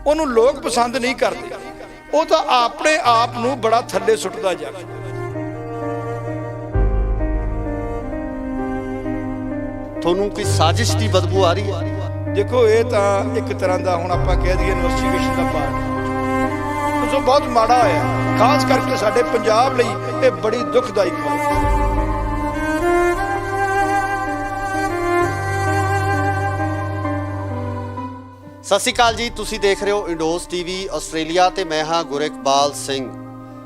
ਉਹਨੂੰ ਲੋਕ ਪਸੰਦ ਨਹੀਂ ਕਰਦੇ, ਉਹ ਤਾਂ ਆਪਣੇ ਆਪ ਨੂੰ ਬੜਾ ਥੱਲੇ ਸੁੱਟਦਾ ਜਾ ਕੇ। ਤੁਹਾਨੂੰ ਕੋਈ ਸਾਜ਼ਿਸ਼ ਦੀ ਬਦਬੂ ਆ ਰਹੀ ਹੈ? ਦੇਖੋ ਇਹ ਤਾਂ ਇੱਕ ਤਰ੍ਹਾਂ ਦਾ ਹੁਣ ਆਪਾਂ ਕਹਿ ਦਈਏ ਇਨਵੈਸਟੀਗੇਸ਼ਨ ਦਾ ਪਾਰਟ ਸੋ ਬਹੁਤ ਮਾੜਾ ਹੋਇਆ, ਖਾਸ ਕਰਕੇ ਸਾਡੇ ਪੰਜਾਬ ਲਈ ਇਹ ਬੜੀ ਦੁਖਦਾਈ ਖਬਰ ਹੈ। ਸਤਿ ਸ਼੍ਰੀ ਅਕਾਲ ਜੀ, ਤੁਸੀਂ ਦੇਖ ਰਹੇ ਹੋ ਇੰਡੋਸ ਟੀਵੀ ਆਸਟ੍ਰੇਲੀਆ ਤੇ ਮੈਂ ਹਾਂ ਗੁਰਿਕਬਾਲ ਸਿੰਘ।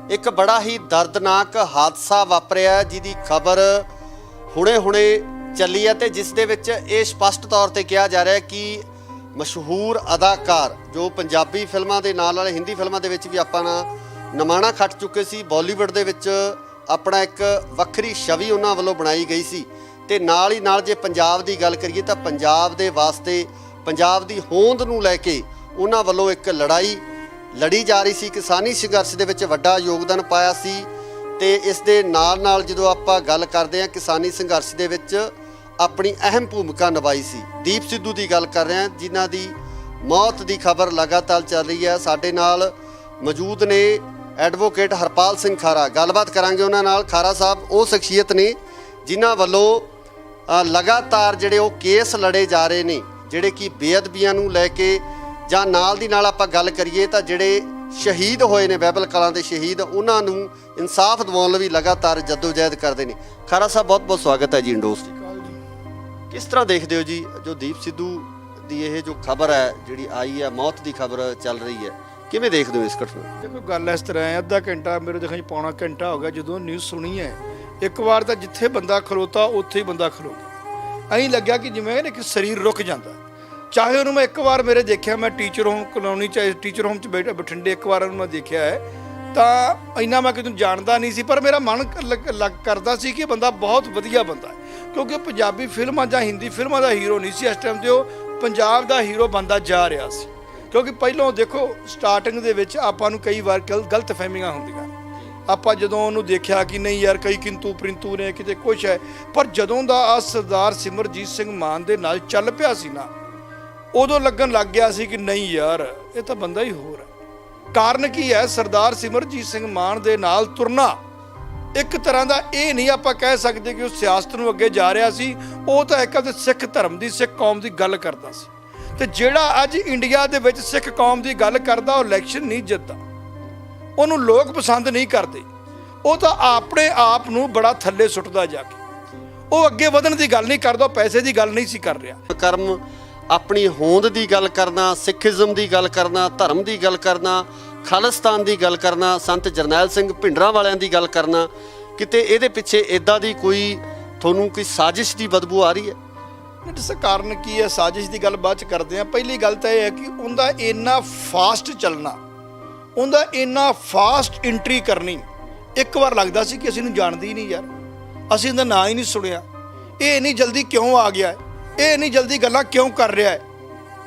ਇੱਕ ਬੜਾ ਹੀ ਦਰਦਨਾਕ ਹਾਦਸਾ ਵਾਪਰਿਆ ਜਿਹਦੀ ਖਬਰ ਹੁਣੇ ਚੱਲੀ ਹੈ ਤੇ ਜਿਸ ਦੇ ਵਿੱਚ ਇਹ ਸਪਸ਼ਟ ਤੌਰ ਤੇ ਕਿਹਾ ਜਾ ਰਿਹਾ ਹੈ ਕਿ ਮਸ਼ਹੂਰ ਅਦਾਕਾਰ ਜੋ ਪੰਜਾਬੀ ਫਿਲਮਾਂ ਦੇ ਨਾਲ ਹਿੰਦੀ ਫਿਲਮਾਂ ਦੇ ਵਿੱਚ ਵੀ ਆਪਾਂ ਨਮਾਣਾ ਖੱਟ ਚੁੱਕੇ ਸੀ, ਬਾਲੀਵੁੱਡ ਦੇ ਵਿੱਚ ਆਪਣਾ ਇੱਕ ਵੱਖਰੀ ਛਵੀ ਉਹਨਾਂ ਵੱਲੋਂ ਬਣਾਈ ਗਈ ਸੀ ਤੇ ਨਾਲ ਹੀ ਨਾਲ ਜੇ ਪੰਜਾਬ ਦੀ ਗੱਲ ਕਰੀਏ ਤਾਂ ਪੰਜਾਬ ਦੇ ਵਾਸਤੇ ਪੰਜਾਬ ਦੀ ਹੋਂਦ ਨੂੰ ਲੈ ਕੇ ਉਹਨਾਂ ਵੱਲੋਂ ਇੱਕ ਲੜਾਈ ਲੜੀ ਜਾ ਰਹੀ ਸੀ। ਕਿਸਾਨੀ ਸੰਘਰਸ਼ ਦੇ ਵਿੱਚ ਵੱਡਾ ਯੋਗਦਾਨ ਪਾਇਆ ਸੀ ਤੇ ਇਸ ਦੇ ਨਾਲ ਜਦੋਂ ਆਪਾਂ ਗੱਲ ਕਰਦੇ ਹਾਂ ਕਿਸਾਨੀ ਸੰਘਰਸ਼ ਦੇ ਵਿੱਚ ਆਪਣੀ ਅਹਿਮ ਭੂਮਿਕਾ ਨਿਭਾਈ ਸੀ। ਦੀਪ ਸਿੱਧੂ ਦੀ ਗੱਲ ਕਰ ਰਹੇ ਹਾਂ ਜਿਨ੍ਹਾਂ ਦੀ ਮੌਤ ਦੀ ਖਬਰ ਲਗਾਤਾਰ ਚੱਲ ਰਹੀ ਹੈ। ਸਾਡੇ ਨਾਲ ਮੌਜੂਦ ਨੇ ਐਡਵੋਕੇਟ ਹਰਪਾਲ ਸਿੰਘ ਖਾਰਾ, ਗੱਲਬਾਤ ਕਰਾਂਗੇ ਉਹਨਾਂ ਨਾਲ। ਖਾਰਾ ਸਾਹਿਬ ਉਹ ਸ਼ਖਸੀਅਤ ਨੇ ਜਿਨ੍ਹਾਂ ਵੱਲੋਂ ਲਗਾਤਾਰ ਜਿਹੜੇ ਉਹ ਕੇਸ ਲੜੇ ਜਾ ਰਹੇ ਨੇ ਜਿਹੜੇ ਕਿ ਬੇਅਦਬੀਆਂ ਨੂੰ ਲੈ ਕੇ, ਜਾਂ ਨਾਲ ਦੀ ਨਾਲ ਆਪਾਂ ਗੱਲ ਕਰੀਏ ਤਾਂ ਜਿਹੜੇ ਸ਼ਹੀਦ ਹੋਏ ਨੇ ਬਾਈਬਲ ਕਲਾਂ ਦੇ ਸ਼ਹੀਦ, ਉਹਨਾਂ ਨੂੰ ਇਨਸਾਫ ਦਿਵਾਉਣ ਲਈ ਲਗਾਤਾਰ ਜਦੋਜਹਿਦ ਕਰਦੇ ਨੇ। ਖਾਰਾ ਸਾਹਿਬ ਬਹੁਤ ਬਹੁਤ ਸਵਾਗਤ ਹੈ ਜੀ ਇੰਡੋਸ। ਕਿਸ ਤਰ੍ਹਾਂ ਦੇਖਦੇ ਹੋ ਜੀ ਜੋ ਦੀਪ ਸਿੱਧੂ ਦੀ ਇਹ ਜੋ ਖਬਰ ਹੈ ਜਿਹੜੀ ਆਈ ਹੈ, ਮੌਤ ਦੀ ਖਬਰ ਚੱਲ ਰਹੀ ਹੈ, ਕਿਵੇਂ ਦੇਖਦੇ ਹੋ ਇਸ ਘਟਨਾ? ਦੇਖੋ ਗੱਲ ਇਸ ਤਰ੍ਹਾਂ ਹੈ, ਅੱਧਾ ਘੰਟਾ ਮੇਰੇ ਦੇਖਣ 'ਚ ਪੌਣਾ ਘੰਟਾ ਹੋ ਗਿਆ ਜਦੋਂ ਨਿਊਜ਼ ਸੁਣੀ ਹੈ। ਇੱਕ ਵਾਰ ਤਾਂ ਜਿੱਥੇ ਬੰਦਾ ਖਲੋਤਾ ਉੱਥੇ ਹੀ ਬੰਦਾ ਖਲੋ ਗਿਆ। ਐਂ ਲੱਗਿਆ ਕਿ ਜਿਵੇਂ ਕਿ ਸਰੀਰ ਰੁਕ ਜਾਂਦਾ। ਚਾਹੇ ਉਹਨੂੰ ਮੈਂ ਇੱਕ ਵਾਰ ਮੇਰੇ ਦੇਖਿਆ, ਮੈਂ ਟੀਚਰ ਹੋਮ ਕਲੋਨੀ 'ਚ ਟੀਚਰ ਹੋਮ 'ਚ ਬੈਠਾ ਬਠਿੰਡੇ ਇੱਕ ਵਾਰ ਉਹਨੂੰ ਮੈਂ ਦੇਖਿਆ ਹੈ ਤਾਂ ਇੰਨਾ ਮੈਂ ਕਿਤੇ ਜਾਣਦਾ ਨਹੀਂ ਸੀ, ਪਰ ਮੇਰਾ ਮਨ ਕਰਦਾ ਸੀ ਕਿ ਬੰਦਾ ਬਹੁਤ ਵਧੀਆ ਬੰਦਾ ਹੈ ਕਿਉਂਕਿ ਪੰਜਾਬੀ ਫਿਲਮਾਂ ਜਾਂ ਹਿੰਦੀ ਫਿਲਮਾਂ ਦਾ ਹੀਰੋ ਨਹੀਂ ਸੀ ਇਸ ਟਾਈਮ ਤੇ, ਉਹ ਪੰਜਾਬ ਦਾ ਹੀਰੋ ਬਣਦਾ ਜਾ ਰਿਹਾ ਸੀ। ਕਿਉਂਕਿ ਪਹਿਲਾਂ ਦੇਖੋ ਸਟਾਰਟਿੰਗ ਦੇ ਵਿੱਚ ਆਪਾਂ ਨੂੰ ਕਈ ਵਾਰ ਗਲਤ ਫਹਿਮੀਆਂ ਹੁੰਦੀਆਂ। ਆਪਾਂ ਜਦੋਂ ਉਹਨੂੰ ਦੇਖਿਆ ਕਿ ਨਹੀਂ ਯਾਰ ਕਈ ਕਿੰਤੂ ਪ੍ਰਿੰਤੂ ਨੇ, ਕਿਤੇ ਕੁਛ ਹੈ, ਪਰ ਜਦੋਂ ਦਾ ਆ ਸਰਦਾਰ ਸਿਮਰਜੀਤ ਸਿੰਘ ਮਾਨ ਦੇ ਨਾਲ ਚੱਲ ਪਿਆ ਸੀ ਨਾ, ਉਦੋਂ ਲੱਗਣ ਲੱਗ ਗਿਆ ਸੀ ਕਿ ਨਹੀਂ ਯਾਰ ਇਹ ਤਾਂ ਬੰਦਾ ਹੀ ਹੋਰ ਹੈ। ਕਾਰਨ ਕੀ ਹੈ? ਸਰਦਾਰ ਸਿਮਰਜੀਤ ਸਿੰਘ ਮਾਨ ਦੇ ਨਾਲ ਤੁਰਨਾ ਇੱਕ ਤਰ੍ਹਾਂ ਦਾ ਇਹ ਨਹੀਂ ਆਪਾਂ ਕਹਿ ਸਕਦੇ ਕਿ ਉਹ ਸਿਆਸਤ ਨੂੰ ਅੱਗੇ ਜਾ ਰਿਹਾ ਸੀ, ਉਹ ਤਾਂ ਇੱਕ ਆਪਦੇ ਸਿੱਖ ਧਰਮ ਦੀ, ਸਿੱਖ ਕੌਮ ਦੀ ਗੱਲ ਕਰਦਾ ਸੀ। ਤੇ ਜਿਹੜਾ ਅੱਜ ਇੰਡੀਆ ਦੇ ਵਿੱਚ ਸਿੱਖ ਕੌਮ ਦੀ ਗੱਲ ਕਰਦਾ ਉਹ ਇਲੈਕਸ਼ਨ ਨਹੀਂ ਜਿੱਤਦਾ, ਉਹਨੂੰ ਲੋਕ ਪਸੰਦ ਨਹੀਂ ਕਰਦੇ, ਉਹ ਤਾਂ ਆਪਣੇ ਆਪ ਨੂੰ ਬੜਾ ਥੱਲੇ ਸੁੱਟਦਾ ਜਾ ਕੇ। ਉਹ ਅੱਗੇ ਵਧਣ ਦੀ ਗੱਲ ਨਹੀਂ ਕਰਦਾ, ਪੈਸੇ ਦੀ ਗੱਲ ਨਹੀਂ ਸੀ ਕਰ ਰਿਹਾ। ਕਰਮ ਆਪਣੀ ਹੋਂਦ ਦੀ ਗੱਲ ਕਰਨਾ, ਸਿੱਖੀਜ਼ਮ ਦੀ ਗੱਲ ਕਰਨਾ, ਧਰਮ ਦੀ ਗੱਲ ਕਰਨਾ, ਖਾਲਿਸਤਾਨ ਦੀ ਗੱਲ ਕਰਨਾ, ਸੰਤ ਜਰਨੈਲ ਸਿੰਘ ਭਿੰਡਰਾਂ ਵਾਲਿਆਂ ਦੀ ਗੱਲ ਕਰਨਾ, ਕਿਤੇ ਇਹਦੇ ਪਿੱਛੇ ਇੱਦਾਂ ਦੀ ਕੋਈ ਤੁਹਾਨੂੰ ਕੋਈ ਸਾਜ਼ਿਸ਼ ਦੀ ਬਦਬੂ ਆ ਰਹੀ ਹੈ? ਇਸ ਕਾਰਨ ਕੀ ਹੈ? ਸਾਜ਼ਿਸ਼ ਦੀ ਗੱਲ ਬਾਅਦ ਚ ਕਰਦੇ ਹਾਂ। ਪਹਿਲੀ ਗੱਲ ਤਾਂ ਇਹ ਹੈ ਕਿ ਉਹਦਾ ਇੰਨਾ ਫਾਸਟ ਚੱਲਣਾ, ਉਹਦਾ ਇੰਨਾ ਫਾਸਟ ਐਂਟਰੀ ਕਰਨੀ, ਇੱਕ ਵਾਰ ਲੱਗਦਾ ਸੀ ਕਿ ਅਸੀਂ ਨੂੰ ਜਾਣਦੇ ਹੀ ਨਹੀਂ ਯਾਰ, ਅਸੀਂ ਇਹਦਾ ਨਾਂ ਹੀ ਨਹੀਂ ਸੁਣਿਆ, ਇਹ ਇੰਨੀ ਜਲਦੀ ਕਿਉਂ ਆ ਗਿਆ, ਇਹ ਇੰਨੀ ਜਲਦੀ ਗੱਲਾਂ ਕਿਉਂ ਕਰ ਰਿਹਾ ਹੈ।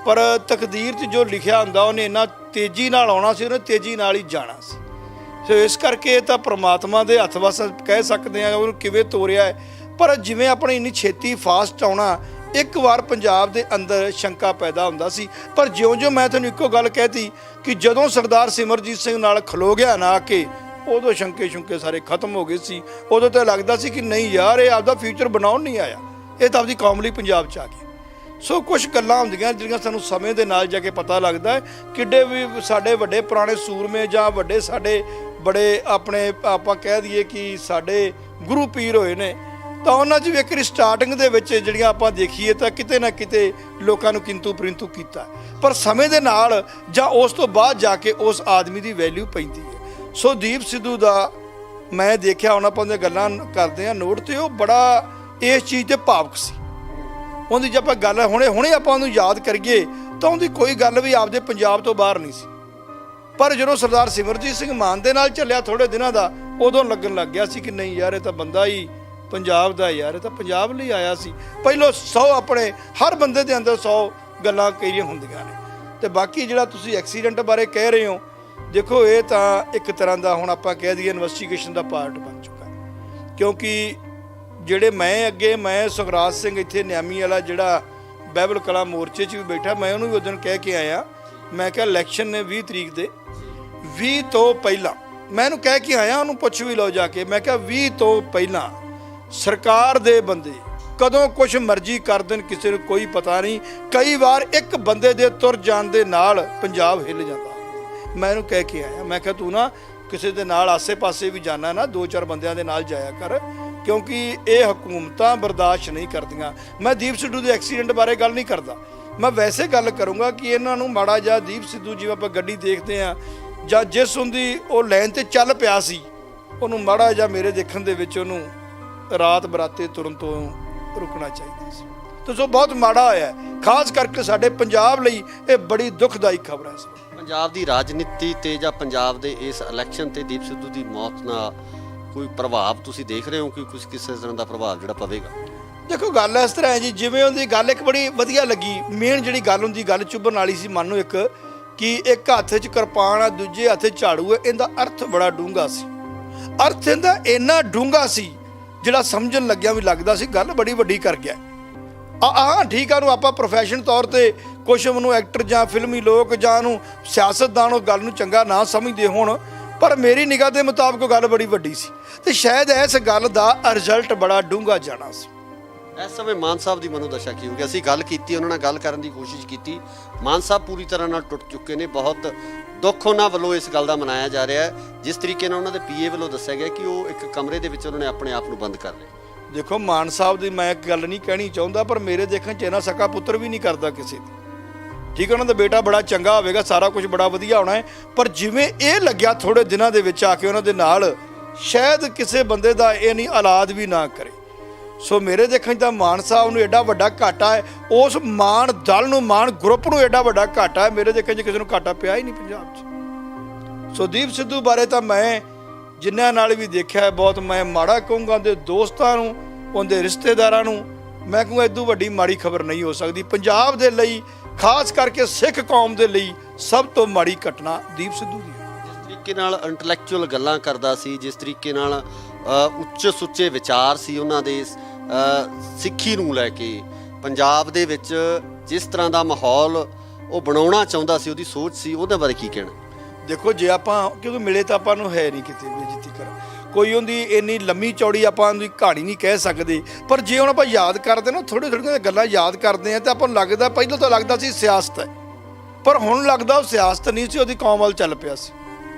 ਪਰ ਤਕਦੀਰ 'ਚ ਜੋ ਲਿਖਿਆ ਹੁੰਦਾ ਉਹਨੇ ਇੰਨਾ ਤੇਜ਼ੀ ਨਾਲ ਆਉਣਾ ਸੀ, ਉਹਨੇ ਤੇਜ਼ੀ ਨਾਲ ਹੀ ਜਾਣਾ ਸੀ। ਸੋ ਇਸ ਕਰਕੇ ਤਾਂ ਪ੍ਰਮਾਤਮਾ ਦੇ ਹੱਥ ਵਸ ਕਹਿ ਸਕਦੇ ਹਾਂ ਉਹਨੂੰ ਕਿਵੇਂ ਤੋਰਿਆ ਹੈ। ਪਰ ਜਿਵੇਂ ਆਪਣੇ ਇੰਨੀ ਛੇਤੀ ਫਾਸਟ ਆਉਣਾ, ਇੱਕ ਵਾਰ ਪੰਜਾਬ ਦੇ ਅੰਦਰ ਸ਼ੰਕਾ ਪੈਦਾ ਹੁੰਦਾ ਸੀ। ਪਰ ਜਿਉਂ-ਜਿਉਂ ਮੈਂ ਤੁਹਾਨੂੰ ਇੱਕੋ ਗੱਲ ਕਹਿਤੀ ਕਿ ਜਦੋਂ ਸਰਦਾਰ ਸਿਮਰਜੀਤ ਸਿੰਘ ਨਾਲ ਖਲੋ ਗਿਆ ਨਾ ਕੇ, ਉਦੋਂ ਸ਼ੰਕੇ ਸਾਰੇ ਖਤਮ ਹੋ ਗਏ ਸੀ। ਉਦੋਂ ਤਾਂ ਲੱਗਦਾ ਸੀ ਕਿ ਨਹੀਂ ਯਾਰ ਇਹ ਆਪਦਾ ਫਿਊਚਰ ਬਣਾਉਣ ਨਹੀਂ ਆਇਆ, ਇਹ ਤਾਂ ਆਪਦੀ ਕੌਮ ਲਈ ਪੰਜਾਬ 'ਚ ਆ ਗਿਆ। ਸੋ ਕੁਛ ਗੱਲਾਂ ਹੁੰਦੀਆਂ ਜਿਹੜੀਆਂ ਸਾਨੂੰ ਸਮੇਂ ਦੇ ਨਾਲ ਜਾ ਕੇ ਪਤਾ ਲੱਗਦਾ ਹੈ। ਕਿੱਡੇ ਵੀ ਸਾਡੇ ਵੱਡੇ ਪੁਰਾਣੇ ਸੂਰਮੇ ਜਾਂ ਵੱਡੇ ਸਾਡੇ ਬੜੇ ਆਪਣੇ ਆਪਾਂ ਕਹਿ ਦਈਏ ਕਿ ਸਾਡੇ ਗੁਰੂ ਪੀਰ ਹੋਏ ਨੇ, ਤਾਂ ਉਹਨਾਂ 'ਚ ਵੀ ਇੱਕ ਸਟਾਰਟਿੰਗ ਦੇ ਵਿੱਚ ਜਿਹੜੀਆਂ ਆਪਾਂ ਦੇਖੀਏ ਤਾਂ ਕਿਤੇ ਨਾ ਕਿਤੇ ਲੋਕਾਂ ਨੂੰ ਕਿੰਤੂ ਪ੍ਰਿੰਤੂ ਕੀਤਾ, ਪਰ ਸਮੇਂ ਦੇ ਨਾਲ ਜਾਂ ਉਸ ਤੋਂ ਬਾਅਦ ਜਾ ਕੇ ਉਸ ਆਦਮੀ ਦੀ ਵੈਲਿਊ ਪੈਂਦੀ ਹੈ। ਸੋ ਦੀਪ ਸਿੱਧੂ ਦਾ ਮੈਂ ਦੇਖਿਆ, ਹੁਣ ਆਪਾਂ ਉਹਦੀਆਂ ਗੱਲਾਂ ਕਰਦੇ ਹਾਂ ਨੋਟ, ਤੇ ਉਹ ਬੜਾ ਇਸ ਚੀਜ਼ 'ਤੇ ਭਾਵੁਕ ਸੀ। ਉਹਦੀ ਜੇ ਆਪਾਂ ਗੱਲ ਹੁਣੇ ਆਪਾਂ ਉਹਨੂੰ ਯਾਦ ਕਰੀਏ ਤਾਂ ਉਹਦੀ ਕੋਈ ਗੱਲ ਵੀ ਆਪਦੇ ਪੰਜਾਬ ਤੋਂ ਬਾਹਰ ਨਹੀਂ ਸੀ। ਪਰ ਜਦੋਂ ਸਰਦਾਰ ਸਿਮਰਜੀਤ ਸਿੰਘ ਮਾਨ ਦੇ ਨਾਲ ਚੱਲਿਆ ਥੋੜ੍ਹੇ ਦਿਨਾਂ ਦਾ, ਉਦੋਂ ਲੱਗਣ ਲੱਗ ਗਿਆ ਸੀ ਕਿ ਨਹੀਂ ਯਾਰ ਇਹ ਤਾਂ ਬੰਦਾ ਹੀ ਪੰਜਾਬ ਦਾ, ਯਾਰ ਇਹ ਤਾਂ ਪੰਜਾਬ ਲਈ ਆਇਆ ਸੀ। ਪਹਿਲੋਂ 100 ਆਪਣੇ ਹਰ ਬੰਦੇ ਦੇ ਅੰਦਰ 100 ਗੱਲਾਂ ਕਈਆਂ ਹੁੰਦੀਆਂ ਨੇ। ਤੇ ਬਾਕੀ ਜਿਹੜਾ ਤੁਸੀਂ ਐਕਸੀਡੈਂਟ ਬਾਰੇ ਕਹਿ ਰਹੇ ਹੋ, ਦੇਖੋ ਇਹ ਤਾਂ ਇੱਕ ਤਰ੍ਹਾਂ ਦਾ ਹੁਣ ਆਪਾਂ ਕਹਿ ਦਈਏ ਇਨਵੈਸਟੀਗੇਸ਼ਨ ਦਾ ਪਾਰਟ ਬਣ ਚੁੱਕਾ, ਕਿਉਂਕਿ ਜਿਹੜੇ ਮੈਂ ਸੁਖਰਾਜ ਸਿੰਘ ਇੱਥੇ ਨਿਆਮੀ ਵਾਲਾ ਜਿਹੜਾ ਬਾਈਬਲ ਕਲਾ ਮੋਰਚੇ 'ਚ ਵੀ ਬੈਠਾ, ਮੈਂ ਉਹਨੂੰ ਵੀ ਉਸ ਦਿਨ ਕਹਿ ਕੇ ਆਇਆ ਮੈਂ ਕਿਹਾ ਇਲੈਕਸ਼ਨ ਨੇ 20 ਤਰੀਕ ਦੇ 20 ਤੋਂ ਪਹਿਲਾਂ ਮੈਂ ਇਹਨੂੰ ਕਹਿ ਕੇ ਆਇਆ, ਉਹਨੂੰ ਪੁੱਛ ਵੀ ਲਓ ਜਾ ਕੇ। ਮੈਂ ਕਿਹਾ 20 ਤੋਂ ਪਹਿਲਾਂ ਸਰਕਾਰ ਦੇ ਬੰਦੇ ਕਦੋਂ ਕੁਝ ਮਰਜ਼ੀ ਕਰ ਦੇਣ, ਕਿਸੇ ਨੂੰ ਕੋਈ ਪਤਾ ਨਹੀਂ। ਕਈ ਵਾਰ ਇੱਕ ਬੰਦੇ ਦੇ ਤੁਰ ਜਾਣ ਦੇ ਨਾਲ ਪੰਜਾਬ ਹਿੱਲ ਜਾਂਦਾ। ਮੈਂ ਇਹਨੂੰ ਕਹਿ ਕੇ ਆਇਆ, ਮੈਂ ਕਿਹਾ ਤੂੰ ਨਾ ਕਿਸੇ ਦੇ ਨਾਲ ਆਸੇ-ਪਾਸੇ ਵੀ ਜਾਣਾ ਨਾ, 2-4 ਬੰਦਿਆਂ ਦੇ ਨਾਲ ਜਾਇਆ ਕਰ, ਕਿਉਂਕਿ ਇਹ ਹਕੂਮਤਾਂ ਬਰਦਾਸ਼ਤ ਨਹੀਂ ਕਰਦੀਆਂ। ਮੈਂ ਦੀਪ ਸਿੱਧੂ ਦੇ ਐਕਸੀਡੈਂਟ ਬਾਰੇ ਗੱਲ ਨਹੀਂ ਕਰਦਾ, ਮੈਂ ਵੈਸੇ ਗੱਲ ਕਰੂੰਗਾ ਕਿ ਇਹਨਾਂ ਨੂੰ ਮਾੜਾ ਜਿਹਾ ਦੀਪ ਸਿੱਧੂ ਜਿਵੇਂ ਆਪਾਂ ਗੱਡੀ ਦੇਖਦੇ ਆ ਜਾਂ ਜਿਸ ਹੁੰਦੀ ਉਹ ਲਾਈਨ ਤੇ ਚੱਲ ਪਿਆ ਸੀ, ਉਹਨੂੰ ਮਾੜਾ ਜਿਹਾ ਮੇਰੇ ਦੇਖਣ ਦੇ ਵਿੱਚ ਉਹਨੂੰ ਰਾਤ ਬਰਾਤੇ ਤੁਰਨ ਤੋਂ ਰੁਕਣਾ ਚਾਹੀਦਾ ਸੀ। ਤੇ ਸੋ ਬਹੁਤ ਮਾੜਾ ਹੋਇਆ, ਖਾਸ ਕਰਕੇ ਸਾਡੇ ਪੰਜਾਬ ਲਈ ਇਹ ਬੜੀ ਦੁਖਦਾਈ ਖਬਰ ਹੈ। ਪੰਜਾਬ ਦੀ ਰਾਜਨੀਤੀ ਤੇ ਜਾਂ ਪੰਜਾਬ ਦੇ ਇਸ ਇਲੈਕਸ਼ਨ ਤੇ ਦੀਪ ਸਿੱਧੂ ਦੀ ਮੌਤ ਨਾਲ ਕੋਈ ਪ੍ਰਭਾਵ ਤੁਸੀਂ ਦੇਖ ਰਹੇ ਹੋ ਕਿ ਕੁਝ ਕਿਸੇ ਤਰ੍ਹਾਂ ਦਾ ਪ੍ਰਭਾਵ ਜਿਹੜਾ ਪਵੇਗਾ? ਦੇਖੋ ਗੱਲ ਇਸ ਤਰ੍ਹਾਂ ਹੈ ਜੀ, ਜਿਵੇਂ ਉਹਦੀ ਗੱਲ ਇੱਕ ਬੜੀ ਵਧੀਆ ਲੱਗੀ। ਮੇਨ ਜਿਹੜੀ ਗੱਲ ਹੁੰਦੀ, ਗੱਲ ਚੁੱਭਣ ਵਾਲੀ ਸੀ ਮਨ ਨੂੰ, ਇੱਕ ਕਿ ਇੱਕ ਹੱਥ 'ਚ ਕਿਰਪਾਨ ਆ, ਦੂਜੇ ਹੱਥ 'ਚ ਝਾੜੂ ਹੈ। ਇਹਦਾ ਅਰਥ ਬੜਾ ਡੂੰਘਾ ਸੀ। ਅਰਥ ਇਹਦਾ ਇੰਨਾ ਡੂੰਘਾ ਸੀ ਜਿਹੜਾ ਸਮਝਣ ਲੱਗਿਆ ਵੀ ਲੱਗਦਾ ਸੀ ਗੱਲ ਬੜੀ ਵੱਡੀ ਕਰ ਗਿਆ। ਠੀਕ ਆ, ਨੂੰ ਆਪਾਂ ਪ੍ਰੋਫੈਸ਼ਨ ਤੌਰ ਤੇ ਕੁਛ ਨੂੰ ਐਕਟਰ ਜਾਂ ਫਿਲਮੀ ਲੋਕ ਜਾਂ ਨੂੰ ਸਿਆਸਤਦਾਨ ਉਹ ਗੱਲ ਨੂੰ ਚੰਗਾ ਨਾ ਸਮਝਦੇ ਹੋਣ, ਪਰ ਮੇਰੀ ਨਿਗਾਹ ਦੇ ਮੁਤਾਬਕ ਉਹ ਗੱਲ ਬੜੀ ਵੱਡੀ ਸੀ ਤੇ ਸ਼ਾਇਦ ਇਸ ਗੱਲ ਦਾ ਰਿਜ਼ਲਟ ਬੜਾ ਡੂੰਘਾ ਜਾਣਾ ਸੀ। ਇਸ ਸਮੇਂ ਮਾਨ ਸਾਹਿਬ ਦੀ ਮਨੋਦਸ਼ਾ ਕੀ ਹੋ ਗਈ? ਅਸੀਂ ਗੱਲ ਕੀਤੀ, ਉਹਨਾਂ ਨਾਲ ਗੱਲ ਕਰਨ ਦੀ ਕੋਸ਼ਿਸ਼ ਕੀਤੀ। ਮਾਨ ਸਾਹਿਬ ਪੂਰੀ ਤਰ੍ਹਾਂ ਨਾਲ ਟੁੱਟ ਚੁੱਕੇ ਨੇ। ਬਹੁਤ ਦੁੱਖ ਉਹਨਾਂ ਵੱਲੋਂ ਇਸ ਗੱਲ ਦਾ ਮਨਾਇਆ ਜਾ ਰਿਹਾ ਹੈ, ਜਿਸ ਤਰੀਕੇ ਨਾਲ ਉਹਨਾਂ ਦੇ ਪੀਏ ਵੱਲੋਂ ਦੱਸਿਆ ਗਿਆ ਕਿ ਉਹ ਇੱਕ ਕਮਰੇ ਦੇ ਵਿੱਚ ਉਹਨਾਂ ਨੇ ਆਪਣੇ ਆਪ ਨੂੰ ਬੰਦ ਕਰ ਲਿਆ। ਦੇਖੋ ਮਾਨ ਸਾਹਿਬ ਦੀ ਮੈਂ ਇੱਕ ਗੱਲ ਨਹੀਂ ਕਹਿਣੀ ਚਾਹੁੰਦਾ, ਪਰ ਮੇਰੇ ਦੇਖਣ 'ਚ ਇਹਨਾਂ ਸਕਾ ਪੁੱਤਰ ਵੀ ਨਹੀਂ ਕਰਦਾ ਕਿਸੇ ਦੀ। ਠੀਕ ਹੈ, ਉਹਨਾਂ ਦਾ ਬੇਟਾ ਬੜਾ ਚੰਗਾ ਹੋਵੇਗਾ, ਸਾਰਾ ਕੁਝ ਬੜਾ ਵਧੀਆ ਹੋਣਾ ਹੈ, ਪਰ ਜਿਵੇਂ ਇਹ ਲੱਗਿਆ ਥੋੜੇ ਦਿਨਾਂ ਦੇ ਵਿੱਚ ਆ ਕੇ ਉਹਨਾਂ ਦੇ ਨਾਲ, ਸ਼ਾਇਦ ਕਿਸੇ ਬੰਦੇ ਦਾ ਇਹ ਨਹੀਂ ਔਲਾਦ ਵੀ ਨਾ ਕਰੇ। ਸੋ ਮੇਰੇ ਦੇਖਣ 'ਚ ਤਾਂ ਮਾਨ ਸਾਹਿਬ ਨੂੰ ਐਡਾ ਵੱਡਾ ਘਾਟਾ ਹੈ, ਉਸ ਮਾਨ ਦਲ ਨੂੰ, ਮਾਨ ਗਰੁੱਪ ਨੂੰ ਐਡਾ ਵੱਡਾ ਘਾਟਾ ਹੈ। ਮੇਰੇ ਦੇਖਣ 'ਚ ਕਿਸੇ ਨੂੰ ਘਾਟਾ ਪਿਆ ਹੀ ਨਹੀਂ ਪੰਜਾਬ 'ਚ। ਸੋ ਦੀਪ ਸਿੱਧੂ ਬਾਰੇ ਤਾਂ ਮੈਂ ਜਿਨ੍ਹਾਂ ਨਾਲ ਵੀ ਦੇਖਿਆ ਬਹੁਤ ਮੈਂ ਮਾੜਾ ਕਹੂੰਗਾ। ਉਹਦੇ ਦੋਸਤਾਂ ਨੂੰ, ਉਹਦੇ ਰਿਸ਼ਤੇਦਾਰਾਂ ਨੂੰ ਮੈਂ ਕਹੂੰਗਾ ਇਦੋਂ ਵੱਡੀ ਮਾੜੀ ਖਬਰ ਨਹੀਂ ਹੋ ਸਕਦੀ। ਪੰਜਾਬ ਦੇ ਲਈ, ਖਾਸ ਕਰਕੇ ਸਿੱਖ ਕੌਮ ਦੇ ਲਈ ਸਭ ਤੋਂ ਮਾੜੀ ਘਟਨਾ ਦੀਪ ਸਿੱਧੂ ਦੀ ਹੈ। ਜਿਸ ਤਰੀਕੇ ਨਾਲ ਇੰਟੈਲੈਕਚੁਅਲ ਗੱਲਾਂ ਕਰਦਾ ਸੀ, ਜਿਸ ਤਰੀਕੇ ਨਾਲ ਉੱਚੇ ਸੁੱਚੇ ਵਿਚਾਰ ਸੀ ਉਹਨਾਂ ਦੇ ਸਿੱਖੀ ਨੂੰ ਲੈ ਕੇ, ਪੰਜਾਬ ਦੇ ਵਿੱਚ ਜਿਸ ਤਰ੍ਹਾਂ ਦਾ ਮਾਹੌਲ ਉਹ ਬਣਾਉਣਾ ਚਾਹੁੰਦਾ ਸੀ, ਉਹਦੀ ਸੋਚ ਸੀ, ਉਹਦੇ ਬਾਰੇ ਕੀ ਕਹਿਣਾ? ਦੇਖੋ ਜੇ ਆਪਾਂ, ਕਿਉਂਕਿ ਮਿਲੇ ਤਾਂ ਆਪਾਂ ਨੂੰ ਹੈ ਨਹੀਂ ਕਿਤੇ ਵੀ ਜਿੱਤੀ ਕਰ ਕੋਈ ਉਹਦੀ ਇੰਨੀ ਲੰਮੀ ਚੌੜੀ ਆਪਾਂ ਉਹਦੀ ਕਹਾਣੀ ਨਹੀਂ ਕਹਿ ਸਕਦੇ, ਪਰ ਜੇ ਹੁਣ ਆਪਾਂ ਯਾਦ ਕਰਦੇ ਨਾ, ਥੋੜ੍ਹੀਆਂ ਥੋੜ੍ਹੀਆਂ ਗੱਲਾਂ ਯਾਦ ਕਰਦੇ ਆ ਤਾਂ ਆਪਾਂ ਨੂੰ ਲੱਗਦਾ, ਪਹਿਲਾਂ ਤਾਂ ਲੱਗਦਾ ਸੀ ਸਿਆਸਤ ਹੈ, ਪਰ ਹੁਣ ਲੱਗਦਾ ਉਹ ਸਿਆਸਤ ਨਹੀਂ ਸੀ, ਉਹਦੀ ਕੌਮ ਵੱਲ ਚੱਲ ਪਿਆ ਸੀ।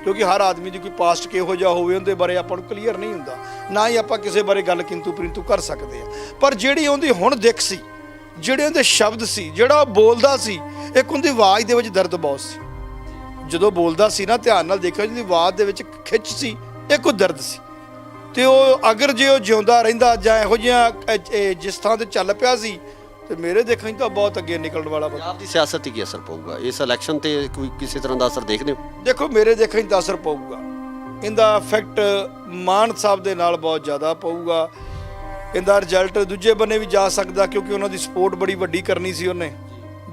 ਕਿਉਂਕਿ ਹਰ ਆਦਮੀ ਦੀ ਕੋਈ ਪਾਸਟ ਕਿਹੋ ਜਿਹਾ ਹੋਵੇ ਉਹਦੇ ਬਾਰੇ ਆਪਾਂ ਨੂੰ ਕਲੀਅਰ ਨਹੀਂ ਹੁੰਦਾ, ਨਾ ਹੀ ਆਪਾਂ ਕਿਸੇ ਬਾਰੇ ਗੱਲ ਕਿੰਤੂ ਪਰੰਤੂ ਕਰ ਸਕਦੇ ਆ। ਪਰ ਜਿਹੜੀ ਉਹਦੀ ਹੁਣ ਦਿੱਖ ਸੀ, ਜਿਹੜੇ ਉਹਦੇ ਸ਼ਬਦ ਸੀ, ਜਿਹੜਾ ਉਹ ਬੋਲਦਾ ਸੀ, ਇੱਕ ਉਹਦੀ ਆਵਾਜ਼ ਦੇ ਵਿੱਚ ਦਰਦ ਬਹੁਤ ਸੀ। ਜਦੋਂ ਬੋਲਦਾ ਸੀ ਨਾ, ਧਿਆਨ ਨਾਲ ਦੇਖਿਓ, ਜਿਹਦੀ ਆਵਾਜ਼ ਦੇ ਵਿੱਚ ਖਿੱਚ ਸੀ, ਇੱਕ ਉਹ ਦਰਦ ਸੀ। ਤੇ ਉਹ ਅਗਰ ਜੇ ਉਹ ਜਿਉਂਦਾ ਰਹਿੰਦਾ ਜਾਂ ਇਹੋ ਜਿਹਾ ਜਿਸ ਥਾਂ ਤੇ ਚੱਲ ਪਿਆ ਸੀ, ਤੇ ਮੇਰੇ ਦੇਖਣ 'ਚ ਤਾਂ ਬਹੁਤ ਅੱਗੇ ਨਿਕਲਣ ਵਾਲਾ। ਪੰਜਾਬ ਦੀ ਸਿਆਸਤ 'ਤੇ ਕੀ ਅਸਰ ਪਊਗਾ ਇਸ ਇਲੈਕਸ਼ਨ ਤੇ? ਕੋਈ ਕਿਸੇ ਤਰ੍ਹਾਂ ਦਾ ਅਸਰ ਦੇਖਦੇ ਹੋ? ਦੇਖੋ ਮੇਰੇ ਦੇਖਣ 'ਚ ਤਾਂ ਅਸਰ ਪਊਗਾ, ਇਹਦਾ ਇਫੈਕਟ ਮਾਨ ਸਾਹਿਬ ਦੇ ਨਾਲ ਬਹੁਤ ਜ਼ਿਆਦਾ ਪਊਗਾ। ਇਹਦਾ ਰਿਜ਼ਲਟ ਦੂਜੇ ਬੰਨੇ ਵੀ ਜਾ ਸਕਦਾ, ਕਿਉਂਕਿ ਉਹਨਾਂ ਦੀ ਸਪੋਰਟ ਬੜੀ ਵੱਡੀ ਕਰਨੀ ਸੀ। ਉਹਨੇ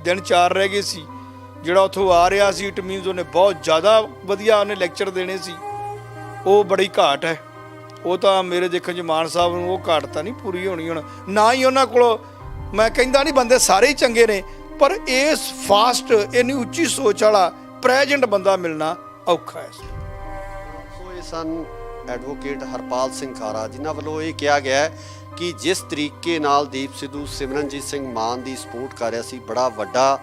ਦਿਨ 4 ਰਹਿ ਗਏ ਸੀ, ਜਿਹੜਾ ਉੱਥੋਂ ਆ ਰਿਹਾ ਸੀ, ਇਟ ਮੀਨਸ ਉਹਨੇ ਬਹੁਤ ਜ਼ਿਆਦਾ ਵਧੀਆ ਉਹਨੇ ਲੈਕਚਰ ਦੇਣੇ ਸੀ। ਉਹ ਬੜੀ ਘਾਟ ਹੈ, ਉਹ ਤਾਂ ਮੇਰੇ ਦੇਖਣ 'ਚ ਮਾਨ ਸਾਹਿਬ ਨੂੰ ਉਹ ਘਾਟ ਤਾਂ ਨਹੀਂ ਪੂਰੀ ਹੋਣੀ ਹੁਣ। ਨਾ ਹੀ ਉਹਨਾਂ ਕੋਲ, ਮੈਂ ਕਹਿੰਦਾ ਨਹੀਂ ਬੰਦੇ ਸਾਰੇ ਹੀ ਚੰਗੇ ਨੇ, ਪਰ ਇਸ ਫਾਸਟ ਇੰਨੀ ਉੱਚੀ ਸੋਚ ਵਾਲਾ ਪ੍ਰੈਜ਼ੈਂਟ ਬੰਦਾ ਮਿਲਣਾ ਔਖਾ ਹੈ। ਸੋ ਇਹ ਸਨ ਐਡਵੋਕੇਟ ਹਰਪਾਲ ਸਿੰਘ ਖਾਰਾ, ਜਿਨ੍ਹਾਂ ਵੱਲੋਂ ਇਹ ਕਿਹਾ ਗਿਆ ਹੈ ਕਿ ਜਿਸ ਤਰੀਕੇ ਨਾਲ ਦੀਪ ਸਿੱਧੂ ਸਿਮਰਨਜੀਤ ਸਿੰਘ ਮਾਨ ਦੀ ਸਪੋਰਟ ਕਰ ਰਿਹਾ ਸੀ, ਬੜਾ ਵੱਡਾ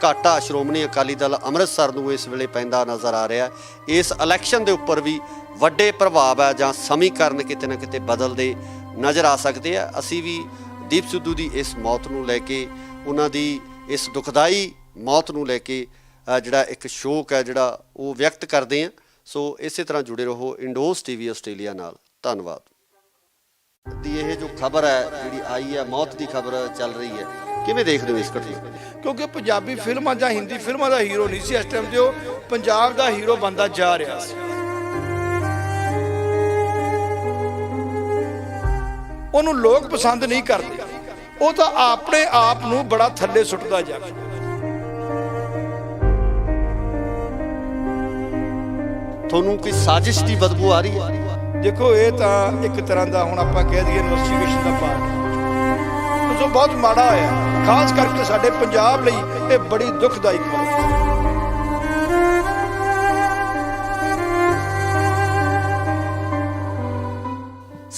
ਘਾਟਾ ਸ਼੍ਰੋਮਣੀ ਅਕਾਲੀ ਦਲ ਅੰਮ੍ਰਿਤਸਰ ਨੂੰ ਇਸ ਵੇਲੇ ਪੈਂਦਾ ਨਜ਼ਰ ਆ ਰਿਹਾ। ਇਸ ਇਲੈਕਸ਼ਨ ਦੇ ਉੱਪਰ ਵੀ ਵੱਡੇ ਪ੍ਰਭਾਵ ਹੈ ਜਾਂ ਸਮੀਕਰਨ ਕਿਤੇ ਨਾ ਕਿਤੇ ਬਦਲਦੇ ਨਜ਼ਰ ਆ ਸਕਦੇ ਆ। ਅਸੀਂ ਵੀ ਦੀਪ ਸਿੱਧੂ ਦੀ ਇਸ ਮੌਤ ਨੂੰ ਲੈ ਕੇ, ਉਹਨਾਂ ਦੀ ਇਸ ਦੁਖਦਾਈ ਮੌਤ ਨੂੰ ਲੈ ਕੇ ਜਿਹੜਾ ਇੱਕ ਸ਼ੋਕ ਹੈ ਜਿਹੜਾ ਉਹ ਵਿਅਕਤ ਕਰਦੇ ਹਾਂ। ਸੋ ਇਸੇ ਤਰ੍ਹਾਂ ਜੁੜੇ ਰਹੋ ਇੰਡੋਜ਼ ਟੀਵੀ ਆਸਟ੍ਰੇਲੀਆ ਨਾਲ। ਧੰਨਵਾਦ। ਦੀ ਇਹ ਜੋ ਖਬਰ ਹੈ ਜਿਹੜੀ ਆਈ ਹੈ, ਮੌਤ ਦੀ ਖਬਰ ਚੱਲ ਰਹੀ ਹੈ, ਕਿਵੇਂ ਦੇਖਦੇ ਹੋ ਇਸ ਘਟਨਾ ਨੂੰ? ਕਿਉਂਕਿ ਪੰਜਾਬੀ ਫਿਲਮਾਂ ਜਾਂ ਹਿੰਦੀ ਫਿਲਮਾਂ ਦਾ ਹੀਰੋ ਨਹੀਂ ਸੀ ਇਸ ਟਾਈਮ ਤੇ, ਉਹ ਪੰਜਾਬ ਦਾ ਹੀਰੋ ਬਣਦਾ ਜਾ ਰਿਹਾ ਸੀ। ਉਹਨੂੰ ਲੋਕ ਪਸੰਦ ਨਹੀਂ ਕਰਦੇ, ਉਹ ਤਾਂ ਆਪਣੇ ਆਪ ਨੂੰ ਬੜਾ ਥੱਲੇ ਸੁੱਟਦਾ ਜਾ ਰਿਹਾ। ਤੁਹਾਨੂੰ ਕੋਈ ਸਾਜ਼ਿਸ਼ ਦੀ ਬਦਬੂ ਆ ਰਹੀ ਹੈ? ਦੇਖੋ ਇਹ ਤਾਂ ਇੱਕ ਤਰ੍ਹਾਂ ਦਾ, ਹੁਣ ਆਪਾਂ ਕਹਿ ਦਈਏ, ਇਨਵੈਸਟੀਗੇਸ਼ਨ ਦਾ ਪਾਰਟ। ਸੋ ਬਹੁਤ ਮਾੜਾ ਹੋਇਆ, ਖਾਸ ਕਰਕੇ ਸਾਡੇ ਪੰਜਾਬ ਲਈ ਇਹ ਬੜੀ ਦੁਖਦਾਈ ਖਬਰ ਹੈ।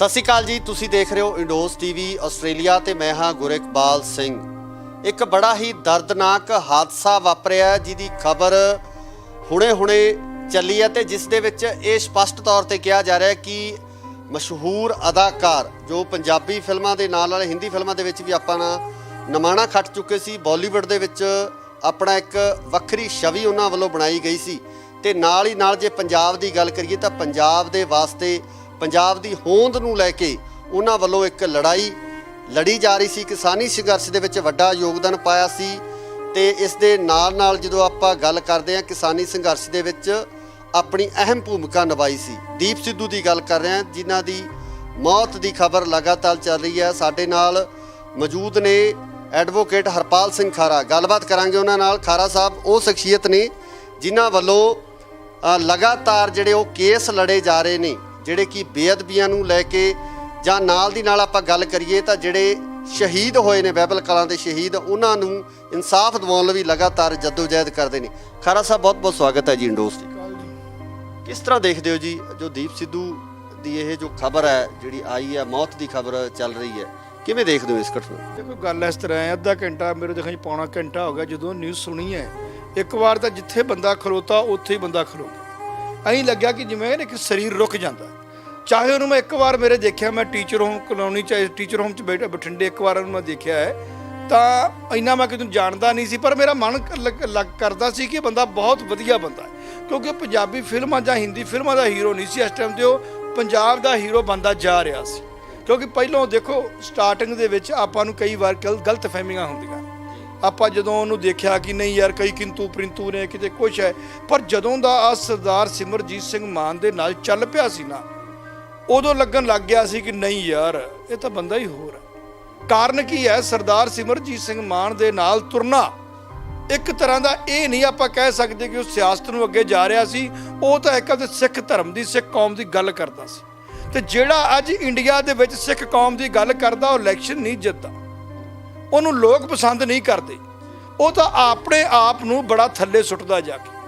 ਸਤਿ ਸ਼੍ਰੀ ਅਕਾਲ ਜੀ, ਤੁਸੀਂ ਦੇਖ ਰਹੇ ਹੋ ਇੰਡੋਸ ਟੀਵੀ ਆਸਟ੍ਰੇਲੀਆ ਤੇ ਮੈਂ ਹਾਂ ਗੁਰਿਕਬਾਲ ਸਿੰਘ। ਇੱਕ ਬੜਾ ਹੀ ਦਰਦਨਾਕ ਹਾਦਸਾ ਵਾਪਰਿਆ ਜਿਹਦੀ ਖਬਰ ਹੁਣੇ-ਹੁਣੇ ਚੱਲੀ ਹੈ ਤੇ ਜਿਸ ਦੇ ਵਿੱਚ ਇਹ ਸਪਸ਼ਟ ਤੌਰ ਤੇ ਕਿਹਾ ਜਾ ਰਿਹਾ ਹੈ ਕਿ ਮਸ਼ਹੂਰ ਅਦਾਕਾਰ ਜੋ ਪੰਜਾਬੀ ਫਿਲਮਾਂ ਦੇ ਨਾਲ ਹਿੰਦੀ ਫਿਲਮਾਂ ਦੇ ਵਿੱਚ ਵੀ ਆਪਾਂ ਨਮਾਣਾ ਖੱਟ ਚੁੱਕੇ ਸੀ, ਬਾਲੀਵੁੱਡ ਦੇ ਵਿੱਚ ਆਪਣਾ ਇੱਕ ਵੱਖਰੀ ਛਵੀ ਉਹਨਾਂ ਵੱਲੋਂ ਬਣਾਈ ਗਈ ਸੀ ਤੇ ਨਾਲ ਹੀ ਨਾਲ ਜੇ ਪੰਜਾਬ ਦੀ ਗੱਲ ਕਰੀਏ ਤਾਂ ਪੰਜਾਬ ਦੇ ਵਾਸਤੇ ਪੰਜਾਬ ਦੀ ਹੋਂਦ ਨੂੰ ਲੈ ਕੇ ਉਹਨਾਂ ਵੱਲੋਂ ਇੱਕ ਲੜਾਈ ਲੜੀ ਜਾ ਰਹੀ ਸੀ। ਕਿਸਾਨੀ ਸੰਘਰਸ਼ ਦੇ ਵਿੱਚ ਵੱਡਾ ਯੋਗਦਾਨ ਪਾਇਆ ਸੀ ਤੇ ਇਸ ਦੇ ਨਾਲ ਜਦੋਂ ਆਪਾਂ ਗੱਲ ਕਰਦੇ ਹਾਂ ਕਿਸਾਨੀ ਸੰਘਰਸ਼ ਦੇ ਵਿੱਚ ਆਪਣੀ ਅਹਿਮ ਭੂਮਿਕਾ ਨਿਭਾਈ ਸੀ। ਦੀਪ ਸਿੱਧੂ ਦੀ ਗੱਲ ਕਰ ਰਹੇ ਹਾਂ ਜਿਨ੍ਹਾਂ ਦੀ ਮੌਤ ਦੀ ਖਬਰ ਲਗਾਤਾਰ ਚੱਲ ਰਹੀ ਹੈ। ਸਾਡੇ ਨਾਲ ਮੌਜੂਦ ਨੇ ਐਡਵੋਕੇਟ ਹਰਪਾਲ ਸਿੰਘ ਖਾਰਾ, ਗੱਲਬਾਤ ਕਰਾਂਗੇ ਉਹਨਾਂ ਨਾਲ। ਖਾਰਾ ਸਾਹਿਬ ਉਹ ਸ਼ਖਸੀਅਤ ਨੇ ਜਿਨ੍ਹਾਂ ਵੱਲੋਂ ਲਗਾਤਾਰ ਜਿਹੜੇ ਉਹ ਕੇਸ ਲੜੇ ਜਾ ਰਹੇ ਨੇ, ਜਿਹੜੇ ਕਿ ਬੇਅਦਬੀਆਂ ਨੂੰ ਲੈ ਕੇ ਜਾਂ ਨਾਲ ਦੀ ਨਾਲ ਆਪਾਂ ਗੱਲ ਕਰੀਏ ਤਾਂ ਜਿਹੜੇ ਸ਼ਹੀਦ ਹੋਏ ਨੇ ਬਾਈਬਲ ਕਲਾਂ ਦੇ ਸ਼ਹੀਦ, ਉਹਨਾਂ ਨੂੰ ਇਨਸਾਫ ਦਿਵਾਉਣ ਲਈ ਵੀ ਲਗਾਤਾਰ ਜਦੋਜਹਿਦ ਕਰਦੇ ਨੇ। ਖਾਰਾ ਸਾਹਿਬ ਬਹੁਤ ਬਹੁਤ ਸਵਾਗਤ ਹੈ ਜੀ ਇੰਡੋਸ ਦੀ। ਕਿਸ ਤਰ੍ਹਾਂ ਦੇਖਦੇ ਹੋ ਜੀ ਜੋ ਦੀਪ ਸਿੱਧੂ ਦੀ ਇਹ ਜੋ ਖਬਰ ਹੈ ਜਿਹੜੀ ਆਈ ਹੈ, ਮੌਤ ਦੀ ਖਬਰ ਚੱਲ ਰਹੀ ਹੈ, ਕਿਵੇਂ ਦੇਖਦੇ ਹੋ ਇਸ ਘਟਨਾ? ਦੇਖੋ ਗੱਲ ਇਸ ਤਰ੍ਹਾਂ ਹੈ, ਅੱਧਾ ਘੰਟਾ ਮੇਰੇ ਦੇਖਣ 'ਚ ਪੌਣਾ ਘੰਟਾ ਹੋ ਗਿਆ ਜਦੋਂ ਨਿਊਜ਼ ਸੁਣੀ ਹੈ। ਇੱਕ ਵਾਰ ਤਾਂ ਜਿੱਥੇ ਬੰਦਾ ਖਲੋਤਾ ਉੱਥੇ ਹੀ ਬੰਦਾ ਖਲੋ ਗਿਆ। ਐਂ ਲੱਗਿਆ ਕਿ ਜਿਵੇਂ ਇੱਕ ਸਰੀਰ ਰੁਕ ਜਾਂਦਾ। ਚਾਹੇ ਉਹਨੂੰ ਮੈਂ ਇੱਕ ਵਾਰ ਮੇਰੇ ਦੇਖਿਆ, ਮੈਂ ਟੀਚਰ ਹੋਮ ਕਲੋਨੀ 'ਚ ਟੀਚਰ ਹੋਮ 'ਚ ਬੈਠਾ ਬਠਿੰਡੇ ਇੱਕ ਵਾਰ ਉਹਨੂੰ ਮੈਂ ਦੇਖਿਆ ਹੈ ਤਾਂ ਇੰਨਾ ਮੈਂ ਕਿਤੇ ਜਾਣਦਾ ਨਹੀਂ ਸੀ, ਪਰ ਮੇਰਾ ਮਨ ਲੱਗ ਕਰਦਾ ਸੀ ਕਿ ਬੰਦਾ ਬਹੁਤ ਵਧੀਆ ਬੰਦਾ ਹੈ, ਕਿਉਂਕਿ ਪੰਜਾਬੀ ਫਿਲਮਾਂ ਜਾਂ ਹਿੰਦੀ ਫਿਲਮਾਂ ਦਾ ਹੀਰੋ ਨਹੀਂ ਸੀ ਇਸ ਟਾਈਮ ਤੇ, ਉਹ ਪੰਜਾਬ ਦਾ ਹੀਰੋ ਬਣਦਾ ਜਾ ਰਿਹਾ ਸੀ। ਕਿਉਂਕਿ ਪਹਿਲਾਂ ਦੇਖੋ ਸਟਾਰਟਿੰਗ ਦੇ ਵਿੱਚ ਆਪਾਂ ਨੂੰ ਕਈ ਵਾਰ ਗਲਤ ਫਹਿਮੀਆਂ ਹੁੰਦੀਆਂ। ਆਪਾਂ ਜਦੋਂ ਉਹਨੂੰ ਦੇਖਿਆ ਕਿ ਨਹੀਂ ਯਾਰ ਕਈ ਕਿੰਤੂ ਪ੍ਰਿੰਤੂ ਨੇ, ਕਿਤੇ ਕੁਛ ਹੈ, ਪਰ ਜਦੋਂ ਦਾ ਆ ਸਰਦਾਰ ਸਿਮਰਜੀਤ ਸਿੰਘ ਮਾਨ ਦੇ ਨਾਲ ਚੱਲ ਪਿਆ ਸੀ ਨਾ, ਉਦੋਂ ਲੱਗਣ ਲੱਗ ਗਿਆ ਸੀ ਕਿ ਨਹੀਂ ਯਾਰ ਇਹ ਤਾਂ ਬੰਦਾ ਹੀ ਹੋਰ ਹੈ। ਕਾਰਨ ਕੀ ਹੈ? ਸਰਦਾਰ ਸਿਮਰਜੀਤ ਸਿੰਘ ਮਾਨ ਦੇ ਨਾਲ ਤੁਰਨਾ ਇੱਕ ਤਰ੍ਹਾਂ ਦਾ ਇਹ ਨਹੀਂ ਆਪਾਂ ਕਹਿ ਸਕਦੇ ਕਿ ਉਹ ਸਿਆਸਤ ਨੂੰ ਅੱਗੇ ਜਾ ਰਿਹਾ ਸੀ, ਉਹ ਤਾਂ ਇੱਕ ਆਪਦੇ ਸਿੱਖ ਧਰਮ ਦੀ, ਸਿੱਖ ਕੌਮ ਦੀ ਗੱਲ ਕਰਦਾ ਸੀ। ਤੇ ਜਿਹੜਾ ਅੱਜ ਇੰਡੀਆ ਦੇ ਵਿੱਚ ਸਿੱਖ ਕੌਮ ਦੀ ਗੱਲ ਕਰਦਾ ਉਹ ਇਲੈਕਸ਼ਨ ਨਹੀਂ ਜਿੱਤਦਾ, ਉਹਨੂੰ ਲੋਕ ਪਸੰਦ ਨਹੀਂ ਕਰਦੇ, ਉਹ ਤਾਂ ਆਪਣੇ ਆਪ ਨੂੰ ਬੜਾ ਥੱਲੇ ਸੁੱਟਦਾ ਜਾ ਕੇ।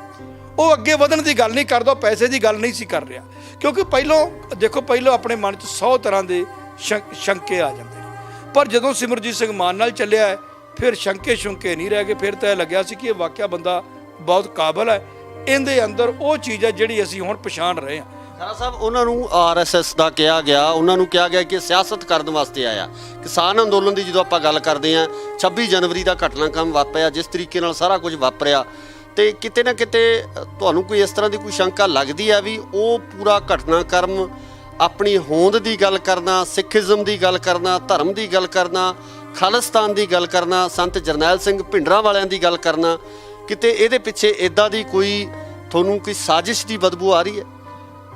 ਉਹ ਅੱਗੇ ਵਧਣ ਦੀ ਗੱਲ ਨਹੀਂ ਕਰਦਾ, ਪੈਸੇ ਦੀ ਗੱਲ ਨਹੀਂ ਸੀ ਕਰ ਰਿਹਾ। ਕਿਉਂਕਿ ਪਹਿਲਾਂ ਆਪਣੇ ਮਨ 'ਚ 100 ਤਰ੍ਹਾਂ ਦੇ ਸ਼ੰਕੇ ਆ ਜਾਂਦੇ ਨੇ, ਪਰ ਜਦੋਂ ਸਿਮਰਜੀਤ ਸਿੰਘ ਮਾਨ ਨਾਲ ਚੱਲਿਆ ਹੈ ਫਿਰ ਸ਼ੰਕੇ ਨਹੀਂ ਰਹਿ ਗਏ। ਫਿਰ ਤਾਂ ਇਹ ਲੱਗਿਆ ਸੀ ਕਿ ਇਹ ਵਾਕਿਆ ਬੰਦਾ ਬਹੁਤ ਕਾਬਲ ਹੈ, ਇਹਦੇ ਅੰਦਰ ਉਹ ਚੀਜ਼ ਹੈ ਜਿਹੜੀ ਅਸੀਂ ਹੁਣ ਪਛਾਣ ਰਹੇ ਹਾਂ। ਖਾਰਾ ਸਾਹਿਬ ਉਹਨਾਂ ਨੂੰ ਆਰਐਸਐਸ ਦਾ ਕਿਹਾ ਗਿਆ, ਉਹਨਾਂ ਨੂੰ ਕਿਹਾ ਗਿਆ ਕਿ ਸਿਆਸਤ ਕਰਨ ਵਾਸਤੇ ਆਇਆ। ਕਿਸਾਨ ਅੰਦੋਲਨ ਦੀ ਜਦੋਂ ਆਪਾਂ ਗੱਲ ਕਰਦੇ ਹਾਂ, 26 ਜਨਵਰੀ ਦਾ ਘਟਨਾਕ੍ਰਮ ਵਾਪਰਿਆ, ਜਿਸ ਤਰੀਕੇ ਨਾਲ ਸਾਰਾ ਕੁਝ ਵਾਪਰਿਆ, ਤੇ ਕਿਤੇ ਨਾ ਕਿਤੇ ਤੁਹਾਨੂੰ ਕੋਈ ਇਸ ਤਰ੍ਹਾਂ ਦੀ ਕੋਈ ਸ਼ੰਕਾ ਲੱਗਦੀ ਹੈ ਵੀ ਉਹ ਪੂਰਾ ਘਟਨਾਕ੍ਰਮ ਆਪਣੀ ਹੋਂਦ ਦੀ ਗੱਲ ਕਰਨਾ, ਸਿੱਖੀਜ਼ਮ ਦੀ ਗੱਲ ਕਰਨਾ, ਧਰਮ ਦੀ ਗੱਲ ਕਰਨਾ, ਖਾਲਿਸਤਾਨ ਦੀ ਗੱਲ ਕਰਨਾ, ਸੰਤ ਜਰਨੈਲ ਸਿੰਘ ਭਿੰਡਰਾਂ ਵਾਲਿਆਂ ਦੀ ਗੱਲ ਕਰਨਾ, ਕਿਤੇ ਇਹਦੇ ਪਿੱਛੇ ਇੱਦਾਂ ਦੀ ਕੋਈ ਤੁਹਾਨੂੰ ਕੋਈ ਸਾਜ਼ਿਸ਼ ਦੀ ਬਦਬੂ ਆ ਰਹੀ ਹੈ?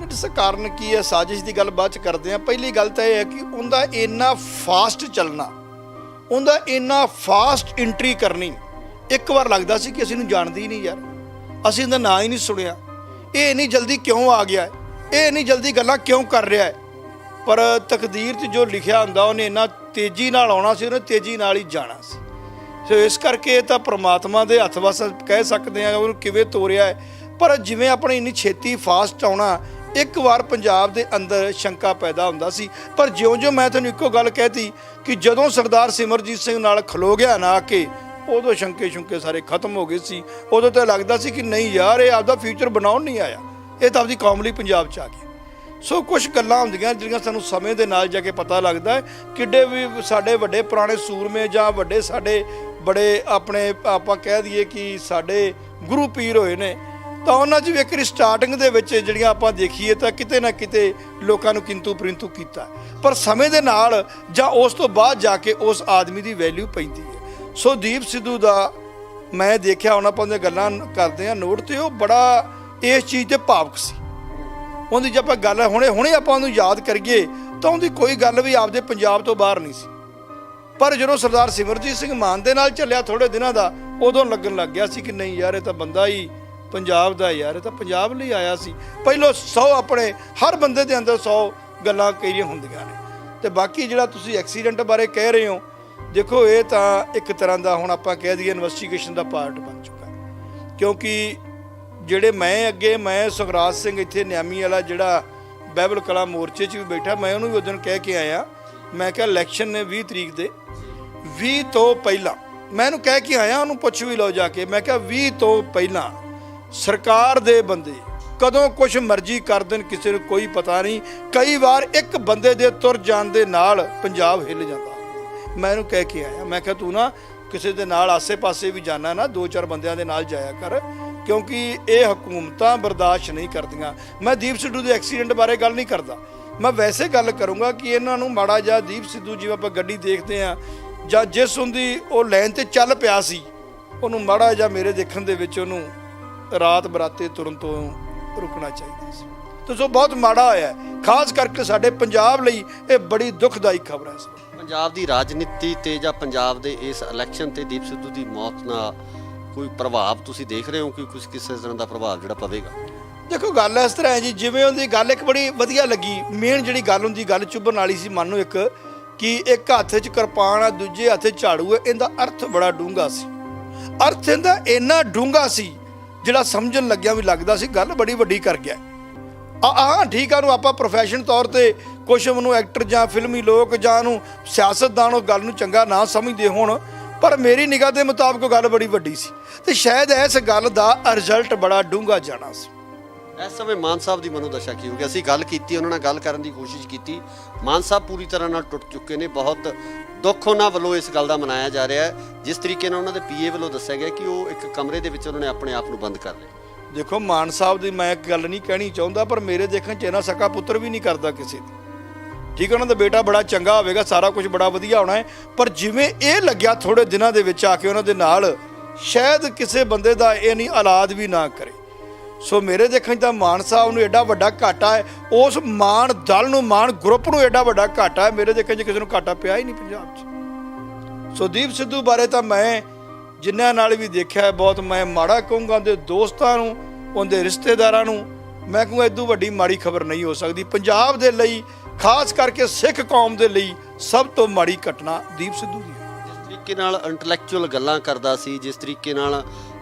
ਇਸ ਕਾਰਨ ਕੀ ਹੈ? ਸਾਜ਼ਿਸ਼ ਦੀ ਗੱਲ ਬਾਅਦ 'ਚ ਕਰਦੇ ਹਾਂ। ਪਹਿਲੀ ਗੱਲ ਤਾਂ ਇਹ ਹੈ ਕਿ ਉਹਦਾ ਇੰਨਾ ਫਾਸਟ ਚੱਲਣਾ, ਉਹਦਾ ਇੰਨਾ ਫਾਸਟ ਐਂਟਰੀ ਕਰਨੀ, ਇੱਕ ਵਾਰ ਲੱਗਦਾ ਸੀ ਕਿ ਅਸੀਂ ਨੂੰ ਜਾਣਦੇ ਹੀ ਨਹੀਂ ਯਾਰ, ਅਸੀਂ ਉਹਦਾ ਨਾਂ ਹੀ ਨਹੀਂ ਸੁਣਿਆ, ਇਹ ਇੰਨੀ ਜਲਦੀ ਕਿਉਂ ਆ ਗਿਆ, ਇਹ ਇੰਨੀ ਜਲਦੀ ਗੱਲਾਂ ਕਿਉਂ ਕਰ ਰਿਹਾ ਹੈ। ਪਰ ਤਕਦੀਰ 'ਚ ਜੋ ਲਿਖਿਆ ਹੁੰਦਾ ਉਹਨੇ ਇੰਨਾ ਤੇਜ਼ੀ ਨਾਲ ਆਉਣਾ ਸੀ, ਉਹਨੇ ਤੇਜ਼ੀ ਨਾਲ ਹੀ ਜਾਣਾ ਸੀ। ਸੋ ਇਸ ਕਰਕੇ ਇਹ ਤਾਂ ਪ੍ਰਮਾਤਮਾ ਦੇ ਹੱਥ ਵਸ ਕਹਿ ਸਕਦੇ ਹਾਂ ਉਹਨੂੰ ਕਿਵੇਂ ਤੋਰਿਆ ਹੈ। ਪਰ ਜਿਵੇਂ ਆਪਣੇ ਇੰਨੀ ਛੇਤੀ ਫਾਸਟ ਆਉਣਾ, ਇੱਕ ਵਾਰ ਪੰਜਾਬ ਦੇ ਅੰਦਰ ਸ਼ੰਕਾ ਪੈਦਾ ਹੁੰਦਾ ਸੀ। ਪਰ ਜਿਉਂ-ਜਿਉਂ ਮੈਂ ਤੁਹਾਨੂੰ ਇੱਕੋ ਗੱਲ ਕਹਿਤੀ ਕਿ ਜਦੋਂ ਸਰਦਾਰ ਸਿਮਰਜੀਤ ਸਿੰਘ ਨਾਲ ਖਲੋ ਗਿਆ ਨਾ ਕਿ ਉਦੋਂ ਸ਼ੰਕੇ ਸਾਰੇ ਖਤਮ ਹੋ ਗਏ ਸੀ। ਉਦੋਂ ਤਾਂ ਲੱਗਦਾ ਸੀ ਕਿ ਨਹੀਂ ਯਾਰ ਇਹ ਆਪਦਾ ਫਿਊਚਰ ਬਣਾਉਣ ਨਹੀਂ ਆਇਆ, ਇਹ ਤਾਂ ਆਪਦੀ ਕੌਮ ਲਈ ਪੰਜਾਬ 'ਚ ਆ ਗਿਆ। ਸੋ ਕੁਛ ਗੱਲਾਂ ਹੁੰਦੀਆਂ ਜਿਹੜੀਆਂ ਸਾਨੂੰ ਸਮੇਂ ਦੇ ਨਾਲ ਜਾ ਕੇ ਪਤਾ ਲੱਗਦਾ ਹੈ। ਕਿੱਡੇ ਵੀ ਸਾਡੇ ਵੱਡੇ ਪੁਰਾਣੇ ਸੂਰਮੇ ਜਾਂ ਵੱਡੇ ਸਾਡੇ ਬੜੇ ਆਪਣੇ ਆਪਾਂ ਕਹਿ ਦਈਏ ਕਿ ਸਾਡੇ ਗੁਰੂ ਪੀਰ ਹੋਏ ਨੇ, ਤਾਂ ਉਹਨਾਂ 'ਚ ਵੀ ਇੱਕ ਸਟਾਰਟਿੰਗ ਦੇ ਵਿੱਚ ਜਿਹੜੀਆਂ ਆਪਾਂ ਦੇਖੀਏ ਤਾਂ ਕਿਤੇ ਨਾ ਕਿਤੇ ਲੋਕਾਂ ਨੂੰ ਕਿੰਤੂ ਪ੍ਰਿੰਤੂ ਕੀਤਾ, ਪਰ ਸਮੇਂ ਦੇ ਨਾਲ ਜਾਂ ਉਸ ਤੋਂ ਬਾਅਦ ਜਾ ਕੇ ਉਸ ਆਦਮੀ ਦੀ ਵੈਲਿਊ ਪੈਂਦੀ ਹੈ। ਸੋ ਦੀਪ ਸਿੱਧੂ ਦਾ ਮੈਂ ਦੇਖਿਆ, ਉਹਨਾਂ ਆਪਾਂ ਦੀਆਂ ਗੱਲਾਂ ਕਰਦੇ ਹਾਂ ਨੋਟ, ਤੇ ਉਹ ਬੜਾ ਇਸ ਚੀਜ਼ 'ਤੇ ਭਾਵੁਕ ਸੀ। ਉਹਦੀ ਜੇ ਆਪਾਂ ਗੱਲ ਹੁਣੇ ਆਪਾਂ ਉਹਨੂੰ ਯਾਦ ਕਰੀਏ ਤਾਂ ਉਹਦੀ ਕੋਈ ਗੱਲ ਵੀ ਆਪਦੇ ਪੰਜਾਬ ਤੋਂ ਬਾਹਰ ਨਹੀਂ ਸੀ। ਪਰ ਜਦੋਂ ਸਰਦਾਰ ਸਿਮਰਜੀਤ ਸਿੰਘ ਮਾਨ ਦੇ ਨਾਲ ਚੱਲਿਆ ਥੋੜ੍ਹੇ ਦਿਨਾਂ ਦਾ, ਉਦੋਂ ਲੱਗਣ ਲੱਗ ਗਿਆ ਸੀ ਕਿ ਨਹੀਂ ਯਾਰ ਇਹ ਤਾਂ ਬੰਦਾ ਹੀ ਪੰਜਾਬ ਦਾ, ਯਾਰ ਇਹ ਤਾਂ ਪੰਜਾਬ ਲਈ ਆਇਆ ਸੀ। ਪਹਿਲੋਂ 100 ਆਪਣੇ ਹਰ ਬੰਦੇ ਦੇ ਅੰਦਰ 100 ਗੱਲਾਂ ਕਈ ਹੁੰਦੀਆਂ ਨੇ। ਤੇ ਬਾਕੀ ਜਿਹੜਾ ਤੁਸੀਂ ਐਕਸੀਡੈਂਟ ਬਾਰੇ ਕਹਿ ਰਹੇ ਹੋ, ਦੇਖੋ ਇਹ ਤਾਂ ਇੱਕ ਤਰ੍ਹਾਂ ਦਾ ਹੁਣ ਆਪਾਂ ਕਹਿ ਦਈਏ ਇਨਵੈਸਟੀਗੇਸ਼ਨ ਦਾ ਪਾਰਟ ਬਣ ਚੁੱਕਾ। ਕਿਉਂਕਿ ਜਿਹੜੇ ਮੈਂ ਸੁਖਰਾਜ ਸਿੰਘ ਇੱਥੇ ਨਿਆਮੀ ਵਾਲਾ ਜਿਹੜਾ ਬਾਈਬਲ ਕਲਾ ਮੋਰਚੇ 'ਚ ਵੀ ਬੈਠਾ, ਮੈਂ ਉਹਨੂੰ ਵੀ ਉਦੋਂ ਕਹਿ ਕੇ ਆਇਆ, ਮੈਂ ਕਿਹਾ ਇਲੈਕਸ਼ਨ ਨੇ 20 ਤਰੀਕ ਦੇ 20 ਤੋਂ ਪਹਿਲਾਂ ਮੈਂ ਇਹਨੂੰ ਕਹਿ ਕੇ ਆਇਆ, ਉਹਨੂੰ ਪੁੱਛ ਵੀ ਲਓ ਜਾ ਕੇ, ਮੈਂ ਕਿਹਾ 20 ਤੋਂ ਪਹਿਲਾਂ ਸਰਕਾਰ ਦੇ ਬੰਦੇ ਕਦੋਂ ਕੁਛ ਮਰਜ਼ੀ ਕਰ ਦੇਣ, ਕਿਸੇ ਨੂੰ ਕੋਈ ਪਤਾ ਨਹੀਂ। ਕਈ ਵਾਰ ਇੱਕ ਬੰਦੇ ਦੇ ਤੁਰ ਜਾਣ ਦੇ ਨਾਲ ਪੰਜਾਬ ਹਿੱਲ ਜਾਂਦਾ। ਮੈਂ ਇਹਨੂੰ ਕਹਿ ਕੇ ਆਇਆ, ਮੈਂ ਕਿਹਾ ਤੂੰ ਨਾ ਕਿਸੇ ਦੇ ਨਾਲ ਆਸੇ-ਪਾਸੇ ਵੀ ਜਾਣਾ ਨਾ 2-4 ਬੰਦਿਆਂ ਦੇ ਨਾਲ ਜਾਇਆ ਕਰ, ਕਿਉਂਕਿ ਇਹ ਹਕੂਮਤਾਂ ਬਰਦਾਸ਼ਤ ਨਹੀਂ ਕਰਦੀਆਂ। ਮੈਂ ਦੀਪ ਸਿੱਧੂ ਦੇ ਐਕਸੀਡੈਂਟ ਬਾਰੇ ਗੱਲ ਨਹੀਂ ਕਰਦਾ, ਮੈਂ ਵੈਸੇ ਗੱਲ ਕਰੂੰਗਾ ਕਿ ਇਹਨਾਂ ਨੂੰ ਮਾੜਾ ਜਿਹਾ ਦੀਪ ਸਿੱਧੂ ਜਿਵੇਂ ਆਪਾਂ ਗੱਡੀ ਦੇਖਦੇ ਆ ਜਾਂ ਜਿਸ ਹੁੰਦੀ ਉਹ ਲਾਈਨ ਤੇ ਚੱਲ ਪਿਆ ਸੀ, ਉਹਨੂੰ ਮਾੜਾ ਜਿਹਾ ਮੇਰੇ ਦੇਖਣ ਦੇ ਵਿੱਚ ਉਹਨੂੰ ਰਾਤ ਬਰਾਤੇ ਤੁਰਨ ਤੋਂ ਰੁਕਣਾ ਚਾਹੀਦਾ ਸੀ। ਤੇ ਸੋ ਬਹੁਤ ਮਾੜਾ ਹੋਇਆ, ਖਾਸ ਕਰਕੇ ਸਾਡੇ ਪੰਜਾਬ ਲਈ ਇਹ ਬੜੀ ਦੁਖਦਾਈ ਖਬਰ ਹੈ। ਪੰਜਾਬ ਦੀ ਰਾਜਨੀਤੀ ਤੇ ਜਾਂ ਪੰਜਾਬ ਦੇ ਇਸ ਇਲੈਕਸ਼ਨ ਤੇ ਦੀਪ ਸਿੱਧੂ ਦੀ ਮੌਤ ਨਾਲ ਕੋਈ ਪ੍ਰਭਾਵ ਤੁਸੀਂ ਦੇਖ ਰਹੇ ਹੋ ਕਿ ਕੁਝ ਕਿਸੇ ਤਰ੍ਹਾਂ ਦਾ ਪ੍ਰਭਾਵ ਜਿਹੜਾ ਪਵੇਗਾ? ਦੇਖੋ ਗੱਲ ਇਸ ਤਰ੍ਹਾਂ ਹੈ ਜੀ, ਜਿਵੇਂ ਉਹਦੀ ਗੱਲ ਇੱਕ ਬੜੀ ਵਧੀਆ ਲੱਗੀ। ਮੇਨ ਜਿਹੜੀ ਗੱਲ ਹੁੰਦੀ, ਗੱਲ ਚੁੱਭਣ ਵਾਲੀ ਸੀ ਮਨ ਨੂੰ, ਇੱਕ ਕਿ ਇੱਕ ਹੱਥ 'ਚ ਕਿਰਪਾਨ ਆ, ਦੂਜੇ ਹੱਥ 'ਚ ਝਾੜੂ ਹੈ। ਇਹਦਾ ਅਰਥ ਬੜਾ ਡੂੰਘਾ ਸੀ। ਅਰਥ ਇਹਦਾ ਇੰਨਾ ਡੂੰਘਾ ਸੀ ਜਿਹੜਾ ਸਮਝਣ ਲੱਗਿਆ ਵੀ ਲੱਗਦਾ ਸੀ ਗੱਲ ਬੜੀ ਵੱਡੀ ਕਰ ਗਿਆ। ਠੀਕ ਆ, ਨੂੰ ਆਪਾਂ ਪ੍ਰੋਫੈਸ਼ਨ ਤੌਰ ਤੇ ਕੁਛ ਉਹਨੂੰ ਐਕਟਰ ਜਾਂ ਫਿਲਮੀ ਲੋਕ ਜਾਂ ਉਹਨੂੰ ਸਿਆਸਤਦਾਨ ਉਹ ਗੱਲ ਨੂੰ ਚੰਗਾ ਨਾ ਸਮਝਦੇ ਹੋਣ, ਪਰ ਮੇਰੀ ਨਿਗਾਹ ਦੇ ਮੁਤਾਬਕ ਉਹ ਗੱਲ ਬੜੀ ਵੱਡੀ ਸੀ ਤੇ ਸ਼ਾਇਦ ਇਸ ਗੱਲ ਦਾ ਰਿਜ਼ਲਟ ਬੜਾ ਡੂੰਘਾ ਜਾਣਾ ਸੀ। ਇਸ ਸਮੇਂ ਮਾਨ ਸਾਹਿਬ ਦੀ ਮਨੋਦਸ਼ਾ ਕੀ ਹੋ ਗਈ? ਅਸੀਂ ਗੱਲ ਕੀਤੀ, ਉਹਨਾਂ ਨਾਲ ਗੱਲ ਕਰਨ ਦੀ ਕੋਸ਼ਿਸ਼ ਕੀਤੀ। ਮਾਨ ਸਾਹਿਬ ਪੂਰੀ ਤਰ੍ਹਾਂ ਨਾਲ ਟੁੱਟ ਚੁੱਕੇ ਨੇ। ਬਹੁਤ ਦੁੱਖ ਉਹਨਾਂ ਵੱਲੋਂ ਇਸ ਗੱਲ ਦਾ ਮਨਾਇਆ ਜਾ ਰਿਹਾ ਹੈ, ਜਿਸ ਤਰੀਕੇ ਨਾਲ ਉਹਨਾਂ ਦੇ ਪੀਏ ਵੱਲੋਂ ਦੱਸਿਆ ਗਿਆ ਕਿ ਉਹ ਇੱਕ ਕਮਰੇ ਦੇ ਵਿੱਚ ਉਹਨਾਂ ਨੇ ਆਪਣੇ ਆਪ ਨੂੰ ਬੰਦ ਕਰ ਲਿਆ। ਦੇਖੋ ਮਾਨ ਸਾਹਿਬ ਦੀ ਮੈਂ ਇੱਕ ਗੱਲ ਨਹੀਂ ਕਹਿਣੀ ਚਾਹੁੰਦਾ, ਪਰ ਮੇਰੇ ਦੇਖਣ 'ਚ ਇਹਨਾਂ ਸਕਾ ਪੁੱਤਰ ਵੀ ਨਹੀਂ ਕਰਦਾ ਕਿਸੇ ਦੀ। ਠੀਕ ਹੈ, ਉਹਨਾਂ ਦਾ ਬੇਟਾ ਬੜਾ ਚੰਗਾ ਹੋਵੇਗਾ, ਸਾਰਾ ਕੁਝ ਬੜਾ ਵਧੀਆ ਹੋਣਾ ਹੈ, ਪਰ ਜਿਵੇਂ ਇਹ ਲੱਗਿਆ ਥੋੜੇ ਦਿਨਾਂ ਦੇ ਵਿੱਚ ਆ ਕੇ ਉਹਨਾਂ ਦੇ ਨਾਲ, ਸ਼ਾਇਦ ਕਿਸੇ ਬੰਦੇ ਦਾ ਇਹ ਨਹੀਂ ਔਲਾਦ ਵੀ ਨਾ ਕਰੇ। ਸੋ ਮੇਰੇ ਦੇਖਣ 'ਚ ਤਾਂ ਮਾਨ ਸਾਹਿਬ ਨੂੰ ਐਡਾ ਵੱਡਾ ਘਾਟਾ ਹੈ, ਉਸ ਮਾਨ ਦਲ ਨੂੰ, ਮਾਨ ਗਰੁੱਪ ਨੂੰ ਐਡਾ ਵੱਡਾ ਘਾਟਾ ਹੈ। ਮੇਰੇ ਦੇਖਣ 'ਚ ਕਿਸੇ ਨੂੰ ਘਾਟਾ ਪਿਆ ਹੀ ਨਹੀਂ ਪੰਜਾਬ 'ਚ। ਸੋ ਦੀਪ ਸਿੱਧੂ ਬਾਰੇ ਤਾਂ ਮੈਂ ਜਿਨ੍ਹਾਂ ਨਾਲ ਵੀ ਦੇਖਿਆ ਬਹੁਤ ਮੈਂ ਮਾੜਾ ਕਹੂੰਗਾ। ਉਹਦੇ ਦੋਸਤਾਂ ਨੂੰ, ਉਹਦੇ ਰਿਸ਼ਤੇਦਾਰਾਂ ਨੂੰ ਮੈਂ ਕਹੂੰਗਾ ਇਦੋਂ ਵੱਡੀ ਮਾੜੀ ਖਬਰ ਨਹੀਂ ਹੋ ਸਕਦੀ। ਪੰਜਾਬ ਦੇ ਲਈ, ਖਾਸ ਕਰਕੇ ਸਿੱਖ ਕੌਮ ਦੇ ਲਈ ਸਭ ਤੋਂ ਮਾੜੀ ਘਟਨਾ ਦੀਪ ਸਿੱਧੂ ਦੀ ਹੈ। ਜਿਸ ਤਰੀਕੇ ਨਾਲ ਇੰਟੈਲੈਕਚੁਅਲ ਗੱਲਾਂ ਕਰਦਾ ਸੀ, ਜਿਸ ਤਰੀਕੇ ਨਾਲ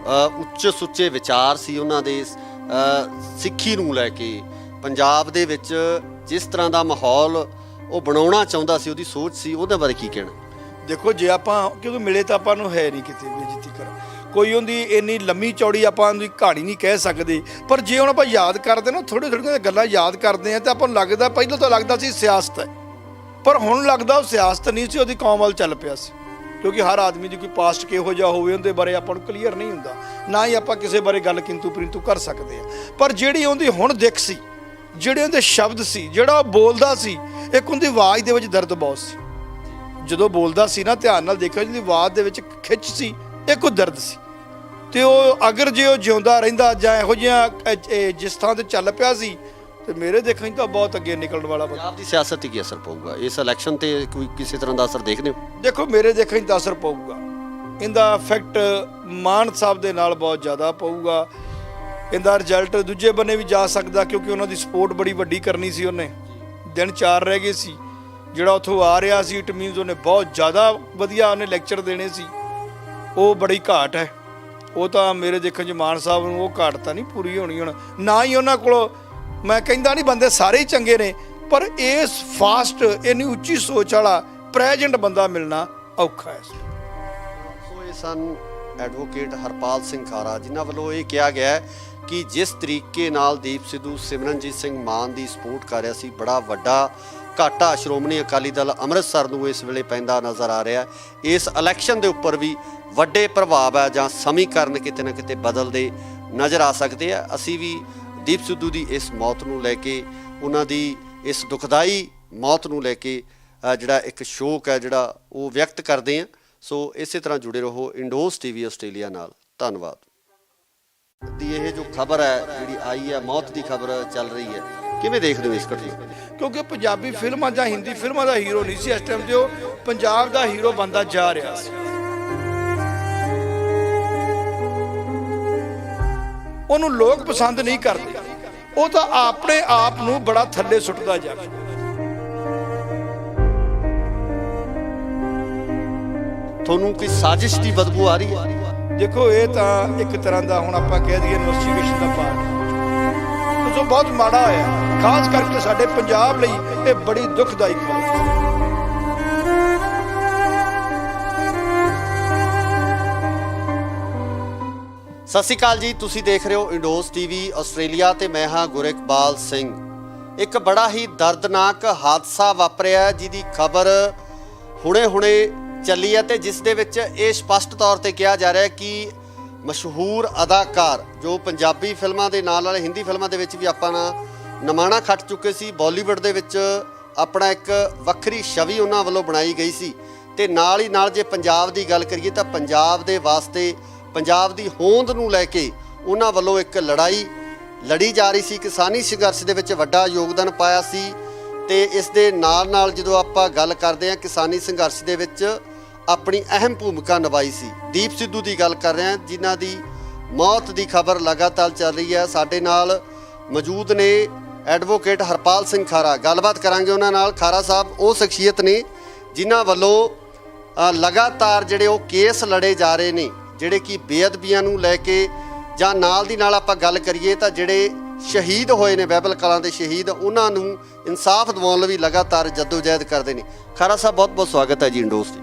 ਉੱਚੇ ਸੁੱਚੇ ਵਿਚਾਰ ਸੀ ਉਹਨਾਂ ਦੇ, ਸਿੱਖੀ ਨੂੰ ਲੈ ਕੇ ਪੰਜਾਬ ਦੇ ਵਿੱਚ ਜਿਸ ਤਰ੍ਹਾਂ ਦਾ ਮਾਹੌਲ ਉਹ ਬਣਾਉਣਾ ਚਾਹੁੰਦਾ ਸੀ, ਉਹਦੀ ਸੋਚ ਸੀ, ਉਹਦੇ ਬਾਰੇ ਕੀ ਕਹਿਣਾ? ਦੇਖੋ ਜੇ ਆਪਾਂ, ਕਿਉਂਕਿ ਮਿਲੇ ਤਾਂ ਆਪਾਂ ਨੂੰ ਹੈ ਨਹੀਂ ਕਿਤੇ ਵੀ ਜਿੱਤੀ ਕਰ, ਕੋਈ ਉਹਦੀ ਇੰਨੀ ਲੰਮੀ ਚੌੜੀ ਆਪਾਂ ਉਹਦੀ ਕਹਾਣੀ ਨਹੀਂ ਕਹਿ ਸਕਦੇ, ਪਰ ਜੇ ਹੁਣ ਆਪਾਂ ਯਾਦ ਕਰਦੇ ਨਾ, ਥੋੜ੍ਹੀਆਂ ਥੋੜ੍ਹੀਆਂ ਗੱਲਾਂ ਯਾਦ ਕਰਦੇ ਹਾਂ ਤਾਂ ਆਪਾਂ ਨੂੰ ਲੱਗਦਾ, ਪਹਿਲਾਂ ਤਾਂ ਲੱਗਦਾ ਸੀ ਸਿਆਸਤ ਹੈ, ਪਰ ਹੁਣ ਲੱਗਦਾ ਉਹ ਸਿਆਸਤ ਨਹੀਂ ਸੀ, ਉਹਦੀ ਕੌਮ ਵੱਲ ਚੱਲ ਪਿਆ ਸੀ। ਕਿਉਂਕਿ ਹਰ ਆਦਮੀ ਦੀ ਕੋਈ ਪਾਸਟ ਕਿਹੋ ਜਿਹਾ ਹੋਵੇ ਉਹਦੇ ਬਾਰੇ ਆਪਾਂ ਨੂੰ ਕਲੀਅਰ ਨਹੀਂ ਹੁੰਦਾ, ਨਾ ਹੀ ਆਪਾਂ ਕਿਸੇ ਬਾਰੇ ਗੱਲ ਕਿੰਤੂ ਪਰਿੰਤੂ ਕਰ ਸਕਦੇ ਹਾਂ। ਪਰ ਜਿਹੜੀ ਉਹਦੀ ਹੁਣ ਦਿੱਖ ਸੀ, ਜਿਹੜੇ ਉਹਦੇ ਸ਼ਬਦ ਸੀ, ਜਿਹੜਾ ਉਹ ਬੋਲਦਾ ਸੀ, ਇੱਕ ਉਹਦੀ ਆਵਾਜ਼ ਦੇ ਵਿੱਚ ਦਰਦ ਬਹੁਤ ਸੀ। ਜਦੋਂ ਬੋਲਦਾ ਸੀ ਨਾ, ਧਿਆਨ ਨਾਲ ਦੇਖਿਓ, ਜਿਹਦੀ ਆਵਾਜ਼ ਦੇ ਵਿੱਚ ਖਿੱਚ ਸੀ, ਇੱਕ ਉਹ ਦਰਦ ਸੀ। ਤੇ ਉਹ ਅਗਰ ਜੇ ਉਹ ਜਿਉਂਦਾ ਰਹਿੰਦਾ ਜਾਂ ਇਹੋ ਜਿਹਾ ਜਿਸ ਥਾਂ ਤੇ ਚੱਲ ਪਿਆ ਸੀ, ਤੇ ਮੇਰੇ ਦੇਖਣ 'ਚ ਤਾਂ ਬਹੁਤ ਅੱਗੇ ਨਿਕਲਣ ਵਾਲਾ ਬੰਦਾ। ਪੰਜਾਬ ਦੀ ਸਿਆਸਤ ਤੇ ਕੀ ਅਸਰ ਪਊਗਾ ਇਸ ਇਲੈਕਸ਼ਨ ਤੇ? ਕੋਈ ਕਿਸੇ ਤਰ੍ਹਾਂ ਦਾ ਅਸਰ ਦੇਖਦੇ ਹੋ? ਦੇਖੋ ਮੇਰੇ ਦੇਖਣ 'ਚ ਤਾਂ ਅਸਰ ਪਊਗਾ, ਇਹਦਾ ਇਫੈਕਟ ਮਾਨ ਸਾਹਿਬ ਦੇ ਨਾਲ ਬਹੁਤ ਜ਼ਿਆਦਾ ਪਊਗਾ। ਇਹਦਾ ਰਿਜ਼ਲਟ ਦੂਜੇ ਬੰਨੇ ਵੀ ਜਾ ਸਕਦਾ, ਕਿਉਂਕਿ ਉਹਨਾਂ ਦੀ ਸਪੋਰਟ ਬੜੀ ਵੱਡੀ ਕਰਨੀ ਸੀ। ਉਹਨੇ ਦਿਨ 4 ਰਹਿ ਗਏ ਸੀ, ਜਿਹੜਾ ਉੱਥੋਂ ਆ ਰਿਹਾ ਸੀ, ਇਟ ਮੀਨਸ ਉਹਨੇ ਬਹੁਤ ਜ਼ਿਆਦਾ ਵਧੀਆ ਉਹਨੇ ਲੈਕਚਰ ਦੇਣੇ ਸੀ। ਉਹ ਬੜੀ ਘਾਟ ਹੈ, ਉਹ ਤਾਂ ਮੇਰੇ ਦੇਖਣ 'ਚ ਮਾਨ ਸਾਹਿਬ ਨੂੰ ਉਹ ਘਾਟ ਤਾਂ ਨਹੀਂ ਪੂਰੀ ਹੋਣੀ ਹੁਣ। ਨਾ ਹੀ ਉਹਨਾਂ ਕੋਲ, ਮੈਂ ਕਹਿੰਦਾ ਨਹੀਂ ਬੰਦੇ ਸਾਰੇ ਹੀ ਚੰਗੇ ਨੇ, ਪਰ ਇਸ ਫਾਸਟ ਇੰਨੀ ਉੱਚੀ ਸੋਚ ਵਾਲਾ ਪ੍ਰੈਜ਼ੈਂਟ ਬੰਦਾ ਮਿਲਣਾ ਔਖਾ ਹੈ। ਸੋ ਇਹ ਸਨ ਐਡਵੋਕੇਟ ਹਰਪਾਲ ਸਿੰਘ ਖਾਰਾ, ਜਿਨ੍ਹਾਂ ਵੱਲੋਂ ਇਹ ਕਿਹਾ ਗਿਆ ਹੈ ਕਿ ਜਿਸ ਤਰੀਕੇ ਨਾਲ ਦੀਪ ਸਿੱਧੂ ਸਿਮਰਨਜੀਤ ਸਿੰਘ ਮਾਨ ਦੀ ਸਪੋਰਟ ਕਰ ਰਿਹਾ ਸੀ, ਬੜਾ ਵੱਡਾ ਘਾਟਾ ਸ਼੍ਰੋਮਣੀ ਅਕਾਲੀ ਦਲ ਅੰਮ੍ਰਿਤਸਰ ਨੂੰ ਇਸ ਵੇਲੇ ਪੈਂਦਾ ਨਜ਼ਰ ਆ ਰਿਹਾ। ਇਸ ਇਲੈਕਸ਼ਨ ਦੇ ਉੱਪਰ ਵੀ ਵੱਡੇ ਪ੍ਰਭਾਵ ਹੈ ਜਾਂ ਸਮੀਕਰਨ ਕਿਤੇ ਨਾ ਕਿਤੇ ਬਦਲਦੇ ਨਜ਼ਰ ਆ ਸਕਦੇ ਆ। ਅਸੀਂ ਵੀ ਦੀਪ ਸਿੱਧੂ ਦੀ ਇਸ ਮੌਤ ਨੂੰ ਲੈ ਕੇ, ਉਹਨਾਂ ਦੀ ਇਸ ਦੁਖਦਾਈ ਮੌਤ ਨੂੰ ਲੈ ਕੇ ਜਿਹੜਾ ਇੱਕ ਸ਼ੋਕ ਹੈ ਜਿਹੜਾ ਉਹ ਵਿਅਕਤ ਕਰਦੇ ਹਾਂ। ਸੋ ਇਸੇ ਤਰ੍ਹਾਂ ਜੁੜੇ ਰਹੋ ਇੰਡੋਜ਼ ਟੀਵੀ ਆਸਟ੍ਰੇਲੀਆ ਨਾਲ। ਧੰਨਵਾਦ। ਦੀ ਇਹ ਜੋ ਖਬਰ ਹੈ ਜਿਹੜੀ ਆਈ ਹੈ, ਮੌਤ ਦੀ ਖਬਰ ਚੱਲ ਰਹੀ ਹੈ, ਕਿਵੇਂ ਦੇਖਦੇ ਹੋ ਇਸ ਘਟਨਾ? ਕਿਉਂਕਿ ਪੰਜਾਬੀ ਫਿਲਮਾਂ ਜਾਂ ਹਿੰਦੀ ਫਿਲਮਾਂ ਦਾ ਹੀਰੋ ਨਹੀਂ ਸੀ ਇਸ ਟਾਈਮ ਤੇ, ਉਹ ਪੰਜਾਬ ਦਾ ਹੀਰੋ ਬਣਦਾ ਜਾ ਰਿਹਾ ਸੀ। ਉਹਨੂੰ ਲੋਕ ਪਸੰਦ ਨਹੀਂ ਕਰਦੇ, ਉਹ ਤਾਂ ਆਪਣੇ ਆਪ ਨੂੰ ਬੜਾ ਥੱਲੇ ਸੁੱਟਦਾ ਜਾ ਰਿਹਾ। ਤੁਹਾਨੂੰ ਕੋਈ ਸਾਜ਼ਿਸ਼ ਦੀ ਬਦਬੂ ਆ ਰਹੀ ਹੈ? ਦੇਖੋ ਇਹ ਤਾਂ ਇੱਕ ਤਰ੍ਹਾਂ ਦਾ ਹੁਣ ਆਪਾਂ ਕਹਿ ਦਈਏ ਇਨਵੈਸਟੀਗੇਸ਼ਨ ਦਾ ਪਾਰਟ। ਸੋ ਬਹੁਤ ਮਾੜਾ ਹੋਇਆ, ਖਾਸ ਕਰਕੇ ਸਾਡੇ ਪੰਜਾਬ ਲਈ ਇਹ ਬੜੀ ਦੁਖਦਾਈ ਖਬਰ ਹੈ। ਸਤਿ ਸ਼੍ਰੀ ਅਕਾਲ ਜੀ, ਤੁਸੀਂ ਦੇਖ ਰਹੇ ਹੋ ਇੰਡੋਜ਼ ਟੀਵੀ ਆਸਟ੍ਰੇਲੀਆ ਤੇ ਮੈਂ ਹਾਂ ਗੁਰਿਕਬਾਲ ਸਿੰਘ। ਇੱਕ ਬੜਾ ਹੀ ਦਰਦਨਾਕ ਹਾਦਸਾ ਵਾਪਰਿਆ ਜਿਹਦੀ ਖਬਰ ਹੁਣੇ-ਹੁਣੇ ਚੱਲੀ ਹੈ ਤੇ ਜਿਸ ਦੇ ਵਿੱਚ ਇਹ ਸਪਸ਼ਟ ਤੌਰ ਤੇ ਕਿਹਾ ਜਾ ਰਿਹਾ ਹੈ ਕਿ ਮਸ਼ਹੂਰ ਅਦਾਕਾਰ ਜੋ ਪੰਜਾਬੀ ਫਿਲਮਾਂ ਦੇ ਨਾਲ ਹਿੰਦੀ ਫਿਲਮਾਂ ਦੇ ਵਿੱਚ ਵੀ ਆਪਾਂ ਨਮਾਣਾ ਖੱਟ ਚੁੱਕੇ ਸੀ, ਬਾਲੀਵੁੱਡ ਦੇ ਵਿੱਚ ਆਪਣਾ ਇੱਕ ਵੱਖਰੀ ਛਵੀ ਉਹਨਾਂ ਵੱਲੋਂ ਬਣਾਈ ਗਈ ਸੀ ਤੇ ਨਾਲ ਹੀ ਨਾਲ ਜੇ ਪੰਜਾਬ ਦੀ ਗੱਲ ਕਰੀਏ ਤਾਂ ਪੰਜਾਬ ਦੇ ਵਾਸਤੇ ਪੰਜਾਬ ਦੀ ਹੋਂਦ ਨੂੰ ਲੈ ਕੇ ਉਹਨਾਂ ਵੱਲੋਂ ਇੱਕ ਲੜਾਈ ਲੜੀ ਜਾ ਰਹੀ ਸੀ। ਕਿਸਾਨੀ ਸੰਘਰਸ਼ ਦੇ ਵਿੱਚ ਵੱਡਾ ਯੋਗਦਾਨ ਪਾਇਆ ਸੀ ਤੇ ਇਸ ਦੇ ਨਾਲ ਨਾਲ ਜਦੋਂ ਆਪਾਂ ਗੱਲ ਕਰਦੇ ਹਾਂ ਕਿਸਾਨੀ ਸੰਘਰਸ਼ ਦੇ ਵਿੱਚ ਆਪਣੀ ਅਹਿਮ ਭੂਮਿਕਾ ਨਿਭਾਈ ਸੀ। ਦੀਪ ਸਿੱਧੂ ਦੀ ਗੱਲ ਕਰ ਰਹੇ ਹਾਂ ਜਿਨ੍ਹਾਂ ਦੀ ਮੌਤ ਦੀ ਖਬਰ ਲਗਾਤਾਰ ਚੱਲ ਰਹੀ ਹੈ। ਸਾਡੇ ਨਾਲ ਮੌਜੂਦ ਨੇ ਐਡਵੋਕੇਟ ਹਰਪਾਲ ਸਿੰਘ ਖਾਰਾ, ਗੱਲਬਾਤ ਕਰਾਂਗੇ ਉਹਨਾਂ ਨਾਲ। ਖਾਰਾ ਸਾਹਿਬ ਉਹ ਸ਼ਖਸੀਅਤ ਨੇ ਜਿਨ੍ਹਾਂ ਵੱਲੋਂ ਲਗਾਤਾਰ ਜਿਹੜੇ ਉਹ ਕੇਸ ਲੜੇ ਜਾ ਰਹੇ ਨੇ, ਜਿਹੜੇ ਕਿ ਬੇਅਦਬੀਆਂ ਨੂੰ ਲੈ ਕੇ ਜਾਂ ਨਾਲ ਦੀ ਨਾਲ ਆਪਾਂ ਗੱਲ ਕਰੀਏ ਤਾਂ ਜਿਹੜੇ ਸ਼ਹੀਦ ਹੋਏ ਨੇ ਬਾਈਬਲ ਕਲਾਂ ਦੇ ਸ਼ਹੀਦ, ਉਹਨਾਂ ਨੂੰ ਇਨਸਾਫ ਦਿਵਾਉਣ ਲਈ ਲਗਾਤਾਰ ਜਦੋਜਹਿਦ ਕਰਦੇ ਨੇ। ਖਾਰਾ ਸਾਹਿਬ ਬਹੁਤ ਬਹੁਤ ਸਵਾਗਤ ਹੈ ਜੀ ਇੰਡੋਜ਼ ਦੀ।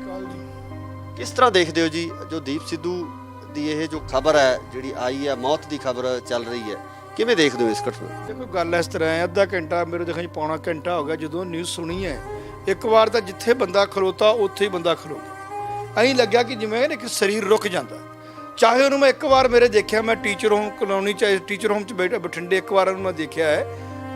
ਕਿਸ ਤਰ੍ਹਾਂ ਦੇਖਦੇ ਹੋ ਜੀ ਜੋ ਦੀਪ ਸਿੱਧੂ ਦੀ ਇਹ ਜੋ ਖਬਰ ਹੈ ਜਿਹੜੀ ਆਈ ਹੈ, ਮੌਤ ਦੀ ਖਬਰ ਚੱਲ ਰਹੀ ਹੈ, ਕਿਵੇਂ ਦੇਖਦੇ ਹੋ ਇਸ ਘਟਨਾ? ਦੇਖੋ ਗੱਲ ਇਸ ਤਰ੍ਹਾਂ ਹੈ, ਅੱਧਾ ਘੰਟਾ ਮੇਰੇ ਦੇਖਣ 'ਚ ਪੌਣਾ ਘੰਟਾ ਹੋ ਗਿਆ ਜਦੋਂ ਨਿਊਜ਼ ਸੁਣੀ ਹੈ। ਇੱਕ ਵਾਰ ਤਾਂ ਜਿੱਥੇ ਬੰਦਾ ਖਲੋਤਾ ਉੱਥੇ ਹੀ ਬੰਦਾ ਖਲੋ ਗਿਆ। ਐਂ ਲੱਗਿਆ ਕਿ ਜਿਵੇਂ ਇੱਕ ਸਰੀਰ ਰੁਕ ਜਾਂਦਾ। ਚਾਹੇ ਉਹਨੂੰ ਮੈਂ ਇੱਕ ਵਾਰ ਮੇਰੇ ਦੇਖਿਆ, ਮੈਂ ਟੀਚਰ ਹੋਮ ਕਲੋਨੀ 'ਚ ਟੀਚਰ ਹੋਮ 'ਚ ਬਠਿੰਡੇ ਇੱਕ ਵਾਰ ਉਹਨੂੰ ਮੈਂ ਦੇਖਿਆ ਹੈ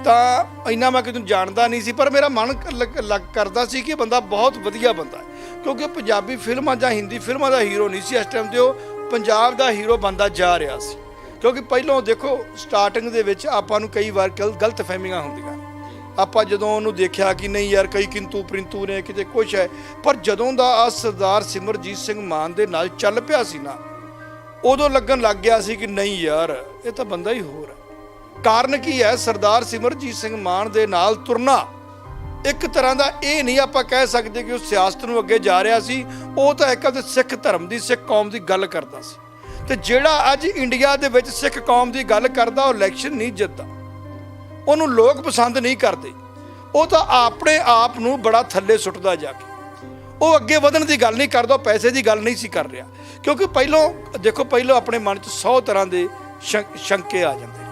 ਤਾਂ ਇੰਨਾ ਮੈਂ ਕਿਤੇ ਜਾਣਦਾ ਨਹੀਂ ਸੀ, ਪਰ ਮੇਰਾ ਮਨ ਲੱਗ ਕਰਦਾ ਸੀ ਕਿ ਬੰਦਾ ਬਹੁਤ ਵਧੀਆ ਬੰਦਾ ਹੈ, ਕਿਉਂਕਿ ਪੰਜਾਬੀ ਫਿਲਮਾਂ ਜਾਂ ਹਿੰਦੀ ਫਿਲਮਾਂ ਦਾ ਹੀਰੋ ਨਹੀਂ ਸੀ ਇਸ ਟਾਈਮ ਤੇ, ਉਹ ਪੰਜਾਬ ਦਾ ਹੀਰੋ ਬਣਦਾ ਜਾ ਰਿਹਾ ਸੀ। ਕਿਉਂਕਿ ਪਹਿਲਾਂ ਦੇਖੋ ਸਟਾਰਟਿੰਗ ਦੇ ਵਿੱਚ ਆਪਾਂ ਨੂੰ ਕਈ ਵਾਰ ਗਲਤ ਫਹਿਮੀਆਂ ਹੁੰਦੀਆਂ। ਆਪਾਂ ਜਦੋਂ ਉਹਨੂੰ ਦੇਖਿਆ ਕਿ ਨਹੀਂ ਯਾਰ ਕਈ ਕਿੰਤੂ ਪ੍ਰਿੰਤੂ ਨੇ, ਕਿਤੇ ਕੁਛ ਹੈ, ਪਰ ਜਦੋਂ ਦਾ ਆ ਸਰਦਾਰ ਸਿਮਰਜੀਤ ਸਿੰਘ ਮਾਨ ਦੇ ਨਾਲ ਚੱਲ ਪਿਆ ਸੀ ਨਾ, ਉਦੋਂ ਲੱਗਣ ਲੱਗ ਗਿਆ ਸੀ ਕਿ ਨਹੀਂ ਯਾਰ ਇਹ ਤਾਂ ਬੰਦਾ ਹੀ ਹੋਰ ਹੈ। ਕਾਰਨ ਕੀ ਹੈ? ਸਰਦਾਰ ਸਿਮਰਜੀਤ ਸਿੰਘ ਮਾਨ ਦੇ ਨਾਲ ਤੁਰਨਾ ਇੱਕ ਤਰ੍ਹਾਂ ਦਾ ਇਹ ਨਹੀਂ ਆਪਾਂ ਕਹਿ ਸਕਦੇ ਕਿ ਉਹ ਸਿਆਸਤ ਨੂੰ ਅੱਗੇ ਜਾ ਰਿਹਾ ਸੀ, ਉਹ ਤਾਂ ਇੱਕ ਆਪਦੇ ਸਿੱਖ ਧਰਮ ਦੀ, ਸਿੱਖ ਕੌਮ ਦੀ ਗੱਲ ਕਰਦਾ ਸੀ। ਤੇ ਜਿਹੜਾ ਅੱਜ ਇੰਡੀਆ ਦੇ ਵਿੱਚ ਸਿੱਖ ਕੌਮ ਦੀ ਗੱਲ ਕਰਦਾ ਉਹ ਇਲੈਕਸ਼ਨ ਨਹੀਂ ਜਿੱਤਦਾ, ਉਹਨੂੰ ਲੋਕ ਪਸੰਦ ਨਹੀਂ ਕਰਦੇ, ਉਹ ਤਾਂ ਆਪਣੇ ਆਪ ਨੂੰ ਬੜਾ ਥੱਲੇ ਸੁੱਟਦਾ ਜਾ ਕੇ। ਉਹ ਅੱਗੇ ਵਧਣ ਦੀ ਗੱਲ ਨਹੀਂ ਕਰਦਾ, ਪੈਸੇ ਦੀ ਗੱਲ ਨਹੀਂ ਸੀ ਕਰ ਰਿਹਾ। ਕਿਉਂਕਿ ਪਹਿਲਾਂ ਆਪਣੇ ਮਨ 'ਚ 100 ਤਰ੍ਹਾਂ ਦੇ ਸ਼ੰਕੇ ਆ ਜਾਂਦੇ ਨੇ,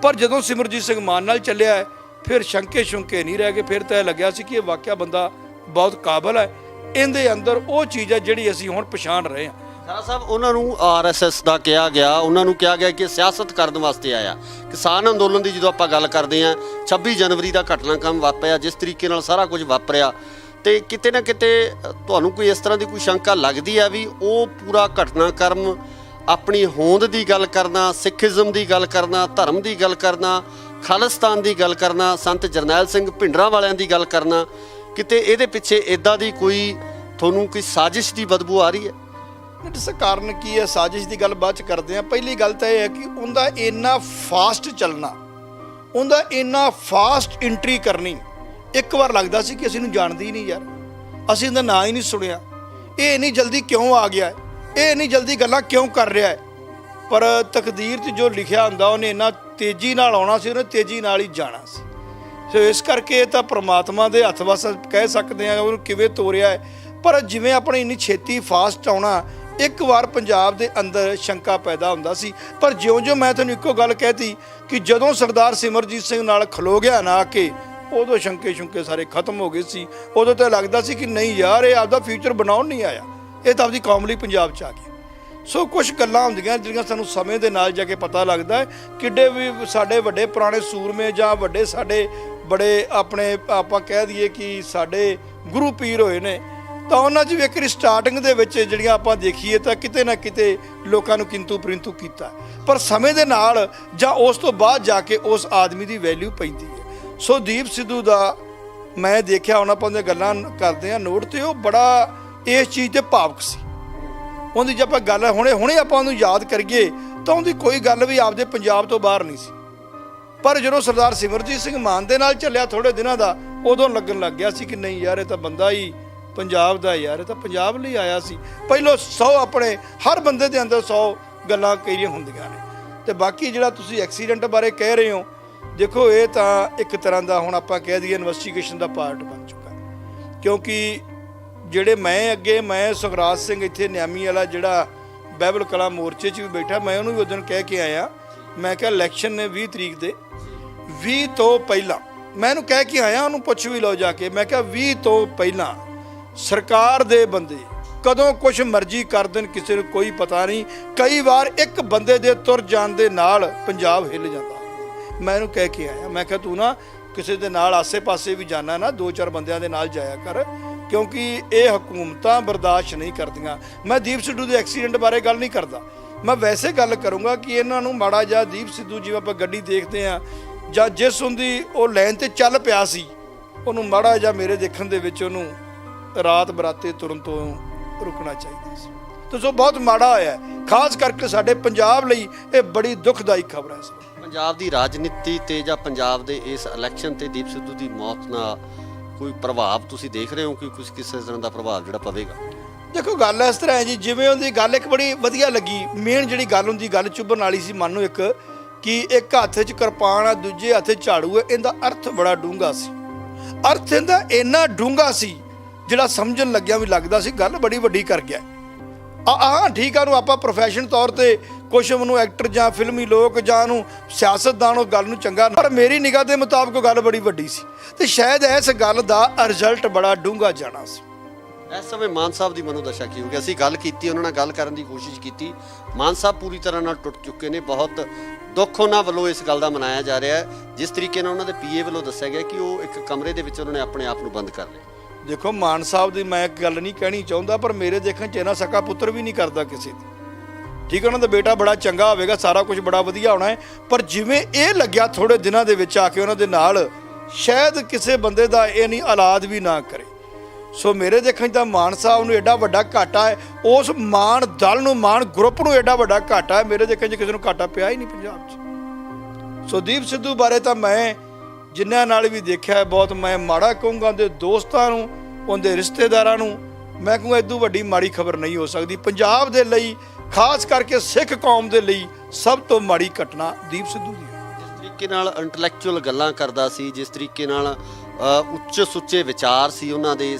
ਪਰ ਜਦੋਂ ਸਿਮਰਜੀਤ ਸਿੰਘ ਮਾਨ ਨਾਲ ਚੱਲਿਆ ਹੈ ਫਿਰ ਸ਼ੰਕੇ ਨਹੀਂ ਰਹਿ ਗਏ। ਫਿਰ ਤਾਂ ਇਹ ਲੱਗਿਆ ਸੀ ਕਿ ਇਹ ਵਾਕਿਆ ਬੰਦਾ ਬਹੁਤ ਕਾਬਲ ਹੈ, ਇਹਦੇ ਅੰਦਰ ਉਹ ਚੀਜ਼ ਹੈ ਜਿਹੜੀ ਅਸੀਂ ਹੁਣ ਪਛਾਣ ਰਹੇ ਹਾਂ। ਖਾਰਾ ਸਾਹਿਬ ਉਹਨਾਂ ਨੂੰ ਆਰਐਸਐਸ ਦਾ ਕਿਹਾ ਗਿਆ, ਉਹਨਾਂ ਨੂੰ ਕਿਹਾ ਗਿਆ ਕਿ ਸਿਆਸਤ ਕਰਨ ਵਾਸਤੇ ਆਇਆ। ਕਿਸਾਨ ਅੰਦੋਲਨ ਦੀ ਜਦੋਂ ਆਪਾਂ ਗੱਲ ਕਰਦੇ ਹਾਂ, 26 ਜਨਵਰੀ ਦਾ ਘਟਨਾਕ੍ਰਮ ਵਾਪਰਿਆ, ਜਿਸ ਤਰੀਕੇ ਨਾਲ ਸਾਰਾ ਕੁਝ ਵਾਪਰਿਆ, ਤੇ ਕਿਤੇ ਨਾ ਕਿਤੇ ਤੁਹਾਨੂੰ ਕੋਈ ਇਸ ਤਰ੍ਹਾਂ ਦੀ ਕੋਈ ਸ਼ੰਕਾ ਲੱਗਦੀ ਹੈ ਵੀ ਉਹ ਪੂਰਾ ਘਟਨਾਕ੍ਰਮ ਆਪਣੀ ਹੋਂਦ ਦੀ ਗੱਲ ਕਰਨਾ, ਸਿੱਖੀਜ਼ਮ ਦੀ ਗੱਲ ਕਰਨਾ, ਧਰਮ ਦੀ ਗੱਲ ਕਰਨਾ, ਖਾਲਿਸਤਾਨ ਦੀ ਗੱਲ ਕਰਨਾ, ਸੰਤ ਜਰਨੈਲ ਸਿੰਘ ਭਿੰਡਰਾਂ ਵਾਲਿਆਂ ਦੀ ਗੱਲ ਕਰਨਾ, ਕਿਤੇ ਇਹਦੇ ਪਿੱਛੇ ਇੱਦਾਂ ਦੀ ਕੋਈ ਤੁਹਾਨੂੰ ਕੋਈ ਸਾਜ਼ਿਸ਼ ਦੀ ਬਦਬੂ ਆ ਰਹੀ ਹੈ? ਇਸ ਕਾਰਨ ਕੀ ਹੈ? ਸਾਜ਼ਿਸ਼ ਦੀ ਗੱਲ ਬਾਅਦ 'ਚ ਕਰਦੇ ਹਾਂ। ਪਹਿਲੀ ਗੱਲ ਤਾਂ ਇਹ ਹੈ ਕਿ ਉਹਦਾ ਇੰਨਾ ਫਾਸਟ ਚੱਲਣਾ, ਉਹਦਾ ਇੰਨਾ ਫਾਸਟ ਐਂਟਰੀ ਕਰਨੀ, ਇੱਕ ਵਾਰ ਲੱਗਦਾ ਸੀ ਕਿ ਅਸੀਂ ਨੂੰ ਜਾਣਦੇ ਹੀ ਨਹੀਂ ਯਾਰ, ਅਸੀਂ ਉਹਦਾ ਨਾਂ ਹੀ ਨਹੀਂ ਸੁਣਿਆ, ਇਹ ਇੰਨੀ ਜਲਦੀ ਕਿਉਂ ਆ ਗਿਆ, ਇਹ ਇੰਨੀ ਜਲਦੀ ਗੱਲਾਂ ਕਿਉਂ ਕਰ ਰਿਹਾ ਹੈ। ਪਰ ਤਕਦੀਰ 'ਚ ਜੋ ਲਿਖਿਆ ਹੁੰਦਾ ਉਹਨੇ ਇੰਨਾ ਤੇਜ਼ੀ ਨਾਲ ਆਉਣਾ ਸੀ, ਉਹਨੇ ਤੇਜ਼ੀ ਨਾਲ ਹੀ ਜਾਣਾ ਸੀ। ਸੋ ਇਸ ਕਰਕੇ ਇਹ ਤਾਂ ਪ੍ਰਮਾਤਮਾ ਦੇ ਹੱਥ ਵਸ ਕਹਿ ਸਕਦੇ ਹਾਂ ਉਹਨੂੰ ਕਿਵੇਂ ਤੋਰਿਆ ਹੈ। ਪਰ ਜਿਵੇਂ ਆਪਣੇ ਇੰਨੀ ਛੇਤੀ ਫਾਸਟ ਆਉਣਾ, ਇੱਕ ਵਾਰ ਪੰਜਾਬ ਦੇ ਅੰਦਰ ਸ਼ੰਕਾ ਪੈਦਾ ਹੁੰਦਾ ਸੀ। ਪਰ ਜਿਉਂ-ਜਿਉਂ ਮੈਂ ਤੁਹਾਨੂੰ ਇੱਕੋ ਗੱਲ ਕਹਿਤੀ ਕਿ ਜਦੋਂ ਸਰਦਾਰ ਸਿਮਰਜੀਤ ਸਿੰਘ ਨਾਲ ਖਲੋ ਗਿਆ ਨਾ ਕਿ ਉਦੋਂ ਸ਼ੰਕੇ ਸਾਰੇ ਖਤਮ ਹੋ ਗਏ ਸੀ। ਉਦੋਂ ਤਾਂ ਲੱਗਦਾ ਸੀ ਕਿ ਨਹੀਂ ਯਾਰ ਇਹ ਆਪਦਾ ਫਿਊਚਰ ਬਣਾਉਣ ਨਹੀਂ ਆਇਆ, ਇਹ ਤਾਂ ਆਪਦੀ ਕੌਮ ਲਈ ਪੰਜਾਬ 'ਚ ਆ ਗਿਆ। ਸੋ ਕੁਛ ਗੱਲਾਂ ਹੁੰਦੀਆਂ ਜਿਹੜੀਆਂ ਸਾਨੂੰ ਸਮੇਂ ਦੇ ਨਾਲ ਜਾ ਕੇ ਪਤਾ ਲੱਗਦਾ ਹੈ। ਕਿੱਡੇ ਵੀ ਸਾਡੇ ਵੱਡੇ ਪੁਰਾਣੇ ਸੂਰਮੇ ਜਾਂ ਵੱਡੇ ਸਾਡੇ ਬੜੇ ਆਪਣੇ ਆਪਾਂ ਕਹਿ ਦਈਏ ਕਿ ਸਾਡੇ ਗੁਰੂ ਪੀਰ ਹੋਏ ਨੇ, ਤਾਂ ਉਹਨਾਂ 'ਚ ਵੀ ਇੱਕ ਸਟਾਰਟਿੰਗ ਦੇ ਵਿੱਚ ਜਿਹੜੀਆਂ ਆਪਾਂ ਦੇਖੀਏ ਤਾਂ ਕਿਤੇ ਨਾ ਕਿਤੇ ਲੋਕਾਂ ਨੂੰ ਕਿੰਤੂ ਪ੍ਰਿੰਤੂ ਕੀਤਾ, ਪਰ ਸਮੇਂ ਦੇ ਨਾਲ ਜਾਂ ਉਸ ਤੋਂ ਬਾਅਦ ਜਾ ਕੇ ਉਸ ਆਦਮੀ ਦੀ ਵੈਲਿਊ ਪੈਂਦੀ ਹੈ। ਸੋ ਦੀਪ ਸਿੱਧੂ ਦਾ ਮੈਂ ਦੇਖਿਆ, ਉਹਨਾਂ ਆਪਾਂ ਉਹਦੀਆਂ ਗੱਲਾਂ ਕਰਦੇ ਹਾਂ ਨੋਟ, ਤੇ ਉਹ ਬੜਾ ਇਸ ਚੀਜ਼ 'ਤੇ ਭਾਵੁਕ ਸੀ। ਉਹਦੀ ਜੇ ਆਪਾਂ ਗੱਲ ਹੁਣੇ ਆਪਾਂ ਉਹਨੂੰ ਯਾਦ ਕਰੀਏ ਤਾਂ ਉਹਦੀ ਕੋਈ ਗੱਲ ਵੀ ਆਪਦੇ ਪੰਜਾਬ ਤੋਂ ਬਾਹਰ ਨਹੀਂ ਸੀ। ਪਰ ਜਦੋਂ ਸਰਦਾਰ ਸਿਮਰਜੀਤ ਸਿੰਘ ਮਾਨ ਦੇ ਨਾਲ ਚੱਲਿਆ ਥੋੜੇ ਦਿਨਾਂ ਦਾ, ਉਦੋਂ ਲੱਗਣ ਲੱਗ ਗਿਆ ਸੀ ਕਿ ਨਹੀਂ ਯਾਰ ਇਹ ਤਾਂ ਬੰਦਾ ਹੀ ਪੰਜਾਬ ਦਾ ਯਾਰ, ਇਹ ਤਾਂ ਪੰਜਾਬ ਲਈ ਆਇਆ ਸੀ। ਪਹਿਲੋਂ 100 ਆਪਣੇ ਹਰ ਬੰਦੇ ਦੇ ਅੰਦਰ 100 ਗੱਲਾਂ ਕਹੀਆਂ ਹੁੰਦੀਆਂ ਨੇ। ਤੇ ਬਾਕੀ ਜਿਹੜਾ ਤੁਸੀਂ ਐਕਸੀਡੈਂਟ ਬਾਰੇ ਕਹਿ ਰਹੇ ਹੋ, ਦੇਖੋ ਇਹ ਤਾਂ ਇੱਕ ਤਰ੍ਹਾਂ ਦਾ ਹੁਣ ਆਪਾਂ ਕਹਿ ਦਈਏ ਇਨਵੈਸਟੀਗੇਸ਼ਨ ਦਾ ਪਾਰਟ ਬਣ ਚੁੱਕਾ, ਕਿਉਂਕਿ ਜਿਹੜੇ ਮੈਂ ਸੁਖਰਾਜ ਸਿੰਘ ਇੱਥੇ ਨਿਆਮੀ ਵਾਲਾ ਜਿਹੜਾ ਬਾਈਬਲ ਕਲਾ ਮੋਰਚੇ 'ਚ ਵੀ ਬੈਠਾ, ਮੈਂ ਉਹਨੂੰ ਵੀ ਉਦੋਂ ਕਹਿ ਕੇ ਆਇਆ, ਮੈਂ ਕਿਹਾ ਇਲੈਕਸ਼ਨ ਨੇ 20 ਤਰੀਕ ਦੇ 20 ਤੋਂ ਪਹਿਲਾਂ ਮੈਂ ਇਹਨੂੰ ਕਹਿ ਕੇ ਆਇਆ, ਉਹਨੂੰ ਪੁੱਛ ਵੀ ਲਓ ਜਾ ਕੇ, ਮੈਂ ਕਿਹਾ 20 ਤੋਂ ਪਹਿਲਾਂ ਸਰਕਾਰ ਦੇ ਬੰਦੇ ਕਦੋਂ ਕੁਛ ਮਰਜ਼ੀ ਕਰ ਦੇਣ, ਕਿਸੇ ਨੂੰ ਕੋਈ ਪਤਾ ਨਹੀਂ। ਕਈ ਵਾਰ ਇੱਕ ਬੰਦੇ ਦੇ ਤੁਰ ਜਾਣ ਦੇ ਨਾਲ ਪੰਜਾਬ ਹਿੱਲ ਜਾਂਦਾ। ਮੈਂ ਇਹਨੂੰ ਕਹਿ ਕੇ ਆਇਆ, ਮੈਂ ਕਿਹਾ ਤੂੰ ਨਾ ਕਿਸੇ ਦੇ ਨਾਲ ਆਸੇ-ਪਾਸੇ ਵੀ ਜਾਣਾ ਨਾ 2-4 ਬੰਦਿਆਂ ਦੇ ਨਾਲ ਜਾਇਆ ਕਰ, ਕਿਉਂਕਿ ਇਹ ਹਕੂਮਤਾਂ ਬਰਦਾਸ਼ਤ ਨਹੀਂ ਕਰਦੀਆਂ। ਮੈਂ ਦੀਪ ਸਿੱਧੂ ਦੇ ਐਕਸੀਡੈਂਟ ਬਾਰੇ ਗੱਲ ਨਹੀਂ ਕਰਦਾ, ਮੈਂ ਵੈਸੇ ਗੱਲ ਕਰੂੰਗਾ ਕਿ ਇਹਨਾਂ ਨੂੰ ਮਾੜਾ ਜਿਹਾ ਦੀਪ ਸਿੱਧੂ ਜਿਵੇਂ ਆਪਾਂ ਗੱਡੀ ਦੇਖਦੇ ਆ ਜਾਂ ਜਿਸ ਹੁੰਦੀ ਉਹ ਲਾਈਨ ਤੇ ਚੱਲ ਪਿਆ ਸੀ, ਉਹਨੂੰ ਮਾੜਾ ਜਿਹਾ ਮੇਰੇ ਦੇਖਣ ਦੇ ਵਿੱਚ ਉਹਨੂੰ ਰਾਤ ਬਰਾਤੇ ਤੁਰਨ ਤੋਂ ਰੁਕਣਾ ਚਾਹੀਦਾ ਸੀ। ਤੇ ਸੋ ਬਹੁਤ ਮਾੜਾ ਹੋਇਆ, ਖਾਸ ਕਰਕੇ ਸਾਡੇ ਪੰਜਾਬ ਲਈ ਇਹ ਬੜੀ ਦੁਖਦਾਈ ਖਬਰ ਹੈ। ਪੰਜਾਬ ਦੀ ਰਾਜਨੀਤੀ ਤੇ ਜਾਂ ਪੰਜਾਬ ਦੇ ਇਸ ਇਲੈਕਸ਼ਨ ਤੇ ਦੀਪ ਸਿੱਧੂ ਦੀ ਮੌਤ ਨਾਲ ਕੋਈ ਪ੍ਰਭਾਵ ਤੁਸੀਂ ਦੇਖ ਰਹੇ ਹੋ ਕਿ ਕੁਝ ਕਿਸੇ ਤਰ੍ਹਾਂ ਦਾ ਪ੍ਰਭਾਵ ਜਿਹੜਾ ਪਵੇਗਾ? ਦੇਖੋ ਗੱਲ ਇਸ ਤਰ੍ਹਾਂ ਹੈ ਜੀ, ਜਿਵੇਂ ਉਹਦੀ ਗੱਲ ਇੱਕ ਬੜੀ ਵਧੀਆ ਲੱਗੀ, ਮੇਨ ਜਿਹੜੀ ਗੱਲ ਹੁੰਦੀ ਗੱਲ ਚੁੱਭਣ ਵਾਲੀ ਸੀ ਮਨ ਨੂੰ, ਇੱਕ ਕਿ ਇੱਕ ਹੱਥ 'ਚ ਕਿਰਪਾਨ ਆ ਦੂਜੇ ਹੱਥ 'ਚ ਝਾੜੂ ਹੈ, ਇਹਦਾ ਅਰਥ ਬੜਾ ਡੂੰਘਾ ਸੀ। ਅਰਥ ਇਹਦਾ ਇੰਨਾ ਡੂੰਘਾ ਸੀ ਜਿਹੜਾ ਸਮਝਣ ਲੱਗਿਆ ਵੀ ਲੱਗਦਾ ਸੀ ਗੱਲ ਬੜੀ ਵੱਡੀ ਕਰ ਗਿਆ। ਠੀਕ ਆ, ਨੂੰ ਆਪਾਂ ਪ੍ਰੋਫੈਸ਼ਨ ਤੌਰ ਤੇ ਕੁਛ ਉਹਨੂੰ ਐਕਟਰ ਜਾਂ ਫਿਲਮੀ ਲੋਕ ਜਾਂ ਉਹਨੂੰ ਸਿਆਸਤਦਾਨ ਉਹ ਗੱਲ ਨੂੰ ਚੰਗਾ, ਪਰ ਮੇਰੀ ਨਿਗਾਹ ਦੇ ਮੁਤਾਬਕ ਗੱਲ ਬੜੀ ਵੱਡੀ ਸੀ ਤੇ ਸ਼ਾਇਦ ਇਸ ਗੱਲ ਦਾ ਰਿਜ਼ਲਟ ਬੜਾ ਡੂੰਘਾ ਜਾਣਾ ਸੀ। ਇਸ ਸਮੇਂ ਮਾਨ ਸਾਹਿਬ ਦੀ ਮਨੋਦਸ਼ਾ ਕੀ ਹੋਊਗੀ? ਅਸੀਂ ਗੱਲ ਕੀਤੀ, ਉਹਨਾਂ ਨਾਲ ਗੱਲ ਕਰਨ ਦੀ ਕੋਸ਼ਿਸ਼ ਕੀਤੀ, ਮਾਨ ਸਾਹਿਬ ਪੂਰੀ ਤਰ੍ਹਾਂ ਨਾਲ ਟੁੱਟ ਚੁੱਕੇ ਨੇ। ਬਹੁਤ ਦੁੱਖ ਉਹਨਾਂ ਵੱਲੋਂ ਇਸ ਗੱਲ ਦਾ ਮਨਾਇਆ ਜਾ ਰਿਹਾ ਹੈ, ਜਿਸ ਤਰੀਕੇ ਨਾਲ ਉਹਨਾਂ ਦੇ ਪੀਏ ਵੱਲੋਂ ਦੱਸਿਆ ਗਿਆ ਕਿ ਉਹ ਇੱਕ ਕਮਰੇ ਦੇ ਵਿੱਚ ਉਹਨਾਂ ਨੇ ਆਪਣੇ ਆਪ ਨੂੰ ਬੰਦ ਕਰ ਲਿਆ। ਦੇਖੋ ਮਾਨ ਸਾਹਿਬ ਦੀ ਮੈਂ ਇੱਕ ਗੱਲ ਨਹੀਂ ਕਹਿਣੀ ਚਾਹੁੰਦਾ, ਪਰ ਮੇਰੇ ਦੇਖਣ 'ਚ ਇਹਨਾਂ ਸਕਾ ਪੁੱਤਰ ਵੀ ਨਹੀਂ ਕਰਦਾ ਕਿਸੇ ਦੀ। ਠੀਕ ਹੈ, ਉਹਨਾਂ ਦਾ ਬੇਟਾ ਬੜਾ ਚੰਗਾ ਹੋਵੇਗਾ, ਸਾਰਾ ਕੁਝ ਬੜਾ ਵਧੀਆ ਹੋਣਾ ਹੈ, ਪਰ ਜਿਵੇਂ ਇਹ ਲੱਗਿਆ ਥੋੜੇ ਦਿਨਾਂ ਦੇ ਵਿੱਚ ਆ ਕੇ ਉਹਨਾਂ ਦੇ ਨਾਲ, ਸ਼ਾਇਦ ਕਿਸੇ ਬੰਦੇ ਦਾ ਇਹ ਨਹੀਂ ਔਲਾਦ ਵੀ ਨਾ ਕਰੇ। ਸੋ ਮੇਰੇ ਦੇਖਣ 'ਚ ਤਾਂ ਮਾਨ ਸਾਹਿਬ ਨੂੰ ਐਡਾ ਵੱਡਾ ਘਾਟਾ ਹੈ, ਉਸ ਮਾਨ ਦਲ ਨੂੰ, ਮਾਨ ਗਰੁੱਪ ਨੂੰ ਐਡਾ ਵੱਡਾ ਘਾਟਾ ਹੈ, ਮੇਰੇ ਦੇਖਣ 'ਚ ਕਿਸੇ ਨੂੰ ਘਾਟਾ ਪਿਆ ਹੀ ਨਹੀਂ ਪੰਜਾਬ 'ਚ। ਸੋ ਦੀਪ ਸਿੱਧੂ ਬਾਰੇ ਤਾਂ ਮੈਂ ਜਿਨ੍ਹਾਂ ਨਾਲ ਵੀ ਦੇਖਿਆ ਬਹੁਤ ਮੈਂ ਮਾੜਾ ਕਹੂੰਗਾ। ਉਹਦੇ ਦੋਸਤਾਂ ਨੂੰ, ਉਹਦੇ ਰਿਸ਼ਤੇਦਾਰਾਂ ਨੂੰ ਮੈਂ ਕਹੂੰਗਾ ਇਦੋਂ ਵੱਡੀ ਮਾੜੀ ਖਬਰ ਨਹੀਂ ਹੋ ਸਕਦੀ। ਪੰਜਾਬ ਦੇ ਲਈ, ਖਾਸ ਕਰਕੇ ਸਿੱਖ ਕੌਮ ਦੇ ਲਈ ਸਭ ਤੋਂ ਮਾੜੀ ਘਟਨਾ ਦੀਪ ਸਿੱਧੂ ਦੀ ਹੈ। ਜਿਸ ਤਰੀਕੇ ਨਾਲ ਇੰਟੈਲੈਕਚੁਅਲ ਗੱਲਾਂ ਕਰਦਾ ਸੀ, ਜਿਸ ਤਰੀਕੇ ਨਾਲ ਉੱਚੇ ਸੁੱਚੇ ਵਿਚਾਰ ਸੀ ਉਹਨਾਂ ਦੇ,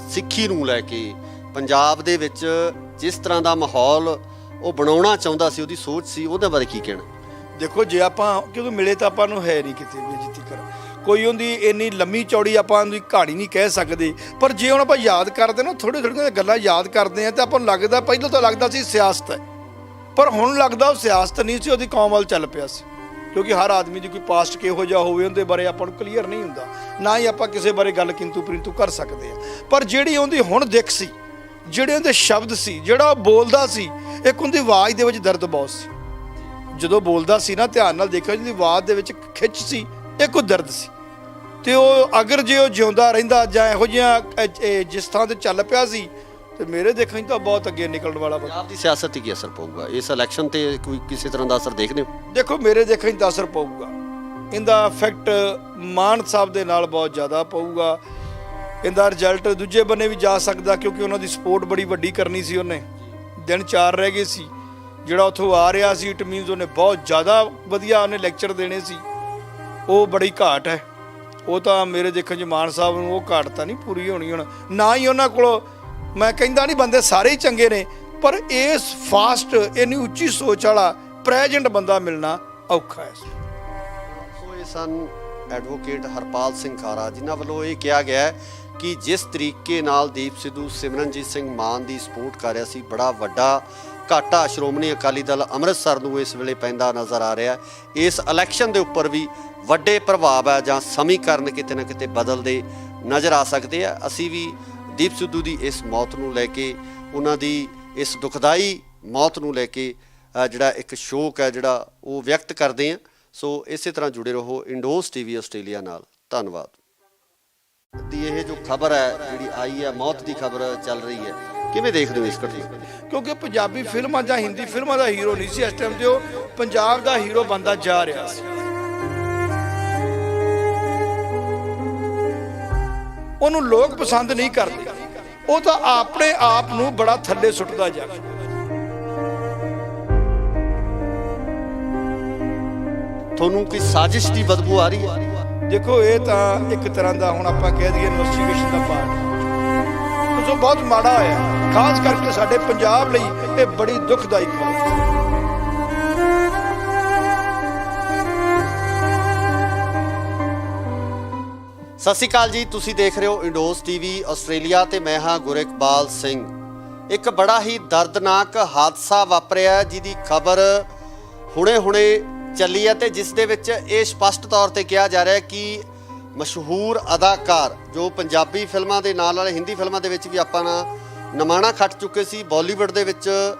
ਸਿੱਖੀ ਨੂੰ ਲੈ ਕੇ ਪੰਜਾਬ ਦੇ ਵਿੱਚ ਜਿਸ ਤਰ੍ਹਾਂ ਦਾ ਮਾਹੌਲ ਉਹ ਬਣਾਉਣਾ ਚਾਹੁੰਦਾ ਸੀ, ਉਹਦੀ ਸੋਚ ਸੀ, ਉਹਦੇ ਬਾਰੇ ਕੀ ਕਹਿਣਾ? ਦੇਖੋ ਜੇ ਆਪਾਂ ਕਿਉਂਕਿ ਮਿਲੇ ਤਾਂ ਆਪਾਂ ਨੂੰ ਹੈ ਨਹੀਂ ਕਿਤੇ ਵੀ ਜਿੱਤੀ ਕਰ ਕੋਈ ਉਹਦੀ ਇੰਨੀ ਲੰਮੀ ਚੌੜੀ ਆਪਾਂ ਉਹਦੀ ਕਹਾਣੀ ਨਹੀਂ ਕਹਿ ਸਕਦੇ, ਪਰ ਜੇ ਹੁਣ ਆਪਾਂ ਯਾਦ ਕਰਦੇ ਨਾ ਥੋੜ੍ਹੀਆਂ ਥੋੜ੍ਹੀਆਂ ਗੱਲਾਂ ਯਾਦ ਕਰਦੇ ਹਾਂ ਤਾਂ ਆਪਾਂ ਨੂੰ ਲੱਗਦਾ, ਪਹਿਲਾਂ ਤਾਂ ਲੱਗਦਾ ਸੀ ਸਿਆਸਤ ਹੈ, ਪਰ ਹੁਣ ਲੱਗਦਾ ਉਹ ਸਿਆਸਤ ਨਹੀਂ ਸੀ, ਉਹਦੀ ਕੌਮ ਵੱਲ ਚੱਲ ਪਿਆ ਸੀ। ਕਿਉਂਕਿ ਹਰ ਆਦਮੀ ਦੀ ਕੋਈ ਪਾਸਟ ਕਿਹੋ ਜਿਹਾ ਹੋਵੇ ਉਹਦੇ ਬਾਰੇ ਆਪਾਂ ਨੂੰ ਕਲੀਅਰ ਨਹੀਂ ਹੁੰਦਾ, ਨਾ ਹੀ ਆਪਾਂ ਕਿਸੇ ਬਾਰੇ ਗੱਲ ਕਿੰਤੂ ਪਰਿੰਤੂ ਕਰ ਸਕਦੇ ਹਾਂ। ਪਰ ਜਿਹੜੀ ਉਹਦੀ ਹੁਣ ਦਿੱਖ ਸੀ, ਜਿਹੜੇ ਉਹਦੇ ਸ਼ਬਦ ਸੀ, ਜਿਹੜਾ ਉਹ ਬੋਲਦਾ ਸੀ, ਇੱਕ ਉਹਦੀ ਆਵਾਜ਼ ਦੇ ਵਿੱਚ ਦਰਦ ਬਹੁਤ ਸੀ। ਜਦੋਂ ਬੋਲਦਾ ਸੀ ਨਾ ਧਿਆਨ ਨਾਲ ਦੇਖਿਓ, ਜਿਹਦੀ ਆਵਾਜ਼ ਦੇ ਵਿੱਚ ਖਿੱਚ ਸੀ, ਇੱਕ ਉਹ ਦਰਦ ਸੀ। ਤੇ ਉਹ ਅਗਰ ਜੇ ਉਹ ਜਿਉਂਦਾ ਰਹਿੰਦਾ ਜਾਂ ਇਹੋ ਜਿਹਾ ਜਿਸ ਥਾਂ ਤੇ ਚੱਲ ਪਿਆ ਸੀ, ਤੇ ਮੇਰੇ ਦੇਖਣ 'ਚ ਤਾਂ ਬਹੁਤ ਅੱਗੇ ਨਿਕਲਣ ਵਾਲਾ। ਪੰਜਾਬ ਦੀ ਸਿਆਸਤ ਤੇ ਕੀ ਅਸਰ ਪਊਗਾ ਇਸ ਇਲੈਕਸ਼ਨ ਤੇ? ਕੋਈ ਕਿਸੇ ਤਰ੍ਹਾਂ ਦਾ ਅਸਰ ਦੇਖਦੇ ਹੋ? ਦੇਖੋ ਮੇਰੇ ਦੇਖਣ 'ਚ ਤਾਂ ਅਸਰ ਪਊਗਾ, ਇਹਦਾ ਇਫੈਕਟ ਮਾਨ ਸਾਹਿਬ ਦੇ ਨਾਲ ਬਹੁਤ ਜ਼ਿਆਦਾ ਪਊਗਾ। ਇਹਦਾ ਰਿਜ਼ਲਟ ਦੂਜੇ ਬੰਨੇ ਵੀ ਜਾ ਸਕਦਾ, ਕਿਉਂਕਿ ਉਹਨਾਂ ਦੀ ਸਪੋਰਟ ਬੜੀ ਵੱਡੀ ਕਰਨੀ ਸੀ। ਉਹਨੇ ਦਿਨ 4 ਰਹਿ ਗਏ ਸੀ, ਜਿਹੜਾ ਉੱਥੋਂ ਆ ਰਿਹਾ ਸੀ, ਇਟ ਮੀਨਸ ਉਹਨੇ ਬਹੁਤ ਜ਼ਿਆਦਾ ਵਧੀਆ ਉਹਨੇ ਲੈਕਚਰ ਦੇਣੇ ਸੀ। ਉਹ ਬੜੀ ਘਾਟ ਹੈ, ਉਹ ਤਾਂ ਮੇਰੇ ਦੇਖਣ 'ਚ ਮਾਨ ਸਾਹਿਬ ਨੂੰ ਉਹ ਘਾਟ ਤਾਂ ਨਹੀਂ ਪੂਰੀ ਹੋਣੀ ਹੁਣ। ਨਾ ਹੀ ਉਹਨਾਂ ਕੋਲ, ਮੈਂ ਕਹਿੰਦਾ ਨਹੀਂ ਬੰਦੇ ਸਾਰੇ ਹੀ ਚੰਗੇ ਨੇ, ਪਰ ਇਸ ਫਾਸਟ ਇੰਨੀ ਉੱਚੀ ਸੋਚ ਵਾਲਾ ਪ੍ਰੈਜ਼ੈਂਟ ਬੰਦਾ ਮਿਲਣਾ ਔਖਾ ਹੈ। ਸੋ ਇਹ ਸਨ ਐਡਵੋਕੇਟ ਹਰਪਾਲ ਸਿੰਘ ਖਾਰਾ, ਜਿਨ੍ਹਾਂ ਵੱਲੋਂ ਇਹ ਕਿਹਾ ਗਿਆ ਹੈ ਕਿ ਜਿਸ ਤਰੀਕੇ ਨਾਲ ਦੀਪ ਸਿੱਧੂ ਸਿਮਰਨਜੀਤ ਸਿੰਘ ਮਾਨ ਦੀ ਸਪੋਰਟ ਕਰ ਰਿਹਾ ਸੀ, ਬੜਾ ਵੱਡਾ ਘਾਟਾ ਸ਼੍ਰੋਮਣੀ ਅਕਾਲੀ ਦਲ ਅੰਮ੍ਰਿਤਸਰ ਨੂੰ ਇਸ ਵੇਲੇ ਪੈਂਦਾ ਨਜ਼ਰ ਆ ਰਿਹਾ। ਇਸ ਇਲੈਕਸ਼ਨ ਦੇ ਉੱਪਰ ਵੀ ਵੱਡੇ ਪ੍ਰਭਾਵ ਹੈ ਜਾਂ ਸਮੀਕਰਨ ਕਿਤੇ ਨਾ ਕਿਤੇ ਬਦਲਦੇ ਨਜ਼ਰ ਆ ਸਕਦੇ ਆ। ਅਸੀਂ ਵੀ ਦੀਪ ਸਿੱਧੂ ਦੀ ਇਸ ਮੌਤ ਨੂੰ ਲੈ ਕੇ, ਉਹਨਾਂ ਦੀ ਇਸ ਦੁਖਦਾਈ ਮੌਤ ਨੂੰ ਲੈ ਕੇ ਜਿਹੜਾ ਇੱਕ ਸ਼ੋਕ ਹੈ ਜਿਹੜਾ ਉਹ ਵਿਅਕਤ ਕਰਦੇ ਹਾਂ। ਸੋ ਇਸੇ ਤਰ੍ਹਾਂ ਜੁੜੇ ਰਹੋ ਇੰਡੋਜ਼ ਟੀਵੀ ਆਸਟ੍ਰੇਲੀਆ ਨਾਲ। ਧੰਨਵਾਦ। ਦੀ ਇਹ ਜੋ ਖਬਰ ਹੈ ਜਿਹੜੀ ਆਈ ਹੈ, ਮੌਤ ਦੀ ਖਬਰ ਚੱਲ ਰਹੀ ਹੈ, ਕਿਵੇਂ ਦੇਖਦੇ ਹੋ ਇਸ ਘਟਨਾ? ਕਿਉਂਕਿ ਪੰਜਾਬੀ ਫਿਲਮਾਂ ਜਾਂ ਹਿੰਦੀ ਫਿਲਮਾਂ ਦਾ ਹੀਰੋ ਨਹੀਂ ਸੀ ਇਸ ਟਾਈਮ ਤੇ, ਉਹ ਪੰਜਾਬ ਦਾ ਹੀਰੋ ਬਣਦਾ ਜਾ ਰਿਹਾ ਸੀ। ਉਹਨੂੰ ਲੋਕ ਪਸੰਦ ਨਹੀਂ ਕਰਦੇ, ਉਹ ਤਾਂ ਆਪਣੇ ਆਪ ਨੂੰ ਬੜਾ ਥੱਲੇ ਸੁੱਟਦਾ ਜਾ ਰਿਹਾ। ਤੁਹਾਨੂੰ ਕੋਈ ਸਾਜ਼ਿਸ਼ ਦੀ ਬਦਬੂ ਆ ਰਹੀ ਹੈ? ਦੇਖੋ ਇਹ ਤਾਂ ਇੱਕ ਤਰ੍ਹਾਂ ਦਾ ਹੁਣ ਆਪਾਂ ਕਹਿ ਦਈਏ ਇਨਵੈਸਟੀਗੇਸ਼ਨ ਦਾ ਪਾਰਟ ਸੋ ਬਹੁਤ ਮਾੜਾ ਹੋਇਆ, ਖਾਸ ਕਰਕੇ ਸਾਡੇ ਪੰਜਾਬ ਲਈ ਇਹ ਬੜੀ ਦੁਖਦਾਈ ਖਬਰ ਹੈ। ਸਤਿ ਸ਼੍ਰੀ ਅਕਾਲ ਜੀ, ਤੁਸੀਂ ਦੇਖ ਰਹੇ ਹੋ ਇੰਡੋਸ ਟੀਵੀ ਆਸਟ੍ਰੇਲੀਆ ਤੇ ਮੈਂ ਹਾਂ ਗੁਰਿਕਬਾਲ ਸਿੰਘ। ਇੱਕ ਬੜਾ ਹੀ ਦਰਦਨਾਕ ਹਾਦਸਾ ਵਾਪਰਿਆ ਜਿਹਦੀ ਖਬਰ ਹੁਣੇ ਚੱਲੀ ਹੈ ਤੇ ਜਿਸ ਦੇ ਵਿੱਚ ਇਹ ਸਪਸ਼ਟ ਤੌਰ ਤੇ ਕਿਹਾ ਜਾ ਰਿਹਾ ਹੈ ਕਿ ਮਸ਼ਹੂਰ ਅਦਾਕਾਰ ਜੋ ਪੰਜਾਬੀ ਫਿਲਮਾਂ ਦੇ ਨਾਲ ਹਿੰਦੀ ਫਿਲਮਾਂ ਦੇ ਵਿੱਚ ਵੀ ਆਪਾਂ ਨਮਾਣਾ ਖੱਟ ਚੁੱਕੇ ਸੀ, ਬਾਲੀਵੁੱਡ ਦੇ ਵਿੱਚ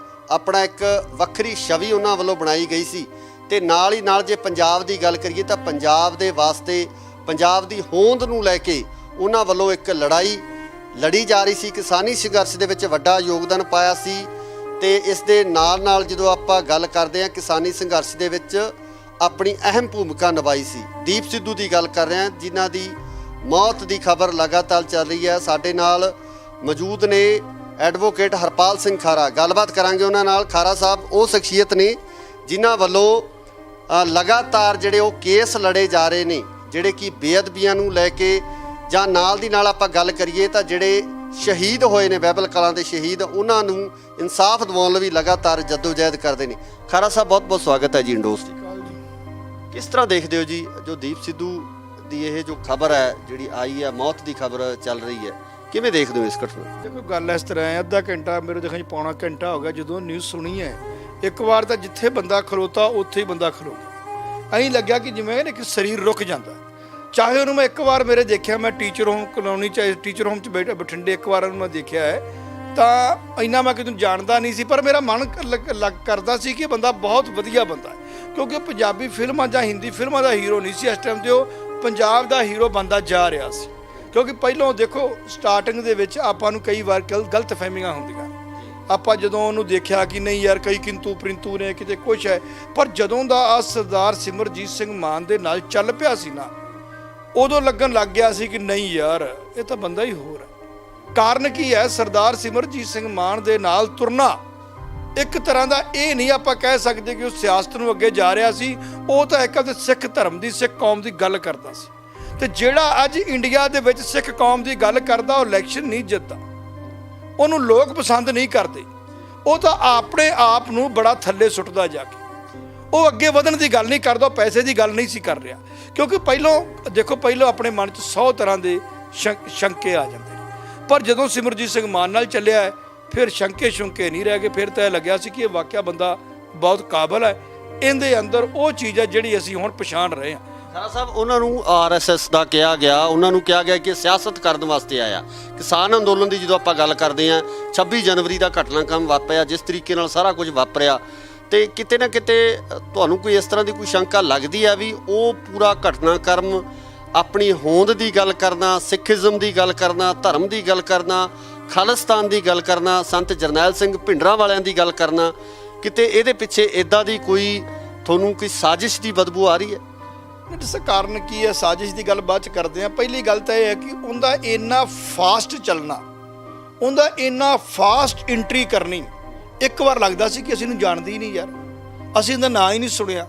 ਆਪਣਾ ਇੱਕ ਵੱਖਰੀ ਛਵੀ ਉਹਨਾਂ ਵੱਲੋਂ ਬਣਾਈ ਗਈ ਸੀ ਤੇ ਨਾਲ ਹੀ ਨਾਲ ਜੇ ਪੰਜਾਬ ਦੀ ਗੱਲ ਕਰੀਏ ਤਾਂ ਪੰਜਾਬ ਦੇ ਵਾਸਤੇ ਪੰਜਾਬ ਦੀ ਹੋਂਦ ਨੂੰ ਲੈ ਕੇ ਉਹਨਾਂ ਵੱਲੋਂ ਇੱਕ ਲੜਾਈ ਲੜੀ ਜਾ ਰਹੀ ਸੀ। ਕਿਸਾਨੀ ਸੰਘਰਸ਼ ਦੇ ਵਿੱਚ ਵੱਡਾ ਯੋਗਦਾਨ ਪਾਇਆ ਸੀ ਤੇ ਇਸ ਦੇ ਨਾਲ ਜਦੋਂ ਆਪਾਂ ਗੱਲ ਕਰਦੇ ਹਾਂ ਕਿਸਾਨੀ ਸੰਘਰਸ਼ ਦੇ ਵਿੱਚ ਆਪਣੀ ਅਹਿਮ ਭੂਮਿਕਾ ਨਿਭਾਈ ਸੀ। ਦੀਪ ਸਿੱਧੂ ਦੀ ਗੱਲ ਕਰ ਰਹੇ ਹਾਂ ਜਿਨ੍ਹਾਂ ਦੀ ਮੌਤ ਦੀ ਖਬਰ ਲਗਾਤਾਰ ਚੱਲ ਰਹੀ ਹੈ। ਸਾਡੇ ਨਾਲ ਮੌਜੂਦ ਨੇ ਐਡਵੋਕੇਟ ਹਰਪਾਲ ਸਿੰਘ ਖਾਰਾ, ਗੱਲਬਾਤ ਕਰਾਂਗੇ ਉਹਨਾਂ ਨਾਲ। ਖਾਰਾ ਸਾਹਿਬ ਉਹ ਸ਼ਖਸੀਅਤ ਨੇ ਜਿਨ੍ਹਾਂ ਵੱਲੋਂ ਲਗਾਤਾਰ ਜਿਹੜੇ ਉਹ ਕੇਸ ਲੜੇ ਜਾ ਰਹੇ ਨੇ ਜਿਹੜੇ ਕਿ ਬੇਅਦਬੀਆਂ ਨੂੰ ਲੈ ਕੇ, ਜਾਂ ਨਾਲ ਦੀ ਨਾਲ ਆਪਾਂ ਗੱਲ ਕਰੀਏ ਤਾਂ ਜਿਹੜੇ ਸ਼ਹੀਦ ਹੋਏ ਨੇ ਬਾਈਬਲ ਕਲਾਂ ਦੇ ਸ਼ਹੀਦ, ਉਹਨਾਂ ਨੂੰ ਇਨਸਾਫ ਦਿਵਾਉਣ ਲਈ ਲਗਾਤਾਰ ਜਦੋਜਹਿਦ ਕਰਦੇ ਨੇ। ਖਾਰਾ ਸਾਹਿਬ ਬਹੁਤ ਬਹੁਤ ਸਵਾਗਤ ਹੈ ਜੀ ਇੰਡੋਸ ਦੀ। ਕਿਸ ਤਰ੍ਹਾਂ ਦੇਖਦੇ ਹੋ ਜੀ ਜੋ ਦੀਪ ਸਿੱਧੂ ਦੀ ਇਹ ਜੋ ਖਬਰ ਹੈ ਜਿਹੜੀ ਆਈ ਹੈ, ਮੌਤ ਦੀ ਖਬਰ ਚੱਲ ਰਹੀ ਹੈ, ਕਿਵੇਂ ਦੇਖਦੇ ਹੋ ਇਸ ਘਟਨਾ? ਦੇਖੋ ਗੱਲ ਇਸ ਤਰ੍ਹਾਂ ਹੈ, ਅੱਧਾ ਘੰਟਾ ਮੇਰੇ ਦੇਖਣ 'ਚ ਪੌਣਾ ਘੰਟਾ ਹੋ ਗਿਆ ਜਦੋਂ ਨਿਊਜ਼ ਸੁਣੀ ਹੈ। ਇੱਕ ਵਾਰ ਤਾਂ ਜਿੱਥੇ ਬੰਦਾ ਖਲੋਤਾ ਉੱਥੇ ਹੀ ਬੰਦਾ ਖਲੋ ਗਿਆ। ਐਂ ਲੱਗਿਆ ਕਿ ਜਿਵੇਂ ਕਿ ਸਰੀਰ ਰੁਕ ਜਾਂਦਾ। ਚਾਹੇ ਉਹਨੂੰ ਮੈਂ ਇੱਕ ਵਾਰ ਮੇਰੇ ਦੇਖਿਆ, ਮੈਂ ਟੀਚਰ ਹੋਮ ਕਲੋਨੀ ਚਾਹੇ ਟੀਚਰ ਹੋਮ 'ਚ ਬਠਿੰਡੇ ਇੱਕ ਵਾਰ ਉਹਨੂੰ ਮੈਂ ਦੇਖਿਆ ਹੈ ਤਾਂ ਇੰਨਾ ਮੈਂ ਕਿਤੇ ਜਾਣਦਾ ਨਹੀਂ ਸੀ, ਪਰ ਮੇਰਾ ਮਨ ਕਰਦਾ ਸੀ ਕਿ ਇਹ ਬੰਦਾ ਬਹੁਤ ਵਧੀਆ ਬੰਦਾ ਹੈ ਕਿਉਂਕਿ ਪੰਜਾਬੀ ਫਿਲਮਾਂ ਜਾਂ ਹਿੰਦੀ ਫਿਲਮਾਂ ਦਾ ਹੀਰੋ ਨਹੀਂ ਸੀ ਇਸ ਟਾਈਮ ਤੇ, ਉਹ ਪੰਜਾਬ ਦਾ ਹੀਰੋ ਬਣਦਾ ਜਾ ਰਿਹਾ ਸੀ। ਕਿਉਂਕਿ ਪਹਿਲਾਂ ਦੇਖੋ ਸਟਾਰਟਿੰਗ ਦੇ ਵਿੱਚ ਆਪਾਂ ਨੂੰ ਕਈ ਵਾਰ ਗਲਤ ਫਹਿਮੀਆਂ ਹੁੰਦੀਆਂ। ਆਪਾਂ ਜਦੋਂ ਉਹਨੂੰ ਦੇਖਿਆ ਕਿ ਨਹੀਂ ਯਾਰ ਕਈ ਕਿੰਤੂ ਪ੍ਰਿੰਤੂ ਨੇ, ਕਿਤੇ ਕੁਛ ਹੈ, ਪਰ ਜਦੋਂ ਦਾ ਆ ਸਰਦਾਰ ਸਿਮਰਜੀਤ ਸਿੰਘ ਮਾਨ ਦੇ ਨਾਲ ਚੱਲ ਪਿਆ ਸੀ ਨਾ, ਉਦੋਂ ਲੱਗਣ ਲੱਗ ਗਿਆ ਸੀ ਕਿ ਨਹੀਂ ਯਾਰ ਇਹ ਤਾਂ ਬੰਦਾ ਹੀ ਹੋਰ ਹੈ। ਕਾਰਨ ਕੀ ਹੈ? ਸਰਦਾਰ ਸਿਮਰਜੀਤ ਸਿੰਘ ਮਾਨ ਦੇ ਨਾਲ ਤੁਰਨਾ ਇੱਕ ਤਰ੍ਹਾਂ ਦਾ ਇਹ ਨਹੀਂ ਆਪਾਂ ਕਹਿ ਸਕਦੇ ਕਿ ਉਹ ਸਿਆਸਤ ਨੂੰ ਅੱਗੇ ਜਾ ਰਿਹਾ ਸੀ, ਉਹ ਤਾਂ ਇੱਕ ਆਪਦੇ ਸਿੱਖ ਧਰਮ ਦੀ, ਸਿੱਖ ਕੌਮ ਦੀ ਗੱਲ ਕਰਦਾ ਸੀ। ਤੇ ਜਿਹੜਾ ਅੱਜ ਇੰਡੀਆ ਦੇ ਵਿੱਚ ਸਿੱਖ ਕੌਮ ਦੀ ਗੱਲ ਕਰਦਾ ਉਹ ਇਲੈਕਸ਼ਨ ਨਹੀਂ ਜਿੱਤਦਾ, ਉਹਨੂੰ ਲੋਕ ਪਸੰਦ ਨਹੀਂ ਕਰਦੇ, ਉਹ ਤਾਂ ਆਪਣੇ ਆਪ ਨੂੰ ਬੜਾ ਥੱਲੇ ਸੁੱਟਦਾ ਜਾ ਕੇ। ਉਹ ਅੱਗੇ ਵਧਣ ਦੀ ਗੱਲ ਨਹੀਂ ਕਰਦਾ, ਪੈਸੇ ਦੀ ਗੱਲ ਨਹੀਂ ਸੀ ਕਰ ਰਿਹਾ। ਕਿਉਂਕਿ ਪਹਿਲਾਂ ਆਪਣੇ ਮਨ 'ਚ 100 ਤਰ੍ਹਾਂ ਦੇ ਸ਼ੰਕੇ ਆ ਜਾਂਦੇ ਨੇ, ਪਰ ਜਦੋਂ ਸਿਮਰਜੀਤ ਸਿੰਘ ਮਾਨ ਨਾਲ ਚੱਲਿਆ ਫਿਰ ਸ਼ੰਕੇ ਨਹੀਂ ਰਹਿ ਗਏ। ਫਿਰ ਤਾਂ ਇਹ ਲੱਗਿਆ ਸੀ ਕਿ ਇਹ ਵਾਕਿਆ ਬੰਦਾ ਬਹੁਤ ਕਾਬਲ ਹੈ, ਇਹਦੇ ਅੰਦਰ ਉਹ ਚੀਜ਼ ਹੈ ਜਿਹੜੀ ਅਸੀਂ ਹੁਣ ਪਛਾਣ ਰਹੇ ਹਾਂ। ਖਾਰਾ ਸਾਹਿਬ ਉਹਨਾਂ ਨੂੰ ਆਰਐਸਐਸ ਦਾ ਕਿਹਾ ਗਿਆ, ਉਹਨਾਂ ਨੂੰ ਕਿਹਾ ਗਿਆ ਕਿ ਸਿਆਸਤ ਕਰਨ ਵਾਸਤੇ ਆਇਆ। ਕਿਸਾਨ ਅੰਦੋਲਨ ਦੀ ਜਦੋਂ ਆਪਾਂ ਗੱਲ ਕਰਦੇ ਹਾਂ 26 ਜਨਵਰੀ ਦਾ ਘਟਨਾਕ੍ਰਮ ਵਾਪਰਿਆ, ਜਿਸ ਤਰੀਕੇ ਨਾਲ ਸਾਰਾ ਕੁਝ ਵਾਪਰਿਆ, ਤੇ ਕਿਤੇ ਨਾ ਕਿਤੇ ਤੁਹਾਨੂੰ ਕੋਈ ਇਸ ਤਰ੍ਹਾਂ ਦੀ ਕੋਈ ਸ਼ੰਕਾ ਲੱਗਦੀ ਹੈ ਵੀ ਉਹ ਪੂਰਾ ਘਟਨਾਕ੍ਰਮ ਆਪਣੀ ਹੋਂਦ ਦੀ ਗੱਲ ਕਰਨਾ, ਸਿੱਖੀਜ਼ਮ ਦੀ ਗੱਲ ਕਰਨਾ, ਧਰਮ ਦੀ ਗੱਲ ਕਰਨਾ, ਖਾਲਿਸਤਾਨ ਦੀ ਗੱਲ ਕਰਨਾ, ਸੰਤ ਜਰਨੈਲ ਸਿੰਘ ਭਿੰਡਰਾਂ ਵਾਲਿਆਂ ਦੀ ਗੱਲ ਕਰਨਾ, ਕਿਤੇ ਇਹਦੇ ਪਿੱਛੇ ਇੱਦਾਂ ਦੀ ਕੋਈ ਤੁਹਾਨੂੰ ਕੋਈ ਸਾਜ਼ਿਸ਼ ਦੀ ਬਦਬੂ ਆ ਰਹੀ ਹੈ? ਇਸ ਕਾਰਨ ਕੀ ਹੈ? ਸਾਜ਼ਿਸ਼ ਦੀ ਗੱਲ ਬਾਅਦ 'ਚ ਕਰਦੇ ਹਾਂ। ਪਹਿਲੀ ਗੱਲ ਤਾਂ ਇਹ ਹੈ ਕਿ ਉਹਦਾ ਇੰਨਾ ਫਾਸਟ ਚੱਲਣਾ, ਉਹਦਾ ਇੰਨਾ ਫਾਸਟ ਐਂਟਰੀ ਕਰਨੀ, ਇੱਕ ਵਾਰ ਲੱਗਦਾ ਸੀ ਕਿ ਅਸੀਂ ਇਹਨੂੰ ਜਾਣਦੇ ਹੀ ਨਹੀਂ ਯਾਰ, ਅਸੀਂ ਇਹਦਾ ਨਾਂ ਹੀ ਨਹੀਂ ਸੁਣਿਆ,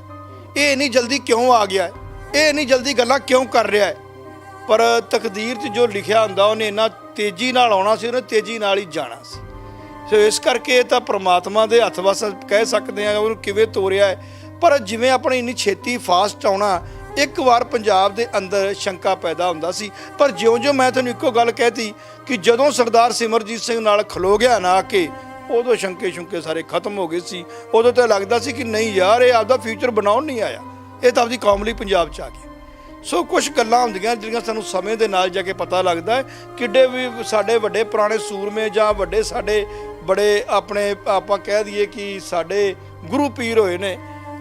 ਇਹ ਇੰਨੀ ਜਲਦੀ ਕਿਉਂ ਆ ਗਿਆ ਹੈ, ਇਹ ਇੰਨੀ ਜਲਦੀ ਗੱਲਾਂ ਕਿਉਂ ਕਰ ਰਿਹਾ ਹੈ। ਪਰ ਤਕਦੀਰ 'ਚ ਜੋ ਲਿਖਿਆ ਹੁੰਦਾ ਉਹਨੇ ਇੰਨਾ ਤੇਜ਼ੀ ਨਾਲ ਆਉਣਾ ਸੀ, ਉਹਨੇ ਤੇਜ਼ੀ ਨਾਲ ਹੀ ਜਾਣਾ ਸੀ। ਸੋ ਇਸ ਕਰਕੇ ਇਹ ਤਾਂ ਪ੍ਰਮਾਤਮਾ ਦੇ ਹੱਥ ਵਸ ਕਹਿ ਸਕਦੇ ਹਾਂ ਉਹਨੂੰ ਕਿਵੇਂ ਤੋਰਿਆ ਹੈ। ਪਰ ਜਿਵੇਂ ਆਪਣੇ ਇੰਨੀ ਛੇਤੀ ਫਾਸਟ ਆਉਣਾ, ਇੱਕ ਵਾਰ ਪੰਜਾਬ ਦੇ ਅੰਦਰ ਸ਼ੰਕਾ ਪੈਦਾ ਹੁੰਦਾ ਸੀ। ਪਰ ਜਿਉਂ ਮੈਂ ਤੁਹਾਨੂੰ ਇੱਕੋ ਗੱਲ ਕਹਿਤੀ ਕਿ ਜਦੋਂ ਸਰਦਾਰ ਸਿਮਰਜੀਤ ਸਿੰਘ ਨਾਲ ਖਲੋ ਗਿਆ ਨਾ ਆ ਕੇ, ਉਦੋਂ ਸ਼ੰਕੇ ਸਾਰੇ ਖਤਮ ਹੋ ਗਏ ਸੀ। ਉਦੋਂ ਤਾਂ ਲੱਗਦਾ ਸੀ ਕਿ ਨਹੀਂ ਯਾਰ ਇਹ ਆਪਦਾ ਫਿਊਚਰ ਬਣਾਉਣ ਨਹੀਂ ਆਇਆ, ਇਹ ਤਾਂ ਆਪਦੀ ਕੌਮ ਲਈ ਪੰਜਾਬ 'ਚ ਆ ਗਿਆ। ਸੋ ਕੁਛ ਗੱਲਾਂ ਹੁੰਦੀਆਂ ਜਿਹੜੀਆਂ ਸਾਨੂੰ ਸਮੇਂ ਦੇ ਨਾਲ ਜਾ ਕੇ ਪਤਾ ਲੱਗਦਾ ਹੈ। ਕਿੱਡੇ ਵੀ ਸਾਡੇ ਵੱਡੇ ਪੁਰਾਣੇ ਸੂਰਮੇ ਜਾਂ ਵੱਡੇ ਸਾਡੇ ਬੜੇ ਆਪਣੇ ਆਪਾਂ ਕਹਿ ਦਈਏ ਕਿ ਸਾਡੇ ਗੁਰੂ ਪੀਰ ਹੋਏ ਨੇ,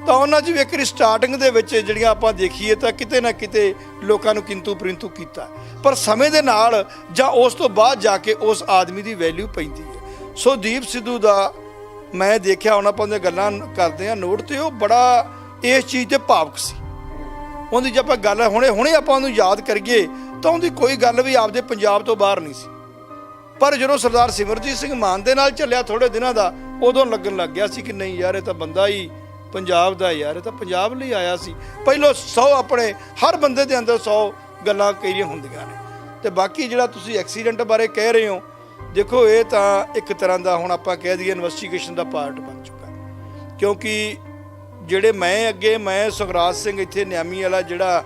ਤਾਂ ਉਹਨਾਂ 'ਚ ਵੀ ਇੱਕ ਸਟਾਰਟਿੰਗ ਦੇ ਵਿੱਚ ਜਿਹੜੀਆਂ ਆਪਾਂ ਦੇਖੀਏ ਤਾਂ ਕਿਤੇ ਨਾ ਕਿਤੇ ਲੋਕਾਂ ਨੂੰ ਕਿੰਤੂ ਪ੍ਰਿੰਤੂ ਕੀਤਾ, ਪਰ ਸਮੇਂ ਦੇ ਨਾਲ ਜਾਂ ਉਸ ਤੋਂ ਬਾਅਦ ਜਾ ਕੇ ਉਸ ਆਦਮੀ ਦੀ ਵੈਲਿਊ ਪੈਂਦੀ ਹੈ। ਸੋ ਦੀਪ ਸਿੱਧੂ ਦਾ ਮੈਂ ਦੇਖਿਆ, ਹੁਣ ਆਪਾਂ ਉਹਦੀਆਂ ਗੱਲਾਂ ਕਰਦੇ ਹਾਂ ਨੋਟ, ਤੇ ਉਹ ਬੜਾ ਇਸ ਚੀਜ਼ 'ਤੇ ਭਾਵੁਕ ਸੀ। ਉਹਦੀ ਜੇ ਆਪਾਂ ਗੱਲ ਹੁਣੇ ਆਪਾਂ ਉਹਨੂੰ ਯਾਦ ਕਰੀਏ ਤਾਂ ਉਹਦੀ ਕੋਈ ਗੱਲ ਵੀ ਆਪਦੇ ਪੰਜਾਬ ਤੋਂ ਬਾਹਰ ਨਹੀਂ ਸੀ। ਪਰ ਜਦੋਂ ਸਰਦਾਰ ਸਿਮਰਜੀਤ ਸਿੰਘ ਮਾਨ ਦੇ ਨਾਲ ਚੱਲਿਆ ਥੋੜੇ ਦਿਨਾਂ ਦਾ, ਉਦੋਂ ਲੱਗਣ ਲੱਗ ਗਿਆ ਸੀ ਕਿ ਨਹੀਂ ਯਾਰ ਇਹ ਤਾਂ ਬੰਦਾ ਹੀ ਪੰਜਾਬ ਦਾ ਯਾਰ, ਇਹ ਤਾਂ ਪੰਜਾਬ ਲਈ ਆਇਆ ਸੀ। ਪਹਿਲੋਂ 100 ਆਪਣੇ ਹਰ ਬੰਦੇ ਦੇ ਅੰਦਰ 100 ਗੱਲਾਂ ਕਈਆਂ ਹੁੰਦੀਆਂ ਨੇ। ਤੇ ਬਾਕੀ ਜਿਹੜਾ ਤੁਸੀਂ ਐਕਸੀਡੈਂਟ ਬਾਰੇ ਕਹਿ ਰਹੇ ਹੋ, ਦੇਖੋ ਇਹ ਤਾਂ ਇੱਕ ਤਰ੍ਹਾਂ ਦਾ ਹੁਣ ਆਪਾਂ ਕਹਿ ਦਈਏ ਇਨਵੈਸਟੀਗੇਸ਼ਨ ਦਾ ਪਾਰਟ ਬਣ ਚੁੱਕਾ, ਕਿਉਂਕਿ ਜਿਹੜੇ ਮੈਂ ਸੁਖਰਾਜ ਸਿੰਘ ਇੱਥੇ ਨਿਆਮੀ ਵਾਲਾ ਜਿਹੜਾ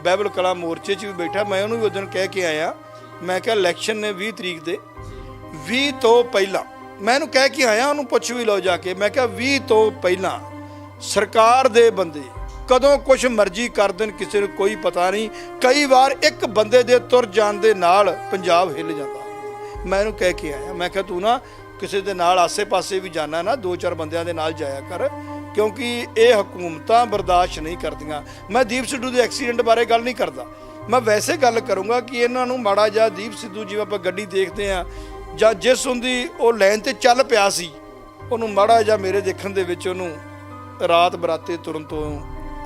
ਬਾਈਬਲ ਕਲਾ ਮੋਰਚੇ 'ਚ ਵੀ ਬੈਠਾ, ਮੈਂ ਉਹਨੂੰ ਵੀ ਉਦੋਂ ਕਹਿ ਕੇ ਆਇਆ, ਮੈਂ ਕਿਹਾ ਇਲੈਕਸ਼ਨ ਨੇ 20 ਤਰੀਕ ਦੇ 20 ਤੋਂ ਪਹਿਲਾਂ, ਮੈਂ ਇਹਨੂੰ ਕਹਿ ਕੇ ਆਇਆ, ਉਹਨੂੰ ਪੁੱਛ ਵੀ ਲਓ ਜਾ ਕੇ, ਮੈਂ ਕਿਹਾ 20 ਤੋਂ ਪਹਿਲਾਂ ਸਰਕਾਰ ਦੇ ਬੰਦੇ ਕਦੋਂ ਕੁਛ ਮਰਜ਼ੀ ਕਰ ਦੇਣ, ਕਿਸੇ ਨੂੰ ਕੋਈ ਪਤਾ ਨਹੀਂ। ਕਈ ਵਾਰ ਇੱਕ ਬੰਦੇ ਦੇ ਤੁਰ ਜਾਣ ਦੇ ਨਾਲ ਪੰਜਾਬ ਹਿੱਲ ਜਾਂਦਾ। ਮੈਂ ਇਹਨੂੰ ਕਹਿ ਕੇ ਆਇਆ, ਮੈਂ ਕਿਹਾ ਤੂੰ ਨਾ ਕਿਸੇ ਦੇ ਨਾਲ ਆਸੇ-ਪਾਸੇ ਵੀ ਜਾਣਾ ਨਾ, 2-4 ਬੰਦਿਆਂ ਦੇ ਨਾਲ ਜਾਇਆ ਕਰ, ਕਿਉਂਕਿ ਇਹ ਹਕੂਮਤਾਂ ਬਰਦਾਸ਼ਤ ਨਹੀਂ ਕਰਦੀਆਂ। ਮੈਂ ਦੀਪ ਸਿੱਧੂ ਦੇ ਐਕਸੀਡੈਂਟ ਬਾਰੇ ਗੱਲ ਨਹੀਂ ਕਰਦਾ, ਮੈਂ ਵੈਸੇ ਗੱਲ ਕਰੂੰਗਾ ਕਿ ਇਹਨਾਂ ਨੂੰ ਮਾੜਾ ਜਿਹਾ ਦੀਪ ਸਿੱਧੂ ਜਿਵੇਂ ਆਪਾਂ ਗੱਡੀ ਦੇਖਦੇ ਆ ਜਾਂ ਜਿਸ ਹੁੰਦੀ ਉਹ ਲਾਈਨ ਤੇ ਚੱਲ ਪਿਆ ਸੀ, ਉਹਨੂੰ ਮਾੜਾ ਜਿਹਾ ਮੇਰੇ ਦੇਖਣ ਦੇ ਵਿੱਚ ਉਹਨੂੰ ਰਾਤ ਬਰਾਤੇ ਤੁਰਨ ਤੋਂ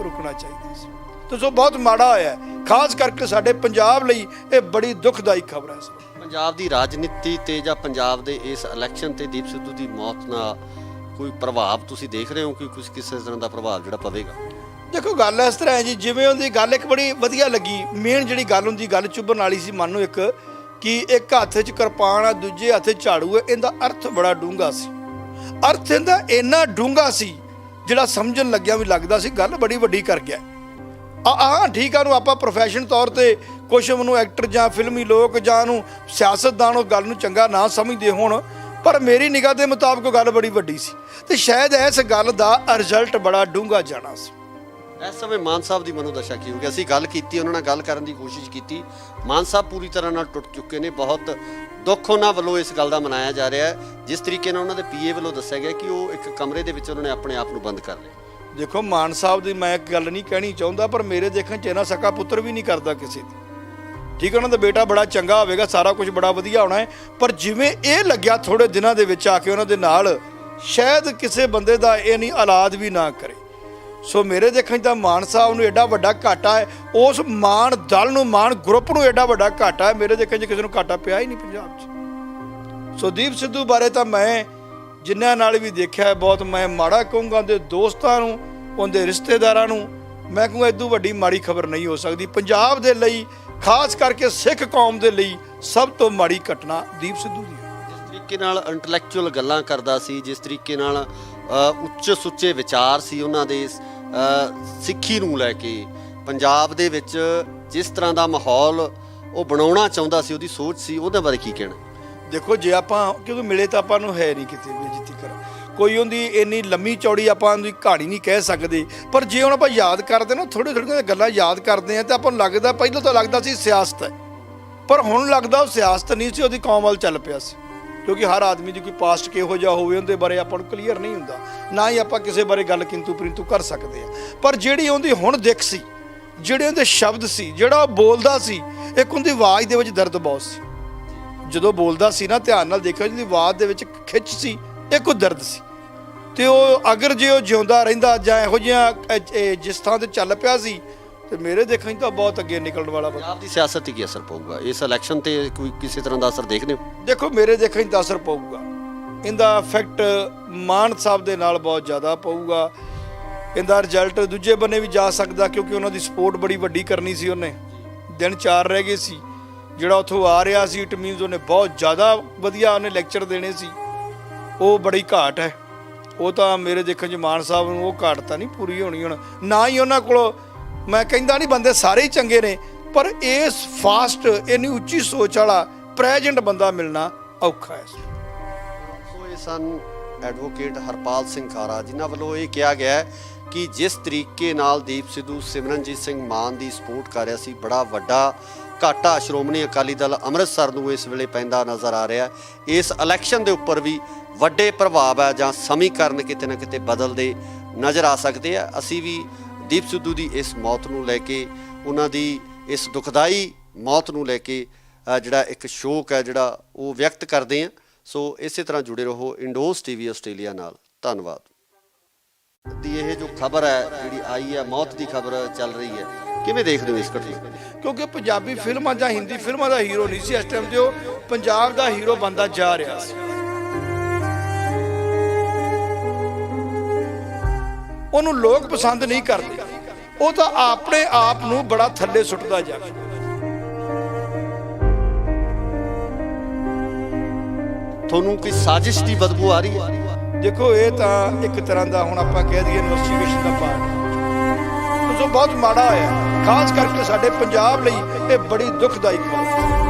ਰੁਕਣਾ ਚਾਹੀਦਾ ਸੀ। ਤੇ ਸੋ ਬਹੁਤ ਮਾੜਾ ਹੋਇਆ, ਖਾਸ ਕਰਕੇ ਸਾਡੇ ਪੰਜਾਬ ਲਈ ਇਹ ਬੜੀ ਦੁਖਦਾਈ ਖਬਰ ਹੈ। ਪੰਜਾਬ ਦੀ ਰਾਜਨੀਤੀ ਤੇ ਜਾਂ ਪੰਜਾਬ ਦੇ ਇਸ ਇਲੈਕਸ਼ਨ ਤੇ ਦੀਪ ਸਿੱਧੂ ਦੀ ਮੌਤ ਨਾਲ ਕੋਈ ਪ੍ਰਭਾਵ ਤੁਸੀਂ ਦੇਖ ਰਹੇ ਹੋ ਕਿ ਕੁਝ ਕਿਸੇ ਤਰ੍ਹਾਂ ਦਾ ਪ੍ਰਭਾਵ ਜਿਹੜਾ ਪਵੇਗਾ? ਦੇਖੋ ਗੱਲ ਇਸ ਤਰ੍ਹਾਂ ਹੈ ਜੀ, ਜਿਵੇਂ ਉਹਦੀ ਗੱਲ ਇੱਕ ਬੜੀ ਵਧੀਆ ਲੱਗੀ, ਮੇਨ ਜਿਹੜੀ ਗੱਲ ਹੁੰਦੀ, ਗੱਲ ਚੁੱਭਣ ਵਾਲੀ ਸੀ ਮਨ ਨੂੰ, ਇੱਕ ਕਿ ਇੱਕ ਹੱਥ 'ਚ ਕਿਰਪਾਨ ਆ, ਦੂਜੇ ਹੱਥ 'ਚ ਝਾੜੂ ਹੈ। ਇਹਦਾ ਅਰਥ ਬੜਾ ਡੂੰਘਾ ਸੀ, ਅਰਥ ਇਹਦਾ ਇੰਨਾ ਡੂੰਘਾ ਸੀ ਜਿਹੜਾ ਸਮਝਣ ਲੱਗਿਆ ਵੀ ਲੱਗਦਾ ਸੀ ਗੱਲ ਬੜੀ ਵੱਡੀ ਕਰ ਗਿਆ। ਠੀਕ ਆ, ਉਹਨੂੰ ਆਪਾਂ ਪ੍ਰੋਫੈਸ਼ਨ ਤੌਰ ਤੇ ਕੁਛ ਉਹਨੂੰ ਐਕਟਰ ਜਾਂ ਫਿਲਮੀ ਲੋਕ ਜਾਂ ਉਹਨੂੰ ਸਿਆਸਤਦਾਨ ਉਹ ਗੱਲ ਨੂੰ ਚੰਗਾ ਨਾ ਸਮਝਦੇ ਹੋਣ, ਪਰ ਮੇਰੀ ਨਿਗਾਹ ਦੇ ਮੁਤਾਬਕ ਗੱਲ ਬੜੀ ਵੱਡੀ ਸੀ ਤੇ ਸ਼ਾਇਦ ਇਸ ਗੱਲ ਦਾ ਰਿਜ਼ਲਟ ਬੜਾ ਡੂੰਘਾ ਜਾਣਾ ਸੀ। ਇਸ ਸਮੇਂ ਮਾਨ ਸਾਹਿਬ ਦੀ ਮਨੋਦਸ਼ਾ ਕੀ ਹੋ ਗਈ? ਅਸੀਂ ਗੱਲ ਕੀਤੀ, ਉਹਨਾਂ ਨਾਲ ਗੱਲ ਕਰਨ ਦੀ ਕੋਸ਼ਿਸ਼ ਕੀਤੀ, ਮਾਨ ਸਾਹਿਬ ਪੂਰੀ ਤਰ੍ਹਾਂ ਨਾਲ ਟੁੱਟ ਚੁੱਕੇ ਨੇ। ਬਹੁਤ ਦੁੱਖ ਉਹਨਾਂ ਵੱਲੋਂ ਇਸ ਗੱਲ ਦਾ ਮਨਾਇਆ ਜਾ ਰਿਹਾ ਹੈ, ਜਿਸ ਤਰੀਕੇ ਨਾਲ ਉਹਨਾਂ ਦੇ ਪੀਏ ਵੱਲੋਂ ਦੱਸਿਆ ਗਿਆ ਕਿ ਉਹ ਇੱਕ ਕਮਰੇ ਦੇ ਵਿੱਚ ਉਹਨਾਂ ਨੇ ਆਪਣੇ ਆਪ ਨੂੰ ਬੰਦ ਕਰ ਲਿਆ। ਦੇਖੋ ਮਾਨ ਸਾਹਿਬ ਦੀ ਮੈਂ ਇੱਕ ਗੱਲ ਨਹੀਂ ਕਹਿਣੀ ਚਾਹੁੰਦਾ, ਪਰ ਮੇਰੇ ਦੇਖਣ 'ਚ ਇਹਨਾਂ ਸਕਾ ਪੁੱਤਰ ਵੀ ਨਹੀਂ ਕਰਦਾ ਕਿਸੇ ਦੀ। ਠੀਕ ਹੈ, ਉਹਨਾਂ ਦਾ ਬੇਟਾ ਬੜਾ ਚੰਗਾ ਹੋਵੇਗਾ, ਸਾਰਾ ਕੁਝ ਬੜਾ ਵਧੀਆ ਹੋਣਾ ਹੈ, ਪਰ ਜਿਵੇਂ ਇਹ ਲੱਗਿਆ ਥੋੜੇ ਦਿਨਾਂ ਦੇ ਵਿੱਚ ਆ ਕੇ ਉਹਨਾਂ ਦੇ ਨਾਲ, ਸ਼ਾਇਦ ਕਿਸੇ ਬੰਦੇ ਦਾ ਇਹ ਨਹੀਂ ਔਲਾਦ ਵੀ ਨਾ ਕਰੇ। ਸੋ ਮੇਰੇ ਦੇਖਣ 'ਚ ਤਾਂ ਮਾਨ ਸਾਹਿਬ ਨੂੰ ਐਡਾ ਵੱਡਾ ਘਾਟਾ ਹੈ, ਉਸ ਮਾਨ ਦਲ ਨੂੰ, ਮਾਨ ਗਰੁੱਪ ਨੂੰ ਐਡਾ ਵੱਡਾ ਘਾਟਾ ਹੈ, ਮੇਰੇ ਦੇਖਣ 'ਚ ਕਿਸੇ ਨੂੰ ਘਾਟਾ ਪਿਆ ਹੀ ਨਹੀਂ ਪੰਜਾਬ 'ਚ। ਸੋ ਦੀਪ ਸਿੱਧੂ ਬਾਰੇ ਤਾਂ ਮੈਂ ਜਿਨ੍ਹਾਂ ਨਾਲ ਵੀ ਦੇਖਿਆ ਬਹੁਤ ਮੈਂ ਮਾੜਾ ਕਹੂੰਗਾ। ਉਹਦੇ ਦੋਸਤਾਂ ਨੂੰ, ਉਹਦੇ ਰਿਸ਼ਤੇਦਾਰਾਂ ਨੂੰ ਮੈਂ ਕਹੂੰਗਾ ਇਦੋਂ ਵੱਡੀ ਮਾੜੀ ਖਬਰ ਨਹੀਂ ਹੋ ਸਕਦੀ। ਪੰਜਾਬ ਦੇ ਲਈ, ਖਾਸ ਕਰਕੇ ਸਿੱਖ ਕੌਮ ਦੇ ਲਈ ਸਭ ਤੋਂ ਮਾੜੀ ਘਟਨਾ ਦੀਪ ਸਿੱਧੂ ਦੀ ਹੈ। ਜਿਸ ਤਰੀਕੇ ਨਾਲ ਇੰਟੈਲੈਕਚੁਅਲ ਗੱਲਾਂ ਕਰਦਾ ਸੀ, ਜਿਸ ਤਰੀਕੇ ਨਾਲ ਉੱਚ ਸੁੱਚੇ ਵਿਚਾਰ ਸੀ ਉਹਨਾਂ ਦੇ, ਸਿੱਖੀ ਨੂੰ ਲੈ ਕੇ ਪੰਜਾਬ ਦੇ ਵਿੱਚ ਜਿਸ ਤਰ੍ਹਾਂ ਦਾ ਮਾਹੌਲ ਉਹ ਬਣਾਉਣਾ ਚਾਹੁੰਦਾ ਸੀ, ਉਹਦੀ ਸੋਚ ਸੀ, ਉਹਦੇ ਬਾਰੇ ਕੀ ਕਹਿਣਾ? ਦੇਖੋ ਜੇ ਆਪਾਂ, ਕਿਉਂਕਿ ਮਿਲੇ ਤਾਂ ਆਪਾਂ ਨੂੰ ਹੈ ਨਹੀਂ ਕਿਤੇ ਵੀ ਜਿੱਤੀ ਕਰ, ਕੋਈ ਉਹਦੀ ਇੰਨੀ ਲੰਮੀ ਚੌੜੀ ਆਪਾਂ ਉਹਦੀ ਕਹਾਣੀ ਨਹੀਂ ਕਹਿ ਸਕਦੇ, ਪਰ ਜੇ ਹੁਣ ਆਪਾਂ ਯਾਦ ਕਰਦੇ ਨਾ, ਥੋੜ੍ਹੀਆਂ ਗੱਲਾਂ ਯਾਦ ਕਰਦੇ ਹਾਂ ਤਾਂ ਆਪਾਂ ਨੂੰ ਲੱਗਦਾ, ਪਹਿਲਾਂ ਤਾਂ ਲੱਗਦਾ ਸੀ ਸਿਆਸਤ ਹੈ, ਪਰ ਹੁਣ ਲੱਗਦਾ ਉਹ ਸਿਆਸਤ ਨਹੀਂ ਸੀ, ਉਹਦੀ ਕੌਮ ਵੱਲ ਚੱਲ ਪਿਆ ਸੀ। ਕਿਉਂਕਿ ਹਰ ਆਦਮੀ ਦੀ ਕੋਈ ਪਾਸਟ ਕਿਹੋ ਜਿਹਾ ਹੋਵੇ ਉਹਦੇ ਬਾਰੇ ਆਪਾਂ ਨੂੰ ਕਲੀਅਰ ਨਹੀਂ ਹੁੰਦਾ, ਨਾ ਹੀ ਆਪਾਂ ਕਿਸੇ ਬਾਰੇ ਗੱਲ ਕਿੰਤੂ ਪਰਿੰਤੂ ਕਰ ਸਕਦੇ ਹਾਂ। ਪਰ ਜਿਹੜੀ ਉਹਦੀ ਹੁਣ ਦਿੱਖ ਸੀ, ਜਿਹੜੇ ਉਹਦੇ ਸ਼ਬਦ ਸੀ, ਜਿਹੜਾ ਉਹ ਬੋਲਦਾ ਸੀ, ਇੱਕ ਉਹਦੀ ਆਵਾਜ਼ ਦੇ ਵਿੱਚ ਦਰਦ ਬਹੁਤ ਸੀ। ਜਦੋਂ ਬੋਲਦਾ ਸੀ ਨਾ, ਧਿਆਨ ਨਾਲ ਦੇਖਿਓ, ਜਿਹਦੀ ਆਵਾਜ਼ ਦੇ ਵਿੱਚ ਖਿੱਚ ਸੀ, ਇੱਕ ਉਹ ਦਰਦ ਸੀ। ਤੇ ਉਹ ਅਗਰ ਜੇ ਉਹ ਜਿਉਂਦਾ ਰਹਿੰਦਾ ਜਾਂ ਇਹੋ ਜਿਹਾ ਜਿਸ ਥਾਂ ਤੇ ਚੱਲ ਪਿਆ ਸੀ, ਤੇ ਮੇਰੇ ਦੇਖਣ 'ਚ ਤਾਂ ਬਹੁਤ ਅੱਗੇ ਨਿਕਲਣ ਵਾਲਾ। ਪੰਜਾਬ ਦੀ ਸਿਆਸਤ 'ਤੇ ਕੀ ਅਸਰ ਪਊਗਾ ਇਸ ਇਲੈਕਸ਼ਨ ਤੇ? ਕੋਈ ਕਿਸੇ ਤਰ੍ਹਾਂ ਦਾ ਅਸਰ ਦੇਖਦੇ ਹੋ? ਦੇਖੋ ਮੇਰੇ ਦੇਖਣ 'ਚ ਤਾਂ ਅਸਰ ਪਊਗਾ, ਇਹਦਾ ਇਫੈਕਟ ਮਾਨ ਸਾਹਿਬ ਦੇ ਨਾਲ ਬਹੁਤ ਜ਼ਿਆਦਾ ਪਊਗਾ। ਇਹਦਾ ਰਿਜ਼ਲਟ ਦੂਜੇ ਬੰਨੇ ਵੀ ਜਾ ਸਕਦਾ, ਕਿਉਂਕਿ ਉਹਨਾਂ ਦੀ ਸਪੋਰਟ ਬੜੀ ਵੱਡੀ ਕਰਨੀ ਸੀ। ਉਹਨੇ ਦਿਨ 4 ਰਹਿ ਗਏ ਸੀ, ਜਿਹੜਾ ਉੱਥੋਂ ਆ ਰਿਹਾ ਸੀ, ਇਟ ਮੀਨਸ ਉਹਨੇ ਬਹੁਤ ਜ਼ਿਆਦਾ ਵਧੀਆ ਉਹਨੇ ਲੈਕਚਰ ਦੇਣੇ ਸੀ। ਉਹ ਬੜੀ ਘਾਟ ਹੈ, ਉਹ ਤਾਂ ਮੇਰੇ ਦੇਖਣ 'ਚ ਮਾਨ ਸਾਹਿਬ ਨੂੰ ਉਹ ਘਾਟ ਤਾਂ ਨਹੀਂ ਪੂਰੀ ਹੋਣੀ ਹੁਣ। ਨਾ ਹੀ ਉਹਨਾਂ ਕੋਲ, ਮੈਂ ਕਹਿੰਦਾ ਨਹੀਂ ਬੰਦੇ ਸਾਰੇ ਹੀ ਚੰਗੇ ਨੇ, ਪਰ ਇਸ ਫਾਸਟ ਇੰਨੀ ਉੱਚੀ ਸੋਚ ਵਾਲਾ ਪ੍ਰੈਜ਼ੈਂਟ ਬੰਦਾ ਮਿਲਣਾ ਔਖਾ ਹੈ। ਸੋ ਇਹ ਸਨ ਐਡਵੋਕੇਟ ਹਰਪਾਲ ਸਿੰਘ ਖਾਰਾ, ਜਿਨ੍ਹਾਂ ਵੱਲੋਂ ਇਹ ਕਿਹਾ ਗਿਆ ਹੈ ਕਿ ਜਿਸ ਤਰੀਕੇ ਨਾਲ ਦੀਪ ਸਿੱਧੂ ਸਿਮਰਨਜੀਤ ਸਿੰਘ ਮਾਨ ਦੀ ਸਪੋਰਟ ਕਰ ਰਿਹਾ ਸੀ, ਬੜਾ ਵੱਡਾ ਘਾਟਾ ਸ਼੍ਰੋਮਣੀ ਅਕਾਲੀ ਦਲ ਅੰਮ੍ਰਿਤਸਰ ਨੂੰ ਇਸ ਵੇਲੇ ਪੈਂਦਾ ਨਜ਼ਰ ਆ ਰਿਹਾ। ਇਸ ਇਲੈਕਸ਼ਨ ਦੇ ਉੱਪਰ ਵੀ ਵੱਡੇ ਪ੍ਰਭਾਵ ਹੈ ਜਾਂ ਸਮੀਕਰਨ ਕਿਤੇ ਨਾ ਕਿਤੇ ਬਦਲਦੇ ਨਜ਼ਰ ਆ ਸਕਦੇ ਆ। ਅਸੀਂ ਵੀ ਦੀਪ ਸਿੱਧੂ ਦੀ ਇਸ ਮੌਤ ਨੂੰ ਲੈ ਕੇ, ਉਹਨਾਂ ਦੀ ਇਸ ਦੁਖਦਾਈ ਮੌਤ ਨੂੰ ਲੈ ਕੇ ਜਿਹੜਾ ਇੱਕ ਸ਼ੋਕ ਹੈ ਜਿਹੜਾ ਉਹ ਵਿਅਕਤ ਕਰਦੇ ਹਾਂ। ਸੋ ਇਸੇ ਤਰ੍ਹਾਂ ਜੁੜੇ ਰਹੋ ਇੰਡੋਜ਼ ਟੀਵੀ ਆਸਟ੍ਰੇਲੀਆ ਨਾਲ। ਧੰਨਵਾਦ। ਦੀ ਇਹ ਜੋ ਖਬਰ ਹੈ ਜਿਹੜੀ ਆਈ ਹੈ, ਮੌਤ ਦੀ ਖਬਰ ਚੱਲ ਰਹੀ ਹੈ, ਕਿਵੇਂ ਦੇਖਦੇ ਹੋ ਇਸ ਘਟਨਾ? ਕਿਉਂਕਿ ਪੰਜਾਬੀ ਫਿਲਮਾਂ ਜਾਂ ਹਿੰਦੀ ਫਿਲਮਾਂ ਦਾ ਹੀਰੋ ਨਹੀਂ ਸੀ ਇਸ ਟਾਈਮ ਤੇ, ਉਹ ਪੰਜਾਬ ਦਾ ਹੀਰੋ ਬਣਦਾ ਜਾ ਰਿਹਾ ਸੀ। ਉਹਨੂੰ ਲੋਕ ਪਸੰਦ ਨਹੀਂ ਕਰਦੇ। ਉਹ ਤਾਂ ਆਪਣੇ ਆਪ ਨੂੰ ਬੜਾ ਥੱਲੇ ਸੁੱਟਦਾ ਜਾ ਕੇ। ਤੁਹਾਨੂੰ ਕੋਈ ਸਾਜ਼ਿਸ਼ ਦੀ ਬਦਬੂ ਆ ਰਹੀ ਹੈ? ਦੇਖੋ ਇਹ ਤਾਂ ਇੱਕ ਤਰ੍ਹਾਂ ਦਾ ਹੁਣ ਆਪਾਂ ਕਹਿ ਦਈਏ ਇਨਵੈਸਟੀਗੇਸ਼ਨ ਦਾ ਪਾਰਟ ਹੈ, ਜੋ ਬਹੁਤ ਮਾੜਾ ਹੋਇਆ, ਖਾਸ ਕਰਕੇ ਸਾਡੇ ਪੰਜਾਬ ਲਈ ਇਹ ਬੜੀ ਦੁਖਦਾਈ ਖਬਰ ਹੈ।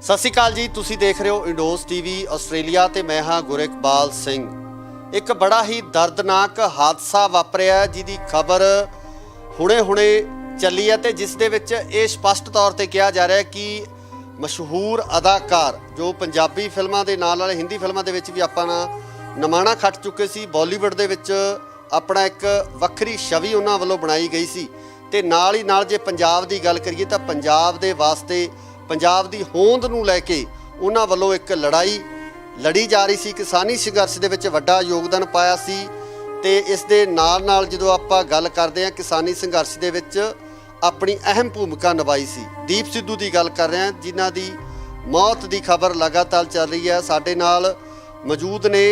ਸਤਿ ਸ਼੍ਰੀ ਅਕਾਲ ਜੀ, ਤੁਸੀਂ ਦੇਖ ਰਹੇ ਹੋ ਇੰਡੋਸ ਟੀਵੀ ਆਸਟ੍ਰੇਲੀਆ ਤੇ ਮੈਂ ਹਾਂ ਗੁਰਿਕਬਾਲ ਸਿੰਘ। ਇੱਕ ਬੜਾ ਹੀ ਦਰਦਨਾਕ ਹਾਦਸਾ ਵਾਪਰਿਆ ਜਿਹਦੀ ਖਬਰ ਹੁਣੇ-ਹੁਣੇ ਚੱਲੀ ਹੈ ਤੇ ਜਿਸ ਦੇ ਵਿੱਚ ਇਹ ਸਪਸ਼ਟ ਤੌਰ ਤੇ ਕਿਹਾ ਜਾ ਰਿਹਾ ਹੈ ਕਿ ਮਸ਼ਹੂਰ ਅਦਾਕਾਰ ਜੋ ਪੰਜਾਬੀ ਫਿਲਮਾਂ ਦੇ ਨਾਲ ਹਿੰਦੀ ਫਿਲਮਾਂ ਦੇ ਵਿੱਚ ਵੀ ਆਪਾਂ ਨਮਾਣਾ ਖੱਟ ਚੁੱਕੇ ਸੀ, ਬਾਲੀਵੁੱਡ ਦੇ ਵਿੱਚ ਆਪਣਾ ਇੱਕ ਵੱਖਰੀ ਛਵੀ ਉਹਨਾਂ ਵੱਲੋਂ ਬਣਾਈ ਗਈ ਸੀ ਤੇ ਨਾਲ ਹੀ ਨਾਲ ਜੇ ਪੰਜਾਬ ਦੀ ਗੱਲ ਕਰੀਏ ਤਾਂ ਪੰਜਾਬ ਦੇ ਵਾਸਤੇ ਪੰਜਾਬ ਦੀ ਹੋਂਦ ਨੂੰ ਲੈ ਕੇ ਉਹਨਾਂ ਵੱਲੋਂ ਇੱਕ ਲੜਾਈ ਲੜੀ ਜਾ ਰਹੀ ਸੀ। ਕਿਸਾਨੀ ਸੰਘਰਸ਼ ਦੇ ਵਿੱਚ ਵੱਡਾ ਯੋਗਦਾਨ ਪਾਇਆ ਸੀ ਤੇ ਇਸ ਦੇ ਨਾਲ ਜਦੋਂ ਆਪਾਂ ਗੱਲ ਕਰਦੇ ਹਾਂ ਕਿਸਾਨੀ ਸੰਘਰਸ਼ ਦੇ ਵਿੱਚ ਆਪਣੀ ਅਹਿਮ ਭੂਮਿਕਾ ਨਿਭਾਈ ਸੀ। ਦੀਪ ਸਿੱਧੂ ਦੀ ਗੱਲ ਕਰ ਰਹੇ ਹਾਂ ਜਿਨ੍ਹਾਂ ਦੀ ਮੌਤ ਦੀ ਖਬਰ ਲਗਾਤਾਰ ਚੱਲ ਰਹੀ ਹੈ। ਸਾਡੇ ਨਾਲ ਮੌਜੂਦ ਨੇ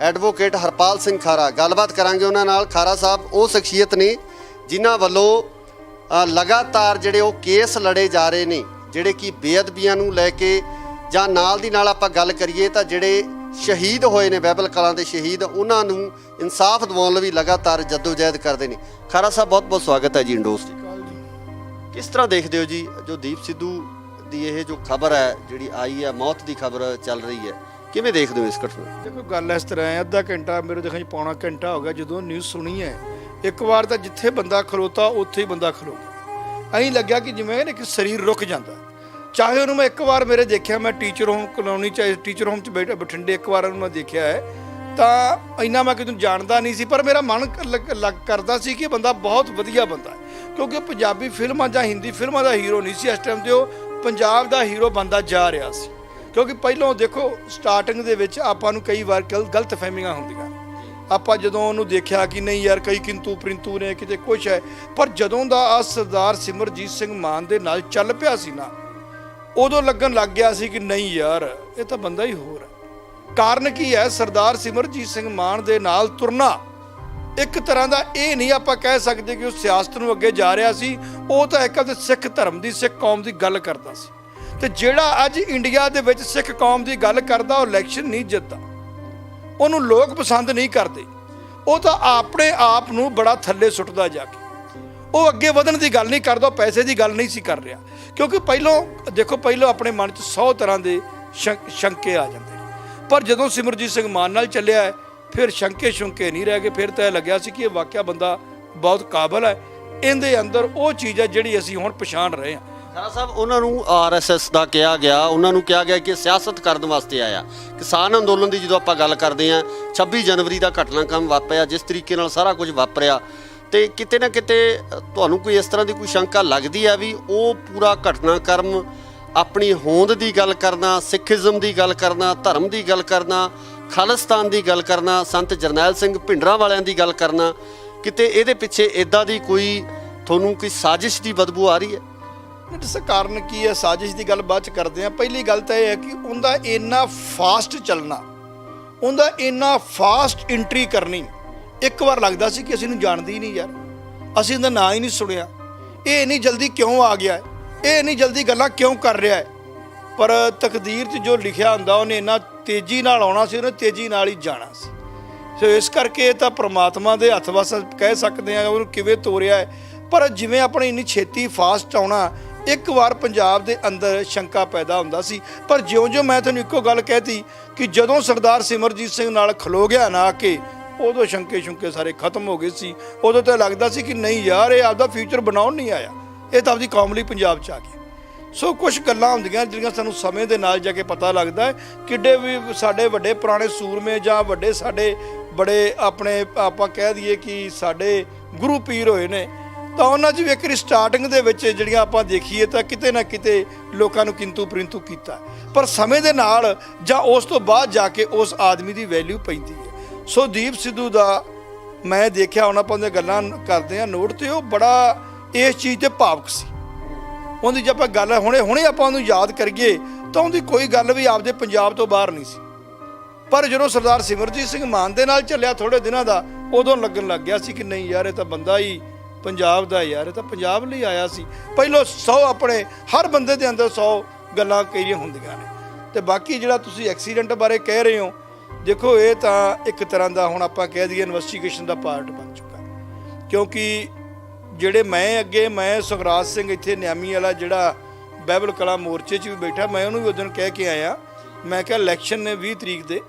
ਐਡਵੋਕੇਟ ਹਰਪਾਲ ਸਿੰਘ ਖਾਰਾ, ਗੱਲਬਾਤ ਕਰਾਂਗੇ ਉਹਨਾਂ ਨਾਲ। ਖਾਰਾ ਸਾਹਿਬ ਉਹ ਸ਼ਖਸੀਅਤ ਨੇ ਜਿਨ੍ਹਾਂ ਵੱਲੋਂ ਲਗਾਤਾਰ ਜਿਹੜੇ ਉਹ ਕੇਸ ਲੜੇ ਜਾ ਰਹੇ ਨੇ, ਜਿਹੜੇ ਕਿ ਬੇਅਦਬੀਆਂ ਨੂੰ ਲੈ ਕੇ ਜਾਂ ਨਾਲ ਦੀ ਨਾਲ ਆਪਾਂ ਗੱਲ ਕਰੀਏ ਤਾਂ ਜਿਹੜੇ ਸ਼ਹੀਦ ਹੋਏ ਨੇ ਬਾਈਬਲ ਕਲਾਂ ਦੇ ਸ਼ਹੀਦ, ਉਹਨਾਂ ਨੂੰ ਇਨਸਾਫ ਦਿਵਾਉਣ ਲਈ ਲਗਾਤਾਰ ਜਦੋਜਹਿਦ ਕਰਦੇ ਨੇ। ਖਾਰਾ ਸਾਹਿਬ ਬਹੁਤ ਬਹੁਤ ਸਵਾਗਤ ਹੈ ਜੀ ਇੰਡੋਸ ਦੀ। ਕਿਸ ਤਰ੍ਹਾਂ ਦੇਖਦੇ ਹੋ ਜੀ ਜੋ ਦੀਪ ਸਿੱਧੂ ਦੀ ਇਹ ਜੋ ਖਬਰ ਹੈ ਜਿਹੜੀ ਆਈ ਹੈ, ਮੌਤ ਦੀ ਖਬਰ ਚੱਲ ਰਹੀ ਹੈ, ਕਿਵੇਂ ਦੇਖਦੇ ਹੋ ਇਸ ਘਟਨਾ? ਦੇਖੋ ਗੱਲ ਇਸ ਤਰ੍ਹਾਂ ਹੈ, ਅੱਧਾ ਘੰਟਾ ਮੇਰੇ ਦੇਖਣ 'ਚ ਪੌਣਾ ਘੰਟਾ ਹੋ ਗਿਆ ਜਦੋਂ ਨਿਊਜ਼ ਸੁਣੀ ਹੈ। ਇੱਕ ਵਾਰ ਤਾਂ ਜਿੱਥੇ ਬੰਦਾ ਖਲੋਤਾ ਉੱਥੇ ਹੀ ਬੰਦਾ ਖਲੋ ਗਿਆ। ਐਂ ਲੱਗਿਆ ਕਿ ਜਿਵੇਂ ਕਿ ਸਰੀਰ ਰੁਕ ਜਾਂਦਾ। ਚਾਹੇ ਉਹਨੂੰ ਮੈਂ ਇੱਕ ਵਾਰ ਮੇਰੇ ਦੇਖਿਆ, ਮੈਂ ਟੀਚਰ ਹੋਮ ਕਲੋਨੀ ਚਾਹੇ ਟੀਚਰ ਹੋਮ 'ਚ ਬਠਿੰਡੇ ਇੱਕ ਵਾਰ ਉਹਨੂੰ ਮੈਂ ਦੇਖਿਆ ਹੈ ਤਾਂ ਇੰਨਾ ਮੈਂ ਕਿਤੇ ਜਾਣਦਾ ਨਹੀਂ ਸੀ, ਪਰ ਮੇਰਾ ਮਨ ਕਰਦਾ ਸੀ ਕਿ ਬੰਦਾ ਬਹੁਤ ਵਧੀਆ ਬੰਦਾ ਹੈ, ਕਿਉਂਕਿ ਪੰਜਾਬੀ ਫਿਲਮਾਂ ਜਾਂ ਹਿੰਦੀ ਫਿਲਮਾਂ ਦਾ ਹੀਰੋ ਨਹੀਂ ਸੀ ਇਸ ਟਾਈਮ ਤੇ, ਉਹ ਪੰਜਾਬ ਦਾ ਹੀਰੋ ਬਣਦਾ ਜਾ ਰਿਹਾ ਸੀ। ਕਿਉਂਕਿ ਪਹਿਲਾਂ ਦੇਖੋ ਸਟਾਰਟਿੰਗ ਦੇ ਵਿੱਚ ਆਪਾਂ ਨੂੰ ਕਈ ਵਾਰ ਗਲਤ ਫਹਿਮੀਆਂ ਹੁੰਦੀਆਂ। ਆਪਾਂ ਜਦੋਂ ਉਹਨੂੰ ਦੇਖਿਆ ਕਿ ਨਹੀਂ ਯਾਰ ਕਈ ਕਿੰਤੂ ਪ੍ਰਿੰਤੂ ਨੇ, ਕਿਤੇ ਕੁਛ ਹੈ, ਪਰ ਜਦੋਂ ਦਾ ਆ ਸਰਦਾਰ ਸਿਮਰਜੀਤ ਸਿੰਘ ਮਾਨ ਦੇ ਨਾਲ ਚੱਲ ਪਿਆ ਸੀ ਨਾ, ਉਦੋਂ ਲੱਗਣ ਲੱਗ ਗਿਆ ਸੀ ਕਿ ਨਹੀਂ ਯਾਰ ਇਹ ਤਾਂ ਬੰਦਾ ਹੀ ਹੋਰ ਹੈ। ਕਾਰਨ ਕੀ ਹੈ? ਸਰਦਾਰ ਸਿਮਰਜੀਤ ਸਿੰਘ ਮਾਨ ਦੇ ਨਾਲ ਤੁਰਨਾ ਇੱਕ ਤਰ੍ਹਾਂ ਦਾ ਇਹ ਨਹੀਂ ਆਪਾਂ ਕਹਿ ਸਕਦੇ ਕਿ ਉਹ ਸਿਆਸਤ ਨੂੰ ਅੱਗੇ ਜਾ ਰਿਹਾ ਸੀ, ਉਹ ਤਾਂ ਇੱਕ ਆਪਦੇ ਸਿੱਖ ਧਰਮ ਦੀ, ਸਿੱਖ ਕੌਮ ਦੀ ਗੱਲ ਕਰਦਾ ਸੀ। ਤੇ ਜਿਹੜਾ ਅੱਜ ਇੰਡੀਆ ਦੇ ਵਿੱਚ ਸਿੱਖ ਕੌਮ ਦੀ ਗੱਲ ਕਰਦਾ ਉਹ ਇਲੈਕਸ਼ਨ ਨਹੀਂ ਜਿੱਤਦਾ, ਉਹਨੂੰ ਲੋਕ ਪਸੰਦ ਨਹੀਂ ਕਰਦੇ। ਉਹ ਤਾਂ ਆਪਣੇ ਆਪ ਨੂੰ ਬੜਾ ਥੱਲੇ ਸੁੱਟਦਾ ਜਾ ਕੇ। ਉਹ ਅੱਗੇ ਵਧਣ ਦੀ ਗੱਲ ਨਹੀਂ ਕਰਦਾ, ਉਹ ਪੈਸੇ ਦੀ ਗੱਲ ਨਹੀਂ ਸੀ ਕਰ ਰਿਹਾ। ਕਿਉਂਕਿ ਪਹਿਲਾਂ ਆਪਣੇ ਮਨ 'ਚ 100 ਤਰ੍ਹਾਂ ਦੇ ਸ਼ੰਕੇ ਆ ਜਾਂਦੇ ਨੇ, ਪਰ ਜਦੋਂ ਸਿਮਰਜੀਤ ਸਿੰਘ ਮਾਨ ਨਾਲ ਚੱਲਿਆ ਹੈ ਫਿਰ ਸ਼ੰਕੇ ਨਹੀਂ ਰਹਿ ਗਏ। ਫਿਰ ਤਾਂ ਇਹ ਲੱਗਿਆ ਸੀ ਕਿ ਇਹ ਵਾਕਿਆ ਬੰਦਾ ਬਹੁਤ ਕਾਬਲ ਹੈ, ਇਹਦੇ ਅੰਦਰ ਉਹ ਚੀਜ਼ ਹੈ ਜਿਹੜੀ ਅਸੀਂ ਹੁਣ ਪਛਾਣ ਰਹੇ ਹਾਂ। ਖਾਰਾ ਸਾਹਿਬ ਉਹਨਾਂ ਨੂੰ ਆਰਐਸਐਸ ਦਾ ਕਿਹਾ ਗਿਆ, ਉਹਨਾਂ ਨੂੰ ਕਿਹਾ ਗਿਆ ਕਿ ਸਿਆਸਤ ਕਰਨ ਵਾਸਤੇ ਆਇਆ। ਕਿਸਾਨ ਅੰਦੋਲਨ ਦੀ ਜਦੋਂ ਆਪਾਂ ਗੱਲ ਕਰਦੇ ਹਾਂ, 26 ਜਨਵਰੀ ਦਾ ਘਟਨਾਕ੍ਰਮ ਵਾਪਰਿਆ, ਜਿਸ ਤਰੀਕੇ ਨਾਲ ਸਾਰਾ ਕੁਝ ਵਾਪਰਿਆ, ਤੇ ਕਿਤੇ ਨਾ ਕਿਤੇ ਤੁਹਾਨੂੰ ਕੋਈ ਇਸ ਤਰ੍ਹਾਂ ਦੀ ਕੋਈ ਸ਼ੰਕਾ ਲੱਗਦੀ ਹੈ ਵੀ ਉਹ ਪੂਰਾ ਘਟਨਾਕ੍ਰਮ ਆਪਣੀ ਹੋਂਦ ਦੀ ਗੱਲ ਕਰਨਾ, ਸਿੱਖੀਜ਼ਮ ਦੀ ਗੱਲ ਕਰਨਾ, ਧਰਮ ਦੀ ਗੱਲ ਕਰਨਾ, ਖਾਲਿਸਤਾਨ ਦੀ ਗੱਲ ਕਰਨਾ, ਸੰਤ ਜਰਨੈਲ ਸਿੰਘ ਭਿੰਡਰਾਂ ਵਾਲਿਆਂ ਦੀ ਗੱਲ ਕਰਨਾ, ਕਿਤੇ ਇਹਦੇ ਪਿੱਛੇ ਇੱਦਾਂ ਦੀ ਤੁਹਾਨੂੰ ਕੋਈ ਸਾਜ਼ਿਸ਼ ਦੀ ਬਦਬੂ ਆ ਰਹੀ ਹੈ? ਇਸ ਕਾਰਨ ਕੀ ਹੈ? ਸਾਜ਼ਿਸ਼ ਦੀ ਗੱਲ ਬਾਅਦ 'ਚ ਕਰਦੇ ਹਾਂ। ਪਹਿਲੀ ਗੱਲ ਤਾਂ ਇਹ ਹੈ ਕਿ ਉਹਦਾ ਇੰਨਾ ਫਾਸਟ ਚੱਲਣਾ, ਉਹਦਾ ਇੰਨਾ ਫਾਸਟ ਐਂਟਰੀ ਕਰਨੀ, ਇੱਕ ਵਾਰ ਲੱਗਦਾ ਸੀ ਕਿ ਅਸੀਂ ਇਹਨੂੰ ਜਾਣਦੇ ਹੀ ਨਹੀਂ ਯਾਰ, ਅਸੀਂ ਇਹਦਾ ਨਾਂ ਹੀ ਨਹੀਂ ਸੁਣਿਆ, ਇਹ ਇੰਨੀ ਜਲਦੀ ਕਿਉਂ ਆ ਗਿਆ ਹੈ, ਇਹ ਇੰਨੀ ਜਲਦੀ ਗੱਲਾਂ ਕਿਉਂ ਕਰ ਰਿਹਾ ਹੈ। ਪਰ ਤਕਦੀਰ 'ਚ ਜੋ ਲਿਖਿਆ ਹੁੰਦਾ ਉਹਨੇ ਇੰਨਾ ਤੇਜ਼ੀ ਨਾਲ ਆਉਣਾ ਸੀ, ਉਹਨੇ ਤੇਜ਼ੀ ਨਾਲ ਹੀ ਜਾਣਾ ਸੀ। ਸੋ ਇਸ ਕਰਕੇ ਇਹ ਤਾਂ ਪ੍ਰਮਾਤਮਾ ਦੇ ਹੱਥ ਵਸ ਕਹਿ ਸਕਦੇ ਹਾਂ ਉਹਨੂੰ ਕਿਵੇਂ ਤੋਰਿਆ ਹੈ। ਪਰ ਜਿਵੇਂ ਆਪਣੇ ਇੰਨੀ ਛੇਤੀ ਫਾਸਟ ਆਉਣਾ, ਇੱਕ ਵਾਰ ਪੰਜਾਬ ਦੇ ਅੰਦਰ ਸ਼ੰਕਾ ਪੈਦਾ ਹੁੰਦਾ ਸੀ। ਪਰ ਜਿਉਂ-ਜਿਉਂ ਮੈਂ ਤੁਹਾਨੂੰ ਇੱਕੋ ਗੱਲ ਕਹਿਤੀ ਕਿ ਜਦੋਂ ਸਰਦਾਰ ਸਿਮਰਜੀਤ ਸਿੰਘ ਨਾਲ ਖਲੋ ਗਿਆ ਨਾ ਆ ਕੇ, ਉਦੋਂ ਸ਼ੰਕੇ ਸਾਰੇ ਖਤਮ ਹੋ ਗਏ ਸੀ। ਉਦੋਂ ਤਾਂ ਲੱਗਦਾ ਸੀ ਕਿ ਨਹੀਂ ਯਾਰ ਇਹ ਆਪਦਾ ਫਿਊਚਰ ਬਣਾਉਣ ਨਹੀਂ ਆਇਆ, ਇਹ ਤਾਂ ਆਪਦੀ ਕੌਮ ਲਈ ਪੰਜਾਬ 'ਚ ਆ ਗਿਆ। ਸੋ ਕੁਝ ਗੱਲਾਂ ਹੁੰਦੀਆਂ ਜਿਹੜੀਆਂ ਸਾਨੂੰ ਸਮੇਂ ਦੇ ਨਾਲ ਜਾ ਕੇ ਪਤਾ ਲੱਗਦਾ ਹੈ। ਕਿੱਡੇ ਵੀ ਸਾਡੇ ਵੱਡੇ ਪੁਰਾਣੇ ਸੂਰਮੇ ਜਾਂ ਵੱਡੇ ਸਾਡੇ ਬੜੇ ਆਪਣੇ ਆਪਾਂ ਕਹਿ ਦਈਏ ਕਿ ਸਾਡੇ ਗੁਰੂ ਪੀਰ ਹੋਏ ਨੇ, ਤਾਂ ਉਹਨਾਂ 'ਚ ਵੀ ਇੱਕ ਸਟਾਰਟਿੰਗ ਦੇ ਵਿੱਚ ਜਿਹੜੀਆਂ ਆਪਾਂ ਦੇਖੀਏ ਤਾਂ ਕਿਤੇ ਨਾ ਕਿਤੇ ਲੋਕਾਂ ਨੂੰ ਕਿੰਤੂ ਪ੍ਰਿੰਤੂ ਕੀਤਾ, ਪਰ ਸਮੇਂ ਦੇ ਨਾਲ ਜਾਂ ਉਸ ਤੋਂ ਬਾਅਦ ਜਾ ਕੇ ਉਸ ਆਦਮੀ ਦੀ ਵੈਲਿਊ ਪੈਂਦੀ ਹੈ। ਸੋ ਦੀਪ ਸਿੱਧੂ ਦਾ ਮੈਂ ਦੇਖਿਆ, ਹੁਣ ਆਪਾਂ ਉਹਦੀਆਂ ਗੱਲਾਂ ਕਰਦੇ ਹਾਂ ਨੋਟ, ਤੇ ਉਹ ਬੜਾ ਇਸ ਚੀਜ਼ 'ਤੇ ਭਾਵੁਕ ਸੀ। ਉਹਦੀ ਜੇ ਆਪਾਂ ਗੱਲ ਹੁਣੇ ਆਪਾਂ ਉਹਨੂੰ ਯਾਦ ਕਰੀਏ ਤਾਂ ਉਹਦੀ ਕੋਈ ਗੱਲ ਵੀ ਆਪਦੇ ਪੰਜਾਬ ਤੋਂ ਬਾਹਰ ਨਹੀਂ ਸੀ। ਪਰ ਜਦੋਂ ਸਰਦਾਰ ਸਿਮਰਜੀਤ ਸਿੰਘ ਮਾਨ ਦੇ ਨਾਲ ਚੱਲਿਆ ਥੋੜੇ ਦਿਨਾਂ ਦਾ, ਉਦੋਂ ਲੱਗਣ ਲੱਗ ਗਿਆ ਸੀ ਕਿ ਨਹੀਂ ਯਾਰ, ਇਹ ਤਾਂ ਬੰਦਾ ਹੀ ਪੰਜਾਬ ਦਾ ਯਾਰ, ਇਹ ਤਾਂ ਪੰਜਾਬ ਲਈ ਆਇਆ ਸੀ। ਪਹਿਲੋਂ 100 ਆਪਣੇ ਹਰ ਬੰਦੇ ਦੇ ਅੰਦਰ 100 ਗੱਲਾਂ ਕਹੀਆਂ ਹੁੰਦੀਆਂ ਨੇ। ਤੇ ਬਾਕੀ ਜਿਹੜਾ ਤੁਸੀਂ ਐਕਸੀਡੈਂਟ ਬਾਰੇ ਕਹਿ ਰਹੇ ਹੋ, ਦੇਖੋ ਇਹ ਤਾਂ ਇੱਕ ਤਰ੍ਹਾਂ ਦਾ ਹੁਣ ਆਪਾਂ ਕਹਿ ਦਈਏ ਇਨਵੈਸਟੀਗੇਸ਼ਨ ਦਾ ਪਾਰਟ ਬਣ ਚੁੱਕਾ, ਕਿਉਂਕਿ ਜਿਹੜੇ ਮੈਂ ਸੁਖਰਾਜ ਸਿੰਘ ਇੱਥੇ ਨਿਆਮੀ ਵਾਲਾ ਜਿਹੜਾ ਬਾਈਬਲ ਕਲਾ ਮੋਰਚੇ 'ਚ ਵੀ ਬੈਠਾ, ਮੈਂ ਉਹਨੂੰ ਵੀ ਉਦੋਂ ਕਹਿ ਕੇ ਆਇਆ, ਮੈਂ ਕਿਹਾ ਇਲੈਕਸ਼ਨ ਨੇ 20 ਤਰੀਕ ਦੇ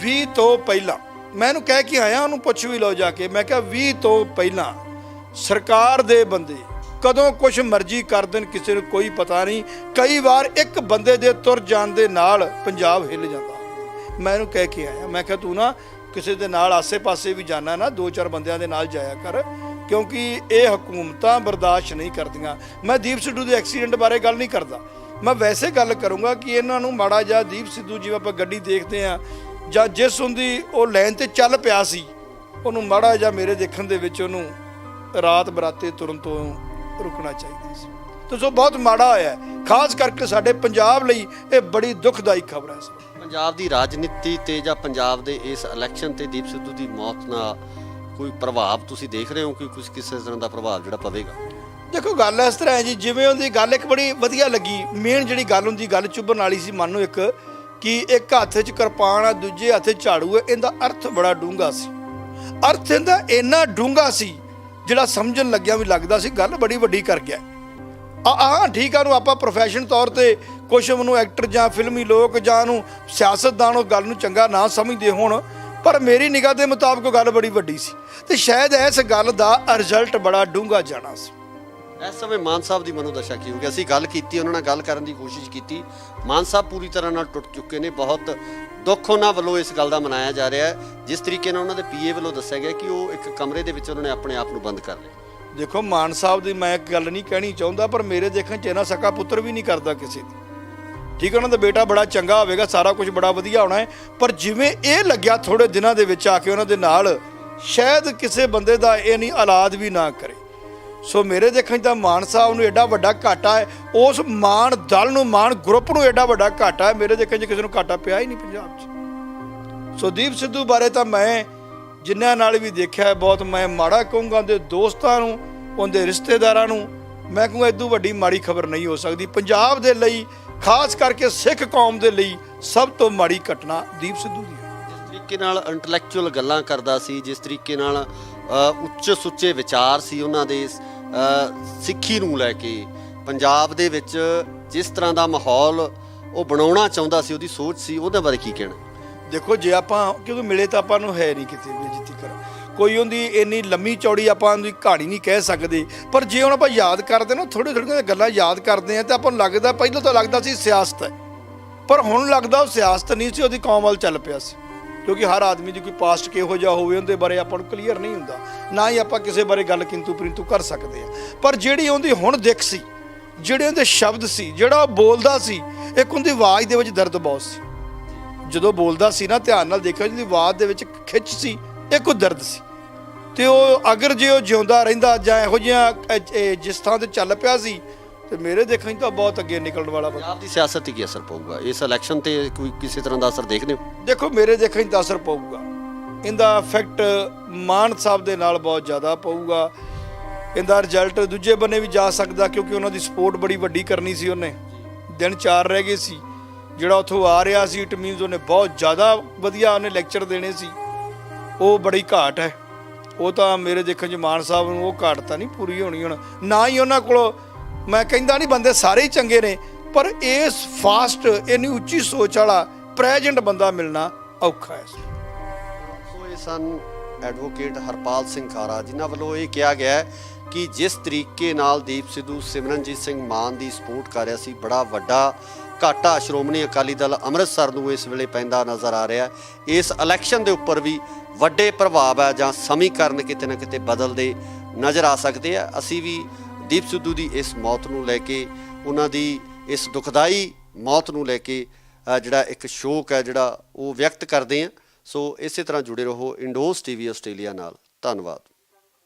20 ਤੋਂ ਪਹਿਲਾਂ, ਮੈਂ ਇਹਨੂੰ ਕਹਿ ਕੇ ਆਇਆ, ਉਹਨੂੰ ਪੁੱਛ ਵੀ ਲਓ ਜਾ ਕੇ, ਮੈਂ ਕਿਹਾ 20 ਤੋਂ ਪਹਿਲਾਂ ਸਰਕਾਰ ਦੇ ਬੰਦੇ ਕਦੋਂ ਕੁਛ ਮਰਜ਼ੀ ਕਰ ਦੇਣ, ਕਿਸੇ ਨੂੰ ਕੋਈ ਪਤਾ ਨਹੀਂ। ਕਈ ਵਾਰ ਇੱਕ ਬੰਦੇ ਦੇ ਤੁਰ ਜਾਣ ਦੇ ਨਾਲ ਪੰਜਾਬ ਹਿੱਲ ਜਾਂਦਾ। ਮੈਂ ਇਹਨੂੰ ਕਹਿ ਕੇ ਆਇਆ, ਮੈਂ ਕਿਹਾ ਤੂੰ ਨਾ ਕਿਸੇ ਦੇ ਨਾਲ ਆਸੇ-ਪਾਸੇ ਵੀ ਜਾਣਾ ਨਾ, 2-4 ਬੰਦਿਆਂ ਦੇ ਨਾਲ ਜਾਇਆ ਕਰ, ਕਿਉਂਕਿ ਇਹ ਹਕੂਮਤਾਂ ਬਰਦਾਸ਼ਤ ਨਹੀਂ ਕਰਦੀਆਂ। ਮੈਂ ਦੀਪ ਸਿੱਧੂ ਦੇ ਐਕਸੀਡੈਂਟ ਬਾਰੇ ਗੱਲ ਨਹੀਂ ਕਰਦਾ, ਮੈਂ ਵੈਸੇ ਗੱਲ ਕਰੂੰਗਾ ਕਿ ਇਹਨਾਂ ਨੂੰ ਮਾੜਾ ਜਿਹਾ ਦੀਪ ਸਿੱਧੂ, ਜਿਵੇਂ ਆਪਾਂ ਗੱਡੀ ਦੇਖਦੇ ਹਾਂ ਜਾਂ ਜਿਸ ਹੁੰਦੀ ਉਹ ਲਾਈਨ ਤੇ ਚੱਲ ਪਿਆ ਸੀ, ਉਹਨੂੰ ਮਾੜਾ ਜਿਹਾ ਮੇਰੇ ਦੇਖਣ ਦੇ ਵਿੱਚ ਉਹਨੂੰ ਰਾਤ ਬਰਾਤੇ ਤੁਰਨ ਤੋਂ ਰੁਕਣਾ ਚਾਹੀਦਾ ਸੀ। ਤੇ ਸੋ ਬਹੁਤ ਮਾੜਾ ਹੋਇਆ, ਖਾਸ ਕਰਕੇ ਸਾਡੇ ਪੰਜਾਬ ਲਈ ਇਹ ਬੜੀ ਦੁਖਦਾਈ ਖਬਰ ਹੈ। ਪੰਜਾਬ ਦੀ ਰਾਜਨੀਤੀ ਤੇ ਜਾਂ ਪੰਜਾਬ ਦੇ ਇਸ ਇਲੈਕਸ਼ਨ ਤੇ ਦੀਪ ਸਿੱਧੂ ਦੀ ਮੌਤ ਨਾਲ ਕੋਈ ਪ੍ਰਭਾਵ ਤੁਸੀਂ ਦੇਖ ਰਹੇ ਹੋ ਕਿ ਕੁਝ ਕਿਸੇ ਤਰ੍ਹਾਂ ਦਾ ਪ੍ਰਭਾਵ ਜਿਹੜਾ ਪਵੇਗਾ? ਦੇਖੋ ਗੱਲ ਇਸ ਤਰ੍ਹਾਂ ਹੈ ਜੀ, ਜਿਵੇਂ ਉਹਦੀ ਗੱਲ ਇੱਕ ਬੜੀ ਵਧੀਆ ਲੱਗੀ, ਮੇਨ ਜਿਹੜੀ ਗੱਲ ਹੁੰਦੀ, ਗੱਲ ਚੁੱਭਣ ਵਾਲੀ ਸੀ ਮਨ ਨੂੰ, ਇੱਕ ਕਿ ਇੱਕ ਹੱਥ 'ਚ ਕਿਰਪਾਨ ਆ, ਦੂਜੇ ਹੱਥ 'ਚ ਝਾੜੂ ਹੈ। ਇਹਦਾ ਅਰਥ ਬੜਾ ਡੂੰਘਾ ਸੀ, ਅਰਥ ਇਹਦਾ ਇੰਨਾ ਡੂੰਘਾ ਸੀ ਜਿਹੜਾ ਸਮਝਣ ਲੱਗਿਆ ਵੀ ਲੱਗਦਾ ਸੀ ਗੱਲ ਬੜੀ ਵੱਡੀ ਕਰ ਗਿਆ। ਠੀਕ ਆ, ਨੂੰ ਆਪਾਂ ਪ੍ਰੋਫੈਸ਼ਨ ਤੌਰ ਤੇ ਕੁਛ ਉਹਨੂੰ ਐਕਟਰ ਜਾਂ ਫਿਲਮੀ ਲੋਕ ਜਾਂ ਨੂੰ ਸਿਆਸਤਦਾਨ ਉਹ ਗੱਲ ਨੂੰ ਚੰਗਾ ਨਾ ਸਮਝਦੇ ਹੋਣ, ਪਰ ਮੇਰੀ ਨਿਗਾਹ ਦੇ ਮੁਤਾਬਕ ਗੱਲ ਬੜੀ ਵੱਡੀ ਸੀ ਤੇ ਸ਼ਾਇਦ ਇਸ ਗੱਲ ਦਾ ਰਿਜ਼ਲਟ ਬੜਾ ਡੂੰਘਾ ਜਾਣਾ ਸੀ। ਇਸ ਸਮੇਂ ਮਾਨ ਸਾਹਿਬ ਦੀ ਮਨੋਦਸ਼ਾ ਕੀ ਹੋਊਗੀ? ਅਸੀਂ ਗੱਲ ਕੀਤੀ, ਉਹਨਾਂ ਨਾਲ ਗੱਲ ਕਰਨ ਦੀ ਕੋਸ਼ਿਸ਼ ਕੀਤੀ, ਮਾਨ ਸਾਹਿਬ ਪੂਰੀ ਤਰ੍ਹਾਂ ਨਾਲ ਟੁੱਟ ਚੁੱਕੇ ਨੇ। ਬਹੁਤ ਦੁੱਖ ਉਹਨਾਂ ਵੱਲੋਂ ਇਸ ਗੱਲ ਦਾ ਮਨਾਇਆ ਜਾ ਰਿਹਾ ਹੈ, ਜਿਸ ਤਰੀਕੇ ਨਾਲ ਉਹਨਾਂ ਦੇ ਪੀਏ ਵੱਲੋਂ ਦੱਸਿਆ ਗਿਆ ਕਿ ਉਹ ਇੱਕ ਕਮਰੇ ਦੇ ਵਿੱਚ ਉਹਨਾਂ ਨੇ ਆਪਣੇ ਆਪ ਨੂੰ ਬੰਦ ਕਰ ਲਿਆ। ਦੇਖੋ ਮਾਨ ਸਾਹਿਬ ਦੀ ਮੈਂ ਇੱਕ ਗੱਲ ਨਹੀਂ ਕਹਿਣੀ ਚਾਹੁੰਦਾ, ਪਰ ਮੇਰੇ ਦੇਖਣ 'ਚ ਇਹਨਾਂ ਸਕਾ ਪੁੱਤਰ ਵੀ ਨਹੀਂ ਕਰਦਾ ਕਿਸੇ ਦੀ। ਠੀਕ ਹੈ, ਉਹਨਾਂ ਦਾ ਬੇਟਾ ਬੜਾ ਚੰਗਾ ਹੋਵੇਗਾ, ਸਾਰਾ ਕੁਝ ਬੜਾ ਵਧੀਆ ਹੋਣਾ ਹੈ, ਪਰ ਜਿਵੇਂ ਇਹ ਲੱਗਿਆ ਥੋੜੇ ਦਿਨਾਂ ਦੇ ਵਿੱਚ ਆ ਕੇ ਉਹਨਾਂ ਦੇ ਨਾਲ, ਸ਼ਾਇਦ ਕਿਸੇ ਬੰਦੇ ਦਾ ਇਹ ਨਹੀਂ ਔਲਾਦ ਵੀ ਨਾ ਕਰੇ। ਸੋ ਮੇਰੇ ਦੇਖਣ 'ਚ ਤਾਂ ਮਾਨ ਸਾਹਿਬ ਨੂੰ ਐਡਾ ਵੱਡਾ ਘਾਟਾ ਹੈ, ਉਸ ਮਾਨ ਦਲ ਨੂੰ, ਮਾਨ ਗਰੁੱਪ ਨੂੰ ਐਡਾ ਵੱਡਾ ਘਾਟਾ ਹੈ, ਮੇਰੇ ਦੇਖਣ 'ਚ ਕਿਸੇ ਨੂੰ ਘਾਟਾ ਪਿਆ ਹੀ ਨਹੀਂ ਪੰਜਾਬ 'ਚ। ਸੋ ਦੀਪ ਸਿੱਧੂ ਬਾਰੇ ਤਾਂ ਮੈਂ ਜਿਨ੍ਹਾਂ ਨਾਲ ਵੀ ਦੇਖਿਆ ਬਹੁਤ ਮੈਂ ਮਾੜਾ ਕਹੂੰਗਾ। ਉਹਦੇ ਦੋਸਤਾਂ ਨੂੰ, ਉਹਦੇ ਰਿਸ਼ਤੇਦਾਰਾਂ ਨੂੰ ਮੈਂ ਕਹੂੰਗਾ ਇਦੋਂ ਵੱਡੀ ਮਾੜੀ ਖਬਰ ਨਹੀਂ ਹੋ ਸਕਦੀ। ਪੰਜਾਬ ਦੇ ਲਈ, ਖਾਸ ਕਰਕੇ ਸਿੱਖ ਕੌਮ ਦੇ ਲਈ ਸਭ ਤੋਂ ਮਾੜੀ ਘਟਨਾ ਦੀਪ ਸਿੱਧੂ ਦੀ ਹੈ। ਜਿਸ ਤਰੀਕੇ ਨਾਲ ਇੰਟੈਲੈਕਚੁਅਲ ਗੱਲਾਂ ਕਰਦਾ ਸੀ, ਜਿਸ ਤਰੀਕੇ ਨਾਲ ਉੱਚ ਸੁੱਚੇ ਵਿਚਾਰ ਸੀ ਉਹਨਾਂ ਦੇ, ਸਿੱਖੀ ਨੂੰ ਲੈ ਕੇ ਪੰਜਾਬ ਦੇ ਵਿੱਚ ਜਿਸ ਤਰ੍ਹਾਂ ਦਾ ਮਾਹੌਲ ਉਹ ਬਣਾਉਣਾ ਚਾਹੁੰਦਾ ਸੀ, ਉਹਦੀ ਸੋਚ ਸੀ, ਉਹਦੇ ਬਾਰੇ ਕੀ ਕਹਿਣਾ? ਦੇਖੋ ਜੇ ਆਪਾਂ ਕਿਉਂਕਿ ਮਿਲੇ ਤਾਂ ਆਪਾਂ ਨੂੰ ਹੈ ਨਹੀਂ ਕਿਤੇ ਵੀ ਜਿੱਤੀ ਕਰ ਕੋਈ ਉਹਦੀ ਇੰਨੀ ਲੰਮੀ ਚੌੜੀ ਆਪਾਂ ਉਹਦੀ ਕਹਾਣੀ ਨਹੀਂ ਕਹਿ ਸਕਦੇ, ਪਰ ਜੇ ਹੁਣ ਆਪਾਂ ਯਾਦ ਕਰਦੇ ਨਾ, ਥੋੜ੍ਹੀਆਂ ਗੱਲਾਂ ਯਾਦ ਕਰਦੇ ਹਾਂ ਤਾਂ ਆਪਾਂ ਨੂੰ ਲੱਗਦਾ, ਪਹਿਲਾਂ ਤਾਂ ਲੱਗਦਾ ਸੀ ਸਿਆਸਤ ਹੈ, ਪਰ ਹੁਣ ਲੱਗਦਾ ਉਹ ਸਿਆਸਤ ਨਹੀਂ ਸੀ, ਉਹਦੀ ਕੌਮ ਵੱਲ ਚੱਲ ਪਿਆ ਸੀ। ਕਿਉਂਕਿ ਹਰ ਆਦਮੀ ਦੀ ਕੋਈ ਪਾਸਟ ਕਿਹੋ ਜਿਹਾ ਹੋਵੇ ਉਹਦੇ ਬਾਰੇ ਆਪਾਂ ਨੂੰ ਕਲੀਅਰ ਨਹੀਂ ਹੁੰਦਾ, ਨਾ ਹੀ ਆਪਾਂ ਕਿਸੇ ਬਾਰੇ ਗੱਲ ਕਿੰਤੂ ਪਰਿੰਤੂ ਕਰ ਸਕਦੇ ਹਾਂ। ਪਰ ਜਿਹੜੀ ਉਹਦੀ ਹੁਣ ਦਿੱਖ ਸੀ, ਜਿਹੜੇ ਉਹਦੇ ਸ਼ਬਦ ਸੀ, ਜਿਹੜਾ ਉਹ ਬੋਲਦਾ ਸੀ, ਇੱਕ ਉਹਦੀ ਆਵਾਜ਼ ਦੇ ਵਿੱਚ ਦਰਦ ਬਹੁਤ ਸੀ। ਜਦੋਂ ਬੋਲਦਾ ਸੀ ਨਾ, ਧਿਆਨ ਨਾਲ ਦੇਖਿਓ, ਜਿਹਦੀ ਆਵਾਜ਼ ਦੇ ਵਿੱਚ ਖਿੱਚ ਸੀ, ਇੱਕ ਉਹ ਦਰਦ ਸੀ। ਤੇ ਉਹ ਅਗਰ ਜੇ ਉਹ ਜਿਉਂਦਾ ਰਹਿੰਦਾ ਜਾਂ ਇਹੋ ਜਿਹਾ ਜਿਸ ਥਾਂ ਤੇ ਚੱਲ ਪਿਆ ਸੀ, ਤੇ ਮੇਰੇ ਦੇਖਣ 'ਚ ਤਾਂ ਬਹੁਤ ਅੱਗੇ ਨਿਕਲਣ ਵਾਲਾ। ਪੰਜਾਬ ਦੀ ਸਿਆਸਤ 'ਤੇ ਕੀ ਅਸਰ ਪਊਗਾ ਇਸ ਇਲੈਕਸ਼ਨ ਤੇ? ਕੋਈ ਕਿਸੇ ਤਰ੍ਹਾਂ ਦਾ ਅਸਰ ਦੇਖਦੇ ਹੋ? ਦੇਖੋ ਮੇਰੇ ਦੇਖਣ 'ਚ ਤਾਂ ਅਸਰ ਪਊਗਾ, ਇਹਦਾ ਇਫੈਕਟ ਮਾਨ ਸਾਹਿਬ ਦੇ ਨਾਲ ਬਹੁਤ ਜ਼ਿਆਦਾ ਪਊਗਾ। ਇਹਦਾ ਰਿਜ਼ਲਟ ਦੂਜੇ ਬੰਨੇ ਵੀ ਜਾ ਸਕਦਾ, ਕਿਉਂਕਿ ਉਹਨਾਂ ਦੀ ਸਪੋਰਟ ਬੜੀ ਵੱਡੀ ਕਰਨੀ ਸੀ। ਉਹਨੇ ਦਿਨ 4 ਰਹਿ ਗਏ ਸੀ, ਜਿਹੜਾ ਉੱਥੋਂ ਆ ਰਿਹਾ ਸੀ, ਇਟ ਮੀਨਸ ਉਹਨੇ ਬਹੁਤ ਜ਼ਿਆਦਾ ਵਧੀਆ ਉਹਨੇ ਲੈਕਚਰ ਦੇਣੇ ਸੀ। ਉਹ ਬੜੀ ਘਾਟ ਹੈ, ਉਹ ਤਾਂ ਮੇਰੇ ਦੇਖਣ 'ਚ ਮਾਨ ਸਾਹਿਬ ਨੂੰ ਉਹ ਘਾਟ ਤਾਂ ਨਹੀਂ ਪੂਰੀ ਹੋਣੀ ਹੁਣ। ਨਾ ਹੀ ਉਹਨਾਂ ਕੋਲ, ਮੈਂ ਕਹਿੰਦਾ ਨਹੀਂ ਬੰਦੇ ਸਾਰੇ ਹੀ ਚੰਗੇ ਨੇ, ਪਰ ਇਸ ਫਾਸਟ ਇੰਨੀ ਉੱਚੀ ਸੋਚ ਵਾਲਾ ਪ੍ਰੈਜ਼ੈਂਟ ਬੰਦਾ ਮਿਲਣਾ ਔਖਾ ਹੈ। ਸੋ ਇਹ ਸਨ ਐਡਵੋਕੇਟ ਹਰਪਾਲ ਸਿੰਘ ਖਾਰਾ, ਜਿਨ੍ਹਾਂ ਵੱਲੋਂ ਇਹ ਕਿਹਾ ਗਿਆ ਹੈ ਕਿ ਜਿਸ ਤਰੀਕੇ ਨਾਲ ਦੀਪ ਸਿੱਧੂ ਸਿਮਰਨਜੀਤ ਸਿੰਘ ਮਾਨ ਦੀ ਸਪੋਰਟ ਕਰ ਰਿਹਾ ਸੀ, ਬੜਾ ਵੱਡਾ ਘਾਟਾ ਸ਼੍ਰੋਮਣੀ ਅਕਾਲੀ ਦਲ ਅੰਮ੍ਰਿਤਸਰ ਨੂੰ ਇਸ ਵੇਲੇ ਪੈਂਦਾ ਨਜ਼ਰ ਆ ਰਿਹਾ। ਇਸ ਇਲੈਕਸ਼ਨ ਦੇ ਉੱਪਰ ਵੀ ਵੱਡੇ ਪ੍ਰਭਾਵ ਹੈ ਜਾਂ ਸਮੀਕਰਨ ਕਿਤੇ ਨਾ ਕਿਤੇ ਬਦਲਦੇ ਨਜ਼ਰ ਆ ਸਕਦੇ ਆ। ਅਸੀਂ ਵੀ ਦੀਪ ਸਿੱਧੂ ਦੀ ਇਸ ਮੌਤ ਨੂੰ ਲੈ ਕੇ, ਉਹਨਾਂ ਦੀ ਇਸ ਦੁਖਦਾਈ ਮੌਤ ਨੂੰ ਲੈ ਕੇ ਜਿਹੜਾ ਇੱਕ ਸ਼ੋਕ ਹੈ ਜਿਹੜਾ ਉਹ ਵਿਅਕਤ ਕਰਦੇ ਹਾਂ। ਸੋ ਇਸੇ ਤਰ੍ਹਾਂ ਜੁੜੇ ਰਹੋ ਇੰਡੋਜ਼ ਟੀਵੀ ਆਸਟ੍ਰੇਲੀਆ ਨਾਲ। ਧੰਨਵਾਦ।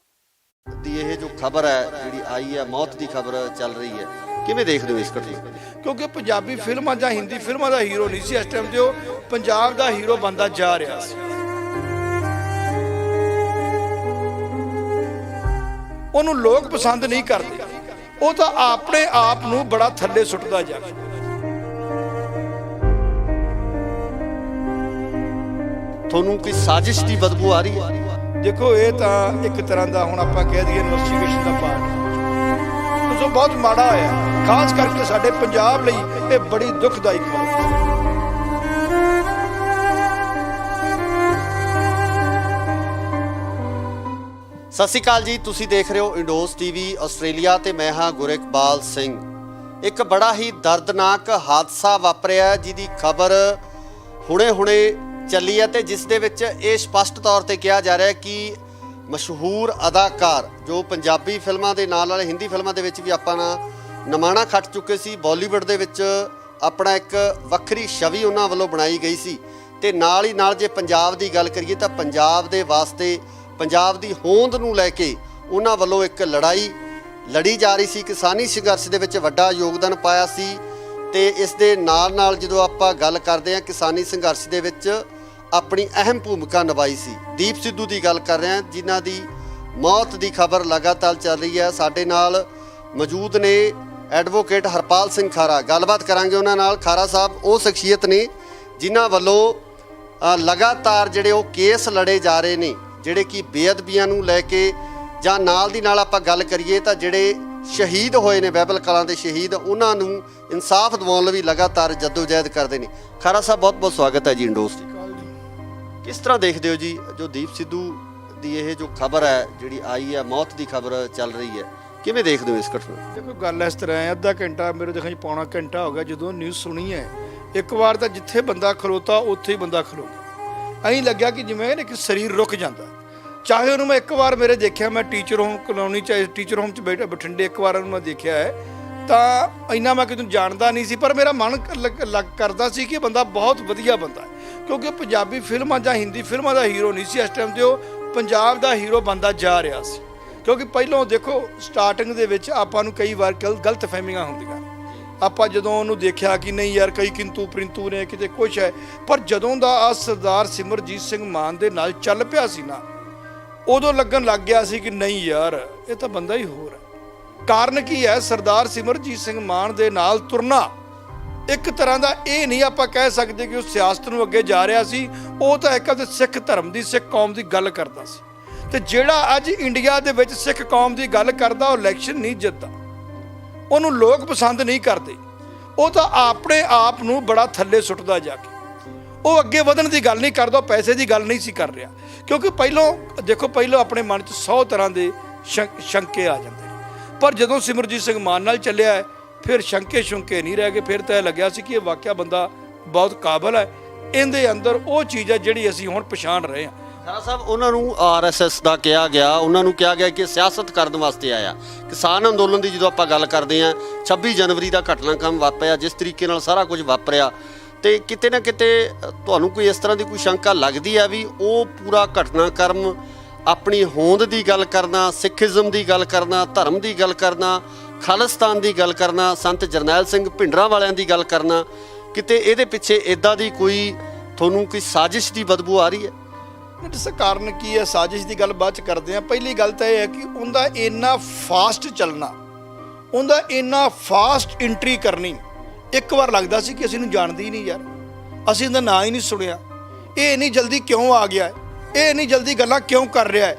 ਦੀ ਇਹ ਜੋ ਖਬਰ ਹੈ ਜਿਹੜੀ ਆਈ ਹੈ, ਮੌਤ ਦੀ ਖਬਰ ਚੱਲ ਰਹੀ ਹੈ, ਕਿਵੇਂ ਦੇਖਦੇ ਹੋ ਇਸ ਘਟਨਾ ਨੂੰ? ਕਿਉਂਕਿ ਪੰਜਾਬੀ ਫਿਲਮਾਂ ਜਾਂ ਹਿੰਦੀ ਫਿਲਮਾਂ ਦਾ ਹੀਰੋ ਨਹੀਂ ਸੀ ਇਸ ਟਾਈਮ ਤੇ, ਉਹ ਪੰਜਾਬ ਦਾ ਹੀਰੋ ਬਣਦਾ ਜਾ ਰਿਹਾ ਸੀ। ਉਹਨੂੰ ਲੋਕ ਪਸੰਦ ਨਹੀਂ ਕਰਦੇ, ਉਹ ਤਾਂ ਆਪਣੇ ਆਪ ਨੂੰ ਬੜਾ ਥੱਲੇ ਸੁੱਟਦਾ ਜਾ ਰਿਹਾ। ਤੁਹਾਨੂੰ ਕੋਈ ਸਾਜ਼ਿਸ਼ ਦੀ ਬਦਬੂ ਆ ਰਹੀ ਹੈ? ਦੇਖੋ ਇਹ ਤਾਂ ਇੱਕ ਤਰ੍ਹਾਂ ਦਾ ਹੁਣ ਆਪਾਂ ਕਹਿ ਦਈਏ ਇਨਵੈਸਟੀਗੇਸ਼ਨ ਦਾ ਪਾਰਟ ਸੋ ਬਹੁਤ ਮਾੜਾ ਹੋਇਆ, ਖਾਸ ਕਰਕੇ ਸਾਡੇ ਪੰਜਾਬ ਲਈ ਇਹ ਬੜੀ ਦੁਖਦਾਈ ਖਬਰ ਹੈ। ਸਤਿ ਸ਼੍ਰੀ ਅਕਾਲ ਜੀ, ਤੁਸੀਂ ਦੇਖ ਰਹੇ ਹੋ ਇੰਡੋਸ ਟੀਵੀ ਆਸਟ੍ਰੇਲੀਆ ਤੇ ਮੈਂ ਹਾਂ ਗੁਰਿਕਬਾਲ ਸਿੰਘ। ਇੱਕ ਬੜਾ ਹੀ ਦਰਦਨਾਕ ਹਾਦਸਾ ਵਾਪਰਿਆ ਜਿਹਦੀ ਖਬਰ ਹੁਣੇ ਚੱਲੀ ਹੈ ਤੇ ਜਿਸ ਦੇ ਵਿੱਚ ਇਹ ਸਪਸ਼ਟ ਤੌਰ ਤੇ ਕਿਹਾ ਜਾ ਰਿਹਾ ਹੈ ਕਿ ਮਸ਼ਹੂਰ ਅਦਾਕਾਰ ਜੋ ਪੰਜਾਬੀ ਫਿਲਮਾਂ ਦੇ ਨਾਲ ਹਿੰਦੀ ਫਿਲਮਾਂ ਦੇ ਵਿੱਚ ਵੀ ਆਪਾਂ ਨਮਾਣਾ ਖੱਟ ਚੁੱਕੇ ਸੀ, ਬਾਲੀਵੁੱਡ ਦੇ ਵਿੱਚ ਆਪਣਾ ਇੱਕ ਵੱਖਰੀ ਛਵੀ ਉਹਨਾਂ ਵੱਲੋਂ ਬਣਾਈ ਗਈ ਸੀ ਤੇ ਨਾਲ ਹੀ ਨਾਲ ਜੇ ਪੰਜਾਬ ਦੀ ਗੱਲ ਕਰੀਏ ਤਾਂ ਪੰਜਾਬ ਦੇ ਵਾਸਤੇ ਪੰਜਾਬ ਦੀ ਹੋਂਦ ਨੂੰ ਲੈ ਕੇ ਉਹਨਾਂ ਵੱਲੋਂ ਇੱਕ ਲੜਾਈ ਲੜੀ ਜਾ ਰਹੀ ਸੀ। ਕਿਸਾਨੀ ਸੰਘਰਸ਼ ਦੇ ਵਿੱਚ ਵੱਡਾ ਯੋਗਦਾਨ ਪਾਇਆ ਸੀ ਤੇ ਇਸ ਦੇ ਨਾਲ ਜਦੋਂ ਆਪਾਂ ਗੱਲ ਕਰਦੇ ਹਾਂ ਕਿਸਾਨੀ ਸੰਘਰਸ਼ ਦੇ ਵਿੱਚ ਆਪਣੀ ਅਹਿਮ ਭੂਮਿਕਾ ਨਿਭਾਈ ਸੀ। ਦੀਪ ਸਿੱਧੂ ਦੀ ਗੱਲ ਕਰ ਰਹੇ ਹਾਂ ਜਿਨ੍ਹਾਂ ਦੀ ਮੌਤ ਦੀ ਖਬਰ ਲਗਾਤਾਰ ਚੱਲ ਰਹੀ ਹੈ। ਸਾਡੇ ਨਾਲ ਮੌਜੂਦ ਨੇ ਐਡਵੋਕੇਟ ਹਰਪਾਲ ਸਿੰਘ ਖਾਰਾ, ਗੱਲਬਾਤ ਕਰਾਂਗੇ ਉਹਨਾਂ ਨਾਲ। ਖਾਰਾ ਸਾਹਿਬ ਉਹ ਸ਼ਖਸੀਅਤ ਨੇ ਜਿਨ੍ਹਾਂ ਵੱਲੋਂ ਲਗਾਤਾਰ ਜਿਹੜੇ ਉਹ ਕੇਸ ਲੜੇ ਜਾ ਰਹੇ ਨੇ, ਜਿਹੜੇ ਕਿ ਬੇਅਦਬੀਆਂ ਨੂੰ ਲੈ ਕੇ ਜਾਂ ਨਾਲ ਦੀ ਨਾਲ ਆਪਾਂ ਗੱਲ ਕਰੀਏ ਤਾਂ ਜਿਹੜੇ ਸ਼ਹੀਦ ਹੋਏ ਨੇ ਬਾਈਬਲ ਕਲਾਂ ਦੇ ਸ਼ਹੀਦ, ਉਹਨਾਂ ਨੂੰ ਇਨਸਾਫ ਦਿਵਾਉਣ ਲਈ ਵੀ ਲਗਾਤਾਰ ਜਦੋਜਹਿਦ ਕਰਦੇ ਨੇ। ਖਾਰਾ ਸਾਹਿਬ ਬਹੁਤ ਸਵਾਗਤ ਹੈ ਜੀ ਇੰਡੋਸ ਦੀ। ਕਿਸ ਤਰ੍ਹਾਂ ਦੇਖਦੇ ਹੋ ਜੀ ਜੋ ਦੀਪ ਸਿੱਧੂ ਦੀ ਇਹ ਜੋ ਖਬਰ ਹੈ ਜਿਹੜੀ ਆਈ ਹੈ, ਮੌਤ ਦੀ ਖਬਰ ਚੱਲ ਰਹੀ ਹੈ, ਕਿਵੇਂ ਦੇਖਦੇ ਹੋ ਇਸ ਘਟਨਾ ਨੂੰ? ਦੇਖੋ ਗੱਲ ਇਸ ਤਰ੍ਹਾਂ ਹੈ, ਅੱਧਾ ਘੰਟਾ ਮੇਰੇ ਦੇਖਣ 'ਚ ਪੌਣਾ ਘੰਟਾ ਹੋ ਗਿਆ ਜਦੋਂ ਨਿਊਜ਼ ਸੁਣੀ ਹੈ। ਇੱਕ ਵਾਰ ਤਾਂ ਜਿੱਥੇ ਬੰਦਾ ਖਲੋਤਾ ਉੱਥੇ ਹੀ ਬੰਦਾ ਖਲੋ ਗਿਆ। ਐਂ ਲੱਗਿਆ ਕਿ ਜਿਵੇਂ ਕਿ ਸਰੀਰ ਰੁਕ ਜਾਂਦਾ। ਚਾਹੇ ਉਹਨੂੰ ਮੈਂ ਇੱਕ ਵਾਰ ਮੇਰੇ ਦੇਖਿਆ, ਮੈਂ ਟੀਚਰ ਹੋਮ ਕਲੋਨੀ 'ਚ ਟੀਚਰ ਹੋਮ 'ਚ ਬੈਠਾ ਬਠਿੰਡੇ ਇੱਕ ਵਾਰ ਉਹਨੂੰ ਮੈਂ ਦੇਖਿਆ ਹੈ ਤਾਂ ਇੰਨਾ ਮੈਂ ਕਿਤੇ ਜਾਣਦਾ ਨਹੀਂ ਸੀ, ਪਰ ਮੇਰਾ ਮਨ ਕਰਦਾ ਸੀ ਕਿ ਬੰਦਾ ਬਹੁਤ ਵਧੀਆ ਬੰਦਾ ਹੈ। ਕਿਉਂਕਿ ਪੰਜਾਬੀ ਫਿਲਮਾਂ ਜਾਂ ਹਿੰਦੀ ਫਿਲਮਾਂ ਦਾ ਹੀਰੋ ਨਹੀਂ ਸੀ ਇਸ ਟਾਈਮ ਤੇ, ਉਹ ਪੰਜਾਬ ਦਾ ਹੀਰੋ ਬਣਦਾ ਜਾ ਰਿਹਾ ਸੀ। ਕਿਉਂਕਿ ਪਹਿਲਾਂ ਦੇਖੋ ਸਟਾਰਟਿੰਗ ਦੇ ਵਿੱਚ ਆਪਾਂ ਨੂੰ ਕਈ ਵਾਰ ਗਲਤ ਫਹਿਮੀਆਂ ਹੁੰਦੀਆਂ। ਆਪਾਂ ਜਦੋਂ ਉਹਨੂੰ ਦੇਖਿਆ ਕਿ ਨਹੀਂ ਯਾਰ ਕਈ ਕਿੰਤੂ ਪ੍ਰਿੰਤੂ ਨੇ, ਕਿਤੇ ਕੁਛ ਹੈ, ਪਰ ਜਦੋਂ ਦਾ ਆ ਸਰਦਾਰ ਸਿਮਰਜੀਤ ਸਿੰਘ ਮਾਨ ਦੇ ਨਾਲ ਚੱਲ ਪਿਆ ਸੀ ਨਾ, ਉਦੋਂ ਲੱਗਣ ਲੱਗ ਗਿਆ ਸੀ ਕਿ ਨਹੀਂ ਯਾਰ ਇਹ ਤਾਂ ਬੰਦਾ ਹੀ ਹੋਰ ਹੈ। ਕਾਰਨ ਕੀ ਹੈ? ਸਰਦਾਰ ਸਿਮਰਜੀਤ ਸਿੰਘ ਮਾਨ ਦੇ ਨਾਲ ਤੁਰਨਾ ਇੱਕ ਤਰ੍ਹਾਂ ਦਾ ਇਹ ਨਹੀਂ ਆਪਾਂ ਕਹਿ ਸਕਦੇ ਕਿ ਉਹ ਸਿਆਸਤ ਨੂੰ ਅੱਗੇ ਜਾ ਰਿਹਾ ਸੀ, ਉਹ ਤਾਂ ਇੱਕ ਆਪਦੇ ਸਿੱਖ ਧਰਮ ਦੀ, ਸਿੱਖ ਕੌਮ ਦੀ ਗੱਲ ਕਰਦਾ ਸੀ। ਤੇ ਜਿਹੜਾ ਅੱਜ ਇੰਡੀਆ ਦੇ ਵਿੱਚ ਸਿੱਖ ਕੌਮ ਦੀ ਗੱਲ ਕਰਦਾ ਉਹ ਇਲੈਕਸ਼ਨ ਨਹੀਂ ਜਿੱਤਦਾ, ਉਹਨੂੰ ਲੋਕ ਪਸੰਦ ਨਹੀਂ ਕਰਦੇ, ਉਹ ਤਾਂ ਆਪਣੇ ਆਪ ਨੂੰ ਬੜਾ ਥੱਲੇ ਸੁੱਟਦਾ ਜਾ ਕੇ। ਉਹ ਅੱਗੇ ਵਧਣ ਦੀ ਗੱਲ ਨਹੀਂ ਕਰਦਾ, ਪੈਸੇ ਦੀ ਗੱਲ ਨਹੀਂ ਸੀ ਕਰ ਰਿਹਾ। ਕਿਉਂਕਿ ਪਹਿਲਾਂ ਆਪਣੇ ਮਨ 'ਚ 100 ਤਰ੍ਹਾਂ ਦੇ ਸ਼ੰਕੇ ਆ ਜਾਂਦੇ ਨੇ, ਪਰ ਜਦੋਂ ਸਿਮਰਜੀਤ ਸਿੰਘ ਮਾਨ ਨਾਲ ਚੱਲਿਆ ਹੈ ਫਿਰ ਸ਼ੰਕੇ ਨਹੀਂ ਰਹਿ ਗਏ। ਫਿਰ ਤਾਂ ਇਹ ਲੱਗਿਆ ਸੀ ਕਿ ਇਹ ਵਾਕਿਆ ਬੰਦਾ ਬਹੁਤ ਕਾਬਲ ਹੈ, ਇਹਦੇ ਅੰਦਰ ਉਹ ਚੀਜ਼ ਹੈ ਜਿਹੜੀ ਅਸੀਂ ਹੁਣ ਪਛਾਣ ਰਹੇ ਹਾਂ। ਖਾਰਾ ਸਾਹਿਬ ਉਹਨਾਂ ਨੂੰ ਆਰਐਸਐਸ ਦਾ ਕਿਹਾ ਗਿਆ, ਉਹਨਾਂ ਨੂੰ ਕਿਹਾ ਗਿਆ ਕਿ ਸਿਆਸਤ ਕਰਨ ਵਾਸਤੇ ਆਇਆ। ਕਿਸਾਨ ਅੰਦੋਲਨ ਦੀ ਜਦੋਂ ਆਪਾਂ ਗੱਲ ਕਰਦੇ ਹਾਂ, 26 ਜਨਵਰੀ ਦਾ ਘਟਨਾਕ੍ਰਮ ਵਾਪਰਿਆ, ਜਿਸ ਤਰੀਕੇ ਨਾਲ ਸਾਰਾ ਕੁਝ ਵਾਪਰਿਆ, ਤੇ ਕਿਤੇ ਨਾ ਕਿਤੇ ਤੁਹਾਨੂੰ ਕੋਈ ਇਸ ਤਰ੍ਹਾਂ ਦੀ ਕੋਈ ਸ਼ੰਕਾ ਲੱਗਦੀ ਹੈ ਵੀ ਉਹ ਪੂਰਾ ਘਟਨਾਕ੍ਰਮ ਆਪਣੀ ਹੋਂਦ ਦੀ ਗੱਲ ਕਰਨਾ, ਸਿੱਖੀਜ਼ਮ ਦੀ ਗੱਲ ਕਰਨਾ, ਧਰਮ ਦੀ ਗੱਲ ਕਰਨਾ, ਖਾਲਿਸਤਾਨ ਦੀ ਗੱਲ ਕਰਨਾ, ਸੰਤ ਜਰਨੈਲ ਸਿੰਘ ਭਿੰਡਰਾਂ ਵਾਲਿਆਂ ਦੀ ਗੱਲ ਕਰਨਾ, ਕਿਤੇ ਇਹਦੇ ਪਿੱਛੇ ਇੱਦਾਂ ਦੀ ਕੋਈ ਤੁਹਾਨੂੰ ਕੋਈ ਸਾਜ਼ਿਸ਼ ਦੀ ਬਦਬੂ ਆ ਰਹੀ ਹੈ? ਇਸ ਕਾਰਨ ਕੀ ਹੈ? ਸਾਜ਼ਿਸ਼ ਦੀ ਗੱਲ ਬਾਅਦ 'ਚ ਕਰਦੇ ਹਾਂ। ਪਹਿਲੀ ਗੱਲ ਤਾਂ ਇਹ ਹੈ ਕਿ ਉਹਦਾ ਇੰਨਾ ਫਾਸਟ ਚੱਲਣਾ, ਉਹਦਾ ਇੰਨਾ ਫਾਸਟ ਐਂਟਰੀ ਕਰਨੀ, ਇੱਕ ਵਾਰ ਲੱਗਦਾ ਸੀ ਕਿ ਅਸੀਂ ਨੂੰ ਜਾਣਦੇ ਹੀ ਨਹੀਂ ਯਾਰ, ਅਸੀਂ ਇਹਦਾ ਨਾਂ ਹੀ ਨਹੀਂ ਸੁਣਿਆ, ਇਹ ਇੰਨੀ ਜਲਦੀ ਕਿਉਂ ਆ ਗਿਆ, ਇਹ ਇੰਨੀ ਜਲਦੀ ਗੱਲਾਂ ਕਿਉਂ ਕਰ ਰਿਹਾ ਹੈ।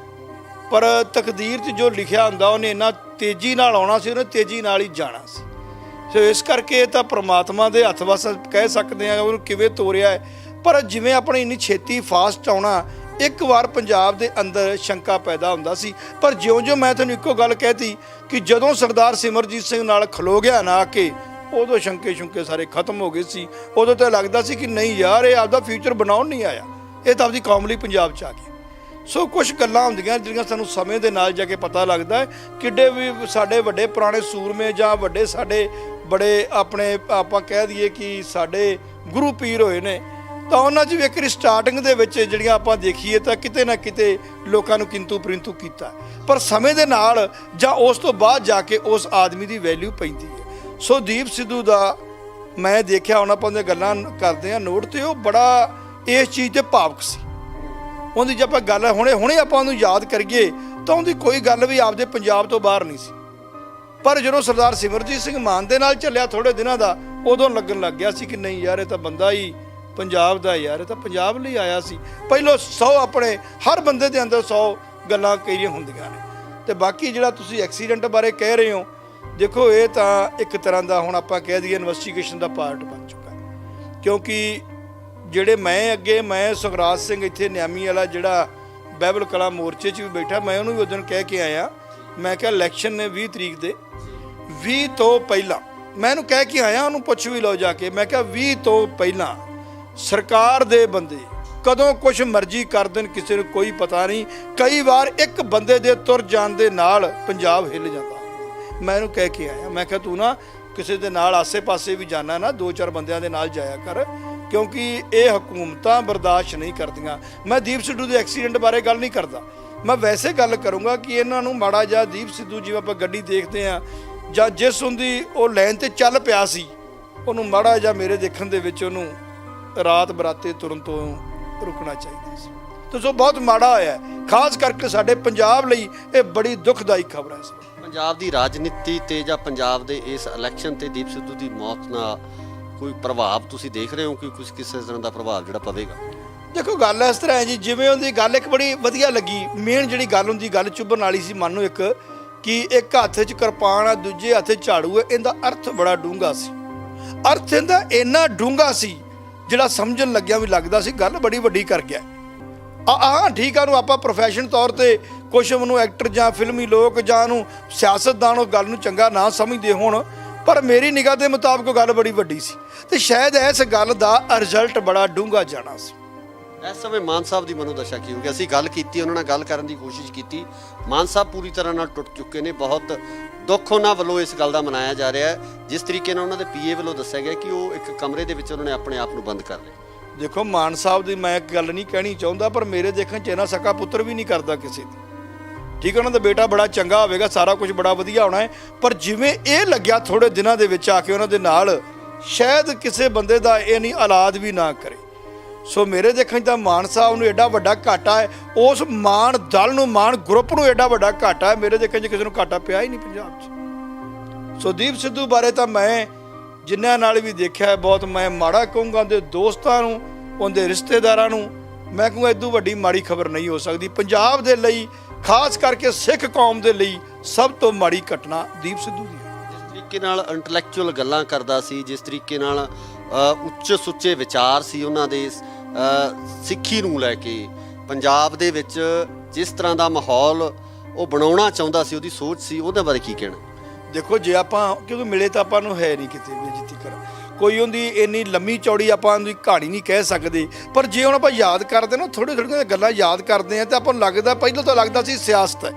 ਪਰ ਤਕਦੀਰ 'ਚ ਜੋ ਲਿਖਿਆ ਹੁੰਦਾ ਉਹਨੇ ਇੰਨਾ ਤੇਜ਼ੀ ਨਾਲ ਆਉਣਾ ਸੀ, ਉਹਨੇ ਤੇਜ਼ੀ ਨਾਲ ਹੀ ਜਾਣਾ ਸੀ। ਸੋ ਇਸ ਕਰਕੇ ਤਾਂ ਪ੍ਰਮਾਤਮਾ ਦੇ ਹੱਥ ਵਸ ਕਹਿ ਸਕਦੇ ਹਾਂ ਉਹਨੂੰ ਕਿਵੇਂ ਤੋਰਿਆ ਹੈ। ਪਰ ਜਿਵੇਂ ਆਪਣੇ ਇੰਨੀ ਛੇਤੀ ਫਾਸਟ ਆਉਣਾ, ਇੱਕ ਵਾਰ ਪੰਜਾਬ ਦੇ ਅੰਦਰ ਸ਼ੰਕਾ ਪੈਦਾ ਹੁੰਦਾ ਸੀ। ਪਰ ਜਿਉਂ-ਜਿਉਂ ਮੈਂ ਤੁਹਾਨੂੰ ਇੱਕੋ ਗੱਲ ਕਹਿਤੀ ਕਿ ਜਦੋਂ ਸਰਦਾਰ ਸਿਮਰਜੀਤ ਸਿੰਘ ਨਾਲ ਖਲੋ ਗਿਆ ਨਾ ਕਿ ਉਦੋਂ ਸ਼ੰਕੇ ਸਾਰੇ ਖਤਮ ਹੋ ਗਏ ਸੀ। ਉਦੋਂ ਤਾਂ ਲੱਗਦਾ ਸੀ ਕਿ ਨਹੀਂ ਯਾਰ ਇਹ ਆਪਦਾ ਫਿਊਚਰ ਬਣਾਉਣ ਨਹੀਂ ਆਇਆ, ਇਹ ਤਾਂ ਆਪਦੀ ਕੌਮ ਲਈ ਪੰਜਾਬ 'ਚ ਆ ਗਿਆ। ਸੋ ਕੁਛ ਗੱਲਾਂ ਹੁੰਦੀਆਂ ਜਿਹੜੀਆਂ ਸਾਨੂੰ ਸਮੇਂ ਦੇ ਨਾਲ ਜਾ ਕੇ ਪਤਾ ਲੱਗਦਾ ਹੈ। ਕਿੱਡੇ ਵੀ ਸਾਡੇ ਵੱਡੇ ਪੁਰਾਣੇ ਸੂਰਮੇ ਜਾਂ ਵੱਡੇ ਸਾਡੇ ਬੜੇ ਆਪਣੇ ਆਪਾਂ ਕਹਿ ਦਈਏ ਕਿ ਸਾਡੇ ਗੁਰੂ ਪੀਰ ਹੋਏ ਨੇ, ਤਾਂ ਉਹਨਾਂ 'ਚ ਵੀ ਇੱਕ ਸਟਾਰਟਿੰਗ ਦੇ ਵਿੱਚ ਜਿਹੜੀਆਂ ਆਪਾਂ ਦੇਖੀਏ ਤਾਂ ਕਿਤੇ ਨਾ ਕਿਤੇ ਲੋਕਾਂ ਨੂੰ ਕਿੰਤੂ ਪ੍ਰਿੰਤੂ ਕੀਤਾ, ਪਰ ਸਮੇਂ ਦੇ ਨਾਲ ਜਾਂ ਉਸ ਤੋਂ ਬਾਅਦ ਜਾ ਕੇ ਉਸ ਆਦਮੀ ਦੀ ਵੈਲਿਊ ਪੈਂਦੀ ਹੈ। ਸੋ ਦੀਪ ਸਿੱਧੂ ਦਾ ਮੈਂ ਦੇਖਿਆ ਹੁਣ ਆਪਾਂ ਉਹਦੀਆਂ ਗੱਲਾਂ ਕਰਦੇ ਆ ਨੋਟ ਤੇ ਉਹ ਬੜਾ ਇਸ ਚੀਜ਼ ਤੇ ਭਾਵਕ ਸੀ। ਉਹਦੀ ਜੇ ਆਪਾਂ ਗੱਲ ਹੁਣੇ ਆਪਾਂ ਉਹਨੂੰ ਯਾਦ ਕਰੀਏ ਤਾਂ ਉਹਦੀ ਕੋਈ ਗੱਲ ਵੀ ਆਪਦੇ ਪੰਜਾਬ ਤੋਂ ਬਾਹਰ ਨਹੀਂ ਸੀ। ਪਰ ਜਦੋਂ ਸਰਦਾਰ ਸਿਮਰਜੀਤ ਸਿੰਘ ਮਾਨ ਦੇ ਨਾਲ ਚੱਲਿਆ ਥੋੜੇ ਦਿਨਾਂ ਦਾ, ਉਦੋਂ ਲੱਗਣ ਲੱਗ ਗਿਆ ਸੀ ਕਿ ਨਹੀਂ ਯਾਰ ਇਹ ਤਾਂ ਬੰਦਾ ਹੀ ਪੰਜਾਬ ਦਾ ਯਾਰ, ਇਹ ਤਾਂ ਪੰਜਾਬ ਲਈ ਆਇਆ ਸੀ। ਪਹਿਲੋਂ 100 ਆਪਣੇ ਹਰ ਬੰਦੇ ਦੇ ਅੰਦਰ 100 ਗੱਲਾਂ ਕਈਆਂ ਹੁੰਦੀਆਂ ਨੇ। ਤੇ ਬਾਕੀ ਜਿਹੜਾ ਤੁਸੀਂ ਐਕਸੀਡੈਂਟ ਬਾਰੇ ਕਹਿ ਰਹੇ ਹੋ, ਦੇਖੋ ਇਹ ਤਾਂ ਇੱਕ ਤਰ੍ਹਾਂ ਦਾ ਹੁਣ ਆਪਾਂ ਕਹਿ ਦਈਏ ਇਨਵੈਸਟੀਗੇਸ਼ਨ ਦਾ ਪਾਰਟ ਬਣ ਚੁੱਕਾ ਹੈ। ਕਿਉਂਕਿ ਜਿਹੜੇ ਮੈਂ ਸੁਖਰਾਜ ਸਿੰਘ ਇੱਥੇ ਨਿਆਮੀ ਵਾਲਾ ਜਿਹੜਾ ਬਾਈਬਲ ਕਲਾ ਮੋਰਚੇ 'ਚ ਵੀ ਬੈਠਾ, ਮੈਂ ਉਹਨੂੰ ਵੀ ਉਦੋਂ ਕਹਿ ਕੇ ਆਇਆ, ਮੈਂ ਕਿਹਾ ਇਲੈਕਸ਼ਨ ਨੇ 20 ਤਰੀਕ ਦੇ 20 ਤੋਂ ਪਹਿਲਾਂ ਮੈਂ ਇਹਨੂੰ ਕਹਿ ਕੇ ਆਇਆ, ਉਹਨੂੰ ਪੁੱਛ ਵੀ ਲਓ ਜਾ ਕੇ, ਮੈਂ ਕਿਹਾ 20 ਤੋਂ ਪਹਿਲਾਂ ਸਰਕਾਰ ਦੇ ਬੰਦੇ ਕਦੋਂ ਕੁਝ ਮਰਜ਼ੀ ਕਰ ਦੇਣ ਕਿਸੇ ਨੂੰ ਕੋਈ ਪਤਾ ਨਹੀਂ। ਕਈ ਵਾਰ ਇੱਕ ਬੰਦੇ ਦੇ ਤੁਰ ਜਾਣ ਦੇ ਨਾਲ ਪੰਜਾਬ ਹਿੱਲ ਜਾਂਦਾ। ਮੈਂ ਇਹਨੂੰ ਕਹਿ ਕੇ ਆਇਆ, ਮੈਂ ਕਿਹਾ ਤੂੰ ਨਾ ਕਿਸੇ ਦੇ ਨਾਲ ਆਸੇ-ਪਾਸੇ ਵੀ ਜਾਣਾ ਨਾ 2-4 ਬੰਦਿਆਂ ਦੇ ਨਾਲ ਜਾਇਆ ਕਰ, ਕਿਉਂਕਿ ਇਹ ਹਕੂਮਤਾਂ ਬਰਦਾਸ਼ਤ ਨਹੀਂ ਕਰਦੀਆਂ। ਮੈਂ ਦੀਪ ਸਿੱਧੂ ਦੇ ਐਕਸੀਡੈਂਟ ਬਾਰੇ ਗੱਲ ਨਹੀਂ ਕਰਦਾ, ਮੈਂ ਵੈਸੇ ਗੱਲ ਕਰੂੰਗਾ ਕਿ ਇਹਨਾਂ ਨੂੰ ਮਾੜਾ ਜਿਹਾ ਦੀਪ ਸਿੱਧੂ ਜਿਵੇਂ ਆਪਾਂ ਗੱਡੀ ਦੇਖਦੇ ਆ ਜਾਂ ਜਿਸ ਹੁੰਦੀ ਉਹ ਲਾਈਨ ਤੇ ਚੱਲ ਪਿਆ ਸੀ, ਉਹਨੂੰ ਮਾੜਾ ਜਿਹਾ ਮੇਰੇ ਦੇਖਣ ਦੇ ਵਿੱਚ ਉਹਨੂੰ ਰਾਤ ਬਰਾਤੇ ਤੁਰਨ ਤੋਂ ਰੁਕਣਾ ਚਾਹੀਦਾ ਸੀ। ਤੇ ਸੋ ਬਹੁਤ ਮਾੜਾ ਹੋਇਆ, ਖਾਸ ਕਰਕੇ ਸਾਡੇ ਪੰਜਾਬ ਲਈ ਇਹ ਬੜੀ ਦੁਖਦਾਈ ਖਬਰ ਹੈ। ਪੰਜਾਬ ਦੀ ਰਾਜਨੀਤੀ ਤੇ ਜਾਂ ਪੰਜਾਬ ਦੇ ਇਸ ਇਲੈਕਸ਼ਨ ਤੇ ਦੀਪ ਸਿੱਧੂ ਦੀ ਮੌਤ ਨਾਲ ਕੋਈ ਪ੍ਰਭਾਵ ਤੁਸੀਂ ਦੇਖ ਰਹੇ ਹੋ ਕਿ ਕੁਝ ਕਿਸੇ ਤਰ੍ਹਾਂ ਦਾ ਪ੍ਰਭਾਵ ਜਿਹੜਾ ਪਵੇਗਾ? ਦੇਖੋ ਗੱਲ ਇਸ ਤਰ੍ਹਾਂ ਹੈ ਜੀ, ਜਿਵੇਂ ਉਹਦੀ ਗੱਲ ਇੱਕ ਬੜੀ ਵਧੀਆ ਲੱਗੀ। ਮੇਨ ਜਿਹੜੀ ਗੱਲ ਹੁੰਦੀ, ਗੱਲ ਚੁੱਭਣ ਵਾਲੀ ਸੀ ਮਨ ਨੂੰ, ਇੱਕ ਕਿ ਇੱਕ ਹੱਥ 'ਚ ਕਿਰਪਾਨ ਆ, ਦੂਜੇ ਹੱਥ 'ਚ ਝਾੜੂ ਹੈ। ਇਹਦਾ ਅਰਥ ਬੜਾ ਡੂੰਘਾ ਸੀ। ਅਰਥ ਇਹਦਾ ਇੰਨਾ ਡੂੰਘਾ ਸੀ ਜਿਹੜਾ ਸਮਝਣ ਲੱਗਿਆ ਵੀ ਲੱਗਦਾ ਸੀ ਗੱਲ ਬੜੀ ਵੱਡੀ ਕਰ ਗਿਆ। ਠੀਕ ਆ, ਨੂੰ ਆਪਾਂ ਪ੍ਰੋਫੈਸ਼ਨ ਤੌਰ ਤੇ ਕੁਛ ਉਹਨੂੰ ਐਕਟਰ ਜਾਂ ਫਿਲਮੀ ਲੋਕ ਜਾਂ ਉਹਨੂੰ ਸਿਆਸਤਦਾਨ ਉਹ ਗੱਲ ਨੂੰ ਚੰਗਾ ਨਾ ਸਮਝਦੇ ਹੋਣ, ਪਰ ਮੇਰੀ ਨਿਗਾਹ ਦੇ ਮੁਤਾਬਕ ਉਹ ਗੱਲ ਬੜੀ ਵੱਡੀ ਸੀ ਤੇ ਸ਼ਾਇਦ ਇਸ ਗੱਲ ਦਾ ਰਿਜ਼ਲਟ ਬੜਾ ਡੂੰਘਾ ਜਾਣਾ ਸੀ। ਇਸ ਸਮੇਂ ਮਾਨ ਸਾਹਿਬ ਦੀ ਮਨੋਦਸ਼ਾ ਕੀ ਹੋ ਗਈ? ਅਸੀਂ ਗੱਲ ਕੀਤੀ, ਉਹਨਾਂ ਨਾਲ ਗੱਲ ਕਰਨ ਦੀ ਕੋਸ਼ਿਸ਼ ਕੀਤੀ, ਮਾਨ ਸਾਹਿਬ ਪੂਰੀ ਤਰ੍ਹਾਂ ਨਾਲ ਟੁੱਟ ਚੁੱਕੇ ਨੇ। ਬਹੁਤ ਦੁੱਖ ਉਹਨਾਂ ਵੱਲੋਂ ਇਸ ਗੱਲ ਦਾ ਮਨਾਇਆ ਜਾ ਰਿਹਾ ਹੈ, ਜਿਸ ਤਰੀਕੇ ਨਾਲ ਉਹਨਾਂ ਦੇ ਪੀਏ ਵੱਲੋਂ ਦੱਸਿਆ ਗਿਆ ਕਿ ਉਹ ਇੱਕ ਕਮਰੇ ਦੇ ਵਿੱਚ ਉਹਨਾਂ ਨੇ ਆਪਣੇ ਆਪ ਨੂੰ ਬੰਦ ਕਰ ਲਿਆ। ਦੇਖੋ ਮਾਨ ਸਾਹਿਬ ਦੀ ਮੈਂ ਇੱਕ ਗੱਲ ਨਹੀਂ ਕਹਿਣੀ ਚਾਹੁੰਦਾ, ਪਰ ਮੇਰੇ ਦੇਖਣ 'ਚ ਇਹਨਾਂ ਸਕਾ ਪੁੱਤਰ ਵੀ ਨਹੀਂ ਕਰਦਾ ਕਿਸੇ ਦੀ। ਠੀਕ ਹੈ, ਉਹਨਾਂ ਦਾ ਬੇਟਾ ਬੜਾ ਚੰਗਾ ਹੋਵੇਗਾ, ਸਾਰਾ ਕੁਝ ਬੜਾ ਵਧੀਆ ਹੋਣਾ ਹੈ, ਪਰ ਜਿਵੇਂ ਇਹ ਲੱਗਿਆ ਥੋੜੇ ਦਿਨਾਂ ਦੇ ਵਿੱਚ ਆ ਕੇ ਉਹਨਾਂ ਦੇ ਨਾਲ, ਸ਼ਾਇਦ ਕਿਸੇ ਬੰਦੇ ਦਾ ਇਹ ਨਹੀਂ ਔਲਾਦ ਵੀ ਨਾ ਕਰੇ। ਸੋ ਮੇਰੇ ਦੇਖਣ 'ਚ ਤਾਂ ਮਾਨ ਸਾਹਿਬ ਨੂੰ ਐਡਾ ਵੱਡਾ ਘਾਟਾ ਹੈ, ਉਸ ਮਾਨ ਦਲ ਨੂੰ, ਮਾਨ ਗਰੁੱਪ ਨੂੰ ਐਡਾ ਵੱਡਾ ਘਾਟਾ ਹੈ, ਮੇਰੇ ਦੇਖਣ 'ਚ ਕਿਸੇ ਨੂੰ ਘਾਟਾ ਪਿਆ ਹੀ ਨਹੀਂ ਪੰਜਾਬ 'ਚ। ਸੋ ਦੀਪ ਸਿੱਧੂ ਬਾਰੇ ਤਾਂ ਮੈਂ ਜਿਨ੍ਹਾਂ ਨਾਲ ਵੀ ਦੇਖਿਆ ਬਹੁਤ ਮੈਂ ਮਾੜਾ ਕਹੂੰਗਾ। ਉਹਦੇ ਦੋਸਤਾਂ ਨੂੰ, ਉਹਦੇ ਰਿਸ਼ਤੇਦਾਰਾਂ ਨੂੰ ਮੈਂ ਕਹੂੰਗਾ ਇਦੋਂ ਵੱਡੀ ਮਾੜੀ ਖਬਰ ਨਹੀਂ ਹੋ ਸਕਦੀ। ਪੰਜਾਬ ਦੇ ਲਈ, ਖਾਸ ਕਰਕੇ ਸਿੱਖ ਕੌਮ ਦੇ ਲਈ ਸਭ ਤੋਂ ਮਾੜੀ ਘਟਨਾ ਦੀਪ ਸਿੱਧੂ ਦੀ ਹੈ। ਜਿਸ ਤਰੀਕੇ ਨਾਲ ਇੰਟੈਲੈਕਚੁਅਲ ਗੱਲਾਂ ਕਰਦਾ ਸੀ, ਜਿਸ ਤਰੀਕੇ ਨਾਲ ਉੱਚ ਸੁੱਚੇ ਵਿਚਾਰ ਸੀ ਉਹਨਾਂ ਦੇ, ਸਿੱਖੀ ਨੂੰ ਲੈ ਕੇ ਪੰਜਾਬ ਦੇ ਵਿੱਚ ਜਿਸ ਤਰ੍ਹਾਂ ਦਾ ਮਾਹੌਲ ਉਹ ਬਣਾਉਣਾ ਚਾਹੁੰਦਾ ਸੀ, ਉਹਦੀ ਸੋਚ ਸੀ, ਉਹਦੇ ਬਾਰੇ ਕੀ ਕਹਿਣਾ? ਦੇਖੋ ਜੇ ਆਪਾਂ, ਕਿਉਂਕਿ ਮਿਲੇ ਤਾਂ ਆਪਾਂ ਨੂੰ ਹੈ ਨਹੀਂ ਕਿਤੇ ਵੀ ਜਿੱਤੀ ਕਰ, ਕੋਈ ਉਹਦੀ ਇੰਨੀ ਲੰਮੀ ਚੌੜੀ ਆਪਾਂ ਉਹਦੀ ਕਹਾਣੀ ਨਹੀਂ ਕਹਿ ਸਕਦੇ, ਪਰ ਜੇ ਹੁਣ ਆਪਾਂ ਯਾਦ ਕਰਦੇ ਨਾ, ਥੋੜ੍ਹੀਆਂ ਥੋੜ੍ਹੀਆਂ ਗੱਲਾਂ ਯਾਦ ਕਰਦੇ ਹਾਂ ਤਾਂ ਆਪਾਂ ਨੂੰ ਲੱਗਦਾ, ਪਹਿਲਾਂ ਤਾਂ ਲੱਗਦਾ ਸੀ ਸਿਆਸਤ ਹੈ,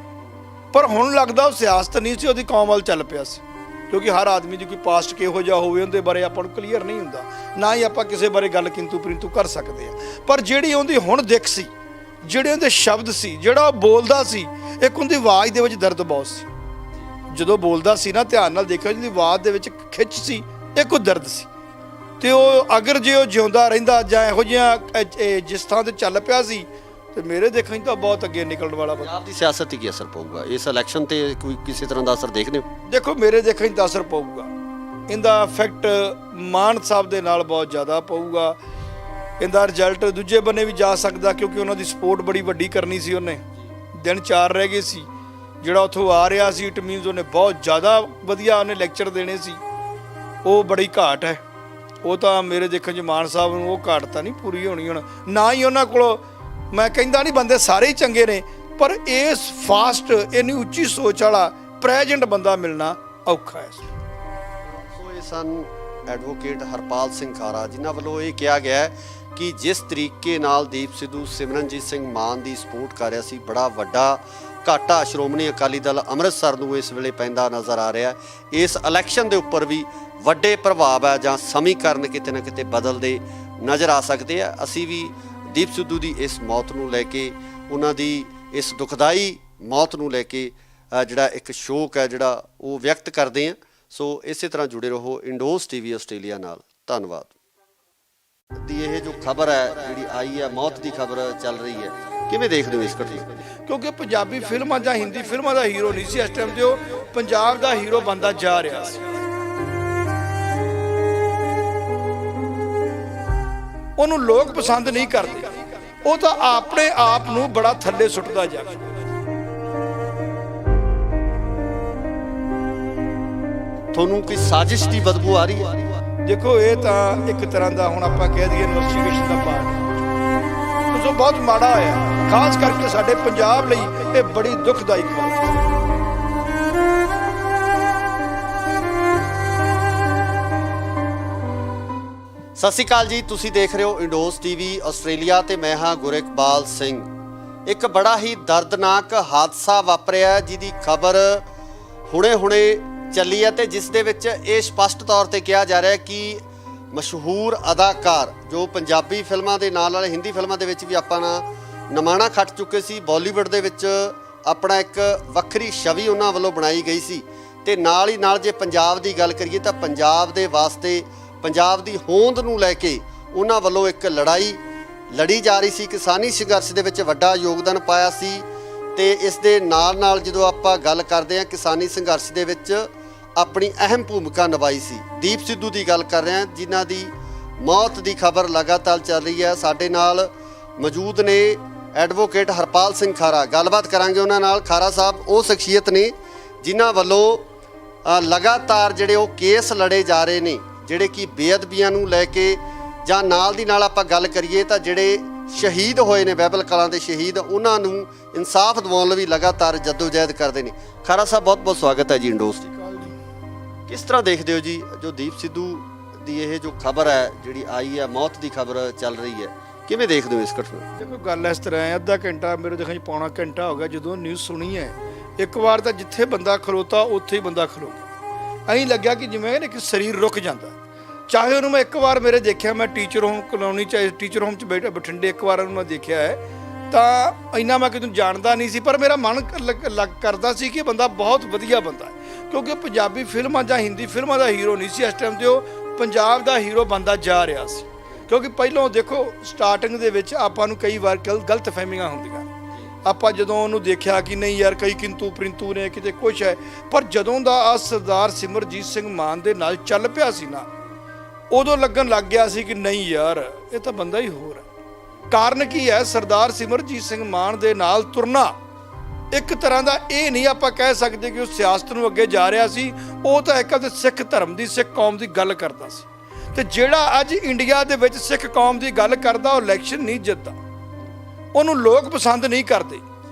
ਪਰ ਹੁਣ ਲੱਗਦਾ ਉਹ ਸਿਆਸਤ ਨਹੀਂ ਸੀ, ਉਹਦੀ ਕੌਮ ਵੱਲ ਚੱਲ ਪਿਆ ਸੀ। ਕਿਉਂਕਿ ਹਰ ਆਦਮੀ ਦੀ ਕੋਈ ਪਾਸਟ ਕਿਹੋ ਜਿਹਾ ਹੋਵੇ ਉਹਦੇ ਬਾਰੇ ਆਪਾਂ ਨੂੰ ਕਲੀਅਰ ਨਹੀਂ ਹੁੰਦਾ, ਨਾ ਹੀ ਆਪਾਂ ਕਿਸੇ ਬਾਰੇ ਗੱਲ ਕਿੰਤੂ ਪਰੰਤੂ ਕਰ ਸਕਦੇ ਹਾਂ। ਪਰ ਜਿਹੜੀ ਉਹਦੀ ਹੁਣ ਦਿੱਖ ਸੀ, ਜਿਹੜੇ ਉਹਦੇ ਸ਼ਬਦ ਸੀ, ਜਿਹੜਾ ਉਹ ਬੋਲਦਾ ਸੀ, ਇੱਕ ਉਹਦੀ ਆਵਾਜ਼ ਦੇ ਵਿੱਚ ਦਰਦ ਬਹੁਤ ਸੀ। ਜਦੋਂ ਬੋਲਦਾ ਸੀ ਨਾ, ਧਿਆਨ ਨਾਲ ਦੇਖਿਓ, ਜਿਹਦੀ ਆਵਾਜ਼ ਦੇ ਵਿੱਚ ਖਿੱਚ ਸੀ, ਇੱਕ ਉਹ ਦਰਦ ਸੀ। ਤੇ ਉਹ ਅਗਰ ਜੇ ਉਹ ਜਿਉਂਦਾ ਰਹਿੰਦਾ ਜਾਂ ਇਹੋ ਜਿਹਾ ਜਿਸ ਥਾਂ ਤੇ ਚੱਲ ਪਿਆ ਸੀ, ਤੇ ਮੇਰੇ ਦੇਖਣ 'ਚ ਤਾਂ ਬਹੁਤ ਅੱਗੇ ਨਿਕਲਣ ਵਾਲਾ। ਪੰਜਾਬ ਦੀ ਸਿਆਸਤ ਤੇ ਕੀ ਅਸਰ ਪਊਗਾ ਇਸ ਇਲੈਕਸ਼ਨ ਤੇ? ਕੋਈ ਕਿਸੇ ਤਰ੍ਹਾਂ ਦਾ ਅਸਰ ਦੇਖਦੇ ਹੋ? ਦੇਖੋ ਮੇਰੇ ਦੇਖਣ 'ਚ ਤਾਂ ਅਸਰ ਪਊਗਾ, ਇਹਦਾ ਇਫੈਕਟ ਮਾਨ ਸਾਹਿਬ ਦੇ ਨਾਲ ਬਹੁਤ ਜ਼ਿਆਦਾ ਪਊਗਾ। ਇਹਦਾ ਰਿਜ਼ਲਟ ਦੂਜੇ ਬੰਨੇ ਵੀ ਜਾ ਸਕਦਾ, ਕਿਉਂਕਿ ਉਹਨਾਂ ਦੀ ਸਪੋਰਟ ਬੜੀ ਵੱਡੀ ਕਰਨੀ ਸੀ। ਉਹਨੇ ਦਿਨ 4 ਰਹਿ ਗਏ ਸੀ, ਜਿਹੜਾ ਉੱਥੋਂ ਆ ਰਿਹਾ ਸੀ, ਇਟ ਮੀਨਸ ਉਹਨੇ ਬਹੁਤ ਜ਼ਿਆਦਾ ਵਧੀਆ ਉਹਨੇ ਲੈਕਚਰ ਦੇਣੇ ਸੀ। ਉਹ ਬੜੀ ਘਾਟ ਹੈ, ਉਹ ਤਾਂ ਮੇਰੇ ਦੇਖਣ 'ਚ ਮਾਨ ਸਾਹਿਬ ਨੂੰ ਉਹ ਘਾਟ ਤਾਂ ਨਹੀਂ ਪੂਰੀ ਹੋਣੀ ਹੁਣ। ਨਾ ਹੀ ਉਹਨਾਂ ਕੋਲ, ਮੈਂ ਕਹਿੰਦਾ ਨਹੀਂ ਬੰਦੇ ਸਾਰੇ ਹੀ ਚੰਗੇ ਨੇ, ਪਰ ਇਸ ਫਾਸਟ ਇੰਨੀ ਉੱਚੀ ਸੋਚ ਵਾਲਾ ਪ੍ਰੈਜ਼ੈਂਟ ਬੰਦਾ ਮਿਲਣਾ ਔਖਾ ਹੈ। ਸੋ ਇਹ ਸਨ ਐਡਵੋਕੇਟ ਹਰਪਾਲ ਸਿੰਘ ਖਾਰਾ, ਜਿਨ੍ਹਾਂ ਵੱਲੋਂ ਇਹ ਕਿਹਾ ਗਿਆ ਕਿ ਜਿਸ ਤਰੀਕੇ ਨਾਲ ਦੀਪ ਸਿੱਧੂ ਸਿਮਰਨਜੀਤ ਸਿੰਘ ਮਾਨ ਦੀ ਸਪੋਰਟ ਕਰ ਰਿਹਾ ਸੀ, ਬੜਾ ਵੱਡਾ ਘਾਟਾ ਸ਼੍ਰੋਮਣੀ ਅਕਾਲੀ ਦਲ ਅੰਮ੍ਰਿਤਸਰ ਨੂੰ ਇਸ ਵੇਲੇ ਪੈਂਦਾ ਨਜ਼ਰ ਆ ਰਿਹਾ। ਇਸ ਇਲੈਕਸ਼ਨ ਦੇ ਉੱਪਰ ਵੀ ਵੱਡੇ ਪ੍ਰਭਾਵ ਹੈ ਜਾਂ ਸਮੀਕਰਨ ਕਿਤੇ ਨਾ ਕਿਤੇ ਬਦਲਦੇ ਨਜ਼ਰ ਆ ਸਕਦੇ ਆ। ਅਸੀਂ ਵੀ ਦੀਪ ਸਿੱਧੂ ਦੀ ਇਸ ਮੌਤ ਨੂੰ ਲੈ ਕੇ, ਉਹਨਾਂ ਦੀ ਇਸ ਦੁਖਦਾਈ ਮੌਤ ਨੂੰ ਲੈ ਕੇ ਜਿਹੜਾ ਇੱਕ ਸ਼ੋਕ ਹੈ ਜਿਹੜਾ ਉਹ ਵਿਅਕਤ ਕਰਦੇ ਹਾਂ। ਸੋ ਇਸੇ ਤਰ੍ਹਾਂ ਜੁੜੇ ਰਹੋ ਇੰਡੋਜ਼ ਟੀਵੀ ਆਸਟ੍ਰੇਲੀਆ ਨਾਲ। ਧੰਨਵਾਦ। ਦੀ ਇਹ ਜੋ ਖਬਰ ਹੈ ਜਿਹੜੀ ਆਈ ਹੈ, ਮੌਤ ਦੀ ਖਬਰ ਚੱਲ ਰਹੀ ਹੈ, ਕਿਵੇਂ ਦੇਖਦੇ ਹੋ ਇਸ ਘਟਨਾ ਨੂੰ? ਕਿਉਂਕਿ ਪੰਜਾਬੀ ਫਿਲਮਾਂ ਜਾਂ ਹਿੰਦੀ ਫਿਲਮਾਂ ਦਾ ਹੀਰੋ ਨਹੀਂ ਸੀ ਇਸ ਟਾਈਮ ਤੇ, ਉਹ ਪੰਜਾਬ ਦਾ ਹੀਰੋ ਬਣਦਾ ਜਾ ਰਿਹਾ ਸੀ। ਉਹਨੂੰ ਲੋਕ ਪਸੰਦ ਨਹੀਂ ਕਰਦੇ, ਉਹ ਤਾਂ ਆਪਣੇ ਆਪ ਨੂੰ ਬੜਾ ਥੱਲੇ ਸੁੱਟਦਾ ਜਾ ਰਿਹਾ। ਤੁਹਾਨੂੰ ਕੋਈ ਸਾਜ਼ਿਸ਼ ਦੀ ਬਦਬੂ ਆ ਰਹੀ ਹੈ? ਦੇਖੋ, ਇਹ ਤਾਂ ਇੱਕ ਤਰ੍ਹਾਂ ਦਾ ਹੁਣ ਆਪਾਂ ਕਹਿ ਦਈਏ ਇਨਵੈਸਟੀਗੇਸ਼ਨ ਦਾ ਪਾਰਟ, ਸੋ ਬਹੁਤ ਮਾੜਾ ਹੋਇਆ, ਖਾਸ ਕਰਕੇ ਸਾਡੇ ਪੰਜਾਬ ਲਈ ਇਹ ਬੜੀ ਦੁਖਦਾਈ ਖਬਰ ਹੈ। ਸਤਿ ਸ਼੍ਰੀ ਅਕਾਲ ਜੀ, ਤੁਸੀਂ ਦੇਖ ਰਹੇ ਹੋ ਇੰਡੋਜ਼ ਟੀਵੀ ਆਸਟ੍ਰੇਲੀਆ ਤੇ ਮੈਂ ਹਾਂ ਗੁਰਿਕਬਾਲ ਸਿੰਘ। ਇੱਕ ਬੜਾ ਹੀ ਦਰਦਨਾਕ ਹਾਦਸਾ ਵਾਪਰਿਆ ਜਿਹਦੀ ਖਬਰ ਹੁਣੇ ਚੱਲੀ ਹੈ ਤੇ ਜਿਸ ਦੇ ਵਿੱਚ ਇਹ ਸਪਸ਼ਟ ਤੌਰ ਤੇ ਕਿਹਾ ਜਾ ਰਿਹਾ ਹੈ ਕਿ ਮਸ਼ਹੂਰ ਅਦਾਕਾਰ ਜੋ ਪੰਜਾਬੀ ਫਿਲਮਾਂ ਦੇ ਨਾਲ ਹਿੰਦੀ ਫਿਲਮਾਂ ਦੇ ਵਿੱਚ ਵੀ ਆਪਾਂ ਨਮਾਣਾ ਖੱਟ ਚੁੱਕੇ ਸੀ, ਬਾਲੀਵੁੱਡ ਦੇ ਵਿੱਚ ਆਪਣਾ ਇੱਕ ਵੱਖਰੀ ਛਵੀ ਉਹਨਾਂ ਵੱਲੋਂ ਬਣਾਈ ਗਈ ਸੀ ਤੇ ਨਾਲ ਹੀ ਨਾਲ ਜੇ ਪੰਜਾਬ ਦੀ ਗੱਲ ਕਰੀਏ ਤਾਂ ਪੰਜਾਬ ਦੇ ਵਾਸਤੇ, ਪੰਜਾਬ ਦੀ ਹੋਂਦ ਨੂੰ ਲੈ ਕੇ ਉਹਨਾਂ ਵੱਲੋਂ ਇੱਕ ਲੜਾਈ ਲੜੀ ਜਾ ਰਹੀ ਸੀ। ਕਿਸਾਨੀ ਸੰਘਰਸ਼ ਦੇ ਵਿੱਚ ਵੱਡਾ ਯੋਗਦਾਨ ਪਾਇਆ ਸੀ ਤੇ ਇਸ ਦੇ ਨਾਲ ਜਦੋਂ ਆਪਾਂ ਗੱਲ ਕਰਦੇ ਹਾਂ ਕਿਸਾਨੀ ਸੰਘਰਸ਼ ਦੇ ਵਿੱਚ ਆਪਣੀ ਅਹਿਮ ਭੂਮਿਕਾ ਨਿਭਾਈ ਸੀ। ਦੀਪ ਸਿੱਧੂ ਦੀ ਗੱਲ ਕਰ ਰਹੇ ਹਾਂ ਜਿਨ੍ਹਾਂ ਦੀ ਮੌਤ ਦੀ ਖਬਰ ਲਗਾਤਾਰ ਚੱਲ ਰਹੀ ਹੈ। ਸਾਡੇ ਨਾਲ ਮੌਜੂਦ ਨੇ ਐਡਵੋਕੇਟ ਹਰਪਾਲ ਸਿੰਘ ਖਾਰਾ, ਗੱਲਬਾਤ ਕਰਾਂਗੇ ਉਹਨਾਂ ਨਾਲ। ਖਾਰਾ ਸਾਹਿਬ ਉਹ ਸ਼ਖਸੀਅਤ ਨੇ ਜਿਨ੍ਹਾਂ ਵੱਲੋਂ ਲਗਾਤਾਰ ਜਿਹੜੇ ਉਹ ਕੇਸ ਲੜੇ ਜਾ ਰਹੇ ਨੇ, ਜਿਹੜੇ ਕਿ ਬੇਅਦਬੀਆਂ ਨੂੰ ਲੈ ਕੇ, ਜਾਂ ਨਾਲ ਦੀ ਨਾਲ ਆਪਾਂ ਗੱਲ ਕਰੀਏ ਤਾਂ ਜਿਹੜੇ ਸ਼ਹੀਦ ਹੋਏ ਨੇ ਬਾਈਬਲ ਕਲਾਂ ਦੇ ਸ਼ਹੀਦ, ਉਹਨਾਂ ਨੂੰ ਇਨਸਾਫ ਦਿਵਾਉਣ ਲਈ ਵੀ ਲਗਾਤਾਰ ਜਦੋਜਹਿਦ ਕਰਦੇ ਨੇ। ਖਾਰਾ ਸਾਹਿਬ ਬਹੁਤ ਬਹੁਤ ਸਵਾਗਤ ਹੈ ਜੀ ਇੰਡੋਜ਼ ਦੀ। ਕਿਸ ਤਰ੍ਹਾਂ ਦੇਖਦੇ ਹੋ ਜੀ ਜੋ ਦੀਪ ਸਿੱਧੂ ਦੀ ਇਹ ਜੋ ਖਬਰ ਹੈ ਜਿਹੜੀ ਆਈ ਹੈ, ਮੌਤ ਦੀ ਖਬਰ ਚੱਲ ਰਹੀ ਹੈ, ਕਿਵੇਂ ਦੇਖਦੇ ਹੋ ਇਸ ਘਟਨਾ ਨੂੰ? ਦੇਖੋ, ਗੱਲ ਇਸ ਤਰ੍ਹਾਂ ਹੈ, ਅੱਧਾ ਘੰਟਾ ਮੇਰੇ ਦੇਖਣ 'ਚ ਪੌਣਾ ਘੰਟਾ ਹੋ ਗਿਆ ਜਦੋਂ ਨਿਊਜ਼ ਸੁਣੀ ਹੈ। ਇੱਕ ਵਾਰ ਤਾਂ ਜਿੱਥੇ ਬੰਦਾ ਖਲੋਤਾ ਉੱਥੇ ਹੀ ਬੰਦਾ ਖਲੋ ਗਿਆ। ਐਂ ਲੱਗਿਆ ਕਿ ਜਿਵੇਂ ਕਿ ਸਰੀਰ ਰੁਕ ਜਾਂਦਾ। ਚਾਹੇ ਉਹਨੂੰ ਮੈਂ ਇੱਕ ਵਾਰ ਮੇਰੇ ਦੇਖਿਆ, ਮੈਂ ਟੀਚਰ ਹੋਮ ਕਲੋਨੀ 'ਚ, ਟੀਚਰ ਹੋਮ 'ਚ ਬੈਠਾ ਬਠਿੰਡੇ ਇੱਕ ਵਾਰ ਉਹਨੂੰ ਮੈਂ ਦੇਖਿਆ ਹੈ, ਤਾਂ ਇੰਨਾ ਮੈਂ ਕਿਤੇ ਜਾਣਦਾ ਨਹੀਂ ਸੀ, ਪਰ ਮੇਰਾ ਮਨ ਕਰਦਾ ਸੀ ਕਿ ਬੰਦਾ ਬਹੁਤ ਵਧੀਆ ਬੰਦਾ ਹੈ। ਕਿਉਂਕਿ ਪੰਜਾਬੀ ਫਿਲਮਾਂ ਜਾਂ ਹਿੰਦੀ ਫਿਲਮਾਂ ਦਾ ਹੀਰੋ ਨਹੀਂ ਸੀ ਇਸ ਟਾਈਮ ਤੇ, ਉਹ ਪੰਜਾਬ ਦਾ ਹੀਰੋ ਬਣਦਾ ਜਾ ਰਿਹਾ ਸੀ। ਕਿਉਂਕਿ ਪਹਿਲਾਂ ਦੇਖੋ, ਸਟਾਰਟਿੰਗ ਦੇ ਵਿੱਚ ਆਪਾਂ ਨੂੰ ਕਈ ਵਾਰ ਗਲਤ ਫਹਿਮੀਆਂ ਹੁੰਦੀਆਂ। ਆਪਾਂ ਜਦੋਂ ਉਹਨੂੰ ਦੇਖਿਆ ਕਿ ਨਹੀਂ ਯਾਰ ਕਈ ਕਿੰਤੂ ਪ੍ਰਿੰਤੂ ਨੇ, ਕਿਤੇ ਕੁਛ ਹੈ, ਪਰ ਜਦੋਂ ਦਾ ਆ ਸਰਦਾਰ ਸਿਮਰਜੀਤ ਸਿੰਘ ਮਾਨ ਦੇ ਨਾਲ ਚੱਲ ਪਿਆ ਸੀ ਨਾ, ਉਦੋਂ ਲੱਗਣ ਲੱਗ ਗਿਆ ਸੀ ਕਿ ਨਹੀਂ ਯਾਰ ਇਹ ਤਾਂ ਬੰਦਾ ਹੀ ਹੋਰ ਹੈ। ਕਾਰਨ ਕੀ ਹੈ? ਸਰਦਾਰ ਸਿਮਰਜੀਤ ਸਿੰਘ ਮਾਨ ਦੇ ਨਾਲ ਤੁਰਨਾ ਇੱਕ ਤਰ੍ਹਾਂ ਦਾ, ਇਹ ਨਹੀਂ ਆਪਾਂ ਕਹਿ ਸਕਦੇ ਕਿ ਉਹ ਸਿਆਸਤ ਨੂੰ ਅੱਗੇ ਜਾ ਰਿਹਾ ਸੀ, ਉਹ ਤਾਂ ਇੱਕ ਤੇ ਸਿੱਖ ਧਰਮ ਦੀ, ਸਿੱਖ ਕੌਮ ਦੀ ਗੱਲ ਕਰਦਾ ਸੀ। ਤੇ ਜਿਹੜਾ ਅੱਜ ਇੰਡੀਆ ਦੇ ਵਿੱਚ ਸਿੱਖ ਕੌਮ ਦੀ ਗੱਲ ਕਰਦਾ, ਉਹ ਇਲੈਕਸ਼ਨ ਨਹੀਂ ਜਿੱਤਦਾ, ਉਹਨੂੰ ਲੋਕ ਪਸੰਦ ਨਹੀਂ ਕਰਦੇ,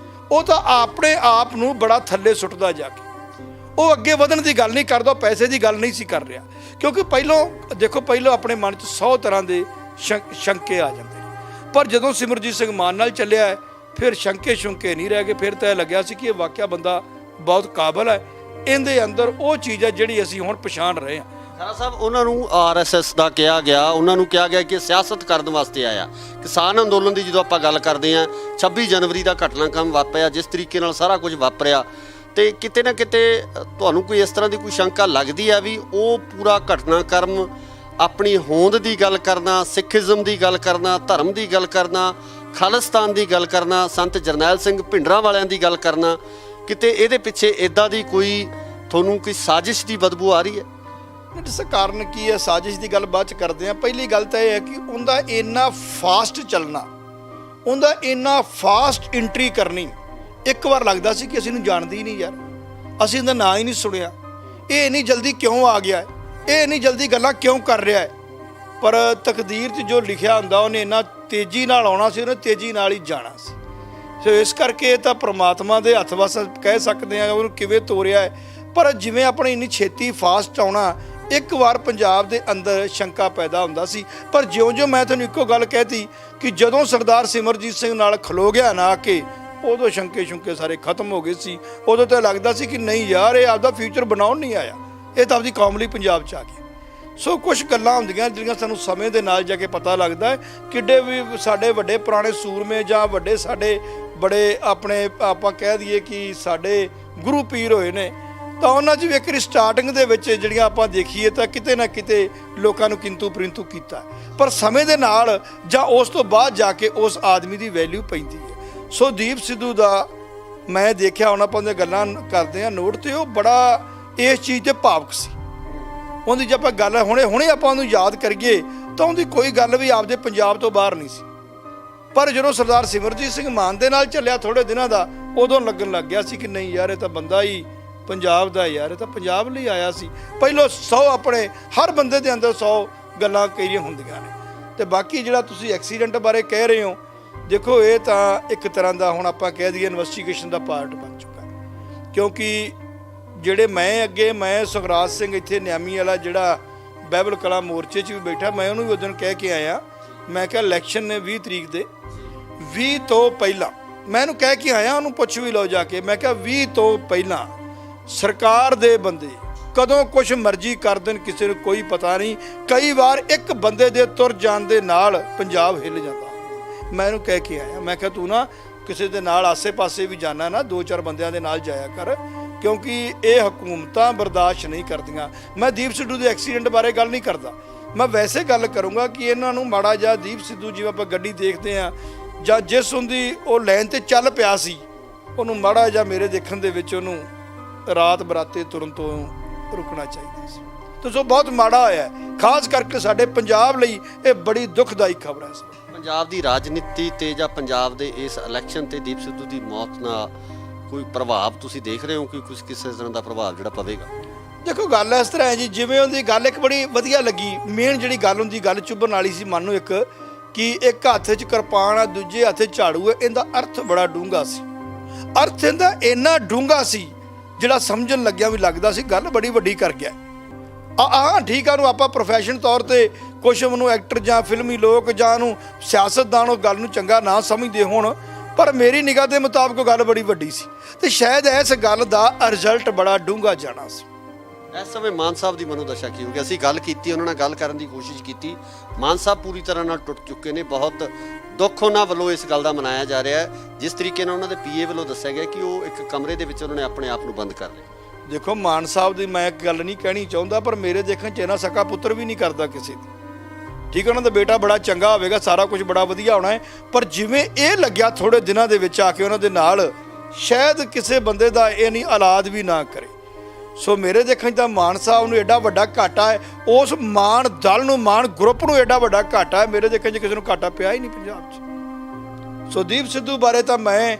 ਉਹ ਤਾਂ ਆਪਣੇ ਆਪ ਨੂੰ ਬੜਾ ਥੱਲੇ ਸੁੱਟਦਾ ਜਾ ਕੇ। ਉਹ ਅੱਗੇ ਵਧਣ ਦੀ ਗੱਲ ਨਹੀਂ ਕਰਦਾ, ਪੈਸੇ ਦੀ ਗੱਲ ਨਹੀਂ ਸੀ ਕਰ ਰਿਹਾ। ਕਿਉਂਕਿ ਪਹਿਲਾਂ ਆਪਣੇ ਮਨ 'ਚ 100 ਤਰ੍ਹਾਂ ਦੇ ਸ਼ੰਕੇ ਆ ਜਾਂਦੇ ਨੇ, ਪਰ ਜਦੋਂ ਸਿਮਰਜੀਤ ਸਿੰਘ ਮਾਨ ਨਾਲ ਚੱਲਿਆ ਹੈ, ਫਿਰ ਸ਼ੰਕੇ ਨਹੀਂ ਰਹਿ ਗਏ। ਫਿਰ ਤਾਂ ਇਹ ਲੱਗਿਆ ਸੀ ਕਿ ਇਹ ਵਾਕਿਆ ਬੰਦਾ ਬਹੁਤ ਕਾਬਲ ਹੈ, ਇਹਦੇ ਅੰਦਰ ਉਹ ਚੀਜ਼ ਹੈ ਜਿਹੜੀ ਅਸੀਂ ਹੁਣ ਪਛਾਣ ਰਹੇ ਹਾਂ। ਖਾਰਾ ਸਾਹਿਬ, ਉਹਨਾਂ ਨੂੰ RSS ਦਾ ਕਿਹਾ ਗਿਆ, ਉਹਨਾਂ ਨੂੰ ਕਿਹਾ ਗਿਆ ਕਿ ਸਿਆਸਤ ਕਰਨ ਵਾਸਤੇ ਆਇਆ। ਕਿਸਾਨ ਅੰਦੋਲਨ ਦੀ ਜਦੋਂ ਆਪਾਂ ਗੱਲ ਕਰਦੇ ਹਾਂ, 26 ਜਨਵਰੀ ਦਾ ਘਟਨਾਕ੍ਰਮ ਵਾਪਰਿਆ, ਜਿਸ ਤਰੀਕੇ ਨਾਲ ਸਾਰਾ ਕੁਝ ਵਾਪਰਿਆ, ਤੇ ਕਿਤੇ ਨਾ ਕਿਤੇ ਤੁਹਾਨੂੰ ਕੋਈ ਇਸ ਤਰ੍ਹਾਂ ਦੀ ਕੋਈ ਸ਼ੰਕਾ ਲੱਗਦੀ ਹੈ ਵੀ ਉਹ ਪੂਰਾ ਘਟਨਾਕ੍ਰਮ ਆਪਣੀ ਹੋਂਦ ਦੀ ਗੱਲ ਕਰਨਾ, ਸਿੱਖੀਜ਼ਮ ਦੀ ਗੱਲ ਕਰਨਾ, ਧਰਮ ਦੀ ਗੱਲ ਕਰਨਾ, ਖਾਲਿਸਤਾਨ ਦੀ ਗੱਲ ਕਰਨਾ, ਸੰਤ ਜਰਨੈਲ ਸਿੰਘ ਭਿੰਡਰਾਂ ਵਾਲਿਆਂ ਦੀ ਗੱਲ ਕਰਨਾ, ਕਿਤੇ ਇਹਦੇ ਪਿੱਛੇ ਇੱਦਾਂ ਦੀ ਕੋਈ ਤੁਹਾਨੂੰ ਕੋਈ ਸਾਜ਼ਿਸ਼ ਦੀ ਬਦਬੂ ਆ ਰਹੀ ਹੈ? ਇਸ ਕਾਰਨ ਕੀ ਹੈ? ਸਾਜ਼ਿਸ਼ ਦੀ ਗੱਲ ਬਾਅਦ 'ਚ ਕਰਦੇ ਹਾਂ। ਪਹਿਲੀ ਗੱਲ ਤਾਂ ਇਹ ਹੈ ਕਿ ਉਹਦਾ ਇੰਨਾ ਫਾਸਟ ਚੱਲਣਾ, ਉਹਦਾ ਇੰਨਾ ਫਾਸਟ ਐਂਟਰੀ ਕਰਨੀ, ਇੱਕ ਵਾਰ ਲੱਗਦਾ ਸੀ ਕਿ ਅਸੀਂ ਨੂੰ ਜਾਣਦੇ ਹੀ ਨਹੀਂ ਯਾਰ, ਅਸੀਂ ਉਹਦਾ ਨਾਂ ਹੀ ਨਹੀਂ ਸੁਣਿਆ, ਇਹ ਇੰਨੀ ਜਲਦੀ ਕਿਉਂ ਆ ਗਿਆ, ਇਹ ਇੰਨੀ ਜਲਦੀ ਗੱਲਾਂ ਕਿਉਂ ਕਰ ਰਿਹਾ ਹੈ। ਪਰ ਤਕਦੀਰ 'ਚ ਜੋ ਲਿਖਿਆ ਹੁੰਦਾ, ਉਹਨੇ ਇੰਨਾ ਤੇਜ਼ੀ ਨਾਲ ਆਉਣਾ ਸੀ, ਉਹਨੇ ਤੇਜ਼ੀ ਨਾਲ ਹੀ ਜਾਣਾ ਸੀ। ਸੋ ਇਸ ਕਰਕੇ ਇਹ ਤਾਂ ਪ੍ਰਮਾਤਮਾ ਦੇ ਹੱਥ ਵਸ ਕਹਿ ਸਕਦੇ ਹਾਂ ਉਹਨੂੰ ਕਿਵੇਂ ਤੋਰਿਆ ਹੈ। ਪਰ ਜਿਵੇਂ ਆਪਣੇ ਇੰਨੀ ਛੇਤੀ ਫਾਸਟ ਆਉਣਾ, ਇੱਕ ਵਾਰ ਪੰਜਾਬ ਦੇ ਅੰਦਰ ਸ਼ੰਕਾ ਪੈਦਾ ਹੁੰਦਾ ਸੀ। ਪਰ ਜਿਉਂ-ਜਿਉਂ ਮੈਂ ਤੁਹਾਨੂੰ ਇੱਕੋ ਗੱਲ ਕਹਿਤੀ ਕਿ ਜਦੋਂ ਸਰਦਾਰ ਸਿਮਰਜੀਤ ਸਿੰਘ ਨਾਲ ਖਲੋ ਗਿਆ ਨਾ ਕਿ ਉਦੋਂ ਸ਼ੰਕੇ ਸਾਰੇ ਖਤਮ ਹੋ ਗਏ ਸੀ। ਉਦੋਂ ਤਾਂ ਲੱਗਦਾ ਸੀ ਕਿ ਨਹੀਂ ਯਾਰ ਇਹ ਆਪਦਾ ਫਿਊਚਰ ਬਣਾਉਣ ਨਹੀਂ ਆਇਆ, ਇਹ ਤਾਂ ਆਪਦੀ ਕੌਮ ਲਈ ਪੰਜਾਬ 'ਚ ਆ ਗਿਆ। ਸੋ ਕੁਛ ਗੱਲਾਂ ਹੁੰਦੀਆਂ ਜਿਹੜੀਆਂ ਸਾਨੂੰ ਸਮੇਂ ਦੇ ਨਾਲ ਜਾ ਕੇ ਪਤਾ ਲੱਗਦਾ ਹੈ। ਕਿੱਡੇ ਵੀ ਸਾਡੇ ਵੱਡੇ ਪੁਰਾਣੇ ਸੂਰਮੇ ਜਾਂ ਵੱਡੇ ਸਾਡੇ ਬੜੇ ਆਪਣੇ ਆਪਾਂ ਕਹਿ ਦਈਏ ਕਿ ਸਾਡੇ ਗੁਰੂ ਪੀਰ ਹੋਏ ਨੇ, ਤਾਂ ਉਹਨਾਂ 'ਚ ਵੀ ਇੱਕ ਵਾਰੀ ਸਟਾਰਟਿੰਗ ਦੇ ਵਿੱਚ ਜਿਹੜੀਆਂ ਆਪਾਂ ਦੇਖੀਏ ਤਾਂ ਕਿਤੇ ਨਾ ਕਿਤੇ ਲੋਕਾਂ ਨੂੰ ਕਿੰਤੂ ਪਰੰਤੂ ਕੀਤਾ, ਪਰ ਸਮੇਂ ਦੇ ਨਾਲ ਜਾਂ ਉਸ ਤੋਂ ਬਾਅਦ ਜਾ ਕੇ ਉਸ ਆਦਮੀ ਦੀ ਵੈਲਿਊ ਪੈਂਦੀ ਹੈ। ਸੋ ਦੀਪ ਸਿੱਧੂ ਦਾ ਮੈਂ ਦੇਖਿਆ, ਹੁਣ ਆਪਾਂ ਉਹਦੀਆਂ ਗੱਲਾਂ ਕਰਦੇ ਹਾਂ ਨੋਟ, ਤੇ ਉਹ ਬੜਾ ਇਸ ਚੀਜ਼ ਤੇ ਭਾਵਕ ਸੀ। ਉਹਦੀ ਜੇ ਆਪਾਂ ਗੱਲ ਹੁਣੇ ਆਪਾਂ ਉਹਨੂੰ ਯਾਦ ਕਰੀਏ ਤਾਂ ਉਹਦੀ ਕੋਈ ਗੱਲ ਵੀ ਆਪਦੇ ਪੰਜਾਬ ਤੋਂ ਬਾਹਰ ਨਹੀਂ ਸੀ, ਪਰ ਜਦੋਂ ਸਰਦਾਰ ਸਿਮਰਜੀਤ ਸਿੰਘ ਮਾਨ ਦੇ ਨਾਲ ਚੱਲਿਆ ਥੋੜੇ ਦਿਨਾਂ ਦਾ, ਉਦੋਂ ਲੱਗਣ ਲੱਗ ਗਿਆ ਸੀ ਕਿ ਨਹੀਂ ਯਾਰ, ਇਹ ਤਾਂ ਬੰਦਾ ਹੀ ਪੰਜਾਬ ਦਾ ਯਾਰ, ਇਹ ਤਾਂ ਪੰਜਾਬ ਲਈ ਆਇਆ ਸੀ। ਪਹਿਲੋਂ 100 ਆਪਣੇ ਹਰ ਬੰਦੇ ਦੇ ਅੰਦਰ 100 ਗੱਲਾਂ ਕਈਆਂ ਹੁੰਦੀਆਂ ਨੇ। ਤੇ ਬਾਕੀ ਜਿਹੜਾ ਤੁਸੀਂ ਐਕਸੀਡੈਂਟ ਬਾਰੇ ਕਹਿ ਰਹੇ ਹੋ, ਦੇਖੋ ਇਹ ਤਾਂ ਇੱਕ ਤਰ੍ਹਾਂ ਦਾ ਹੁਣ ਆਪਾਂ ਕਹਿ ਦਈਏ ਇਨਵੈਸਟੀਗੇਸ਼ਨ ਦਾ ਪਾਰਟ ਬਣ ਚੁੱਕਾ, ਕਿਉਂਕਿ ਜਿਹੜੇ ਮੈਂ ਸੁਖਰਾਜ ਸਿੰਘ ਇੱਥੇ ਨਿਆਮੀ ਵਾਲਾ ਜਿਹੜਾ ਬਾਈਬਲ ਕਲਾ ਮੋਰਚੇ 'ਚ ਵੀ ਬੈਠਾ, ਮੈਂ ਉਹਨੂੰ ਵੀ ਉਦੋਂ ਕਹਿ ਕੇ ਆਇਆ, ਮੈਂ ਕਿਹਾ ਇਲੈਕਸ਼ਨ ਨੇ 20 ਤਰੀਕ ਦੇ 20 ਤੋਂ ਪਹਿਲਾਂ ਮੈਂ ਇਹਨੂੰ ਕਹਿ ਕੇ ਆਇਆ, ਉਹਨੂੰ ਪੁੱਛ ਵੀ ਲਓ ਜਾ ਕੇ, ਮੈਂ ਕਿਹਾ 20 ਤੋਂ ਪਹਿਲਾਂ ਸਰਕਾਰ ਦੇ ਬੰਦੇ ਕਦੋਂ ਕੁਝ ਮਰਜ਼ੀ ਕਰ ਦੇਣ, ਕਿਸੇ ਨੂੰ ਕੋਈ ਪਤਾ ਨਹੀਂ। ਕਈ ਵਾਰ ਇੱਕ ਬੰਦੇ ਦੇ ਤੁਰ ਜਾਣ ਦੇ ਨਾਲ ਪੰਜਾਬ ਹਿੱਲ ਜਾਂਦਾ। ਮੈਂ ਇਹਨੂੰ ਕਹਿ ਕੇ ਆਇਆ, ਮੈਂ ਕਿਹਾ ਤੂੰ ਨਾ ਕਿਸੇ ਦੇ ਨਾਲ ਆਸੇ-ਪਾਸੇ ਵੀ ਜਾਣਾ ਨਾ, 2-4 ਬੰਦਿਆਂ ਦੇ ਨਾਲ ਜਾਇਆ ਕਰ, ਕਿਉਂਕਿ ਇਹ ਹਕੂਮਤਾਂ ਬਰਦਾਸ਼ਤ ਨਹੀਂ ਕਰਦੀਆਂ। ਮੈਂ ਦੀਪ ਸਿੱਧੂ ਦੇ ਐਕਸੀਡੈਂਟ ਬਾਰੇ ਗੱਲ ਨਹੀਂ ਕਰਦਾ, ਮੈਂ ਵੈਸੇ ਗੱਲ ਕਰੂੰਗਾ ਕਿ ਇਹਨਾਂ ਨੂੰ ਮਾੜਾ ਜਿਹਾ ਦੀਪ ਸਿੱਧੂ, ਜਿਵੇਂ ਆਪਾਂ ਗੱਡੀ ਦੇਖਦੇ ਹਾਂ ਜਾਂ ਜਿਸ ਹੁੰਦੀ ਉਹ ਲਾਈਨ ਤੇ ਚੱਲ ਪਿਆ ਸੀ, ਉਹਨੂੰ ਮਾੜਾ ਜਿਹਾ ਮੇਰੇ ਦੇਖਣ ਦੇ ਵਿੱਚ ਉਹਨੂੰ ਰਾਤ ਬਰਾਤੇ ਤੁਰਨ ਤੋਂ ਰੁਕਣਾ ਚਾਹੀਦਾ ਸੀ। ਤੇ ਸੋ ਬਹੁਤ ਮਾੜਾ ਹੋਇਆ, ਖਾਸ ਕਰਕੇ ਸਾਡੇ ਪੰਜਾਬ ਲਈ ਇਹ ਬੜੀ ਦੁਖਦਾਈ ਖਬਰ ਹੈ। ਪੰਜਾਬ ਦੀ ਰਾਜਨੀਤੀ ਤੇ ਜਾਂ ਪੰਜਾਬ ਦੇ ਇਸ ਇਲੈਕਸ਼ਨ ਤੇ ਦੀਪ ਸਿੱਧੂ ਦੀ ਮੌਤ ਨਾਲ ਕੋਈ ਪ੍ਰਭਾਵ ਤੁਸੀਂ ਦੇਖ ਰਹੇ ਹੋ ਕਿ ਕੁਝ ਕਿਸੇ ਤਰ੍ਹਾਂ ਦਾ ਪ੍ਰਭਾਵ ਜਿਹੜਾ ਪਵੇਗਾ? ਦੇਖੋ ਗੱਲ ਇਸ ਤਰ੍ਹਾਂ ਹੈ ਜੀ, ਜਿਵੇਂ ਉਹਦੀ ਗੱਲ ਇੱਕ ਬੜੀ ਵਧੀਆ ਲੱਗੀ, ਮੇਨ ਜਿਹੜੀ ਗੱਲ ਹੁੰਦੀ, ਗੱਲ ਚੁੱਭਣ ਵਾਲੀ ਸੀ ਮਨ ਨੂੰ, ਇੱਕ ਕਿ ਇੱਕ ਹੱਥ 'ਚ ਕਿਰਪਾਨ ਆ, ਦੂਜੇ ਹੱਥ 'ਚ ਝਾੜੂ ਹੈ। ਇਹਦਾ ਅਰਥ ਬੜਾ ਡੂੰਘਾ ਸੀ, ਅਰਥ ਇਹਦਾ ਇੰਨਾ ਡੂੰਘਾ ਸੀ ਜਿਹੜਾ ਸਮਝਣ ਲੱਗਿਆ ਵੀ ਲੱਗਦਾ ਸੀ ਗੱਲ ਬੜੀ ਵੱਡੀ ਕਰ ਗਿਆ। ਠੀਕ ਆ, ਨੂੰ ਆਪਾਂ ਪ੍ਰੋਫੈਸ਼ਨ ਤੌਰ ਤੇ ਕੁਛ ਉਹਨੂੰ ਐਕਟਰ ਜਾਂ ਫਿਲਮੀ ਲੋਕ ਜਾਂ ਉਹਨੂੰ ਸਿਆਸਤਦਾਨ ਉਹ ਗੱਲ ਨੂੰ ਚੰਗਾ ਨਾ ਸਮਝਦੇ ਹੋਣ, ਪਰ ਮੇਰੀ ਨਿਗਾਹ ਦੇ ਮੁਤਾਬਕ ਉਹ ਗੱਲ ਬੜੀ ਵੱਡੀ ਸੀ ਤੇ ਸ਼ਾਇਦ ਇਸ ਗੱਲ ਦਾ ਰਿਜ਼ਲਟ ਬੜਾ ਡੂੰਘਾ ਜਾਣਾ ਸੀ। ਇਸ ਸਮੇਂ ਮਾਨ ਸਾਹਿਬ ਦੀ ਮਨੋਦਸ਼ਾ ਕੀ ਹੋ ਗਈ? ਅਸੀਂ ਗੱਲ ਕੀਤੀ, ਉਹਨਾਂ ਨਾਲ ਗੱਲ ਕਰਨ ਦੀ ਕੋਸ਼ਿਸ਼ ਕੀਤੀ, ਮਾਨ ਸਾਹਿਬ ਪੂਰੀ ਤਰ੍ਹਾਂ ਨਾਲ ਟੁੱਟ ਚੁੱਕੇ ਨੇ। ਬਹੁਤ ਦੁੱਖ ਉਹਨਾਂ ਵੱਲੋਂ ਇਸ ਗੱਲ ਦਾ ਮਨਾਇਆ ਜਾ ਰਿਹਾ ਹੈ, ਜਿਸ ਤਰੀਕੇ ਨਾਲ ਉਹਨਾਂ ਦੇ ਪੀਏ ਵੱਲੋਂ ਦੱਸਿਆ ਗਿਆ ਕਿ ਉਹ ਇੱਕ ਕਮਰੇ ਦੇ ਵਿੱਚ ਉਹਨਾਂ ਨੇ ਆਪਣੇ ਆਪ ਨੂੰ ਬੰਦ ਕਰ ਲਿਆ। ਦੇਖੋ ਮਾਨ ਸਾਹਿਬ ਦੀ ਮੈਂ ਇੱਕ ਗੱਲ ਨਹੀਂ ਕਹਿਣੀ ਚਾਹੁੰਦਾ, ਪਰ ਮੇਰੇ ਦੇਖਣ 'ਚ ਇਹਨਾਂ ਸਕਾ ਪੁੱਤਰ ਵੀ ਨਹੀਂ ਕਰਦਾ ਕਿਸੇ ਦੀ। ਠੀਕ ਹੈ, ਉਹਨਾਂ ਦਾ ਬੇਟਾ ਬੜਾ ਚੰਗਾ ਹੋਵੇਗਾ, ਸਾਰਾ ਕੁਝ ਬੜਾ ਵਧੀਆ ਹੋਣਾ ਹੈ, ਪਰ ਜਿਵੇਂ ਇਹ ਲੱਗਿਆ ਥੋੜੇ ਦਿਨਾਂ ਦੇ ਵਿੱਚ ਆ ਕੇ ਉਹਨਾਂ ਦੇ ਨਾਲ, ਸ਼ਾਇਦ ਕਿਸੇ ਬੰਦੇ ਦਾ ਇਹ ਨਹੀਂ ਔਲਾਦ ਵੀ ਨਾ ਕਰੇ। ਸੋ ਮੇਰੇ ਦੇਖਣ 'ਚ ਤਾਂ ਮਾਨ ਸਾਹਿਬ ਨੂੰ ਐਡਾ ਵੱਡਾ ਘਾਟਾ ਹੈ, ਉਸ ਮਾਨ ਦਲ ਨੂੰ, ਮਾਨ ਗਰੁੱਪ ਨੂੰ ਐਡਾ ਵੱਡਾ ਘਾਟਾ ਹੈ, ਮੇਰੇ ਦੇਖਣ 'ਚ ਕਿਸੇ ਨੂੰ ਘਾਟਾ ਪਿਆ ਹੀ ਨਹੀਂ ਪੰਜਾਬ 'ਚ। ਸੋ ਦੀਪ ਸਿੱਧੂ ਬਾਰੇ ਤਾਂ ਮੈਂ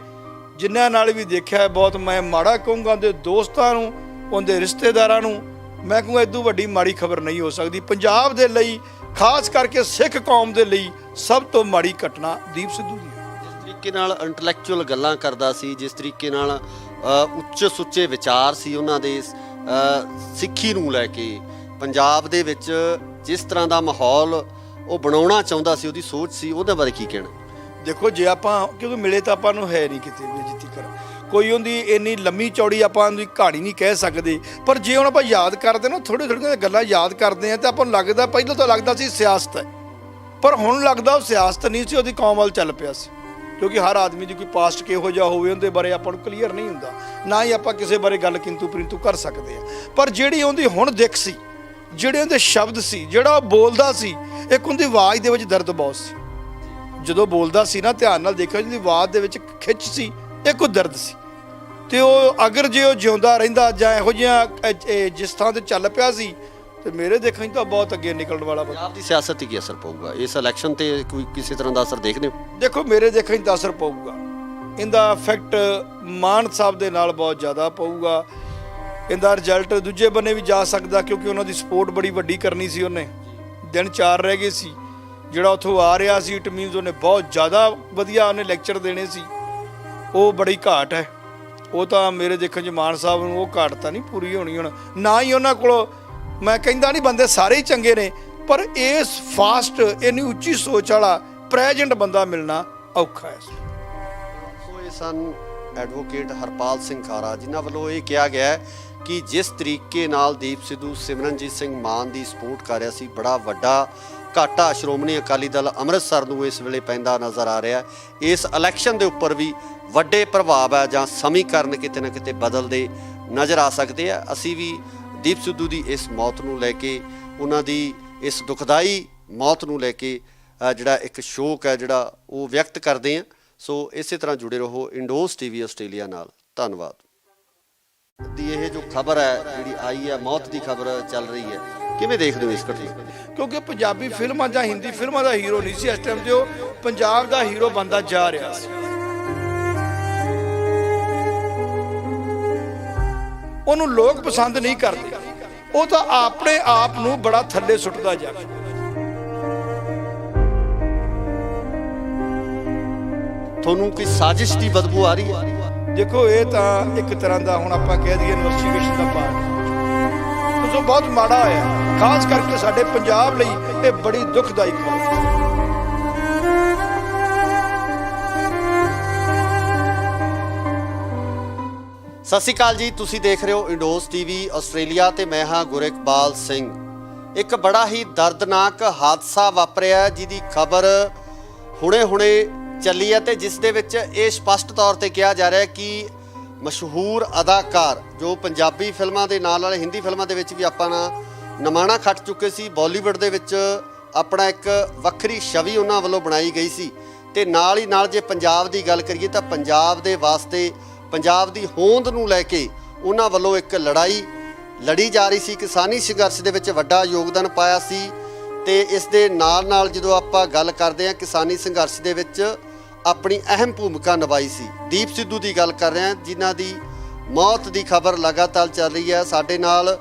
ਜਿਨ੍ਹਾਂ ਨਾਲ ਵੀ ਦੇਖਿਆ ਬਹੁਤ ਮੈਂ ਮਾੜਾ ਕਹੂੰਗਾ। ਉਹਦੇ ਦੋਸਤਾਂ ਨੂੰ, ਉਹਦੇ ਰਿਸ਼ਤੇਦਾਰਾਂ ਨੂੰ ਮੈਂ ਕਹੂੰਗਾ ਇਦੋਂ ਵੱਡੀ ਮਾੜੀ ਖਬਰ ਨਹੀਂ ਹੋ ਸਕਦੀ। ਪੰਜਾਬ ਦੇ ਲਈ, ਖਾਸ ਕਰਕੇ ਸਿੱਖ ਕੌਮ ਦੇ ਲਈ ਸਭ ਤੋਂ ਮਾੜੀ ਘਟਨਾ ਦੀਪ ਸਿੱਧੂ ਦੀ ਹੈ। ਜਿਸ ਤਰੀਕੇ ਨਾਲ ਇੰਟੈਲੈਕਚੁਅਲ ਗੱਲਾਂ ਕਰਦਾ ਸੀ, ਜਿਸ ਤਰੀਕੇ ਨਾਲ ਉੱਚੇ ਸੁੱਚੇ ਵਿਚਾਰ ਸੀ ਉਹਨਾਂ ਦੇ, ਸਿੱਖੀ ਨੂੰ ਲੈ ਕੇ ਪੰਜਾਬ ਦੇ ਵਿੱਚ ਜਿਸ ਤਰ੍ਹਾਂ ਦਾ ਮਾਹੌਲ ਉਹ ਬਣਾਉਣਾ ਚਾਹੁੰਦਾ ਸੀ, ਉਹਦੀ ਸੋਚ ਸੀ, ਉਹਦੇ ਬਾਰੇ ਕੀ ਕਹਿਣਾ? ਦੇਖੋ ਜੇ ਆਪਾਂ, ਕਿਉਂਕਿ ਮਿਲੇ ਤਾਂ ਆਪਾਂ ਨੂੰ ਹੈ ਨਹੀਂ ਕਿਤੇ ਵੀ ਜਿੱਤੀ ਕਰ, ਕੋਈ ਉਹਦੀ ਇੰਨੀ ਲੰਮੀ ਚੌੜੀ ਆਪਾਂ ਉਹਦੀ ਕਹਾਣੀ ਨਹੀਂ ਕਹਿ ਸਕਦੇ, ਪਰ ਜੇ ਹੁਣ ਆਪਾਂ ਯਾਦ ਕਰਦੇ ਨਾ, ਥੋੜ੍ਹੀਆਂ ਗੱਲਾਂ ਯਾਦ ਕਰਦੇ ਹਾਂ ਤਾਂ ਆਪਾਂ ਨੂੰ ਲੱਗਦਾ, ਪਹਿਲਾਂ ਤਾਂ ਲੱਗਦਾ ਸੀ ਸਿਆਸਤ ਹੈ, ਪਰ ਹੁਣ ਲੱਗਦਾ ਉਹ ਸਿਆਸਤ ਨਹੀਂ ਸੀ, ਉਹਦੀ ਕੌਮ ਵੱਲ ਚੱਲ ਪਿਆ ਸੀ। ਕਿਉਂਕਿ ਹਰ ਆਦਮੀ ਦੀ ਕੋਈ ਪਾਸਟ ਕਿਹੋ ਜਿਹਾ ਹੋਵੇ ਉਹਦੇ ਬਾਰੇ ਆਪਾਂ ਨੂੰ ਕਲੀਅਰ ਨਹੀਂ ਹੁੰਦਾ, ਨਾ ਹੀ ਆਪਾਂ ਕਿਸੇ ਬਾਰੇ ਗੱਲ ਕਿੰਤੂ ਪਰੰਤੂ ਕਰ ਸਕਦੇ ਹਾਂ। ਪਰ ਜਿਹੜੀ ਉਹਦੀ ਹੁਣ ਦਿੱਖ ਸੀ, ਜਿਹੜੇ ਉਹਦੇ ਸ਼ਬਦ ਸੀ, ਜਿਹੜਾ ਉਹ ਬੋਲਦਾ ਸੀ, ਇੱਕ ਉਹਦੀ ਆਵਾਜ਼ ਦੇ ਵਿੱਚ ਦਰਦ ਬਹੁਤ ਸੀ। ਜਦੋਂ ਬੋਲਦਾ ਸੀ ਨਾ, ਧਿਆਨ ਨਾਲ ਦੇਖਿਓ, ਜਿਹਦੀ ਆਵਾਜ਼ ਦੇ ਵਿੱਚ ਖਿੱਚ ਸੀ, ਇੱਕ ਉਹ ਦਰਦ ਸੀ। ਤੇ ਉਹ ਅਗਰ ਜੇ ਉਹ ਜਿਉਂਦਾ ਰਹਿੰਦਾ ਜਾਂ ਇਹੋ ਜਿਹਾ ਜਿਸ ਥਾਂ ਤੇ ਚੱਲ ਪਿਆ ਸੀ, ਤੇ ਮੇਰੇ ਦੇਖਣ 'ਚ ਤਾਂ ਬਹੁਤ ਅੱਗੇ ਨਿਕਲਣ ਵਾਲਾ। ਪੰਜਾਬ ਦੀ ਸਿਆਸਤ ਤੇ ਕੀ ਅਸਰ ਪਊਗਾ ਇਸ ਇਲੈਕਸ਼ਨ ਤੇ? ਕੋਈ ਕਿਸੇ ਤਰ੍ਹਾਂ ਦਾ ਅਸਰ ਦੇਖਦੇ ਹੋ? ਦੇਖੋ ਮੇਰੇ ਦੇਖਣ 'ਚ ਤਾਂ ਅਸਰ ਪਊਗਾ, ਇਹਦਾ ਇਫੈਕਟ ਮਾਨ ਸਾਹਿਬ ਦੇ ਨਾਲ ਬਹੁਤ ਜ਼ਿਆਦਾ ਪਊਗਾ। ਇਹਦਾ ਰਿਜ਼ਲਟ ਦੂਜੇ ਬੰਨੇ ਵੀ ਜਾ ਸਕਦਾ, ਕਿਉਂਕਿ ਉਹਨਾਂ ਦੀ ਸਪੋਰਟ ਬੜੀ ਵੱਡੀ ਕਰਨੀ ਸੀ। ਉਹਨੇ ਦਿਨ 4 ਰਹਿ ਗਏ ਸੀ, ਜਿਹੜਾ ਉੱਥੋਂ ਆ ਰਿਹਾ ਸੀ, ਇਟ ਮੀਨਸ ਉਹਨੇ ਬਹੁਤ ਜ਼ਿਆਦਾ ਵਧੀਆ ਉਹਨੇ ਲੈਕਚਰ ਦੇਣੇ ਸੀ, ਉਹ ਬੜੀ ਘਾਟ ਹੈ। ਉਹ ਤਾਂ ਮੇਰੇ ਦੇਖਣ 'ਚ ਮਾਨ ਸਾਹਿਬ ਨੂੰ ਉਹ ਘਾਟ ਤਾਂ ਨਹੀਂ ਪੂਰੀ ਹੋਣੀ ਹੁਣ, ਨਾ ਹੀ ਉਹਨਾਂ ਕੋਲ, ਮੈਂ ਕਹਿੰਦਾ ਨਹੀਂ ਬੰਦੇ ਸਾਰੇ ਹੀ ਚੰਗੇ ਨੇ, ਪਰ ਇਸ ਫਾਸਟ ਇੰਨੀ ਉੱਚੀ ਸੋਚ ਵਾਲਾ ਪ੍ਰੈਜ਼ੈਂਟ ਬੰਦਾ ਮਿਲਣਾ ਔਖਾ ਹੈ। ਸੋ ਇਹ ਸਨ ਐਡਵੋਕੇਟ ਹਰਪਾਲ ਸਿੰਘ ਖਾਰਾ, ਜਿਨ੍ਹਾਂ ਵੱਲੋਂ ਇਹ ਕਿਹਾ ਗਿਆ ਹੈ ਕਿ ਜਿਸ ਤਰੀਕੇ ਨਾਲ ਦੀਪ ਸਿੱਧੂ ਸਿਮਰਨਜੀਤ ਸਿੰਘ ਮਾਨ ਦੀ ਸਪੋਰਟ ਕਰ ਰਿਹਾ ਸੀ, ਬੜਾ ਵੱਡਾ ਘਾਟਾ ਸ਼੍ਰੋਮਣੀ ਅਕਾਲੀ ਦਲ ਅੰਮ੍ਰਿਤਸਰ ਨੂੰ ਇਸ ਵੇਲੇ ਪੈਂਦਾ ਨਜ਼ਰ ਆ ਰਿਹਾ। ਇਸ ਇਲੈਕਸ਼ਨ ਦੇ ਉੱਪਰ ਵੀ ਵੱਡੇ ਪ੍ਰਭਾਵ ਹੈ, ਜਾਂ ਸਮੀਕਰਨ ਕਿਤੇ ਨਾ ਕਿਤੇ ਬਦਲਦੇ ਨਜ਼ਰ ਆ ਸਕਦੇ ਆ। ਅਸੀਂ ਵੀ ਦੀਪ ਸਿੱਧੂ ਦੀ ਇਸ ਮੌਤ ਨੂੰ ਲੈ ਕੇ, ਉਹਨਾਂ ਦੀ ਇਸ ਦੁਖਦਾਈ ਮੌਤ ਨੂੰ ਲੈ ਕੇ ਜਿਹੜਾ ਇੱਕ ਸ਼ੋਕ ਹੈ ਜਿਹੜਾ ਉਹ ਵਿਅਕਤ ਕਰਦੇ ਆ। ਸੋ ਇਸੇ ਤਰ੍ਹਾਂ ਜੁੜੇ ਰਹੋ ਇੰਡੋਜ਼ ਟੀਵੀ ਆਸਟ੍ਰੇਲੀਆ ਨਾਲ। ਧੰਨਵਾਦ। ਦੀ ਇਹ ਜੋ ਖਬਰ ਹੈ ਜਿਹੜੀ ਆਈ ਹੈ, ਮੌਤ ਦੀ ਖਬਰ ਚੱਲ ਰਹੀ ਹੈ, ਕਿਵੇਂ ਦੇਖਦੇ ਹੋ ਇਸ ਘਟਨਾ ਨੂੰ? ਕਿਉਂਕਿ ਪੰਜਾਬੀ ਫਿਲਮਾਂ ਜਾਂ ਹਿੰਦੀ ਫਿਲਮਾਂ ਦਾ ਹੀਰੋ ਨਹੀਂ ਸੀ ਇਸ ਟਾਈਮ ਤੇ, ਉਹ ਪੰਜਾਬ ਦਾ ਹੀਰੋ ਬਣਦਾ ਜਾ ਰਿਹਾ ਸੀ। ਉਹਨੂੰ ਲੋਕ ਪਸੰਦ ਨਹੀਂ ਕਰਦੇ, ਉਹ ਤਾਂ ਆਪਣੇ ਆਪ ਨੂੰ ਬੜਾ ਥੱਲੇ ਸੁੱਟਦਾ ਜਾ ਰਿਹਾ। ਤੁਹਾਨੂੰ ਕੋਈ ਸਾਜ਼ਿਸ਼ ਦੀ ਬਦਬੂ ਆ ਰਹੀ ਹੈ? ਦੇਖੋ, ਇਹ ਤਾਂ ਇੱਕ ਤਰ੍ਹਾਂ ਦਾ ਹੁਣ ਆਪਾਂ ਕਹਿ ਦਈਏ ਇਨਵੈਸਟੀਗੇਸ਼ਨ ਦਾ ਪਾਰਟ ਸੋ ਬਹੁਤ ਮਾੜਾ ਹੋਇਆ, ਖਾਸ ਕਰਕੇ ਸਾਡੇ ਪੰਜਾਬ ਲਈ ਇਹ ਬੜੀ ਦੁਖਦਾਈ ਖਬਰ ਹੈ। ਸਤਿ ਸ਼੍ਰੀ ਅਕਾਲ ਜੀ, ਤੁਸੀਂ ਦੇਖ ਰਹੇ ਹੋ ਇੰਡੋਜ਼ ਟੀਵੀ ਆਸਟ੍ਰੇਲੀਆ ਤੇ ਮੈਂ ਹਾਂ ਗੁਰਿਕਬਾਲ ਸਿੰਘ। ਇੱਕ ਬੜਾ ਹੀ ਦਰਦਨਾਕ ਹਾਦਸਾ ਵਾਪਰਿਆ ਜਿਹਦੀ ਖਬਰ ਹੁਣੇ ਚੱਲੀ ਹੈ ਤੇ ਜਿਸ ਦੇ ਵਿੱਚ ਇਹ ਸਪਸ਼ਟ ਤੌਰ ਤੇ ਕਿਹਾ ਜਾ ਰਿਹਾ ਹੈ ਕਿ ਮਸ਼ਹੂਰ ਅਦਾਕਾਰ ਜੋ ਪੰਜਾਬੀ ਫਿਲਮਾਂ ਦੇ ਨਾਲ ਹਿੰਦੀ ਫਿਲਮਾਂ ਦੇ ਵਿੱਚ ਵੀ ਆਪਾਂ ਨਮਾਣਾ ਖੱਟ ਚੁੱਕੇ ਸੀ, ਬਾਲੀਵੁੱਡ ਦੇ ਵਿੱਚ ਆਪਣਾ ਇੱਕ ਵੱਖਰੀ ਛਵੀ ਉਹਨਾਂ ਵੱਲੋਂ ਬਣਾਈ ਗਈ ਸੀ ਤੇ ਨਾਲ ਹੀ ਨਾਲ ਜੇ ਪੰਜਾਬ ਦੀ ਗੱਲ ਕਰੀਏ ਤਾਂ ਪੰਜਾਬ ਦੇ ਵਾਸਤੇ, ਪੰਜਾਬ ਦੀ ਹੋਂਦ ਨੂੰ ਲੈ ਕੇ ਉਹਨਾਂ ਵੱਲੋਂ ਇੱਕ ਲੜਾਈ ਲੜੀ ਜਾ ਰਹੀ ਸੀ। ਕਿਸਾਨੀ ਸੰਘਰਸ਼ ਦੇ ਵਿੱਚ ਵੱਡਾ ਯੋਗਦਾਨ ਪਾਇਆ ਸੀ ਤੇ ਇਸ ਦੇ ਨਾਲ ਜਦੋਂ ਆਪਾਂ ਗੱਲ ਕਰਦੇ ਹਾਂ ਕਿਸਾਨੀ ਸੰਘਰਸ਼ ਦੇ ਵਿੱਚ ਆਪਣੀ ਅਹਿਮ ਭੂਮਿਕਾ ਨਿਭਾਈ ਸੀ। ਦੀਪ ਸਿੱਧੂ ਦੀ ਗੱਲ ਕਰ ਰਹੇ ਹਾਂ ਜਿਨ੍ਹਾਂ ਦੀ ਮੌਤ ਦੀ ਖਬਰ ਲਗਾਤਾਰ ਚੱਲ ਰਹੀ ਹੈ। ਸਾਡੇ ਨਾਲ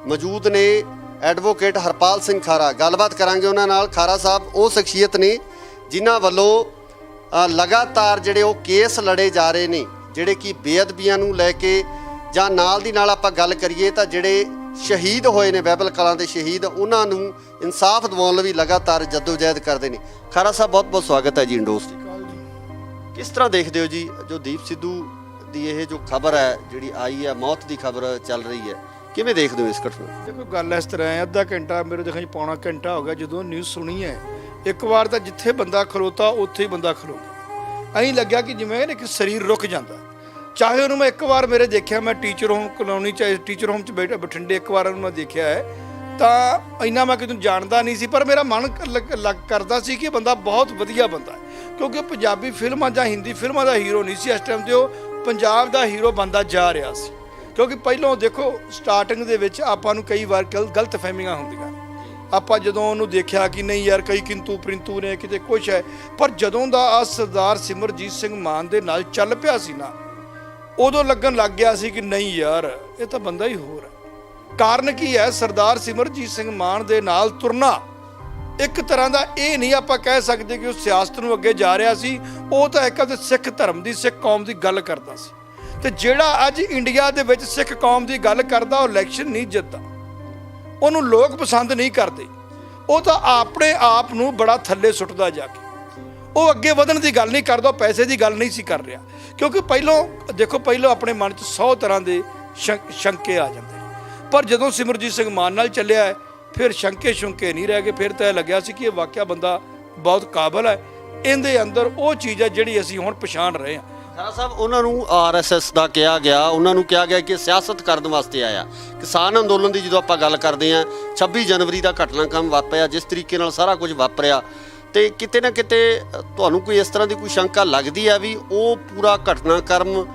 ਮੌਜੂਦ ਨੇ ਐਡਵੋਕੇਟ ਹਰਪਾਲ ਸਿੰਘ ਖਾਰਾ, ਗੱਲਬਾਤ ਕਰਾਂਗੇ ਉਹਨਾਂ ਨਾਲ। ਖਾਰਾ ਸਾਹਿਬ ਉਹ ਸ਼ਖਸੀਅਤ ਨੇ ਜਿਨ੍ਹਾਂ ਵੱਲੋਂ ਲਗਾਤਾਰ ਜਿਹੜੇ ਉਹ ਕੇਸ ਲੜੇ ਜਾ ਰਹੇ ਨੇ, ਜਿਹੜੇ ਕਿ ਬੇਅਦਬੀਆਂ ਨੂੰ ਲੈ ਕੇ, ਜਾਂ ਨਾਲ ਦੀ ਨਾਲ ਆਪਾਂ ਗੱਲ ਕਰੀਏ ਤਾਂ ਜਿਹੜੇ ਸ਼ਹੀਦ ਹੋਏ ਨੇ ਬਾਈਬਲ ਕਲਾਂ ਦੇ ਸ਼ਹੀਦ, ਉਹਨਾਂ ਨੂੰ ਇਨਸਾਫ ਦਿਵਾਉਣ ਲਈ ਲਗਾਤਾਰ ਜਦੋਜਹਿਦ ਕਰਦੇ ਨੇ। ਖਾਰਾ ਸਾਹਿਬ ਬਹੁਤ ਬਹੁਤ ਸਵਾਗਤ ਹੈ ਜੀ ਇੰਡੋਜ਼। ਕਿਸ ਤਰ੍ਹਾਂ ਦੇਖਦੇ ਹੋ ਜੀ ਜੋ ਦੀਪ ਸਿੱਧੂ ਦੀ ਇਹ ਜੋ ਖਬਰ ਹੈ ਜਿਹੜੀ ਆਈ ਹੈ, ਮੌਤ ਦੀ ਖਬਰ ਚੱਲ ਰਹੀ ਹੈ, ਕਿਵੇਂ ਦੇਖਦੇ ਹੋ ਇਸ ਘਟਨਾ ਨੂੰ? ਦੇਖੋ, ਗੱਲ ਇਸ ਤਰ੍ਹਾਂ ਹੈ, ਅੱਧਾ ਘੰਟਾ ਮੇਰੇ ਦੇਖਣ 'ਚ ਪੌਣਾ ਘੰਟਾ ਹੋ ਗਿਆ ਜਦੋਂ ਨਿਊਜ਼ ਸੁਣੀ ਹੈ। ਇੱਕ ਵਾਰ ਤਾਂ ਜਿੱਥੇ ਬੰਦਾ ਖਲੋਤਾ ਉੱਥੇ ਹੀ ਬੰਦਾ ਖਲੋ ਗਿਆ। ਐਂ ਲੱਗਿਆ ਕਿ ਜਿਵੇਂ ਇੱਕ ਸਰੀਰ ਰੁਕ ਜਾਂਦਾ। ਚਾਹੇ ਉਹਨੂੰ ਮੈਂ ਇੱਕ ਵਾਰ ਮੇਰੇ ਦੇਖਿਆ, ਮੈਂ ਟੀਚਰ ਹੋਮ ਕਲੋਨੀ 'ਚ ਟੀਚਰ ਹੋਮ 'ਚ ਬਠਿੰਡੇ ਇੱਕ ਵਾਰ ਉਹਨੂੰ ਮੈਂ ਦੇਖਿਆ ਹੈ, ਤਾਂ ਇੰਨਾ ਮੈਂ ਕਿਤੇ ਜਾਣਦਾ ਨਹੀਂ ਸੀ, ਪਰ ਮੇਰਾ ਮਨ ਕਰਦਾ ਸੀ ਕਿ ਬੰਦਾ ਬਹੁਤ ਵਧੀਆ ਬੰਦਾ ਹੈ। ਕਿਉਂਕਿ ਪੰਜਾਬੀ ਫਿਲਮਾਂ ਜਾਂ ਹਿੰਦੀ ਫਿਲਮਾਂ ਦਾ ਹੀਰੋ ਨਹੀਂ ਸੀ ਇਸ ਟਾਈਮ ਤੇ, ਉਹ ਪੰਜਾਬ ਦਾ ਹੀਰੋ ਬਣਦਾ ਜਾ ਰਿਹਾ ਸੀ। ਕਿਉਂਕਿ ਪਹਿਲਾਂ ਦੇਖੋ ਸਟਾਰਟਿੰਗ ਦੇ ਵਿੱਚ ਆਪਾਂ ਨੂੰ ਕਈ ਵਾਰ ਗਲਤ ਫਹਿਮੀਆਂ ਹੁੰਦੀਆਂ। ਆਪਾਂ ਜਦੋਂ ਉਹਨੂੰ ਦੇਖਿਆ ਕਿ ਨਹੀਂ ਯਾਰ ਕਈ ਕਿੰਤੂ ਪ੍ਰਿੰਤੂ ਨੇ, ਕਿਤੇ ਕੁਛ ਹੈ, ਪਰ ਜਦੋਂ ਦਾ ਆ ਸਰਦਾਰ ਸਿਮਰਜੀਤ ਸਿੰਘ ਮਾਨ ਦੇ ਨਾਲ ਚੱਲ ਪਿਆ ਸੀ ਨਾ, ਉਦੋਂ ਲੱਗਣ ਲੱਗ ਗਿਆ ਸੀ ਕਿ ਨਹੀਂ ਯਾਰ ਇਹ ਤਾਂ ਬੰਦਾ ਹੀ ਹੋਰ ਹੈ। ਕਾਰਨ ਕੀ ਹੈ? ਸਰਦਾਰ ਸਿਮਰਜੀਤ ਸਿੰਘ ਮਾਨ ਦੇ ਨਾਲ ਤੁਰਨਾ ਇੱਕ ਤਰ੍ਹਾਂ ਦਾ ਇਹ ਨਹੀਂ ਆਪਾਂ ਕਹਿ ਸਕਦੇ ਕਿ ਉਹ ਸਿਆਸਤ ਨੂੰ ਅੱਗੇ ਜਾ ਰਿਹਾ ਸੀ, ਉਹ ਤਾਂ ਇੱਕ ਆਪਦੇ ਸਿੱਖ ਧਰਮ ਦੀ, ਸਿੱਖ ਕੌਮ ਦੀ ਗੱਲ ਕਰਦਾ ਸੀ। ਤੇ ਜਿਹੜਾ ਅੱਜ ਇੰਡੀਆ ਦੇ ਵਿੱਚ ਸਿੱਖ ਕੌਮ ਦੀ ਗੱਲ ਕਰਦਾ ਉਹ ਇਲੈਕਸ਼ਨ ਨਹੀਂ ਜਿੱਤਦਾ, ਉਹਨੂੰ ਲੋਕ ਪਸੰਦ ਨਹੀਂ ਕਰਦੇ, ਉਹ ਤਾਂ ਆਪਣੇ ਆਪ ਨੂੰ ਬੜਾ ਥੱਲੇ ਸੁੱਟਦਾ ਜਾ ਕੇ। ਉਹ ਅੱਗੇ ਵਧਣ ਦੀ ਗੱਲ ਨਹੀਂ ਕਰਦਾ, ਪੈਸੇ ਦੀ ਗੱਲ ਨਹੀਂ ਸੀ ਕਰ ਰਿਹਾ। ਕਿਉਂਕਿ ਪਹਿਲਾਂ ਆਪਣੇ ਮਨ 'ਚ 100 ਤਰ੍ਹਾਂ ਦੇ ਸ਼ੰਕੇ ਆ ਜਾਂਦੇ, ਪਰ ਜਦੋਂ ਸਿਮਰਜੀਤ ਸਿੰਘ ਮਾਨ ਨਾਲ ਚੱਲਿਆ ਹੈ ਫਿਰ ਸ਼ੰਕੇ ਨਹੀਂ ਰਹਿ ਗਏ। ਫਿਰ ਤਾਂ ਇਹ ਲੱਗਿਆ ਸੀ ਕਿ ਇਹ ਵਾਕਿਆ ਬੰਦਾ ਬਹੁਤ ਕਾਬਲ ਹੈ, ਇਹਦੇ ਅੰਦਰ ਉਹ ਚੀਜ਼ ਹੈ ਜਿਹੜੀ ਅਸੀਂ ਹੁਣ ਪਛਾਣ ਰਹੇ ਹਾਂ। ਖਾਰਾ ਸਾਹਿਬ, ਉਹਨਾਂ ਨੂੰ RSS ਦਾ ਕਿਹਾ ਗਿਆ, ਉਹਨਾਂ ਨੂੰ ਕਿਹਾ ਗਿਆ ਕਿ ਸਿਆਸਤ ਕਰਨ ਵਾਸਤੇ ਆਇਆ। ਕਿਸਾਨ ਅੰਦੋਲਨ ਦੀ ਜਦੋਂ ਆਪਾਂ ਗੱਲ ਕਰਦੇ ਹਾਂ, 26 ਜਨਵਰੀ ਦਾ ਘਟਨਾਕ੍ਰਮ ਵਾਪਰਿਆ, ਜਿਸ ਤਰੀਕੇ ਨਾਲ ਸਾਰਾ ਕੁਝ ਵਾਪਰਿਆ, ਤੇ ਕਿਤੇ ਨਾ ਕਿਤੇ ਤੁਹਾਨੂੰ ਕੋਈ ਇਸ ਤਰ੍ਹਾਂ ਦੀ ਕੋਈ ਸ਼ੰਕਾ ਲੱਗਦੀ ਹੈ ਵੀ ਉਹ ਪੂਰਾ ਘਟਨਾਕ੍ਰਮ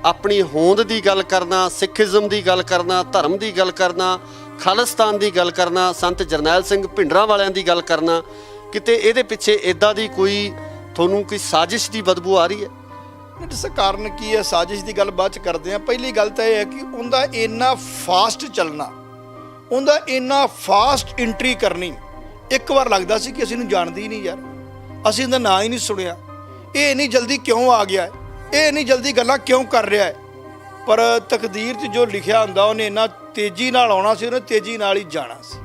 ਆਪਣੀ ਹੋਂਦ ਦੀ ਗੱਲ ਕਰਨਾ, ਸਿੱਖੀਜ਼ਮ ਦੀ ਗੱਲ ਕਰਨਾ, ਧਰਮ ਦੀ ਗੱਲ ਕਰਨਾ, ਖਾਲਿਸਤਾਨ ਦੀ ਗੱਲ ਕਰਨਾ, ਸੰਤ ਜਰਨੈਲ ਸਿੰਘ ਭਿੰਡਰਾਂ ਵਾਲਿਆਂ ਦੀ ਗੱਲ ਕਰਨਾ, ਕਿਤੇ ਇਹਦੇ ਪਿੱਛੇ ਇੱਦਾਂ ਦੀ ਕੋਈ ਤੁਹਾਨੂੰ ਕੋਈ ਸਾਜ਼ਿਸ਼ ਦੀ ਬਦਬੂ ਆ ਰਹੀ ਹੈ? ਇਸ ਕਾਰਨ ਕੀ ਹੈ? ਸਾਜ਼ਿਸ਼ ਦੀ ਗੱਲ ਬਾਅਦ 'ਚ ਕਰਦੇ ਹਾਂ। ਪਹਿਲੀ ਗੱਲ ਤਾਂ ਇਹ ਹੈ ਕਿ ਉਹਦਾ ਇੰਨਾ ਫਾਸਟ ਚੱਲਣਾ, ਉਹਦਾ ਇੰਨਾ ਫਾਸਟ ਐਂਟਰੀ ਕਰਨੀ, ਇੱਕ ਵਾਰ ਲੱਗਦਾ ਸੀ ਕਿ ਅਸੀਂ ਇਹਨੂੰ ਜਾਣਦੇ ਹੀ ਨਹੀਂ ਯਾਰ, ਅਸੀਂ ਇਹਦਾ ਨਾਂ ਹੀ ਨਹੀਂ ਸੁਣਿਆ, ਇਹ ਇੰਨੀ ਜਲਦੀ ਕਿਉਂ ਆ ਗਿਆ, ਇਹ ਇੰਨੀ ਜਲਦੀ ਗੱਲਾਂ ਕਿਉਂ ਕਰ ਰਿਹਾ ਹੈ। ਪਰ ਤਕਦੀਰ 'ਚ ਜੋ ਲਿਖਿਆ ਹੁੰਦਾ ਉਹਨੇ ਇੰਨਾ ਤੇਜ਼ੀ ਨਾਲ ਆਉਣਾ ਸੀ, ਉਹਨੇ ਤੇਜ਼ੀ ਨਾਲ ਹੀ ਜਾਣਾ ਸੀ।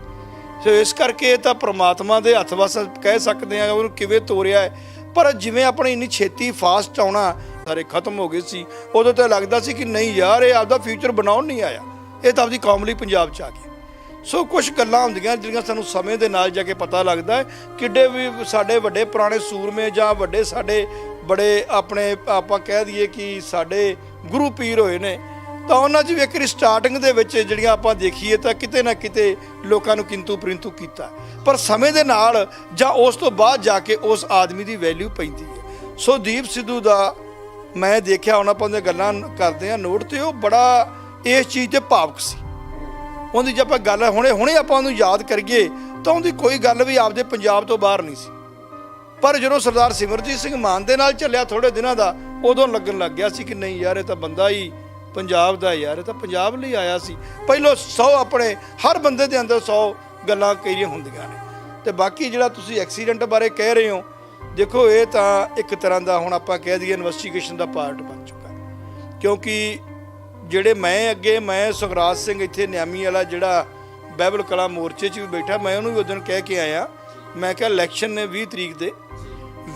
ਸੋ ਇਸ ਕਰਕੇ ਇਹ ਤਾਂ ਪ੍ਰਮਾਤਮਾ ਦੇ ਹੱਥ ਵਸ ਕਹਿ ਸਕਦੇ ਹਾਂ ਉਹਨੂੰ ਕਿਵੇਂ ਤੋਰਿਆ ਹੈ। ਪਰ ਜਿਵੇਂ ਆਪਣੇ ਇੰਨੀ ਛੇਤੀ ਫਾਸਟ ਆਉਣਾ, ਸਾਰੇ ਖਤਮ ਹੋ ਗਏ ਸੀ, ਉਦੋਂ ਤਾਂ ਲੱਗਦਾ ਸੀ ਕਿ ਨਹੀਂ ਯਾਰ ਇਹ ਆਪਦਾ ਫਿਊਚਰ ਬਣਾਉਣ ਨਹੀਂ ਆਇਆ, ਇਹ ਤਾਂ ਆਪਦੀ ਕੌਮ ਲਈ ਪੰਜਾਬ 'ਚ ਆ ਗਿਆ। ਸੋ ਕੁਛ ਗੱਲਾਂ ਹੁੰਦੀਆਂ ਜਿਹੜੀਆਂ ਸਾਨੂੰ ਸਮੇਂ ਦੇ ਨਾਲ ਜਾ ਕੇ ਪਤਾ ਲੱਗਦਾ ਹੈ। ਕਿੱਡੇ ਵੀ ਸਾਡੇ ਵੱਡੇ ਪੁਰਾਣੇ ਸੂਰਮੇ ਜਾਂ ਸਾਡੇ ਬੜੇ ਆਪਣੇ ਆਪਾਂ ਕਹਿ ਦਈਏ ਕਿ ਸਾਡੇ ਗੁਰੂ ਪੀਰ ਹੋਏ ਨੇ, ਤਾਂ ਉਹਨਾਂ 'ਚ ਵੀ ਇੱਕ ਵਾਰੀ ਸਟਾਰਟਿੰਗ ਦੇ ਵਿੱਚ ਜਿਹੜੀਆਂ ਆਪਾਂ ਦੇਖੀਏ ਤਾਂ ਕਿਤੇ ਨਾ ਕਿਤੇ ਲੋਕਾਂ ਨੂੰ ਕਿੰਤੂ ਪਰੰਤੂ ਕੀਤਾ, ਪਰ ਸਮੇਂ ਦੇ ਨਾਲ ਜਾਂ ਉਸ ਤੋਂ ਬਾਅਦ ਜਾ ਕੇ ਉਸ ਆਦਮੀ ਦੀ ਵੈਲਿਊ ਪੈਂਦੀ ਹੈ। ਸੋ ਦੀਪ ਸਿੱਧੂ ਦਾ ਮੈਂ ਦੇਖਿਆ, ਹੁਣ ਆਪਾਂ ਉਹਦੀਆਂ ਗੱਲਾਂ ਕਰਦੇ ਹਾਂ ਨੋਟ, ਤੇ ਉਹ ਬੜਾ ਇਸ ਚੀਜ਼ ਤੇ ਭਾਵੁਕ ਸੀ। ਉਹਦੀ ਜੇ ਆਪਾਂ ਗੱਲ ਹੁਣੇ ਆਪਾਂ ਉਹਨੂੰ ਯਾਦ ਕਰੀਏ ਤਾਂ ਉਹਦੀ ਕੋਈ ਗੱਲ ਵੀ ਆਪਦੇ ਪੰਜਾਬ ਤੋਂ ਬਾਹਰ ਨਹੀਂ ਸੀ, ਪਰ ਜਦੋਂ ਸਰਦਾਰ ਸਿਮਰਜੀਤ ਸਿੰਘ ਮਾਨ ਦੇ ਨਾਲ ਚੱਲਿਆ ਥੋੜੇ ਦਿਨਾਂ ਦਾ, ਉਦੋਂ ਲੱਗਣ ਲੱਗ ਗਿਆ ਸੀ ਕਿ ਨਹੀਂ ਯਾਰ ਇਹ ਤਾਂ ਬੰਦਾ ਹੀ ਪੰਜਾਬ ਦਾ, ਯਾਰ ਇਹ ਤਾਂ ਪੰਜਾਬ ਲਈ ਆਇਆ ਸੀ। ਪਹਿਲੋਂ 100 ਆਪਣੇ ਹਰ ਬੰਦੇ ਦੇ ਅੰਦਰ 100 ਗੱਲਾਂ ਕਹੀਆਂ ਹੁੰਦੀਆਂ ਨੇ। ਤੇ ਬਾਕੀ ਜਿਹੜਾ ਤੁਸੀਂ ਐਕਸੀਡੈਂਟ ਬਾਰੇ ਕਹਿ ਰਹੇ ਹੋ, ਦੇਖੋ ਇਹ ਤਾਂ ਇੱਕ ਤਰ੍ਹਾਂ ਦਾ ਹੁਣ ਆਪਾਂ ਕਹਿ ਦਈਏ ਇਨਵੈਸਟੀਗੇਸ਼ਨ ਦਾ ਪਾਰਟ ਬਣ ਚੁੱਕਾ, ਕਿਉਂਕਿ ਜਿਹੜੇ ਮੈਂ ਸੁਖਰਾਜ ਸਿੰਘ ਇੱਥੇ ਨਿਆਮੀ ਵਾਲਾ ਜਿਹੜਾ ਬਾਈਬਲ ਕਲਾ ਮੋਰਚੇ 'ਚ ਵੀ ਬੈਠਾ, ਮੈਂ ਉਹਨੂੰ ਵੀ ਉਦੋਂ ਕਹਿ ਕੇ ਆਇਆ, ਮੈਂ ਕਿਹਾ ਇਲੈਕਸ਼ਨ ਨੇ 20 ਤਰੀਕ ਦੇ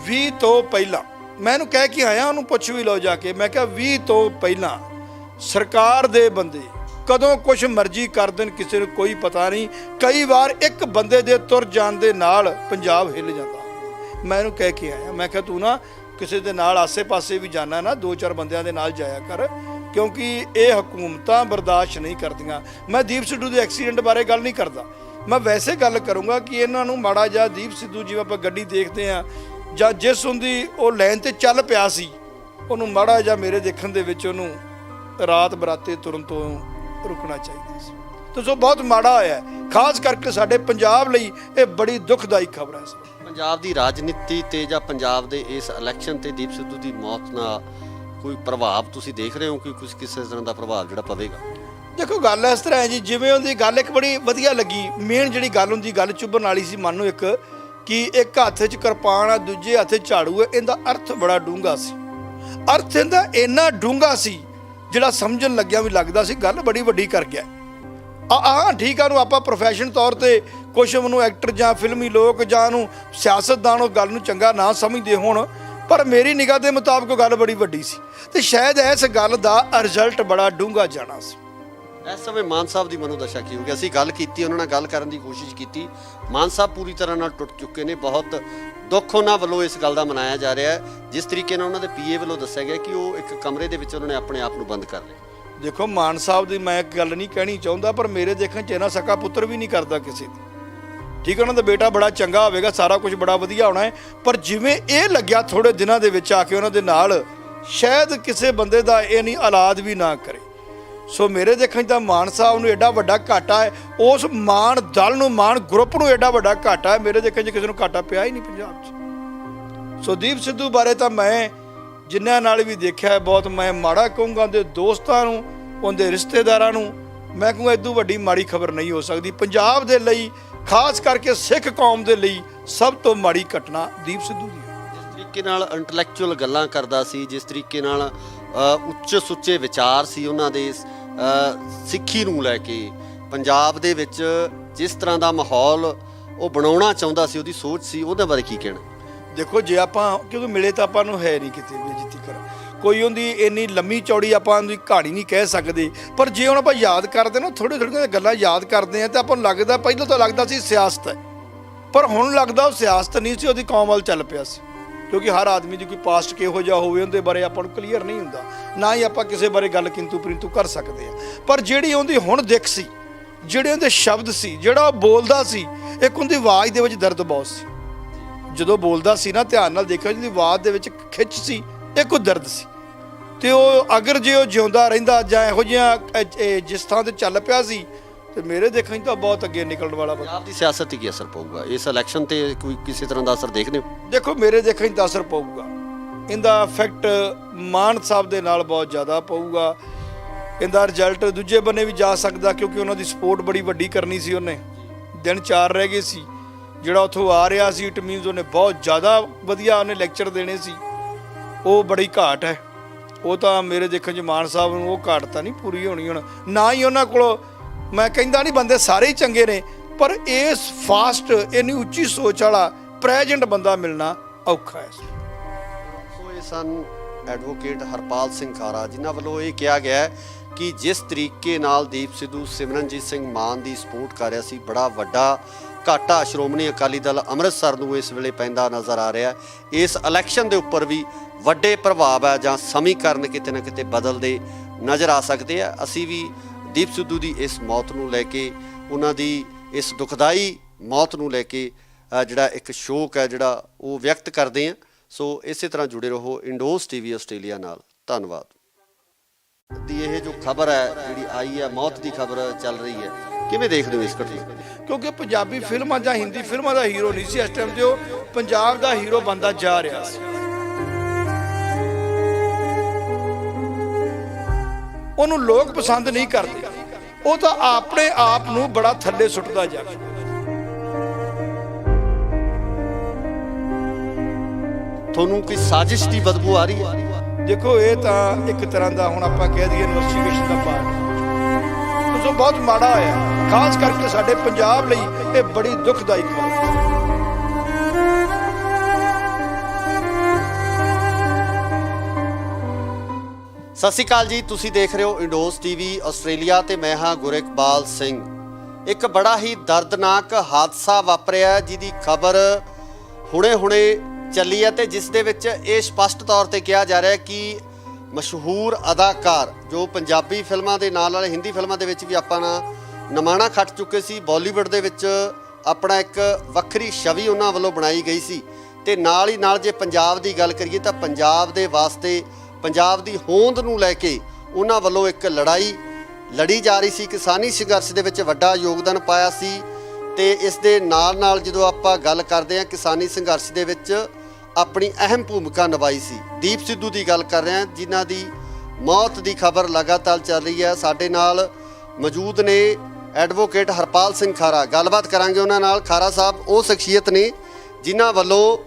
20 ਤੋਂ ਪਹਿਲਾਂ, ਮੈਂ ਇਹਨੂੰ ਕਹਿ ਕੇ ਆਇਆ, ਉਹਨੂੰ ਪੁੱਛ ਵੀ ਲਓ ਜਾ ਕੇ, ਮੈਂ ਕਿਹਾ 20 ਤੋਂ ਪਹਿਲਾਂ ਸਰਕਾਰ ਦੇ ਬੰਦੇ ਕਦੋਂ ਕੁਛ ਮਰਜ਼ੀ ਕਰ ਦੇਣ, ਕਿਸੇ ਨੂੰ ਕੋਈ ਪਤਾ ਨਹੀਂ। ਕਈ ਵਾਰ ਇੱਕ ਬੰਦੇ ਦੇ ਤੁਰ ਜਾਣ ਦੇ ਨਾਲ ਪੰਜਾਬ ਹਿੱਲ ਜਾਂਦਾ। ਮੈਂ ਇਹਨੂੰ ਕਹਿ ਕੇ ਆਇਆ, ਮੈਂ ਕਿਹਾ ਤੂੰ ਨਾ ਕਿਸੇ ਦੇ ਨਾਲ ਆਸੇ-ਪਾਸੇ ਵੀ ਜਾਣਾ ਨਾ, 2-4 ਬੰਦਿਆਂ ਦੇ ਨਾਲ ਜਾਇਆ ਕਰ, ਕਿਉਂਕਿ ਇਹ ਹਕੂਮਤਾਂ ਬਰਦਾਸ਼ਤ ਨਹੀਂ ਕਰਦੀਆਂ। ਮੈਂ ਦੀਪ ਸਿੱਧੂ ਦੇ ਐਕਸੀਡੈਂਟ ਬਾਰੇ ਗੱਲ ਨਹੀਂ ਕਰਦਾ, ਮੈਂ ਵੈਸੇ ਗੱਲ ਕਰੂੰਗਾ ਕਿ ਇਹਨਾਂ ਨੂੰ ਮਾੜਾ ਜਿਹਾ ਦੀਪ ਸਿੱਧੂ ਜਿਵੇਂ ਆਪਾਂ ਗੱਡੀ ਦੇਖਦੇ ਹਾਂ ਜਾਂ ਜਿਸ ਹੁੰਦੀ ਉਹ ਲਾਈਨ ਤੇ ਚੱਲ ਪਿਆ ਸੀ, ਉਹਨੂੰ ਮਾੜਾ ਜਿਹਾ ਮੇਰੇ ਦੇਖਣ ਦੇ ਵਿੱਚ ਉਹਨੂੰ ਰਾਤ ਬਰਾਤੇ ਤੁਰਨ ਤੋਂ ਰੁਕਣਾ ਚਾਹੀਦਾ ਸੀ। ਤੇ ਸੋ ਬਹੁਤ ਮਾੜਾ ਹੋਇਆ, ਖਾਸ ਕਰਕੇ ਸਾਡੇ ਪੰਜਾਬ ਲਈ ਇਹ ਬੜੀ ਦੁਖਦਾਈ ਖਬਰ ਹੈ। ਪੰਜਾਬ ਦੀ ਰਾਜਨੀਤੀ ਤੇ ਜਾਂ ਪੰਜਾਬ ਦੇ ਇਸ ਇਲੈਕਸ਼ਨ ਤੇ ਦੀਪ ਸਿੱਧੂ ਦੀ ਮੌਤ ਨਾਲ ਕੋਈ ਪ੍ਰਭਾਵ ਤੁਸੀਂ ਦੇਖ ਰਹੇ ਹੋ ਕਿ ਕੁਝ ਕਿਸੇ ਤਰ੍ਹਾਂ ਦਾ ਪ੍ਰਭਾਵ ਜਿਹੜਾ ਪਵੇਗਾ? ਦੇਖੋ ਗੱਲ ਇਸ ਤਰ੍ਹਾਂ ਹੈ ਜੀ, ਜਿਵੇਂ ਉਹਦੀ ਗੱਲ ਇੱਕ ਬੜੀ ਵਧੀਆ ਲੱਗੀ, ਮੇਨ ਜਿਹੜੀ ਗੱਲ ਹੁੰਦੀ, ਗੱਲ ਚੁੱਭਣ ਵਾਲੀ ਸੀ ਮਨ ਨੂੰ, ਇੱਕ ਕਿ ਇੱਕ ਹੱਥ 'ਚ ਕਿਰਪਾਨ ਆ, ਦੂਜੇ ਹੱਥ 'ਚ ਝਾੜੂ ਹੈ। ਇਹਦਾ ਅਰਥ ਬੜਾ ਡੂੰਘਾ ਸੀ, ਅਰਥ ਇਹਦਾ ਇੰਨਾ ਡੂੰਘਾ ਸੀ ਜਿਹੜਾ ਸਮਝਣ ਲੱਗਿਆ ਵੀ ਲੱਗਦਾ ਸੀ ਗੱਲ ਬੜੀ ਵੱਡੀ ਕਰ ਗਿਆ। ਠੀਕ ਆ, ਨੂੰ ਆਪਾਂ ਪ੍ਰੋਫੈਸ਼ਨ ਤੌਰ ਤੇ ਕੁਛ ਉਹਨੂੰ ਐਕਟਰ ਜਾਂ ਫਿਲਮੀ ਲੋਕ ਜਾਂ ਨੂੰ ਸਿਆਸਤਦਾਨ ਉਹ ਗੱਲ ਨੂੰ ਚੰਗਾ ਨਾ ਸਮਝਦੇ ਹੋਣ, ਪਰ ਮੇਰੀ ਨਿਗਾਹ ਦੇ ਮੁਤਾਬਕ ਗੱਲ ਬੜੀ ਵੱਡੀ ਸੀ ਤੇ ਸ਼ਾਇਦ ਇਸ ਗੱਲ ਦਾ ਰਿਜ਼ਲਟ ਬੜਾ ਡੂੰਘਾ ਜਾਣਾ ਸੀ। ਇਸ ਸਮੇਂ ਮਾਨ ਸਾਹਿਬ ਦੀ ਮਨੋਦਸ਼ਾ ਕੀ ਹੋਊਗੀ? ਅਸੀਂ ਗੱਲ ਕੀਤੀ, ਉਹਨਾਂ ਨਾਲ ਗੱਲ ਕਰਨ ਦੀ ਕੋਸ਼ਿਸ਼ ਕੀਤੀ, ਮਾਨ ਸਾਹਿਬ ਪੂਰੀ ਤਰ੍ਹਾਂ ਨਾਲ ਟੁੱਟ ਚੁੱਕੇ ਨੇ। ਬਹੁਤ ਦੁੱਖ ਉਹਨਾਂ ਵੱਲੋਂ ਇਸ ਗੱਲ ਦਾ ਮਨਾਇਆ ਜਾ ਰਿਹਾ ਹੈ, ਜਿਸ ਤਰੀਕੇ ਨਾਲ ਉਹਨਾਂ ਦੇ ਪੀਏ ਵੱਲੋਂ ਦੱਸਿਆ ਗਿਆ ਕਿ ਉਹ ਇੱਕ ਕਮਰੇ ਦੇ ਵਿੱਚ ਉਹਨਾਂ ਨੇ ਆਪਣੇ ਆਪ ਨੂੰ ਬੰਦ ਕਰ ਲਿਆ। ਦੇਖੋ ਮਾਨ ਸਾਹਿਬ ਦੀ ਮੈਂ ਇੱਕ ਗੱਲ ਨਹੀਂ ਕਹਿਣੀ ਚਾਹੁੰਦਾ, ਪਰ ਮੇਰੇ ਦੇਖਣ 'ਚ ਇਹਨਾਂ ਸਕਾ ਪੁੱਤਰ ਵੀ ਨਹੀਂ ਕਰਦਾ ਕਿਸੇ ਦੀ। ਠੀਕ ਹੈ, ਉਹਨਾਂ ਦਾ ਬੇਟਾ ਬੜਾ ਚੰਗਾ ਹੋਵੇਗਾ, ਸਾਰਾ ਕੁਝ ਬੜਾ ਵਧੀਆ ਹੋਣਾ ਹੈ, ਪਰ ਜਿਵੇਂ ਇਹ ਲੱਗਿਆ ਥੋੜੇ ਦਿਨਾਂ ਦੇ ਵਿੱਚ ਆ ਕੇ ਉਹਨਾਂ ਦੇ ਨਾਲ, ਸ਼ਾਇਦ ਕਿਸੇ ਬੰਦੇ ਦਾ ਇਹ ਨਹੀਂ ਔਲਾਦ ਵੀ ਨਾ ਕਰੇ। ਸੋ ਮੇਰੇ ਦੇਖਣ 'ਚ ਤਾਂ ਮਾਨ ਸਾਹਿਬ ਨੂੰ ਐਡਾ ਵੱਡਾ ਘਾਟਾ ਹੈ, ਉਸ ਮਾਨ ਦਲ ਨੂੰ, ਮਾਨ ਗਰੁੱਪ ਨੂੰ ਐਡਾ ਵੱਡਾ ਘਾਟਾ ਹੈ, ਮੇਰੇ ਦੇਖਣ 'ਚ ਕਿਸੇ ਨੂੰ ਘਾਟਾ ਪਿਆ ਹੀ ਨਹੀਂ ਪੰਜਾਬ 'ਚ। ਸੋ ਦੀਪ ਸਿੱਧੂ ਬਾਰੇ ਤਾਂ ਮੈਂ ਜਿਨ੍ਹਾਂ ਨਾਲ ਵੀ ਦੇਖਿਆ ਬਹੁਤ ਮੈਂ ਮਾੜਾ ਕਹੂੰਗਾ, ਉਹਦੇ ਦੋਸਤਾਂ ਨੂੰ, ਉਹਦੇ ਰਿਸ਼ਤੇਦਾਰਾਂ ਨੂੰ, ਮੈਂ ਕਹੂੰਗਾ ਇਦੋਂ ਵੱਡੀ ਮਾੜੀ ਖਬਰ ਨਹੀਂ ਹੋ ਸਕਦੀ ਪੰਜਾਬ ਦੇ ਲਈ, ਖਾਸ ਕਰਕੇ ਸਿੱਖ ਕੌਮ ਦੇ ਲਈ ਸਭ ਤੋਂ ਮਾੜੀ ਘਟਨਾ ਦੀਪ ਸਿੱਧੂ ਦੀ ਹੈ। ਜਿਸ ਤਰੀਕੇ ਨਾਲ ਇੰਟੈਲੈਕਚੁਅਲ ਗੱਲਾਂ ਕਰਦਾ ਸੀ, ਜਿਸ ਤਰੀਕੇ ਨਾਲ ਉੱਚ ਸੁੱਚੇ ਵਿਚਾਰ ਸੀ ਉਹਨਾਂ ਦੇ ਸਿੱਖੀ ਨੂੰ ਲੈ ਕੇ, ਪੰਜਾਬ ਦੇ ਵਿੱਚ ਜਿਸ ਤਰ੍ਹਾਂ ਦਾ ਮਾਹੌਲ ਉਹ ਬਣਾਉਣਾ ਚਾਹੁੰਦਾ ਸੀ, ਉਹਦੀ ਸੋਚ ਸੀ, ਉਹਦੇ ਬਾਰੇ ਕੀ ਕਹਿਣਾ? ਦੇਖੋ ਜੇ ਆਪਾਂ ਕਿਉਂਕਿ ਮਿਲੇ ਤਾਂ ਆਪਾਂ ਨੂੰ ਹੈ ਨਹੀਂ ਕਿਤੇ ਵੀ ਜਿੱਤੀ ਕਰ ਕੋਈ ਉਹਦੀ ਇੰਨੀ ਲੰਮੀ ਚੌੜੀ ਆਪਾਂ ਉਹਦੀ ਕਹਾਣੀ ਨਹੀਂ ਕਹਿ ਸਕਦੇ, ਪਰ ਜੇ ਹੁਣ ਆਪਾਂ ਯਾਦ ਕਰਦੇ ਨਾ ਥੋੜ੍ਹੀਆਂ ਗੱਲਾਂ ਯਾਦ ਕਰਦੇ ਹਾਂ ਤਾਂ ਆਪਾਂ ਨੂੰ ਲੱਗਦਾ, ਪਹਿਲਾਂ ਤਾਂ ਲੱਗਦਾ ਸੀ ਸਿਆਸਤ ਹੈ, ਪਰ ਹੁਣ ਲੱਗਦਾ ਉਹ ਸਿਆਸਤ ਨਹੀਂ ਸੀ, ਉਹਦੀ ਕੌਮ ਵੱਲ ਚੱਲ ਪਿਆ ਸੀ। ਕਿਉਂਕਿ ਹਰ ਆਦਮੀ ਦੀ ਕੋਈ ਪਾਸਟ ਕਿਹੋ ਜਿਹਾ ਹੋਵੇ ਉਹਦੇ ਬਾਰੇ ਆਪਾਂ ਨੂੰ ਕਲੀਅਰ ਨਹੀਂ ਹੁੰਦਾ, ਨਾ ਹੀ ਆਪਾਂ ਕਿਸੇ ਬਾਰੇ ਗੱਲ ਕਿੰਤੂ ਪਰੰਤੂ ਕਰ ਸਕਦੇ ਹਾਂ। ਪਰ ਜਿਹੜੀ ਉਹਦੀ ਹੁਣ ਦਿੱਖ ਸੀ, ਜਿਹੜੇ ਉਹਦੇ ਸ਼ਬਦ ਸੀ, ਜਿਹੜਾ ਉਹ ਬੋਲਦਾ ਸੀ, ਇੱਕ ਉਹਦੀ ਆਵਾਜ਼ ਦੇ ਵਿੱਚ ਦਰਦ ਬਹੁਤ ਸੀ। ਜਦੋਂ ਬੋਲਦਾ ਸੀ ਨਾ, ਧਿਆਨ ਨਾਲ ਦੇਖਿਓ, ਜਿਹਦੀ ਆਵਾਜ਼ ਦੇ ਵਿੱਚ ਖਿੱਚ ਸੀ, ਇੱਕ ਉਹ ਦਰਦ ਸੀ। ਤੇ ਉਹ ਅਗਰ ਜੇ ਉਹ ਜਿਉਂਦਾ ਰਹਿੰਦਾ ਜਾਂ ਇਹੋ ਜਿਹਾ ਜਿਸ ਥਾਂ ਤੇ ਚੱਲ ਪਿਆ ਸੀ, ਤੇ ਮੇਰੇ ਦੇਖਣ 'ਚ ਤਾਂ ਬਹੁਤ ਅੱਗੇ ਨਿਕਲਣ ਵਾਲਾ। ਪੰਜਾਬ ਦੀ ਸਿਆਸਤ 'ਤੇ ਕੀ ਅਸਰ ਪਊਗਾ ਇਸ ਇਲੈਕਸ਼ਨ ਤੇ? ਕੋਈ ਕਿਸੇ ਤਰ੍ਹਾਂ ਦਾ ਅਸਰ ਦੇਖਦੇ ਹੋ? ਦੇਖੋ ਮੇਰੇ ਦੇਖਣ 'ਚ ਤਾਂ ਅਸਰ ਪਊਗਾ, ਇਹਦਾ ਇਫੈਕਟ ਮਾਨ ਸਾਹਿਬ ਦੇ ਨਾਲ ਬਹੁਤ ਜ਼ਿਆਦਾ ਪਊਗਾ। ਇਹਦਾ ਰਿਜ਼ਲਟ ਦੂਜੇ ਬੰਨੇ ਵੀ ਜਾ ਸਕਦਾ, ਕਿਉਂਕਿ ਉਹਨਾਂ ਦੀ ਸਪੋਰਟ ਬੜੀ ਵੱਡੀ ਕਰਨੀ ਸੀ। ਉਹਨੇ ਦਿਨ 4 ਰਹਿ ਗਏ ਸੀ, ਜਿਹੜਾ ਉੱਥੋਂ ਆ ਰਿਹਾ ਸੀ, ਇਟ ਮੀਨਸ ਉਹਨੇ ਬਹੁਤ ਜ਼ਿਆਦਾ ਵਧੀਆ ਉਹਨੇ ਲੈਕਚਰ ਦੇਣੇ ਸੀ। ਉਹ ਬੜੀ ਘਾਟ ਹੈ, ਉਹ ਤਾਂ ਮੇਰੇ ਦੇਖਣ 'ਚ ਮਾਨ ਸਾਹਿਬ ਨੂੰ ਉਹ ਘਾਟ ਤਾਂ ਨਹੀਂ ਪੂਰੀ ਹੋਣੀ ਹੁਣ, ਨਾ ਹੀ ਉਹਨਾਂ ਕੋਲ। ਮੈਂ ਕਹਿੰਦਾ ਨਹੀਂ ਬੰਦੇ ਸਾਰੇ ਹੀ ਚੰਗੇ ਨੇ, ਪਰ ਇਸ ਫਾਸਟ ਇੰਨੀ ਉੱਚੀ ਸੋਚ ਵਾਲਾ ਪ੍ਰੈਜ਼ੈਂਟ ਬੰਦਾ ਮਿਲਣਾ ਔਖਾ ਹੈ। ਸੋ ਇਹ ਸਨ ਐਡਵੋਕੇਟ ਹਰਪਾਲ ਸਿੰਘ ਖਾਰਾ, ਜਿਨ੍ਹਾਂ ਵੱਲੋਂ ਇਹ ਕਿਹਾ ਗਿਆ ਹੈ ਕਿ ਜਿਸ ਤਰੀਕੇ ਨਾਲ ਦੀਪ ਸਿੱਧੂ ਸਿਮਰਨਜੀਤ ਸਿੰਘ ਮਾਨ ਦੀ ਸਪੋਰਟ ਕਰ ਰਿਹਾ ਸੀ, ਬੜਾ ਵੱਡਾ ਘਾਟਾ ਸ਼੍ਰੋਮਣੀ ਅਕਾਲੀ ਦਲ ਅੰਮ੍ਰਿਤਸਰ ਨੂੰ ਇਸ ਵੇਲੇ ਪੈਂਦਾ ਨਜ਼ਰ ਆ ਰਿਹਾ। ਇਸ ਇਲੈਕਸ਼ਨ ਦੇ ਉੱਪਰ ਵੀ ਵੱਡੇ ਪ੍ਰਭਾਵ ਹੈ, ਜਾਂ ਸਮੀਕਰਨ ਕਿਤੇ ਨਾ ਕਿਤੇ ਬਦਲਦੇ ਨਜ਼ਰ ਆ ਸਕਦੇ ਆ। ਅਸੀਂ ਵੀ ਦੀਪ ਸਿੱਧੂ ਦੀ ਇਸ ਮੌਤ ਨੂੰ ਲੈ ਕੇ, ਉਹਨਾਂ ਦੀ ਇਸ ਦੁਖਦਾਈ ਮੌਤ ਨੂੰ ਲੈ ਕੇ ਜਿਹੜਾ ਇੱਕ ਸ਼ੋਕ ਹੈ ਜਿਹੜਾ ਉਹ ਵਿਅਕਤ ਕਰਦੇ ਆ। ਸੋ ਇਸੇ ਤਰ੍ਹਾਂ ਜੁੜੇ ਰਹੋ ਇੰਡੋਜ਼ ਟੀਵੀ ਆਸਟ੍ਰੇਲੀਆ ਨਾਲ। ਧੰਨਵਾਦ। ਦੀ ਇਹ ਜੋ ਖਬਰ ਹੈ ਜਿਹੜੀ ਆਈ ਹੈ, ਮੌਤ ਦੀ ਖਬਰ ਚੱਲ ਰਹੀ ਹੈ, ਕਿਵੇਂ ਦੇਖਦੇ ਹੋ ਇਸ ਘਟਨਾ ਨੂੰ? ਕਿਉਂਕਿ ਪੰਜਾਬੀ ਫਿਲਮਾਂ ਜਾਂ ਹਿੰਦੀ ਫਿਲਮਾਂ ਦਾ ਹੀਰੋ ਨਹੀਂ ਸੀ ਇਸ ਟਾਈਮ ਤੇ, ਉਹ ਪੰਜਾਬ ਦਾ ਹੀਰੋ ਬਣਦਾ ਜਾ ਰਿਹਾ ਸੀ। ਉਹਨੂੰ ਲੋਕ ਪਸੰਦ ਨਹੀਂ ਕਰਦੇ, ਉਹ ਤਾਂ ਆਪਣੇ ਆਪ ਨੂੰ ਬੜਾ ਥੱਲੇ ਸੁੱਟਦਾ ਜਾ ਰਿਹਾ। ਤੁਹਾਨੂੰ ਕੋਈ ਸਾਜ਼ਿਸ਼ ਦੀ ਬਦਬੂ ਆ ਰਹੀ ਹੈ? ਦੇਖੋ, ਇਹ ਤਾਂ ਇੱਕ ਤਰ੍ਹਾਂ ਦਾ ਹੁਣ ਆਪਾਂ ਕਹਿ ਦਈਏ ਇਨਵੈਸਟੀਗੇਸ਼ਨ ਦਾ ਪਾਰਟ ਹੈ। ਸੋ ਬਹੁਤ ਮਾੜਾ ਹੋਇਆ, ਖਾਸ ਕਰਕੇ ਸਾਡੇ ਪੰਜਾਬ ਲਈ ਇਹ ਬੜੀ ਦੁਖਦਾਈ ਖਬਰ ਹੈ। ਸਤਿ ਸ਼੍ਰੀ ਅਕਾਲ ਜੀ, ਤੁਸੀਂ ਦੇਖ ਰਹੇ ਹੋ ਇੰਡੋਜ਼ ਟੀਵੀ ਆਸਟ੍ਰੇਲੀਆ ਤੇ ਮੈਂ ਹਾਂ ਗੁਰਿਕਬਾਲ ਸਿੰਘ। ਇੱਕ ਬੜਾ ਹੀ ਦਰਦਨਾਕ ਹਾਦਸਾ ਵਾਪਰਿਆ ਜਿਹਦੀ ਖਬਰ ਹੁਣੇ ਚੱਲੀ ਹੈ ਤੇ ਜਿਸ ਦੇ ਵਿੱਚ ਇਹ ਸਪਸ਼ਟ ਤੌਰ ਤੇ ਕਿਹਾ ਜਾ ਰਿਹਾ ਹੈ ਕਿ ਮਸ਼ਹੂਰ ਅਦਾਕਾਰ ਜੋ ਪੰਜਾਬੀ ਫਿਲਮਾਂ ਦੇ ਨਾਲ ਹਿੰਦੀ ਫਿਲਮਾਂ ਦੇ ਵਿੱਚ ਵੀ ਆਪਾਂ ਨਮਾਣਾ ਖੱਟ ਚੁੱਕੇ ਸੀ, ਬਾਲੀਵੁੱਡ ਦੇ ਵਿੱਚ ਆਪਣਾ ਇੱਕ ਵੱਖਰੀ ਛਵੀ ਉਹਨਾਂ ਵੱਲੋਂ ਬਣਾਈ ਗਈ ਸੀ ਤੇ ਨਾਲ ਹੀ ਨਾਲ ਜੇ ਪੰਜਾਬ ਦੀ ਗੱਲ ਕਰੀਏ ਤਾਂ ਪੰਜਾਬ ਦੇ ਵਾਸਤੇ, ਪੰਜਾਬ ਦੀ ਹੋਂਦ ਨੂੰ ਲੈ ਕੇ ਉਹਨਾਂ ਵੱਲੋਂ ਇੱਕ ਲੜਾਈ ਲੜੀ ਜਾ ਰਹੀ ਸੀ। ਕਿਸਾਨੀ ਸੰਘਰਸ਼ ਦੇ ਵਿੱਚ ਵੱਡਾ ਯੋਗਦਾਨ ਪਾਇਆ ਸੀ ਤੇ ਇਸ ਦੇ ਨਾਲ ਜਦੋਂ ਆਪਾਂ ਗੱਲ ਕਰਦੇ ਹਾਂ ਕਿਸਾਨੀ ਸੰਘਰਸ਼ ਦੇ ਵਿੱਚ ਆਪਣੀ ਅਹਿਮ ਭੂਮਿਕਾ ਨਿਭਾਈ ਸੀ। ਦੀਪ ਸਿੱਧੂ ਦੀ ਗੱਲ ਕਰ ਰਹੇ ਹਾਂ ਜਿਨ੍ਹਾਂ ਦੀ ਮੌਤ ਦੀ ਖਬਰ ਲਗਾਤਾਰ ਚੱਲ ਰਹੀ ਹੈ। ਸਾਡੇ ਨਾਲ ਮੌਜੂਦ ਨੇ ਐਡਵੋਕੇਟ ਹਰਪਾਲ ਸਿੰਘ ਖਾਰਾ, ਗੱਲਬਾਤ ਕਰਾਂਗੇ ਉਹਨਾਂ ਨਾਲ। ਖਾਰਾ ਸਾਹਿਬ ਉਹ ਸ਼ਖਸੀਅਤ ਨੇ ਜਿਨ੍ਹਾਂ ਵੱਲੋਂ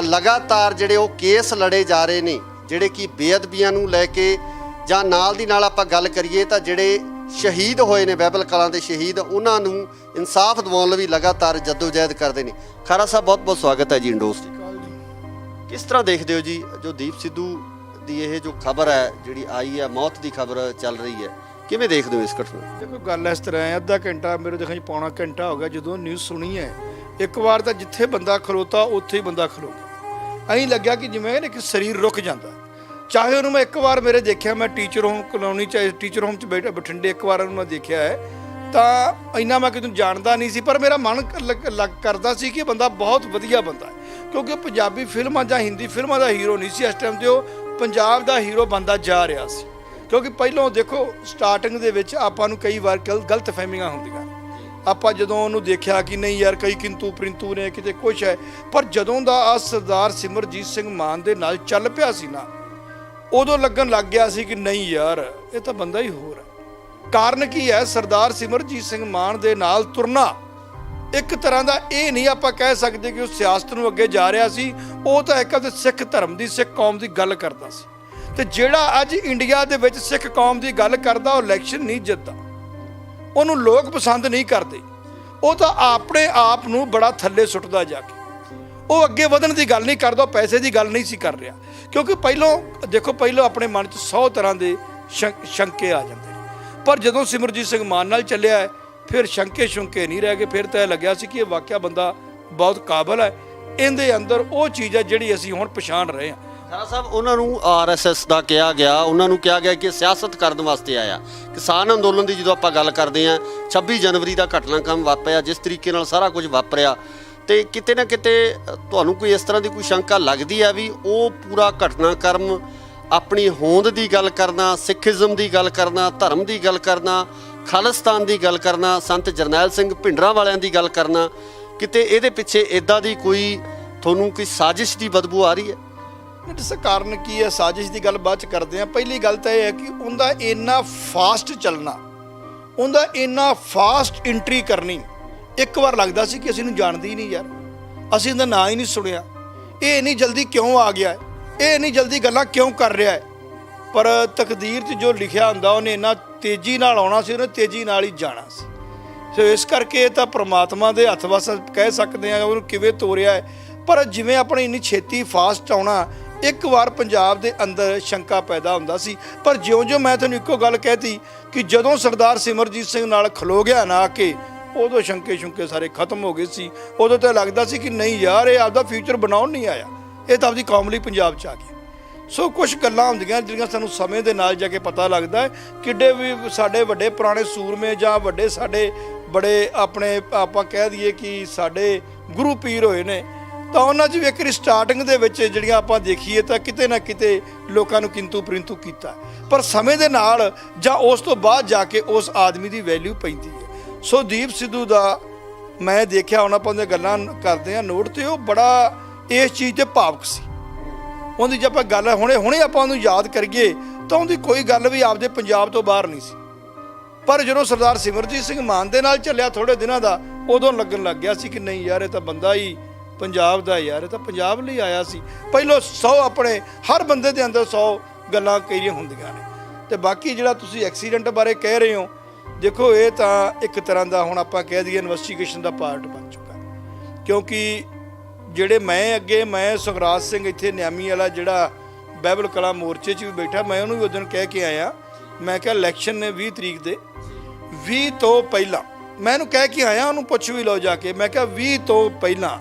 ਲਗਾਤਾਰ ਜਿਹੜੇ ਉਹ ਕੇਸ ਲੜੇ ਜਾ ਰਹੇ ਨੇ, ਜਿਹੜੇ ਕਿ ਬੇਅਦਬੀਆਂ ਨੂੰ ਲੈ ਕੇ, ਜਾਂ ਨਾਲ ਦੀ ਨਾਲ ਆਪਾਂ ਗੱਲ ਕਰੀਏ ਤਾਂ ਜਿਹੜੇ ਸ਼ਹੀਦ ਹੋਏ ਨੇ ਬਾਈਬਲ ਕਲਾਂ ਦੇ ਸ਼ਹੀਦ, ਉਹਨਾਂ ਨੂੰ ਇਨਸਾਫ ਦਿਵਾਉਣ ਲਈ ਲਗਾਤਾਰ ਜਦੋਜਹਿਦ ਕਰਦੇ ਨੇ। ਖਾਰਾ ਸਾਹਿਬ ਬਹੁਤ ਬਹੁਤ ਸਵਾਗਤ ਹੈ ਜੀ ਇੰਡੋਜ਼ ਦੀ। ਕਿਸ ਤਰ੍ਹਾਂ ਦੇਖਦੇ ਹੋ ਜੀ ਜੋ ਦੀਪ ਸਿੱਧੂ ਦੀ ਇਹ ਜੋ ਖਬਰ ਹੈ ਜਿਹੜੀ ਆਈ ਹੈ, ਮੌਤ ਦੀ ਖਬਰ ਚੱਲ ਰਹੀ ਹੈ, ਕਿਵੇਂ ਦੇਖਦੇ ਹੋ ਇਸ ਘਟਨਾ ਨੂੰ? ਦੇਖੋ, ਗੱਲ ਇਸ ਤਰ੍ਹਾਂ ਹੈ, ਅੱਧਾ ਘੰਟਾ ਮੇਰੇ ਦੇਖਣ 'ਚ ਪੌਣਾ ਘੰਟਾ ਹੋ ਗਿਆ ਜਦੋਂ ਨਿਊਜ਼ ਸੁਣੀ ਹੈ। ਇੱਕ ਵਾਰ ਤਾਂ ਜਿੱਥੇ ਬੰਦਾ ਖਲੋਤਾ ਉੱਥੇ ਹੀ ਬੰਦਾ ਖਲੋ ਗਿਆ। ਐਂ ਲੱਗਿਆ ਕਿ ਜਿਵੇਂ ਕਿ ਸਰੀਰ ਰੁਕ ਜਾਂਦਾ। ਚਾਹੇ ਉਹਨੂੰ ਮੈਂ ਇੱਕ ਵਾਰ ਮੇਰੇ ਦੇਖਿਆ, ਮੈਂ ਟੀਚਰ ਹੋਮ ਕਲੋਨੀ 'ਚ, ਟੀਚਰ ਹੋਮ 'ਚ ਬੈਠਾ ਬਠਿੰਡੇ ਇੱਕ ਵਾਰ ਉਹਨੂੰ ਮੈਂ ਦੇਖਿਆ ਹੈ, ਤਾਂ ਇੰਨਾ ਮੈਂ ਕਿਤੇ ਜਾਣਦਾ ਨਹੀਂ ਸੀ, ਪਰ ਮੇਰਾ ਮਨ ਕਰਦਾ ਸੀ ਕਿ ਬੰਦਾ ਬਹੁਤ ਵਧੀਆ ਬੰਦਾ ਹੈ। ਕਿਉਂਕਿ ਪੰਜਾਬੀ ਫਿਲਮਾਂ ਜਾਂ ਹਿੰਦੀ ਫਿਲਮਾਂ ਦਾ ਹੀਰੋ ਨਹੀਂ ਸੀ ਇਸ ਟਾਈਮ ਤੇ, ਉਹ ਪੰਜਾਬ ਦਾ ਹੀਰੋ ਬਣਦਾ ਜਾ ਰਿਹਾ ਸੀ। ਕਿਉਂਕਿ ਪਹਿਲਾਂ ਦੇਖੋ ਸਟਾਰਟਿੰਗ ਦੇ ਵਿੱਚ ਆਪਾਂ ਨੂੰ ਕਈ ਵਾਰ ਗਲਤ ਫਹਿਮੀਆਂ ਹੁੰਦੀਆਂ। ਆਪਾਂ ਜਦੋਂ ਉਹਨੂੰ ਦੇਖਿਆ ਕਿ ਨਹੀਂ ਯਾਰ ਕਈ ਕਿੰਤੂ ਪ੍ਰਿੰਤੂ ਨੇ, ਕਿਤੇ ਕੁਛ ਹੈ, ਪਰ ਜਦੋਂ ਦਾ ਆ ਸਰਦਾਰ ਸਿਮਰਜੀਤ ਸਿੰਘ ਮਾਨ ਦੇ ਨਾਲ ਚੱਲ ਪਿਆ ਸੀ ਨਾ, ਉਦੋਂ ਲੱਗਣ ਲੱਗ ਗਿਆ ਸੀ ਕਿ ਨਹੀਂ ਯਾਰ ਇਹ ਤਾਂ ਬੰਦਾ ਹੀ ਹੋਰ ਹੈ। ਕਾਰਨ ਕੀ ਹੈ? ਸਰਦਾਰ ਸਿਮਰਜੀਤ ਸਿੰਘ ਮਾਨ ਦੇ ਨਾਲ ਤੁਰਨਾ ਇੱਕ ਤਰ੍ਹਾਂ ਦਾ, ਇਹ ਨਹੀਂ ਆਪਾਂ ਕਹਿ ਸਕਦੇ ਕਿ ਉਹ ਸਿਆਸਤ ਨੂੰ ਅੱਗੇ ਜਾ ਰਿਹਾ ਸੀ, ਉਹ ਤਾਂ ਇੱਕ ਸਿੱਖ ਧਰਮ ਦੀ, ਸਿੱਖ ਕੌਮ ਦੀ ਗੱਲ ਕਰਦਾ ਸੀ। ਤੇ ਜਿਹੜਾ ਅੱਜ ਇੰਡੀਆ ਦੇ ਵਿੱਚ ਸਿੱਖ ਕੌਮ ਦੀ ਗੱਲ ਕਰਦਾ, ਉਹ ਇਲੈਕਸ਼ਨ ਨਹੀਂ ਜਿੱਤਦਾ, ਉਹਨੂੰ ਲੋਕ ਪਸੰਦ ਨਹੀਂ ਕਰਦੇ, ਉਹ ਤਾਂ ਆਪਣੇ ਆਪ ਨੂੰ ਬੜਾ ਥੱਲੇ ਸੁੱਟਦਾ ਜਾ ਕੇ। ਉਹ ਅੱਗੇ ਵਧਣ ਦੀ ਗੱਲ ਨਹੀਂ ਕਰਦਾ, ਪੈਸੇ ਦੀ ਗੱਲ ਨਹੀਂ ਸੀ ਕਰ ਰਿਹਾ। ਕਿਉਂਕਿ ਪਹਿਲਾਂ ਆਪਣੇ ਮਨ 'ਚ 100 ਤਰ੍ਹਾਂ ਦੇ ਸ਼ੰਕੇ ਆ ਜਾਂਦੇ ਨੇ, ਪਰ ਜਦੋਂ ਸਿਮਰਜੀਤ ਸਿੰਘ ਮਾਨ ਨਾਲ ਚੱਲਿਆ ਫਿਰ ਸ਼ੰਕੇ ਨਹੀਂ ਰਹਿ ਗਏ। ਫਿਰ ਤਾਂ ਇਹ ਲੱਗਿਆ ਸੀ ਕਿ ਇਹ ਵਾਕਿਆ ਬੰਦਾ ਬਹੁਤ ਕਾਬਲ ਹੈ, ਇਹਦੇ ਅੰਦਰ ਉਹ ਚੀਜ਼ ਹੈ ਜਿਹੜੀ ਅਸੀਂ ਹੁਣ ਪਛਾਣ ਰਹੇ ਹਾਂ। ਖਾਰਾ ਸਾਹਿਬ, ਉਹਨਾਂ ਨੂੰ ਆਰਐਸਐਸ ਦਾ ਕਿਹਾ ਗਿਆ, ਉਹਨਾਂ ਨੂੰ ਕਿਹਾ ਗਿਆ ਕਿ ਸਿਆਸਤ ਕਰਨ ਵਾਸਤੇ ਆਇਆ। ਕਿਸਾਨ ਅੰਦੋਲਨ ਦੀ ਜਦੋਂ ਆਪਾਂ ਗੱਲ ਕਰਦੇ ਹਾਂ, 26 ਜਨਵਰੀ ਦਾ ਘਟਨਾਕ੍ਰਮ ਵਾਪਰਿਆ, ਜਿਸ ਤਰੀਕੇ ਨਾਲ ਸਾਰਾ ਕੁਝ ਵਾਪਰਿਆ, ਤੇ ਕਿਤੇ ਨਾ ਕਿਤੇ ਤੁਹਾਨੂੰ ਕੋਈ ਇਸ ਤਰ੍ਹਾਂ ਦੀ ਕੋਈ ਸ਼ੰਕਾ ਲੱਗਦੀ ਹੈ ਵੀ ਉਹ ਪੂਰਾ ਘਟਨਾਕ੍ਰਮ ਆਪਣੀ ਹੋਂਦ ਦੀ ਗੱਲ ਕਰਨਾ, ਸਿੱਖੀਜ਼ਮ ਦੀ ਗੱਲ ਕਰਨਾ, ਧਰਮ ਦੀ ਗੱਲ ਕਰਨਾ, ਖਾਲਿਸਤਾਨ ਦੀ ਗੱਲ ਕਰਨਾ, ਸੰਤ ਜਰਨੈਲ ਸਿੰਘ ਭਿੰਡਰਾਂ ਵਾਲਿਆਂ ਦੀ ਗੱਲ ਕਰਨਾ, ਕਿਤੇ ਇਹਦੇ ਪਿੱਛੇ ਇੱਦਾਂ ਦੀ ਤੁਹਾਨੂੰ ਕੋਈ ਸਾਜ਼ਿਸ਼ ਦੀ ਬਦਬੂ ਆ ਰਹੀ ਹੈ? ਇਸ ਕਾਰਨ ਕੀ ਹੈ? ਸਾਜ਼ਿਸ਼ ਦੀ ਗੱਲ ਬਾਅਦ 'ਚ ਕਰਦੇ ਹਾਂ। ਪਹਿਲੀ ਗੱਲ ਤਾਂ ਇਹ ਹੈ ਕਿ ਉਹਦਾ ਇੰਨਾ ਫਾਸਟ ਚੱਲਣਾ, ਉਹਦਾ ਇੰਨਾ ਫਾਸਟ ਐਂਟਰੀ ਕਰਨੀ, ਇੱਕ ਵਾਰ ਲੱਗਦਾ ਸੀ ਕਿ ਅਸੀਂ ਇਹਨੂੰ ਜਾਣਦੇ ਹੀ ਨਹੀਂ ਯਾਰ, ਅਸੀਂ ਇਹਦਾ ਨਾਂ ਹੀ ਨਹੀਂ ਸੁਣਿਆ, ਇਹ ਇੰਨੀ ਜਲਦੀ ਕਿਉਂ ਆ ਗਿਆ ਹੈ, ਇਹ ਇੰਨੀ ਜਲਦੀ ਗੱਲਾਂ ਕਿਉਂ ਕਰ ਰਿਹਾ ਹੈ। ਪਰ ਤਕਦੀਰ 'ਚ ਜੋ ਲਿਖਿਆ ਹੁੰਦਾ ਉਹਨੇ ਇੰਨਾ ਤੇਜ਼ੀ ਨਾਲ ਆਉਣਾ ਸੀ, ਉਹਨੇ ਤੇਜ਼ੀ ਨਾਲ ਹੀ ਜਾਣਾ ਸੀ। ਸੋ ਇਸ ਕਰਕੇ ਇਹ ਤਾਂ ਪ੍ਰਮਾਤਮਾ ਦੇ ਹੱਥ ਵਸ ਕਹਿ ਸਕਦੇ ਹਾਂ ਉਹਨੂੰ ਕਿਵੇਂ ਤੋਰਿਆ ਹੈ। ਪਰ ਜਿਵੇਂ ਆਪਣੀ ਇੰਨੀ ਛੇਤੀ ਫਾਸਟ ਆਉਣਾ, ਇੱਕ ਵਾਰ ਪੰਜਾਬ ਦੇ ਅੰਦਰ ਸ਼ੰਕਾ ਪੈਦਾ ਹੁੰਦਾ ਸੀ। ਪਰ ਜਿਉਂ-ਜਿਉਂ ਮੈਂ ਤੁਹਾਨੂੰ ਇੱਕੋ ਗੱਲ ਕਹਿਤੀ ਕਿ ਜਦੋਂ ਸਰਦਾਰ ਸਿਮਰਜੀਤ ਸਿੰਘ ਨਾਲ ਖਲੋ ਗਿਆ ਨਾ ਕਿ ਉਦੋਂ ਸ਼ੰਕੇ ਸਾਰੇ ਖਤਮ ਹੋ ਗਏ ਸੀ। ਉਦੋਂ ਤਾਂ ਲੱਗਦਾ ਸੀ ਕਿ ਨਹੀਂ ਯਾਰ ਇਹ ਆਪਦਾ ਫਿਊਚਰ ਬਣਾਉਣ ਨਹੀਂ ਆਇਆ, ਇਹ ਤਾਂ ਆਪਦੀ ਕੌਮ ਲਈ ਪੰਜਾਬ 'ਚ ਆ ਗਿਆ। ਸੋ ਕੁਝ ਗੱਲਾਂ ਹੁੰਦੀਆਂ ਜਿਹੜੀਆਂ ਸਾਨੂੰ ਸਮੇਂ ਦੇ ਨਾਲ ਜਾ ਕੇ ਪਤਾ ਲੱਗਦਾ ਹੈ ਕਿੱਡੇ ਵੀ ਸਾਡੇ ਵੱਡੇ ਪੁਰਾਣੇ ਸੂਰਮੇ ਜਾਂ ਵੱਡੇ ਸਾਡੇ ਬੜੇ ਆਪਣੇ ਆਪਾਂ ਕਹਿ ਦਈਏ ਕਿ ਸਾਡੇ ਗੁਰੂ ਪੀਰ ਹੋਏ ਨੇ, ਤਾਂ ਉਹਨਾਂ 'ਚ ਵੀ ਇੱਕ ਸਟਾਰਟਿੰਗ ਦੇ ਵਿੱਚ ਜਿਹੜੀਆਂ ਆਪਾਂ ਦੇਖੀਏ ਤਾਂ ਕਿਤੇ ਨਾ ਕਿਤੇ ਲੋਕਾਂ ਨੂੰ ਕਿੰਤੂ ਪਰੰਤੂ ਕੀਤਾ, ਪਰ ਸਮੇਂ ਦੇ ਨਾਲ ਜਾਂ ਉਸ ਤੋਂ ਬਾਅਦ ਜਾ ਕੇ ਉਸ ਆਦਮੀ ਦੀ ਵੈਲਿਊ ਪੈਂਦੀ ਹੈ। ਸੋ ਦੀਪ ਸਿੱਧੂ ਦਾ ਮੈਂ ਦੇਖਿਆ, ਹੁਣ ਆਪਾਂ ਉਹਦੀਆਂ ਗੱਲਾਂ ਕਰਦੇ ਹਾਂ ਨੋਟ, ਤੇ ਉਹ ਬੜਾ ਇਸ ਚੀਜ਼ ਤੇ ਭਾਵੁਕ ਸੀ। ਉਹਦੀ ਜੇ ਆਪਾਂ ਗੱਲ ਹੁਣੇ ਆਪਾਂ ਉਹਨੂੰ ਯਾਦ ਕਰੀਏ ਤਾਂ ਉਹਦੀ ਕੋਈ ਗੱਲ ਵੀ ਆਪਦੇ ਪੰਜਾਬ ਤੋਂ ਬਾਹਰ ਨਹੀਂ ਸੀ, ਪਰ ਜਦੋਂ ਸਰਦਾਰ ਸਿਮਰਜੀਤ ਸਿੰਘ ਮਾਨ ਦੇ ਨਾਲ ਚੱਲਿਆ ਥੋੜੇ ਦਿਨਾਂ ਦਾ, ਉਦੋਂ ਲੱਗਣ ਲੱਗ ਗਿਆ ਸੀ ਕਿ ਨਹੀਂ ਯਾਰ ਇਹ ਤਾਂ ਬੰਦਾ ਹੀ ਪੰਜਾਬ ਦਾ, ਯਾਰ ਇਹ ਤਾਂ ਪੰਜਾਬ ਲਈ ਆਇਆ ਸੀ। ਪਹਿਲੋਂ 100 ਆਪਣੇ ਹਰ ਬੰਦੇ ਦੇ ਅੰਦਰ 100 ਗੱਲਾਂ ਕਈਆਂ ਹੁੰਦੀਆਂ ਨੇ। ਤੇ ਬਾਕੀ ਜਿਹੜਾ ਤੁਸੀਂ ਐਕਸੀਡੈਂਟ ਬਾਰੇ ਕਹਿ ਰਹੇ ਹੋ, ਦੇਖੋ ਇਹ ਤਾਂ ਇੱਕ ਤਰ੍ਹਾਂ ਦਾ ਹੁਣ ਆਪਾਂ ਕਹਿ ਦਈਏ ਇਨਵੈਸਟੀਗੇਸ਼ਨ ਦਾ ਪਾਰਟ ਬਣ ਚੁੱਕਾ, ਕਿਉਂਕਿ ਜਿਹੜੇ ਮੈਂ ਸੁਖਰਾਜ ਸਿੰਘ ਇੱਥੇ ਨਿਆਮੀ ਵਾਲਾ ਜਿਹੜਾ ਬਾਈਬਲ ਕਲਾ ਮੋਰਚੇ 'ਚ ਵੀ ਬੈਠਾ, ਮੈਂ ਉਹਨੂੰ ਵੀ ਉਸ ਦਿਨ ਕਹਿ ਕੇ ਆਇਆ, ਮੈਂ ਕਿਹਾ ਇਲੈਕਸ਼ਨ ਨੇ 20 ਤਰੀਕ ਦੇ 20 ਤੋਂ ਪਹਿਲਾਂ ਮੈਂ ਇਹਨੂੰ ਕਹਿ ਕੇ ਆਇਆ, ਉਹਨੂੰ ਪੁੱਛ ਵੀ ਲਓ ਜਾ ਕੇ, ਮੈਂ ਕਿਹਾ 20 ਤੋਂ ਪਹਿਲਾਂ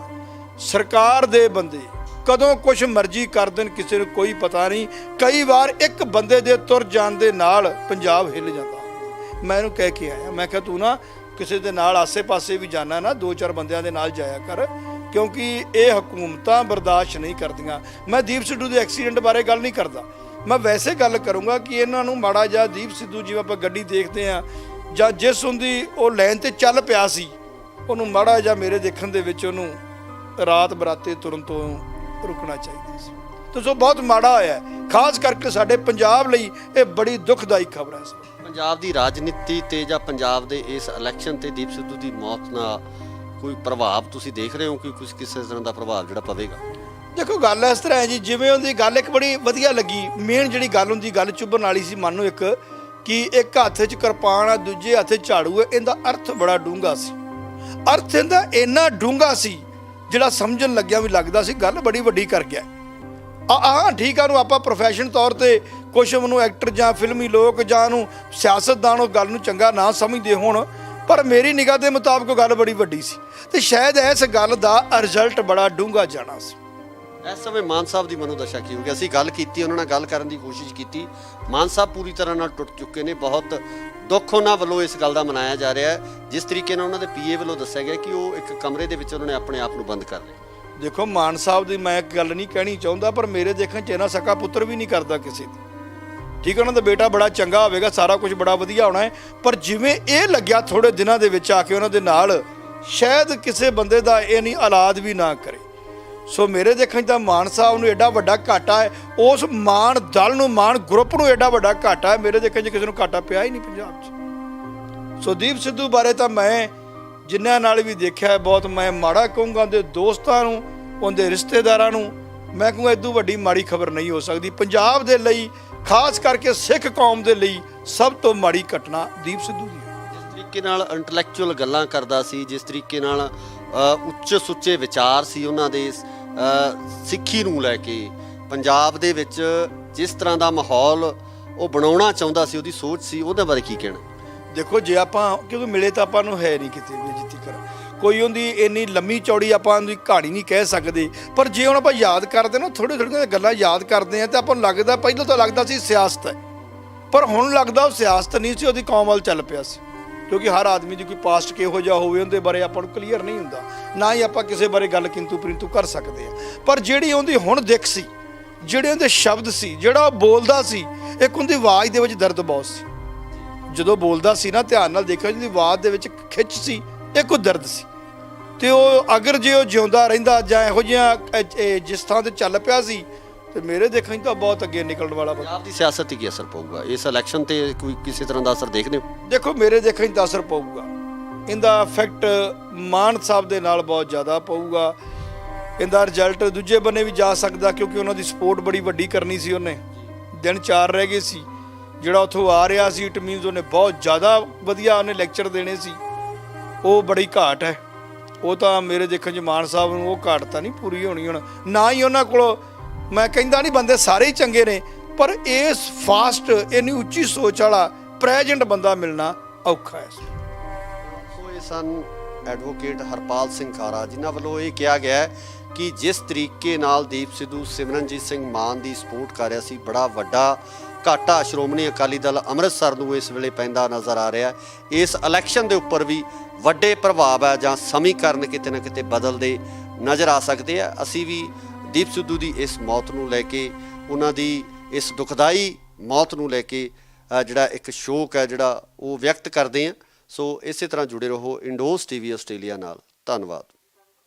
ਸਰਕਾਰ ਦੇ ਬੰਦੇ ਕਦੋਂ ਕੁਝ ਮਰਜ਼ੀ ਕਰ ਦੇਣ, ਕਿਸੇ ਨੂੰ ਕੋਈ ਪਤਾ ਨਹੀਂ। ਕਈ ਵਾਰ ਇੱਕ ਬੰਦੇ ਦੇ ਤੁਰ ਜਾਣ ਦੇ ਨਾਲ ਪੰਜਾਬ ਹਿੱਲ ਜਾਂਦਾ। ਮੈਂ ਇਹਨੂੰ ਕਹਿ ਕੇ ਆਇਆ, ਮੈਂ ਕਿਹਾ ਤੂੰ ਨਾ ਕਿਸੇ ਦੇ ਨਾਲ ਆਸੇ-ਪਾਸੇ ਵੀ ਜਾਣਾ ਨਾ, 2-4 ਬੰਦਿਆਂ ਦੇ ਨਾਲ ਜਾਇਆ ਕਰ, ਕਿਉਂਕਿ ਇਹ ਹਕੂਮਤਾਂ ਬਰਦਾਸ਼ਤ ਨਹੀਂ ਕਰਦੀਆਂ। ਮੈਂ ਦੀਪ ਸਿੱਧੂ ਦੇ ਐਕਸੀਡੈਂਟ ਬਾਰੇ ਗੱਲ ਨਹੀਂ ਕਰਦਾ, ਮੈਂ ਵੈਸੇ ਗੱਲ ਕਰੂੰਗਾ ਕਿ ਇਹਨਾਂ ਨੂੰ ਮਾੜਾ ਜਿਹਾ ਦੀਪ ਸਿੱਧੂ ਜਿਵੇਂ ਆਪਾਂ ਗੱਡੀ ਦੇਖਦੇ ਹਾਂ ਜਾਂ ਜਿਸ ਹੁੰਦੀ ਉਹ ਲਾਈਨ ਤੇ ਚੱਲ ਪਿਆ ਸੀ, ਉਹਨੂੰ ਮਾੜਾ ਜਿਹਾ ਮੇਰੇ ਦੇਖਣ ਦੇ ਵਿੱਚ ਉਹਨੂੰ ਰਾਤ ਬਰਾਤੇ ਤੁਰਨ ਤੋਂ ਰੁਕਣਾ ਚਾਹੀਦਾ ਸੀ। ਤੇ ਸੋ ਬਹੁਤ ਮਾੜਾ ਹੋਇਆ, ਖਾਸ ਕਰਕੇ ਸਾਡੇ ਪੰਜਾਬ ਲਈ ਇਹ ਬੜੀ ਦੁਖਦਾਈ ਖਬਰ ਹੈ। ਪੰਜਾਬ ਦੀ ਰਾਜਨੀਤੀ ਤੇ ਜਾਂ ਪੰਜਾਬ ਦੇ ਇਸ ਇਲੈਕਸ਼ਨ ਤੇ ਦੀਪ ਸਿੱਧੂ ਦੀ ਮੌਤ ਨਾਲ ਕੋਈ ਪ੍ਰਭਾਵ ਤੁਸੀਂ ਦੇਖ ਰਹੇ ਹੋ ਕਿ ਕੁਝ ਕਿਸੇ ਤਰ੍ਹਾਂ ਦਾ ਪ੍ਰਭਾਵ ਜਿਹੜਾ ਪਵੇਗਾ? ਦੇਖੋ ਗੱਲ ਇਸ ਤਰ੍ਹਾਂ ਹੈ ਜੀ, ਜਿਵੇਂ ਉਹਦੀ ਗੱਲ ਇੱਕ ਬੜੀ ਵਧੀਆ ਲੱਗੀ, ਮੇਨ ਜਿਹੜੀ ਗੱਲ ਹੁੰਦੀ ਗੱਲ ਚੁੱਭਣ ਵਾਲੀ ਸੀ ਮਨ ਨੂੰ, ਇੱਕ ਕਿ ਇੱਕ ਹੱਥ 'ਚ ਕਿਰਪਾਨ ਆ, ਦੂਜੇ ਹੱਥ 'ਚ ਝਾੜੂ ਹੈ। ਇਹਦਾ ਅਰਥ ਬੜਾ ਡੂੰਘਾ ਸੀ, ਅਰਥ ਇਹਦਾ ਇੰਨਾ ਡੂੰਘਾ ਸੀ ਜਿਹੜਾ ਸਮਝਣ ਲੱਗਿਆ ਵੀ ਲੱਗਦਾ ਸੀ ਗੱਲ ਬੜੀ ਵੱਡੀ ਕਰ ਗਿਆ। ਠੀਕ ਆ, ਉਹਨੂੰ ਆਪਾਂ ਪ੍ਰੋਫੈਸ਼ਨ ਤੌਰ ਤੇ ਕੁਛ ਉਹਨੂੰ ਐਕਟਰ ਜਾਂ ਫਿਲਮੀ ਲੋਕ ਜਾਂ ਉਹਨੂੰ ਸਿਆਸਤਦਾਨ ਉਹ ਗੱਲ ਨੂੰ ਚੰਗਾ ਨਾ ਸਮਝਦੇ ਹੋਣ, ਪਰ ਮੇਰੀ ਨਿਗਾਹ ਦੇ ਮੁਤਾਬਕ ਗੱਲ ਬੜੀ ਵੱਡੀ ਸੀ ਤੇ ਸ਼ਾਇਦ ਇਸ ਗੱਲ ਦਾ ਰਿਜ਼ਲਟ ਬੜਾ ਡੂੰਘਾ ਜਾਣਾ ਸੀ। ਇਸ ਸਮੇਂ ਮਾਨ ਸਾਹਿਬ ਦੀ ਮਨੋਦਸ਼ਾ ਕੀ ਹੋਊਗੀ? ਅਸੀਂ ਗੱਲ ਕੀਤੀ, ਉਹਨਾਂ ਨਾਲ ਗੱਲ ਕਰਨ ਦੀ ਕੋਸ਼ਿਸ਼ ਕੀਤੀ, ਮਾਨ ਸਾਹਿਬ ਪੂਰੀ ਤਰ੍ਹਾਂ ਨਾਲ ਟੁੱਟ ਚੁੱਕੇ ਨੇ। ਬਹੁਤ ਦੁੱਖ ਉਹਨਾਂ ਵੱਲੋਂ ਇਸ ਗੱਲ ਦਾ ਮਨਾਇਆ ਜਾ ਰਿਹਾ ਹੈ, ਜਿਸ ਤਰੀਕੇ ਨਾਲ ਉਹਨਾਂ ਦੇ ਪੀਏ ਵੱਲੋਂ ਦੱਸਿਆ ਗਿਆ ਕਿ ਉਹ ਇੱਕ ਕਮਰੇ ਦੇ ਵਿੱਚ ਉਹਨਾਂ ਨੇ ਆਪਣੇ ਆਪ ਨੂੰ ਬੰਦ ਕਰ ਲਿਆ। ਦੇਖੋ ਮਾਨ ਸਾਹਿਬ ਦੀ ਮੈਂ ਇੱਕ ਗੱਲ ਨਹੀਂ ਕਹਿਣੀ ਚਾਹੁੰਦਾ, ਪਰ ਮੇਰੇ ਦੇਖਣ 'ਚ ਇਹਨਾਂ ਸਕਾ ਪੁੱਤਰ ਵੀ ਨਹੀਂ ਕਰਦਾ ਕਿਸੇ ਦੀ। ਠੀਕ ਹੈ, ਉਹਨਾਂ ਦਾ ਬੇਟਾ ਬੜਾ ਚੰਗਾ ਹੋਵੇਗਾ, ਸਾਰਾ ਕੁਝ ਬੜਾ ਵਧੀਆ ਹੋਣਾ ਹੈ, ਪਰ ਜਿਵੇਂ ਇਹ ਲੱਗਿਆ ਥੋੜੇ ਦਿਨਾਂ ਦੇ ਵਿੱਚ ਆ ਕੇ ਉਹਨਾਂ ਦੇ ਨਾਲ, ਸ਼ਾਇਦ ਕਿਸੇ ਬੰਦੇ ਦਾ ਇਹ ਨਹੀਂ ਔਲਾਦ ਵੀ ਨਾ ਕਰੇ। ਸੋ ਮੇਰੇ ਦੇਖਣ 'ਚ ਤਾਂ ਮਾਨ ਸਾਹਿਬ ਨੂੰ ਐਡਾ ਵੱਡਾ ਘਾਟਾ ਹੈ, ਉਸ ਮਾਨ ਦਲ ਨੂੰ, ਮਾਨ ਗਰੁੱਪ ਨੂੰ ਐਡਾ ਵੱਡਾ ਘਾਟਾ ਹੈ, ਮੇਰੇ ਦੇਖਣ 'ਚ ਕਿਸੇ ਨੂੰ ਘਾਟਾ ਪਿਆ ਹੀ ਨਹੀਂ ਪੰਜਾਬ 'ਚ। ਸੋ ਦੀਪ ਸਿੱਧੂ ਬਾਰੇ ਤਾਂ ਮੈਂ ਜਿਨ੍ਹਾਂ ਨਾਲ ਵੀ ਦੇਖਿਆ ਬਹੁਤ ਮੈਂ ਮਾੜਾ ਕਹੂੰਗਾ। ਉਹਦੇ ਦੋਸਤਾਂ ਨੂੰ, ਉਹਦੇ ਰਿਸ਼ਤੇਦਾਰਾਂ ਨੂੰ ਮੈਂ ਕਹੂੰਗਾ ਇਦੋਂ ਵੱਡੀ ਮਾੜੀ ਖਬਰ ਨਹੀਂ ਹੋ ਸਕਦੀ ਪੰਜਾਬ ਦੇ ਲਈ, ਖਾਸ ਕਰਕੇ ਸਿੱਖ ਕੌਮ ਦੇ ਲਈ ਸਭ ਤੋਂ ਮਾੜੀ ਘਟਨਾ ਦੀਪ ਸਿੱਧੂ ਦੀ ਹੈ। ਜਿਸ ਤਰੀਕੇ ਨਾਲ ਇੰਟੈਲੈਕਚੁਅਲ ਗੱਲਾਂ ਕਰਦਾ ਸੀ, ਜਿਸ ਤਰੀਕੇ ਨਾਲ ਉੱਚ ਸੁੱਚੇ ਵਿਚਾਰ ਸੀ ਉਹਨਾਂ ਦੇ, ਸਿੱਖੀ ਨੂੰ ਲੈ ਕੇ ਪੰਜਾਬ ਦੇ ਵਿੱਚ ਜਿਸ ਤਰ੍ਹਾਂ ਦਾ ਮਾਹੌਲ ਉਹ ਬਣਾਉਣਾ ਚਾਹੁੰਦਾ ਸੀ, ਉਹਦੀ ਸੋਚ ਸੀ, ਉਹਦੇ ਬਾਰੇ ਕੀ ਕਹਿਣਾ? ਦੇਖੋ ਜੇ ਆਪਾਂ, ਕਿਉਂਕਿ ਮਿਲੇ ਤਾਂ ਆਪਾਂ ਨੂੰ ਹੈ ਨਹੀਂ ਕਿਤੇ ਵੀ ਜਿੱਤੀ ਕਰ, ਕੋਈ ਉਹਦੀ ਇੰਨੀ ਲੰਮੀ ਚੌੜੀ ਆਪਾਂ ਉਹਦੀ ਕਹਾਣੀ ਨਹੀਂ ਕਹਿ ਸਕਦੇ, ਪਰ ਜੇ ਹੁਣ ਆਪਾਂ ਯਾਦ ਕਰਦੇ ਨਾ, ਥੋੜ੍ਹੀਆਂ ਗੱਲਾਂ ਯਾਦ ਕਰਦੇ ਹਾਂ ਤਾਂ ਆਪਾਂ ਨੂੰ ਲੱਗਦਾ, ਪਹਿਲਾਂ ਤਾਂ ਲੱਗਦਾ ਸੀ ਸਿਆਸਤ ਹੈ, ਪਰ ਹੁਣ ਲੱਗਦਾ ਉਹ ਸਿਆਸਤ ਨਹੀਂ ਸੀ, ਉਹਦੀ ਕੌਮ ਵੱਲ ਚੱਲ ਪਿਆ ਸੀ। ਕਿਉਂਕਿ ਹਰ ਆਦਮੀ ਦੀ ਕੋਈ ਪਾਸਟ ਕਿਹੋ ਜਿਹਾ ਹੋਵੇ ਉਹਦੇ ਬਾਰੇ ਆਪਾਂ ਨੂੰ ਕਲੀਅਰ ਨਹੀਂ ਹੁੰਦਾ, ਨਾ ਹੀ ਆਪਾਂ ਕਿਸੇ ਬਾਰੇ ਗੱਲ ਕਿੰਤੂ ਪਰੰਤੂ ਕਰ ਸਕਦੇ ਹਾਂ। ਪਰ ਜਿਹੜੀ ਉਹਦੀ ਹੁਣ ਦਿੱਖ ਸੀ, ਜਿਹੜੇ ਉਹਦੇ ਸ਼ਬਦ ਸੀ, ਜਿਹੜਾ ਉਹ ਬੋਲਦਾ ਸੀ, ਇੱਕ ਉਹਦੀ ਆਵਾਜ਼ ਦੇ ਵਿੱਚ ਦਰਦ ਬਹੁਤ ਸੀ। ਜਦੋਂ ਬੋਲਦਾ ਸੀ ਨਾ, ਧਿਆਨ ਨਾਲ ਦੇਖਿਓ, ਜਿਹਦੀ ਆਵਾਜ਼ ਦੇ ਵਿੱਚ ਖਿੱਚ ਸੀ, ਇੱਕ ਉਹ ਦਰਦ ਸੀ। ਤੇ ਉਹ ਅਗਰ ਜੇ ਉਹ ਜਿਉਂਦਾ ਰਹਿੰਦਾ ਜਾਂ ਇਹੋ ਜਿਹੀਆਂ ਜਿਸ ਥਾਂ ਤੇ ਚੱਲ ਪਿਆ ਸੀ, ਤੇ ਮੇਰੇ ਦੇਖਣ 'ਚ ਤਾਂ ਬਹੁਤ ਅੱਗੇ ਨਿਕਲਣ ਵਾਲਾ। ਪੰਜਾਬ ਦੀ ਸਿਆਸਤ 'ਤੇ ਕੀ ਅਸਰ ਪਊਗਾ ਇਸ ਇਲੈਕਸ਼ਨ ਤੇ? ਕੋਈ ਕਿਸੇ ਤਰ੍ਹਾਂ ਦਾ ਅਸਰ ਦੇਖਦੇ ਹੋ? ਦੇਖੋ ਮੇਰੇ ਦੇਖਣ 'ਚ ਤਾਂ ਅਸਰ ਪਊਗਾ, ਇਹਦਾ ਇਫੈਕਟ ਮਾਨ ਸਾਹਿਬ ਦੇ ਨਾਲ ਬਹੁਤ ਜ਼ਿਆਦਾ ਪਊਗਾ। ਇਹਦਾ ਰਿਜ਼ਲਟ ਦੂਜੇ ਬੰਨੇ ਵੀ ਜਾ ਸਕਦਾ, ਕਿਉਂਕਿ ਉਹਨਾਂ ਦੀ ਸਪੋਰਟ ਬੜੀ ਵੱਡੀ ਕਰਨੀ ਸੀ। ਉਹਨੇ ਦਿਨ 4 ਰਹਿ ਗਏ ਸੀ, ਜਿਹੜਾ ਉੱਥੋਂ ਆ ਰਿਹਾ ਸੀ, ਇਟ ਮੀਨਸ ਉਹਨੇ ਬਹੁਤ ਜ਼ਿਆਦਾ ਵਧੀਆ ਉਹਨੇ ਲੈਕਚਰ ਦੇਣੇ ਸੀ। ਉਹ ਬੜੀ ਘਾਟ ਹੈ, ਉਹ ਤਾਂ ਮੇਰੇ ਦੇਖਣ 'ਚ ਮਾਨ ਸਾਹਿਬ ਨੂੰ ਉਹ ਘਾਟ ਤਾਂ ਨਹੀਂ ਪੂਰੀ ਹੋਣੀ ਹੁਣ, ਨਾ ਹੀ ਉਹਨਾਂ ਕੋਲ। ਮੈਂ ਕਹਿੰਦਾ ਨਹੀਂ ਬੰਦੇ ਸਾਰੇ ਹੀ ਚੰਗੇ ਨੇ, ਪਰ ਇਸ ਫਾਸਟ ਇੰਨੀ ਉੱਚੀ ਸੋਚ ਵਾਲਾ ਪ੍ਰੈਜ਼ੈਂਟ ਬੰਦਾ ਮਿਲਣਾ ਔਖਾ ਹੈ। ਸੋ ਇਹ ਸਨ ਐਡਵੋਕੇਟ ਹਰਪਾਲ ਸਿੰਘ ਖਾਰਾ, ਜਿਨ੍ਹਾਂ ਵੱਲੋਂ ਇਹ ਕਿਹਾ ਗਿਆ ਕਿ ਜਿਸ ਤਰੀਕੇ ਨਾਲ ਦੀਪ ਸਿੱਧੂ ਸਿਮਰਨਜੀਤ ਸਿੰਘ ਮਾਨ ਦੀ ਸਪੋਰਟ ਕਰ ਰਿਹਾ ਸੀ, ਬੜਾ ਵੱਡਾ ਘਾਟਾ ਸ਼੍ਰੋਮਣੀ ਅਕਾਲੀ ਦਲ ਅੰਮ੍ਰਿਤਸਰ ਨੂੰ ਇਸ ਵੇਲੇ ਪੈਂਦਾ ਨਜ਼ਰ ਆ ਰਿਹਾ। ਇਸ ਇਲੈਕਸ਼ਨ ਦੇ ਉੱਪਰ ਵੀ ਵੱਡੇ ਪ੍ਰਭਾਵ ਹੈ ਜਾਂ ਸਮੀਕਰਨ ਕਿਤੇ ਨਾ ਕਿਤੇ ਬਦਲਦੇ ਨਜ਼ਰ ਆ ਸਕਦੇ ਆ। ਅਸੀਂ ਵੀ ਦੀਪ ਸਿੱਧੂ ਦੀ ਇਸ ਮੌਤ ਨੂੰ ਲੈ ਕੇ, ਉਹਨਾਂ ਦੀ ਇਸ ਦੁਖਦਾਈ ਮੌਤ ਨੂੰ ਲੈ ਕੇ ਜਿਹੜਾ ਇੱਕ ਸ਼ੋਕ ਹੈ ਜਿਹੜਾ ਉਹ ਵਿਅਕਤ ਕਰਦੇ ਹਾਂ। ਸੋ ਇਸੇ ਤਰ੍ਹਾਂ ਜੁੜੇ ਰਹੋ ਇੰਡੋਜ਼ ਟੀਵੀ ਆਸਟ੍ਰੇਲੀਆ ਨਾਲ। ਧੰਨਵਾਦ।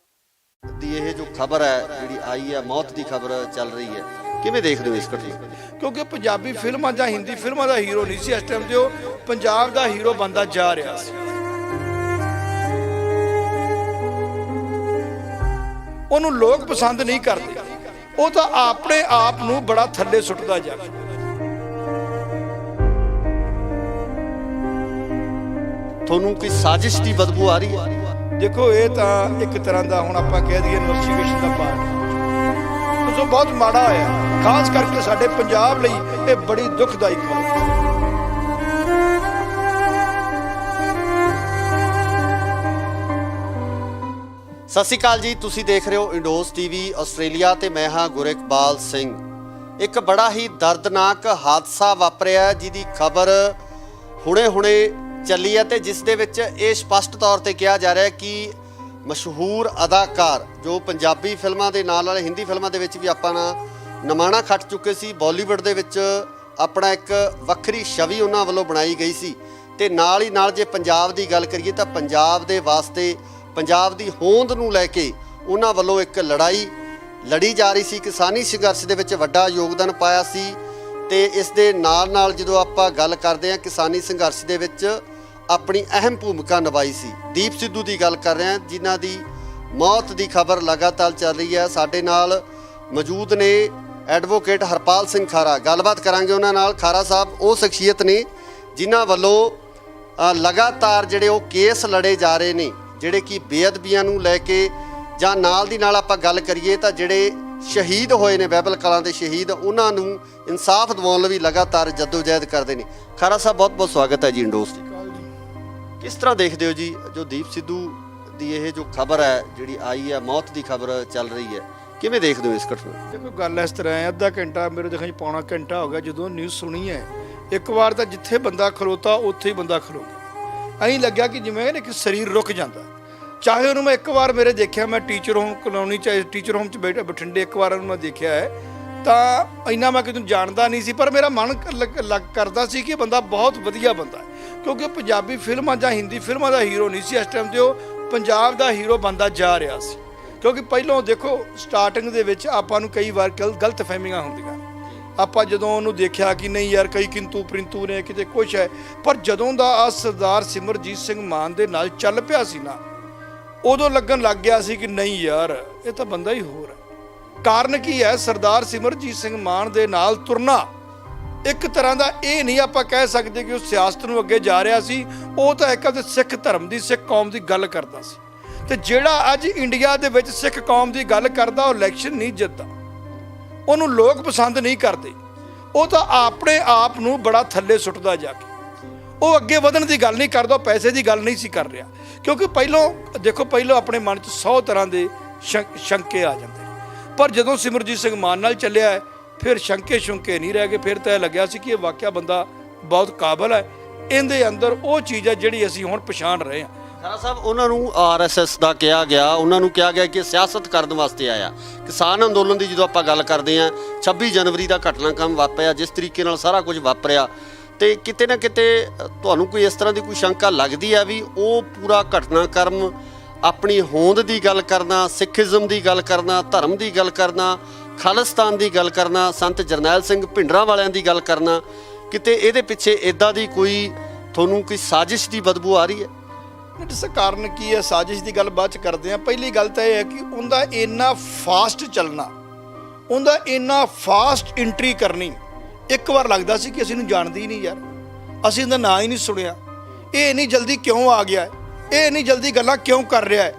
ਦੀ ਇਹ ਜੋ ਖਬਰ ਹੈ ਜਿਹੜੀ ਆਈ ਹੈ, ਮੌਤ ਦੀ ਖਬਰ ਚੱਲ ਰਹੀ ਹੈ, ਕਿਵੇਂ ਦੇਖਦੇ ਹੋ ਇਸ ਘਟਨਾ? ਕਿਉਂਕਿ ਪੰਜਾਬੀ ਫਿਲਮਾਂ ਜਾਂ ਹਿੰਦੀ ਫਿਲਮਾਂ ਦਾ ਹੀਰੋ ਨਹੀਂ ਸੀ ਇਸ ਟਾਈਮ ਤੇ, ਉਹ ਪੰਜਾਬ ਦਾ ਹੀਰੋ ਬਣਦਾ ਜਾ ਰਿਹਾ ਸੀ। ਉਹਨੂੰ ਲੋਕ ਪਸੰਦ ਨਹੀਂ ਕਰਦੇ, ਉਹ ਤਾਂ ਆਪਣੇ ਆਪ ਨੂੰ ਬੜਾ ਥੱਲੇ ਸੁੱਟਦਾ ਜਾ ਰਿਹਾ। ਤੁਹਾਨੂੰ ਕੋਈ ਸਾਜ਼ਿਸ਼ ਦੀ ਬਦਬੂ ਆ ਰਹੀ ਹੈ? ਦੇਖੋ, ਇਹ ਤਾਂ ਇੱਕ ਤਰ੍ਹਾਂ ਦਾ ਹੁਣ ਆਪਾਂ ਕਹਿ ਦਈਏ ਇਨਵੈਸਟੀਗੇਸ਼ਨ ਦਾ ਪਾਰਟ ਸੋ ਬਹੁਤ ਮਾੜਾ ਹੋਇਆ, ਖਾਸ ਕਰਕੇ ਸਾਡੇ ਪੰਜਾਬ ਲਈ ਇਹ ਬੜੀ ਦੁਖਦਾਈ ਖਬਰ ਹੈ। ਸਤਿ ਸ਼੍ਰੀ ਅਕਾਲ ਜੀ, ਤੁਸੀਂ ਦੇਖ ਰਹੇ ਹੋ ਇੰਡੋਜ਼ ਟੀਵੀ ਆਸਟ੍ਰੇਲੀਆ ਤੇ ਮੈਂ ਹਾਂ ਗੁਰਿਕਬਾਲ ਸਿੰਘ। ਇੱਕ ਬੜਾ ਹੀ ਦਰਦਨਾਕ ਹਾਦਸਾ ਵਾਪਰਿਆ ਜਿਹਦੀ ਖਬਰ ਹੁਣੇ ਚੱਲੀ ਹੈ ਤੇ ਜਿਸ ਦੇ ਵਿੱਚ ਇਹ ਸਪਸ਼ਟ ਤੌਰ ਤੇ ਕਿਹਾ ਜਾ ਰਿਹਾ ਹੈ ਕਿ ਮਸ਼ਹੂਰ ਅਦਾਕਾਰ ਜੋ ਪੰਜਾਬੀ ਫਿਲਮਾਂ ਦੇ ਨਾਲ ਹਿੰਦੀ ਫਿਲਮਾਂ ਦੇ ਵਿੱਚ ਵੀ ਆਪਾਂ ਨਮਾਣਾ ਖੱਟ ਚੁੱਕੇ ਸੀ, ਬਾਲੀਵੁੱਡ ਦੇ ਵਿੱਚ ਆਪਣਾ ਇੱਕ ਵੱਖਰੀ ਛਵੀ ਉਹਨਾਂ ਵੱਲੋਂ ਬਣਾਈ ਗਈ ਸੀ ਤੇ ਨਾਲ ਹੀ ਨਾਲ ਜੇ ਪੰਜਾਬ ਦੀ ਗੱਲ ਕਰੀਏ ਤਾਂ ਪੰਜਾਬ ਦੇ ਵਾਸਤੇ, ਪੰਜਾਬ ਦੀ ਹੋਂਦ ਨੂੰ ਲੈ ਕੇ ਉਹਨਾਂ ਵੱਲੋਂ ਇੱਕ ਲੜਾਈ ਲੜੀ ਜਾ ਰਹੀ ਸੀ। ਕਿਸਾਨੀ ਸੰਘਰਸ਼ ਦੇ ਵਿੱਚ ਵੱਡਾ ਯੋਗਦਾਨ ਪਾਇਆ ਸੀ ਤੇ ਇਸ ਦੇ ਨਾਲ ਜਦੋਂ ਆਪਾਂ ਗੱਲ ਕਰਦੇ ਹਾਂ ਕਿਸਾਨੀ ਸੰਘਰਸ਼ ਦੇ ਵਿੱਚ ਆਪਣੀ ਅਹਿਮ ਭੂਮਿਕਾ ਨਿਭਾਈ ਸੀ। ਦੀਪ ਸਿੱਧੂ ਦੀ ਗੱਲ ਕਰ ਰਹੇ ਹਾਂ ਜਿਨ੍ਹਾਂ ਦੀ ਮੌਤ ਦੀ ਖਬਰ ਲਗਾਤਾਰ ਚੱਲ ਰਹੀ ਹੈ। ਸਾਡੇ ਨਾਲ ਮੌਜੂਦ ਨੇ ਐਡਵੋਕੇਟ ਹਰਪਾਲ ਸਿੰਘ ਖਾਰਾ, ਗੱਲਬਾਤ ਕਰਾਂਗੇ ਉਹਨਾਂ ਨਾਲ। ਖਾਰਾ ਸਾਹਿਬ ਉਹ ਸ਼ਖਸੀਅਤ ਨੇ ਜਿਨ੍ਹਾਂ ਵੱਲੋਂ ਲਗਾਤਾਰ ਜਿਹੜੇ ਉਹ ਕੇਸ ਲੜੇ ਜਾ ਰਹੇ ਨੇ, ਜਿਹੜੇ ਕਿ ਬੇਅਦਬੀਆਂ ਨੂੰ ਲੈ ਕੇ, ਜਾਂ ਨਾਲ ਦੀ ਨਾਲ ਆਪਾਂ ਗੱਲ ਕਰੀਏ ਤਾਂ ਜਿਹੜੇ ਸ਼ਹੀਦ ਹੋਏ ਨੇ ਬਾਈਬਲ ਕਲਾਂ ਦੇ ਸ਼ਹੀਦ, ਉਹਨਾਂ ਨੂੰ ਇਨਸਾਫ ਦਿਵਾਉਣ ਲਈ ਲਗਾਤਾਰ ਜਦੋਜਹਿਦ ਕਰਦੇ ਨੇ। ਖਾਰਾ ਸਾਹਿਬ ਬਹੁਤ ਬਹੁਤ ਸਵਾਗਤ ਹੈ ਜੀ ਇੰਡੋਜ਼ ਦੀ। ਕਿਸ ਤਰ੍ਹਾਂ ਦੇਖਦੇ ਹੋ ਜੀ ਜੋ ਦੀਪ ਸਿੱਧੂ ਦੀ ਇਹ ਜੋ ਖਬਰ ਹੈ ਜਿਹੜੀ ਆਈ ਹੈ, ਮੌਤ ਦੀ ਖਬਰ ਚੱਲ ਰਹੀ ਹੈ, ਕਿਵੇਂ ਦੇਖਦੇ ਹੋ ਇਸ ਘਟਨਾ? ਦੇਖੋ, ਗੱਲ ਇਸ ਤਰ੍ਹਾਂ ਹੈ, ਅੱਧਾ ਘੰਟਾ ਮੇਰੇ ਦੇਖਣ 'ਚ ਪੌਣਾ ਘੰਟਾ ਹੋ ਗਿਆ ਜਦੋਂ ਨਿਊਜ਼ ਸੁਣੀ ਹੈ। ਇੱਕ ਵਾਰ ਤਾਂ ਜਿੱਥੇ ਬੰਦਾ ਖਲੋਤਾ ਉੱਥੇ ਹੀ ਬੰਦਾ ਖਲੋ ਗਿਆ। ਐਂ ਲੱਗਿਆ ਕਿ ਜਿਵੇਂ ਇੱਕ ਸਰੀਰ ਰੁਕ ਜਾਂਦਾ। ਚਾਹੇ ਉਹਨੂੰ ਮੈਂ ਇੱਕ ਵਾਰ ਮੇਰੇ ਦੇਖਿਆ, ਮੈਂ ਟੀਚਰ ਹੋਮ ਕਲੋਨੀ 'ਚ ਟੀਚਰ ਹੋਮ 'ਚ ਬੈਠਾ ਬਠਿੰਡੇ ਇੱਕ ਵਾਰ ਉਹਨੂੰ ਮੈਂ ਦੇਖਿਆ ਹੈ, ਤਾਂ ਇੰਨਾ ਮੈਂ ਕਿਤੇ ਜਾਣਦਾ ਨਹੀਂ ਸੀ, ਪਰ ਮੇਰਾ ਮਨ ਕਰਦਾ ਸੀ ਕਿ ਬੰਦਾ ਬਹੁਤ ਵਧੀਆ ਬੰਦਾ ਹੈ। ਕਿਉਂਕਿ ਪੰਜਾਬੀ ਫਿਲਮਾਂ ਜਾਂ ਹਿੰਦੀ ਫਿਲਮਾਂ ਦਾ ਹੀਰੋ ਨਹੀਂ ਸੀ ਇਸ ਟਾਈਮ ਤੇ, ਉਹ ਪੰਜਾਬ ਦਾ ਹੀਰੋ ਬਣਦਾ ਜਾ ਰਿਹਾ ਸੀ। ਕਿਉਂਕਿ ਪਹਿਲਾਂ ਦੇਖੋ ਸਟਾਰਟਿੰਗ ਦੇ ਵਿੱਚ ਆਪਾਂ ਨੂੰ ਕਈ ਵਾਰ ਗਲਤ ਫਹਿਮੀਆਂ ਹੁੰਦੀਆਂ। ਆਪਾਂ ਜਦੋਂ ਉਹਨੂੰ ਦੇਖਿਆ ਕਿ ਨਹੀਂ ਯਾਰ ਕਈ ਕਿੰਤੂ ਪ੍ਰਿੰਤੂ ਨੇ, ਕਿਤੇ ਕੁਛ ਹੈ, ਪਰ ਜਦੋਂ ਦਾ ਆ ਸਰਦਾਰ ਸਿਮਰਜੀਤ ਸਿੰਘ ਮਾਨ ਦੇ ਨਾਲ ਚੱਲ ਪਿਆ ਸੀ ਨਾ, ਉਦੋਂ ਲੱਗਣ ਲੱਗ ਗਿਆ ਸੀ ਕਿ ਨਹੀਂ ਯਾਰ ਇਹ ਤਾਂ ਬੰਦਾ ਹੀ ਹੋਰ ਹੈ। ਕਾਰਨ ਕੀ ਹੈ? ਸਰਦਾਰ ਸਿਮਰਜੀਤ ਸਿੰਘ ਮਾਨ ਦੇ ਨਾਲ ਤੁਰਨਾ ਇੱਕ ਤਰ੍ਹਾਂ ਦਾ ਇਹ ਨਹੀਂ ਆਪਾਂ ਕਹਿ ਸਕਦੇ ਕਿ ਉਹ ਸਿਆਸਤ ਨੂੰ ਅੱਗੇ ਜਾ ਰਿਹਾ ਸੀ, ਉਹ ਤਾਂ ਇੱਕ ਸਿੱਖ ਧਰਮ ਦੀ, ਸਿੱਖ ਕੌਮ ਦੀ ਗੱਲ ਕਰਦਾ ਸੀ। ਤੇ ਜਿਹੜਾ ਅੱਜ ਇੰਡੀਆ ਦੇ ਵਿੱਚ ਸਿੱਖ ਕੌਮ ਦੀ ਗੱਲ ਕਰਦਾ ਉਹ ਇਲੈਕਸ਼ਨ ਨਹੀਂ ਜਿੱਤਦਾ, ਉਹਨੂੰ ਲੋਕ ਪਸੰਦ ਨਹੀਂ ਕਰਦੇ, ਉਹ ਤਾਂ ਆਪਣੇ ਆਪ ਨੂੰ ਬੜਾ ਥੱਲੇ ਸੁੱਟਦਾ ਜਾ ਕੇ। ਉਹ ਅੱਗੇ ਵਧਣ ਦੀ ਗੱਲ ਨਹੀਂ ਕਰਦਾ, ਪੈਸੇ ਦੀ ਗੱਲ ਨਹੀਂ ਸੀ ਕਰ ਰਿਹਾ। ਕਿਉਂਕਿ ਪਹਿਲਾਂ ਆਪਣੇ ਮਨ 'ਚ 100 ਤਰ੍ਹਾਂ ਦੇ ਸ਼ੰਕੇ ਆ ਜਾਂਦੇ ਨੇ, ਪਰ ਜਦੋਂ ਸਿਮਰਜੀਤ ਸਿੰਘ ਮਾਨ ਨਾਲ ਚੱਲਿਆ ਹੈ ਫਿਰ ਸ਼ੰਕੇ ਨਹੀਂ ਰਹਿ ਗਏ। ਫਿਰ ਤਾਂ ਇਹ ਲੱਗਿਆ ਸੀ ਕਿ ਇਹ ਵਾਕਿਆ ਬੰਦਾ ਬਹੁਤ ਕਾਬਲ ਹੈ, ਇਹਦੇ ਅੰਦਰ ਉਹ ਚੀਜ਼ ਹੈ ਜਿਹੜੀ ਅਸੀਂ ਹੁਣ ਪਛਾਣ ਰਹੇ ਹਾਂ। ਖਾਰਾ ਸਾਹਿਬ, ਉਹਨਾਂ ਨੂੰ ਆਰਐਸਐਸ ਦਾ ਕਿਹਾ ਗਿਆ, ਉਹਨਾਂ ਨੂੰ ਕਿਹਾ ਗਿਆ ਕਿ ਸਿਆਸਤ ਕਰਨ ਵਾਸਤੇ ਆਇਆ। ਕਿਸਾਨ ਅੰਦੋਲਨ ਦੀ ਜਦੋਂ ਆਪਾਂ ਗੱਲ ਕਰਦੇ ਹਾਂ, 26 ਜਨਵਰੀ ਦਾ ਘਟਨਾਕ੍ਰਮ ਵਾਪਰਿਆ, ਜਿਸ ਤਰੀਕੇ ਨਾਲ ਸਾਰਾ ਕੁਝ ਵਾਪਰਿਆ, ਤੇ ਕਿਤੇ ਨਾ ਕਿਤੇ ਤੁਹਾਨੂੰ ਕੋਈ ਇਸ ਤਰ੍ਹਾਂ ਦੀ ਕੋਈ ਸ਼ੰਕਾ ਲੱਗਦੀ ਹੈ ਵੀ ਉਹ ਪੂਰਾ ਘਟਨਾਕ੍ਰਮ ਆਪਣੀ ਹੋਂਦ ਦੀ ਗੱਲ ਕਰਨਾ, ਸਿੱਖੀਜ਼ਮ ਦੀ ਗੱਲ ਕਰਨਾ, ਧਰਮ ਦੀ ਗੱਲ ਕਰਨਾ, ਖਾਲਿਸਤਾਨ ਦੀ ਗੱਲ ਕਰਨਾ, ਸੰਤ ਜਰਨੈਲ ਸਿੰਘ ਭਿੰਡਰਾਂ ਵਾਲਿਆਂ ਦੀ ਗੱਲ ਕਰਨਾ, ਕਿਤੇ ਇਹਦੇ ਪਿੱਛੇ ਇੱਦਾਂ ਦੀ ਕੋਈ ਤੁਹਾਨੂੰ ਕੋਈ ਸਾਜ਼ਿਸ਼ ਦੀ ਬਦਬੂ ਆ ਰਹੀ ਹੈ? ਇਸ ਕਾਰਨ ਕੀ ਹੈ? ਸਾਜ਼ਿਸ਼ ਦੀ ਗੱਲ ਬਾਅਦ 'ਚ ਕਰਦੇ ਹਾਂ। ਪਹਿਲੀ ਗੱਲ ਤਾਂ ਇਹ ਹੈ ਕਿ ਉਹਦਾ ਇੰਨਾ ਫਾਸਟ ਚੱਲਣਾ, ਉਹਦਾ ਇੰਨਾ ਫਾਸਟ ਐਂਟਰੀ ਕਰਨੀ, ਇੱਕ ਵਾਰ ਲੱਗਦਾ ਸੀ ਕਿ ਅਸੀਂ ਇਹਨੂੰ ਜਾਣਦੇ ਹੀ ਨਹੀਂ ਯਾਰ, ਅਸੀਂ ਇਹਦਾ ਨਾਂ ਹੀ ਨਹੀਂ ਸੁਣਿਆ, ਇਹ ਇੰਨੀ ਜਲਦੀ ਕਿਉਂ ਆ ਗਿਆ, ਇਹ ਇੰਨੀ ਜਲਦੀ ਗੱਲਾਂ ਕਿਉਂ ਕਰ ਰਿਹਾ ਹੈ।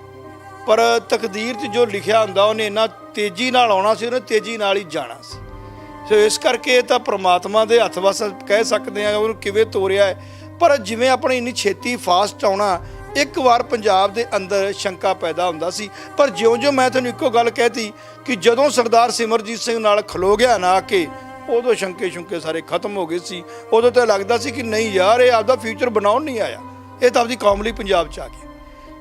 ਪਰ ਤਕਦੀਰ 'ਚ ਜੋ ਲਿਖਿਆ ਹੁੰਦਾ ਉਹਨੇ ਇੰਨਾ ਤੇਜ਼ੀ ਨਾਲ ਆਉਣਾ ਸੀ, ਉਹਨੇ ਤੇਜ਼ੀ ਨਾਲ ਹੀ ਜਾਣਾ ਸੀ। ਸੋ ਇਸ ਕਰਕੇ ਇਹ ਤਾਂ ਪ੍ਰਮਾਤਮਾ ਦੇ ਹੱਥ ਵੱਸ ਕਹਿ ਸਕਦੇ ਹਾਂ ਉਹਨੂੰ ਕਿਵੇਂ ਤੋਰਿਆ ਹੈ। ਪਰ ਜਿਵੇਂ ਆਪਣੇ ਇੰਨੀ ਛੇਤੀ ਫਾਸਟ ਆਉਣਾ, ਇੱਕ ਵਾਰ ਪੰਜਾਬ ਦੇ ਅੰਦਰ ਸ਼ੰਕਾ ਪੈਦਾ ਹੁੰਦਾ ਸੀ। ਪਰ ਜਿਉਂ-ਜਿਉਂ ਮੈਂ ਤੁਹਾਨੂੰ ਇੱਕੋ ਗੱਲ ਕਹਿਤੀ ਕਿ ਜਦੋਂ ਸਰਦਾਰ ਸਿਮਰਜੀਤ ਸਿੰਘ ਨਾਲ ਖਲੋ ਗਿਆ ਨਾ ਕਿ ਉਦੋਂ ਸ਼ੰਕੇ ਸਾਰੇ ਖਤਮ ਹੋ ਗਏ ਸੀ। ਉਦੋਂ ਤਾਂ ਲੱਗਦਾ ਸੀ ਕਿ ਨਹੀਂ ਯਾਰ, ਇਹ ਆਪਦਾ ਫਿਊਚਰ ਬਣਾਉਣ ਨਹੀਂ ਆਇਆ, ਇਹ ਤਾਂ ਆਪਦੀ ਕੌਮ ਲਈ ਪੰਜਾਬ 'ਚ ਆ ਗਿਆ।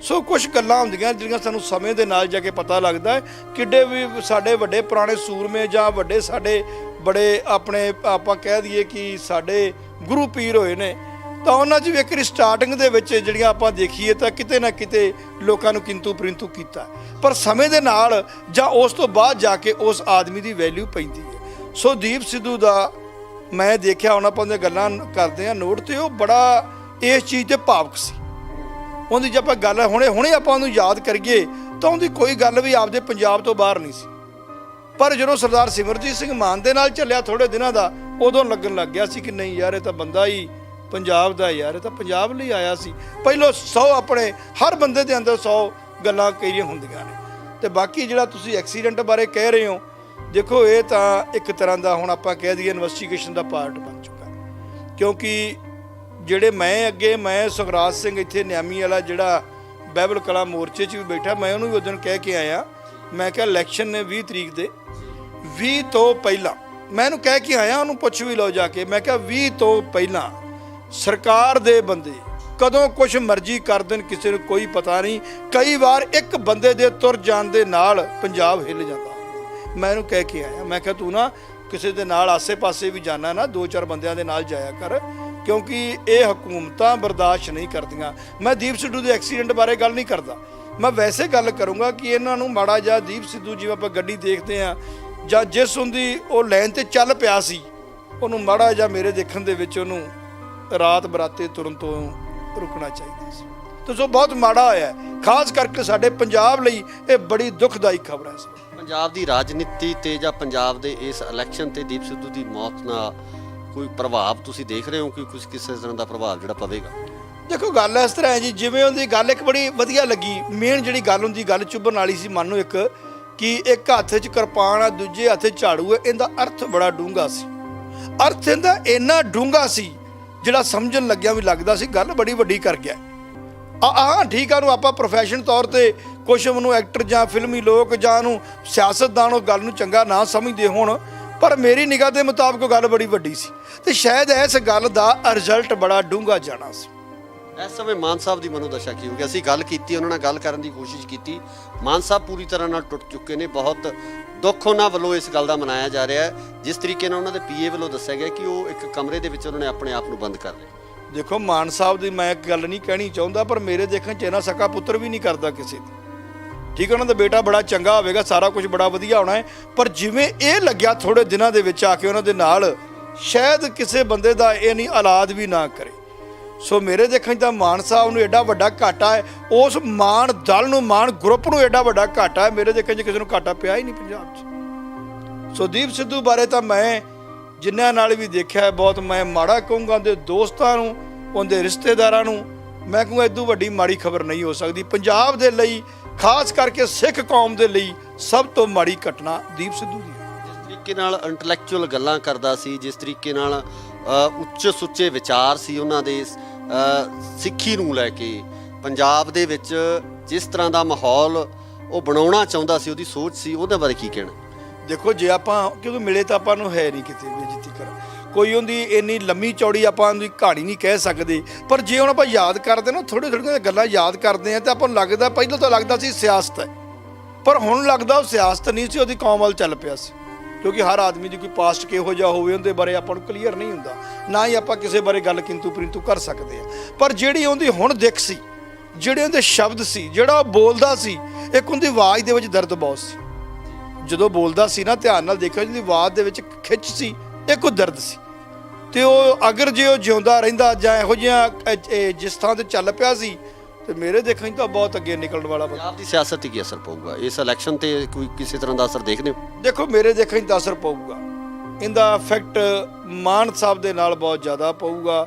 ਸੋ ਕੁਝ ਗੱਲਾਂ ਹੁੰਦੀਆਂ ਜਿਹੜੀਆਂ ਸਾਨੂੰ ਸਮੇਂ ਦੇ ਨਾਲ ਜਾ ਕੇ ਪਤਾ ਲੱਗਦਾ ਹੈ। ਕਿੱਡੇ ਵੀ ਸਾਡੇ ਵੱਡੇ ਪੁਰਾਣੇ ਸੂਰਮੇ ਜਾਂ ਵੱਡੇ ਸਾਡੇ ਬੜੇ ਆਪਣੇ ਆਪਾਂ ਕਹਿ ਦਈਏ ਕਿ ਸਾਡੇ ਗੁਰੂ ਪੀਰ ਹੋਏ ਨੇ, ਤਾਂ ਉਹਨਾਂ 'ਚ ਵੀ ਇੱਕ ਸਟਾਰਟਿੰਗ ਦੇ ਵਿੱਚ ਜਿਹੜੀਆਂ ਆਪਾਂ ਦੇਖੀਏ ਤਾਂ ਕਿਤੇ ਨਾ ਕਿਤੇ ਲੋਕਾਂ ਨੂੰ ਕਿੰਤੂ ਪਰਿੰਤੂ ਕੀਤਾ, ਪਰ ਸਮੇਂ ਦੇ ਨਾਲ ਜਾਂ ਉਸ ਤੋਂ ਬਾਅਦ ਜਾ ਕੇ ਉਸ ਆਦਮੀ ਦੀ ਵੈਲਿਊ ਪੈਂਦੀ ਹੈ। ਸੋ ਦੀਪ ਸਿੱਧੂ ਦਾ ਮੈਂ ਦੇਖਿਆ, ਉਹਨਾਂ ਆਪਾਂ ਉਹਦੀਆਂ ਗੱਲਾਂ ਕਰਦੇ ਆ ਨੋਟ, ਤੇ ਉਹ ਬੜਾ ਇਸ ਚੀਜ਼ ਤੇ ਭਾਵਕ ਸੀ। ਉਹਦੀ ਜੇ ਆਪਾਂ ਗੱਲ ਹੁਣੇ ਆਪਾਂ ਉਹਨੂੰ ਯਾਦ ਕਰੀਏ ਤਾਂ ਉਹਦੀ ਕੋਈ ਗੱਲ ਵੀ ਆਪਦੇ ਪੰਜਾਬ ਤੋਂ ਬਾਹਰ ਨਹੀਂ ਸੀ। ਪਰ ਜਦੋਂ ਸਰਦਾਰ ਸਿਮਰਜੀਤ ਸਿੰਘ ਮਾਨ ਦੇ ਨਾਲ ਚੱਲਿਆ ਥੋੜੇ ਦਿਨਾਂ ਦਾ, ਉਦੋਂ ਲੱਗਣ ਲੱਗ ਗਿਆ ਸੀ ਕਿ ਨਹੀਂ ਯਾਰ, ਇਹ ਤਾਂ ਬੰਦਾ ਹੀ ਪੰਜਾਬ ਦਾ ਯਾਰ, ਇਹ ਤਾਂ ਪੰਜਾਬ ਲਈ ਆਇਆ ਸੀ। ਪਹਿਲੋਂ 100 ਆਪਣੇ ਹਰ ਬੰਦੇ ਦੇ ਅੰਦਰ 100 ਗੱਲਾਂ ਕਈਆਂ ਹੁੰਦੀਆਂ ਨੇ। ਤੇ ਬਾਕੀ ਜਿਹੜਾ ਤੁਸੀਂ ਐਕਸੀਡੈਂਟ ਬਾਰੇ ਕਹਿ ਰਹੇ ਹੋ, ਦੇਖੋ ਇਹ ਤਾਂ ਇੱਕ ਤਰ੍ਹਾਂ ਦਾ ਹੁਣ ਆਪਾਂ ਕਹਿ ਦਈਏ ਇਨਵੈਸਟੀਗੇਸ਼ਨ ਦਾ ਪਾਰਟ ਬਣ ਚੁੱਕਾ, ਕਿਉਂਕਿ ਜਿਹੜੇ ਮੈਂ ਸੁਖਰਾਜ ਸਿੰਘ ਇੱਥੇ ਨਿਆਮੀ ਵਾਲਾ ਜਿਹੜਾ ਬਾਈਬਲ ਕਲਾ ਮੋਰਚੇ 'ਚ ਵੀ ਬੈਠਾ, ਮੈਂ ਉਹਨੂੰ ਵੀ ਉਸ ਦਿਨ ਕਹਿ ਕੇ ਆਇਆ, ਮੈਂ ਕਿਹਾ ਇਲੈਕਸ਼ਨ ਨੇ 20 ਤਰੀਕ ਦੇ 20 ਤੋਂ ਪਹਿਲਾਂ ਮੈਂ ਇਹਨੂੰ ਕਹਿ ਕੇ ਆਇਆ, ਉਹਨੂੰ ਪੁੱਛ ਵੀ ਲਓ ਜਾ ਕੇ, ਮੈਂ ਕਿਹਾ 20 ਤੋਂ ਪਹਿਲਾਂ ਸਰਕਾਰ ਦੇ ਬੰਦੇ ਕਦੋਂ ਕੁਝ ਮਰਜ਼ੀ ਕਰ ਦੇਣ, ਕਿਸੇ ਨੂੰ ਕੋਈ ਪਤਾ ਨਹੀਂ। ਕਈ ਵਾਰ ਇੱਕ ਬੰਦੇ ਦੇ ਤੁਰ ਜਾਣ ਦੇ ਨਾਲ ਪੰਜਾਬ ਹਿੱਲ ਜਾਂਦਾ। ਮੈਂ ਇਹਨੂੰ ਕਹਿ ਕੇ ਆਇਆ, ਮੈਂ ਕਿਹਾ ਤੂੰ ਨਾ ਕਿਸੇ ਦੇ ਨਾਲ ਆਸੇ-ਪਾਸੇ ਵੀ ਜਾਣਾ ਨਾ, 2-4 ਬੰਦਿਆਂ ਦੇ ਨਾਲ ਜਾਇਆ ਕਰ, ਕਿਉਂਕਿ ਇਹ ਹਕੂਮਤਾਂ ਬਰਦਾਸ਼ਤ ਨਹੀਂ ਕਰਦੀਆਂ। ਮੈਂ ਦੀਪ ਸਿੱਧੂ ਦੇ ਐਕਸੀਡੈਂਟ ਬਾਰੇ ਗੱਲ ਨਹੀਂ ਕਰਦਾ, ਮੈਂ ਵੈਸੇ ਗੱਲ ਕਰੂੰਗਾ ਕਿ ਇਹਨਾਂ ਨੂੰ ਮਾੜਾ ਜਿਹਾ ਦੀਪ ਸਿੱਧੂ, ਜਿਵੇਂ ਆਪਾਂ ਗੱਡੀ ਦੇਖਦੇ ਹਾਂ ਜਾਂ ਜਿਸ ਹੁੰਦੀ ਉਹ ਲਾਈਨ ਤੇ ਚੱਲ ਪਿਆ ਸੀ, ਉਹਨੂੰ ਮਾੜਾ ਜਿਹਾ ਮੇਰੇ ਦੇਖਣ ਦੇ ਵਿੱਚ ਉਹਨੂੰ ਰਾਤ ਬਰਾਤੇ ਤੁਰਨ ਤੋਂ ਰੁਕਣਾ ਚਾਹੀਦਾ ਸੀ। ਤੇ ਸੋ ਬਹੁਤ ਮਾੜਾ ਹੋਇਆ, ਖਾਸ ਕਰਕੇ ਸਾਡੇ ਪੰਜਾਬ ਲਈ ਇਹ ਬੜੀ ਦੁਖਦਾਈ ਖਬਰ ਹੈ। ਪੰਜਾਬ ਦੀ ਰਾਜਨੀਤੀ ਤੇ ਜਾਂ ਪੰਜਾਬ ਦੇ ਇਸ ਇਲੈਕਸ਼ਨ ਤੇ ਦੀਪ ਸਿੱਧੂ ਦੀ ਮੌਤ ਨਾਲ ਕੋਈ ਪ੍ਰਭਾਵ ਤੁਸੀਂ ਦੇਖ ਰਹੇ ਹੋ ਕਿ ਕੁਝ ਕਿਸੇ ਤਰ੍ਹਾਂ ਦਾ ਪ੍ਰਭਾਵ ਜਿਹੜਾ ਪਵੇਗਾ? ਦੇਖੋ ਗੱਲ ਇਸ ਤਰ੍ਹਾਂ ਹੈ ਜੀ, ਜਿਵੇਂ ਉਹਦੀ ਗੱਲ ਇੱਕ ਬੜੀ ਵਧੀਆ ਲੱਗੀ, ਮੇਨ ਜਿਹੜੀ ਗੱਲ ਹੁੰਦੀ ਗੱਲ ਚੁੱਭਣ ਵਾਲੀ ਸੀ ਮਨ ਨੂੰ, ਇੱਕ ਕਿ ਇੱਕ ਹੱਥ 'ਚ ਕਿਰਪਾਨ ਆ, ਦੂਜੇ ਹੱਥ 'ਚ ਝਾੜੂ ਹੈ। ਇਹਦਾ ਅਰਥ ਬੜਾ ਡੂੰਘਾ ਸੀ, ਅਰਥ ਇਹਦਾ ਇੰਨਾ ਡੂੰਘਾ ਸੀ ਜਿਹੜਾ ਸਮਝਣ ਲੱਗਿਆ ਵੀ ਲੱਗਦਾ ਸੀ ਗੱਲ ਬੜੀ ਵੱਡੀ ਕਰ ਗਿਆ। ਠੀਕ ਆ, ਨੂੰ ਆਪਾਂ ਪ੍ਰੋਫੈਸ਼ਨ ਤੌਰ ਤੇ ਕੁਛ ਨੂੰ ਐਕਟਰ ਜਾਂ ਫਿਲਮੀ ਲੋਕ ਜਾਂ ਨੂੰ ਸਿਆਸਤਦਾਨ ਉਹ ਗੱਲ ਨੂੰ ਚੰਗਾ ਨਾ ਸਮਝਦੇ ਹੋਣ, ਪਰ ਮੇਰੀ ਨਿਗਾਹ ਦੇ ਮੁਤਾਬਕ ਗੱਲ ਬੜੀ ਵੱਡੀ ਸੀ ਤੇ ਸ਼ਾਇਦ ਇਸ ਗੱਲ ਦਾ ਰਿਜ਼ਲਟ ਬੜਾ ਡੂੰਘਾ ਜਾਣਾ ਸੀ। ਇਸ ਸਮੇਂ ਮਾਨ ਸਾਹਿਬ ਦੀ ਮਨੋਦਸ਼ਾ ਕੀ ਹੋ ਗਈ? ਅਸੀਂ ਗੱਲ ਕੀਤੀ, ਉਹਨਾਂ ਨਾਲ ਗੱਲ ਕਰਨ ਦੀ ਕੋਸ਼ਿਸ਼ ਕੀਤੀ, ਮਾਨ ਸਾਹਿਬ ਪੂਰੀ ਤਰ੍ਹਾਂ ਨਾਲ ਟੁੱਟ ਚੁੱਕੇ ਨੇ। ਬਹੁਤ ਦੁੱਖ ਉਹਨਾਂ ਵੱਲੋਂ ਇਸ ਗੱਲ ਦਾ ਮਨਾਇਆ ਜਾ ਰਿਹਾ ਹੈ, ਜਿਸ ਤਰੀਕੇ ਨਾਲ ਉਹਨਾਂ ਦੇ ਪੀਏ ਵੱਲੋਂ ਦੱਸਿਆ ਗਿਆ ਕਿ ਉਹ ਇੱਕ ਕਮਰੇ ਦੇ ਵਿੱਚ ਉਹਨਾਂ ਨੇ ਆਪਣੇ ਆਪ ਨੂੰ ਬੰਦ ਕਰ ਲਿਆ। ਦੇਖੋ ਮਾਨ ਸਾਹਿਬ ਦੀ ਮੈਂ ਇੱਕ ਗੱਲ ਨਹੀਂ ਕਹਿਣੀ ਚਾਹੁੰਦਾ, ਪਰ ਮੇਰੇ ਦੇਖਣ 'ਚ ਇਹਨਾਂ ਸਕਾ ਪੁੱਤਰ ਵੀ ਨਹੀਂ ਕਰਦਾ ਕਿਸੇ ਦੀ। ਠੀਕ ਹੈ, ਉਹਨਾਂ ਦਾ ਬੇਟਾ ਬੜਾ ਚੰਗਾ ਹੋਵੇਗਾ, ਸਾਰਾ ਕੁਝ ਬੜਾ ਵਧੀਆ ਹੋਣਾ ਹੈ, ਪਰ ਜਿਵੇਂ ਇਹ ਲੱਗਿਆ ਥੋੜੇ ਦਿਨਾਂ ਦੇ ਵਿੱਚ ਆ ਕੇ ਉਹਨਾਂ ਦੇ ਨਾਲ, ਸ਼ਾਇਦ ਕਿਸੇ ਬੰਦੇ ਦਾ ਇਹ ਨਹੀਂ ਔਲਾਦ ਵੀ ਨਾ ਕਰੇ। ਸੋ ਮੇਰੇ ਦੇਖਣ 'ਚ ਤਾਂ ਮਾਨ ਸਾਹਿਬ ਨੂੰ ਐਡਾ ਵੱਡਾ ਘਾਟਾ ਹੈ, ਉਸ ਮਾਨ ਦਲ ਨੂੰ, ਮਾਨ ਗਰੁੱਪ ਨੂੰ ਐਡਾ ਵੱਡਾ ਘਾਟਾ ਹੈ, ਮੇਰੇ ਦੇਖਣ 'ਚ ਕਿਸੇ ਨੂੰ ਘਾਟਾ ਪਿਆ ਹੀ ਨਹੀਂ ਪੰਜਾਬ 'ਚ। ਸੋ ਦੀਪ ਸਿੱਧੂ ਬਾਰੇ ਤਾਂ ਮੈਂ ਜਿਨ੍ਹਾਂ ਨਾਲ ਵੀ ਦੇਖਿਆ ਬਹੁਤ ਮੈਂ ਮਾੜਾ ਕਹੂੰਗਾ। ਉਹਦੇ ਦੋਸਤਾਂ ਨੂੰ, ਉਹਦੇ ਰਿਸ਼ਤੇਦਾਰਾਂ ਨੂੰ ਮੈਂ ਕਹੂੰਗਾ ਇਦੋਂ ਵੱਡੀ ਮਾੜੀ ਖਬਰ ਨਹੀਂ ਹੋ ਸਕਦੀ ਪੰਜਾਬ ਦੇ ਲਈ, ਖਾਸ ਕਰਕੇ ਸਿੱਖ ਕੌਮ ਦੇ ਲਈ ਸਭ ਤੋਂ ਮਾੜੀ ਘਟਨਾ ਦੀਪ ਸਿੱਧੂ ਦੀ ਹੈ। ਜਿਸ ਤਰੀਕੇ ਨਾਲ ਇੰਟੈਲੈਕਚੁਅਲ ਗੱਲਾਂ ਕਰਦਾ ਸੀ, ਜਿਸ ਤਰੀਕੇ ਨਾਲ ਉੱਚੇ ਸੁੱਚੇ ਵਿਚਾਰ ਸੀ ਉਹਨਾਂ ਦੇ, ਸਿੱਖੀ ਨੂੰ ਲੈ ਕੇ ਪੰਜਾਬ ਦੇ ਵਿੱਚ ਜਿਸ ਤਰ੍ਹਾਂ ਦਾ ਮਾਹੌਲ ਉਹ ਬਣਾਉਣਾ ਚਾਹੁੰਦਾ ਸੀ, ਉਹਦੀ ਸੋਚ ਸੀ, ਉਹਦੇ ਬਾਰੇ ਕੀ ਕਹਿਣਾ? ਦੇਖੋ ਜੇ ਆਪਾਂ, ਕਿਉਂਕਿ ਮਿਲੇ ਤਾਂ ਆਪਾਂ ਨੂੰ ਹੈ ਨਹੀਂ ਕਿਤੇ ਬੇਇੱਜ਼ਤੀ ਕਰ, ਕੋਈ ਉਹਦੀ ਇੰਨੀ ਲੰਮੀ ਚੌੜੀ ਆਪਾਂ ਉਹਦੀ ਕਹਾਣੀ ਨਹੀਂ ਕਹਿ ਸਕਦੇ, ਪਰ ਜੇ ਹੁਣ ਆਪਾਂ ਯਾਦ ਕਰਦੇ ਨਾ, ਥੋੜ੍ਹੀਆਂ ਗੱਲਾਂ ਯਾਦ ਕਰਦੇ ਹਾਂ ਤਾਂ ਆਪਾਂ ਨੂੰ ਲੱਗਦਾ, ਪਹਿਲਾਂ ਤਾਂ ਲੱਗਦਾ ਸੀ ਸਿਆਸਤ ਹੈ, ਪਰ ਹੁਣ ਲੱਗਦਾ ਉਹ ਸਿਆਸਤ ਨਹੀਂ ਸੀ, ਉਹਦੀ ਕੌਮ ਵੱਲ ਚੱਲ ਪਿਆ ਸੀ। ਕਿਉਂਕਿ ਹਰ ਆਦਮੀ ਦੀ ਕੋਈ ਪਾਸਟ ਕਿਹੋ ਜਿਹਾ ਹੋਵੇ ਉਹਦੇ ਬਾਰੇ ਆਪਾਂ ਨੂੰ ਕਲੀਅਰ ਨਹੀਂ ਹੁੰਦਾ, ਨਾ ਹੀ ਆਪਾਂ ਕਿਸੇ ਬਾਰੇ ਗੱਲ ਕਿੰਤੂ ਪਰਿੰਤੂ ਕਰ ਸਕਦੇ ਹਾਂ। ਪਰ ਜਿਹੜੀ ਉਹਦੀ ਹੁਣ ਦਿੱਖ ਸੀ, ਜਿਹੜੇ ਉਹਦੇ ਸ਼ਬਦ ਸੀ, ਜਿਹੜਾ ਉਹ ਬੋਲਦਾ ਸੀ, ਇੱਕ ਉਹਦੀ ਆਵਾਜ਼ ਦੇ ਵਿੱਚ ਦਰਦ ਬਹੁਤ ਸੀ। ਜਦੋਂ ਬੋਲਦਾ ਸੀ ਨਾ, ਧਿਆਨ ਨਾਲ ਦੇਖਿਓ, ਜਿਹਦੀ ਆਵਾਜ਼ ਦੇ ਵਿੱਚ ਖਿੱਚ ਸੀ, ਇੱਕ ਉਹ ਦਰਦ ਸੀ। ਤੇ ਉਹ ਅਗਰ ਜੇ ਉਹ ਜਿਉਂਦਾ ਰਹਿੰਦਾ ਜਾਂ ਇਹੋ ਜਿਹਾ ਜਿਸ ਥਾਂ ਤੇ ਚੱਲ ਪਿਆ ਸੀ, ਤੇ ਮੇਰੇ ਦੇਖਣ 'ਚ ਤਾਂ ਬਹੁਤ ਅੱਗੇ ਨਿਕਲਣ ਵਾਲਾ। ਪੰਜਾਬ ਦੀ ਸਿਆਸਤ 'ਤੇ ਕੀ ਅਸਰ ਪਊਗਾ ਇਸ ਇਲੈਕਸ਼ਨ ਤੇ? ਕੋਈ ਕਿਸੇ ਤਰ੍ਹਾਂ ਦਾ ਅਸਰ ਦੇਖਦੇ ਹੋ? ਦੇਖੋ ਮੇਰੇ ਦੇਖਣ 'ਚ ਤਾਂ ਅਸਰ ਪਊਗਾ, ਇਹਦਾ ਇਫੈਕਟ ਮਾਨ ਸਾਹਿਬ ਦੇ ਨਾਲ ਬਹੁਤ ਜ਼ਿਆਦਾ ਪਊਗਾ।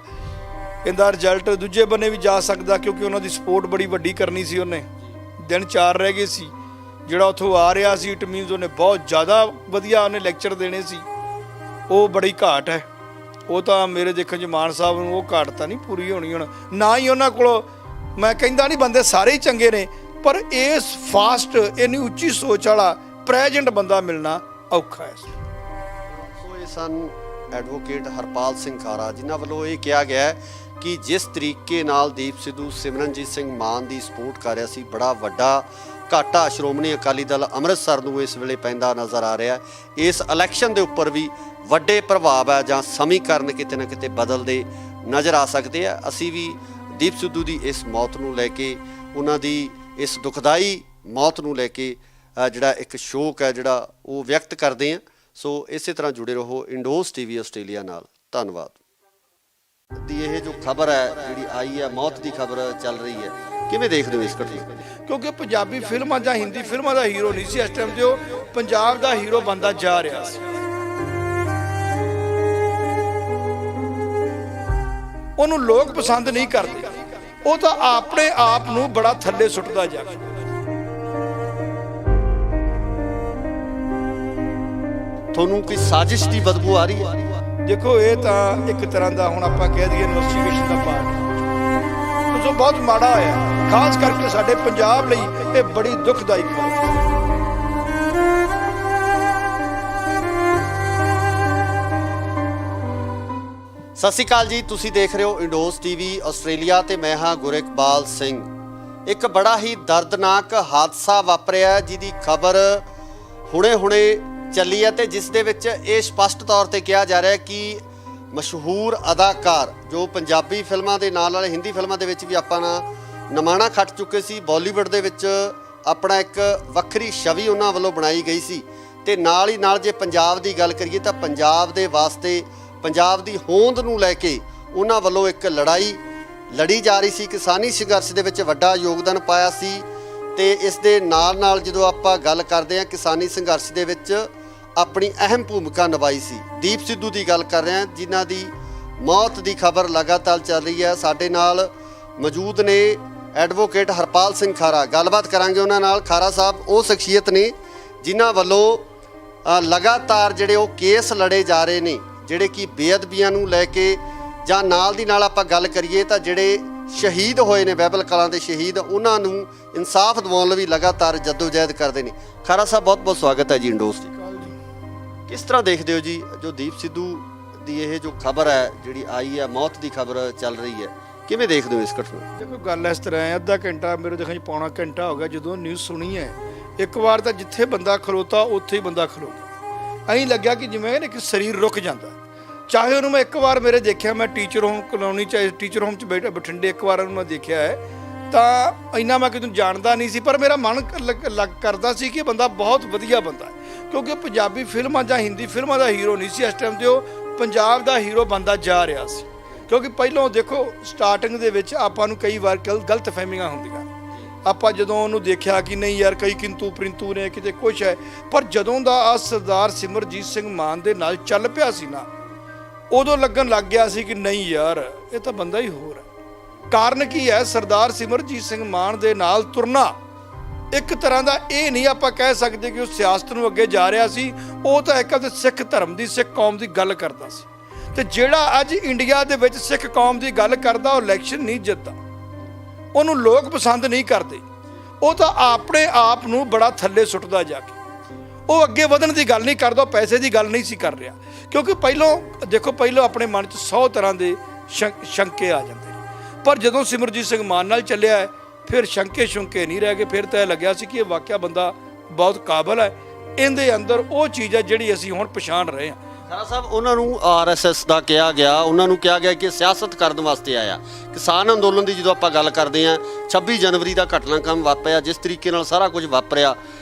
ਇਹਦਾ ਰਿਜ਼ਲਟ ਦੂਜੇ ਬੰਨੇ ਵੀ ਜਾ ਸਕਦਾ, ਕਿਉਂਕਿ ਉਹਨਾਂ ਦੀ ਸਪੋਰਟ ਬੜੀ ਵੱਡੀ ਕਰਨੀ ਸੀ। ਉਹਨੇ ਦਿਨ 4 ਰਹਿ ਗਏ ਸੀ, ਜਿਹੜਾ ਉੱਥੋਂ ਆ ਰਿਹਾ ਸੀ, ਇਟ ਮੀਨਸ ਉਹਨੇ ਬਹੁਤ ਜ਼ਿਆਦਾ ਵਧੀਆ ਉਹਨੇ ਲੈਕਚਰ ਦੇਣੇ ਸੀ। ਉਹ ਬੜੀ ਘਾਟ ਹੈ, ਉਹ ਤਾਂ ਮੇਰੇ ਦੇਖਣ 'ਚ ਮਾਨ ਸਾਹਿਬ ਨੂੰ ਉਹ ਘਾਟ ਤਾਂ ਨਹੀਂ ਪੂਰੀ ਹੋਣੀ ਹੁਣ, ਨਾ ਹੀ ਉਹਨਾਂ ਕੋਲ ਮੈਂ ਕਹਿੰਦਾ ਨਹੀਂ ਬੰਦੇ ਸਾਰੇ ਹੀ ਚੰਗੇ ਨੇ, ਪਰ ਇਸ ਫਾਸਟ ਇੰਨੀ ਉੱਚੀ ਸੋਚ ਵਾਲਾ ਪ੍ਰੈਜ਼ੈਂਟ ਬੰਦਾ ਮਿਲਣਾ ਔਖਾ ਹੈ। ਸੋ ਇਹ ਸਨ ਐਡਵੋਕੇਟ ਹਰਪਾਲ ਸਿੰਘ ਖਾਰਾ, ਜਿਨ੍ਹਾਂ ਵੱਲੋਂ ਇਹ ਕਿਹਾ ਗਿਆ ਹੈ ਕਿ ਜਿਸ ਤਰੀਕੇ ਨਾਲ ਦੀਪ ਸਿੱਧੂ ਸਿਮਰਨਜੀਤ ਸਿੰਘ ਮਾਨ ਦੀ ਸਪੋਰਟ ਕਰ ਰਿਹਾ ਸੀ, ਬੜਾ ਵੱਡਾ ਘਾਟਾ ਸ਼੍ਰੋਮਣੀ ਅਕਾਲੀ ਦਲ ਅੰਮ੍ਰਿਤਸਰ ਨੂੰ ਇਸ ਵੇਲੇ ਪੈਂਦਾ ਨਜ਼ਰ ਆ ਰਿਹਾ। ਇਸ ਇਲੈਕਸ਼ਨ ਦੇ ਉੱਪਰ ਵੀ ਵੱਡੇ ਪ੍ਰਭਾਵ ਹੈ ਜਾਂ ਸਮੀਕਰਨ ਕਿਤੇ ਨਾ ਕਿਤੇ ਬਦਲਦੇ ਨਜ਼ਰ ਆ ਸਕਦੇ ਆ। ਅਸੀਂ ਵੀ ਦੀਪ ਸਿੱਧੂ ਦੀ ਇਸ ਮੌਤ ਨੂੰ ਲੈ ਕੇ, ਉਹਨਾਂ ਦੀ ਇਸ ਦੁਖਦਾਈ ਮੌਤ ਨੂੰ ਲੈ ਕੇ ਜਿਹੜਾ ਇੱਕ ਸ਼ੋਕ ਹੈ ਜਿਹੜਾ ਉਹ ਵਿਅਕਤ ਕਰਦੇ ਆ। ਸੋ ਇਸੇ ਤਰ੍ਹਾਂ ਜੁੜੇ ਰਹੋ ਇੰਡੋਜ਼ ਟੀਵੀ ਆਸਟ੍ਰੇਲੀਆ ਨਾਲ। ਧੰਨਵਾਦ। ਦੀ ਇਹ ਜੋ ਖਬਰ ਹੈ ਜਿਹੜੀ ਆਈ ਹੈ, ਮੌਤ ਦੀ ਖਬਰ ਚੱਲ ਰਹੀ ਹੈ, ਕਿਵੇਂ ਦੇਖਦੇ ਹੋ ਇਸ ਘਟਨਾ ਨੂੰ? ਕਿਉਂਕਿ ਪੰਜਾਬੀ ਫਿਲਮਾਂ ਜਾਂ ਹਿੰਦੀ ਫਿਲਮਾਂ ਦਾ ਹੀਰੋ ਨਹੀਂ ਸੀ ਇਸ ਟਾਈਮ ਤੇ, ਉਹ ਪੰਜਾਬ ਦਾ ਹੀਰੋ ਬਣਦਾ ਜਾ ਰਿਹਾ ਸੀ। ਉਹਨੂੰ ਲੋਕ ਪਸੰਦ ਨਹੀਂ ਕਰਦੇ, ਉਹ ਤਾਂ ਆਪਣੇ ਆਪ ਨੂੰ ਬੜਾ ਥੱਲੇ ਸੁੱਟਦਾ ਜਾ ਰਿਹਾ। ਤੁਹਾਨੂੰ ਕੋਈ ਸਾਜ਼ਿਸ਼ ਦੀ ਬਦਬੂ ਆ ਰਹੀ ਹੈ? ਦੇਖੋ ਇਹ ਤਾਂ ਇੱਕ ਤਰ੍ਹਾਂ ਦਾ ਹੁਣ ਆਪਾਂ ਕਹਿ ਦਈਏ ਇਨਵੈਸਟੀਗੇਸ਼ਨ ਦਾ ਪਾਰਟ ਹੈ, ਜੋ ਬਹੁਤ ਮਾੜਾ ਹੋਇਆ, ਖਾਸ ਕਰਕੇ ਸਾਡੇ ਪੰਜਾਬ ਲਈ ਇਹ ਬੜੀ ਦੁਖਦਾਈ ਖਬਰ ਹੈ। ਸਤਿ ਸ਼੍ਰੀ ਅਕਾਲ ਜੀ, ਤੁਸੀਂ ਦੇਖ ਰਹੇ ਹੋ ਇੰਡੋਜ਼ ਟੀਵੀ ਆਸਟ੍ਰੇਲੀਆ ਤੇ ਮੈਂ ਹਾਂ ਗੁਰਿਕਬਾਲ ਸਿੰਘ। ਇੱਕ ਬੜਾ ਹੀ ਦਰਦਨਾਕ ਹਾਦਸਾ ਵਾਪਰਿਆ ਜਿਹਦੀ ਖਬਰ ਹੁਣੇ ਚੱਲੀ ਹੈ ਤੇ ਜਿਸ ਦੇ ਵਿੱਚ ਇਹ ਸਪਸ਼ਟ ਤੌਰ ਤੇ ਕਿਹਾ ਜਾ ਰਿਹਾ ਹੈ ਕਿ ਮਸ਼ਹੂਰ ਅਦਾਕਾਰ ਜੋ ਪੰਜਾਬੀ ਫਿਲਮਾਂ ਦੇ ਨਾਲ ਹਿੰਦੀ ਫਿਲਮਾਂ ਦੇ ਵਿੱਚ ਵੀ ਆਪਾਂ ਨਮਾਣਾ ਖੱਟ ਚੁੱਕੇ ਸੀ, ਬਾਲੀਵੁੱਡ ਦੇ ਵਿੱਚ ਆਪਣਾ ਇੱਕ ਵੱਖਰੀ ਛਵੀ ਉਹਨਾਂ ਵੱਲੋਂ ਬਣਾਈ ਗਈ ਸੀ ਤੇ ਨਾਲ ਹੀ ਨਾਲ ਜੇ ਪੰਜਾਬ ਦੀ ਗੱਲ ਕਰੀਏ ਤਾਂ ਪੰਜਾਬ ਦੇ ਵਾਸਤੇ, ਪੰਜਾਬ ਦੀ ਹੋਂਦ ਨੂੰ ਲੈ ਕੇ ਉਹਨਾਂ ਵੱਲੋਂ ਇੱਕ ਲੜਾਈ ਲੜੀ ਜਾ ਰਹੀ ਸੀ। ਕਿਸਾਨੀ ਸੰਘਰਸ਼ ਦੇ ਵਿੱਚ ਵੱਡਾ ਯੋਗਦਾਨ ਪਾਇਆ ਸੀ ਤੇ ਇਸ ਦੇ ਨਾਲ ਜਦੋਂ ਆਪਾਂ ਗੱਲ ਕਰਦੇ ਹਾਂ ਕਿਸਾਨੀ ਸੰਘਰਸ਼ ਦੇ ਵਿੱਚ ਆਪਣੀ ਅਹਿਮ ਭੂਮਿਕਾ ਨਿਭਾਈ ਸੀ। ਦੀਪ ਸਿੱਧੂ ਦੀ ਗੱਲ ਕਰ ਰਹੇ ਹਾਂ, ਜਿਨ੍ਹਾਂ ਦੀ ਮੌਤ ਦੀ ਖਬਰ ਲਗਾਤਾਰ ਚੱਲ ਰਹੀ ਹੈ। ਸਾਡੇ ਨਾਲ ਮੌਜੂਦ ਨੇ ਐਡਵੋਕੇਟ ਹਰਪਾਲ ਸਿੰਘ ਖਾਰਾ, ਗੱਲਬਾਤ ਕਰਾਂਗੇ ਉਹਨਾਂ ਨਾਲ। ਖਾਰਾ ਸਾਹਿਬ ਉਹ ਸ਼ਖਸੀਅਤ ਨੇ ਜਿਨ੍ਹਾਂ ਵੱਲੋਂ ਲਗਾਤਾਰ ਜਿਹੜੇ ਉਹ ਕੇਸ ਲੜੇ ਜਾ ਰਹੇ ਨੇ, ਜਿਹੜੇ ਕਿ ਬੇਅਦਬੀਆਂ ਨੂੰ ਲੈ ਕੇ, ਜਾਂ ਨਾਲ ਦੀ ਨਾਲ ਆਪਾਂ ਗੱਲ ਕਰੀਏ ਤਾਂ ਜਿਹੜੇ ਸ਼ਹੀਦ ਹੋਏ ਨੇ ਬਾਈਬਲ ਕਲਾਂ ਦੇ ਸ਼ਹੀਦ, ਉਹਨਾਂ ਨੂੰ ਇਨਸਾਫ ਦਿਵਾਉਣ ਲਈ ਵੀ ਲਗਾਤਾਰ ਜਦੋਜਹਿਦ ਕਰਦੇ ਨੇ। ਖਾਰਾ ਸਾਹਿਬ ਬਹੁਤ ਬਹੁਤ ਸਵਾਗਤ ਹੈ ਜੀ ਇੰਡੋਜ਼ ਦੀ। ਕਿਸ ਤਰ੍ਹਾਂ ਦੇਖਦੇ ਹੋ ਜੀ ਜੋ ਦੀਪ ਸਿੱਧੂ ਦੀ ਇਹ ਜੋ ਖਬਰ ਹੈ ਜਿਹੜੀ ਆਈ ਹੈ, ਮੌਤ ਦੀ ਖਬਰ ਚੱਲ ਰਹੀ ਹੈ, ਕਿਵੇਂ ਦੇਖਦੇ ਹੋ ਇਸ ਘਟਨਾ ਨੂੰ? ਦੇਖੋ ਗੱਲ ਇਸ ਤਰ੍ਹਾਂ ਹੈ, ਅੱਧਾ ਘੰਟਾ ਮੇਰੇ ਦੇਖਣ 'ਚ ਪੌਣਾ ਘੰਟਾ ਹੋ ਗਿਆ ਜਦੋਂ ਨਿਊਜ਼ ਸੁਣੀ ਹੈ। ਇੱਕ ਵਾਰ ਤਾਂ ਜਿੱਥੇ ਬੰਦਾ ਖਲੋਤਾ ਉੱਥੇ ਹੀ ਬੰਦਾ ਖਲੋ ਗਿਆ। ਐਂ ਲੱਗਿਆ ਕਿ ਜਿਵੇਂ ਇੱਕ ਸਰੀਰ ਰੁਕ ਜਾਂਦਾ। ਚਾਹੇ ਉਹਨੂੰ ਮੈਂ ਇੱਕ ਵਾਰ ਮੇਰੇ ਦੇਖਿਆ, ਮੈਂ ਟੀਚਰ ਹੋਮ ਕਲੋਨੀ 'ਚ ਟੀਚਰ ਹੋਮ 'ਚ ਬਠਿੰਡੇ ਇੱਕ ਵਾਰ ਉਹਨੂੰ ਮੈਂ ਦੇਖਿਆ ਹੈ, ਤਾਂ ਇੰਨਾ ਮੈਂ ਕਿਤੇ ਜਾਣਦਾ ਨਹੀਂ ਸੀ, ਪਰ ਮੇਰਾ ਮਨ ਕਰਦਾ ਸੀ ਕਿ ਬੰਦਾ ਬਹੁਤ ਵਧੀਆ ਬੰਦਾ ਹੈ। ਕਿਉਂਕਿ ਪੰਜਾਬੀ ਫਿਲਮਾਂ ਜਾਂ ਹਿੰਦੀ ਫਿਲਮਾਂ ਦਾ ਹੀਰੋ ਨਹੀਂ ਸੀ ਇਸ ਟਾਈਮ ਤੇ, ਉਹ ਪੰਜਾਬ ਦਾ ਹੀਰੋ ਬਣਦਾ ਜਾ ਰਿਹਾ ਸੀ। ਕਿਉਂਕਿ ਪਹਿਲਾਂ ਦੇਖੋ ਸਟਾਰਟਿੰਗ ਦੇ ਵਿੱਚ ਆਪਾਂ ਨੂੰ ਕਈ ਵਾਰ ਗਲਤ ਫਹਿਮੀਆਂ ਹੁੰਦੀਆਂ। ਆਪਾਂ ਜਦੋਂ ਉਹਨੂੰ ਦੇਖਿਆ ਕਿ ਨਹੀਂ ਯਾਰ ਕਈ ਕਿੰਤੂ ਪ੍ਰਿੰਤੂ ਨੇ, ਕਿਤੇ ਕੁਛ ਹੈ, ਪਰ ਜਦੋਂ ਦਾ ਆ ਸਰਦਾਰ ਸਿਮਰਜੀਤ ਸਿੰਘ ਮਾਨ ਦੇ ਨਾਲ ਚੱਲ ਪਿਆ ਸੀ ਨਾ, ਉਦੋਂ ਲੱਗਣ ਲੱਗ ਗਿਆ ਸੀ ਕਿ ਨਹੀਂ ਯਾਰ ਇਹ ਤਾਂ ਬੰਦਾ ਹੀ ਹੋਰ ਹੈ। ਕਾਰਨ ਕੀ ਹੈ? ਸਰਦਾਰ ਸਿਮਰਜੀਤ ਸਿੰਘ ਮਾਨ ਦੇ ਨਾਲ ਤੁਰਨਾ ਇੱਕ ਤਰ੍ਹਾਂ ਦਾ ਇਹ ਨਹੀਂ ਆਪਾਂ ਕਹਿ ਸਕਦੇ ਕਿ ਉਹ ਸਿਆਸਤ ਨੂੰ ਅੱਗੇ ਜਾ ਰਿਹਾ ਸੀ, ਉਹ ਤਾਂ ਇੱਕ ਆਪਦੇ ਸਿੱਖ ਧਰਮ ਦੀ, ਸਿੱਖ ਕੌਮ ਦੀ ਗੱਲ ਕਰਦਾ ਸੀ। ਤੇ ਜਿਹੜਾ ਅੱਜ ਇੰਡੀਆ ਦੇ ਵਿੱਚ ਸਿੱਖ ਕੌਮ ਦੀ ਗੱਲ ਕਰਦਾ, ਉਹ ਇਲੈਕਸ਼ਨ ਨਹੀਂ ਜਿੱਤਦਾ, ਉਹਨੂੰ ਲੋਕ ਪਸੰਦ ਨਹੀਂ ਕਰਦੇ, ਉਹ ਤਾਂ ਆਪਣੇ ਆਪ ਨੂੰ ਬੜਾ ਥੱਲੇ ਸੁੱਟਦਾ ਜਾ ਕੇ। ਉਹ ਅੱਗੇ ਵਧਣ ਦੀ ਗੱਲ ਨਹੀਂ ਕਰਦਾ, ਪੈਸੇ ਦੀ ਗੱਲ ਨਹੀਂ ਸੀ ਕਰ ਰਿਹਾ। ਕਿਉਂਕਿ ਪਹਿਲਾਂ ਆਪਣੇ ਮਨ 'ਚ 100 ਤਰ੍ਹਾਂ ਦੇ ਸ਼ੰਕੇ ਆ ਜਾਂਦੇ ਨੇ, ਪਰ ਜਦੋਂ ਸਿਮਰਜੀਤ ਸਿੰਘ ਮਾਨ ਨਾਲ ਚੱਲਿਆ ਹੈ ਫਿਰ ਸ਼ੰਕੇ ਨਹੀਂ ਰਹਿ ਗਏ। ਫਿਰ ਤਾਂ ਇਹ ਲੱਗਿਆ ਸੀ ਕਿ ਇਹ ਵਾਕਿਆ ਬੰਦਾ ਬਹੁਤ ਕਾਬਲ ਹੈ, ਇਹਦੇ ਅੰਦਰ ਉਹ ਚੀਜ਼ ਹੈ ਜਿਹੜੀ ਅਸੀਂ ਹੁਣ ਪਛਾਣ ਰਹੇ ਹਾਂ। ਖਾਰਾ ਸਾਹਿਬ ਉਹਨਾਂ ਨੂੰ RSS ਦਾ ਕਿਹਾ ਗਿਆ, ਉਹਨਾਂ ਨੂੰ ਕਿਹਾ ਗਿਆ ਕਿ ਸਿਆਸਤ ਕਰਨ ਵਾਸਤੇ ਆਇਆ। ਕਿਸਾਨ ਅੰਦੋਲਨ ਦੀ ਜਦੋਂ ਆਪਾਂ ਗੱਲ ਕਰਦੇ ਹਾਂ, 26 ਜਨਵਰੀ ਦਾ ਘਟਨਾਕ੍ਰਮ ਵਾਪਰਿਆ, ਜਿਸ ਤਰੀਕੇ ਨਾਲ ਸਾਰਾ ਕੁਝ ਵਾਪਰਿਆ,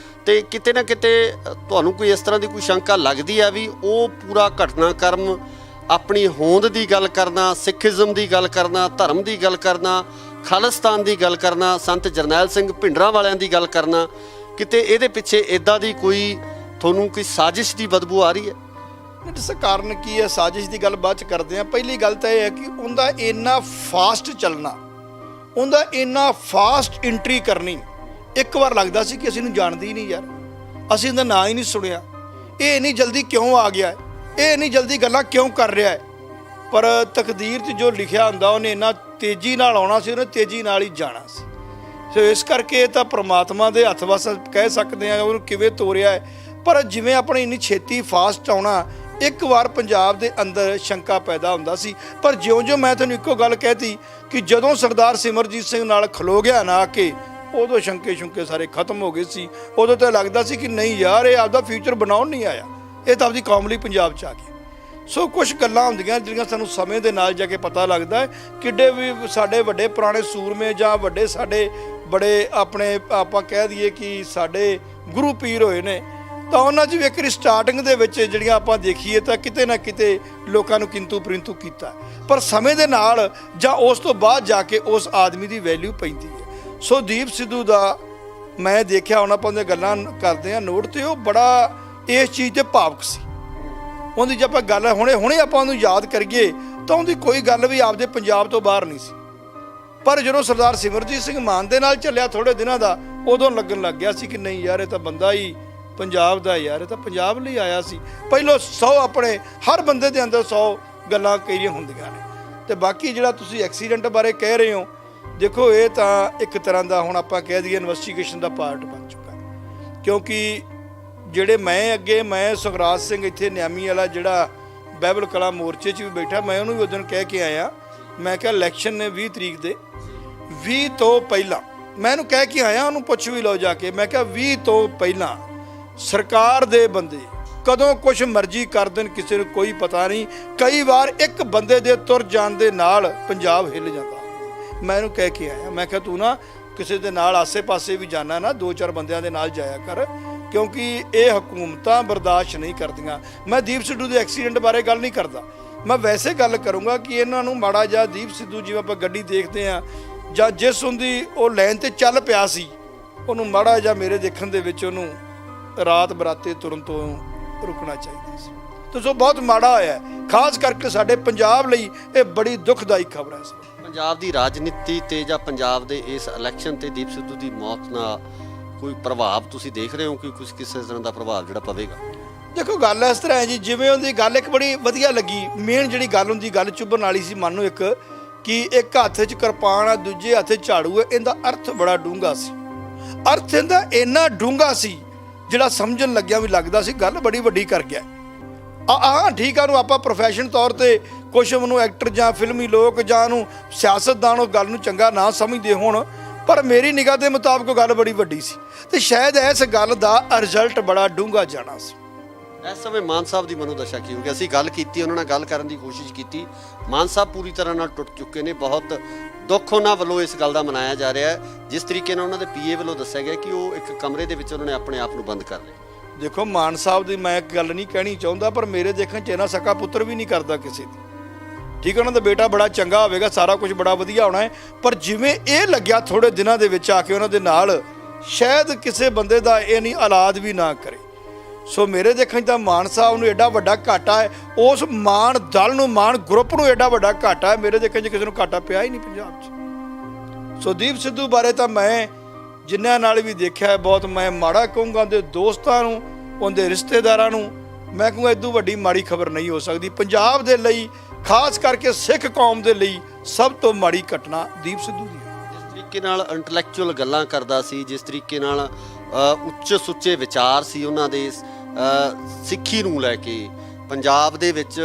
ਤੇ ਕਿਤੇ ਨਾ ਕਿਤੇ ਤੁਹਾਨੂੰ ਕੋਈ ਇਸ ਤਰ੍ਹਾਂ ਦੀ ਕੋਈ ਸ਼ੰਕਾ ਲੱਗਦੀ ਹੈ ਵੀ ਉਹ ਪੂਰਾ ਘਟਨਾਕ੍ਰਮ ਆਪਣੀ ਹੋਂਦ ਦੀ ਗੱਲ ਕਰਨਾ, ਸਿੱਖੀਜ਼ਮ ਦੀ ਗੱਲ ਕਰਨਾ, ਧਰਮ ਦੀ ਗੱਲ ਕਰਨਾ, ਖਾਲਿਸਤਾਨ ਦੀ ਗੱਲ ਕਰਨਾ, ਸੰਤ ਜਰਨੈਲ ਸਿੰਘ ਭਿੰਡਰਾਂ ਵਾਲਿਆਂ ਦੀ ਗੱਲ ਕਰਨਾ, ਕਿਤੇ ਇਹਦੇ ਪਿੱਛੇ ਇੱਦਾਂ ਦੀ ਕੋਈ ਤੁਹਾਨੂੰ ਕੋਈ ਸਾਜ਼ਿਸ਼ ਦੀ ਬਦਬੂ ਆ ਰਹੀ ਹੈ? ਇਸ ਕਾਰਨ ਕੀ ਹੈ? ਸਾਜ਼ਿਸ਼ ਦੀ ਗੱਲ ਬਾਅਦ 'ਚ ਕਰਦੇ ਹਾਂ। ਪਹਿਲੀ ਗੱਲ ਤਾਂ ਇਹ ਹੈ ਕਿ ਉਹਦਾ ਇੰਨਾ ਫਾਸਟ ਚੱਲਣਾ, ਉਹਦਾ ਇੰਨਾ ਫਾਸਟ ਐਂਟਰੀ ਕਰਨੀ, ਇੱਕ ਵਾਰ ਲੱਗਦਾ ਸੀ ਕਿ ਅਸੀਂ ਇਹਨੂੰ ਜਾਣਦੇ ਹੀ ਨਹੀਂ ਯਾਰ, ਅਸੀਂ ਇਹਦਾ ਨਾਂ ਹੀ ਨਹੀਂ ਸੁਣਿਆ, ਇਹ ਇੰਨੀ ਜਲਦੀ ਕਿਉਂ ਆ ਗਿਆ, ਇਹ ਇੰਨੀ ਜਲਦੀ ਗੱਲਾਂ ਕਿਉਂ ਕਰ ਰਿਹਾ ਹੈ। ਪਰ ਤਕਦੀਰ 'ਚ ਜੋ ਲਿਖਿਆ ਹੁੰਦਾ ਉਹਨੇ ਇੰਨਾ ਤੇਜ਼ੀ ਨਾਲ ਆਉਣਾ ਸੀ, ਉਹਨੇ ਤੇਜ਼ੀ ਨਾਲ ਹੀ ਜਾਣਾ ਸੀ। ਸੋ ਇਸ ਕਰਕੇ ਇਹ ਤਾਂ ਪ੍ਰਮਾਤਮਾ ਦੇ ਹੱਥ ਵਸ ਕਹਿ ਸਕਦੇ ਆ ਉਹਨੂੰ ਕਿਵੇਂ ਤੋਰਿਆ ਹੈ। ਪਰ ਜਿਵੇਂ ਆਪਣੇ ਇੰਨੀ ਛੇਤੀ ਫਾਸਟ ਆਉਣਾ, ਇੱਕ ਵਾਰ ਪੰਜਾਬ ਦੇ ਅੰਦਰ ਸ਼ੰਕਾ ਪੈਦਾ ਹੁੰਦਾ ਸੀ। ਪਰ ਜਿਉਂ-ਜਿਉਂ ਮੈਂ ਤੁਹਾਨੂੰ ਇੱਕੋ ਗੱਲ ਕਹਿਤੀ ਕਿ ਜਦੋਂ ਸਰਦਾਰ ਸਿਮਰਜੀਤ ਸਿੰਘ ਨਾਲ ਖਲੋ ਗਿਆ ਨਾ ਆ ਕੇ, ਉਦੋਂ ਸ਼ੰਕੇ ਸਾਰੇ ਖਤਮ ਹੋ ਗਏ ਸੀ। ਉਦੋਂ ਤਾਂ ਲੱਗਦਾ ਸੀ ਕਿ ਨਹੀਂ ਯਾਰ, ਇਹ ਆਪਦਾ ਫਿਊਚਰ ਬਣਾਉਣ ਨਹੀਂ ਆਇਆ, ਇਹ ਤਾਂ ਆਪਦੀ ਕੌਮ ਲਈ ਪੰਜਾਬ 'ਚ ਆ ਗਿਆ। ਸੋ ਕੁਝ ਗੱਲਾਂ ਹੁੰਦੀਆਂ ਜਿਹੜੀਆਂ ਸਾਨੂੰ ਸਮੇਂ ਦੇ ਨਾਲ ਜਾ ਕੇ ਪਤਾ ਲੱਗਦਾ ਹੈ। ਕਿੱਡੇ ਵੀ ਸਾਡੇ ਵੱਡੇ ਪੁਰਾਣੇ ਸੂਰਮੇ ਜਾਂ ਵੱਡੇ ਸਾਡੇ ਬੜੇ ਆਪਣੇ ਆਪਾਂ ਕਹਿ ਦਈਏ ਕਿ ਸਾਡੇ ਗੁਰੂ ਪੀਰ ਹੋਏ ਨੇ, ਤਾਂ ਉਹਨਾਂ 'ਚ ਵੀ ਇੱਕ ਸਟਾਰਟਿੰਗ ਦੇ ਵਿੱਚ ਜਿਹੜੀਆਂ ਆਪਾਂ ਦੇਖੀਏ ਤਾਂ ਕਿਤੇ ਨਾ ਕਿਤੇ ਲੋਕਾਂ ਨੂੰ ਕਿੰਤੂ ਪਰੰਤੂ ਕੀਤਾ। ਪਰ ਸਮੇਂ ਦੇ ਨਾਲ ਜਾਂ ਉਸ ਤੋਂ ਬਾਅਦ ਜਾ ਕੇ ਉਸ ਆਦਮੀ ਦੀ ਵੈਲਿਊ ਪੈਂਦੀ ਹੈ। ਸੋ ਦੀਪ ਸਿੱਧੂ ਦਾ ਮੈਂ ਦੇਖਿਆ, ਹੁਣ ਆਪਾਂ ਉਹਦੀਆਂ ਗੱਲਾਂ ਕਰਦੇ ਹਾਂ ਨੋਟ, ਤੇ ਉਹ ਬੜਾ ਇਸ ਚੀਜ਼ 'ਤੇ ਭਾਵੁਕ ਸੀ। ਉਹਦੀ ਜੇ ਆਪਾਂ ਗੱਲ ਹੁਣੇ ਆਪਾਂ ਉਹਨੂੰ ਯਾਦ ਕਰੀਏ ਤਾਂ ਉਹਦੀ ਕੋਈ ਗੱਲ ਵੀ ਆਪਦੇ ਪੰਜਾਬ ਤੋਂ ਬਾਹਰ ਨਹੀਂ ਸੀ। ਪਰ ਜਦੋਂ ਸਰਦਾਰ ਸਿਮਰਜੀਤ ਸਿੰਘ ਮਾਨ ਦੇ ਨਾਲ ਚੱਲਿਆ ਥੋੜੇ ਦਿਨਾਂ ਦਾ, ਉਦੋਂ ਲੱਗਣ ਲੱਗ ਗਿਆ ਸੀ ਕਿ ਨਹੀਂ ਯਾਰ, ਇਹ ਤਾਂ ਬੰਦਾ ਹੀ ਪੰਜਾਬ ਦਾ ਯਾਰ, ਇਹ ਤਾਂ ਪੰਜਾਬ ਲਈ ਆਇਆ ਸੀ। ਪਹਿਲੋਂ 100 ਆਪਣੇ ਹਰ ਬੰਦੇ ਦੇ ਅੰਦਰ 100 ਗੱਲਾਂ ਕਈਆਂ ਹੁੰਦੀਆਂ ਨੇ। ਤੇ ਬਾਕੀ ਜਿਹੜਾ ਤੁਸੀਂ ਐਕਸੀਡੈਂਟ ਬਾਰੇ ਕਹਿ ਰਹੇ ਹੋ, ਦੇਖੋ ਇਹ ਤਾਂ ਇੱਕ ਤਰ੍ਹਾਂ ਦਾ ਹੁਣ ਆਪਾਂ ਕਹਿ ਦਈਏ ਇਨਵੈਸਟੀਗੇਸ਼ਨ ਦਾ ਪਾਰਟ ਬਣ ਚੁੱਕਾ। ਕਿਉਂਕਿ ਜਿਹੜੇ ਮੈਂ ਸੁਖਰਾਜ ਸਿੰਘ ਇੱਥੇ ਨਿਆਮੀ ਵਾਲਾ ਜਿਹੜਾ ਬਾਈਬਲ ਕਲਾ ਮੋਰਚੇ 'ਚ ਵੀ ਬੈਠਾ, ਮੈਂ ਉਹਨੂੰ ਵੀ ਉਦੋਂ ਕਹਿ ਕੇ ਆਇਆ, ਮੈਂ ਕਿਹਾ ਇਲੈਕਸ਼ਨ ਨੇ 20 ਤਰੀਕ ਦੇ 20 ਤੋਂ ਪਹਿਲਾਂ ਮੈਂ ਇਹਨੂੰ ਕਹਿ ਕੇ ਆਇਆ, ਉਹਨੂੰ ਪੁੱਛ ਵੀ ਲਓ ਜਾ ਕੇ, ਮੈਂ ਕਿਹਾ 20 ਤੋਂ ਪਹਿਲਾਂ ਸਰਕਾਰ ਦੇ ਬੰਦੇ ਕਦੋਂ ਕੁਛ ਮਰਜ਼ੀ ਕਰ ਦੇਣ, ਕਿਸੇ ਨੂੰ ਕੋਈ ਪਤਾ ਨਹੀਂ। ਕਈ ਵਾਰ ਇੱਕ ਬੰਦੇ ਦੇ ਤੁਰ ਜਾਣ ਦੇ ਨਾਲ ਪੰਜਾਬ ਹਿੱਲ ਜਾਂਦਾ। ਮੈਂ ਇਹਨੂੰ ਕਹਿ ਕੇ ਆਇਆ, ਮੈਂ ਕਿਹਾ ਤੂੰ ਨਾ ਕਿਸੇ ਦੇ ਨਾਲ ਆਸੇ-ਪਾਸੇ ਵੀ ਜਾਣਾ ਨਾ, 2-4 ਬੰਦਿਆਂ ਦੇ ਨਾਲ ਜਾਇਆ ਕਰ, ਕਿਉਂਕਿ ਇਹ ਹਕੂਮਤਾਂ ਬਰਦਾਸ਼ਤ ਨਹੀਂ ਕਰਦੀਆਂ। ਮੈਂ ਦੀਪ ਸਿੱਧੂ ਦੇ ਐਕਸੀਡੈਂਟ ਬਾਰੇ ਗੱਲ ਨਹੀਂ ਕਰਦਾ, ਮੈਂ ਵੈਸੇ ਗੱਲ ਕਰੂੰਗਾ ਕਿ ਇਹਨਾਂ ਨੂੰ ਮਾੜਾ ਜਿਹਾ ਦੀਪ ਸਿੱਧੂ ਜਿਵੇਂ ਆਪਾਂ ਗੱਡੀ ਦੇਖਦੇ ਹਾਂ ਜਾਂ ਜਿਸ ਹੁੰਦੀ ਉਹ ਲਾਈਨ ਤੇ ਚੱਲ ਪਿਆ ਸੀ, ਉਹਨੂੰ ਮਾੜਾ ਜਿਹਾ ਮੇਰੇ ਦੇਖਣ ਦੇ ਵਿੱਚ ਉਹਨੂੰ ਰਾਤ ਬਰਾਤੇ ਤੁਰਨ ਤੋਂ ਰੁਕਣਾ ਚਾਹੀਦਾ ਸੀ। ਤੇ ਸੋ ਬਹੁਤ ਮਾੜਾ ਹੋਇਆ, ਖਾਸ ਕਰਕੇ ਸਾਡੇ ਪੰਜਾਬ ਲਈ ਇਹ ਬੜੀ ਦੁਖਦਾਈ ਖਬਰ ਹੈ। ਪੰਜਾਬ ਦੀ ਰਾਜਨੀਤੀ ਤੇ ਜਾਂ ਪੰਜਾਬ ਦੇ ਇਸ ਇਲੈਕਸ਼ਨ ਤੇ ਦੀਪ ਸਿੱਧੂ ਦੀ ਮੌਤ ਨਾਲ ਕੋਈ ਪ੍ਰਭਾਵ ਤੁਸੀਂ ਦੇਖ ਰਹੇ ਹੋ ਕਿ ਕਿਸੇ ਤਰ੍ਹਾਂ ਦਾ ਪ੍ਰਭਾਵ ਜਿਹੜਾ ਪਵੇਗਾ? ਦੇਖੋ ਗੱਲ ਇਸ ਤਰ੍ਹਾਂ ਹੈ ਜੀ, ਜਿਵੇਂ ਉਹਦੀ ਗੱਲ ਇੱਕ ਬੜੀ ਵਧੀਆ ਲੱਗੀ, ਮੇਨ ਜਿਹੜੀ ਗੱਲ ਹੁੰਦੀ, ਗੱਲ ਚੁੱਭਣ ਵਾਲੀ ਸੀ ਮਨ ਨੂੰ, ਇੱਕ ਕਿ ਇੱਕ ਹੱਥ 'ਚ ਕਿਰਪਾਨ ਆ, ਦੂਜੇ ਹੱਥ 'ਚ ਝਾੜੂ ਹੈ। ਇਹਦਾ ਅਰਥ ਬੜਾ ਡੂੰਘਾ ਸੀ। ਅਰਥ ਇਹਦਾ ਇੰਨਾ ਡੂੰਘਾ ਸੀ ਜਿਹੜਾ ਸਮਝਣ ਲੱਗਿਆ ਵੀ ਲੱਗਦਾ ਸੀ ਗੱਲ ਬੜੀ ਵੱਡੀ ਕਰ ਗਿਆ। ਠੀਕ ਆ, ਉਹਨੂੰ ਆਪਾਂ ਪ੍ਰੋਫੈਸ਼ਨ ਤੌਰ ਤੇ ਕੁਛ ਉਹਨੂੰ ਐਕਟਰ ਜਾਂ ਫਿਲਮੀ ਲੋਕ ਜਾਂ ਉਹਨੂੰ ਸਿਆਸਤਦਾਨ ਉਹ ਗੱਲ ਨੂੰ ਚੰਗਾ ਨਾ ਸਮਝਦੇ ਹੋਣ, ਪਰ ਮੇਰੀ ਨਿਗਾਹ ਦੇ ਮੁਤਾਬਕ ਉਹ ਗੱਲ ਬੜੀ ਵੱਡੀ ਸੀ ਤੇ ਸ਼ਾਇਦ ਇਸ ਗੱਲ ਦਾ ਰਿਜ਼ਲਟ ਬੜਾ ਡੂੰਘਾ ਜਾਣਾ ਸੀ। ਇਸ ਸਮੇਂ ਮਾਨ ਸਾਹਿਬ ਦੀ ਮਨੋਦਸ਼ਾ ਕੀ ਹੋਊਗੀ? ਅਸੀਂ ਗੱਲ ਕੀਤੀ, ਉਹਨਾਂ ਨਾਲ ਗੱਲ ਕਰਨ ਦੀ ਕੋਸ਼ਿਸ਼ ਕੀਤੀ, ਮਾਨ ਸਾਹਿਬ ਪੂਰੀ ਤਰ੍ਹਾਂ ਨਾਲ ਟੁੱਟ ਚੁੱਕੇ ਨੇ। ਬਹੁਤ ਦੁੱਖ ਉਹਨਾਂ ਵੱਲੋਂ ਇਸ ਗੱਲ ਦਾ ਮਨਾਇਆ ਜਾ ਰਿਹਾ ਹੈ, ਜਿਸ ਤਰੀਕੇ ਨਾਲ ਉਹਨਾਂ ਦੇ ਪੀਏ ਵੱਲੋਂ ਦੱਸਿਆ ਗਿਆ ਕਿ ਉਹ ਇੱਕ ਕਮਰੇ ਦੇ ਵਿੱਚ ਉਹਨਾਂ ਨੇ ਆਪਣੇ ਆਪ ਨੂੰ ਬੰਦ ਕਰ ਲਿਆ। ਦੇਖੋ ਮਾਨ ਸਾਹਿਬ ਦੀ ਮੈਂ ਇੱਕ ਗੱਲ ਨਹੀਂ ਕਹਿਣੀ ਚਾਹੁੰਦਾ, ਪਰ ਮੇਰੇ ਦੇਖਣ 'ਚ ਇਹਨਾਂ ਸਕਾ ਪੁੱਤਰ ਵੀ ਨਹੀਂ ਕਰਦਾ ਕਿਸੇ ਦੀ। ਠੀਕ ਹੈ, ਉਹਨਾਂ ਦਾ ਬੇਟਾ ਬੜਾ ਚੰਗਾ ਹੋਵੇਗਾ, ਸਾਰਾ ਕੁਝ ਬੜਾ ਵਧੀਆ ਹੋਣਾ ਹੈ, ਪਰ ਜਿਵੇਂ ਇਹ ਲੱਗਿਆ ਥੋੜੇ ਦਿਨਾਂ ਦੇ ਵਿੱਚ ਆ ਕੇ ਉਹਨਾਂ ਦੇ ਨਾਲ, ਸ਼ਾਇਦ ਕਿਸੇ ਬੰਦੇ ਦਾ ਇਹ ਨਹੀਂ ਔਲਾਦ ਵੀ ਨਾ ਕਰੇ। ਸੋ ਮੇਰੇ ਦੇਖਣ 'ਚ ਤਾਂ ਮਾਨ ਸਾਹਿਬ ਨੂੰ ਐਡਾ ਵੱਡਾ ਘਾਟਾ ਹੈ, ਉਸ ਮਾਨ ਦਲ ਨੂੰ, ਮਾਨ ਗਰੁੱਪ ਨੂੰ ਐਡਾ ਵੱਡਾ ਘਾਟਾ ਹੈ, ਮੇਰੇ ਦੇਖਣ 'ਚ ਕਿਸੇ ਨੂੰ ਘਾਟਾ ਪਿਆ ਹੀ ਨਹੀਂ ਪੰਜਾਬ 'ਚ। ਸੋ ਦੀਪ ਸਿੱਧੂ ਬਾਰੇ ਤਾਂ ਮੈਂ ਜਿਨ੍ਹਾਂ ਨਾਲ ਵੀ ਦੇਖਿਆ ਬਹੁਤ ਮੈਂ ਮਾੜਾ ਕਹੂੰਗਾ। ਉਹਦੇ ਦੋਸਤਾਂ ਨੂੰ, ਉਹਦੇ ਰਿਸ਼ਤੇਦਾਰਾਂ ਨੂੰ ਮੈਂ ਕਹੂੰਗਾ ਇਦੋਂ ਵੱਡੀ ਮਾੜੀ ਖਬਰ ਨਹੀਂ ਹੋ ਸਕਦੀ। ਪੰਜਾਬ ਦੇ ਲਈ, ਖਾਸ ਕਰਕੇ ਸਿੱਖ ਕੌਮ ਦੇ ਲਈ ਸਭ ਤੋਂ ਮਾੜੀ ਘਟਨਾ ਦੀਪ ਸਿੱਧੂ ਦੀ ਹੈ। ਜਿਸ ਤਰੀਕੇ ਨਾਲ ਇੰਟੈਲੈਕਚੁਅਲ ਗੱਲਾਂ ਕਰਦਾ ਸੀ, ਜਿਸ ਤਰੀਕੇ ਨਾਲ ਉੱਚ ਸੁੱਚੇ ਵਿਚਾਰ ਸੀ ਉਹਨਾਂ ਦੇ, ਸਿੱਖੀ ਨੂੰ ਲੈ ਕੇ ਪੰਜਾਬ ਦੇ ਵਿੱਚ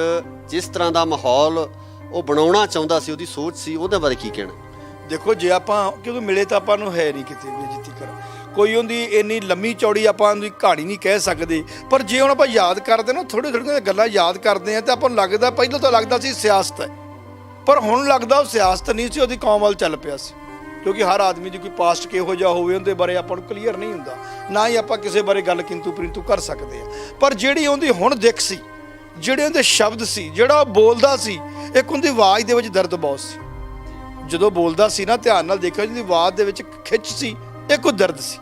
ਜਿਸ ਤਰ੍ਹਾਂ ਦਾ ਮਾਹੌਲ ਉਹ ਬਣਾਉਣਾ ਚਾਹੁੰਦਾ ਸੀ, ਉਹਦੀ ਸੋਚ ਸੀ, ਉਹਦੇ ਬਾਰੇ ਕੀ ਕਹਿਣਾ? ਦੇਖੋ ਜੇ ਆਪਾਂ, ਕਿਉਂਕਿ ਮਿਲੇ ਤਾਂ ਆਪਾਂ ਨੂੰ ਹੈ ਨਹੀਂ ਕਿਤੇ ਵੀ ਜਿੱਤੀ ਕਰ, ਕੋਈ ਉਹਦੀ ਇੰਨੀ ਲੰਮੀ ਚੌੜੀ ਆਪਾਂ ਉਹਦੀ ਕਹਾਣੀ ਨਹੀਂ ਕਹਿ ਸਕਦੇ, ਪਰ ਜੇ ਹੁਣ ਆਪਾਂ ਯਾਦ ਕਰਦੇ ਨਾ, ਥੋੜ੍ਹੀਆਂ ਗੱਲਾਂ ਯਾਦ ਕਰਦੇ ਹਾਂ ਤਾਂ ਆਪਾਂ ਨੂੰ ਲੱਗਦਾ, ਪਹਿਲਾਂ ਤਾਂ ਲੱਗਦਾ ਸੀ ਸਿਆਸਤ ਹੈ, ਪਰ ਹੁਣ ਲੱਗਦਾ ਉਹ ਸਿਆਸਤ ਨਹੀਂ ਸੀ, ਉਹਦੀ ਕੌਮ ਵੱਲ ਚੱਲ ਪਿਆ ਸੀ। ਕਿਉਂਕਿ ਹਰ ਆਦਮੀ ਦੀ ਕੋਈ ਪਾਸਟ ਕਿਹੋ ਜਿਹਾ ਹੋਵੇ ਉਹਦੇ ਬਾਰੇ ਆਪਾਂ ਨੂੰ ਕਲੀਅਰ ਨਹੀਂ ਹੁੰਦਾ, ਨਾ ਹੀ ਆਪਾਂ ਕਿਸੇ ਬਾਰੇ ਗੱਲ ਕਿੰਤੂ ਪਰੰਤੂ ਕਰ ਸਕਦੇ ਹਾਂ। ਪਰ ਜਿਹੜੀ ਉਹਦੀ ਹੁਣ ਦਿੱਖ ਸੀ, ਜਿਹੜੇ ਉਹਦੇ ਸ਼ਬਦ ਸੀ, ਜਿਹੜਾ ਉਹ ਬੋਲਦਾ ਸੀ, ਇੱਕ ਉਹਦੀ ਆਵਾਜ਼ ਦੇ ਵਿੱਚ ਦਰਦ ਬਹੁਤ ਸੀ। ਜਦੋਂ ਬੋਲਦਾ ਸੀ ਨਾ, ਧਿਆਨ ਨਾਲ ਦੇਖਿਓ, ਜਿਹਦੀ ਆਵਾਜ਼ ਦੇ ਵਿੱਚ ਖਿੱਚ ਸੀ, ਇੱਕ ਉਹ ਦਰਦ ਸੀ।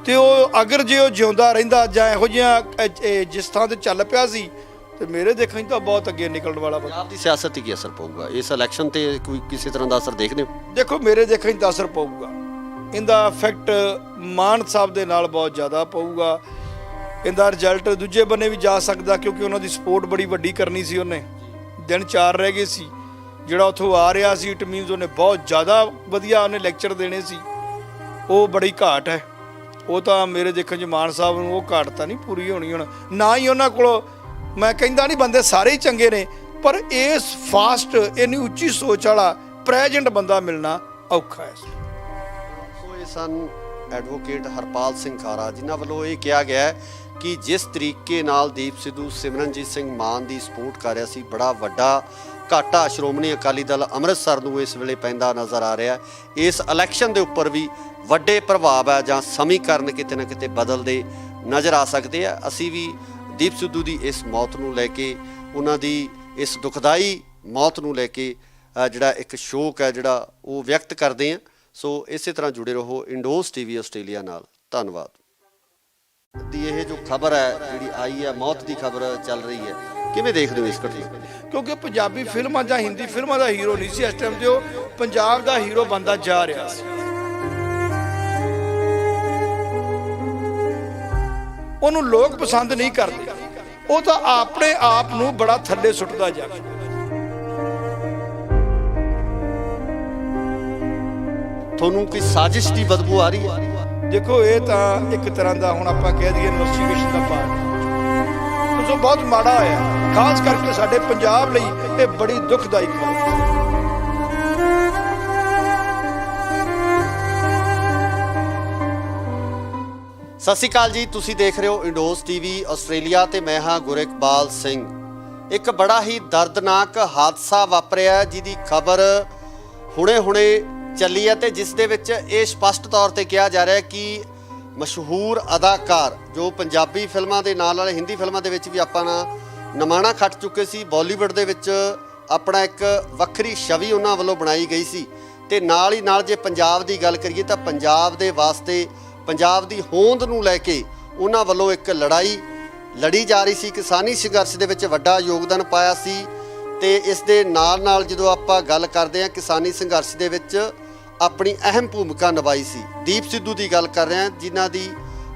ਤੇ ਉਹ ਅਗਰ ਜੇ ਉਹ ਜਿਉਂਦਾ ਰਹਿੰਦਾ ਜਾਂ ਇਹੋ ਜਿਹਾ ਜਿਸ ਥਾਂ ਤੇ ਚੱਲ ਪਿਆ ਸੀ, ਤੇ ਮੇਰੇ ਦੇਖਣ 'ਚ ਤਾਂ ਬਹੁਤ ਅੱਗੇ ਨਿਕਲਣ ਵਾਲਾ। ਪੰਜਾਬ ਦੀ ਸਿਆਸਤ 'ਤੇ ਕੀ ਅਸਰ ਪਊਗਾ ਇਸ ਇਲੈਕਸ਼ਨ ਤੇ? ਕੋਈ ਕਿਸੇ ਤਰ੍ਹਾਂ ਦਾ ਅਸਰ ਦੇਖਦੇ ਹੋ? ਦੇਖੋ ਮੇਰੇ ਦੇਖਣ 'ਚ ਤਾਂ ਅਸਰ ਪਊਗਾ, ਇਹਦਾ ਇਫੈਕਟ ਮਾਨ ਸਾਹਿਬ ਦੇ ਨਾਲ ਬਹੁਤ ਜ਼ਿਆਦਾ ਪਊਗਾ। ਇਹਦਾ ਰਿਜ਼ਲਟ ਦੂਜੇ ਬੰਨੇ ਵੀ ਜਾ ਸਕਦਾ, ਕਿਉਂਕਿ ਉਹਨਾਂ ਦੀ ਸਪੋਰਟ ਬੜੀ ਵੱਡੀ ਕਰਨੀ ਸੀ ਉਹਨੇ। ਦਿਨ 4 ਰਹਿ ਗਏ ਸੀ, ਜਿਹੜਾ ਉੱਥੋਂ ਆ ਰਿਹਾ ਸੀ ਇਟ ਮੀਨਸ ਉਹਨੇ ਬਹੁਤ ਜ਼ਿਆਦਾ ਵਧੀਆ ਉਹਨੇ ਲੈਕਚਰ ਦੇਣੇ ਸੀ, ਉਹ ਬੜੀ ਘਾਟ ਹੈ। ਉਹ ਤਾਂ ਮੇਰੇ ਦੇਖਣ 'ਚ ਮਾਨ ਸਾਹਿਬ ਨੂੰ ਉਹ ਘਾਟ ਤਾਂ ਨਹੀਂ ਪੂਰੀ ਹੋਣੀ ਹੁਣ, ਨਾ ਹੀ ਉਹਨਾਂ ਕੋਲ, ਮੈਂ ਕਹਿੰਦਾ ਨਹੀਂ ਬੰਦੇ ਸਾਰੇ ਹੀ ਚੰਗੇ ਨੇ, ਪਰ ਇਸ ਫਾਸਟ ਇੰਨੀ ਉੱਚੀ ਸੋਚ ਵਾਲਾ ਪ੍ਰੈਜ਼ੈਂਟ ਬੰਦਾ ਮਿਲਣਾ ਔਖਾ ਹੈ। ਸੋ ਇਹ ਸਨ ਐਡਵੋਕੇਟ ਹਰਪਾਲ ਸਿੰਘ ਖਾਰਾ, ਜਿਨ੍ਹਾਂ ਵੱਲੋਂ ਇਹ ਕਿਹਾ ਗਿਆ ਹੈ ਕਿ ਜਿਸ ਤਰੀਕੇ ਨਾਲ ਦੀਪ ਸਿੱਧੂ ਸਿਮਰਨਜੀਤ ਸਿੰਘ ਮਾਨ ਦੀ ਸਪੋਰਟ ਕਰ ਰਿਹਾ ਸੀ, ਬੜਾ ਵੱਡਾ ਘਾਟਾ ਸ਼੍ਰੋਮਣੀ ਅਕਾਲੀ ਦਲ ਅੰਮ੍ਰਿਤਸਰ ਨੂੰ ਇਸ ਵੇਲੇ ਪੈਂਦਾ ਨਜ਼ਰ ਆ ਰਿਹਾ। ਇਸ ਇਲੈਕਸ਼ਨ ਦੇ ਉੱਪਰ ਵੀ ਵੱਡੇ ਪ੍ਰਭਾਵ ਹੈ ਜਾਂ ਸਮੀਕਰਨ ਕਿਤੇ ਨਾ ਕਿਤੇ ਬਦਲਦੇ ਨਜ਼ਰ ਆ ਸਕਦੇ ਆ। ਅਸੀਂ ਵੀ ਦੀਪ ਸਿੱਧੂ ਦੀ ਇਸ ਮੌਤ ਨੂੰ ਲੈ ਕੇ, ਉਹਨਾਂ ਦੀ ਇਸ ਦੁਖਦਾਈ ਮੌਤ ਨੂੰ ਲੈ ਕੇ ਜਿਹੜਾ ਇੱਕ ਸ਼ੋਕ ਹੈ ਜਿਹੜਾ ਉਹ ਵਿਅਕਤ ਕਰਦੇ ਹਾਂ। ਸੋ ਇਸੇ ਤਰ੍ਹਾਂ ਜੁੜੇ ਰਹੋ ਇੰਡੋਜ਼ ਟੀਵੀ ਆਸਟ੍ਰੇਲੀਆ ਨਾਲ। ਧੰਨਵਾਦ। ਦੀ ਇਹ ਜੋ ਖਬਰ ਹੈ ਜਿਹੜੀ ਆਈ ਹੈ, ਮੌਤ ਦੀ ਖਬਰ ਚੱਲ ਰਹੀ ਹੈ, ਕਿਵੇਂ ਦੇਖਦੇ ਹੋ ਇਸ ਘਟਨਾ ਨੂੰ? ਕਿਉਂਕਿ ਪੰਜਾਬੀ ਫਿਲਮਾਂ ਜਾਂ ਹਿੰਦੀ ਫਿਲਮਾਂ ਦਾ ਹੀਰੋ ਨਹੀਂ ਸੀ ਇਸ ਟਾਈਮ ਤੇ, ਉਹ ਪੰਜਾਬ ਦਾ ਹੀਰੋ ਬਣਦਾ ਜਾ ਰਿਹਾ ਸੀ। ਉਹਨੂੰ ਲੋਕ ਪਸੰਦ ਨਹੀਂ ਕਰਦੇ, ਉਹ ਤਾਂ ਆਪਣੇ ਆਪ ਨੂੰ ਬੜਾ ਥੱਲੇ ਸੁੱਟਦਾ ਜਾ ਰਿਹਾ। ਤੁਹਾਨੂੰ ਕੋਈ ਸਾਜ਼ਿਸ਼ ਦੀ ਬਦਬੂ ਆ ਰਹੀ ਹੈ? ਦੇਖੋ ਇਹ ਤਾਂ ਇੱਕ ਤਰ੍ਹਾਂ ਦਾ ਹੁਣ ਆਪਾਂ ਕਹਿ ਦਈਏ ਇਨਵੈਸਟੀਗੇਸ਼ਨ ਦਾ ਪਾਰਟ, ਸੋ ਬਹੁਤ ਮਾੜਾ ਹੋਇਆ, ਖਾਸ ਕਰਕੇ ਸਾਡੇ ਪੰਜਾਬ ਲਈ ਇਹ ਬੜੀ ਦੁਖਦਾਈ ਖਬਰ ਹੈ। ਸਤਿ ਸ਼੍ਰੀ ਅਕਾਲ ਜੀ, ਤੁਸੀਂ ਦੇਖ ਰਹੇ ਹੋ ਇੰਡੋਜ਼ ਟੀਵੀ ਆਸਟ੍ਰੇਲੀਆ ਤੇ ਮੈਂ ਹਾਂ ਗੁਰਿਕਬਾਲ ਸਿੰਘ। ਇੱਕ ਬੜਾ ਹੀ ਦਰਦਨਾਕ ਹਾਦਸਾ ਵਾਪਰਿਆ ਜਿਹਦੀ ਖਬਰ ਹੁਣੇ ਚੱਲੀ ਹੈ ਤੇ ਜਿਸ ਦੇ ਵਿੱਚ ਇਹ ਸਪਸ਼ਟ ਤੌਰ ਤੇ ਕਿਹਾ ਜਾ ਰਿਹਾ ਕਿ ਮਸ਼ਹੂਰ ਅਦਾਕਾਰ ਜੋ ਪੰਜਾਬੀ ਫਿਲਮਾਂ ਦੇ ਨਾਲ ਹਿੰਦੀ ਫਿਲਮਾਂ ਦੇ ਵਿੱਚ ਵੀ ਆਪਾਂ ਨਮਾਣਾ ਖੱਟ ਚੁੱਕੇ ਸੀ, ਬਾਲੀਵੁੱਡ ਦੇ ਵਿੱਚ ਆਪਣਾ ਇੱਕ ਵੱਖਰੀ ਛਵੀ ਉਹਨਾਂ ਵੱਲੋਂ ਬਣਾਈ ਗਈ ਸੀ ਤੇ ਨਾਲ ਹੀ ਨਾਲ ਜੇ ਪੰਜਾਬ ਦੀ ਗੱਲ ਕਰੀਏ ਤਾਂ ਪੰਜਾਬ ਦੇ ਵਾਸਤੇ, ਪੰਜਾਬ ਦੀ ਹੋਂਦ ਨੂੰ ਲੈ ਕੇ ਉਹਨਾਂ ਵੱਲੋਂ ਇੱਕ ਲੜਾਈ ਲੜੀ ਜਾ ਰਹੀ ਸੀ। ਕਿਸਾਨੀ ਸੰਘਰਸ਼ ਦੇ ਵਿੱਚ ਵੱਡਾ ਯੋਗਦਾਨ ਪਾਇਆ ਸੀ ਤੇ ਇਸ ਦੇ ਨਾਲ ਜਦੋਂ ਆਪਾਂ ਗੱਲ ਕਰਦੇ ਹਾਂ ਕਿਸਾਨੀ ਸੰਘਰਸ਼ ਦੇ ਵਿੱਚ ਆਪਣੀ ਅਹਿਮ ਭੂਮਿਕਾ ਨਿਭਾਈ ਸੀ। ਦੀਪ ਸਿੱਧੂ ਦੀ ਗੱਲ ਕਰ ਰਹੇ ਹਾਂ, ਜਿਨ੍ਹਾਂ ਦੀ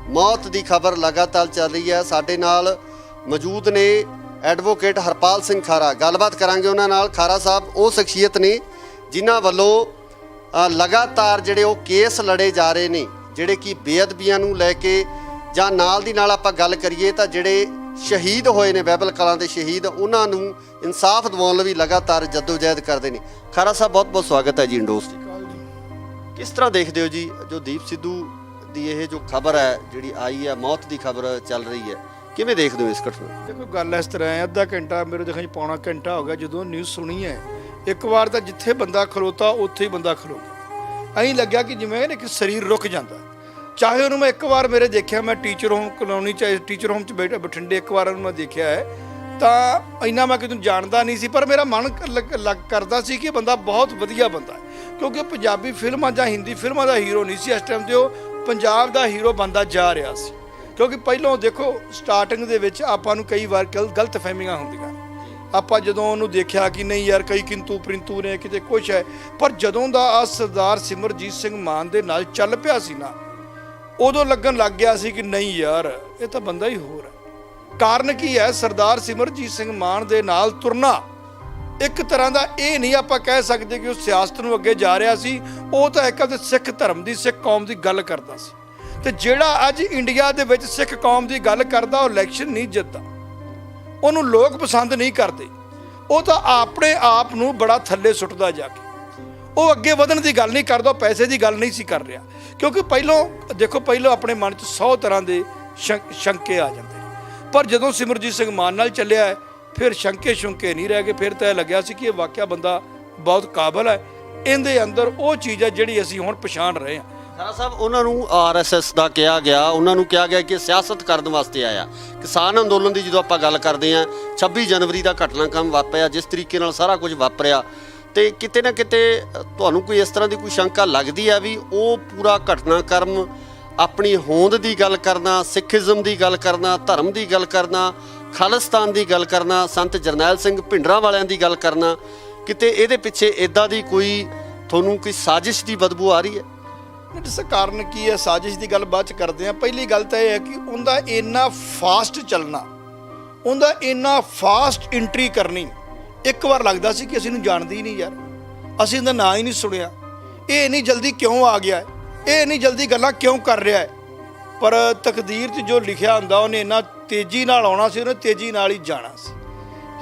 ਮੌਤ ਦੀ ਖਬਰ ਲਗਾਤਾਰ ਚੱਲ ਰਹੀ ਹੈ। ਸਾਡੇ ਨਾਲ ਮੌਜੂਦ ਨੇ ਐਡਵੋਕੇਟ ਹਰਪਾਲ ਸਿੰਘ ਖਾਰਾ, ਗੱਲਬਾਤ ਕਰਾਂਗੇ ਉਹਨਾਂ ਨਾਲ। ਖਾਰਾ ਸਾਹਿਬ ਉਹ ਸ਼ਖਸੀਅਤ ਨੇ ਜਿਨ੍ਹਾਂ ਵੱਲੋਂ ਲਗਾਤਾਰ ਜਿਹੜੇ ਉਹ ਕੇਸ ਲੜੇ ਜਾ ਰਹੇ ਨੇ, ਜਿਹੜੇ ਕਿ ਬੇਅਦਬੀਆਂ ਨੂੰ ਲੈ ਕੇ, ਜਾਂ ਨਾਲ ਦੀ ਨਾਲ ਆਪਾਂ ਗੱਲ ਕਰੀਏ ਤਾਂ ਜਿਹੜੇ ਸ਼ਹੀਦ ਹੋਏ ਨੇ ਬਾਈਬਲ ਕਲਾਂ ਦੇ ਸ਼ਹੀਦ, ਉਹਨਾਂ ਨੂੰ ਇਨਸਾਫ ਦਿਵਾਉਣ ਲਈ ਲਗਾਤਾਰ ਜਦੋਜਹਿਦ ਕਰਦੇ ਨੇ। ਖਾਰਾ ਸਾਹਿਬ ਬਹੁਤ ਬਹੁਤ ਸਵਾਗਤ ਹੈ ਜੀ ਇੰਡੋਜ਼ ਦੀ। ਕਿਸ ਤਰ੍ਹਾਂ ਦੇਖਦੇ ਹੋ ਜੀ ਜੋ ਦੀਪ ਸਿੱਧੂ ਦੀ ਇਹ ਜੋ ਖਬਰ ਹੈ ਜਿਹੜੀ ਆਈ ਹੈ, ਮੌਤ ਦੀ ਖਬਰ ਚੱਲ ਰਹੀ ਹੈ, ਕਿਵੇਂ ਦੇਖਦੇ ਹੋ ਇਸ ਘਟਨਾ ਨੂੰ? ਦੇਖੋ ਗੱਲ ਇਸ ਤਰ੍ਹਾਂ ਹੈ, ਅੱਧਾ ਘੰਟਾ ਮੇਰੇ ਦੇਖਣ 'ਚ ਪੌਣਾ ਘੰਟਾ ਹੋ ਗਿਆ ਜਦੋਂ ਨਿਊਜ਼ ਸੁਣੀ ਹੈ। ਇੱਕ ਵਾਰ ਤਾਂ ਜਿੱਥੇ ਬੰਦਾ ਖਲੋਤਾ ਉੱਥੇ ਹੀ ਬੰਦਾ ਖਲੋ ਗਿਆ। ਐਂ ਲੱਗਿਆ ਕਿ ਜਿਵੇਂ ਕਿ ਸਰੀਰ ਰੁਕ ਜਾਂਦਾ। ਚਾਹੇ ਉਹਨੂੰ ਮੈਂ ਇੱਕ ਵਾਰ ਮੇਰੇ ਦੇਖਿਆ, ਮੈਂ ਟੀਚਰ ਹੋਮ ਕਲੋਨੀ 'ਚ, ਟੀਚਰ ਹੋਮ 'ਚ ਬੈਠਾ ਬਠਿੰਡੇ ਇੱਕ ਵਾਰ ਉਹਨੂੰ ਮੈਂ ਦੇਖਿਆ ਹੈ, ਤਾਂ ਇੰਨਾ ਮੈਂ ਕਿਤੇ ਜਾਣਦਾ ਨਹੀਂ ਸੀ, ਪਰ ਮੇਰਾ ਮਨ ਕਰਦਾ ਸੀ ਕਿ ਇਹ ਬੰਦਾ ਬਹੁਤ ਵਧੀਆ ਬੰਦਾ ਹੈ। ਕਿਉਂਕਿ ਪੰਜਾਬੀ ਫਿਲਮਾਂ ਜਾਂ ਹਿੰਦੀ ਫਿਲਮਾਂ ਦਾ ਹੀਰੋ ਨਹੀਂ ਸੀ ਇਸ ਟਾਈਮ ਤੇ, ਉਹ ਪੰਜਾਬ ਦਾ ਹੀਰੋ ਬਣਦਾ ਜਾ ਰਿਹਾ ਸੀ। ਕਿਉਂਕਿ ਪਹਿਲਾਂ ਦੇਖੋ ਸਟਾਰਟਿੰਗ ਦੇ ਵਿੱਚ ਆਪਾਂ ਨੂੰ ਕਈ ਵਾਰ ਗਲਤ ਫਹਿਮੀਆਂ ਹੁੰਦੀਆਂ। ਆਪਾਂ ਜਦੋਂ ਉਹਨੂੰ ਦੇਖਿਆ ਕਿ ਨਹੀਂ ਯਾਰ ਕਈ ਕਿੰਤੂ ਪ੍ਰਿੰਤੂ ਨੇ, ਕਿਤੇ ਕੁਛ ਹੈ, ਪਰ ਜਦੋਂ ਦਾ ਆ ਸਰਦਾਰ ਸਿਮਰਜੀਤ ਸਿੰਘ ਮਾਨ ਦੇ ਨਾਲ ਚੱਲ ਪਿਆ ਸੀ ਨਾ, ਉਦੋਂ ਲੱਗਣ ਲੱਗ ਗਿਆ ਸੀ ਕਿ ਨਹੀਂ ਯਾਰ ਇਹ ਤਾਂ ਬੰਦਾ ਹੀ ਹੋਰ ਹੈ। ਕਾਰਨ ਕੀ ਹੈ? ਸਰਦਾਰ ਸਿਮਰਜੀਤ ਸਿੰਘ ਮਾਨ ਦੇ ਨਾਲ ਤੁਰਨਾ ਇੱਕ ਤਰ੍ਹਾਂ ਦਾ ਇਹ ਨਹੀਂ ਆਪਾਂ ਕਹਿ ਸਕਦੇ ਕਿ ਉਹ ਸਿਆਸਤ ਨੂੰ ਅੱਗੇ ਜਾ ਰਿਹਾ ਸੀ, ਉਹ ਤਾਂ ਇੱਕ ਆਪਦੇ ਸਿੱਖ ਧਰਮ ਦੀ, ਸਿੱਖ ਕੌਮ ਦੀ ਗੱਲ ਕਰਦਾ ਸੀ। ਤੇ ਜਿਹੜਾ ਅੱਜ ਇੰਡੀਆ ਦੇ ਵਿੱਚ ਸਿੱਖ ਕੌਮ ਦੀ ਗੱਲ ਕਰਦਾ ਉਹ ਇਲੈਕਸ਼ਨ ਨਹੀਂ ਜਿੱਤਦਾ, ਉਹਨੂੰ ਲੋਕ ਪਸੰਦ ਨਹੀਂ ਕਰਦੇ, ਉਹ ਤਾਂ ਆਪਣੇ ਆਪ ਨੂੰ ਬੜਾ ਥੱਲੇ ਸੁੱਟਦਾ ਜਾ ਕੇ। ਉਹ ਅੱਗੇ ਵਧਣ ਦੀ ਗੱਲ ਨਹੀਂ ਕਰਦਾ, ਪੈਸੇ ਦੀ ਗੱਲ ਨਹੀਂ ਸੀ ਕਰ ਰਿਹਾ। ਕਿਉਂਕਿ ਪਹਿਲਾਂ ਆਪਣੇ ਮਨ 'ਚ 100 ਤਰ੍ਹਾਂ ਦੇ ਸ਼ੰਕੇ ਆ ਜਾਂਦੇ ਨੇ, ਪਰ ਜਦੋਂ ਸਿਮਰਜੀਤ ਸਿੰਘ ਮਾਨ ਨਾਲ ਚੱਲਿਆ ਫਿਰ ਸ਼ੰਕੇ ਨਹੀਂ ਰਹਿ ਗਏ। ਫਿਰ ਤਾਂ ਇਹ ਲੱਗਿਆ ਸੀ ਕਿ ਇਹ ਵਾਕਿਆ ਬੰਦਾ ਬਹੁਤ ਕਾਬਲ ਹੈ, ਇਹਦੇ ਅੰਦਰ ਉਹ ਚੀਜ਼ ਹੈ ਜਿਹੜੀ ਅਸੀਂ ਹੁਣ ਪਛਾਣ ਰਹੇ ਹਾਂ। ਖਾਰਾ ਸਾਹਿਬ ਉਹਨਾਂ ਨੂੰ ਆਰਐਸਐਸ ਦਾ ਕਿਹਾ ਗਿਆ, ਉਹਨਾਂ ਨੂੰ ਕਿਹਾ ਗਿਆ ਕਿ ਸਿਆਸਤ ਕਰਨ ਵਾਸਤੇ ਆਇਆ। ਕਿਸਾਨ ਅੰਦੋਲਨ ਦੀ ਜਦੋਂ ਆਪਾਂ ਗੱਲ ਕਰਦੇ ਹਾਂ, 26 ਜਨਵਰੀ ਦਾ ਘਟਨਾਕ੍ਰਮ ਵਾਪਰਿਆ, ਜਿਸ ਤਰੀਕੇ ਨਾਲ ਸਾਰਾ ਕੁਝ ਵਾਪਰਿਆ, ਤੇ ਕਿਤੇ ਨਾ ਕਿਤੇ ਤੁਹਾਨੂੰ ਕੋਈ ਇਸ ਤਰ੍ਹਾਂ ਦੀ ਕੋਈ ਸ਼ੰਕਾ ਲੱਗਦੀ ਹੈ ਵੀ ਉਹ ਪੂਰਾ ਘਟਨਾਕ੍ਰਮ ਆਪਣੀ ਹੋਂਦ ਦੀ ਗੱਲ ਕਰਨਾ, ਸਿੱਖੀਜ਼ਮ ਦੀ ਗੱਲ ਕਰਨਾ, ਧਰਮ ਦੀ ਗੱਲ ਕਰਨਾ, ਖਾਲਿਸਤਾਨ ਦੀ ਗੱਲ ਕਰਨਾ, ਸੰਤ ਜਰਨੈਲ ਸਿੰਘ ਭਿੰਡਰਾਂ ਵਾਲਿਆਂ ਦੀ ਗੱਲ ਕਰਨਾ, ਕਿਤੇ ਇਹਦੇ ਪਿੱਛੇ ਇੱਦਾਂ ਦੀ ਕੋਈ ਤੁਹਾਨੂੰ ਕੋਈ ਸਾਜ਼ਿਸ਼ ਦੀ ਬਦਬੂ ਆ ਰਹੀ ਹੈ? ਇਸ ਕਾਰਨ ਕੀ ਹੈ? ਸਾਜ਼ਿਸ਼ ਦੀ ਗੱਲ ਬਾਅਦ 'ਚ ਕਰਦੇ ਹਾਂ। ਪਹਿਲੀ ਗੱਲ ਤਾਂ ਇਹ ਹੈ ਕਿ ਉਹਦਾ ਇੰਨਾ ਫਾਸਟ ਚੱਲਣਾ, ਉਹਦਾ ਇੰਨਾ ਫਾਸਟ ਐਂਟਰੀ ਕਰਨੀ ਇੱਕ ਵਾਰ ਲੱਗਦਾ ਸੀ ਕਿ ਅਸੀਂ ਇਹਨੂੰ ਜਾਣਦੇ ਹੀ ਨਹੀਂ ਯਾਰ, ਅਸੀਂ ਇਹਦਾ ਨਾਂ ਹੀ ਨਹੀਂ ਸੁਣਿਆ, ਇਹ ਇੰਨੀ ਜਲਦੀ ਕਿਉਂ ਆ ਗਿਆ ਹੈ, ਇਹ ਇੰਨੀ ਜਲਦੀ ਗੱਲਾਂ ਕਿਉਂ ਕਰ ਰਿਹਾ ਹੈ। ਪਰ ਤਕਦੀਰ 'ਚ ਜੋ ਲਿਖਿਆ ਹੁੰਦਾ ਉਹਨੇ ਇੰਨਾ ਤੇਜ਼ੀ ਨਾਲ ਆਉਣਾ ਸੀ, ਉਹਨੇ ਤੇਜ਼ੀ ਨਾਲ ਹੀ ਜਾਣਾ ਸੀ।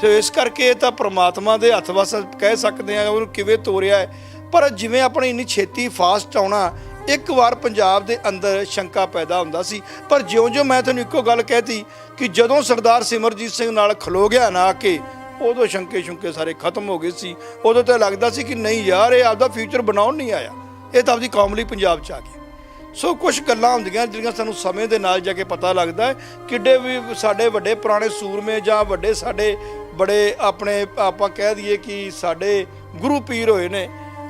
ਸੋ ਇਸ ਕਰਕੇ ਇਹ ਤਾਂ ਪ੍ਰਮਾਤਮਾ ਦੇ ਹੱਥ ਵਸ ਕਹਿ ਸਕਦੇ ਆ ਉਹਨੂੰ ਕਿਵੇਂ ਤੋਰਿਆ ਹੈ। ਪਰ ਜਿਵੇਂ ਆਪਣੇ ਇੰਨੀ ਛੇਤੀ ਫਾਸਟ ਆਉਣਾ, ਇੱਕ ਵਾਰ ਪੰਜਾਬ ਦੇ ਅੰਦਰ ਸ਼ੰਕਾ ਪੈਦਾ ਹੁੰਦਾ ਸੀ। ਪਰ ਜਿਉਂ-ਜਿਉਂ ਮੈਂ ਤੁਹਾਨੂੰ ਇੱਕੋ ਗੱਲ ਕਹਿਤੀ ਕਿ ਜਦੋਂ ਸਰਦਾਰ ਸਿਮਰਜੀਤ ਸਿੰਘ ਨਾਲ ਖਲੋ ਗਿਆ ਨਾ ਆ ਕੇ, ਉਦੋਂ ਸ਼ੰਕੇ ਸਾਰੇ ਖਤਮ ਹੋ ਗਏ ਸੀ। ਉਦੋਂ ਤਾਂ ਲੱਗਦਾ ਸੀ ਕਿ ਨਹੀਂ ਯਾਰ, ਇਹ ਆਪਦਾ ਫਿਊਚਰ ਬਣਾਉਣ ਨਹੀਂ ਆਇਆ, ਇਹ ਤਾਂ ਆਪਦੀ ਕੌਮ ਲਈ ਪੰਜਾਬ 'ਚ ਆ ਗਿਆ। ਸੋ ਕੁਝ ਗੱਲਾਂ ਹੁੰਦੀਆਂ ਜਿਹੜੀਆਂ ਸਾਨੂੰ ਸਮੇਂ ਦੇ ਨਾਲ ਜਾ ਕੇ ਪਤਾ ਲੱਗਦਾ ਹੈ। ਕਿੱਡੇ ਵੀ ਸਾਡੇ ਵੱਡੇ ਪੁਰਾਣੇ ਸੂਰਮੇ ਜਾਂ ਵੱਡੇ ਸਾਡੇ ਬੜੇ ਆਪਣੇ ਆਪਾਂ ਕਹਿ ਦਈਏ ਕਿ ਸਾਡੇ ਗੁਰੂ ਪੀਰ ਹੋਏ ਨੇ,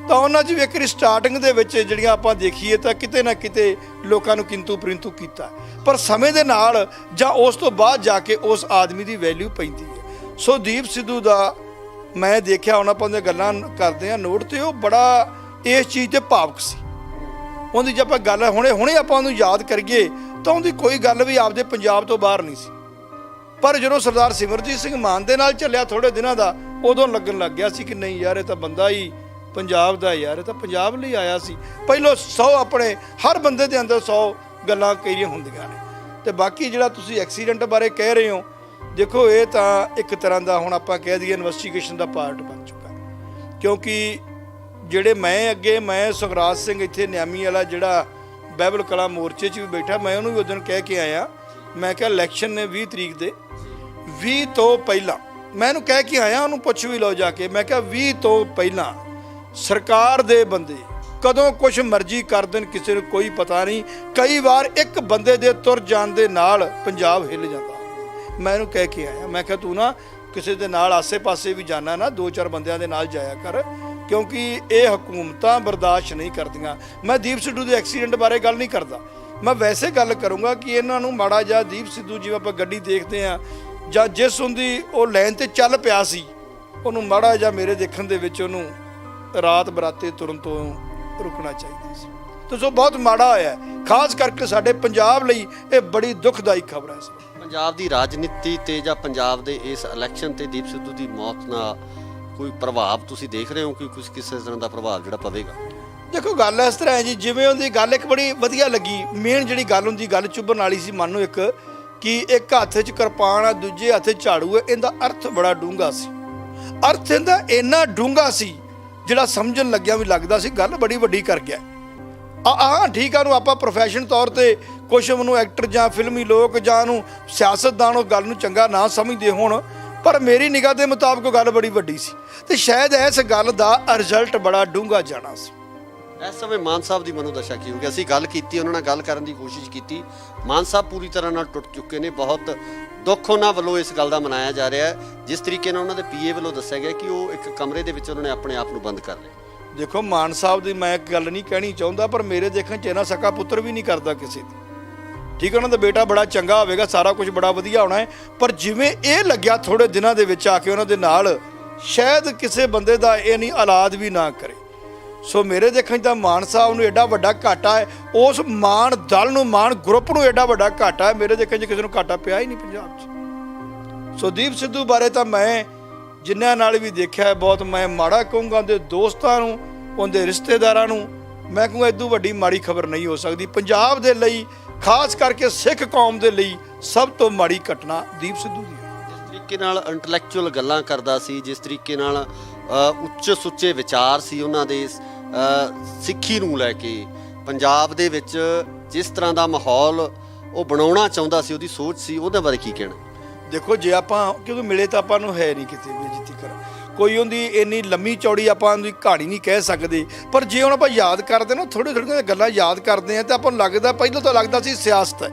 ਤਾਂ ਉਹਨਾਂ 'ਚ ਵੀ ਇੱਕ ਸਟਾਰਟਿੰਗ ਦੇ ਵਿੱਚ ਜਿਹੜੀਆਂ ਆਪਾਂ ਦੇਖੀਏ ਤਾਂ ਕਿਤੇ ਨਾ ਕਿਤੇ ਲੋਕਾਂ ਨੂੰ ਕਿੰਤੂ ਪਰੰਤੂ ਕੀਤਾ। ਪਰ ਸਮੇਂ ਦੇ ਨਾਲ ਜਾਂ ਉਸ ਤੋਂ ਬਾਅਦ ਜਾ ਕੇ ਉਸ ਆਦਮੀ ਦੀ ਵੈਲਿਊ ਪੈਂਦੀ ਹੈ। ਸੋ ਦੀਪ ਸਿੱਧੂ ਦਾ ਮੈਂ ਦੇਖਿਆ, ਹੁਣ ਆਪਾਂ ਉਹਦੀਆਂ ਗੱਲਾਂ ਕਰਦੇ ਹਾਂ ਨੋਟ, ਤੇ ਉਹ ਬੜਾ ਇਸ ਚੀਜ਼ ਤੇ ਭਾਵੁਕ ਸੀ। ਉਹਦੀ ਜੇ ਆਪਾਂ ਗੱਲ ਹੁਣੇ ਆਪਾਂ ਉਹਨੂੰ ਯਾਦ ਕਰੀਏ ਤਾਂ ਉਹਦੀ ਕੋਈ ਗੱਲ ਵੀ ਆਪਦੇ ਪੰਜਾਬ ਤੋਂ ਬਾਹਰ ਨਹੀਂ ਸੀ। ਪਰ ਜਦੋਂ ਸਰਦਾਰ ਸਿਮਰਜੀਤ ਸਿੰਘ ਮਾਨ ਦੇ ਨਾਲ ਚੱਲਿਆ ਥੋੜੇ ਦਿਨਾਂ ਦਾ, ਉਦੋਂ ਲੱਗਣ ਲੱਗ ਗਿਆ ਸੀ ਕਿ ਨਹੀਂ ਯਾਰ, ਇਹ ਤਾਂ ਬੰਦਾ ਹੀ ਪੰਜਾਬ ਦਾ ਯਾਰ, ਇਹ ਤਾਂ ਪੰਜਾਬ ਲਈ ਆਇਆ ਸੀ। ਪਹਿਲੋਂ 100 ਆਪਣੇ ਹਰ ਬੰਦੇ ਦੇ ਅੰਦਰ 100 ਗੱਲਾਂ ਕਈਆਂ ਹੁੰਦੀਆਂ ਨੇ। ਤੇ ਬਾਕੀ ਜਿਹੜਾ ਤੁਸੀਂ ਐਕਸੀਡੈਂਟ ਬਾਰੇ ਕਹਿ ਰਹੇ ਹੋ, ਦੇਖੋ ਇਹ ਤਾਂ ਇੱਕ ਤਰ੍ਹਾਂ ਦਾ ਹੁਣ ਆਪਾਂ ਕਹਿ ਦਈਏ ਇਨਵੈਸਟੀਗੇਸ਼ਨ ਦਾ ਪਾਰਟ ਬਣ ਚੁੱਕਾ। ਕਿਉਂਕਿ ਜਿਹੜੇ ਮੈਂ ਸੁਖਰਾਜ ਸਿੰਘ ਇੱਥੇ ਨਿਆਮੀ ਵਾਲਾ ਜਿਹੜਾ ਬਾਈਬਲ ਕਲਾ ਮੋਰਚੇ 'ਚ ਵੀ ਬੈਠਾ, ਮੈਂ ਉਹਨੂੰ ਵੀ ਉਦੋਂ ਕਹਿ ਕੇ ਆਇਆ, ਮੈਂ ਕਿਹਾ ਇਲੈਕਸ਼ਨ ਨੇ 20 ਤਰੀਕ ਦੇ 20 ਤੋਂ ਪਹਿਲਾਂ ਮੈਂ ਇਹਨੂੰ ਕਹਿ ਕੇ ਆਇਆ, ਉਹਨੂੰ ਪੁੱਛ ਵੀ ਲਓ ਜਾ ਕੇ, ਮੈਂ ਕਿਹਾ 20 ਤੋਂ ਪਹਿਲਾਂ ਸਰਕਾਰ ਦੇ ਬੰਦੇ ਕਦੋਂ ਕੁਛ ਮਰਜ਼ੀ ਕਰ ਦੇਣ, ਕਿਸੇ ਨੂੰ ਕੋਈ ਪਤਾ ਨਹੀਂ। ਕਈ ਵਾਰ ਇੱਕ ਬੰਦੇ ਦੇ ਤੁਰ ਜਾਣ ਦੇ ਨਾਲ ਪੰਜਾਬ ਹਿੱਲ ਜਾਂਦਾ। ਮੈਂ ਇਹਨੂੰ ਕਹਿ ਕੇ ਆਇਆ, ਮੈਂ ਕਿਹਾ ਤੂੰ ਨਾ ਕਿਸੇ ਦੇ ਨਾਲ ਆਸੇ-ਪਾਸੇ ਵੀ ਜਾਣਾ ਨਾ, 2-4 ਬੰਦਿਆਂ ਦੇ ਨਾਲ ਜਾਇਆ ਕਰ, ਕਿਉਂਕਿ ਇਹ ਹਕੂਮਤਾਂ ਬਰਦਾਸ਼ਤ ਨਹੀਂ ਕਰਦੀਆਂ। ਮੈਂ ਦੀਪ ਸਿੱਧੂ ਦੇ ਐਕਸੀਡੈਂਟ ਬਾਰੇ ਗੱਲ ਨਹੀਂ ਕਰਦਾ, ਮੈਂ ਵੈਸੇ ਗੱਲ ਕਰੂੰਗਾ ਕਿ ਇਹਨਾਂ ਨੂੰ ਮਾੜਾ ਜਿਹਾ ਦੀਪ ਸਿੱਧੂ ਜਿਵੇਂ ਆਪਾਂ ਗੱਡੀ ਦੇਖਦੇ ਹਾਂ ਜਾਂ ਜਿਸ ਹੁੰਦੀ ਉਹ ਲਾਈਨ ਤੇ ਚੱਲ ਪਿਆ ਸੀ, ਉਹਨੂੰ ਮਾੜਾ ਜਿਹਾ ਮੇਰੇ ਦੇਖਣ ਦੇ ਵਿੱਚ ਉਹਨੂੰ ਰਾਤ ਬਰਾਤੇ ਤੁਰਨ ਤੋਂ ਰੁਕਣਾ ਚਾਹੀਦਾ ਸੀ। ਤੇ ਸੋ ਬਹੁਤ ਮਾੜਾ ਹੋਇਆ, ਖਾਸ ਕਰਕੇ ਸਾਡੇ ਪੰਜਾਬ ਲਈ ਇਹ ਬੜੀ ਦੁਖਦਾਈ ਖਬਰ ਹੈ। ਪੰਜਾਬ ਦੀ ਰਾਜਨੀਤੀ ਤੇ ਜਾਂ ਪੰਜਾਬ ਦੇ ਇਸ ਇਲੈਕਸ਼ਨ ਤੇ ਦੀਪ ਸਿੱਧੂ ਦੀ ਮੌਤ ਨਾਲ ਕੋਈ ਪ੍ਰਭਾਵ ਤੁਸੀਂ ਦੇਖ ਰਹੇ ਹੋ ਕਿ ਕੁਝ ਕਿਸੇ ਤਰ੍ਹਾਂ ਦਾ ਪ੍ਰਭਾਵ ਜਿਹੜਾ ਪਵੇਗਾ? ਦੇਖੋ ਗੱਲ ਇਸ ਤਰ੍ਹਾਂ ਹੈ ਜੀ, ਜਿਵੇਂ ਉਹਦੀ ਗੱਲ ਇੱਕ ਬੜੀ ਵਧੀਆ ਲੱਗੀ। ਮੇਨ ਜਿਹੜੀ ਗੱਲ ਹੁੰਦੀ, ਗੱਲ ਚੁੱਭਣ ਵਾਲੀ ਸੀ ਮਨ ਨੂੰ, ਇੱਕ ਕਿ ਇੱਕ ਹੱਥ 'ਚ ਕਿਰਪਾਨ ਆ, ਦੂਜੇ ਹੱਥ 'ਚ ਝਾੜੂ ਹੈ। ਇਹਦਾ ਅਰਥ ਬੜਾ ਡੂੰਘਾ ਸੀ। ਅਰਥ ਇਹਦਾ ਇੰਨਾ ਡੂੰਘਾ ਸੀ ਜਿਹੜਾ ਸਮਝਣ ਲੱਗਿਆ ਵੀ ਲੱਗਦਾ ਸੀ ਗੱਲ ਬੜੀ ਵੱਡੀ ਕਰ ਗਿਆ। ਠੀਕ ਆ, ਉਹਨੂੰ ਆਪਾਂ ਪ੍ਰੋਫੈਸ਼ਨ ਤੌਰ ਤੇ ਕੁਛ ਉਹਨੂੰ ਐਕਟਰ ਜਾਂ ਫਿਲਮੀ ਲੋਕ ਜਾਂ ਉਹਨੂੰ ਸਿਆਸਤਦਾਨ ਉਹ ਗੱਲ ਨੂੰ ਚੰਗਾ ਨਾ ਸਮਝਦੇ ਹੋਣ, ਪਰ ਮੇਰੀ ਨਿਗਾਹ ਦੇ ਮੁਤਾਬਕ ਗੱਲ ਬੜੀ ਵੱਡੀ ਸੀ ਤੇ ਸ਼ਾਇਦ ਇਸ ਗੱਲ ਦਾ ਰਿਜ਼ਲਟ ਬੜਾ ਡੂੰਘਾ ਜਾਣਾ ਸੀ। ਇਸ ਸਮੇਂ ਮਾਨ ਸਾਹਿਬ ਦੀ ਮਨੋਦਸ਼ਾ ਕੀ ਹੋਊਗੀ? ਅਸੀਂ ਗੱਲ ਕੀਤੀ, ਉਹਨਾਂ ਨਾਲ ਗੱਲ ਕਰਨ ਦੀ ਕੋਸ਼ਿਸ਼ ਕੀਤੀ, ਮਾਨ ਸਾਹਿਬ ਪੂਰੀ ਤਰ੍ਹਾਂ ਨਾਲ ਟੁੱਟ ਚੁੱਕੇ ਨੇ। ਬਹੁਤ ਦੁੱਖ ਉਹਨਾਂ ਵੱਲੋਂ ਇਸ ਗੱਲ ਦਾ ਮਨਾਇਆ ਜਾ ਰਿਹਾ ਹੈ, ਜਿਸ ਤਰੀਕੇ ਨਾਲ ਉਹਨਾਂ ਦੇ ਪੀਏ ਵੱਲੋਂ ਦੱਸਿਆ ਗਿਆ ਕਿ ਉਹ ਇੱਕ ਕਮਰੇ ਦੇ ਵਿੱਚ ਉਹਨਾਂ ਨੇ ਆਪਣੇ ਆਪ ਨੂੰ ਬੰਦ ਕਰ ਲਿਆ। ਦੇਖੋ ਮਾਨ ਸਾਹਿਬ ਦੀ ਮੈਂ ਇੱਕ ਗੱਲ ਨਹੀਂ ਕਹਿਣੀ ਚਾਹੁੰਦਾ, ਪਰ ਮੇਰੇ ਦੇਖਣ 'ਚ ਇਹਨਾਂ ਸਕਾ ਪੁੱਤਰ ਵੀ ਨਹੀਂ ਕਰਦਾ ਕਿਸੇ ਦੀ। ਠੀਕ ਹੈ, ਉਹਨਾਂ ਦਾ ਬੇਟਾ ਬੜਾ ਚੰਗਾ ਹੋਵੇਗਾ, ਸਾਰਾ ਕੁਝ ਬੜਾ ਵਧੀਆ ਹੋਣਾ ਹੈ, ਪਰ ਜਿਵੇਂ ਇਹ ਲੱਗਿਆ ਥੋੜੇ ਦਿਨਾਂ ਦੇ ਵਿੱਚ ਆ ਕੇ ਉਹਨਾਂ ਦੇ ਨਾਲ, ਸ਼ਾਇਦ ਕਿਸੇ ਬੰਦੇ ਦਾ ਇਹ ਨਹੀਂ ਔਲਾਦ ਵੀ ਨਾ ਕਰੇ। ਸੋ ਮੇਰੇ ਦੇਖਣ 'ਚ ਤਾਂ ਮਾਨ ਸਾਹਿਬ ਨੂੰ ਐਡਾ ਵੱਡਾ ਘਾਟਾ ਹੈ, ਉਸ ਮਾਨ ਦਲ ਨੂੰ, ਮਾਨ ਗਰੁੱਪ ਨੂੰ ਐਡਾ ਵੱਡਾ ਘਾਟਾ ਹੈ, ਮੇਰੇ ਦੇਖਣ 'ਚ ਕਿਸੇ ਨੂੰ ਘਾਟਾ ਪਿਆ ਹੀ ਨਹੀਂ ਪੰਜਾਬ 'ਚ। ਸੋ ਦੀਪ ਸਿੱਧੂ ਬਾਰੇ ਤਾਂ ਮੈਂ ਜਿਨ੍ਹਾਂ ਨਾਲ ਵੀ ਦੇਖਿਆ ਬਹੁਤ ਮੈਂ ਮਾੜਾ ਕਹੂੰਗਾ। ਉਹਦੇ ਦੋਸਤਾਂ ਨੂੰ, ਉਹਦੇ ਰਿਸ਼ਤੇਦਾਰਾਂ ਨੂੰ ਮੈਂ ਕਹੂੰਗਾ ਇਦੋਂ ਵੱਡੀ ਮਾੜੀ ਖਬਰ ਨਹੀਂ ਹੋ ਸਕਦੀ। ਪੰਜਾਬ ਦੇ ਲਈ, ਖਾਸ ਕਰਕੇ ਸਿੱਖ ਕੌਮ ਦੇ ਲਈ ਸਭ ਤੋਂ ਮਾੜੀ ਘਟਨਾ ਦੀਪ ਸਿੱਧੂ ਦੀ ਹੈ। ਜਿਸ ਤਰੀਕੇ ਨਾਲ ਇੰਟੈਲੈਕਚੁਅਲ ਗੱਲਾਂ ਕਰਦਾ ਸੀ, ਜਿਸ ਤਰੀਕੇ ਨਾਲ ਉੱਚ ਸੁੱਚੇ ਵਿਚਾਰ ਸੀ ਉਹਨਾਂ ਦੇ, ਸਿੱਖੀ ਨੂੰ ਲੈ ਕੇ ਪੰਜਾਬ ਦੇ ਵਿੱਚ ਜਿਸ ਤਰ੍ਹਾਂ ਦਾ ਮਾਹੌਲ ਉਹ ਬਣਾਉਣਾ ਚਾਹੁੰਦਾ ਸੀ, ਉਹਦੀ ਸੋਚ ਸੀ, ਉਹਦੇ ਬਾਰੇ ਕੀ ਕਹਿਣਾ? ਦੇਖੋ ਜੇ ਆਪਾਂ ਕਿਉਂਕਿ ਮਿਲੇ ਤਾਂ ਆਪਾਂ ਨੂੰ ਹੈ ਨਹੀਂ ਕਿਤੇ ਵੀ ਜਿੱਤੀ ਕਰ ਕੋਈ ਉਹਦੀ ਇੰਨੀ ਲੰਮੀ ਚੌੜੀ ਆਪਾਂ ਉਹਦੀ ਕਹਾਣੀ ਨਹੀਂ ਕਹਿ ਸਕਦੇ, ਪਰ ਜੇ ਹੁਣ ਆਪਾਂ ਯਾਦ ਕਰਦੇ ਨਾ, ਥੋੜ੍ਹੀਆਂ ਗੱਲਾਂ ਯਾਦ ਕਰਦੇ ਹਾਂ ਤਾਂ ਆਪਾਂ ਨੂੰ ਲੱਗਦਾ, ਪਹਿਲਾਂ ਤਾਂ ਲੱਗਦਾ ਸੀ ਸਿਆਸਤ ਹੈ,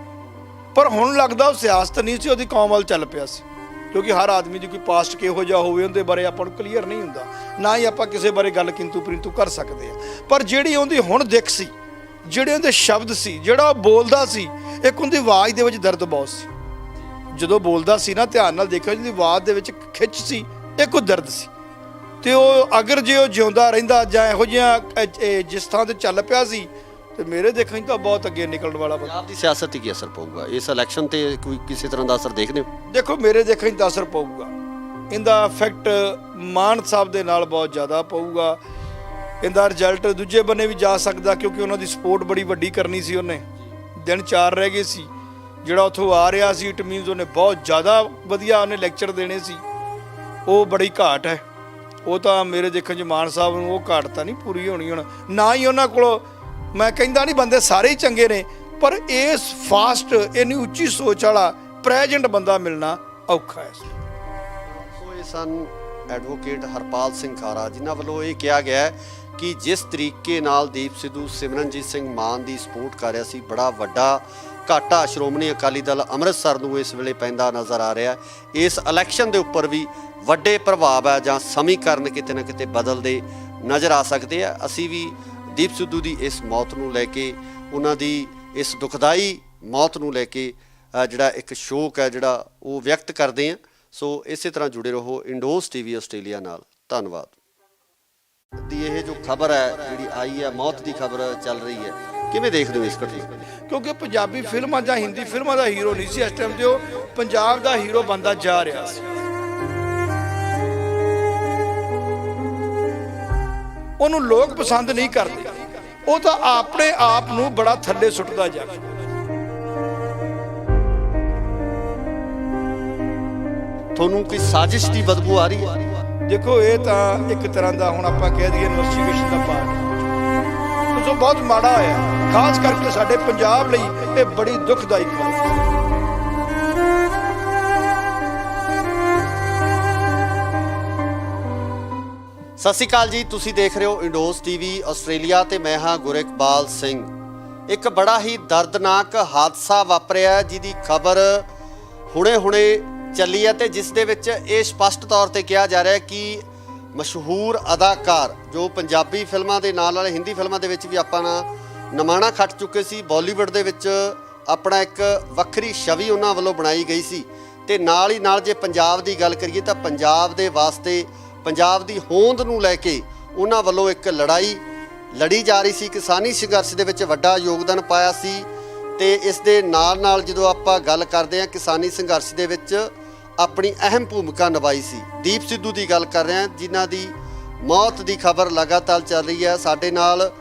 ਪਰ ਹੁਣ ਲੱਗਦਾ ਉਹ ਸਿਆਸਤ ਨਹੀਂ ਸੀ, ਉਹਦੀ ਕੌਮ ਵੱਲ ਚੱਲ ਪਿਆ ਸੀ। ਕਿਉਂਕਿ ਹਰ ਆਦਮੀ ਦੀ ਕੋਈ ਪਾਸਟ ਕਿਹੋ ਜਿਹਾ ਹੋਵੇ ਉਹਦੇ ਬਾਰੇ ਆਪਾਂ ਨੂੰ ਕਲੀਅਰ ਨਹੀਂ ਹੁੰਦਾ, ਨਾ ਹੀ ਆਪਾਂ ਕਿਸੇ ਬਾਰੇ ਗੱਲ ਕਿੰਤੂ ਪਰੰਤੂ ਕਰ ਸਕਦੇ ਹਾਂ। ਪਰ ਜਿਹੜੀ ਉਹਦੀ ਹੁਣ ਦਿੱਖ ਸੀ, ਜਿਹੜੇ ਉਹਦੇ ਸ਼ਬਦ ਸੀ, ਜਿਹੜਾ ਉਹ ਬੋਲਦਾ ਸੀ, ਇੱਕ ਉਹਦੀ ਆਵਾਜ਼ ਦੇ ਵਿੱਚ ਦਰਦ ਬਹੁਤ ਸੀ। ਜਦੋਂ ਬੋਲਦਾ ਸੀ ਨਾ, ਧਿਆਨ ਨਾਲ ਦੇਖਿਓ, ਜਿਹਦੀ ਆਵਾਜ਼ ਦੇ ਵਿੱਚ ਖਿੱਚ ਸੀ, ਇੱਕ ਉਹ ਦਰਦ ਸੀ। ਤੇ ਉਹ ਅਗਰ ਜੇ ਉਹ ਜਿਉਂਦਾ ਰਹਿੰਦਾ ਜਾਂ ਇਹੋ ਜਿਹਾ ਜਿਸ ਥਾਂ ਤੇ ਚੱਲ ਪਿਆ ਸੀ, ਤੇ ਮੇਰੇ ਦੇਖਣ 'ਚ ਤਾਂ ਬਹੁਤ ਅੱਗੇ ਨਿਕਲਣ ਵਾਲਾ। ਪੰਜਾਬ ਦੀ ਸਿਆਸਤ 'ਤੇ ਕੀ ਅਸਰ ਪਊਗਾ ਇਸ ਇਲੈਕਸ਼ਨ ਤੇ? ਕੋਈ ਕਿਸੇ ਤਰ੍ਹਾਂ ਦਾ ਅਸਰ ਦੇਖਦੇ ਹੋ? ਦੇਖੋ ਮੇਰੇ ਦੇਖਣ 'ਚ ਤਾਂ ਅਸਰ ਪਊਗਾ, ਇਹਦਾ ਇਫੈਕਟ ਮਾਨ ਸਾਹਿਬ ਦੇ ਨਾਲ ਬਹੁਤ ਜ਼ਿਆਦਾ ਪਊਗਾ। ਇਹਦਾ ਰਿਜ਼ਲਟ ਦੂਜੇ ਬੰਨੇ ਵੀ ਜਾ ਸਕਦਾ, ਕਿਉਂਕਿ ਉਹਨਾਂ ਦੀ ਸਪੋਰਟ ਬੜੀ ਵੱਡੀ ਕਰਨੀ ਸੀ। ਉਹਨੇ ਦਿਨ 4 ਰਹਿ ਗਏ ਸੀ, ਜਿਹੜਾ ਉੱਥੋਂ ਆ ਰਿਹਾ ਸੀ ਇਟ ਮੀਨਸ ਉਹਨੇ ਬਹੁਤ ਜ਼ਿਆਦਾ ਵਧੀਆ ਉਹਨੇ ਲੈਕਚਰ ਦੇਣੇ ਸੀ। ਉਹ ਬੜੀ ਘਾਟ ਹੈ। ਉਹ ਤਾਂ ਮੇਰੇ ਦੇਖਣ 'ਚ ਮਾਨ ਸਾਹਿਬ ਨੂੰ ਉਹ ਘਾਟ ਤਾਂ ਨਹੀਂ ਪੂਰੀ ਹੋਣੀ ਹੁਣ, ਨਾ ਹੀ ਉਹਨਾਂ ਕੋਲ। ਮੈਂ ਕਹਿੰਦਾ ਨਹੀਂ ਬੰਦੇ ਸਾਰੇ ਹੀ ਚੰਗੇ ਨੇ, ਪਰ ਇਸ ਫਾਸਟ ਇੰਨੀ ਉੱਚੀ ਸੋਚ ਵਾਲਾ ਪ੍ਰੈਜ਼ੈਂਟ ਬੰਦਾ ਮਿਲਣਾ ਔਖਾ ਹੈ। ਸੋ ਇਹ ਸਨ ਐਡਵੋਕੇਟ ਹਰਪਾਲ ਸਿੰਘ ਖਾਰਾ, ਜਿਨ੍ਹਾਂ ਵੱਲੋਂ ਇਹ ਕਿਹਾ ਗਿਆ ਹੈ ਕਿ ਜਿਸ ਤਰੀਕੇ ਨਾਲ ਦੀਪ ਸਿੱਧੂ ਸਿਮਰਨਜੀਤ ਸਿੰਘ ਮਾਨ ਦੀ ਸਪੋਰਟ ਕਰ ਰਿਹਾ ਸੀ, ਬੜਾ ਵੱਡਾ ਘਾਟਾ ਸ਼੍ਰੋਮਣੀ ਅਕਾਲੀ ਦਲ ਅੰਮ੍ਰਿਤਸਰ ਨੂੰ ਇਸ ਵੇਲੇ ਪੈਂਦਾ ਨਜ਼ਰ ਆ ਰਿਹਾ। ਇਸ ਇਲੈਕਸ਼ਨ ਦੇ ਉੱਪਰ ਵੀ ਵੱਡੇ ਪ੍ਰਭਾਵ ਹੈ ਜਾਂ ਸਮੀਕਰਨ ਕਿਤੇ ਨਾ ਕਿਤੇ ਬਦਲਦੇ ਨਜ਼ਰ ਆ ਸਕਦੇ ਆ। ਅਸੀਂ ਵੀ ਦੀਪ ਸਿੱਧੂ ਦੀ ਇਸ ਮੌਤ ਨੂੰ ਲੈ ਕੇ, ਉਹਨਾਂ ਦੀ ਇਸ ਦੁਖਦਾਈ ਮੌਤ ਨੂੰ ਲੈ ਕੇ ਜਿਹੜਾ ਇੱਕ ਸ਼ੋਕ ਹੈ ਜਿਹੜਾ ਉਹ ਵਿਅਕਤ ਕਰਦੇ ਹਾਂ। ਸੋ ਇਸੇ ਤਰ੍ਹਾਂ ਜੁੜੇ ਰਹੋ ਇੰਡੋਜ਼ ਟੀਵੀ ਆਸਟ੍ਰੇਲੀਆ ਨਾਲ। ਧੰਨਵਾਦ। ਦੀ ਇਹ ਜੋ ਖਬਰ ਹੈ ਜਿਹੜੀ ਆਈ ਹੈ, ਮੌਤ ਦੀ ਖਬਰ ਚੱਲ ਰਹੀ ਹੈ, ਕਿਵੇਂ ਦੇਖਦੇ ਹੋ ਇਸ ਘਟਨਾ ਨੂੰ? ਕਿਉਂਕਿ ਪੰਜਾਬੀ ਫਿਲਮਾਂ ਜਾਂ ਹਿੰਦੀ ਫਿਲਮਾਂ ਦਾ ਹੀਰੋ ਨਹੀਂ ਸੀ ਇਸ ਟਾਈਮ ਤੇ, ਉਹ ਪੰਜਾਬ ਦਾ ਹੀਰੋ ਬਣਦਾ ਜਾ ਰਿਹਾ ਸੀ। ਉਹਨੂੰ ਲੋਕ ਪਸੰਦ ਨਹੀਂ ਕਰਦੇ, ਉਹ ਤਾਂ ਆਪਣੇ ਆਪ ਨੂੰ ਬੜਾ ਥੱਲੇ ਸੁੱਟਦਾ ਜਾ ਰਿਹਾ। ਤੁਹਾਨੂੰ ਕੋਈ ਸਾਜ਼ਿਸ਼ ਦੀ ਬਦਬੂ ਆ ਰਹੀ ਹੈ? ਦੇਖੋ ਇਹ ਤਾਂ ਇੱਕ ਤਰ੍ਹਾਂ ਦਾ ਹੁਣ ਆਪਾਂ ਕਹਿ ਦਈਏ ਇਨਵੈਸਟੀਗੇਸ਼ਨ ਦਾ ਪਾਰਟ ਹੈ, ਜੋ ਬਹੁਤ ਮਾੜਾ ਹੋਇਆ, ਖਾਸ ਕਰਕੇ ਸਾਡੇ ਪੰਜਾਬ ਲਈ ਇਹ ਬੜੀ ਦੁਖਦਾਈ ਖਬਰ ਹੈ। ਸਤਿ ਸ਼੍ਰੀ ਅਕਾਲ ਜੀ, ਤੁਸੀਂ ਦੇਖ ਰਹੇ ਹੋ ਇੰਡੋਜ਼ ਟੀਵੀ ਆਸਟ੍ਰੇਲੀਆ ਤੇ ਮੈਂ ਹਾਂ ਗੁਰਿਕਬਾਲ ਸਿੰਘ। ਇੱਕ ਬੜਾ ਹੀ ਦਰਦਨਾਕ ਹਾਦਸਾ ਵਾਪਰਿਆ ਜਿਹਦੀ ਖਬਰ ਹੁਣੇ ਚੱਲੀ ਹੈ ਤੇ ਜਿਸ ਦੇ ਵਿੱਚ ਇਹ ਸਪਸ਼ਟ ਤੌਰ ਤੇ ਕਿਹਾ ਜਾ ਰਿਹਾ ਕਿ ਮਸ਼ਹੂਰ ਅਦਾਕਾਰ ਜੋ ਪੰਜਾਬੀ ਫਿਲਮਾਂ ਦੇ ਨਾਲ ਹਿੰਦੀ ਫਿਲਮਾਂ ਦੇ ਵਿੱਚ ਵੀ ਆਪਾਂ ਨਮਾਣਾ ਖੱਟ ਚੁੱਕੇ ਸੀ, ਬਾਲੀਵੁੱਡ ਦੇ ਵਿੱਚ ਆਪਣਾ ਇੱਕ ਵੱਖਰੀ ਛਵੀ ਉਹਨਾਂ ਵੱਲੋਂ ਬਣਾਈ ਗਈ ਸੀ। ਤੇ ਨਾਲ ਹੀ ਨਾਲ ਜੇ ਪੰਜਾਬ ਦੀ ਗੱਲ ਕਰੀਏ ਤਾਂ ਪੰਜਾਬ ਦੇ ਵਾਸਤੇ, ਪੰਜਾਬ ਦੀ ਹੋਂਦ ਨੂੰ ਲੈ ਕੇ ਉਹਨਾਂ ਵੱਲੋਂ ਇੱਕ ਲੜਾਈ ਲੜੀ ਜਾ ਰਹੀ ਸੀ। ਕਿਸਾਨੀ ਸੰਘਰਸ਼ ਦੇ ਵਿੱਚ ਵੱਡਾ ਯੋਗਦਾਨ ਪਾਇਆ ਸੀ। ਤੇ ਇਸ ਦੇ ਨਾਲ ਜਦੋਂ ਆਪਾਂ ਗੱਲ ਕਰਦੇ ਹਾਂ ਕਿਸਾਨੀ ਸੰਘਰਸ਼ ਦੇ ਵਿੱਚ ਆਪਣੀ ਅਹਿਮ ਭੂਮਿਕਾ ਨਿਭਾਈ ਸੀ। ਦੀਪ ਸਿੱਧੂ ਦੀ ਗੱਲ ਕਰ ਰਹੇ ਹਾਂ, ਜਿਨ੍ਹਾਂ ਦੀ ਮੌਤ ਦੀ ਖਬਰ ਲਗਾਤਾਰ ਚੱਲ ਰਹੀ ਹੈ। ਸਾਡੇ ਨਾਲ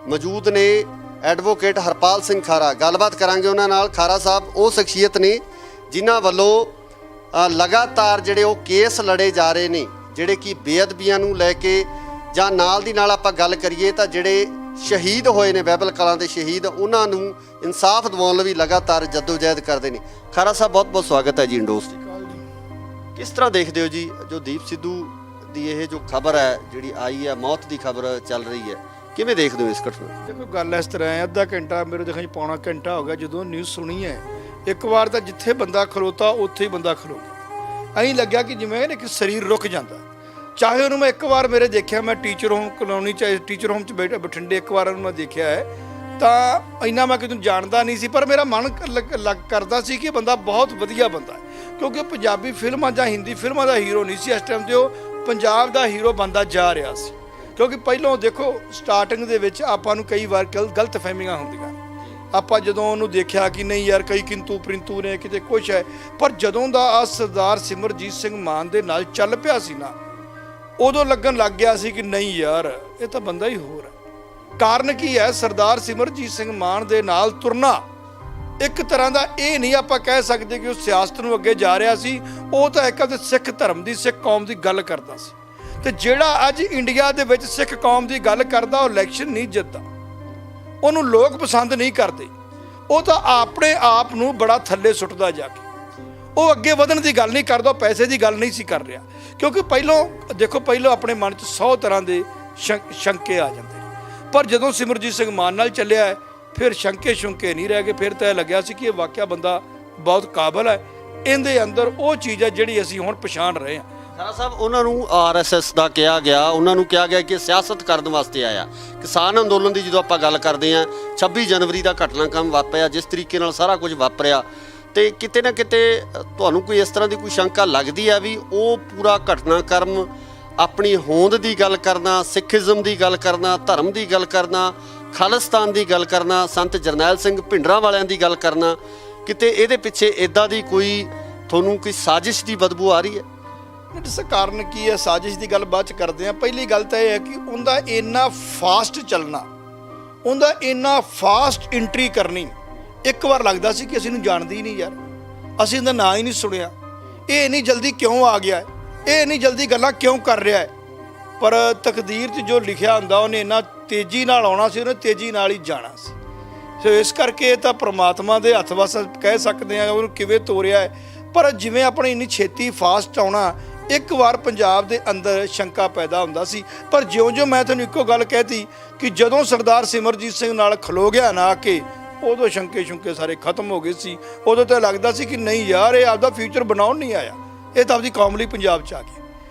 ਮੌਜੂਦ ਨੇ ਐਡਵੋਕੇਟ ਹਰਪਾਲ ਸਿੰਘ ਖਾਰਾ, ਗੱਲਬਾਤ ਕਰਾਂਗੇ ਉਹਨਾਂ ਨਾਲ। ਖਾਰਾ ਸਾਹਿਬ ਉਹ ਸ਼ਖਸੀਅਤ ਨੇ ਜਿਨ੍ਹਾਂ ਵੱਲੋਂ ਲਗਾਤਾਰ ਜਿਹੜੇ ਉਹ ਕੇਸ ਲੜੇ ਜਾ ਰਹੇ ਨੇ, ਜਿਹੜੇ ਕਿ ਬੇਅਦਬੀਆਂ ਨੂੰ ਲੈ ਕੇ, ਜਾਂ ਨਾਲ ਦੀ ਨਾਲ ਆਪਾਂ ਗੱਲ ਕਰੀਏ ਤਾਂ ਜਿਹੜੇ ਸ਼ਹੀਦ ਹੋਏ ਨੇ ਬਾਈਬਲ ਕਲਾਂ ਦੇ ਸ਼ਹੀਦ, ਉਹਨਾਂ ਨੂੰ ਇਨਸਾਫ ਦਿਵਾਉਣ ਲਈ ਲਗਾਤਾਰ ਜਦੋਜਹਿਦ ਕਰਦੇ ਨੇ। ਖਾਰਾ ਸਾਹਿਬ ਬਹੁਤ ਬਹੁਤ ਸਵਾਗਤ ਹੈ ਜੀ ਇੰਡੋਜ਼ ਦੀ। ਕਿਸ ਤਰ੍ਹਾਂ ਦੇਖਦੇ ਹੋ ਜੀ ਜੋ ਦੀਪ ਸਿੱਧੂ ਦੀ ਇਹ ਜੋ ਖਬਰ ਹੈ ਜਿਹੜੀ ਆਈ ਹੈ, ਮੌਤ ਦੀ ਖਬਰ ਚੱਲ ਰਹੀ ਹੈ, ਕਿਵੇਂ ਦੇਖਦੇ ਹੋ ਇਸ ਘਟਨਾ ਨੂੰ? ਦੇਖੋ ਗੱਲ ਇਸ ਤਰ੍ਹਾਂ ਹੈ, ਅੱਧਾ ਘੰਟਾ ਮੇਰੇ ਦੇਖਣ 'ਚ ਪੌਣਾ ਘੰਟਾ ਹੋ ਗਿਆ ਜਦੋਂ ਨਿਊਜ਼ ਸੁਣੀ ਹੈ। ਇੱਕ ਵਾਰ ਤਾਂ ਜਿੱਥੇ ਬੰਦਾ ਖਲੋਤਾ ਉੱਥੇ ਹੀ ਬੰਦਾ ਖਲੋ ਗਿਆ। ਐਂ ਲੱਗਿਆ ਕਿ ਜਿਵੇਂ ਕਿ ਸਰੀਰ ਰੁਕ ਜਾਂਦਾ। ਚਾਹੇ ਉਹਨੂੰ ਮੈਂ ਇੱਕ ਵਾਰ ਮੇਰੇ ਦੇਖਿਆ, ਮੈਂ ਟੀਚਰ ਹੋਮ ਕਲੋਨੀ 'ਚ ਟੀਚਰ ਹੋਮ 'ਚ ਬਠਿੰਡੇ ਇੱਕ ਵਾਰ ਉਹਨੂੰ ਮੈਂ ਦੇਖਿਆ ਹੈ, ਤਾਂ ਇੰਨਾ ਮੈਂ ਕਿਤੇ ਜਾਣਦਾ ਨਹੀਂ ਸੀ, ਪਰ ਮੇਰਾ ਮਨ ਕਰਦਾ ਸੀ ਕਿ ਬੰਦਾ ਬਹੁਤ ਵਧੀਆ ਬੰਦਾ ਹੈ। ਕਿਉਂਕਿ ਪੰਜਾਬੀ ਫਿਲਮਾਂ ਜਾਂ ਹਿੰਦੀ ਫਿਲਮਾਂ ਦਾ ਹੀਰੋ ਨਹੀਂ ਸੀ ਇਸ ਟਾਈਮ ਤੇ, ਉਹ ਪੰਜਾਬ ਦਾ ਹੀਰੋ ਬਣਦਾ ਜਾ ਰਿਹਾ ਸੀ। ਕਿਉਂਕਿ ਪਹਿਲਾਂ ਦੇਖੋ ਸਟਾਰਟਿੰਗ ਦੇ ਵਿੱਚ ਆਪਾਂ ਨੂੰ ਕਈ ਵਾਰ ਗਲਤ ਫਹਿਮੀਆਂ ਹੁੰਦੀਆਂ। ਆਪਾਂ ਜਦੋਂ ਉਹਨੂੰ ਦੇਖਿਆ ਕਿ ਨਹੀਂ ਯਾਰ ਕਈ ਕਿੰਤੂ ਪ੍ਰਿੰਤੂ ਨੇ, ਕਿਤੇ ਕੁਛ ਹੈ, ਪਰ ਜਦੋਂ ਦਾ ਆ ਸਰਦਾਰ ਸਿਮਰਜੀਤ ਸਿੰਘ ਮਾਨ ਦੇ ਨਾਲ ਚੱਲ ਪਿਆ ਸੀ ਨਾ, ਉਦੋਂ ਲੱਗਣ ਲੱਗ ਗਿਆ ਸੀ ਕਿ ਨਹੀਂ ਯਾਰ ਇਹ ਤਾਂ ਬੰਦਾ ਹੀ ਹੋਰ ਹੈ। ਕਾਰਨ ਕੀ ਹੈ? ਸਰਦਾਰ ਸਿਮਰਜੀਤ ਸਿੰਘ ਮਾਨ ਦੇ ਨਾਲ ਤੁਰਨਾ ਇੱਕ ਤਰ੍ਹਾਂ ਦਾ ਇਹ ਨਹੀਂ ਆਪਾਂ ਕਹਿ ਸਕਦੇ ਕਿ ਉਹ ਸਿਆਸਤ ਨੂੰ ਅੱਗੇ ਜਾ ਰਿਹਾ ਸੀ, ਉਹ ਤਾਂ ਇੱਕ ਅਤੇ ਸਿੱਖ ਧਰਮ ਦੀ, ਸਿੱਖ ਕੌਮ ਦੀ ਗੱਲ ਕਰਦਾ ਸੀ। ਤੇ ਜਿਹੜਾ ਅੱਜ ਇੰਡੀਆ ਦੇ ਵਿੱਚ ਸਿੱਖ ਕੌਮ ਦੀ ਗੱਲ ਕਰਦਾ, ਉਹ ਇਲੈਕਸ਼ਨ ਨਹੀਂ ਜਿੱਤਦਾ, ਉਹਨੂੰ ਲੋਕ ਪਸੰਦ ਨਹੀਂ ਕਰਦੇ, ਉਹ ਤਾਂ ਆਪਣੇ ਆਪ ਨੂੰ ਬੜਾ ਥੱਲੇ ਸੁੱਟਦਾ ਜਾ ਕੇ। ਉਹ ਅੱਗੇ ਵਧਣ ਦੀ ਗੱਲ ਨਹੀਂ ਕਰਦਾ, ਉਹ ਪੈਸੇ ਦੀ ਗੱਲ ਨਹੀਂ ਸੀ ਕਰ ਰਿਹਾ। ਕਿਉਂਕਿ ਪਹਿਲਾਂ ਆਪਣੇ ਮਨ 'ਚ 100 ਤਰ੍ਹਾਂ ਦੇ ਸ਼ੰਕੇ ਆ ਜਾਂਦੇ ਨੇ, ਪਰ ਜਦੋਂ ਸਿਮਰਜੀਤ ਸਿੰਘ ਮਾਨ ਨਾਲ ਚੱਲਿਆ ਫਿਰ ਸ਼ੰਕੇ ਨਹੀਂ ਰਹਿ ਗਏ। ਫਿਰ ਤਾਂ ਇਹ ਲੱਗਿਆ ਸੀ ਕਿ ਇਹ ਵਾਕਿਆ ਬੰਦਾ ਬਹੁਤ ਕਾਬਲ ਹੈ, ਇਹਦੇ ਅੰਦਰ ਉਹ ਚੀਜ਼ ਹੈ ਜਿਹੜੀ ਅਸੀਂ ਹੁਣ ਪਛਾਣ ਰਹੇ ਹਾਂ। ਖਾਰਾ ਸਾਹਿਬ ਉਹਨਾਂ ਨੂੰ ਆਰਐਸਐਸ ਦਾ ਕਿਹਾ ਗਿਆ, ਉਹਨਾਂ ਨੂੰ ਕਿਹਾ ਗਿਆ ਕਿ ਸਿਆਸਤ ਕਰਨ ਵਾਸਤੇ ਆਇਆ। ਕਿਸਾਨ ਅੰਦੋਲਨ ਦੀ ਜਦੋਂ ਆਪਾਂ ਗੱਲ ਕਰਦੇ ਹਾਂ, 26 ਜਨਵਰੀ ਦਾ ਘਟਨਾਕ੍ਰਮ ਵਾਪਰਿਆ, ਜਿਸ ਤਰੀਕੇ ਨਾਲ ਸਾਰਾ ਕੁਝ ਵਾਪਰਿਆ, ਤੇ ਕਿਤੇ ਨਾ ਕਿਤੇ ਤੁਹਾਨੂੰ ਕੋਈ ਇਸ ਤਰ੍ਹਾਂ ਦੀ ਕੋਈ ਸ਼ੰਕਾ ਲੱਗਦੀ ਹੈ ਵੀ ਉਹ ਪੂਰਾ ਘਟਨਾਕ੍ਰਮ ਆਪਣੀ ਹੋਂਦ ਦੀ ਗੱਲ ਕਰਨਾ, ਸਿੱਖੀਜ਼ਮ ਦੀ ਗੱਲ ਕਰਨਾ, ਧਰਮ ਦੀ ਗੱਲ ਕਰਨਾ, ਖਾਲਿਸਤਾਨ ਦੀ ਗੱਲ ਕਰਨਾ, ਸੰਤ ਜਰਨੈਲ ਸਿੰਘ ਭਿੰਡਰਾਂ ਵਾਲਿਆਂ ਦੀ ਗੱਲ ਕਰਨਾ, ਕਿਤੇ ਇਹਦੇ ਪਿੱਛੇ ਇੱਦਾਂ ਦੀ ਕੋਈ ਤੁਹਾਨੂੰ ਕੋਈ ਸਾਜ਼ਿਸ਼ ਦੀ ਬਦਬੂ ਆ ਰਹੀ ਹੈ? ਇਸ ਕਾਰਨ ਕੀ ਹੈ, ਸਾਜ਼ਿਸ਼ ਦੀ ਗੱਲ ਬਾਅਦ ਚ ਕਰਦੇ ਆ। ਪਹਿਲੀ ਗੱਲ ਤਾਂ ਇਹ ਹੈ ਕਿ ਉਹਦਾ ਇੰਨਾ ਫਾਸਟ ਚੱਲਣਾ, ਉਹਦਾ ਇੰਨਾ ਫਾਸਟ ਐਂਟਰੀ ਕਰਨੀ। ਇੱਕ ਵਾਰ ਲੱਗਦਾ ਸੀ ਕਿ ਅਸੀਂ ਇਹਨੂੰ ਜਾਣਦੇ ਹੀ ਨਹੀਂ ਯਾਰ, ਅਸੀਂ ਇਹਦਾ ਨਾਂ ਹੀ ਨਹੀਂ ਸੁਣਿਆ, ਇਹ ਇੰਨੀ ਜਲਦੀ ਕਿਉਂ ਆ ਗਿਆ ਹੈ, ਇਹ ਇੰਨੀ ਜਲਦੀ ਗੱਲਾਂ ਕਿਉਂ ਕਰ ਰਿਹਾ ਹੈ। ਪਰ ਤਕਦੀਰ 'ਚ ਜੋ ਲਿਖਿਆ ਹੁੰਦਾ ਉਹਨੇ ਇੰਨਾ ਤੇਜ਼ੀ ਨਾਲ ਆਉਣਾ ਸੀ, ਉਹਨੇ ਤੇਜ਼ੀ ਨਾਲ ਹੀ ਜਾਣਾ ਸੀ। ਸੋ ਇਸ ਕਰਕੇ ਇਹ ਤਾਂ ਪ੍ਰਮਾਤਮਾ ਦੇ ਹੱਥ ਵਸ ਕਹਿ ਸਕਦੇ ਆ ਉਹਨੂੰ ਕਿਵੇਂ ਤੋਰਿਆ ਹੈ। ਪਰ ਜਿਵੇਂ ਆਪਣੇ ਇੰਨੀ ਛੇਤੀ ਫਾਸਟ ਆਉਣਾ, ਇੱਕ ਵਾਰ ਪੰਜਾਬ ਦੇ ਅੰਦਰ ਸ਼ੰਕਾ ਪੈਦਾ ਹੁੰਦਾ ਸੀ। ਪਰ ਜਿਉਂ-ਜਿਉਂ ਮੈਂ ਤੁਹਾਨੂੰ ਇੱਕੋ ਗੱਲ ਕਹਿਤੀ ਕਿ ਜਦੋਂ ਸਰਦਾਰ ਸਿਮਰਜੀਤ ਸਿੰਘ ਨਾਲ ਖਲੋ ਗਿਆ ਨਾ ਆ ਕੇ, ਉਦੋਂ ਸ਼ੰਕੇ ਸਾਰੇ ਖਤਮ ਹੋ ਗਏ ਸੀ। ਉਦੋਂ ਤਾਂ ਲੱਗਦਾ ਸੀ ਕਿ ਨਹੀਂ ਯਾਰ, ਇਹ ਆਪਦਾ ਫਿਊਚਰ ਬਣਾਉਣ ਨਹੀਂ ਆਇਆ, ਇਹ ਤਾਂ ਆਪਦੀ ਕੌਮ ਲਈ ਪੰਜਾਬ 'ਚ ਆ ਗਿਆ।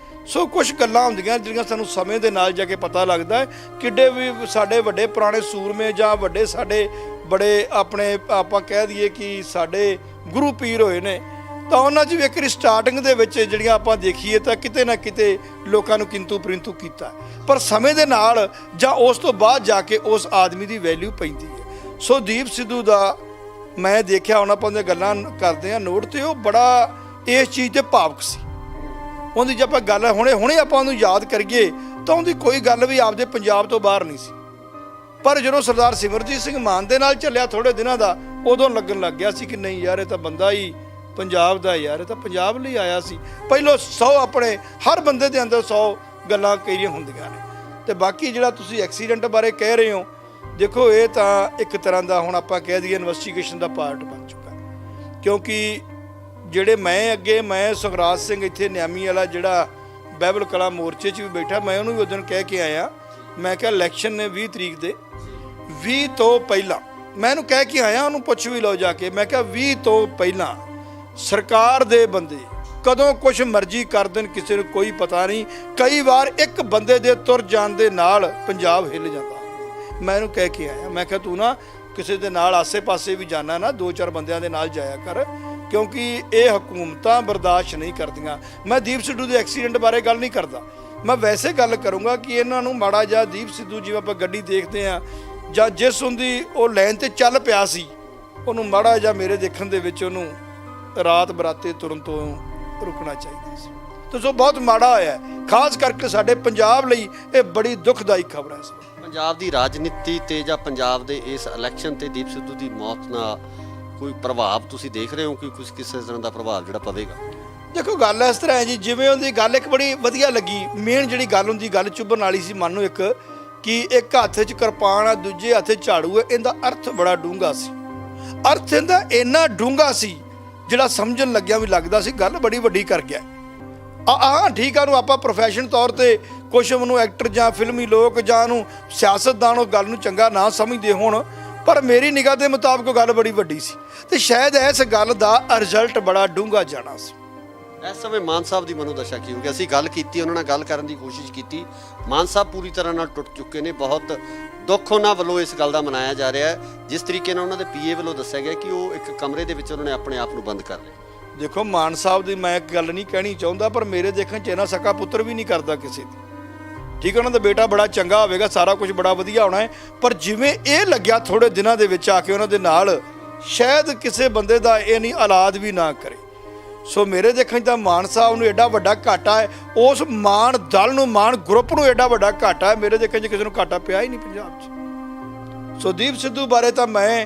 ਸੋ ਕੁਝ ਗੱਲਾਂ ਹੁੰਦੀਆਂ ਜਿਹੜੀਆਂ ਸਾਨੂੰ ਸਮੇਂ ਦੇ ਨਾਲ ਜਾ ਕੇ ਪਤਾ ਲੱਗਦਾ ਹੈ। ਕਿੱਡੇ ਵੀ ਸਾਡੇ ਵੱਡੇ ਪੁਰਾਣੇ ਸੂਰਮੇ ਜਾਂ ਵੱਡੇ ਸਾਡੇ ਬੜੇ ਆਪਣੇ ਆਪਾਂ ਕਹਿ ਦਈਏ ਕਿ ਸਾਡੇ ਗੁਰੂ ਪੀਰ ਹੋਏ ਨੇ, ਤਾਂ ਉਹਨਾਂ 'ਚ ਵੀ ਇੱਕ ਵਾਰੀ ਸਟਾਰਟਿੰਗ ਦੇ ਵਿੱਚ ਜਿਹੜੀਆਂ ਆਪਾਂ ਦੇਖੀਏ ਤਾਂ ਕਿਤੇ ਨਾ ਕਿਤੇ ਲੋਕਾਂ ਨੂੰ ਕਿੰਤੂ ਪਰੰਤੂ ਕੀਤਾ। ਪਰ ਸਮੇਂ ਦੇ ਨਾਲ ਜਾਂ ਉਸ ਤੋਂ ਬਾਅਦ ਜਾ ਕੇ ਉਸ ਆਦਮੀ ਦੀ ਵੈਲਿਊ ਪੈਂਦੀ ਹੈ। ਸੋ ਦੀਪ ਸਿੱਧੂ ਦਾ ਮੈਂ ਦੇਖਿਆ, ਹੁਣ ਆਪਾਂ ਉਹਦੀਆਂ ਗੱਲਾਂ ਕਰਦੇ ਹਾਂ ਨੋਟ, ਤੇ ਉਹ ਬੜਾ ਇਸ ਚੀਜ਼ 'ਤੇ ਭਾਵੁਕ ਸੀ। ਉਹਦੀ ਜੇ ਆਪਾਂ ਗੱਲ ਹੁਣੇ ਆਪਾਂ ਉਹਨੂੰ ਯਾਦ ਕਰੀਏ ਤਾਂ ਉਹਦੀ ਕੋਈ ਗੱਲ ਵੀ ਆਪਦੇ ਪੰਜਾਬ ਤੋਂ ਬਾਹਰ ਨਹੀਂ ਸੀ। ਪਰ ਜਦੋਂ ਸਰਦਾਰ ਸਿਮਰਜੀਤ ਸਿੰਘ ਮਾਨ ਦੇ ਨਾਲ ਚੱਲਿਆ ਥੋੜੇ ਦਿਨਾਂ ਦਾ, ਉਦੋਂ ਲੱਗਣ ਲੱਗ ਗਿਆ ਸੀ ਕਿ ਨਹੀਂ ਯਾਰ, ਇਹ ਤਾਂ ਬੰਦਾ ਹੀ ਪੰਜਾਬ ਦਾ ਯਾਰ, ਇਹ ਤਾਂ ਪੰਜਾਬ ਲਈ ਆਇਆ ਸੀ। ਪਹਿਲੋਂ 100 ਆਪਣੇ ਹਰ ਬੰਦੇ ਦੇ ਅੰਦਰ 100 ਗੱਲਾਂ ਕਈਆਂ ਹੁੰਦੀਆਂ ਨੇ। ਤੇ ਬਾਕੀ ਜਿਹੜਾ ਤੁਸੀਂ ਐਕਸੀਡੈਂਟ ਬਾਰੇ ਕਹਿ ਰਹੇ ਹੋ, ਦੇਖੋ ਇਹ ਤਾਂ ਇੱਕ ਤਰ੍ਹਾਂ ਦਾ ਹੁਣ ਆਪਾਂ ਕਹਿ ਦਈਏ ਇਨਵੈਸਟੀਗੇਸ਼ਨ ਦਾ ਪਾਰਟ ਬਣ ਚੁੱਕਾ। ਕਿਉਂਕਿ ਜਿਹੜੇ ਮੈਂ ਸੁਖਰਾਜ ਸਿੰਘ ਇੱਥੇ ਨਿਆਮੀ ਵਾਲਾ ਜਿਹੜਾ ਬਾਈਬਲ ਕਲਾ ਮੋਰਚੇ 'ਚ ਵੀ ਬੈਠਾ, ਮੈਂ ਉਹਨੂੰ ਵੀ ਉਦੋਂ ਕਹਿ ਕੇ ਆਇਆ, ਮੈਂ ਕਿਹਾ ਇਲੈਕਸ਼ਨ ਨੇ 20 ਤਰੀਕ ਦੇ 20 ਤੋਂ ਪਹਿਲਾਂ ਮੈਂ ਇਹਨੂੰ ਕਹਿ ਕੇ ਆਇਆ, ਉਹਨੂੰ ਪੁੱਛ ਵੀ ਲਓ ਜਾ ਕੇ, ਮੈਂ ਕਿਹਾ 20 ਤੋਂ ਪਹਿਲਾਂ ਸਰਕਾਰ ਦੇ ਬੰਦੇ ਕਦੋਂ ਕੁਛ ਮਰਜ਼ੀ ਕਰ ਦੇਣ, ਕਿਸੇ ਨੂੰ ਕੋਈ ਪਤਾ ਨਹੀਂ। ਕਈ ਵਾਰ ਇੱਕ ਬੰਦੇ ਦੇ ਤੁਰ ਜਾਣ ਦੇ ਨਾਲ ਪੰਜਾਬ ਹਿੱਲ ਜਾਂਦਾ। ਮੈਂ ਇਹਨੂੰ ਕਹਿ ਕੇ ਆਇਆ, ਮੈਂ ਕਿਹਾ ਤੂੰ ਨਾ ਕਿਸੇ ਦੇ ਨਾਲ ਆਸੇ-ਪਾਸੇ ਵੀ ਜਾਣਾ ਨਾ, 2-4 ਬੰਦਿਆਂ ਦੇ ਨਾਲ ਜਾਇਆ ਕਰ, ਕਿਉਂਕਿ ਇਹ ਹਕੂਮਤਾਂ ਬਰਦਾਸ਼ਤ ਨਹੀਂ ਕਰਦੀਆਂ। ਮੈਂ ਦੀਪ ਸਿੱਧੂ ਦੇ ਐਕਸੀਡੈਂਟ ਬਾਰੇ ਗੱਲ ਨਹੀਂ ਕਰਦਾ, ਮੈਂ ਵੈਸੇ ਗੱਲ ਕਰੂੰਗਾ ਕਿ ਇਹਨਾਂ ਨੂੰ ਮਾੜਾ ਜਿਹਾ ਦੀਪ ਸਿੱਧੂ ਜਿਵੇਂ ਆਪਾਂ ਗੱਡੀ ਦੇਖਦੇ ਹਾਂ ਜਾਂ ਜਿਸ ਹੁੰਦੀ ਉਹ ਲਾਈਨ ਤੇ ਚੱਲ ਪਿਆ ਸੀ, ਉਹਨੂੰ ਮਾੜਾ ਜਿਹਾ ਮੇਰੇ ਦੇਖਣ ਦੇ ਵਿੱਚ ਉਹਨੂੰ ਰਾਤ ਬਰਾਤੇ ਤੁਰਨ ਤੋਂ ਰੁਕਣਾ ਚਾਹੀਦਾ ਸੀ। ਤੇ ਸੋ ਬਹੁਤ ਮਾੜਾ ਹੋਇਆ, ਖਾਸ ਕਰਕੇ ਸਾਡੇ ਪੰਜਾਬ ਲਈ ਇਹ ਬੜੀ ਦੁਖਦਾਈ ਖਬਰ ਹੈ। ਪੰਜਾਬ ਦੀ ਰਾਜਨੀਤੀ ਤੇ ਜਾਂ ਪੰਜਾਬ ਦੇ ਇਸ ਇਲੈਕਸ਼ਨ ਤੇ ਦੀਪ ਸਿੱਧੂ ਦੀ ਮੌਤ ਨਾਲ ਕੋਈ ਪ੍ਰਭਾਵ ਤੁਸੀਂ ਦੇਖ ਰਹੇ ਹੋ ਕਿ ਕੁਝ ਕਿਸੇ ਤਰ੍ਹਾਂ ਦਾ ਪ੍ਰਭਾਵ ਜਿਹੜਾ ਪਵੇਗਾ? ਦੇਖੋ ਗੱਲ ਇਸ ਤਰ੍ਹਾਂ ਹੈ ਜੀ, ਜਿਵੇਂ ਉਹਦੀ ਗੱਲ ਇੱਕ ਬੜੀ ਵਧੀਆ ਲੱਗੀ। ਮੇਨ ਜਿਹੜੀ ਗੱਲ ਹੁੰਦੀ, ਗੱਲ ਚੁੱਭਣ ਵਾਲੀ ਸੀ ਮਨ ਨੂੰ, ਇੱਕ ਕਿ ਇੱਕ ਹੱਥ 'ਚ ਕਿਰਪਾਨ ਆ, ਦੂਜੇ ਹੱਥ 'ਚ ਝਾੜੂ ਹੈ। ਇਹਦਾ ਅਰਥ ਬੜਾ ਡੂੰਘਾ ਸੀ। ਅਰਥ ਇਹਦਾ ਇੰਨਾ ਡੂੰਘਾ ਸੀ ਜਿਹੜਾ ਸਮਝਣ ਲੱਗਿਆ ਵੀ ਲੱਗਦਾ ਸੀ ਗੱਲ ਬੜੀ ਵੱਡੀ ਕਰ ਗਿਆ। ਠੀਕ ਆ, ਨੂੰ ਆਪਾਂ ਪ੍ਰੋਫੈਸ਼ਨ ਤੌਰ ਤੇ ਕੁਛ ਉਹਨੂੰ ਐਕਟਰ ਜਾਂ ਫਿਲਮੀ ਲੋਕ ਜਾਂ ਨੂੰ ਸਿਆਸਤਦਾਨ ਉਹ ਗੱਲ ਨੂੰ ਚੰਗਾ ਨਾ ਸਮਝਦੇ ਹੋਣ, ਪਰ ਮੇਰੀ ਨਿਗਾਹ ਦੇ ਮੁਤਾਬਕ ਗੱਲ ਬੜੀ ਵੱਡੀ ਸੀ ਤੇ ਸ਼ਾਇਦ ਇਸ ਗੱਲ ਦਾ ਰਿਜ਼ਲਟ ਬੜਾ ਡੂੰਘਾ ਜਾਣਾ ਸੀ। ਇਸ ਸਮੇਂ ਮਾਨ ਸਾਹਿਬ ਦੀ ਮਨੋਦਸ਼ਾ ਕੀ ਹੋਊਗੀ? ਅਸੀਂ ਗੱਲ ਕੀਤੀ, ਉਹਨਾਂ ਨਾਲ ਗੱਲ ਕਰਨ ਦੀ ਕੋਸ਼ਿਸ਼ ਕੀਤੀ, ਮਾਨ ਸਾਹਿਬ ਪੂਰੀ ਤਰ੍ਹਾਂ ਨਾਲ ਟੁੱਟ ਚੁੱਕੇ ਨੇ। ਬਹੁਤ ਦੁੱਖ ਉਹਨਾਂ ਵੱਲੋਂ ਇਸ ਗੱਲ ਦਾ ਮਨਾਇਆ ਜਾ ਰਿਹਾ ਹੈ, ਜਿਸ ਤਰੀਕੇ ਨਾਲ ਉਹਨਾਂ ਦੇ ਪੀਏ ਵੱਲੋਂ ਦੱਸਿਆ ਗਿਆ ਕਿ ਉਹ ਇੱਕ ਕਮਰੇ ਦੇ ਵਿੱਚ ਉਹਨਾਂ ਨੇ ਆਪਣੇ ਆਪ ਨੂੰ ਬੰਦ ਕਰ ਲਿਆ। ਦੇਖੋ ਮਾਨ ਸਾਹਿਬ ਦੀ ਮੈਂ ਇੱਕ ਗੱਲ ਨਹੀਂ ਕਹਿਣੀ ਚਾਹੁੰਦਾ, ਪਰ ਮੇਰੇ ਦੇਖਣ 'ਚ ਇਹਨਾਂ ਸਕਾ ਪੁੱਤਰ ਵੀ ਨਹੀਂ ਕਰਦਾ ਕਿਸੇ ਦੀ। ਠੀਕ ਹੈ, ਉਹਨਾਂ ਦਾ ਬੇਟਾ ਬੜਾ ਚੰਗਾ ਹੋਵੇਗਾ, ਸਾਰਾ ਕੁਝ ਬੜਾ ਵਧੀਆ ਹੋਣਾ ਹੈ, ਪਰ ਜਿਵੇਂ ਇਹ ਲੱਗਿਆ ਥੋੜੇ ਦਿਨਾਂ ਦੇ ਵਿੱਚ ਆ ਕੇ ਉਹਨਾਂ ਦੇ ਨਾਲ, ਸ਼ਾਇਦ ਕਿਸੇ ਬੰਦੇ ਦਾ ਇਹ ਨਹੀਂ ਔਲਾਦ ਵੀ ਨਾ ਕਰੇ। ਸੋ ਮੇਰੇ ਦੇਖਣ 'ਚ ਤਾਂ ਮਾਨ ਸਾਹਿਬ ਨੂੰ ਐਡਾ ਵੱਡਾ ਘਾਟਾ ਹੈ, ਉਸ ਮਾਨ ਦਲ ਨੂੰ, ਮਾਨ ਗਰੁੱਪ ਨੂੰ ਐਡਾ ਵੱਡਾ ਘਾਟਾ ਹੈ, ਮੇਰੇ ਦੇਖਣ 'ਚ ਕਿਸੇ ਨੂੰ ਘਾਟਾ ਪਿਆ ਹੀ ਨਹੀਂ ਪੰਜਾਬ 'ਚ। ਸੋ ਦੀਪ ਸਿੱਧੂ ਬਾਰੇ ਤਾਂ ਮੈਂ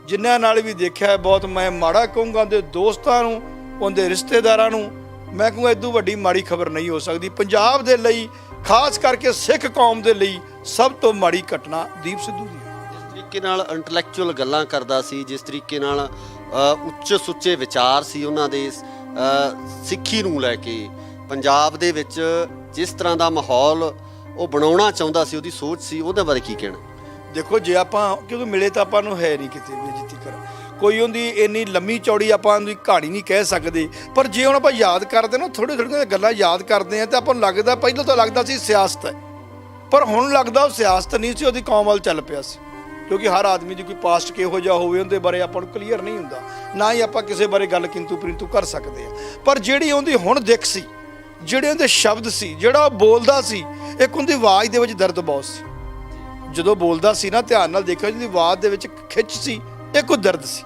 ਜਿਨ੍ਹਾਂ ਨਾਲ ਵੀ ਦੇਖਿਆ ਬਹੁਤ ਮੈਂ ਮਾੜਾ ਕਹੂੰਗਾ। ਉਹਦੇ ਦੋਸਤਾਂ ਨੂੰ, ਉਹਦੇ ਰਿਸ਼ਤੇਦਾਰਾਂ ਨੂੰ ਮੈਂ ਕਹੂੰਗਾ ਇਦੋਂ ਵੱਡੀ ਮਾੜੀ ਖਬਰ ਨਹੀਂ ਹੋ ਸਕਦੀ। ਪੰਜਾਬ ਦੇ ਲਈ, ਖਾਸ ਕਰਕੇ ਸਿੱਖ ਕੌਮ ਦੇ ਲਈ ਸਭ ਤੋਂ ਮਾੜੀ ਘਟਨਾ ਦੀਪ ਸਿੱਧੂ ਦੀ ਹੈ। ਜਿਸ ਤਰੀਕੇ ਨਾਲ ਇੰਟੈਲੈਕਚੁਅਲ ਗੱਲਾਂ ਕਰਦਾ ਸੀ, ਜਿਸ ਤਰੀਕੇ ਨਾਲ ਉੱਚ ਸੁੱਚੇ ਵਿਚਾਰ ਸੀ ਉਹਨਾਂ ਦੇ, ਸਿੱਖੀ ਨੂੰ ਲੈ ਕੇ ਪੰਜਾਬ ਦੇ ਵਿੱਚ ਜਿਸ ਤਰ੍ਹਾਂ ਦਾ ਮਾਹੌਲ ਉਹ ਬਣਾਉਣਾ ਚਾਹੁੰਦਾ ਸੀ, ਉਹਦੀ ਸੋਚ ਸੀ, ਉਹਦੇ ਬਾਰੇ ਕੀ ਕਹਿਣਾ? ਦੇਖੋ ਜੇ ਆਪਾਂ ਕਿਉਂਕਿ ਮਿਲੇ ਤਾਂ ਆਪਾਂ ਨੂੰ ਹੈ ਨਹੀਂ ਕਿਤੇ ਵੀ ਜਿੱਤੀ ਕਰ ਕੋਈ ਉਹਦੀ ਇੰਨੀ ਲੰਮੀ ਚੌੜੀ ਆਪਾਂ ਉਹਦੀ ਕਹਾਣੀ ਨਹੀਂ ਕਹਿ ਸਕਦੇ, ਪਰ ਜੇ ਹੁਣ ਆਪਾਂ ਯਾਦ ਕਰਦੇ ਨਾ ਥੋੜ੍ਹੀਆਂ ਗੱਲਾਂ ਯਾਦ ਕਰਦੇ ਹਾਂ ਤਾਂ ਆਪਾਂ ਨੂੰ ਲੱਗਦਾ, ਪਹਿਲਾਂ ਤਾਂ ਲੱਗਦਾ ਸੀ ਸਿਆਸਤ ਹੈ, ਪਰ ਹੁਣ ਲੱਗਦਾ ਉਹ ਸਿਆਸਤ ਨਹੀਂ ਸੀ, ਉਹਦੀ ਕੌਮ ਵੱਲ ਚੱਲ ਪਿਆ ਸੀ। ਕਿਉਂਕਿ ਹਰ ਆਦਮੀ ਦੀ ਕੋਈ ਪਾਸਟ ਕਿਹੋ ਜਿਹਾ ਹੋਵੇ ਉਹਦੇ ਬਾਰੇ ਆਪਾਂ ਨੂੰ ਕਲੀਅਰ ਨਹੀਂ ਹੁੰਦਾ, ਨਾ ਹੀ ਆਪਾਂ ਕਿਸੇ ਬਾਰੇ ਗੱਲ ਕਿੰਤੂ ਪਰੰਤੂ ਕਰ ਸਕਦੇ ਹਾਂ। ਪਰ ਜਿਹੜੀ ਉਹਦੀ ਹੁਣ ਦਿੱਖ ਸੀ, ਜਿਹੜੇ ਉਹਦੇ ਸ਼ਬਦ ਸੀ, ਜਿਹੜਾ ਉਹ ਬੋਲਦਾ ਸੀ, ਇੱਕ ਉਹਦੀ ਆਵਾਜ਼ ਦੇ ਵਿੱਚ ਦਰਦ ਬਹੁਤ ਸੀ। ਜਦੋਂ ਬੋਲਦਾ ਸੀ ਨਾ, ਧਿਆਨ ਨਾਲ ਦੇਖਿਓ, ਜਿਹਦੀ ਆਵਾਜ਼ ਦੇ ਵਿੱਚ ਖਿੱਚ ਸੀ, ਇੱਕ ਉਹ ਦਰਦ ਸੀ।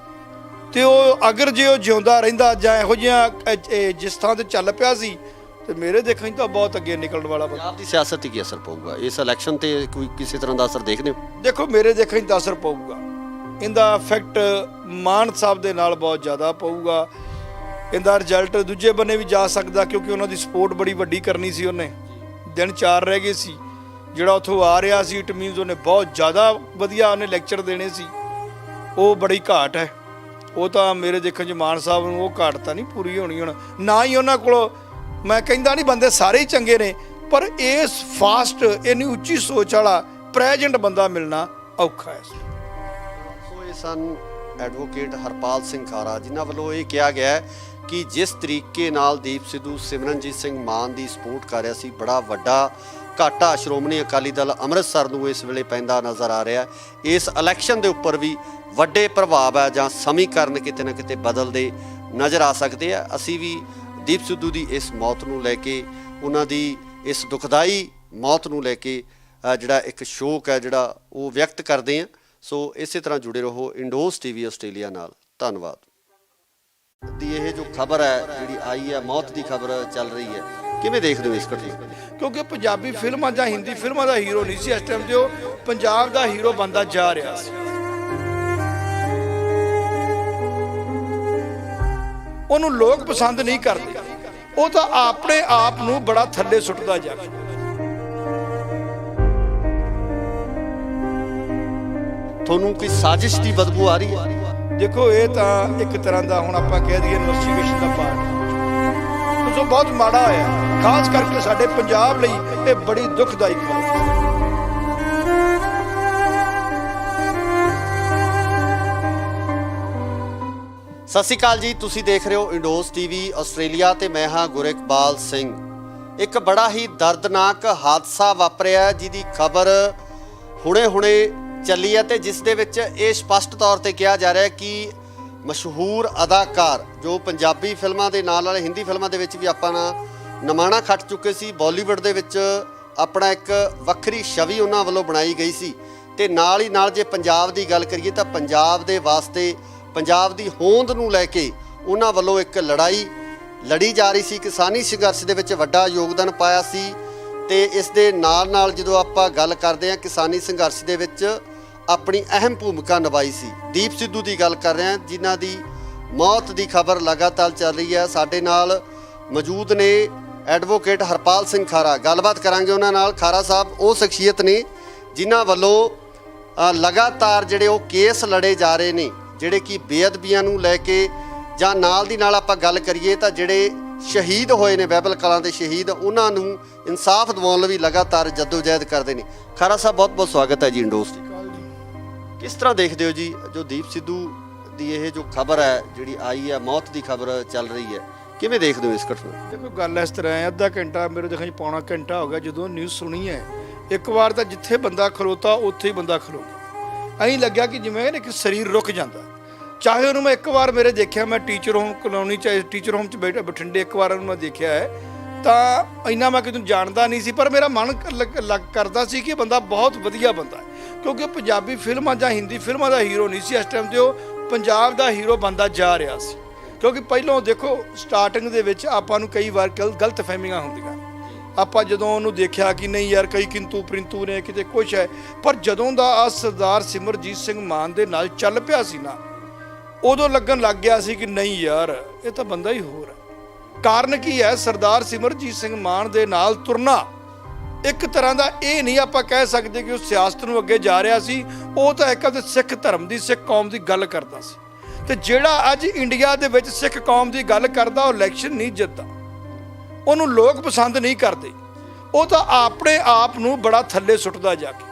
ਤੇ ਉਹ ਅਗਰ ਜੇ ਉਹ ਜਿਉਂਦਾ ਰਹਿੰਦਾ ਜਾਂ ਇਹੋ ਜਿਹੀਆਂ ਜਿਸ ਥਾਂ ਤੇ ਚੱਲ ਪਿਆ ਸੀ, ਤੇ ਮੇਰੇ ਦੇਖਣ 'ਚ ਤਾਂ ਬਹੁਤ ਅੱਗੇ ਨਿਕਲਣ ਵਾਲਾ ਬੰਦਾ। ਪੰਜਾਬ ਦੀ ਸਿਆਸਤ 'ਤੇ ਕੀ ਅਸਰ ਪਊਗਾ ਇਸ ਇਲੈਕਸ਼ਨ ਤੇ? ਕੋਈ ਕਿਸੇ ਤਰ੍ਹਾਂ ਦਾ ਅਸਰ ਦੇਖਦੇ ਹੋ? ਦੇਖੋ ਮੇਰੇ ਦੇਖਣ 'ਚ ਤਾਂ ਅਸਰ ਪਊਗਾ, ਇਹਦਾ ਇਫੈਕਟ ਮਾਨ ਸਾਹਿਬ ਦੇ ਨਾਲ ਬਹੁਤ ਜ਼ਿਆਦਾ ਪਊਗਾ। ਇਹਦਾ ਰਿਜ਼ਲਟ ਦੂਜੇ ਬੰਨੇ ਵੀ ਜਾ ਸਕਦਾ, ਕਿਉਂਕਿ ਉਹਨਾਂ ਦੀ ਸਪੋਰਟ ਬੜੀ ਵੱਡੀ ਕਰਨੀ ਸੀ। ਉਹਨੇ ਦਿਨ 4 ਰਹਿ ਗਏ ਸੀ, ਜਿਹੜਾ ਉੱਥੋਂ ਆ ਰਿਹਾ ਸੀ ਇਟ ਮੀਨਸ ਉਹਨੇ ਬਹੁਤ ਜ਼ਿਆਦਾ ਵਧੀਆ ਉਹਨੇ ਲੈਕਚਰ ਦੇਣੇ ਸੀ। ਉਹ ਬੜੀ ਘਾਟ ਹੈ। ਉਹ ਤਾਂ ਮੇਰੇ ਦੇਖਣ 'ਚ ਮਾਨ ਸਾਹਿਬ ਨੂੰ ਉਹ ਘਾਟ ਤਾਂ ਨਹੀਂ ਪੂਰੀ ਹੋਣੀ ਹੁਣ, ਨਾ ਹੀ ਉਹਨਾਂ ਕੋਲ। ਮੈਂ ਕਹਿੰਦਾ ਨਹੀਂ ਬੰਦੇ ਸਾਰੇ ਹੀ ਚੰਗੇ ਨੇ, ਪਰ ਇਸ ਫਾਸਟ ਇੰਨੀ ਉੱਚੀ ਸੋਚ ਵਾਲਾ ਪ੍ਰੈਜ਼ੈਂਟ ਬੰਦਾ ਮਿਲਣਾ ਔਖਾ ਹੈ। ਸੋ ਇਹ ਸਨ ਐਡਵੋਕੇਟ ਹਰਪਾਲ ਸਿੰਘ ਖਾਰਾ, ਜਿਨ੍ਹਾਂ ਵੱਲੋਂ ਇਹ ਕਿਹਾ ਗਿਆ ਹੈ ਕਿ ਜਿਸ ਤਰੀਕੇ ਨਾਲ ਦੀਪ ਸਿੱਧੂ ਸਿਮਰਨਜੀਤ ਸਿੰਘ ਮਾਨ ਦੀ ਸਪੋਰਟ ਕਰ ਰਿਹਾ ਸੀ, ਬੜਾ ਵੱਡਾ ਘਾਟਾ ਸ਼੍ਰੋਮਣੀ ਅਕਾਲੀ ਦਲ ਅੰਮ੍ਰਿਤਸਰ ਨੂੰ ਇਸ ਵੇਲੇ ਪੈਂਦਾ ਨਜ਼ਰ ਆ ਰਿਹਾ। ਇਸ ਇਲੈਕਸ਼ਨ ਦੇ ਉੱਪਰ ਵੀ ਵੱਡੇ ਪ੍ਰਭਾਵ ਹੈ ਜਾਂ ਸਮੀਕਰਨ ਕਿਤੇ ਨਾ ਕਿਤੇ ਬਦਲਦੇ ਨਜ਼ਰ ਆ ਸਕਦੇ ਆ। ਅਸੀਂ ਵੀ ਦੀਪ ਸਿੱਧੂ ਦੀ ਇਸ ਮੌਤ ਨੂੰ ਲੈ ਕੇ, ਉਹਨਾਂ ਦੀ ਇਸ ਦੁਖਦਾਈ ਮੌਤ ਨੂੰ ਲੈ ਕੇ ਜਿਹੜਾ ਇੱਕ ਸ਼ੋਕ ਹੈ ਜਿਹੜਾ ਉਹ ਵਿਅਕਤ ਕਰਦੇ ਹਾਂ। ਸੋ ਇਸੇ ਤਰ੍ਹਾਂ ਜੁੜੇ ਰਹੋ ਇੰਡੋਜ਼ ਟੀਵੀ ਆਸਟ੍ਰੇਲੀਆ ਨਾਲ। ਧੰਨਵਾਦ। ਦੀ ਇਹ ਜੋ ਖਬਰ ਹੈ ਜਿਹੜੀ ਆਈ ਹੈ, ਮੌਤ ਦੀ ਖਬਰ ਚੱਲ ਰਹੀ ਹੈ, ਕਿਵੇਂ ਦੇਖਦੇ ਹੋ ਇਸ ਘਟਨਾ? ਕਿਉਂਕਿ ਪੰਜਾਬੀ ਫਿਲਮਾਂ ਜਾਂ ਹਿੰਦੀ ਫਿਲਮਾਂ ਦਾ ਹੀਰੋ ਨਹੀਂ ਸੀ ਇਸ ਟਾਈਮ ਤੇ, ਉਹ ਪੰਜਾਬ ਦਾ ਹੀਰੋ ਬਣਦਾ ਜਾ ਰਿਹਾ ਸੀ। ਉਹਨੂੰ ਲੋਕ ਪਸੰਦ ਨਹੀਂ ਕਰਦੇ, ਉਹ ਤਾਂ ਆਪਣੇ ਆਪ ਨੂੰ ਬੜਾ ਥੱਲੇ ਸੁੱਟਦਾ ਜਾ ਰਿਹਾ। ਤੁਹਾਨੂੰ ਕੋਈ ਸਾਜ਼ਿਸ਼ ਦੀ ਬਦਬੂ ਆ ਰਹੀ ਹੈ? ਦੇਖੋ ਇਹ ਤਾਂ ਇੱਕ ਤਰ੍ਹਾਂ ਦਾ ਹੁਣ ਆਪਾਂ ਕਹਿ ਦਈਏ ਇਨਵੈਸਟੀਗੇਸ਼ਨ ਦਾ ਪਾਰਟ ਹੈ। ਸੋ ਬਹੁਤ ਮਾੜਾ ਹੋਇਆ, ਖਾਸ ਕਰਕੇ ਸਾਡੇ ਪੰਜਾਬ ਲਈ ਇਹ ਬੜੀ ਦੁਖਦਾਈ ਖਬਰ ਹੈ। ਸਤਿ ਸ਼੍ਰੀ ਅਕਾਲ ਜੀ, ਤੁਸੀਂ ਦੇਖ ਰਹੇ ਹੋ ਇੰਡੋਜ਼ ਟੀਵੀ ਆਸਟ੍ਰੇਲੀਆ ਤੇ ਮੈਂ ਹਾਂ ਗੁਰਿਕਬਾਲ ਸਿੰਘ। ਇੱਕ ਬੜਾ ਹੀ ਦਰਦਨਾਕ ਹਾਦਸਾ ਵਾਪਰਿਆ ਜਿਹਦੀ ਖਬਰ ਹੁਣੇ ਚੱਲੀ ਹੈ ਤੇ ਜਿਸ ਦੇ ਵਿੱਚ ਇਹ ਸਪਸ਼ਟ ਤੌਰ ਤੇ ਕਿਹਾ ਜਾ ਰਿਹਾ ਹੈ ਕਿ ਮਸ਼ਹੂਰ ਅਦਾਕਾਰ ਜੋ ਪੰਜਾਬੀ ਫਿਲਮਾਂ ਦੇ ਨਾਲ ਹਿੰਦੀ ਫਿਲਮਾਂ ਦੇ ਵਿੱਚ ਵੀ ਆਪਾਂ ਨਮਾਣਾ ਖੱਟ ਚੁੱਕੇ ਸੀ, ਬਾਲੀਵੁੱਡ ਦੇ ਵਿੱਚ ਆਪਣਾ ਇੱਕ ਵੱਖਰੀ ਛਵੀ ਉਹਨਾਂ ਵੱਲੋਂ ਬਣਾਈ ਗਈ ਸੀ। ਤੇ ਨਾਲ ਹੀ ਨਾਲ ਜੇ ਪੰਜਾਬ ਦੀ ਗੱਲ ਕਰੀਏ ਤਾਂ ਪੰਜਾਬ ਦੇ ਵਾਸਤੇ, ਪੰਜਾਬ ਦੀ ਹੋਂਦ ਨੂੰ ਲੈ ਕੇ ਉਹਨਾਂ ਵੱਲੋਂ ਇੱਕ ਲੜਾਈ ਲੜੀ ਜਾ ਰਹੀ ਸੀ। ਕਿਸਾਨੀ ਸੰਘਰਸ਼ ਦੇ ਵਿੱਚ ਵੱਡਾ ਯੋਗਦਾਨ ਪਾਇਆ ਸੀ। ਤੇ ਇਸ ਦੇ ਨਾਲ ਜਦੋਂ ਆਪਾਂ ਗੱਲ ਕਰਦੇ ਹਾਂ ਕਿਸਾਨੀ ਸੰਘਰਸ਼ ਦੇ ਵਿੱਚ ਆਪਣੀ ਅਹਿਮ ਭੂਮਿਕਾ ਨਿਭਾਈ ਸੀ। ਦੀਪ ਸਿੱਧੂ ਦੀ ਗੱਲ ਕਰ ਰਹੇ ਹਾਂ, ਜਿਨ੍ਹਾਂ ਦੀ ਮੌਤ ਦੀ ਖਬਰ ਲਗਾਤਾਰ ਚੱਲ ਰਹੀ ਹੈ। ਸਾਡੇ ਨਾਲ ਮੌਜੂਦ ਨੇ ਐਡਵੋਕੇਟ ਹਰਪਾਲ ਸਿੰਘ ਖਾਰਾ, ਗੱਲਬਾਤ ਕਰਾਂਗੇ ਉਹਨਾਂ ਨਾਲ। ਖਾਰਾ ਸਾਹਿਬ ਉਹ ਸ਼ਖਸੀਅਤ ਨੇ ਜਿਨ੍ਹਾਂ ਵੱਲੋਂ ਲਗਾਤਾਰ ਜਿਹੜੇ ਉਹ ਕੇਸ ਲੜੇ ਜਾ ਰਹੇ ਨੇ, ਜਿਹੜੇ ਕਿ ਬੇਅਦਬੀਆਂ ਨੂੰ ਲੈ ਕੇ, ਜਾਂ ਨਾਲ ਦੀ ਨਾਲ ਆਪਾਂ ਗੱਲ ਕਰੀਏ ਤਾਂ ਜਿਹੜੇ ਸ਼ਹੀਦ ਹੋਏ ਨੇ ਬਾਈਬਲ ਕਲਾਂ ਦੇ ਸ਼ਹੀਦ, ਉਹਨਾਂ ਨੂੰ ਇਨਸਾਫ ਦਿਵਾਉਣ ਲਈ ਲਗਾਤਾਰ ਜਦੋਜਹਿਦ ਕਰਦੇ ਨੇ। ਖਾਰਾ ਸਾਹਿਬ ਬਹੁਤ ਬਹੁਤ ਸਵਾਗਤ ਹੈ ਜੀ ਇੰਡੋਜ਼ ਦੀ। ਕਿਸ ਤਰ੍ਹਾਂ ਦੇਖਦੇ ਹੋ ਜੀ ਜੋ ਦੀਪ ਸਿੱਧੂ ਦੀ ਇਹ ਜੋ ਖਬਰ ਹੈ ਜਿਹੜੀ ਆਈ ਹੈ, ਮੌਤ ਦੀ ਖਬਰ ਚੱਲ ਰਹੀ ਹੈ, ਕਿਵੇਂ ਦੇਖਦੇ ਹੋ ਇਸ ਘਟਨਾ? ਦੇਖੋ ਗੱਲ ਇਸ ਤਰ੍ਹਾਂ ਹੈ, ਅੱਧਾ ਘੰਟਾ ਮੇਰੇ ਦੇਖਣ 'ਚ ਪੌਣਾ ਘੰਟਾ ਹੋ ਗਿਆ ਜਦੋਂ ਨਿਊਜ਼ ਸੁਣੀ ਹੈ। ਇੱਕ ਵਾਰ ਤਾਂ ਜਿੱਥੇ ਬੰਦਾ ਖਲੋਤਾ ਉੱਥੇ ਹੀ ਬੰਦਾ ਖਲੋ ਗਿਆ। ਐਂ ਲੱਗਿਆ ਕਿ ਜਿਵੇਂ ਕਿ ਸਰੀਰ ਰੁਕ ਜਾਂਦਾ। ਚਾਹੇ ਉਹਨੂੰ ਮੈਂ ਇੱਕ ਵਾਰ ਮੇਰੇ ਦੇਖਿਆ, ਮੈਂ ਟੀਚਰ ਹੋਮ ਕਲੋਨੀ 'ਚ ਟੀਚਰ ਹੋਮ 'ਚ ਬਠਿੰਡੇ ਇੱਕ ਵਾਰ ਉਹਨੂੰ ਮੈਂ ਦੇਖਿਆ ਹੈ, ਤਾਂ ਇੰਨਾ ਮੈਂ ਕਿਤੇ ਜਾਣਦਾ ਨਹੀਂ ਸੀ, ਪਰ ਮੇਰਾ ਮਨ ਕਰਦਾ ਸੀ ਕਿ ਬੰਦਾ ਬਹੁਤ ਵਧੀਆ ਬੰਦਾ ਹੈ। ਕਿਉਂਕਿ ਪੰਜਾਬੀ ਫਿਲਮਾਂ ਜਾਂ ਹਿੰਦੀ ਫਿਲਮਾਂ ਦਾ ਹੀਰੋ ਨਹੀਂ ਸੀ ਇਸ ਟਾਈਮ ਤੇ, ਉਹ ਪੰਜਾਬ ਦਾ ਹੀਰੋ ਬਣਦਾ ਜਾ ਰਿਹਾ ਸੀ। ਕਿਉਂਕਿ ਪਹਿਲਾਂ ਦੇਖੋ ਸਟਾਰਟਿੰਗ ਦੇ ਵਿੱਚ ਆਪਾਂ ਨੂੰ ਕਈ ਵਾਰ ਗਲਤ ਫਹਿਮੀਆਂ ਹੁੰਦੀਆਂ। ਆਪਾਂ ਜਦੋਂ ਉਹਨੂੰ ਦੇਖਿਆ ਕਿ ਨਹੀਂ ਯਾਰ ਕਈ ਕਿੰਤੂ ਪ੍ਰਿੰਤੂ ਨੇ, ਕਿਤੇ ਕੁਛ ਹੈ, ਪਰ ਜਦੋਂ ਦਾ ਆ ਸਰਦਾਰ ਸਿਮਰਜੀਤ ਸਿੰਘ ਮਾਨ ਦੇ ਨਾਲ ਚੱਲ ਪਿਆ ਸੀ ਨਾ, ਉਦੋਂ ਲੱਗਣ ਲੱਗ ਗਿਆ ਸੀ ਕਿ ਨਹੀਂ ਯਾਰ ਇਹ ਤਾਂ ਬੰਦਾ ਹੀ ਹੋਰ ਹੈ। ਕਾਰਨ ਕੀ ਹੈ? ਸਰਦਾਰ ਸਿਮਰਜੀਤ ਸਿੰਘ ਮਾਨ ਦੇ ਨਾਲ ਤੁਰਨਾ ਇੱਕ ਤਰ੍ਹਾਂ ਦਾ ਇਹ ਨਹੀਂ ਆਪਾਂ ਕਹਿ ਸਕਦੇ ਕਿ ਉਹ ਸਿਆਸਤ ਨੂੰ ਅੱਗੇ ਜਾ ਰਿਹਾ ਸੀ। ਉਹ ਤਾਂ ਇੱਕ ਆਪਦੇ ਸਿੱਖ ਧਰਮ ਦੀ, ਸਿੱਖ ਕੌਮ ਦੀ ਗੱਲ ਕਰਦਾ ਸੀ। ਤੇ ਜਿਹੜਾ ਅੱਜ ਇੰਡੀਆ ਦੇ ਵਿੱਚ ਸਿੱਖ ਕੌਮ ਦੀ ਗੱਲ ਕਰਦਾ, ਉਹ ਇਲੈਕਸ਼ਨ ਨਹੀਂ ਜਿੱਤਦਾ, ਉਹਨੂੰ ਲੋਕ ਪਸੰਦ ਨਹੀਂ ਕਰਦੇ। ਉਹ ਤਾਂ ਆਪਣੇ ਆਪ ਨੂੰ ਬੜਾ ਥੱਲੇ ਸੁੱਟਦਾ ਜਾ ਕੇ।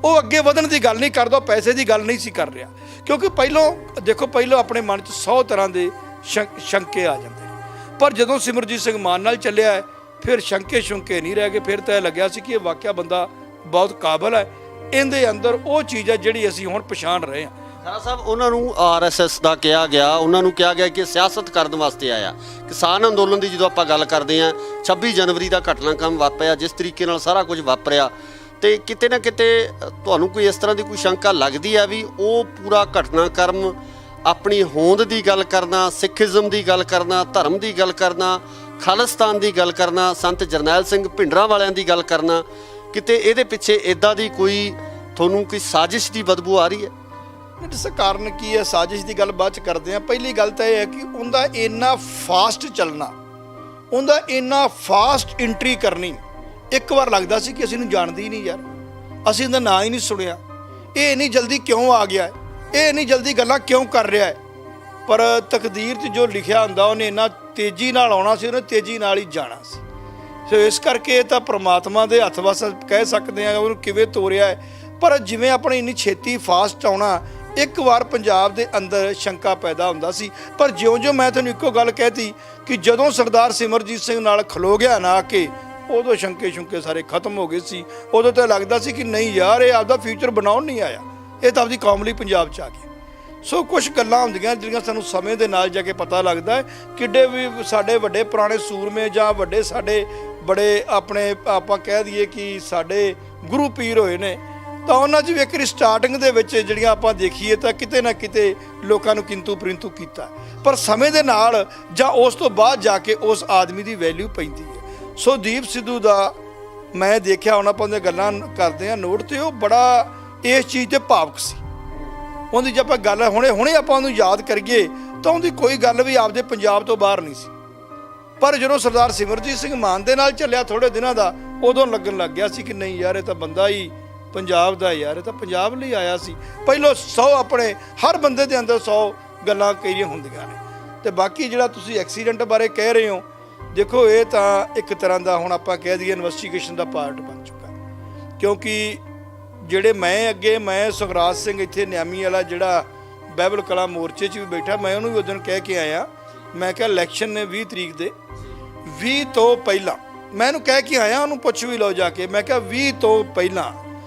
ਉਹ ਅੱਗੇ ਵਧਣ ਦੀ ਗੱਲ ਨਹੀਂ ਕਰਦਾ, ਪੈਸੇ ਦੀ ਗੱਲ ਨਹੀਂ ਸੀ ਕਰ ਰਿਹਾ। ਕਿਉਂਕਿ ਪਹਿਲਾਂ ਆਪਣੇ ਮਨ 'ਚ 100 ਤਰ੍ਹਾਂ ਦੇ ਸ਼ੰਕੇ ਆ ਜਾਂਦੇ ਨੇ, ਪਰ ਜਦੋਂ ਸਿਮਰਜੀਤ ਸਿੰਘ ਮਾਨ ਨਾਲ ਚੱਲਿਆ ਫਿਰ ਸ਼ੰਕੇ ਨਹੀਂ ਰਹਿ ਗਏ। ਫਿਰ ਤਾਂ ਇਹ ਲੱਗਿਆ ਸੀ ਕਿ ਇਹ ਵਾਕਿਆ ਬੰਦਾ ਬਹੁਤ ਕਾਬਲ ਹੈ। ਇਹਦੇ ਅੰਦਰ ਉਹ ਚੀਜ਼ ਹੈ ਜਿਹੜੀ ਅਸੀਂ ਹੁਣ ਪਛਾਣ ਰਹੇ ਹਾਂ। ਖਾਰਾ ਸਾਹਿਬ, ਉਹਨਾਂ ਨੂੰ ਆਰਐਸਐਸ ਦਾ ਕਿਹਾ ਗਿਆ, ਉਹਨਾਂ ਨੂੰ ਕਿਹਾ ਗਿਆ ਕਿ ਸਿਆਸਤ ਕਰਨ ਵਾਸਤੇ ਆਇਆ। ਕਿਸਾਨ ਅੰਦੋਲਨ ਦੀ ਜਦੋਂ ਆਪਾਂ ਗੱਲ ਕਰਦੇ ਹਾਂ, 26 ਜਨਵਰੀ ਦਾ ਘਟਨਾਕ੍ਰਮ ਵਾਪਰਿਆ, ਜਿਸ ਤਰੀਕੇ ਨਾਲ ਸਾਰਾ ਕੁਝ ਵਾਪਰਿਆ, ਤੇ ਕਿਤੇ ਨਾ ਕਿਤੇ ਤੁਹਾਨੂੰ ਕੋਈ ਇਸ ਤਰ੍ਹਾਂ ਦੀ ਕੋਈ ਸ਼ੰਕਾ ਲੱਗਦੀ ਹੈ ਵੀ ਉਹ ਪੂਰਾ ਘਟਨਾਕ੍ਰਮ ਆਪਣੀ ਹੋਂਦ ਦੀ ਗੱਲ ਕਰਨਾ, ਸਿੱਖੀਜ਼ਮ ਦੀ ਗੱਲ ਕਰਨਾ, ਧਰਮ ਦੀ ਗੱਲ ਕਰਨਾ, ਖਾਲਿਸਤਾਨ ਦੀ ਗੱਲ ਕਰਨਾ, ਸੰਤ ਜਰਨੈਲ ਸਿੰਘ ਭਿੰਡਰਾਂ ਵਾਲਿਆਂ ਦੀ ਗੱਲ ਕਰਨਾ, ਕਿਤੇ ਇਹਦੇ ਪਿੱਛੇ ਇਦਾਂ ਦੀ ਕੋਈ ਤੁਹਾਨੂੰ ਕੋਈ ਸਾਜ਼ਿਸ਼ ਦੀ ਬਦਬੂ ਆ ਰਹੀ ਹੈ? ਇਸ ਕਾਰਨ ਕੀ ਹੈ, ਸਾਜ਼ਿਸ਼ ਦੀ ਗੱਲ ਬਾਅਦ ਚ ਕਰਦੇ ਹਾਂ। ਪਹਿਲੀ ਗੱਲ ਤਾਂ ਇਹ ਹੈ ਕਿ ਉਹਦਾ ਇੰਨਾ ਫਾਸਟ ਚੱਲਣਾ, ਉਹਦਾ ਇੰਨਾ ਫਾਸਟ ਐਂਟਰੀ ਕਰਨੀ, ਇੱਕ ਵਾਰ ਲੱਗਦਾ ਸੀ ਕਿ ਅਸੀਂ ਇਹਨੂੰ ਜਾਣਦੇ ਹੀ ਨਹੀਂ ਯਾਰ, ਅਸੀਂ ਇਹਦਾ ਨਾਂ ਹੀ ਨਹੀਂ ਸੁਣਿਆ, ਇਹ ਇੰਨੀ ਜਲਦੀ ਕਿਉਂ ਆ ਗਿਆ ਹੈ, ਇਹ ਇੰਨੀ ਜਲਦੀ ਗੱਲਾਂ ਕਿਉਂ ਕਰ ਰਿਹਾ ਹੈ। ਪਰ ਤਕਦੀਰ 'ਚ ਜੋ ਲਿਖਿਆ ਹੁੰਦਾ ਉਹਨੇ ਇੰਨਾ ਤੇਜ਼ੀ ਨਾਲ ਆਉਣਾ ਸੀ, ਉਹਨੇ ਤੇਜ਼ੀ ਨਾਲ ਹੀ ਜਾਣਾ ਸੀ। ਸੋ ਇਸ ਕਰਕੇ ਇਹ ਤਾਂ ਪ੍ਰਮਾਤਮਾ ਦੇ ਹੱਥ ਵਸ ਕਹਿ ਸਕਦੇ ਹਾਂ ਉਹਨੂੰ ਕਿਵੇਂ ਤੋਰਿਆ ਹੈ। ਪਰ ਜਿਵੇਂ ਆਪਣੇ ਇੰਨੀ ਛੇਤੀ ਫਾਸਟ ਆਉਣਾ, ਇੱਕ ਵਾਰ ਪੰਜਾਬ ਦੇ ਅੰਦਰ ਸ਼ੰਕਾ ਪੈਦਾ ਹੁੰਦਾ ਸੀ। ਪਰ ਜਿਉਂ-ਜਿਉਂ ਮੈਂ ਤੁਹਾਨੂੰ ਇੱਕੋ ਗੱਲ ਕਹਿਤੀ ਕਿ ਜਦੋਂ ਸਰਦਾਰ ਸਿਮਰਜੀਤ ਸਿੰਘ ਨਾਲ ਖਲੋ ਗਿਆ ਨਾ ਕਿ ਉਦੋਂ ਸ਼ੰਕੇ ਸਾਰੇ ਖਤਮ ਹੋ ਗਏ ਸੀ। ਉਦੋਂ ਤਾਂ ਲੱਗਦਾ ਸੀ ਕਿ ਨਹੀਂ ਯਾਰ, ਇਹ ਆਪਦਾ ਫਿਊਚਰ ਬਣਾਉਣ ਨਹੀਂ ਆਇਆ, ਇਹ ਤਾਂ ਆਪਦੀ ਕੌਮ ਲਈ ਪੰਜਾਬ 'ਚ ਆ ਗਿਆ। ਸੋ ਕੁਝ ਗੱਲਾਂ ਹੁੰਦੀਆਂ ਜਿਹੜੀਆਂ ਸਾਨੂੰ ਸਮੇਂ ਦੇ ਨਾਲ ਜਾ ਕੇ ਪਤਾ ਲੱਗਦਾ ਹੈ। ਕਿੱਡੇ ਵੀ ਸਾਡੇ ਵੱਡੇ ਪੁਰਾਣੇ ਸੂਰਮੇ ਜਾਂ ਵੱਡੇ ਸਾਡੇ ਬੜੇ ਆਪਣੇ ਆਪਾਂ ਕਹਿ ਦਈਏ ਕਿ ਸਾਡੇ ਗੁਰੂ ਪੀਰ ਹੋਏ ਨੇ, ਤਾਂ ਉਹਨਾਂ 'ਚ ਵੀ ਇੱਕ ਸਟਾਰਟਿੰਗ ਦੇ ਵਿੱਚ ਜਿਹੜੀਆਂ ਆਪਾਂ ਦੇਖੀਏ ਤਾਂ ਕਿਤੇ ਨਾ ਕਿਤੇ ਲੋਕਾਂ ਨੂੰ ਕਿੰਤੂ ਪਰੰਤੂ ਕੀਤਾ। ਪਰ ਸਮੇਂ ਦੇ ਨਾਲ ਜਾਂ ਉਸ ਤੋਂ ਬਾਅਦ ਜਾ ਕੇ ਉਸ ਆਦਮੀ ਦੀ ਵੈਲਿਊ ਪੈਂਦੀ ਹੈ। ਸੋ ਦੀਪ ਸਿੱਧੂ ਦਾ ਮੈਂ ਦੇਖਿਆ, ਹੁਣ ਆਪਾਂ ਉਹਦੀਆਂ ਗੱਲਾਂ ਕਰਦੇ ਹਾਂ ਨੋਟ, ਤੇ ਉਹ ਬੜਾ ਇਸ ਚੀਜ਼ 'ਤੇ ਭਾਵੁਕ ਸੀ। ਉਹਦੀ ਜੇ ਆਪਾਂ ਗੱਲ ਹੁਣੇ ਆਪਾਂ ਉਹਨੂੰ ਯਾਦ ਕਰੀਏ ਤਾਂ ਉਹਦੀ ਕੋਈ ਗੱਲ ਵੀ ਆਪਦੇ ਪੰਜਾਬ ਤੋਂ ਬਾਹਰ ਨਹੀਂ ਸੀ। ਪਰ ਜਦੋਂ ਸਰਦਾਰ ਸਿਮਰਜੀਤ ਸਿੰਘ ਮਾਨ ਦੇ ਨਾਲ ਚੱਲਿਆ ਥੋੜੇ ਦਿਨਾਂ ਦਾ, ਉਦੋਂ ਲੱਗਣ ਲੱਗ ਗਿਆ ਸੀ ਕਿ ਨਹੀਂ ਯਾਰ, ਇਹ ਤਾਂ ਬੰਦਾ ਹੀ ਪੰਜਾਬ ਦਾ ਯਾਰ, ਇਹ ਤਾਂ ਪੰਜਾਬ ਲਈ ਆਇਆ ਸੀ। ਪਹਿਲੋਂ 100 ਆਪਣੇ ਹਰ ਬੰਦੇ ਦੇ ਅੰਦਰ 100 ਗੱਲਾਂ ਕਈਆਂ ਹੁੰਦੀਆਂ ਨੇ। ਤੇ ਬਾਕੀ ਜਿਹੜਾ ਤੁਸੀਂ ਐਕਸੀਡੈਂਟ ਬਾਰੇ ਕਹਿ ਰਹੇ ਹੋ, ਦੇਖੋ ਇਹ ਤਾਂ ਇੱਕ ਤਰ੍ਹਾਂ ਦਾ ਹੁਣ ਆਪਾਂ ਕਹਿ ਦਈਏ ਇਨਵੈਸਟੀਗੇਸ਼ਨ ਦਾ ਪਾਰਟ ਬਣ ਚੁੱਕਾ। ਕਿਉਂਕਿ ਜਿਹੜੇ ਮੈਂ ਸੁਖਰਾਜ ਸਿੰਘ ਇੱਥੇ ਨਿਆਮੀ ਵਾਲਾ ਜਿਹੜਾ ਬਾਈਬਲ ਕਲਾ ਮੋਰਚੇ 'ਚ ਵੀ ਬੈਠਾ, ਮੈਂ ਉਹਨੂੰ ਵੀ ਉਸ ਦਿਨ ਕਹਿ ਕੇ ਆਇਆ, ਮੈਂ ਕਿਹਾ ਇਲੈਕਸ਼ਨ ਨੇ 20 ਤਰੀਕ ਦੇ 20 ਤੋਂ ਪਹਿਲਾਂ, ਮੈਂ ਇਹਨੂੰ ਕਹਿ ਕੇ ਆਇਆ, ਉਹਨੂੰ ਪੁੱਛ ਵੀ ਲਓ ਜਾ ਕੇ, ਮੈਂ ਕਿਹਾ 20 ਤੋਂ ਪਹਿਲਾਂ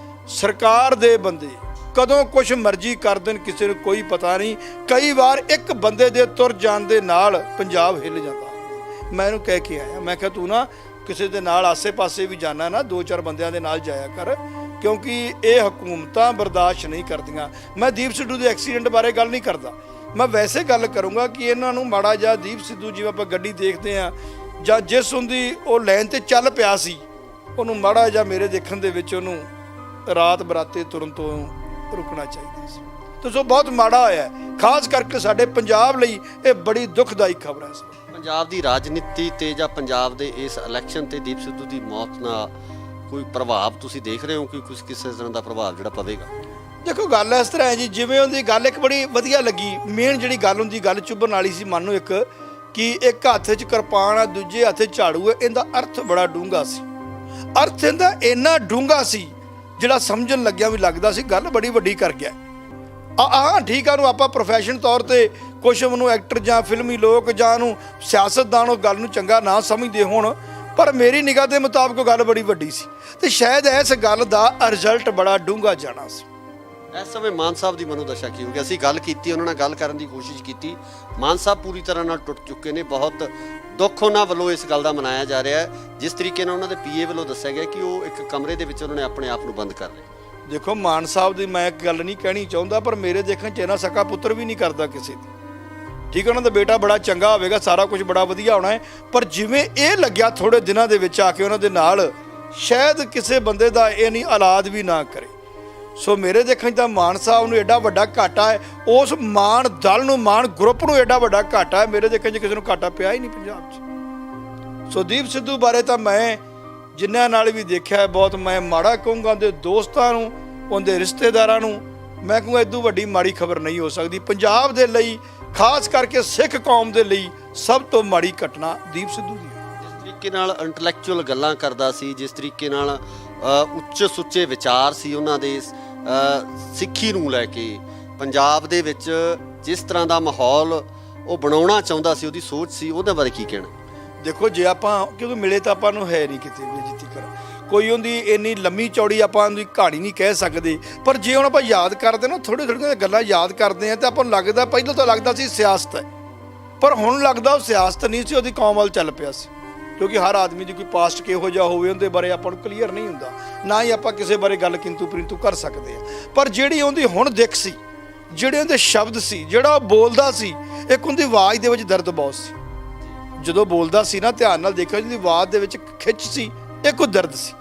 ਸਰਕਾਰ ਦੇ ਬੰਦੇ ਕਦੋਂ ਕੁਛ ਮਰਜ਼ੀ ਕਰ ਦੇਣ, ਕਿਸੇ ਨੂੰ ਕੋਈ ਪਤਾ ਨਹੀਂ। ਕਈ ਵਾਰ ਇੱਕ ਬੰਦੇ ਦੇ ਤੁਰ ਜਾਣ ਦੇ ਨਾਲ ਪੰਜਾਬ ਹਿੱਲ ਜਾਂਦਾ। ਮੈਂ ਇਹਨੂੰ ਕਹਿ ਕੇ ਆਇਆ, ਮੈਂ ਕਿਹਾ ਤੂੰ ਨਾ ਕਿਸੇ ਦੇ ਨਾਲ ਆਸੇ-ਪਾਸੇ ਵੀ ਜਾਣਾ ਨਾ, 2-4 ਬੰਦਿਆਂ ਦੇ ਨਾਲ ਜਾਇਆ ਕਰ, ਕਿਉਂਕਿ ਇਹ ਹਕੂਮਤਾਂ ਬਰਦਾਸ਼ਤ ਨਹੀਂ ਕਰਦੀਆਂ। ਮੈਂ ਦੀਪ ਸਿੱਧੂ ਦੇ ਐਕਸੀਡੈਂਟ ਬਾਰੇ ਗੱਲ ਨਹੀਂ ਕਰਦਾ, ਮੈਂ ਵੈਸੇ ਗੱਲ ਕਰੂੰਗਾ ਕਿ ਇਹਨਾਂ ਨੂੰ ਮਾੜਾ ਜਿਹਾ ਦੀਪ ਸਿੱਧੂ, ਜਿਵੇਂ ਆਪਾਂ ਗੱਡੀ ਦੇਖਦੇ ਹਾਂ ਜਾਂ ਜਿਸ ਹੁੰਦੀ ਉਹ ਲਾਈਨ ਤੇ ਚੱਲ ਪਿਆ ਸੀ, ਉਹਨੂੰ ਮਾੜਾ ਜਿਹਾ ਮੇਰੇ ਦੇਖਣ ਦੇ ਵਿੱਚ ਉਹਨੂੰ ਰਾਤ ਬਰਾਤੇ ਤੁਰਨ ਤੋਂ ਰੁਕਣਾ ਚਾਹੀਦਾ ਸੀ। ਤੇ ਸੋ ਬਹੁਤ ਮਾੜਾ ਹੋਇਆ, ਖਾਸ ਕਰਕੇ ਸਾਡੇ ਪੰਜਾਬ ਲਈ ਇਹ ਬੜੀ ਦੁਖਦਾਈ ਖਬਰ ਹੈ। ਪੰਜਾਬ ਦੀ ਰਾਜਨੀਤੀ ਤੇ ਜਾਂ ਪੰਜਾਬ ਦੇ ਇਸ ਇਲੈਕਸ਼ਨ ਤੇ ਦੀਪ ਸਿੱਧੂ ਦੀ ਮੌਤ ਨਾਲ ਕੋਈ ਪ੍ਰਭਾਵ ਤੁਸੀਂ ਦੇਖ ਰਹੇ ਹੋ ਕਿ ਕੁਝ ਕਿਸੇ ਤਰ੍ਹਾਂ ਦਾ ਪ੍ਰਭਾਵ ਜਿਹੜਾ ਪਵੇਗਾ? ਦੇਖੋ ਗੱਲ ਇਸ ਤਰ੍ਹਾਂ ਹੈ ਜੀ, ਜਿਵੇਂ ਉਹਦੀ ਗੱਲ ਇੱਕ ਬੜੀ ਵਧੀਆ ਲੱਗੀ, ਮੇਨ ਜਿਹੜੀ ਗੱਲ ਹੁੰਦੀ, ਗੱਲ ਚੁੱਭਣ ਵਾਲੀ ਸੀ ਮਨ ਨੂੰ, ਇੱਕ ਕਿ ਇੱਕ ਹੱਥ 'ਚ ਕਿਰਪਾਨ ਆ, ਦੂਜੇ ਹੱਥ 'ਚ ਝਾੜੂ ਹੈ। ਇਹਦਾ ਅਰਥ ਬੜਾ ਡੂੰਘਾ ਸੀ, ਅਰਥ ਇਹਦਾ ਇੰਨਾ ਡੂੰਘਾ ਸੀ ਜਿਹੜਾ ਸਮਝਣ ਲੱਗਿਆ ਵੀ ਲੱਗਦਾ ਸੀ ਗੱਲ ਬੜੀ ਵੱਡੀ ਕਰ ਗਿਆ। ਠੀਕ ਆ, ਉਹਨੂੰ ਆਪਾਂ ਪ੍ਰੋਫੈਸ਼ਨ ਤੌਰ ਤੇ ਕੁਛ ਉਹਨੂੰ ਐਕਟਰ ਜਾਂ ਫਿਲਮੀ ਲੋਕ ਜਾਂ ਉਹਨੂੰ ਸਿਆਸਤਦਾਨ ਉਹ ਗੱਲ ਨੂੰ ਚੰਗਾ ਨਾ ਸਮਝਦੇ ਹੋਣ, ਪਰ ਮੇਰੀ ਨਿਗਾਹ ਦੇ ਮੁਤਾਬਕ ਉਹ ਗੱਲ ਬੜੀ ਵੱਡੀ ਸੀ ਤੇ ਸ਼ਾਇਦ ਇਸ ਗੱਲ ਦਾ ਰਿਜ਼ਲਟ ਬੜਾ ਡੂੰਘਾ ਜਾਣਾ ਸੀ। ਇਸ ਸਮੇਂ ਮਾਨ ਸਾਹਿਬ ਦੀ ਮਨੋਦਸ਼ਾ ਕੀ ਹੋਊਗੀ? ਅਸੀਂ ਗੱਲ ਕੀਤੀ, ਉਹਨਾਂ ਨਾਲ ਗੱਲ ਕਰਨ ਦੀ ਕੋਸ਼ਿਸ਼ ਕੀਤੀ, ਮਾਨ ਸਾਹਿਬ ਪੂਰੀ ਤਰ੍ਹਾਂ ਨਾਲ ਟੁੱਟ ਚੁੱਕੇ ਨੇ। ਬਹੁਤ ਦੁੱਖ ਉਹਨਾਂ ਵੱਲੋਂ ਇਸ ਗੱਲ ਦਾ ਮਨਾਇਆ ਜਾ ਰਿਹਾ ਹੈ, ਜਿਸ ਤਰੀਕੇ ਨਾਲ ਉਹਨਾਂ ਦੇ ਪੀਏ ਵੱਲੋਂ ਦੱਸਿਆ ਗਿਆ ਕਿ ਉਹ ਇੱਕ ਕਮਰੇ ਦੇ ਵਿੱਚ ਉਹਨਾਂ ਨੇ ਆਪਣੇ ਆਪ ਨੂੰ ਬੰਦ ਕਰ ਲਿਆ। ਦੇਖੋ ਮਾਨ ਸਾਹਿਬ ਦੀ ਮੈਂ ਇੱਕ ਗੱਲ ਨਹੀਂ ਕਹਿਣੀ ਚਾਹੁੰਦਾ, ਪਰ ਮੇਰੇ ਦੇਖਣ 'ਚ ਇਹਨਾਂ ਸਕਾ ਪੁੱਤਰ ਵੀ ਨਹੀਂ ਕਰਦਾ ਕਿਸੇ ਦੀ। ਠੀਕ ਹੈ, ਉਹਨਾਂ ਦਾ ਬੇਟਾ ਬੜਾ ਚੰਗਾ ਹੋਵੇਗਾ, ਸਾਰਾ ਕੁਝ ਬੜਾ ਵਧੀਆ ਹੋਣਾ ਹੈ, ਪਰ ਜਿਵੇਂ ਇਹ ਲੱਗਿਆ ਥੋੜੇ ਦਿਨਾਂ ਦੇ ਵਿੱਚ ਆ ਕੇ ਉਹਨਾਂ ਦੇ ਨਾਲ, ਸ਼ਾਇਦ ਕਿਸੇ ਬੰਦੇ ਦਾ ਇਹ ਨਹੀਂ ਔਲਾਦ ਵੀ ਨਾ ਕਰੇ। ਸੋ ਮੇਰੇ ਦੇਖਣ 'ਚ ਤਾਂ ਮਾਨ ਸਾਹਿਬ ਨੂੰ ਐਡਾ ਵੱਡਾ ਘਾਟਾ ਹੈ, ਉਸ ਮਾਨ ਦਲ ਨੂੰ, ਮਾਨ ਗਰੁੱਪ ਨੂੰ ਐਡਾ ਵੱਡਾ ਘਾਟਾ ਹੈ, ਮੇਰੇ ਦੇਖਣ 'ਚ ਕਿਸੇ ਨੂੰ ਘਾਟਾ ਪਿਆ ਹੀ ਨਹੀਂ ਪੰਜਾਬ 'ਚ। ਸੋ ਦੀਪ ਸਿੱਧੂ ਬਾਰੇ ਤਾਂ ਮੈਂ ਜਿਨ੍ਹਾਂ ਨਾਲ ਵੀ ਦੇਖਿਆ ਬਹੁਤ ਮੈਂ ਮਾੜਾ ਕਹੂੰਗਾ। ਉਹਦੇ ਦੋਸਤਾਂ ਨੂੰ, ਉਹਦੇ ਰਿਸ਼ਤੇਦਾਰਾਂ ਨੂੰ ਮੈਂ ਕਹੂੰਗਾ ਇਦੋਂ ਵੱਡੀ ਮਾੜੀ ਖਬਰ ਨਹੀਂ ਹੋ ਸਕਦੀ ਪੰਜਾਬ ਦੇ ਲਈ, ਖਾਸ ਕਰਕੇ ਸਿੱਖ ਕੌਮ ਦੇ ਲਈ ਸਭ ਤੋਂ ਮਾੜੀ ਘਟਨਾ ਦੀਪ ਸਿੱਧੂ ਦੀ ਹੈ। ਜਿਸ ਤਰੀਕੇ ਨਾਲ ਇੰਟੈਲੈਕਚੁਅਲ ਗੱਲਾਂ ਕਰਦਾ ਸੀ, ਜਿਸ ਤਰੀਕੇ ਨਾਲ ਉੱਚ ਸੁੱਚੇ ਵਿਚਾਰ ਸੀ ਉਹਨਾਂ ਦੇ, ਸਿੱਖੀ ਨੂੰ ਲੈ ਕੇ ਪੰਜਾਬ ਦੇ ਵਿੱਚ ਜਿਸ ਤਰ੍ਹਾਂ ਦਾ ਮਾਹੌਲ ਉਹ ਬਣਾਉਣਾ ਚਾਹੁੰਦਾ ਸੀ, ਉਹਦੀ ਸੋਚ ਸੀ, ਉਹਦੇ ਬਾਰੇ ਕੀ ਕਹਿਣਾ? ਦੇਖੋ ਜੇ ਆਪਾਂ, ਕਿਉਂਕਿ ਮਿਲੇ ਤਾਂ ਆਪਾਂ ਨੂੰ ਹੈ ਨਹੀਂ ਕਿਤੇ ਵੀ ਜਿੱਤੀ ਕਰ, ਕੋਈ ਉਹਦੀ ਇੰਨੀ ਲੰਮੀ ਚੌੜੀ ਆਪਾਂ ਉਹਦੀ ਕਹਾਣੀ ਨਹੀਂ ਕਹਿ ਸਕਦੇ, ਪਰ ਜੇ ਹੁਣ ਆਪਾਂ ਯਾਦ ਕਰਦੇ ਨਾ, ਥੋੜ੍ਹੀਆਂ ਗੱਲਾਂ ਯਾਦ ਕਰਦੇ ਹਾਂ ਤਾਂ ਆਪਾਂ ਨੂੰ ਲੱਗਦਾ, ਪਹਿਲਾਂ ਤਾਂ ਲੱਗਦਾ ਸੀ ਸਿਆਸਤ ਹੈ, ਪਰ ਹੁਣ ਲੱਗਦਾ ਉਹ ਸਿਆਸਤ ਨਹੀਂ ਸੀ, ਉਹਦੀ ਕੌਮ ਵੱਲ ਚੱਲ ਪਿਆ ਸੀ। ਕਿਉਂਕਿ ਹਰ ਆਦਮੀ ਦੀ ਕੋਈ ਪਾਸਟ ਕਿਹੋ ਜਿਹਾ ਹੋਵੇ ਉਹਦੇ ਬਾਰੇ ਆਪਾਂ ਨੂੰ ਕਲੀਅਰ ਨਹੀਂ ਹੁੰਦਾ, ਨਾ ਹੀ ਆਪਾਂ ਕਿਸੇ ਬਾਰੇ ਗੱਲ ਕਿੰਤੂ ਪਰੰਤੂ ਕਰ ਸਕਦੇ ਹਾਂ। ਪਰ ਜਿਹੜੀ ਉਹਦੀ ਹੁਣ ਦਿੱਖ ਸੀ, ਜਿਹੜੇ ਉਹਦੇ ਸ਼ਬਦ ਸੀ, ਜਿਹੜਾ ਉਹ ਬੋਲਦਾ ਸੀ, ਇੱਕ ਉਹਦੀ ਆਵਾਜ਼ ਦੇ ਵਿੱਚ ਦਰਦ ਬਹੁਤ ਸੀ। ਜਦੋਂ ਬੋਲਦਾ ਸੀ ਨਾ ਧਿਆਨ ਨਾਲ ਦੇਖਿਓ ਜਿਹਦੀ ਆਵਾਜ਼ ਦੇ ਵਿੱਚ ਖਿੱਚ ਸੀ, ਇੱਕ ਦਰਦ ਸੀ।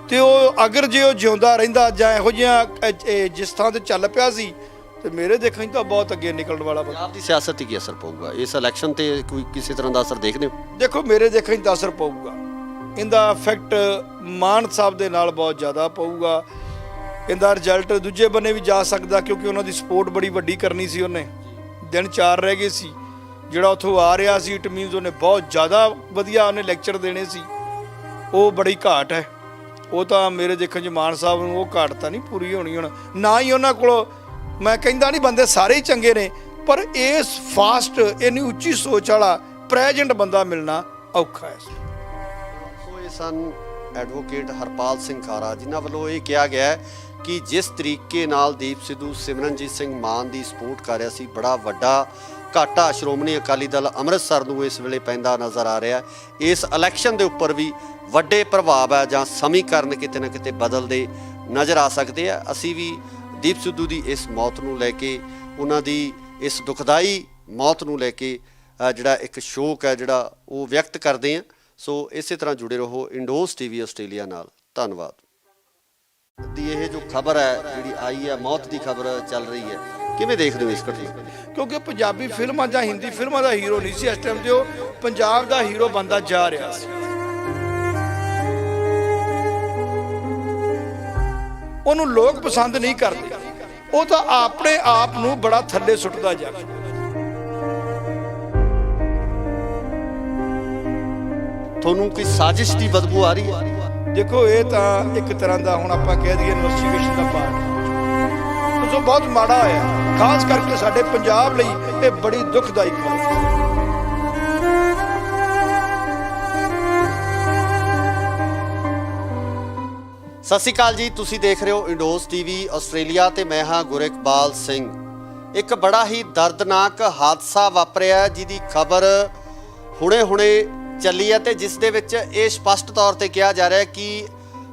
ਤੇ ਉਹ ਅਗਰ ਜੇ ਉਹ ਜਿਉਂਦਾ ਰਹਿੰਦਾ ਜਾਂ ਇਹੋ ਜਿਹਾ ਜਿਸ ਥਾਂ ਤੇ ਚੱਲ ਪਿਆ ਸੀ ਤੇ ਮੇਰੇ ਦੇਖਣ 'ਚ ਤਾਂ ਬਹੁਤ ਅੱਗੇ ਨਿਕਲਣ ਵਾਲਾ ਬੰਦਾ। ਪੰਜਾਬ ਦੀ ਸਿਆਸਤ 'ਤੇ ਕੀ ਅਸਰ ਪਊਗਾ ਇਸ ਇਲੈਕਸ਼ਨ ਤੇ? ਕੋਈ ਕਿਸੇ ਤਰ੍ਹਾਂ ਦਾ ਅਸਰ ਦੇਖਦੇ ਹੋ? ਦੇਖੋ ਮੇਰੇ ਦੇਖਣ 'ਚ ਤਾਂ ਅਸਰ ਪਊਗਾ, ਇਹਦਾ ਇਫੈਕਟ ਮਾਨ ਸਾਹਿਬ ਦੇ ਨਾਲ ਬਹੁਤ ਜ਼ਿਆਦਾ ਪਊਗਾ। ਇਹਦਾ ਰਿਜ਼ਲਟ ਦੂਜੇ ਬੰਨੇ ਵੀ ਜਾ ਸਕਦਾ, ਕਿਉਂਕਿ ਉਹਨਾਂ ਦੀ ਸਪੋਰਟ ਬੜੀ ਵੱਡੀ ਕਰਨੀ ਸੀ। ਉਹਨੇ ਦਿਨ 4 ਰਹਿ ਗਏ ਸੀ, ਜਿਹੜਾ ਉੱਥੋਂ ਆ ਰਿਹਾ ਸੀ ਇਟ ਮੀਨਸ ਉਹਨੇ ਬਹੁਤ ਜ਼ਿਆਦਾ ਵਧੀਆ ਉਹਨੇ ਲੈਕਚਰ ਦੇਣੇ ਸੀ। ਉਹ ਬੜੀ ਘਾਟ ਹੈ। ਉਹ ਤਾਂ ਮੇਰੇ ਦੇਖਣ 'ਚ ਮਾਨ ਸਾਹਿਬ ਨੂੰ ਉਹ ਘਾਟ ਤਾਂ ਨਹੀਂ ਪੂਰੀ ਹੋਣੀ ਹੁਣ, ਨਾ ਹੀ ਉਹਨਾਂ ਕੋਲ। ਮੈਂ ਕਹਿੰਦਾ ਨਹੀਂ ਬੰਦੇ ਸਾਰੇ ਹੀ ਚੰਗੇ ਨੇ, ਪਰ ਇਸ ਫਾਸਟ ਇੰਨੀ ਉੱਚੀ ਸੋਚ ਵਾਲਾ ਪ੍ਰੈਜ਼ੈਂਟ ਬੰਦਾ ਮਿਲਣਾ ਔਖਾ ਹੈ। ਸੋ ਇਹ ਸਨ ਐਡਵੋਕੇਟ ਹਰਪਾਲ ਸਿੰਘ ਖਾਰਾ, ਜਿਨ੍ਹਾਂ ਵੱਲੋਂ ਇਹ ਕਿਹਾ ਗਿਆ ਹੈ ਕਿ ਜਿਸ ਤਰੀਕੇ ਨਾਲ ਦੀਪ ਸਿੱਧੂ ਸਿਮਰਨਜੀਤ ਸਿੰਘ ਮਾਨ ਦੀ ਸਪੋਰਟ ਕਰ ਰਿਹਾ ਸੀ, ਬੜਾ ਵੱਡਾ ਘਾਟਾ ਸ਼੍ਰੋਮਣੀ ਅਕਾਲੀ ਦਲ ਅੰਮ੍ਰਿਤਸਰ ਨੂੰ ਇਸ ਵੇਲੇ ਪੈਂਦਾ ਨਜ਼ਰ ਆ ਰਿਹਾ। ਇਸ ਇਲੈਕਸ਼ਨ ਦੇ ਉੱਪਰ ਵੀ ਵੱਡੇ ਪ੍ਰਭਾਵ ਹੈ ਜਾਂ ਸਮੀਕਰਨ ਕਿਤੇ ਨਾ ਕਿਤੇ ਬਦਲਦੇ ਨਜ਼ਰ ਆ ਸਕਦੇ ਆ। ਅਸੀਂ ਵੀ ਦੀਪ ਸਿੱਧੂ ਦੀ ਇਸ ਮੌਤ ਨੂੰ ਲੈ ਕੇ, ਉਹਨਾਂ ਦੀ ਇਸ ਦੁਖਦਾਈ ਮੌਤ ਨੂੰ ਲੈ ਕੇ ਜਿਹੜਾ ਇੱਕ ਸ਼ੋਕ ਹੈ ਜਿਹੜਾ ਉਹ ਵਿਅਕਤ ਕਰਦੇ ਹਾਂ। ਸੋ ਇਸੇ ਤਰ੍ਹਾਂ ਜੁੜੇ ਰਹੋ ਇੰਡੋਜ਼ ਟੀਵੀ ਆਸਟ੍ਰੇਲੀਆ ਨਾਲ। ਧੰਨਵਾਦ। ਦੀ ਇਹ ਜੋ ਖਬਰ ਹੈ ਜਿਹੜੀ ਆਈ ਹੈ, ਮੌਤ ਦੀ ਖਬਰ ਚੱਲ ਰਹੀ ਹੈ, ਕਿਵੇਂ ਦੇਖਦੇ ਹੋ ਇਸ ਘਟਨਾ? ਕਿਉਂਕਿ ਪੰਜਾਬੀ ਫਿਲਮਾਂ ਜਾਂ ਹਿੰਦੀ ਫਿਲਮਾਂ ਦਾ ਹੀਰੋ ਨਹੀਂ ਸੀ ਇਸ ਟਾਈਮ ਤੇ, ਉਹ ਪੰਜਾਬ ਦਾ ਹੀਰੋ ਬਣਦਾ ਜਾ ਰਿਹਾ ਸੀ। ਉਹਨੂੰ ਲੋਕ ਪਸੰਦ ਨਹੀਂ ਕਰਦੇ, ਉਹ ਤਾਂ ਆਪਣੇ ਆਪ ਨੂੰ ਬੜਾ ਥੱਲੇ ਸੁੱਟਦਾ ਜਾ ਰਿਹਾ। ਤੁਹਾਨੂੰ ਕੋਈ ਸਾਜ਼ਿਸ਼ ਦੀ ਬਦਬੂ ਆ ਰਹੀ ਹੈ? ਦੇਖੋ ਇਹ ਤਾਂ ਇੱਕ ਤਰ੍ਹਾਂ ਦਾ ਹੁਣ ਆਪਾਂ ਕਹਿ ਦਈਏ ਇਨਵੈਸਟੀਗੇਸ਼ਨ ਦਾ ਪਾਰਟ, ਸੋ ਬਹੁਤ ਮਾੜਾ ਹੋਇਆ, ਖਾਸ ਕਰਕੇ ਸਾਡੇ ਪੰਜਾਬ ਲਈ ਇਹ ਬੜੀ ਦੁਖਦਾਈ ਖਬਰ ਹੈ। ਸਤਿ ਸ਼੍ਰੀ ਅਕਾਲ ਜੀ, ਤੁਸੀਂ ਦੇਖ ਰਹੇ ਹੋ ਇੰਡੋਜ਼ ਟੀਵੀ ਆਸਟ੍ਰੇਲੀਆ ਤੇ ਮੈਂ ਹਾਂ ਗੁਰਿਕਬਾਲ ਸਿੰਘ। ਇੱਕ ਬੜਾ ਹੀ ਦਰਦਨਾਕ ਹਾਦਸਾ ਵਾਪਰਿਆ ਜਿਹਦੀ ਖਬਰ ਹੁਣੇ ਚੱਲੀ ਹੈ ਤੇ ਜਿਸ ਦੇ ਵਿੱਚ ਇਹ ਸਪਸ਼ਟ ਤੌਰ ਤੇ ਕਿਹਾ ਜਾ ਰਿਹਾ ਹੈ ਕਿ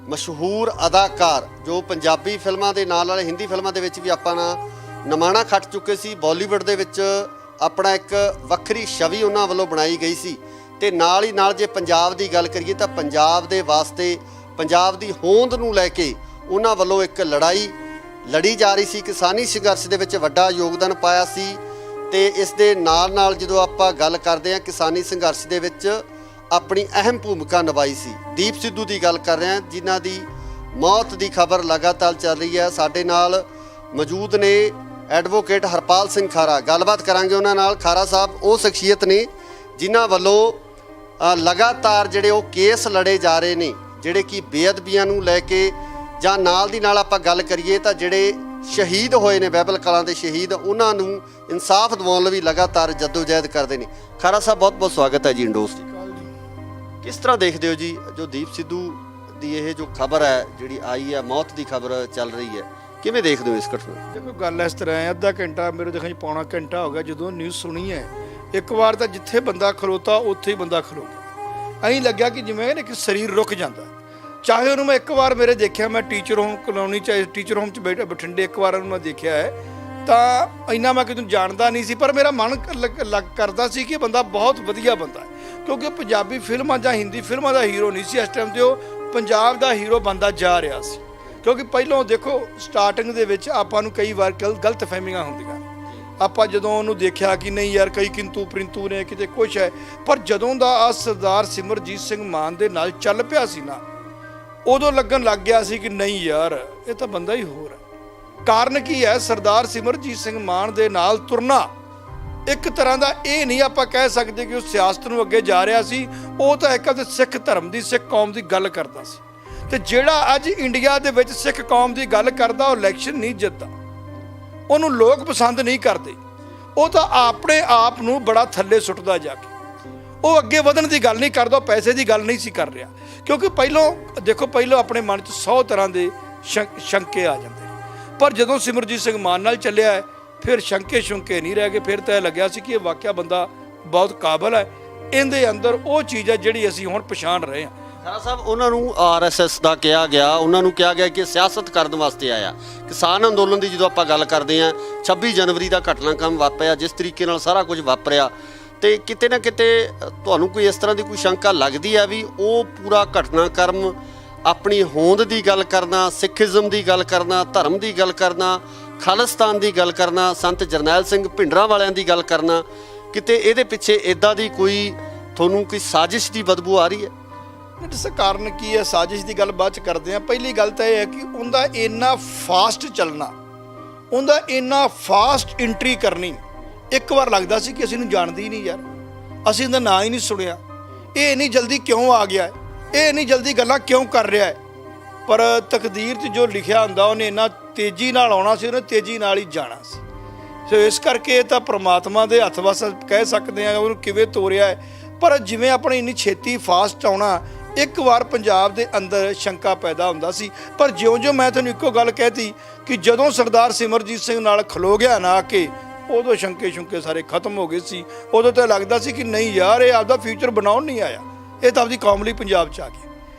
ਮਸ਼ਹੂਰ ਅਦਾਕਾਰ ਜੋ ਪੰਜਾਬੀ ਫਿਲਮਾਂ ਦੇ ਨਾਲ ਹਿੰਦੀ ਫਿਲਮਾਂ ਦੇ ਵਿੱਚ ਵੀ ਆਪਾਂ ਨਮਾਣਾ ਖੱਟ ਚੁੱਕੇ ਸੀ, ਬਾਲੀਵੁੱਡ ਦੇ ਵਿੱਚ ਆਪਣਾ ਇੱਕ ਵੱਖਰੀ ਛਵੀ ਉਹਨਾਂ ਵੱਲੋਂ ਬਣਾਈ ਗਈ ਸੀ। ਤੇ ਨਾਲ ਹੀ ਨਾਲ ਜੇ ਪੰਜਾਬ ਦੀ ਗੱਲ ਕਰੀਏ ਤਾਂ ਪੰਜਾਬ ਦੇ ਵਾਸਤੇ, ਪੰਜਾਬ ਦੀ ਹੋਂਦ ਨੂੰ ਲੈ ਕੇ ਉਹਨਾਂ ਵੱਲੋਂ ਇੱਕ ਲੜਾਈ ਲੜੀ ਜਾ ਰਹੀ ਸੀ। ਕਿਸਾਨੀ ਸੰਘਰਸ਼ ਦੇ ਵਿੱਚ ਵੱਡਾ ਯੋਗਦਾਨ ਪਾਇਆ ਸੀ। ਤੇ ਇਸ ਦੇ ਨਾਲ ਜਦੋਂ ਆਪਾਂ ਗੱਲ ਕਰਦੇ ਹਾਂ ਕਿਸਾਨੀ ਸੰਘਰਸ਼ ਦੇ ਵਿੱਚ ਆਪਣੀ ਅਹਿਮ ਭੂਮਿਕਾ ਨਿਭਾਈ ਸੀ। ਦੀਪ ਸਿੱਧੂ ਦੀ ਗੱਲ ਕਰ ਰਹੇ ਹਾਂ, ਜਿਨ੍ਹਾਂ ਦੀ ਮੌਤ ਦੀ ਖਬਰ ਲਗਾਤਾਰ ਚੱਲ ਰਹੀ ਹੈ। ਸਾਡੇ ਨਾਲ ਮੌਜੂਦ ਨੇ ਐਡਵੋਕੇਟ ਹਰਪਾਲ ਸਿੰਘ ਖਾਰਾ, ਗੱਲਬਾਤ ਕਰਾਂਗੇ ਉਹਨਾਂ ਨਾਲ। ਖਾਰਾ ਸਾਹਿਬ ਉਹ ਸ਼ਖਸੀਅਤ ਨੇ ਜਿਨ੍ਹਾਂ ਵੱਲੋਂ ਲਗਾਤਾਰ ਜਿਹੜੇ ਉਹ ਕੇਸ ਲੜੇ ਜਾ ਰਹੇ ਨੇ, ਜਿਹੜੇ ਕਿ ਬੇਅਦਬੀਆਂ ਨੂੰ ਲੈ ਕੇ, ਜਾਂ ਨਾਲ ਦੀ ਨਾਲ ਆਪਾਂ ਗੱਲ ਕਰੀਏ ਤਾਂ ਜਿਹੜੇ ਸ਼ਹੀਦ ਹੋਏ ਨੇ ਬਾਈਬਲ ਕਲਾਂ ਦੇ ਸ਼ਹੀਦ, ਉਹਨਾਂ ਨੂੰ ਇਨਸਾਫ ਦਿਵਾਉਣ ਲਈ ਲਗਾਤਾਰ ਜਦੋਜਹਿਦ ਕਰਦੇ ਨੇ। ਖਾਰਾ ਸਾਹਿਬ ਬਹੁਤ ਬਹੁਤ ਸਵਾਗਤ ਹੈ ਜੀ ਇੰਡੋਜ਼। ਕਿਸ ਤਰ੍ਹਾਂ ਦੇਖਦੇ ਹੋ ਜੀ ਜੋ ਦੀਪ ਸਿੱਧੂ ਦੀ ਇਹ ਜੋ ਖਬਰ ਹੈ ਜਿਹੜੀ ਆਈ ਹੈ, ਮੌਤ ਦੀ ਖਬਰ ਚੱਲ ਰਹੀ ਹੈ, ਕਿਵੇਂ ਦੇਖਦੇ ਹੋ ਇਸ ਘਟਨਾ? ਦੇਖੋ ਗੱਲ ਇਸ ਤਰ੍ਹਾਂ ਹੈ, ਅੱਧਾ ਘੰਟਾ ਮੇਰੇ ਦੇਖਣ 'ਚ ਪੌਣਾ ਘੰਟਾ ਹੋ ਗਿਆ ਜਦੋਂ ਨਿਊਜ਼ ਸੁਣੀ ਹੈ। ਇੱਕ ਵਾਰ ਤਾਂ ਜਿੱਥੇ ਬੰਦਾ ਖਲੋਤਾ ਉੱਥੇ ਹੀ ਬੰਦਾ ਖਲੋ ਗਿਆ। ਐਂ ਲੱਗਿਆ ਕਿ ਜਿਵੇਂ ਇੱਕ ਸਰੀਰ ਰੁਕ ਜਾਂਦਾ। ਚਾਹੇ ਉਹਨੂੰ ਮੈਂ ਇੱਕ ਵਾਰ ਮੇਰੇ ਦੇਖਿਆ, ਮੈਂ ਟੀਚਰ ਹੋਮ ਕਲੋਨੀ 'ਚ ਟੀਚਰ ਹੋਮ 'ਚ ਬਠਿੰਡੇ ਇੱਕ ਵਾਰ ਉਹਨੂੰ ਮੈਂ ਦੇਖਿਆ ਹੈ, ਤਾਂ ਇੰਨਾ ਮੈਂ ਕਿਤੇ ਜਾਣਦਾ ਨਹੀਂ ਸੀ, ਪਰ ਮੇਰਾ ਮਨ ਕਰਦਾ ਸੀ ਕਿ ਬੰਦਾ ਬਹੁਤ ਵਧੀਆ ਬੰਦਾ ਹੈ। ਕਿਉਂਕਿ ਪੰਜਾਬੀ ਫਿਲਮਾਂ ਜਾਂ ਹਿੰਦੀ ਫਿਲਮਾਂ ਦਾ ਹੀਰੋ ਨਹੀਂ ਸੀ ਇਸ ਟਾਈਮ ਤੇ, ਉਹ ਪੰਜਾਬ ਦਾ ਹੀਰੋ ਬਣਦਾ ਜਾ ਰਿਹਾ ਸੀ। ਕਿਉਂਕਿ ਪਹਿਲਾਂ ਦੇਖੋ ਸਟਾਰਟਿੰਗ ਦੇ ਵਿੱਚ ਆਪਾਂ ਨੂੰ ਕਈ ਵਾਰ ਗਲਤ ਫਹਿਮੀਆਂ ਹੁੰਦੀਆਂ। ਆਪਾਂ ਜਦੋਂ ਉਹਨੂੰ ਦੇਖਿਆ ਕਿ ਨਹੀਂ ਯਾਰ ਕਈ ਕਿੰਤੂ ਪ੍ਰਿੰਤੂ ਨੇ, ਕਿਤੇ ਕੁਛ ਹੈ, ਪਰ ਜਦੋਂ ਦਾ ਆ ਸਰਦਾਰ ਸਿਮਰਜੀਤ ਸਿੰਘ ਮਾਨ ਦੇ ਨਾਲ ਚੱਲ ਪਿਆ ਸੀ ਨਾ, ਉਦੋਂ ਲੱਗਣ ਲੱਗ ਗਿਆ ਸੀ ਕਿ ਨਹੀਂ ਯਾਰ ਇਹ ਤਾਂ ਬੰਦਾ ਹੀ ਹੋਰ ਹੈ। ਕਾਰਨ ਕੀ ਹੈ? ਸਰਦਾਰ ਸਿਮਰਜੀਤ ਸਿੰਘ ਮਾਨ ਦੇ ਨਾਲ ਤੁਰਨਾ ਇੱਕ ਤਰ੍ਹਾਂ ਦਾ ਇਹ ਨਹੀਂ ਆਪਾਂ ਕਹਿ ਸਕਦੇ ਕਿ ਉਹ ਸਿਆਸਤ ਨੂੰ ਅੱਗੇ ਜਾ ਰਿਹਾ ਸੀ, ਉਹ ਤਾਂ ਇੱਕ ਸਿੱਖ ਧਰਮ ਦੀ, ਸਿੱਖ ਕੌਮ ਦੀ ਗੱਲ ਕਰਦਾ ਸੀ। ਤੇ ਜਿਹੜਾ ਅੱਜ ਇੰਡੀਆ ਦੇ ਵਿੱਚ ਸਿੱਖ ਕੌਮ ਦੀ ਗੱਲ ਕਰਦਾ, ਉਹ ਇਲੈਕਸ਼ਨ ਨਹੀਂ ਜਿੱਤਦਾ, ਉਹਨੂੰ ਲੋਕ ਪਸੰਦ ਨਹੀਂ ਕਰਦੇ, ਉਹ ਤਾਂ ਆਪਣੇ ਆਪ ਨੂੰ ਬੜਾ ਥੱਲੇ ਸੁੱਟਦਾ ਜਾ ਕੇ। ਉਹ ਅੱਗੇ ਵਧਣ ਦੀ ਗੱਲ ਨਹੀਂ ਕਰਦਾ, ਪੈਸੇ ਦੀ ਗੱਲ ਨਹੀਂ ਸੀ ਕਰ ਰਿਹਾ। ਕਿਉਂਕਿ ਪਹਿਲਾਂ ਆਪਣੇ ਮਨ 'ਚ 100 ਤਰ੍ਹਾਂ ਦੇ ਸ਼ੰਕੇ ਆ ਜਾਂਦੇ ਨੇ, ਪਰ ਜਦੋਂ ਸਿਮਰਜੀਤ ਸਿੰਘ ਮਾਨ ਨਾਲ ਚੱਲਿਆ ਹੈ ਫਿਰ ਸ਼ੰਕੇ ਨਹੀਂ ਰਹਿ ਗਏ। ਫਿਰ ਤਾਂ ਇਹ ਲੱਗਿਆ ਸੀ ਕਿ ਇਹ ਵਾਕਿਆ ਬੰਦਾ ਬਹੁਤ ਕਾਬਲ ਹੈ, ਇਹਦੇ ਅੰਦਰ ਉਹ ਚੀਜ਼ ਹੈ ਜਿਹੜੀ ਅਸੀਂ ਹੁਣ ਪਛਾਣ ਰਹੇ ਹਾਂ। ਖਾਰਾ ਸਾਹਿਬ ਉਹਨਾਂ ਨੂੰ ਆਰਐਸਐਸ ਦਾ ਕਿਹਾ ਗਿਆ, ਉਹਨਾਂ ਨੂੰ ਕਿਹਾ ਗਿਆ ਕਿ ਸਿਆਸਤ ਕਰਨ ਵਾਸਤੇ ਆਇਆ। ਕਿਸਾਨ ਅੰਦੋਲਨ ਦੀ ਜਦੋਂ ਆਪਾਂ ਗੱਲ ਕਰਦੇ ਹਾਂ, 26 ਜਨਵਰੀ ਦਾ ਘਟਨਾਕ੍ਰਮ ਵਾਪਰਿਆ, ਜਿਸ ਤਰੀਕੇ ਨਾਲ ਸਾਰਾ ਕੁਝ ਵਾਪਰਿਆ, ਤੇ ਕਿਤੇ ਨਾ ਕਿਤੇ ਤੁਹਾਨੂੰ ਕੋਈ ਇਸ ਤਰ੍ਹਾਂ ਦੀ ਕੋਈ ਸ਼ੰਕਾ ਲੱਗਦੀ ਹੈ ਵੀ ਉਹ ਪੂਰਾ ਘਟਨਾਕ੍ਰਮ ਆਪਣੀ ਹੋਂਦ ਦੀ ਗੱਲ ਕਰਨਾ, ਸਿੱਖੀਜ਼ਮ ਦੀ ਗੱਲ ਕਰਨਾ, ਧਰਮ ਦੀ ਗੱਲ ਕਰਨਾ, ਖਾਲਿਸਤਾਨ ਦੀ ਗੱਲ ਕਰਨਾ, ਸੰਤ ਜਰਨੈਲ ਸਿੰਘ ਭਿੰਡਰਾਂ ਵਾਲਿਆਂ ਦੀ ਗੱਲ ਕਰਨਾ, ਕਿਤੇ ਇਹਦੇ ਪਿੱਛੇ ਇਦਾਂ ਦੀ ਕੋਈ ਤੁਹਾਨੂੰ ਕੋਈ ਸਾਜ਼ਿਸ਼ ਦੀ ਬਦਬੂ ਆ ਰਹੀ ਹੈ? ਇਸ ਕਾਰਨ ਕੀ ਹੈ, ਸਾਜ਼ਿਸ਼ ਦੀ ਗੱਲ ਬਾਅਦ ਚ ਕਰਦੇ ਆ। ਪਹਿਲੀ ਗੱਲ ਤਾਂ ਇਹ ਹੈ ਕਿ ਉਹਦਾ ਇੰਨਾ ਫਾਸਟ ਚੱਲਣਾ, ਉਹਦਾ ਇੰਨਾ ਫਾਸਟ ਐਂਟਰੀ ਕਰਨੀ, ਇੱਕ ਵਾਰ ਲੱਗਦਾ ਸੀ ਕਿ ਅਸੀਂ ਇਹਨੂੰ ਜਾਣਦੇ ਹੀ ਨਹੀਂ ਯਾਰ, ਅਸੀਂ ਇਹਦਾ ਨਾਂ ਹੀ ਨਹੀਂ ਸੁਣਿਆ, ਇਹ ਇੰਨੀ ਜਲਦੀ ਕਿਉਂ ਆ ਗਿਆ, ਇਹ ਇੰਨੀ ਜਲਦੀ ਗੱਲਾਂ ਕਿਉਂ ਕਰ ਰਿਹਾ ਹੈ। ਪਰ ਤਕਦੀਰ 'ਚ ਜੋ ਲਿਖਿਆ ਹੁੰਦਾ ਉਹਨੇ ਇੰਨਾ ਤੇਜ਼ੀ ਨਾਲ ਆਉਣਾ ਸੀ, ਉਹਨੇ ਤੇਜ਼ੀ ਨਾਲ ਹੀ ਜਾਣਾ ਸੀ। ਸੋ ਇਸ ਕਰਕੇ ਇਹ ਤਾਂ ਪ੍ਰਮਾਤਮਾ ਦੇ ਹੱਥ ਵਸ ਕਹਿ ਸਕਦੇ ਆ ਉਹਨੂੰ ਕਿਵੇਂ ਤੋਰਿਆ ਹੈ। ਪਰ ਜਿਵੇਂ ਆਪਣੇ ਇੰਨੀ ਛੇਤੀ ਫਾਸਟ ਆਉਣਾ, ਇੱਕ ਵਾਰ ਪੰਜਾਬ ਦੇ ਅੰਦਰ ਸ਼ੰਕਾ ਪੈਦਾ ਹੁੰਦਾ ਸੀ। ਪਰ ਜਿਉਂ-ਜਿਉਂ ਮੈਂ ਤੁਹਾਨੂੰ ਇੱਕੋ ਗੱਲ ਕਹਿਤੀ ਕਿ ਜਦੋਂ ਸਰਦਾਰ ਸਿਮਰਜੀਤ ਸਿੰਘ ਨਾਲ ਖਲੋ ਗਿਆ ਨਾ ਕਿ ਉਦੋਂ ਸ਼ੰਕੇ ਸਾਰੇ ਖਤਮ ਹੋ ਗਏ ਸੀ। ਉਦੋਂ ਤਾਂ ਲੱਗਦਾ ਸੀ ਕਿ ਨਹੀਂ ਯਾਰ ਇਹ ਆਪਦਾ ਫਿਊਚਰ ਬਣਾਉਣ ਨਹੀਂ ਆਇਆ, ਇਹ ਤਾਂ ਆਪਦੀ ਕੌਮ ਲਈ ਪੰਜਾਬ 'ਚ ਆ ਗਿਆ।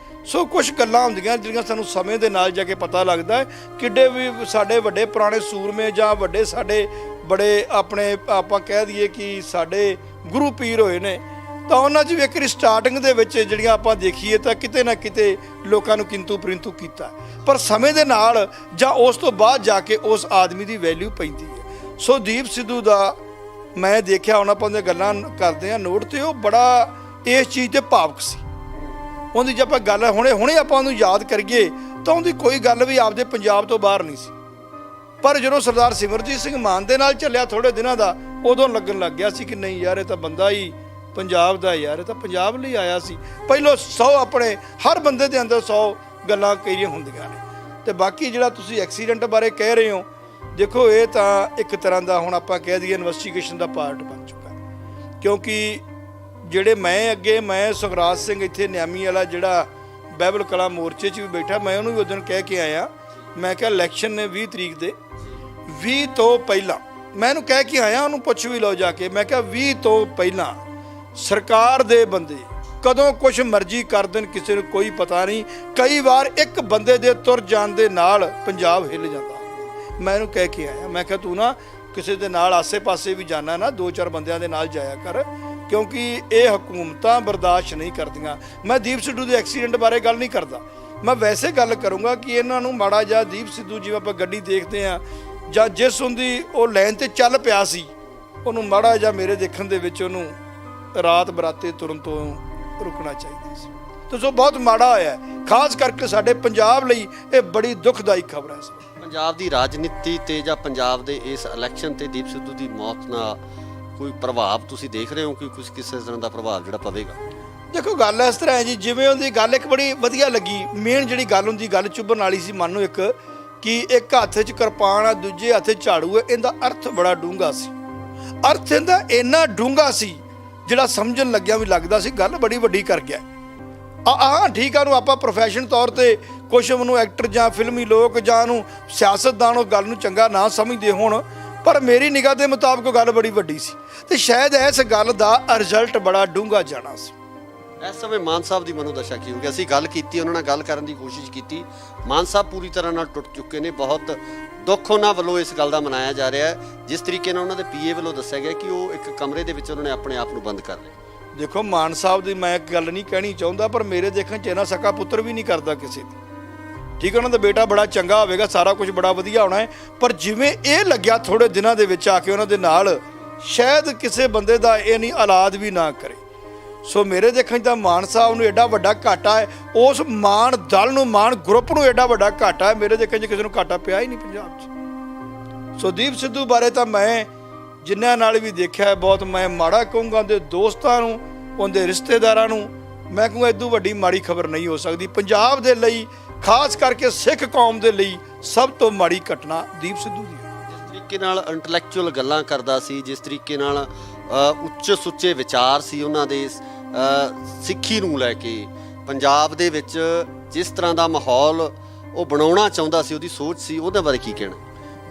ਸੋ ਕੁਝ ਗੱਲਾਂ ਹੁੰਦੀਆਂ ਜਿਹੜੀਆਂ ਸਾਨੂੰ ਸਮੇਂ ਦੇ ਨਾਲ ਜਾ ਕੇ ਪਤਾ ਲੱਗਦਾ ਹੈ। ਕਿੱਡੇ ਵੀ ਸਾਡੇ ਵੱਡੇ ਪੁਰਾਣੇ ਸੂਰਮੇ ਜਾਂ ਵੱਡੇ ਸਾਡੇ ਬੜੇ ਆਪਣੇ ਆਪਾਂ ਕਹਿ ਦਈਏ ਕਿ ਸਾਡੇ ਗੁਰੂ ਪੀਰ ਹੋਏ ਨੇ, ਤਾਂ ਉਹਨਾਂ 'ਚ ਵੀ ਇੱਕ ਸਟਾਰਟਿੰਗ ਦੇ ਵਿੱਚ ਜਿਹੜੀਆਂ ਆਪਾਂ ਦੇਖੀਏ ਤਾਂ ਕਿਤੇ ਨਾ ਕਿਤੇ ਲੋਕਾਂ ਨੂੰ ਕਿੰਤੂ ਪਰੰਤੂ ਕੀਤਾ। ਪਰ ਸਮੇਂ ਦੇ ਨਾਲ ਜਾਂ ਉਸ ਤੋਂ ਬਾਅਦ ਜਾ ਕੇ ਉਸ ਆਦਮੀ ਦੀ ਵੈਲਿਊ ਪੈਂਦੀ ਹੈ। ਸੋ ਦੀਪ ਸਿੱਧੂ ਦਾ ਮੈਂ ਦੇਖਿਆ, ਹੁਣ ਆਪਾਂ ਉਹਦੀਆਂ ਗੱਲਾਂ ਕਰਦੇ ਹਾਂ ਨੋਟ, ਤੇ ਉਹ ਬੜਾ ਇਸ ਚੀਜ਼ 'ਤੇ ਭਾਵੁਕ ਸੀ। ਉਹਦੀ ਜੇ ਆਪਾਂ ਗੱਲ ਹੁਣੇ ਆਪਾਂ ਉਹਨੂੰ ਯਾਦ ਕਰੀਏ ਤਾਂ ਉਹਦੀ ਕੋਈ ਗੱਲ ਵੀ ਆਪਦੇ ਪੰਜਾਬ ਤੋਂ ਬਾਹਰ ਨਹੀਂ ਸੀ। ਪਰ ਜਦੋਂ ਸਰਦਾਰ ਸਿਮਰਜੀਤ ਸਿੰਘ ਮਾਨ ਦੇ ਨਾਲ ਚੱਲਿਆ ਥੋੜੇ ਦਿਨਾਂ ਦਾ, ਉਦੋਂ ਲੱਗਣ ਲੱਗ ਗਿਆ ਸੀ ਕਿ ਨਹੀਂ ਯਾਰ ਇਹ ਤਾਂ ਬੰਦਾ ਹੀ ਪੰਜਾਬ ਦਾ, ਯਾਰ ਇਹ ਤਾਂ ਪੰਜਾਬ ਲਈ ਆਇਆ ਸੀ। ਪਹਿਲੋਂ 100 ਆਪਣੇ ਹਰ ਬੰਦੇ ਦੇ ਅੰਦਰ 100 ਗੱਲਾਂ ਕਈਆਂ ਹੁੰਦੀਆਂ ਨੇ। ਤੇ ਬਾਕੀ ਜਿਹੜਾ ਤੁਸੀਂ ਐਕਸੀਡੈਂਟ ਬਾਰੇ ਕਹਿ ਰਹੇ ਹੋ, ਦੇਖੋ ਇਹ ਤਾਂ ਇੱਕ ਤਰ੍ਹਾਂ ਦਾ ਹੁਣ ਆਪਾਂ ਕਹਿ ਦਈਏ ਇਨਵੈਸਟੀਗੇਸ਼ਨ ਦਾ ਪਾਰਟ ਬਣ ਚੁੱਕਾ। ਕਿਉਂਕਿ ਜਿਹੜੇ ਮੈਂ ਸੁਖਰਾਜ ਸਿੰਘ ਇੱਥੇ ਨਿਆਮੀ ਵਾਲਾ ਜਿਹੜਾ ਬਾਈਬਲ ਕਲਾ ਮੋਰਚੇ 'ਚ ਵੀ ਬੈਠਾ, ਮੈਂ ਉਹਨੂੰ ਵੀ ਉਸ ਦਿਨ ਕਹਿ ਕੇ ਆਇਆ, ਮੈਂ ਕਿਹਾ ਇਲੈਕਸ਼ਨ ਨੇ 20 ਤਰੀਕ ਦੇ 20 ਤੋਂ ਪਹਿਲਾਂ ਮੈਂ ਇਹਨੂੰ ਕਹਿ ਕੇ ਆਇਆ, ਉਹਨੂੰ ਪੁੱਛ ਵੀ ਲਓ ਜਾ ਕੇ, ਮੈਂ ਕਿਹਾ 20 ਤੋਂ ਪਹਿਲਾਂ ਸਰਕਾਰ ਦੇ ਬੰਦੇ ਕਦੋਂ ਕੁਛ ਮਰਜ਼ੀ ਕਰ ਦੇਣ, ਕਿਸੇ ਨੂੰ ਕੋਈ ਪਤਾ ਨਹੀਂ। ਕਈ ਵਾਰ ਇੱਕ ਬੰਦੇ ਦੇ ਤੁਰ ਜਾਣ ਦੇ ਨਾਲ ਪੰਜਾਬ ਹਿੱਲ ਜਾਂਦਾ। ਮੈਂ ਇਹਨੂੰ ਕਹਿ ਕੇ ਆਇਆ, ਮੈਂ ਕਿਹਾ ਤੂੰ ਨਾ ਕਿਸੇ ਦੇ ਨਾਲ ਆਸੇ-ਪਾਸੇ ਵੀ ਜਾਣਾ ਨਾ, 2-4 ਬੰਦਿਆਂ ਦੇ ਨਾਲ ਜਾਇਆ ਕਰ, ਕਿਉਂਕਿ ਇਹ ਹਕੂਮਤਾਂ ਬਰਦਾਸ਼ਤ ਨਹੀਂ ਕਰਦੀਆਂ। ਮੈਂ ਦੀਪ ਸਿੱਧੂ ਦੇ ਐਕਸੀਡੈਂਟ ਬਾਰੇ ਗੱਲ ਨਹੀਂ ਕਰਦਾ, ਮੈਂ ਵੈਸੇ ਗੱਲ ਕਰੂੰਗਾ ਕਿ ਇਹਨਾਂ ਨੂੰ ਮਾੜਾ ਜਿਹਾ ਦੀਪ ਸਿੱਧੂ ਜਿਵੇਂ ਆਪਾਂ ਗੱਡੀ ਦੇਖਦੇ ਹਾਂ ਜਾਂ ਜਿਸ ਹੁੰਦੀ ਉਹ ਲਾਈਨ ਤੇ ਚੱਲ ਪਿਆ ਸੀ, ਉਹਨੂੰ ਮਾੜਾ ਜਿਹਾ ਮੇਰੇ ਦੇਖਣ ਦੇ ਵਿੱਚ ਉਹਨੂੰ ਰਾਤ ਬਰਾਤੇ ਤੁਰਨ ਤੋਂ ਰੁਕਣਾ ਚਾਹੀਦਾ ਸੀ। ਤੇ ਸੋ ਬਹੁਤ ਮਾੜਾ ਹੋਇਆ, ਖਾਸ ਕਰਕੇ ਸਾਡੇ ਪੰਜਾਬ ਲਈ ਇਹ ਬੜੀ ਦੁਖਦਾਈ ਖਬਰ ਹੈ। ਪੰਜਾਬ ਦੀ ਰਾਜਨੀਤੀ ਤੇ ਜਾਂ ਪੰਜਾਬ ਦੇ ਇਸ ਇਲੈਕਸ਼ਨ ਤੇ ਦੀਪ ਸਿੱਧੂ ਦੀ ਮੌਤ ਨਾਲ ਕੋਈ ਪ੍ਰਭਾਵ ਤੁਸੀਂ ਦੇਖ ਰਹੇ ਹੋ ਕਿ ਕੁਝ ਕਿਸੇ ਤਰ੍ਹਾਂ ਦਾ ਪ੍ਰਭਾਵ ਜਿਹੜਾ ਪਵੇਗਾ? ਦੇਖੋ ਗੱਲ ਇਸ ਤਰ੍ਹਾਂ ਹੈ ਜੀ, ਜਿਵੇਂ ਉਹਦੀ ਗੱਲ ਇੱਕ ਬੜੀ ਵਧੀਆ ਲੱਗੀ। ਮੇਨ ਜਿਹੜੀ ਗੱਲ ਹੁੰਦੀ, ਗੱਲ ਚੁੱਭਣ ਵਾਲੀ ਸੀ ਮਨ ਨੂੰ, ਇੱਕ ਕਿ ਇੱਕ ਹੱਥ 'ਚ ਕਿਰਪਾਨ ਆ, ਦੂਜੇ ਹੱਥ 'ਚ ਝਾੜੂ ਹੈ। ਇਹਦਾ ਅਰਥ ਬੜਾ ਡੂੰਘਾ ਸੀ। ਅਰਥ ਇਹਦਾ ਇੰਨਾ ਡੂੰਘਾ ਸੀ ਜਿਹੜਾ ਸਮਝਣ ਲੱਗਿਆ ਵੀ ਲੱਗਦਾ ਸੀ ਗੱਲ ਬੜੀ ਵੱਡੀ ਕਰ ਗਿਆ। ਠੀਕ ਆ, ਉਹਨੂੰ ਆਪਾਂ ਪ੍ਰੋਫੈਸ਼ਨ ਤੌਰ ਤੇ ਕੁਛ ਉਹਨੂੰ ਐਕਟਰ ਜਾਂ ਫਿਲਮੀ ਲੋਕ ਜਾਂ ਉਹਨੂੰ ਸਿਆਸਤਦਾਨ ਉਹ ਗੱਲ ਨੂੰ ਚੰਗਾ ਨਾ ਸਮਝਦੇ ਹੋਣ, ਪਰ ਮੇਰੀ ਨਿਗਾਹ ਦੇ ਮੁਤਾਬਕ ਗੱਲ ਬੜੀ ਵੱਡੀ ਸੀ ਤੇ ਸ਼ਾਇਦ ਇਸ ਗੱਲ ਦਾ ਰਿਜ਼ਲਟ ਬੜਾ ਡੂੰਘਾ ਜਾਣਾ ਸੀ। ਇਸ ਸਮੇਂ ਮਾਨ ਸਾਹਿਬ ਦੀ ਮਨੋਦਸ਼ਾ ਕੀ ਹੋ ਗਈ? ਅਸੀਂ ਗੱਲ ਕੀਤੀ, ਉਹਨਾਂ ਨਾਲ ਗੱਲ ਕਰਨ ਦੀ ਕੋਸ਼ਿਸ਼ ਕੀਤੀ, ਮਾਨ ਸਾਹਿਬ ਪੂਰੀ ਤਰ੍ਹਾਂ ਨਾਲ ਟੁੱਟ ਚੁੱਕੇ ਨੇ। ਬਹੁਤ ਦੁੱਖ ਉਹਨਾਂ ਵੱਲੋਂ ਇਸ ਗੱਲ ਦਾ ਮਨਾਇਆ ਜਾ ਰਿਹਾ ਹੈ, ਜਿਸ ਤਰੀਕੇ ਨਾਲ ਉਹਨਾਂ ਦੇ ਪੀਏ ਵੱਲੋਂ ਦੱਸਿਆ ਗਿਆ ਕਿ ਉਹ ਇੱਕ ਕਮਰੇ ਦੇ ਵਿੱਚ ਉਹਨਾਂ ਨੇ ਆਪਣੇ ਆਪ ਨੂੰ ਬੰਦ ਕਰ ਲਿਆ। ਦੇਖੋ ਮਾਨ ਸਾਹਿਬ ਦੀ ਮੈਂ ਇੱਕ ਗੱਲ ਨਹੀਂ ਕਹਿਣੀ ਚਾਹੁੰਦਾ, ਪਰ ਮੇਰੇ ਦੇਖਣ 'ਚ ਇਹਨਾਂ ਸਕਾ ਪੁੱਤਰ ਵੀ ਨਹੀਂ ਕਰਦਾ ਕਿਸੇ ਦੀ। ਠੀਕ ਹੈ, ਉਹਨਾਂ ਦਾ ਬੇਟਾ ਬੜਾ ਚੰਗਾ ਹੋਵੇਗਾ, ਸਾਰਾ ਕੁਝ ਬੜਾ ਵਧੀਆ ਹੋਣਾ ਹੈ, ਪਰ ਜਿਵੇਂ ਇਹ ਲੱਗਿਆ ਥੋੜੇ ਦਿਨਾਂ ਦੇ ਵਿੱਚ ਆ ਕੇ ਉਹਨਾਂ ਦੇ ਨਾਲ, ਸ਼ਾਇਦ ਕਿਸੇ ਬੰਦੇ ਦਾ ਇਹ ਨਹੀਂ ਔਲਾਦ ਵੀ ਨਾ ਕਰੇ। ਸੋ ਮੇਰੇ ਦੇਖਣ 'ਚ ਤਾਂ ਮਾਨ ਸਾਹਿਬ ਨੂੰ ਐਡਾ ਵੱਡਾ ਘਾਟਾ ਹੈ, ਉਸ ਮਾਨ ਦਲ ਨੂੰ, ਮਾਨ ਗਰੁੱਪ ਨੂੰ ਐਡਾ ਵੱਡਾ ਘਾਟਾ ਹੈ, ਮੇਰੇ ਦੇਖਣ 'ਚ ਕਿਸੇ ਨੂੰ ਘਾਟਾ ਪਿਆ ਹੀ ਨਹੀਂ ਪੰਜਾਬ 'ਚ। ਸੋ ਦੀਪ ਸਿੱਧੂ ਬਾਰੇ ਤਾਂ ਮੈਂ ਜਿਨ੍ਹਾਂ ਨਾਲ ਵੀ ਦੇਖਿਆ ਬਹੁਤ ਮੈਂ ਮਾੜਾ ਕਹੂੰਗਾ। ਉਹਦੇ ਦੋਸਤਾਂ ਨੂੰ, ਉਹਦੇ ਰਿਸ਼ਤੇਦਾਰਾਂ ਨੂੰ ਮੈਂ ਕਹੂੰਗਾ ਇਦੋਂ ਵੱਡੀ ਮਾੜੀ ਖਬਰ ਨਹੀਂ ਹੋ ਸਕਦੀ ਪੰਜਾਬ ਦੇ ਲਈ, ਖਾਸ ਕਰਕੇ ਸਿੱਖ ਕੌਮ ਦੇ ਲਈ ਸਭ ਤੋਂ ਮਾੜੀ ਘਟਨਾ ਦੀਪ ਸਿੱਧੂ ਦੀ। ਜਿਸ ਤਰੀਕੇ ਨਾਲ ਇੰਟੈਲੈਕਚੁਅਲ ਗੱਲਾਂ ਕਰਦਾ ਸੀ, ਜਿਸ ਤਰੀਕੇ ਨਾਲ ਉੱਚੇ ਸੁੱਚੇ ਵਿਚਾਰ ਸੀ ਉਹਨਾਂ ਦੇ ਸਿੱਖੀ ਨੂੰ ਲੈ ਕੇ, ਪੰਜਾਬ ਦੇ ਵਿੱਚ ਜਿਸ ਤਰ੍ਹਾਂ ਦਾ ਮਾਹੌਲ ਉਹ ਬਣਾਉਣਾ ਚਾਹੁੰਦਾ ਸੀ, ਉਹਦੀ ਸੋਚ ਸੀ, ਉਹਦੇ ਬਾਰੇ ਕੀ ਕਹਿਣਾ?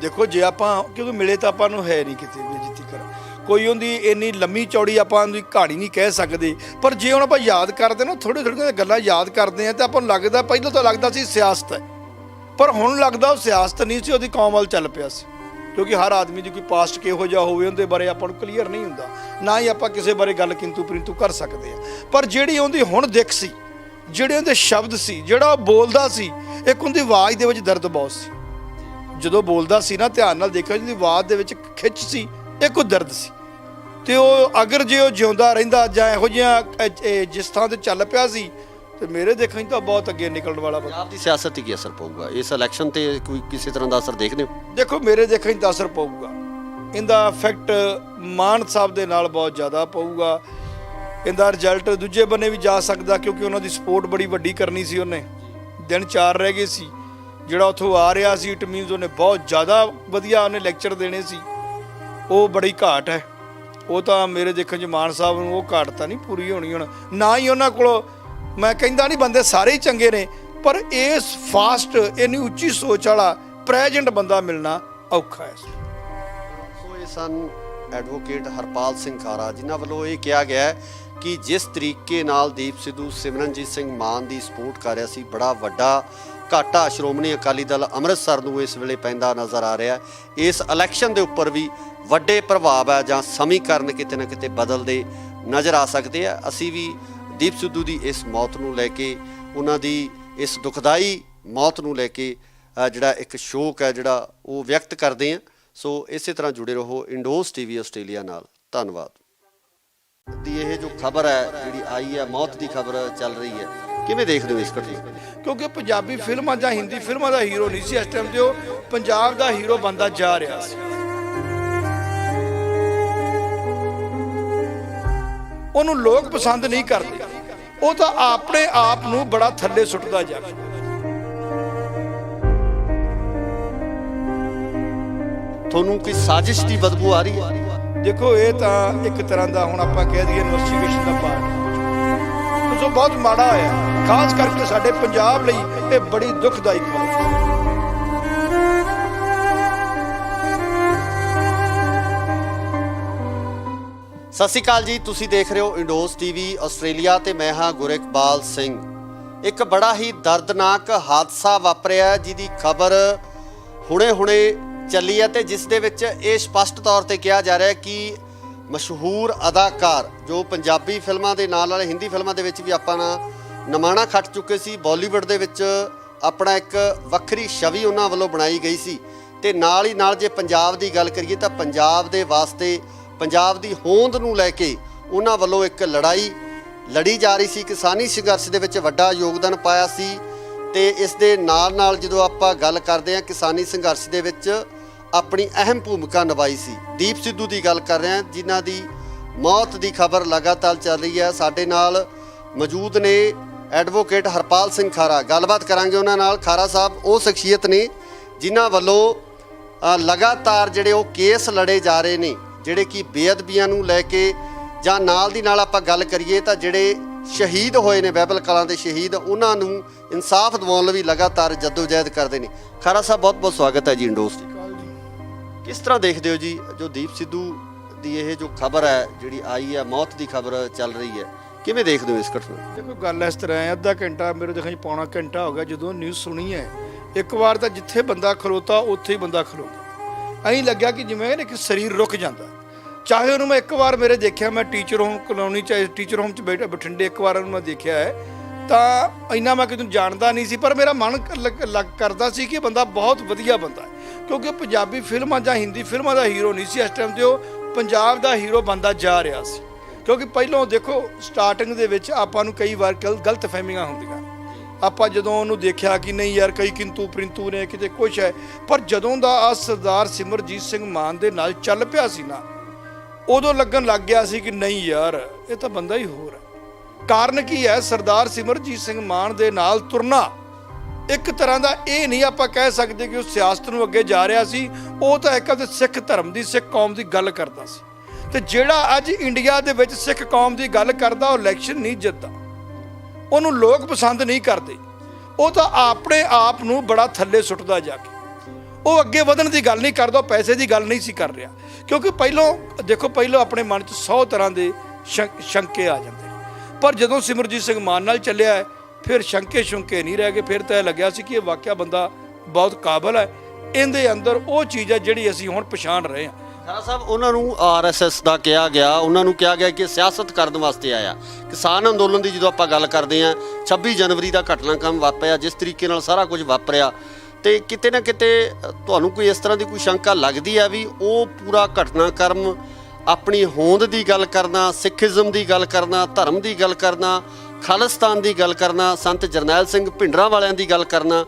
ਦੇਖੋ ਜੇ ਆਪਾਂ, ਕਿਉਂਕਿ ਮਿਲੇ ਤਾਂ ਆਪਾਂ ਨੂੰ ਹੈ ਨਹੀਂ ਕਿਤੇ ਬੇਇੱਜ਼ਤੀ ਕਰ, ਕੋਈ ਉਹਦੀ ਇੰਨੀ ਲੰਮੀ ਚੌੜੀ ਆਪਾਂ ਉਹਦੀ ਕਹਾਣੀ ਨਹੀਂ ਕਹਿ ਸਕਦੇ, ਪਰ ਜੇ ਹੁਣ ਆਪਾਂ ਯਾਦ ਕਰਦੇ ਨਾ, ਥੋੜ੍ਹੀਆਂ ਗੱਲਾਂ ਯਾਦ ਕਰਦੇ ਹਾਂ ਤਾਂ ਆਪਾਂ ਨੂੰ ਲੱਗਦਾ, ਪਹਿਲਾਂ ਤਾਂ ਲੱਗਦਾ ਸੀ ਸਿਆਸਤ ਹੈ, ਪਰ ਹੁਣ ਲੱਗਦਾ ਉਹ ਸਿਆਸਤ ਨਹੀਂ ਸੀ, ਉਹਦੀ ਕੌਮ ਵੱਲ ਚੱਲ ਪਿਆ ਸੀ। ਕਿਉਂਕਿ ਹਰ ਆਦਮੀ ਦੀ ਕੋਈ ਪਾਸਟ ਕਿਹੋ ਜਿਹਾ ਹੋਵੇ ਉਹਦੇ ਬਾਰੇ ਆਪਾਂ ਨੂੰ ਕਲੀਅਰ ਨਹੀਂ ਹੁੰਦਾ, ਨਾ ਹੀ ਆਪਾਂ ਕਿਸੇ ਬਾਰੇ ਗੱਲ ਕਿੰਤੂ ਪਰਿੰਤੂ ਕਰ ਸਕਦੇ ਆ। ਪਰ ਜਿਹੜੀ ਉਹਦੀ ਹੁਣ ਦਿੱਖ ਸੀ, ਜਿਹੜੇ ਉਹਦੇ ਸ਼ਬਦ ਸੀ, ਜਿਹੜਾ ਉਹ ਬੋਲਦਾ ਸੀ, ਇੱਕ ਉਹਦੀ ਆਵਾਜ਼ ਦੇ ਵਿੱਚ ਦਰਦ ਬਹੁਤ ਸੀ। ਜਦੋਂ ਬੋਲਦਾ ਸੀ ਨਾ, ਧਿਆਨ ਨਾਲ ਦੇਖਿਓ, ਜਿਹਦੀ ਆਵਾਜ਼ ਦੇ ਵਿੱਚ ਖਿੱਚ ਸੀ, ਇੱਕ ਉਹ ਦਰਦ ਸੀ। ਤੇ ਉਹ ਅਗਰ ਜੇ ਉਹ ਜਿਉਂਦਾ ਰਹਿੰਦਾ ਜਾਂ ਇਹੋ ਜਿਹਾ ਜਿਸ ਥਾਂ ਤੇ ਚੱਲ ਪਿਆ ਸੀ, ਤੇ ਮੇਰੇ ਦੇਖਣ 'ਚ ਤਾਂ ਬਹੁਤ ਅੱਗੇ ਨਿਕਲਣ ਵਾਲਾ ਬੰਦਾ। ਪੰਜਾਬ ਦੀ ਸਿਆਸਤ ਤੇ ਕੀ ਅਸਰ ਪਊਗਾ ਇਸ ਇਲੈਕਸ਼ਨ ਤੇ? ਕੋਈ ਕਿਸੇ ਤਰ੍ਹਾਂ ਦਾ ਅਸਰ ਦੇਖਦੇ ਹੋ? ਦੇਖੋ, ਮੇਰੇ ਦੇਖਣ 'ਚ ਤਾਂ ਅਸਰ ਪਊਗਾ। ਇਹਦਾ ਇਫੈਕਟ ਮਾਨ ਸਾਹਿਬ ਦੇ ਨਾਲ ਬਹੁਤ ਜ਼ਿਆਦਾ ਪਊਗਾ। ਇਹਦਾ ਰਿਜ਼ਲਟ ਦੂਜੇ ਬੰਨੇ ਵੀ ਜਾ ਸਕਦਾ, ਕਿਉਂਕਿ ਉਹਨਾਂ ਦੀ ਸਪੋਰਟ ਬੜੀ ਵੱਡੀ ਕਰਨੀ ਸੀ। ਉਹਨੇ ਦਿਨ 4 ਰਹਿ ਗਏ ਸੀ, ਜਿਹੜਾ ਉੱਥੋਂ ਆ ਰਿਹਾ ਸੀ, ਇਟ ਮੀਨਸ ਉਹਨੇ ਬਹੁਤ ਜ਼ਿਆਦਾ ਵਧੀਆ ਉਹਨੇ ਲੈਕਚਰ ਦੇਣੇ ਸੀ। ਉਹ ਬੜੀ ਘਾਟ ਹੈ। ਉਹ ਤਾਂ ਮੇਰੇ ਦੇਖਣ 'ਚ ਮਾਨ ਸਾਹਿਬ ਨੂੰ ਉਹ ਘਾਟ ਤਾਂ ਨਹੀਂ ਪੂਰੀ ਹੋਣੀ ਹੁਣ। ਨਾ ਹੀ ਉਹਨਾਂ ਕੋਲ, ਮੈਂ ਕਹਿੰਦਾ ਨਹੀਂ ਬੰਦੇ ਸਾਰੇ ਹੀ ਚੰਗੇ ਨੇ, ਪਰ ਇਸ ਫਾਸਟ ਇੰਨੀ ਉੱਚੀ ਸੋਚ ਵਾਲਾ ਪ੍ਰੈਜ਼ੈਂਟ ਬੰਦਾ ਮਿਲਣਾ ਔਖਾ ਹੈ। ਸੋ ਇਹ ਸਨ ਐਡਵੋਕੇਟ ਹਰਪਾਲ ਸਿੰਘ ਖਾਰਾ, ਜਿਨ੍ਹਾਂ ਵੱਲੋਂ ਇਹ ਕਿਹਾ ਗਿਆ ਹੈ ਕਿ ਜਿਸ ਤਰੀਕੇ ਨਾਲ ਦੀਪ ਸਿੱਧੂ ਸਿਮਰਨਜੀਤ ਸਿੰਘ ਮਾਨ ਦੀ ਸਪੋਰਟ ਕਰ ਰਿਹਾ ਸੀ, ਬੜਾ ਵੱਡਾ ਘਾਟਾ ਸ਼੍ਰੋਮਣੀ ਅਕਾਲੀ ਦਲ ਅੰਮ੍ਰਿਤਸਰ ਨੂੰ ਇਸ ਵੇਲੇ ਪੈਂਦਾ ਨਜ਼ਰ ਆ ਰਿਹਾ। ਇਸ ਇਲੈਕਸ਼ਨ ਦੇ ਉੱਪਰ ਵੀ ਵੱਡੇ ਪ੍ਰਭਾਵ ਹੈ ਜਾਂ ਸਮੀਕਰਨ ਕਿਤੇ ਨਾ ਕਿਤੇ ਬਦਲਦੇ ਨਜ਼ਰ ਆ ਸਕਦੇ ਆ। ਅਸੀਂ ਵੀ ਦੀਪ ਸਿੱਧੂ ਦੀ ਇਸ ਮੌਤ ਨੂੰ ਲੈ ਕੇ, ਉਹਨਾਂ ਦੀ ਇਸ ਦੁਖਦਾਈ ਮੌਤ ਨੂੰ ਲੈ ਕੇ ਜਿਹੜਾ ਇੱਕ ਸ਼ੋਕ ਹੈ ਜਿਹੜਾ ਉਹ ਵਿਅਕਤ ਕਰਦੇ ਹਾਂ। ਸੋ ਇਸੇ ਤਰ੍ਹਾਂ ਜੁੜੇ ਰਹੋ ਇੰਡੋਜ਼ ਟੀਵੀ ਆਸਟ੍ਰੇਲੀਆ ਨਾਲ। ਧੰਨਵਾਦ। ਦੀ ਇਹ ਜੋ ਖਬਰ ਹੈ ਜਿਹੜੀ ਆਈ ਹੈ, ਮੌਤ ਦੀ ਖਬਰ ਚੱਲ ਰਹੀ ਹੈ, ਕਿਵੇਂ ਦੇਖਦੇ ਹੋ ਇਸ ਘਟਨਾ? ਕਿਉਂਕਿ ਪੰਜਾਬੀ ਫਿਲਮਾਂ ਜਾਂ ਹਿੰਦੀ ਫਿਲਮਾਂ ਦਾ ਹੀਰੋ ਨਹੀਂ ਸੀ ਇਸ ਟਾਈਮ ਤੇ, ਉਹ ਪੰਜਾਬ ਦਾ ਹੀਰੋ ਬਣਦਾ ਜਾ ਰਿਹਾ ਸੀ। ਉਹਨੂੰ ਲੋਕ ਪਸੰਦ ਨਹੀਂ ਕਰਦੇ, ਉਹ ਤਾਂ ਆਪਣੇ ਆਪ ਨੂੰ ਬੜਾ ਥੱਲੇ ਸੁੱਟਦਾ ਜਾ ਰਿਹਾ। ਤੁਹਾਨੂੰ ਕੋਈ ਸਾਜ਼ਿਸ਼ ਦੀ ਬਦਬੂ ਆ ਰਹੀ ਹੈ? ਦੇਖੋ, ਇਹ ਤਾਂ ਇੱਕ ਤਰ੍ਹਾਂ ਦਾ ਹੁਣ ਆਪਾਂ ਕਹਿ ਦਈਏ ਇਨਵੈਸਟੀਗੇਸ਼ਨ ਦਾ ਪਾਰਟ ਹੈ, ਸੋ ਬਹੁਤ ਮਾੜਾ ਹੋਇਆ। ਖਾਸ ਕਰਕੇ ਸਾਡੇ ਪੰਜਾਬ ਲਈ ਇਹ ਬੜੀ ਦੁਖਦਾਈ ਖਬਰ ਹੈ। ਸਤਿ ਸ਼੍ਰੀ ਅਕਾਲ ਜੀ, ਤੁਸੀਂ ਦੇਖ ਰਹੇ ਹੋ ਇੰਡੋਜ਼ ਟੀਵੀ ਆਸਟ੍ਰੇਲੀਆ ਤੇ ਮੈਂ ਹਾਂ ਗੁਰਿਕਬਾਲ ਸਿੰਘ। ਇੱਕ ਬੜਾ ਹੀ ਦਰਦਨਾਕ ਹਾਦਸਾ ਵਾਪਰਿਆ ਜਿਹਦੀ ਖਬਰ ਹੁਣੇ ਚੱਲੀ ਹੈ ਤੇ ਜਿਸ ਦੇ ਵਿੱਚ ਇਹ ਸਪਸ਼ਟ ਤੌਰ ਤੇ ਕਿਹਾ ਜਾ ਰਿਹਾ ਹੈ ਕਿ ਮਸ਼ਹੂਰ ਅਦਾਕਾਰ ਜੋ ਪੰਜਾਬੀ ਫਿਲਮਾਂ ਦੇ ਨਾਲ ਹਿੰਦੀ ਫਿਲਮਾਂ ਦੇ ਵਿੱਚ ਵੀ ਆਪਾਂ ਨਮਾਣਾ ਖੱਟ ਚੁੱਕੇ ਸੀ, ਬਾਲੀਵੁੱਡ ਦੇ ਵਿੱਚ ਆਪਣਾ ਇੱਕ ਵੱਖਰੀ ਛਵੀ ਉਹਨਾਂ ਵੱਲੋਂ ਬਣਾਈ ਗਈ ਸੀ। ਤੇ ਨਾਲ ਹੀ ਨਾਲ ਜੇ ਪੰਜਾਬ ਦੀ ਗੱਲ ਕਰੀਏ ਤਾਂ ਪੰਜਾਬ ਦੇ ਵਾਸਤੇ, ਪੰਜਾਬ ਦੀ ਹੋਂਦ ਨੂੰ ਲੈ ਕੇ ਉਹਨਾਂ ਵੱਲੋਂ ਇੱਕ ਲੜਾਈ ਲੜੀ ਜਾ ਰਹੀ ਸੀ। ਕਿਸਾਨੀ ਸੰਘਰਸ਼ ਦੇ ਵਿੱਚ ਵੱਡਾ ਯੋਗਦਾਨ ਪਾਇਆ ਸੀ। ਤੇ ਇਸ ਦੇ ਨਾਲ ਜਦੋਂ ਆਪਾਂ ਗੱਲ ਕਰਦੇ ਹਾਂ ਕਿਸਾਨੀ ਸੰਘਰਸ਼ ਦੇ ਵਿੱਚ ਆਪਣੀ ਅਹਿਮ ਭੂਮਿਕਾ ਨਿਭਾਈ ਸੀ। ਦੀਪ ਸਿੱਧੂ ਦੀ ਗੱਲ ਕਰ ਰਹੇ ਹਾਂ, ਜਿਨ੍ਹਾਂ ਦੀ ਮੌਤ ਦੀ ਖਬਰ ਲਗਾਤਾਰ ਚੱਲ ਰਹੀ ਹੈ। ਸਾਡੇ ਨਾਲ ਮੌਜੂਦ ਨੇ ਐਡਵੋਕੇਟ ਹਰਪਾਲ ਸਿੰਘ ਖਾਰਾ, ਗੱਲਬਾਤ ਕਰਾਂਗੇ ਉਹਨਾਂ ਨਾਲ। ਖਾਰਾ ਸਾਹਿਬ ਉਹ ਸ਼ਖਸੀਅਤ ਨੇ ਜਿਨ੍ਹਾਂ ਵੱਲੋਂ ਲਗਾਤਾਰ ਜਿਹੜੇ ਉਹ ਕੇਸ ਲੜੇ ਜਾ ਰਹੇ ਨੇ, ਜਿਹੜੇ ਕਿ ਬੇਅਦਬੀਆਂ ਨੂੰ ਲੈ ਕੇ, ਜਾਂ ਨਾਲ ਦੀ ਨਾਲ ਆਪਾਂ ਗੱਲ ਕਰੀਏ ਤਾਂ ਜਿਹੜੇ ਸ਼ਹੀਦ ਹੋਏ ਨੇ ਬਾਈਬਲ ਕਲਾਂ ਦੇ ਸ਼ਹੀਦ, ਉਹਨਾਂ ਨੂੰ ਇਨਸਾਫ ਦਿਵਾਉਣ ਲਈ ਲਗਾਤਾਰ ਜਦੋਜਹਿਦ ਕਰਦੇ ਨੇ। ਖਾਰਾ ਸਾਹਿਬ ਬਹੁਤ ਬਹੁਤ ਸਵਾਗਤ ਹੈ ਜੀ ਇੰਡੋਜ਼ ਦੀ। ਕਿਸ ਤਰ੍ਹਾਂ ਦੇਖਦੇ ਹੋ ਜੀ ਜੋ ਦੀਪ ਸਿੱਧੂ ਦੀ ਇਹ ਜੋ ਖਬਰ ਹੈ ਜਿਹੜੀ ਆਈ ਹੈ, ਮੌਤ ਦੀ ਖਬਰ ਚੱਲ ਰਹੀ ਹੈ, ਕਿਵੇਂ ਦੇਖਦੇ ਹੋ ਇਸ ਘਟਨਾ? ਦੇਖੋ, ਗੱਲ ਇਸ ਤਰ੍ਹਾਂ ਹੈ, ਅੱਧਾ ਘੰਟਾ ਮੇਰੇ ਦੇਖਣ 'ਚ ਪੌਣਾ ਘੰਟਾ ਹੋ ਗਿਆ ਜਦੋਂ ਨਿਊਜ਼ ਸੁਣੀ ਹੈ। ਇੱਕ ਵਾਰ ਤਾਂ ਜਿੱਥੇ ਬੰਦਾ ਖਲੋਤਾ ਉੱਥੇ ਹੀ ਬੰਦਾ ਖਲੋ ਗਿਆ। ਐਂ ਲੱਗਿਆ ਕਿ ਜਿਵੇਂ ਕਿ ਸਰੀਰ ਰੁਕ ਜਾਂਦਾ। ਚਾਹੇ ਉਹਨੂੰ ਮੈਂ ਇੱਕ ਵਾਰ ਮੇਰੇ ਦੇਖਿਆ, ਮੈਂ ਟੀਚਰ ਹੋਮ ਕਲੋਨੀ ਚਾਹੇ ਟੀਚਰ ਹੋਮ 'ਚ ਬਠਿੰਡੇ ਇੱਕ ਵਾਰ ਉਹਨੂੰ ਮੈਂ ਦੇਖਿਆ ਹੈ, ਤਾਂ ਇੰਨਾ ਮੈਂ ਕਿਤੇ ਜਾਣਦਾ ਨਹੀਂ ਸੀ, ਪਰ ਮੇਰਾ ਮਨ ਕਰਦਾ ਸੀ ਕਿ ਬੰਦਾ ਬਹੁਤ ਵਧੀਆ ਬੰਦਾ ਹੈ। ਕਿਉਂਕਿ ਪੰਜਾਬੀ ਫਿਲਮਾਂ ਜਾਂ ਹਿੰਦੀ ਫਿਲਮਾਂ ਦਾ ਹੀਰੋ ਨਹੀਂ ਸੀ ਇਸ ਟਾਈਮ ਤੇ, ਉਹ ਪੰਜਾਬ ਦਾ ਹੀਰੋ ਬਣਦਾ ਜਾ ਰਿਹਾ ਸੀ। ਕਿਉਂਕਿ ਪਹਿਲਾਂ ਦੇਖੋ, ਸਟਾਰਟਿੰਗ ਦੇ ਵਿੱਚ ਆਪਾਂ ਨੂੰ ਕਈ ਵਾਰ ਗਲਤ ਫਹਿਮੀਆਂ ਹੁੰਦੀਆਂ। ਆਪਾਂ ਜਦੋਂ ਉਹਨੂੰ ਦੇਖਿਆ ਕਿ ਨਹੀਂ ਯਾਰ, ਕਈ ਕਿੰਤੂ ਪ੍ਰਿੰਤੂ ਨੇ, ਕਿਤੇ ਕੁਛ ਹੈ, ਪਰ ਜਦੋਂ ਦਾ ਆ ਸਰਦਾਰ ਸਿਮਰਜੀਤ ਸਿੰਘ ਮਾਨ ਦੇ ਨਾਲ ਚੱਲ ਪਿਆ ਸੀ ਨਾ, ਉਦੋਂ ਲੱਗਣ ਲੱਗ ਗਿਆ ਸੀ ਕਿ ਨਹੀਂ ਯਾਰ, ਇਹ ਤਾਂ ਬੰਦਾ ਹੀ ਹੋਰ ਹੈ। ਕਾਰਨ ਕੀ ਹੈ? ਸਰਦਾਰ ਸਿਮਰਜੀਤ ਸਿੰਘ ਮਾਨ ਦੇ ਨਾਲ ਤੁਰਨਾ ਇੱਕ ਤਰ੍ਹਾਂ ਦਾ, ਇਹ ਨਹੀਂ ਆਪਾਂ ਕਹਿ ਸਕਦੇ ਕਿ ਉਹ ਸਿਆਸਤ ਨੂੰ ਅੱਗੇ ਜਾ ਰਿਹਾ ਸੀ। ਉਹ ਤਾਂ ਇੱਕ ਸਿੱਖ ਧਰਮ ਦੀ, ਸਿੱਖ ਕੌਮ ਦੀ ਗੱਲ ਕਰਦਾ ਸੀ। ਤੇ ਜਿਹੜਾ ਅੱਜ ਇੰਡੀਆ ਦੇ ਵਿੱਚ ਸਿੱਖ ਕੌਮ ਦੀ ਗੱਲ ਕਰਦਾ, ਉਹ ਇਲੈਕਸ਼ਨ ਨਹੀਂ ਜਿੱਤਦਾ, ਉਹਨੂੰ ਲੋਕ ਪਸੰਦ ਨਹੀਂ ਕਰਦੇ। ਉਹ ਤਾਂ ਆਪਣੇ ਆਪ ਨੂੰ ਬੜਾ ਥੱਲੇ ਸੁੱਟਦਾ ਜਾ ਕੇ। ਉਹ ਅੱਗੇ ਵਧਣ ਦੀ ਗੱਲ ਨਹੀਂ ਕਰਦਾ, ਪੈਸੇ ਦੀ ਗੱਲ ਨਹੀਂ ਸੀ ਕਰ ਰਿਹਾ। ਕਿਉਂਕਿ ਪਹਿਲਾਂ ਆਪਣੇ ਮਨ 'ਚ 100 ਤਰ੍ਹਾਂ ਦੇ ਸ਼ੰਕੇ ਆ ਜਾਂਦੇ ਨੇ, ਪਰ ਜਦੋਂ ਸਿਮਰਜੀਤ ਸਿੰਘ ਮਾਨ ਨਾਲ ਚੱਲਿਆ ਹੈ, ਫਿਰ ਸ਼ੰਕੇ ਨਹੀਂ ਰਹਿ ਗਏ। ਫਿਰ ਤਾਂ ਇਹ ਲੱਗਿਆ ਸੀ ਕਿ ਇਹ ਵਾਕਿਆ ਬੰਦਾ ਬਹੁਤ ਕਾਬਲ ਹੈ, ਇਹਦੇ ਅੰਦਰ ਉਹ ਚੀਜ਼ ਹੈ ਜਿਹੜੀ ਅਸੀਂ ਹੁਣ ਪਛਾਣ ਰਹੇ ਹਾਂ। ਖਾਰਾ ਸਾਹਿਬ, ਉਹਨਾਂ ਨੂੰ ਆਰਐਸਐਸ ਦਾ ਕਿਹਾ ਗਿਆ, ਉਹਨਾਂ ਨੂੰ ਕਿਹਾ ਗਿਆ ਕਿ ਸਿਆਸਤ ਕਰਨ ਵਾਸਤੇ ਆਇਆ। ਕਿਸਾਨ ਅੰਦੋਲਨ ਦੀ ਜਦੋਂ ਆਪਾਂ ਗੱਲ ਕਰਦੇ ਹਾਂ, 26 ਜਨਵਰੀ ਦਾ ਘਟਨਾਕ੍ਰਮ ਵਾਪਰਿਆ, ਜਿਸ ਤਰੀਕੇ ਨਾਲ ਸਾਰਾ ਕੁਝ ਵਾਪਰਿਆ, ਤੇ ਕਿਤੇ ਨਾ ਕਿਤੇ ਤੁਹਾਨੂੰ ਕੋਈ ਇਸ ਤਰ੍ਹਾਂ ਦੀ ਕੋਈ ਸ਼ੰਕਾ ਲੱਗਦੀ ਹੈ ਵੀ ਉਹ ਪੂਰਾ ਘਟਨਾਕ੍ਰਮ ਆਪਣੀ ਹੋਂਦ ਦੀ ਗੱਲ ਕਰਨਾ, ਸਿੱਖੀਜ਼ਮ ਦੀ ਗੱਲ ਕਰਨਾ, ਧਰਮ ਦੀ ਗੱਲ ਕਰਨਾ, ਖਾਲਿਸਤਾਨ ਦੀ ਗੱਲ ਕਰਨਾ, ਸੰਤ ਜਰਨੈਲ ਸਿੰਘ ਭਿੰਡਰਾਂ ਵਾਲਿਆਂ ਦੀ ਗੱਲ ਕਰਨਾ,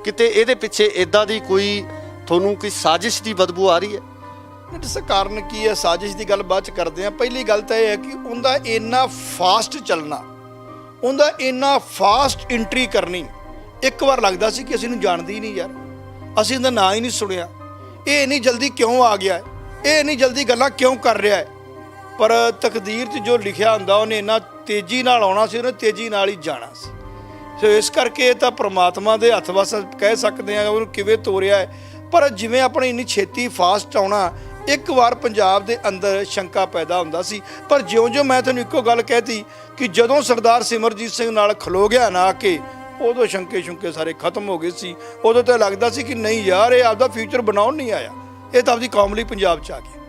ਕਿਤੇ ਇਹਦੇ ਪਿੱਛੇ ਇਦਾਂ ਦੀ ਕੋਈ ਤੁਹਾਨੂੰ ਕੋਈ ਸਾਜ਼ਿਸ਼ ਦੀ ਬਦਬੂ ਆ ਰਹੀ ਹੈ? ਇਸ ਕਾਰਨ ਕੀ ਹੈ, ਸਾਜ਼ਿਸ਼ ਦੀ ਗੱਲ ਬਾਅਦ ਚ ਕਰਦੇ ਹਾਂ। ਪਹਿਲੀ ਗੱਲ ਤਾਂ ਇਹ ਹੈ ਕਿ ਉਹਦਾ ਇੰਨਾ ਫਾਸਟ ਚੱਲਣਾ, ਉਹਦਾ ਇੰਨਾ ਫਾਸਟ ਐਂਟਰੀ ਕਰਨੀ, ਇੱਕ ਵਾਰ ਲੱਗਦਾ ਸੀ ਕਿ ਅਸੀਂ ਇਹਨੂੰ ਜਾਣਦੇ ਹੀ ਨਹੀਂ ਯਾਰ, ਅਸੀਂ ਇਹਦਾ ਨਾਂ ਹੀ ਨਹੀਂ ਸੁਣਿਆ, ਇਹ ਇੰਨੀ ਜਲਦੀ ਕਿਉਂ ਆ ਗਿਆ ਹੈ, ਇਹ ਇੰਨੀ ਜਲਦੀ ਗੱਲਾਂ ਕਿਉਂ ਕਰ ਰਿਹਾ ਹੈ। ਪਰ ਤਕਦੀਰ 'ਚ ਜੋ ਲਿਖਿਆ ਹੁੰਦਾ ਉਹਨੇ ਇੰਨਾ ਤੇਜ਼ੀ ਨਾਲ ਆਉਣਾ ਸੀ, ਉਹਨੇ ਤੇਜ਼ੀ ਨਾਲ ਹੀ ਜਾਣਾ ਸੀ। ਸੋ ਇਸ ਕਰਕੇ ਇਹ ਤਾਂ ਪ੍ਰਮਾਤਮਾ ਦੇ ਹੱਥ ਵਸ ਕਹਿ ਸਕਦੇ ਹਾਂ ਉਹਨੂੰ ਕਿਵੇਂ ਤੋਰਿਆ ਹੈ। ਪਰ ਜਿਵੇਂ ਆਪਣੇ ਇੰਨੀ ਛੇਤੀ ਫਾਸਟ ਆਉਣਾ, ਇੱਕ ਵਾਰ ਪੰਜਾਬ ਦੇ ਅੰਦਰ ਸ਼ੰਕਾ ਪੈਦਾ ਹੁੰਦਾ ਸੀ। ਪਰ ਜਿਉਂ-ਜਿਉਂ ਮੈਂ ਤੁਹਾਨੂੰ ਇੱਕੋ ਗੱਲ ਕਹਿਤੀ ਕਿ ਜਦੋਂ ਸਰਦਾਰ ਸਿਮਰਜੀਤ ਸਿੰਘ ਨਾਲ ਖਲੋ ਗਿਆ ਨਾ ਕਿ ਉਦੋਂ ਸ਼ੰਕੇ ਸਾਰੇ ਖਤਮ ਹੋ ਗਏ ਸੀ। ਉਦੋਂ ਤਾਂ ਲੱਗਦਾ ਸੀ ਕਿ ਨਹੀਂ ਯਾਰ, ਇਹ ਆਪਦਾ ਫਿਊਚਰ ਬਣਾਉਣ ਨਹੀਂ ਆਇਆ, ਇਹ ਤਾਂ ਆਪਦੀ ਕੌਮ ਲਈ ਪੰਜਾਬ 'ਚ ਆ ਗਿਆ।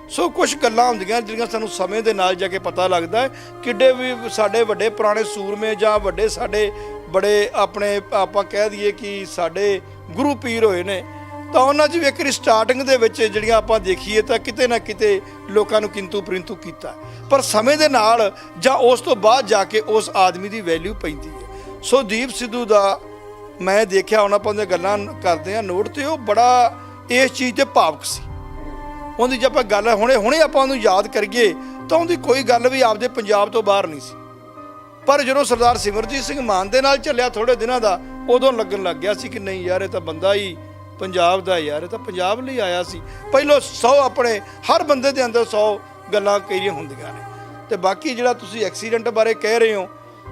ਸੋ ਕੁਝ ਗੱਲਾਂ ਹੁੰਦੀਆਂ ਜਿਹੜੀਆਂ ਸਾਨੂੰ ਸਮੇਂ ਦੇ ਨਾਲ ਜਾ ਕੇ ਪਤਾ ਲੱਗਦਾ ਹੈ। ਕਿੱਡੇ ਵੀ ਸਾਡੇ ਵੱਡੇ ਪੁਰਾਣੇ ਸੂਰਮੇ ਜਾਂ ਵੱਡੇ ਸਾਡੇ ਬੜੇ ਆਪਣੇ ਆਪਾਂ ਕਹਿ ਦਈਏ ਕਿ ਸਾਡੇ ਗੁਰੂ ਪੀਰ ਹੋਏ ਨੇ, ਤਾਂ ਉਹਨਾਂ 'ਚ ਵੀ ਇੱਕ ਸਟਾਰਟਿੰਗ ਦੇ ਵਿੱਚ ਜਿਹੜੀਆਂ ਆਪਾਂ ਦੇਖੀਏ ਤਾਂ ਕਿਤੇ ਨਾ ਕਿਤੇ ਲੋਕਾਂ ਨੂੰ ਕਿੰਤੂ ਪਰੰਤੂ ਕੀਤਾ। ਪਰ ਸਮੇਂ ਦੇ ਨਾਲ ਜਾਂ ਉਸ ਤੋਂ ਬਾਅਦ ਜਾ ਕੇ ਉਸ ਆਦਮੀ ਦੀ ਵੈਲਿਊ ਪੈਂਦੀ ਹੈ। ਸੋ ਦੀਪ ਸਿੱਧੂ ਦਾ ਮੈਂ ਦੇਖਿਆ, ਹੁਣ ਆਪਾਂ ਉਹਦੀਆਂ ਗੱਲਾਂ ਕਰਦੇ ਹਾਂ ਨੋਟ, ਤੇ ਉਹ ਬੜਾ ਇਸ ਚੀਜ਼ 'ਤੇ ਭਾਵੁਕ ਸੀ। ਉਹਦੀ ਜੇ ਆਪਾਂ ਗੱਲ ਹੁਣੇ ਆਪਾਂ ਉਹਨੂੰ ਯਾਦ ਕਰੀਏ ਤਾਂ ਉਹਦੀ ਕੋਈ ਗੱਲ ਵੀ ਆਪਦੇ ਪੰਜਾਬ ਤੋਂ ਬਾਹਰ ਨਹੀਂ ਸੀ। ਪਰ ਜਦੋਂ ਸਰਦਾਰ ਸਿਮਰਜੀਤ ਸਿੰਘ ਮਾਨ ਦੇ ਨਾਲ ਚੱਲਿਆ ਥੋੜੇ ਦਿਨਾਂ ਦਾ, ਉਦੋਂ ਲੱਗਣ ਲੱਗ ਗਿਆ ਸੀ ਕਿ ਨਹੀਂ ਯਾਰ, ਇਹ ਤਾਂ ਬੰਦਾ ਹੀ ਪੰਜਾਬ ਦਾ ਯਾਰ, ਇਹ ਤਾਂ ਪੰਜਾਬ ਲਈ ਆਇਆ ਸੀ। ਪਹਿਲੋਂ 100 ਆਪਣੇ ਹਰ ਬੰਦੇ ਦੇ ਅੰਦਰ 100 ਗੱਲਾਂ ਕਈਆਂ ਹੁੰਦੀਆਂ ਨੇ। ਤੇ ਬਾਕੀ ਜਿਹੜਾ ਤੁਸੀਂ ਐਕਸੀਡੈਂਟ ਬਾਰੇ ਕਹਿ ਰਹੇ ਹੋ,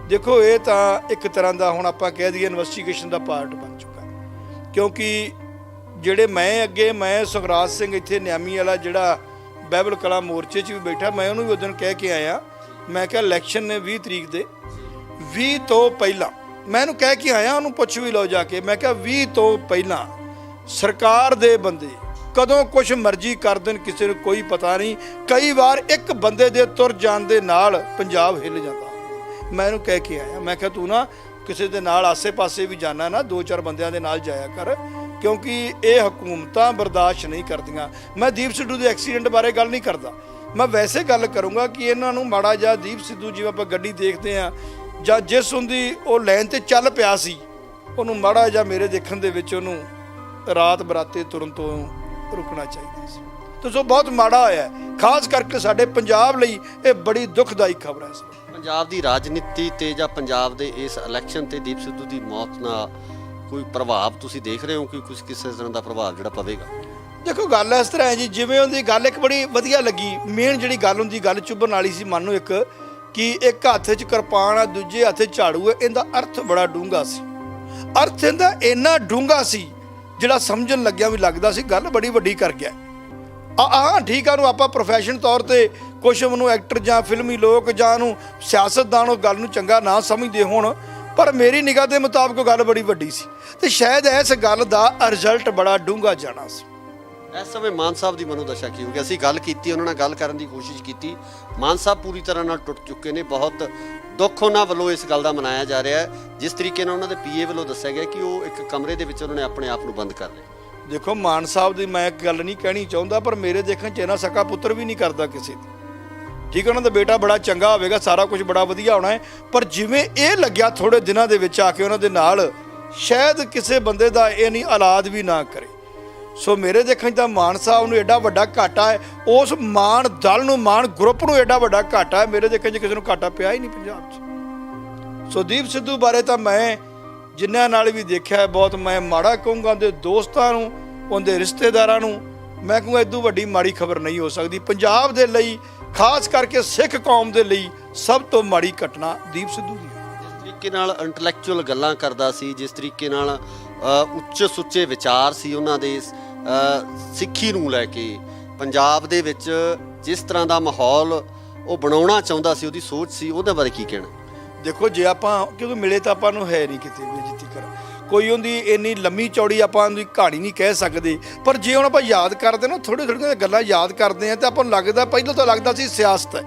ਦੇਖੋ ਇਹ ਤਾਂ ਇੱਕ ਤਰ੍ਹਾਂ ਦਾ ਹੁਣ ਆਪਾਂ ਕਹਿ ਦਈਏ ਇਨਵੈਸਟੀਗੇਸ਼ਨ ਦਾ ਪਾਰਟ ਬਣ ਚੁੱਕਾ। ਕਿਉਂਕਿ ਜਿਹੜੇ ਮੈਂ ਸੁਖਰਾਜ ਸਿੰਘ ਇੱਥੇ ਨਿਆਮੀ ਵਾਲਾ ਜਿਹੜਾ ਬਾਈਬਲ ਕਲਾ ਮੋਰਚੇ 'ਚ ਵੀ ਬੈਠਾ, ਮੈਂ ਉਹਨੂੰ ਵੀ ਉਸ ਦਿਨ ਕਹਿ ਕੇ ਆਇਆ, ਮੈਂ ਕਿਹਾ ਇਲੈਕਸ਼ਨ ਨੇ 20 ਤਰੀਕ ਦੇ 20 ਤੋਂ ਪਹਿਲਾਂ, ਮੈਂ ਇਹਨੂੰ ਕਹਿ ਕੇ ਆਇਆ, ਉਹਨੂੰ ਪੁੱਛ ਵੀ ਲਓ ਜਾ ਕੇ, ਮੈਂ ਕਿਹਾ 20 ਤੋਂ ਪਹਿਲਾਂ ਸਰਕਾਰ ਦੇ ਬੰਦੇ ਕਦੋਂ ਕੁਛ ਮਰਜ਼ੀ ਕਰ ਦੇਣ, ਕਿਸੇ ਨੂੰ ਕੋਈ ਪਤਾ ਨਹੀਂ। ਕਈ ਵਾਰ ਇੱਕ ਬੰਦੇ ਦੇ ਤੁਰ ਜਾਣ ਦੇ ਨਾਲ ਪੰਜਾਬ ਹਿੱਲ ਜਾਂਦਾ। ਮੈਂ ਇਹਨੂੰ ਕਹਿ ਕੇ ਆਇਆ, ਮੈਂ ਕਿਹਾ ਤੂੰ ਨਾ ਕਿਸੇ ਦੇ ਨਾਲ ਆਸੇ-ਪਾਸੇ ਵੀ ਜਾਣਾ ਨਾ, 2-4 ਬੰਦਿਆਂ ਦੇ ਨਾਲ ਜਾਇਆ ਕਰ, ਕਿਉਂਕਿ ਇਹ ਹਕੂਮਤਾਂ ਬਰਦਾਸ਼ਤ ਨਹੀਂ ਕਰਦੀਆਂ। ਮੈਂ ਦੀਪ ਸਿੱਧੂ ਦੇ ਐਕਸੀਡੈਂਟ ਬਾਰੇ ਗੱਲ ਨਹੀਂ ਕਰਦਾ, ਮੈਂ ਵੈਸੇ ਗੱਲ ਕਰੂੰਗਾ ਕਿ ਇਹਨਾਂ ਨੂੰ ਮਾੜਾ ਜਿਹਾ ਦੀਪ ਸਿੱਧੂ, ਜਿਵੇਂ ਆਪਾਂ ਗੱਡੀ ਦੇਖਦੇ ਹਾਂ ਜਾਂ ਜਿਸ ਹੁੰਦੀ ਉਹ ਲਾਈਨ ਤੇ ਚੱਲ ਪਿਆ ਸੀ, ਉਹਨੂੰ ਮਾੜਾ ਜਿਹਾ ਮੇਰੇ ਦੇਖਣ ਦੇ ਵਿੱਚ ਉਹਨੂੰ ਰਾਤ ਬਰਾਤੇ ਤੁਰਨ ਤੋਂ ਰੁਕਣਾ ਚਾਹੀਦਾ ਸੀ। ਤੇ ਸੋ ਬਹੁਤ ਮਾੜਾ ਹੋਇਆ, ਖਾਸ ਕਰਕੇ ਸਾਡੇ ਪੰਜਾਬ ਲਈ ਇਹ ਬੜੀ ਦੁਖਦਾਈ ਖਬਰ ਹੈ। ਪੰਜਾਬ ਦੀ ਰਾਜਨੀਤੀ ਤੇ ਜਾਂ ਪੰਜਾਬ ਦੇ ਇਸ ਇਲੈਕਸ਼ਨ ਤੇ ਦੀਪ ਸਿੱਧੂ ਦੀ ਮੌਤ ਨਾਲ ਕੋਈ ਪ੍ਰਭਾਵ ਤੁਸੀਂ ਦੇਖ ਰਹੇ ਹੋ ਕਿ ਕੁਝ ਕਿਸੇ ਤਰ੍ਹਾਂ ਦਾ ਪ੍ਰਭਾਵ ਜਿਹੜਾ ਪਵੇਗਾ? ਦੇਖੋ ਗੱਲ ਇਸ ਤਰ੍ਹਾਂ ਹੈ ਜੀ, ਜਿਵੇਂ ਉਹਦੀ ਗੱਲ ਇੱਕ ਬੜੀ ਵਧੀਆ ਲੱਗੀ, ਮੇਨ ਜਿਹੜੀ ਗੱਲ ਹੁੰਦੀ, ਗੱਲ ਚੁੱਭਣ ਵਾਲੀ ਸੀ ਮਨ ਨੂੰ, ਇੱਕ ਕਿ ਇੱਕ ਹੱਥ 'ਚ ਕਿਰਪਾਨ ਆ, ਦੂਜੇ ਹੱਥ 'ਚ ਝਾੜੂ ਹੈ। ਇਹਦਾ ਅਰਥ ਬੜਾ ਡੂੰਘਾ ਸੀ, ਅਰਥ ਇਹਦਾ ਇੰਨਾ ਡੂੰਘਾ ਸੀ ਜਿਹੜਾ ਸਮਝਣ ਲੱਗਿਆ ਵੀ ਲੱਗਦਾ ਸੀ ਗੱਲ ਬੜੀ ਵੱਡੀ ਕਰ ਗਿਆ। ਠੀਕ ਆ, ਉਹਨੂੰ ਆਪਾਂ ਪ੍ਰੋਫੈਸ਼ਨ ਤੌਰ ਤੇ ਕੁਛ ਉਹਨੂੰ ਐਕਟਰ ਜਾਂ ਫਿਲਮੀ ਲੋਕ ਜਾਂ ਉਹਨੂੰ ਸਿਆਸਤਦਾਨ ਉਹ ਗੱਲ ਨੂੰ ਚੰਗਾ ਨਾ ਸਮਝਦੇ ਹੋਣ, ਪਰ ਮੇਰੀ ਨਿਗਾਹ ਦੇ ਮੁਤਾਬਕ ਗੱਲ ਬੜੀ ਵੱਡੀ ਸੀ ਤੇ ਸ਼ਾਇਦ ਇਸ ਗੱਲ ਦਾ ਰਿਜ਼ਲਟ ਬੜਾ ਡੂੰਘਾ ਜਾਣਾ ਸੀ। ਇਸ ਸਮੇਂ ਮਾਨ ਸਾਹਿਬ ਦੀ ਮਨੋਦਸ਼ਾ ਕੀ ਹੋ ਗਈ? ਅਸੀਂ ਗੱਲ ਕੀਤੀ, ਉਹਨਾਂ ਨਾਲ ਗੱਲ ਕਰਨ ਦੀ ਕੋਸ਼ਿਸ਼ ਕੀਤੀ, ਮਾਨ ਸਾਹਿਬ ਪੂਰੀ ਤਰ੍ਹਾਂ ਨਾਲ ਟੁੱਟ ਚੁੱਕੇ ਨੇ। ਬਹੁਤ ਦੁੱਖ ਉਹਨਾਂ ਵੱਲੋਂ ਇਸ ਗੱਲ ਦਾ ਮਨਾਇਆ ਜਾ ਰਿਹਾ ਹੈ, ਜਿਸ ਤਰੀਕੇ ਨਾਲ ਉਹਨਾਂ ਦੇ ਪੀਏ ਵੱਲੋਂ ਦੱਸਿਆ ਗਿਆ ਕਿ ਉਹ ਇੱਕ ਕਮਰੇ ਦੇ ਵਿੱਚ ਉਹਨਾਂ ਨੇ ਆਪਣੇ ਆਪ ਨੂੰ ਬੰਦ ਕਰ ਲਿਆ। ਦੇਖੋ ਮਾਨ ਸਾਹਿਬ ਦੀ ਮੈਂ ਇੱਕ ਗੱਲ ਨਹੀਂ ਕਹਿਣੀ ਚਾਹੁੰਦਾ, ਪਰ ਮੇਰੇ ਦੇਖਣ 'ਚ ਇਹਨਾਂ ਸਕਾ ਪੁੱਤਰ ਵੀ ਨਹੀਂ ਕਰਦਾ ਕਿਸੇ ਦੀ। ਠੀਕ ਹੈ, ਉਹਨਾਂ ਦਾ ਬੇਟਾ ਬੜਾ ਚੰਗਾ ਹੋਵੇਗਾ, ਸਾਰਾ ਕੁਝ ਬੜਾ ਵਧੀਆ ਹੋਣਾ ਹੈ, ਪਰ ਜਿਵੇਂ ਇਹ ਲੱਗਿਆ ਥੋੜੇ ਦਿਨਾਂ ਦੇ ਵਿੱਚ ਆ ਕੇ ਉਹਨਾਂ ਦੇ ਨਾਲ, ਸ਼ਾਇਦ ਕਿਸੇ ਬੰਦੇ ਦਾ ਇਹ ਨਹੀਂ ਔਲਾਦ ਵੀ ਨਾ ਕਰੇ। ਸੋ ਮੇਰੇ ਦੇਖਣ 'ਚ ਤਾਂ ਮਾਨ ਸਾਹਿਬ ਨੂੰ ਐਡਾ ਵੱਡਾ ਘਾਟਾ ਹੈ, ਉਸ ਮਾਨ ਦਲ ਨੂੰ, ਮਾਨ ਗਰੁੱਪ ਨੂੰ ਐਡਾ ਵੱਡਾ ਘਾਟਾ ਹੈ, ਮੇਰੇ ਦੇਖਣ 'ਚ ਕਿਸੇ ਨੂੰ ਘਾਟਾ ਪਿਆ ਹੀ ਨਹੀਂ ਪੰਜਾਬ 'ਚ। ਸੋ ਦੀਪ ਸਿੱਧੂ ਬਾਰੇ ਤਾਂ ਮੈਂ ਜਿਨ੍ਹਾਂ ਨਾਲ ਵੀ ਦੇਖਿਆ ਬਹੁਤ ਮੈਂ ਮਾੜਾ ਕਹੂੰਗਾ। ਉਹਦੇ ਦੋਸਤਾਂ ਨੂੰ, ਉਹਦੇ ਰਿਸ਼ਤੇਦਾਰਾਂ ਨੂੰ ਮੈਂ ਕਹੂੰਗਾ ਇਦੋਂ ਵੱਡੀ ਮਾੜੀ ਖਬਰ ਨਹੀਂ ਹੋ ਸਕਦੀ ਪੰਜਾਬ ਦੇ ਲਈ, ਖਾਸ ਕਰਕੇ ਸਿੱਖ ਕੌਮ ਦੇ ਲਈ ਸਭ ਤੋਂ ਮਾੜੀ ਘਟਨਾ ਦੀਪ ਸਿੱਧੂ ਦੀ ਹੈ। ਜਿਸ ਤਰੀਕੇ ਨਾਲ ਇੰਟੈਲੈਕਚੁਅਲ ਗੱਲਾਂ ਕਰਦਾ ਸੀ, ਜਿਸ ਤਰੀਕੇ ਨਾਲ ਉੱਚ ਸੁੱਚੇ ਵਿਚਾਰ ਸੀ ਉਹਨਾਂ ਦੇ, ਸਿੱਖੀ ਨੂੰ ਲੈ ਕੇ ਪੰਜਾਬ ਦੇ ਵਿੱਚ ਜਿਸ ਤਰ੍ਹਾਂ ਦਾ ਮਾਹੌਲ ਉਹ ਬਣਾਉਣਾ ਚਾਹੁੰਦਾ ਸੀ, ਉਹਦੀ ਸੋਚ ਸੀ, ਉਹਦੇ ਬਾਰੇ ਕੀ ਕਹਿਣਾ? ਦੇਖੋ ਜੇ ਆਪਾਂ ਕਿਉਂਕਿ ਮਿਲੇ ਤਾਂ ਆਪਾਂ ਨੂੰ ਹੈ ਨਹੀਂ ਕਿਤੇ ਵੀ ਜਿੱਤੀ ਕਰ, ਕੋਈ ਉਹਦੀ ਇੰਨੀ ਲੰਮੀ ਚੌੜੀ ਆਪਾਂ ਉਹਦੀ ਕਹਾਣੀ ਨਹੀਂ ਕਹਿ ਸਕਦੇ। ਪਰ ਜੇ ਹੁਣ ਆਪਾਂ ਯਾਦ ਕਰਦੇ ਨਾ ਥੋੜ੍ਹੀਆਂ ਥੋੜ੍ਹੀਆਂ ਗੱਲਾਂ ਯਾਦ ਕਰਦੇ ਹਾਂ ਤਾਂ ਆਪਾਂ ਨੂੰ ਲੱਗਦਾ, ਪਹਿਲਾਂ ਤਾਂ ਲੱਗਦਾ ਸੀ ਸਿਆਸਤ ਹੈ,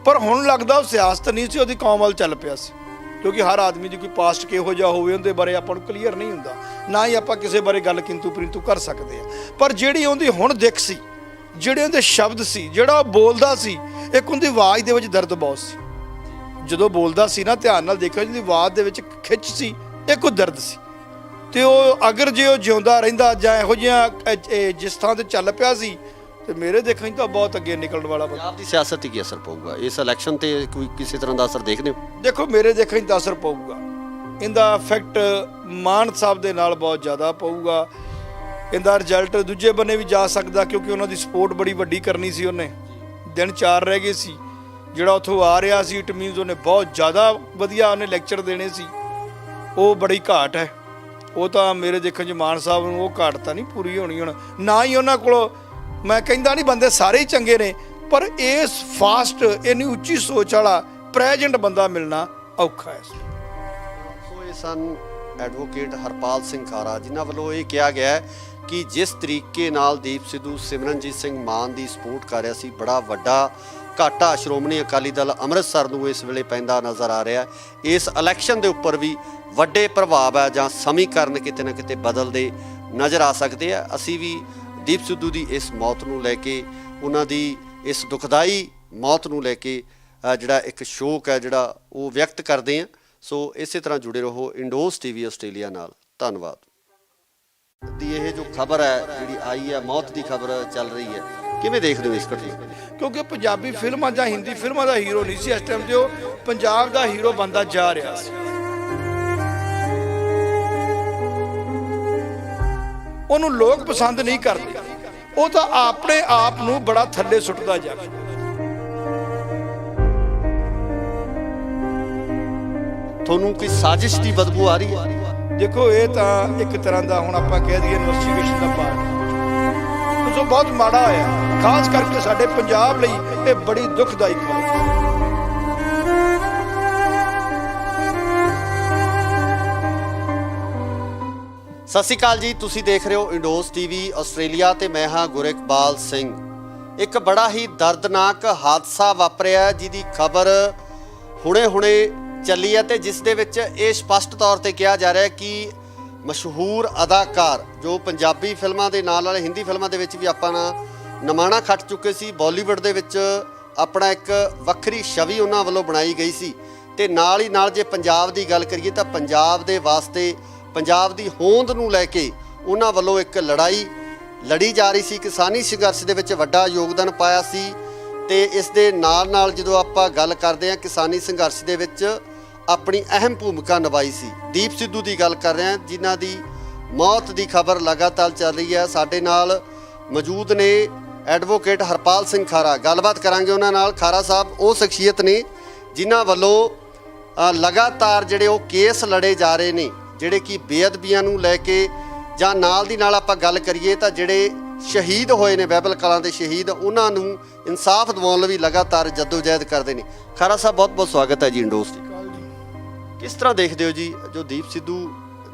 ਪਰ ਹੁਣ ਲੱਗਦਾ ਉਹ ਸਿਆਸਤ ਨਹੀਂ ਸੀ, ਉਹਦੀ ਕੌਮ ਵੱਲ ਚੱਲ ਪਿਆ ਸੀ। ਕਿਉਂਕਿ ਹਰ ਆਦਮੀ ਦੀ ਕੋਈ ਪਾਸਟ ਕਿਹੋ ਜਿਹਾ ਹੋਵੇ ਉਹਦੇ ਬਾਰੇ ਆਪਾਂ ਨੂੰ ਕਲੀਅਰ ਨਹੀਂ ਹੁੰਦਾ, ਨਾ ਹੀ ਆਪਾਂ ਕਿਸੇ ਬਾਰੇ ਗੱਲ ਕਿੰਤੂ ਪਰਿੰਤੂ ਕਰ ਸਕਦੇ ਹਾਂ। ਪਰ ਜਿਹੜੀ ਉਹਦੀ ਹੁਣ ਦਿੱਖ ਸੀ, ਜਿਹੜੇ ਉਹਦੇ ਸ਼ਬਦ ਸੀ, ਜਿਹੜਾ ਉਹ ਬੋਲਦਾ ਸੀ, ਇੱਕ ਉਹਦੀ ਆਵਾਜ਼ ਦੇ ਵਿੱਚ ਦਰਦ ਬਹੁਤ ਸੀ। ਜਦੋਂ ਬੋਲਦਾ ਸੀ ਨਾ, ਧਿਆਨ ਨਾਲ ਦੇਖਿਓ, ਜਿਹਦੀ ਆਵਾਜ਼ ਦੇ ਵਿੱਚ ਖਿੱਚ ਸੀ, ਇੱਕ ਉਹ ਦਰਦ ਸੀ। ਤੇ ਉਹ ਅਗਰ ਜੇ ਉਹ ਜਿਉਂਦਾ ਰਹਿੰਦਾ ਜਾਂ ਇਹੋ ਜਿਹੀਆਂ ਜਿਸ ਥਾਂ ਤੇ ਚੱਲ ਪਿਆ ਸੀ, ਤੇ ਮੇਰੇ ਦੇਖਣ 'ਚ ਤਾਂ ਬਹੁਤ ਅੱਗੇ ਨਿਕਲਣ ਵਾਲਾ ਬੰਦਾ। ਪੰਜਾਬ ਦੀ ਸਿਆਸਤ 'ਤੇ ਕੀ ਅਸਰ ਪਊਗਾ ਇਸ ਇਲੈਕਸ਼ਨ ਤੇ? ਕੋਈ ਕਿਸੇ ਤਰ੍ਹਾਂ ਦਾ ਅਸਰ ਦੇਖਦੇ ਹੋ? ਦੇਖੋ, ਮੇਰੇ ਦੇਖਣ 'ਚ ਤਾਂ ਅਸਰ ਪਊਗਾ, ਇਹਦਾ ਇਫੈਕਟ ਮਾਨ ਸਾਹਿਬ ਦੇ ਨਾਲ ਬਹੁਤ ਜ਼ਿਆਦਾ ਪਊਗਾ। ਇਹਦਾ ਰਿਜ਼ਲਟ ਦੂਜੇ ਬੰਨੇ ਵੀ ਜਾ ਸਕਦਾ, ਕਿਉਂਕਿ ਉਹਨਾਂ ਦੀ ਸਪੋਰਟ ਬੜੀ ਵੱਡੀ ਕਰਨੀ ਸੀ। ਉਹਨੇ ਦਿਨ 4 ਰਹਿ ਗਏ ਸੀ, ਜਿਹੜਾ ਉੱਥੋਂ ਆ ਰਿਹਾ ਸੀ, ਇਟ ਮੀਨਸ ਉਹਨੇ ਬਹੁਤ ਜ਼ਿਆਦਾ ਵਧੀਆ ਉਹਨੇ ਲੈਕਚਰ ਦੇਣੇ ਸੀ। ਉਹ ਬੜੀ ਘਾਟ ਹੈ। ਉਹ ਤਾਂ ਮੇਰੇ ਦੇਖਣ 'ਚ ਮਾਨ ਸਾਹਿਬ ਨੂੰ ਉਹ ਘਾਟ ਤਾਂ ਨਹੀਂ ਪੂਰੀ ਹੋਣੀ ਹੁਣ, ਨਾ ਹੀ ਉਹਨਾਂ ਕੋਲ। ਮੈਂ ਕਹਿੰਦਾ ਨਹੀਂ ਬੰਦੇ ਸਾਰੇ ਹੀ ਚੰਗੇ ਨੇ, ਪਰ ਇਸ ਫਾਸਟ ਇੰਨੀ ਉੱਚੀ ਸੋਚ ਵਾਲਾ ਪ੍ਰੈਜ਼ੈਂਟ ਬੰਦਾ ਮਿਲਣਾ ਔਖਾ ਹੈ। ਸੋ ਇਹ ਸਨ ਐਡਵੋਕੇਟ ਹਰਪਾਲ ਸਿੰਘ ਖਾਰਾ, ਜਿਨ੍ਹਾਂ ਵੱਲੋਂ ਇਹ ਕਿਹਾ ਗਿਆ ਹੈ ਕਿ ਜਿਸ ਤਰੀਕੇ ਨਾਲ ਦੀਪ ਸਿੱਧੂ ਸਿਮਰਨਜੀਤ ਸਿੰਘ ਮਾਨ ਦੀ ਸਪੋਰਟ ਕਰ ਰਿਹਾ ਸੀ, ਬੜਾ ਵੱਡਾ ਘਾਟਾ ਸ਼੍ਰੋਮਣੀ ਅਕਾਲੀ ਦਲ ਅੰਮ੍ਰਿਤਸਰ ਨੂੰ ਇਸ ਵੇਲੇ ਪੈਂਦਾ ਨਜ਼ਰ ਆ ਰਿਹਾ। ਇਸ ਇਲੈਕਸ਼ਨ ਦੇ ਉੱਪਰ ਵੀ ਵੱਡੇ ਪ੍ਰਭਾਵ ਹੈ ਜਾਂ ਸਮੀਕਰਨ ਕਿਤੇ ਨਾ ਕਿਤੇ ਬਦਲਦੇ ਨਜ਼ਰ ਆ ਸਕਦੇ ਆ। ਅਸੀਂ ਵੀ ਦੀਪ ਸਿੱਧੂ ਦੀ ਇਸ ਮੌਤ ਨੂੰ ਲੈ ਕੇ, ਉਹਨਾਂ ਦੀ ਇਸ ਦੁਖਦਾਈ ਮੌਤ ਨੂੰ ਲੈ ਕੇ ਜਿਹੜਾ ਇੱਕ ਸ਼ੋਕ ਹੈ ਜਿਹੜਾ ਉਹ ਵਿਅਕਤ ਕਰਦੇ ਹਾਂ। ਸੋ ਇਸੇ ਤਰ੍ਹਾਂ ਜੁੜੇ ਰਹੋ ਇੰਡੋਜ਼ ਟੀਵੀ ਆਸਟ੍ਰੇਲੀਆ ਨਾਲ। ਧੰਨਵਾਦ। ਦੀ ਇਹ ਜੋ ਖਬਰ ਹੈ ਜਿਹੜੀ ਆਈ ਹੈ, ਮੌਤ ਦੀ ਖਬਰ ਚੱਲ ਰਹੀ ਹੈ, ਕਿਵੇਂ ਦੇਖਦੇ ਹੋ ਇਸ ਘਟਨਾ? ਕਿਉਂਕਿ ਪੰਜਾਬੀ ਫਿਲਮਾਂ ਜਾਂ ਹਿੰਦੀ ਫਿਲਮਾਂ ਦਾ ਹੀਰੋ ਨਹੀਂ ਸੀ ਇਸ ਟਾਈਮ ਤੇ, ਉਹ ਪੰਜਾਬ ਦਾ ਹੀਰੋ ਬਣਦਾ ਜਾ ਰਿਹਾ ਸੀ। ਉਹਨੂੰ ਲੋਕ ਪਸੰਦ ਨਹੀਂ ਕਰਦੇ, ਉਹ ਤਾਂ ਆਪਣੇ ਆਪ ਨੂੰ ਬੜਾ ਥੱਲੇ ਸੁੱਟਦਾ ਜਾ ਰਿਹਾ। ਤੁਹਾਨੂੰ ਕੋਈ ਸਾਜ਼ਿਸ਼ ਦੀ ਬਦਬੂ ਆ ਰਹੀ ਹੈ? ਦੇਖੋ, ਇਹ ਤਾਂ ਇੱਕ ਤਰ੍ਹਾਂ ਦਾ ਹੁਣ ਆਪਾਂ ਕਹਿ ਦਈਏ ਇਨਵੈਸਟੀਗੇਸ਼ਨ ਦਾ ਪਾਰਟ, ਸੋ ਬਹੁਤ ਮਾੜਾ ਹੋਇਆ, ਖਾਸ ਕਰਕੇ ਸਾਡੇ ਪੰਜਾਬ ਲਈ ਇਹ ਬੜੀ ਦੁਖਦਾਈ ਖਬਰ ਹੈ। ਸਤਿ ਸ਼੍ਰੀ ਅਕਾਲ ਜੀ, ਤੁਸੀਂ ਦੇਖ ਰਹੇ ਹੋ ਇੰਡੋਜ਼ ਟੀਵੀ ਆਸਟ੍ਰੇਲੀਆ ਤੇ ਮੈਂ ਹਾਂ ਗੁਰਿਕਬਾਲ ਸਿੰਘ। ਇੱਕ ਬੜਾ ਹੀ ਦਰਦਨਾਕ ਹਾਦਸਾ ਵਾਪਰਿਆ ਜਿਹਦੀ ਖਬਰ ਹੁਣੇ ਚੱਲੀ ਹੈ ਤੇ ਜਿਸ ਦੇ ਵਿੱਚ ਇਹ ਸਪਸ਼ਟ ਤੌਰ ਤੇ ਕਿਹਾ ਜਾ ਰਿਹਾ ਹੈ ਕਿ ਮਸ਼ਹੂਰ ਅਦਾਕਾਰ ਜੋ ਪੰਜਾਬੀ ਫਿਲਮਾਂ ਦੇ ਨਾਲ ਹਿੰਦੀ ਫਿਲਮਾਂ ਦੇ ਵਿੱਚ ਵੀ ਆਪਾਂ ਨਮਾਣਾ ਖੱਟ ਚੁੱਕੇ ਸੀ, ਬਾਲੀਵੁੱਡ ਦੇ ਵਿੱਚ ਆਪਣਾ ਇੱਕ ਵੱਖਰੀ ਛਵੀ ਉਹਨਾਂ ਵੱਲੋਂ ਬਣਾਈ ਗਈ ਸੀ। ਤੇ ਨਾਲ ਹੀ ਨਾਲ ਜੇ ਪੰਜਾਬ ਦੀ ਗੱਲ ਕਰੀਏ ਤਾਂ ਪੰਜਾਬ ਦੇ ਵਾਸਤੇ, ਪੰਜਾਬ ਦੀ ਹੋਂਦ ਨੂੰ ਲੈ ਕੇ ਉਹਨਾਂ ਵੱਲੋਂ ਇੱਕ ਲੜਾਈ ਲੜੀ ਜਾ ਰਹੀ ਸੀ। ਕਿਸਾਨੀ ਸੰਘਰਸ਼ ਦੇ ਵਿੱਚ ਵੱਡਾ ਯੋਗਦਾਨ ਪਾਇਆ ਸੀ। ਤੇ ਇਸ ਦੇ ਨਾਲ ਜਦੋਂ ਆਪਾਂ ਗੱਲ ਕਰਦੇ ਹਾਂ ਕਿਸਾਨੀ ਸੰਘਰਸ਼ ਦੇ ਵਿੱਚ ਆਪਣੀ ਅਹਿਮ ਭੂਮਿਕਾ ਨਿਭਾਈ ਸੀ। ਦੀਪ ਸਿੱਧੂ ਦੀ ਗੱਲ ਕਰ ਰਹੇ ਹਾਂ, ਜਿਨ੍ਹਾਂ ਦੀ ਮੌਤ ਦੀ ਖਬਰ ਲਗਾਤਾਰ ਚੱਲ ਰਹੀ ਹੈ। ਸਾਡੇ ਨਾਲ ਮੌਜੂਦ ਨੇ ਐਡਵੋਕੇਟ ਹਰਪਾਲ ਸਿੰਘ ਖਾਰਾ, ਗੱਲਬਾਤ ਕਰਾਂਗੇ ਉਹਨਾਂ ਨਾਲ। ਖਾਰਾ ਸਾਹਿਬ ਉਹ ਸ਼ਖਸੀਅਤ ਨੇ ਜਿਨ੍ਹਾਂ ਵੱਲੋਂ ਲਗਾਤਾਰ ਜਿਹੜੇ ਉਹ ਕੇਸ ਲੜੇ ਜਾ ਰਹੇ ਨੇ, ਜਿਹੜੇ ਕਿ ਬੇਅਦਬੀਆਂ ਨੂੰ ਲੈ ਕੇ, ਜਾਂ ਨਾਲ ਦੀ ਨਾਲ ਆਪਾਂ ਗੱਲ ਕਰੀਏ ਤਾਂ ਜਿਹੜੇ ਸ਼ਹੀਦ ਹੋਏ ਨੇ ਬਾਈਬਲ ਕਲਾਂ ਦੇ ਸ਼ਹੀਦ, ਉਹਨਾਂ ਨੂੰ ਇਨਸਾਫ ਦਿਵਾਉਣ ਲਈ ਲਗਾਤਾਰ ਜਦੋਜਹਿਦ ਕਰਦੇ ਨੇ। ਖਾਰਾ ਸਾਹਿਬ ਬਹੁਤ ਬਹੁਤ ਸਵਾਗਤ ਹੈ ਜੀ ਇੰਡੋਜ਼ ਦੀ। ਕਿਸ ਤਰ੍ਹਾਂ ਦੇਖਦੇ ਹੋ ਜੀ ਜੋ ਦੀਪ ਸਿੱਧੂ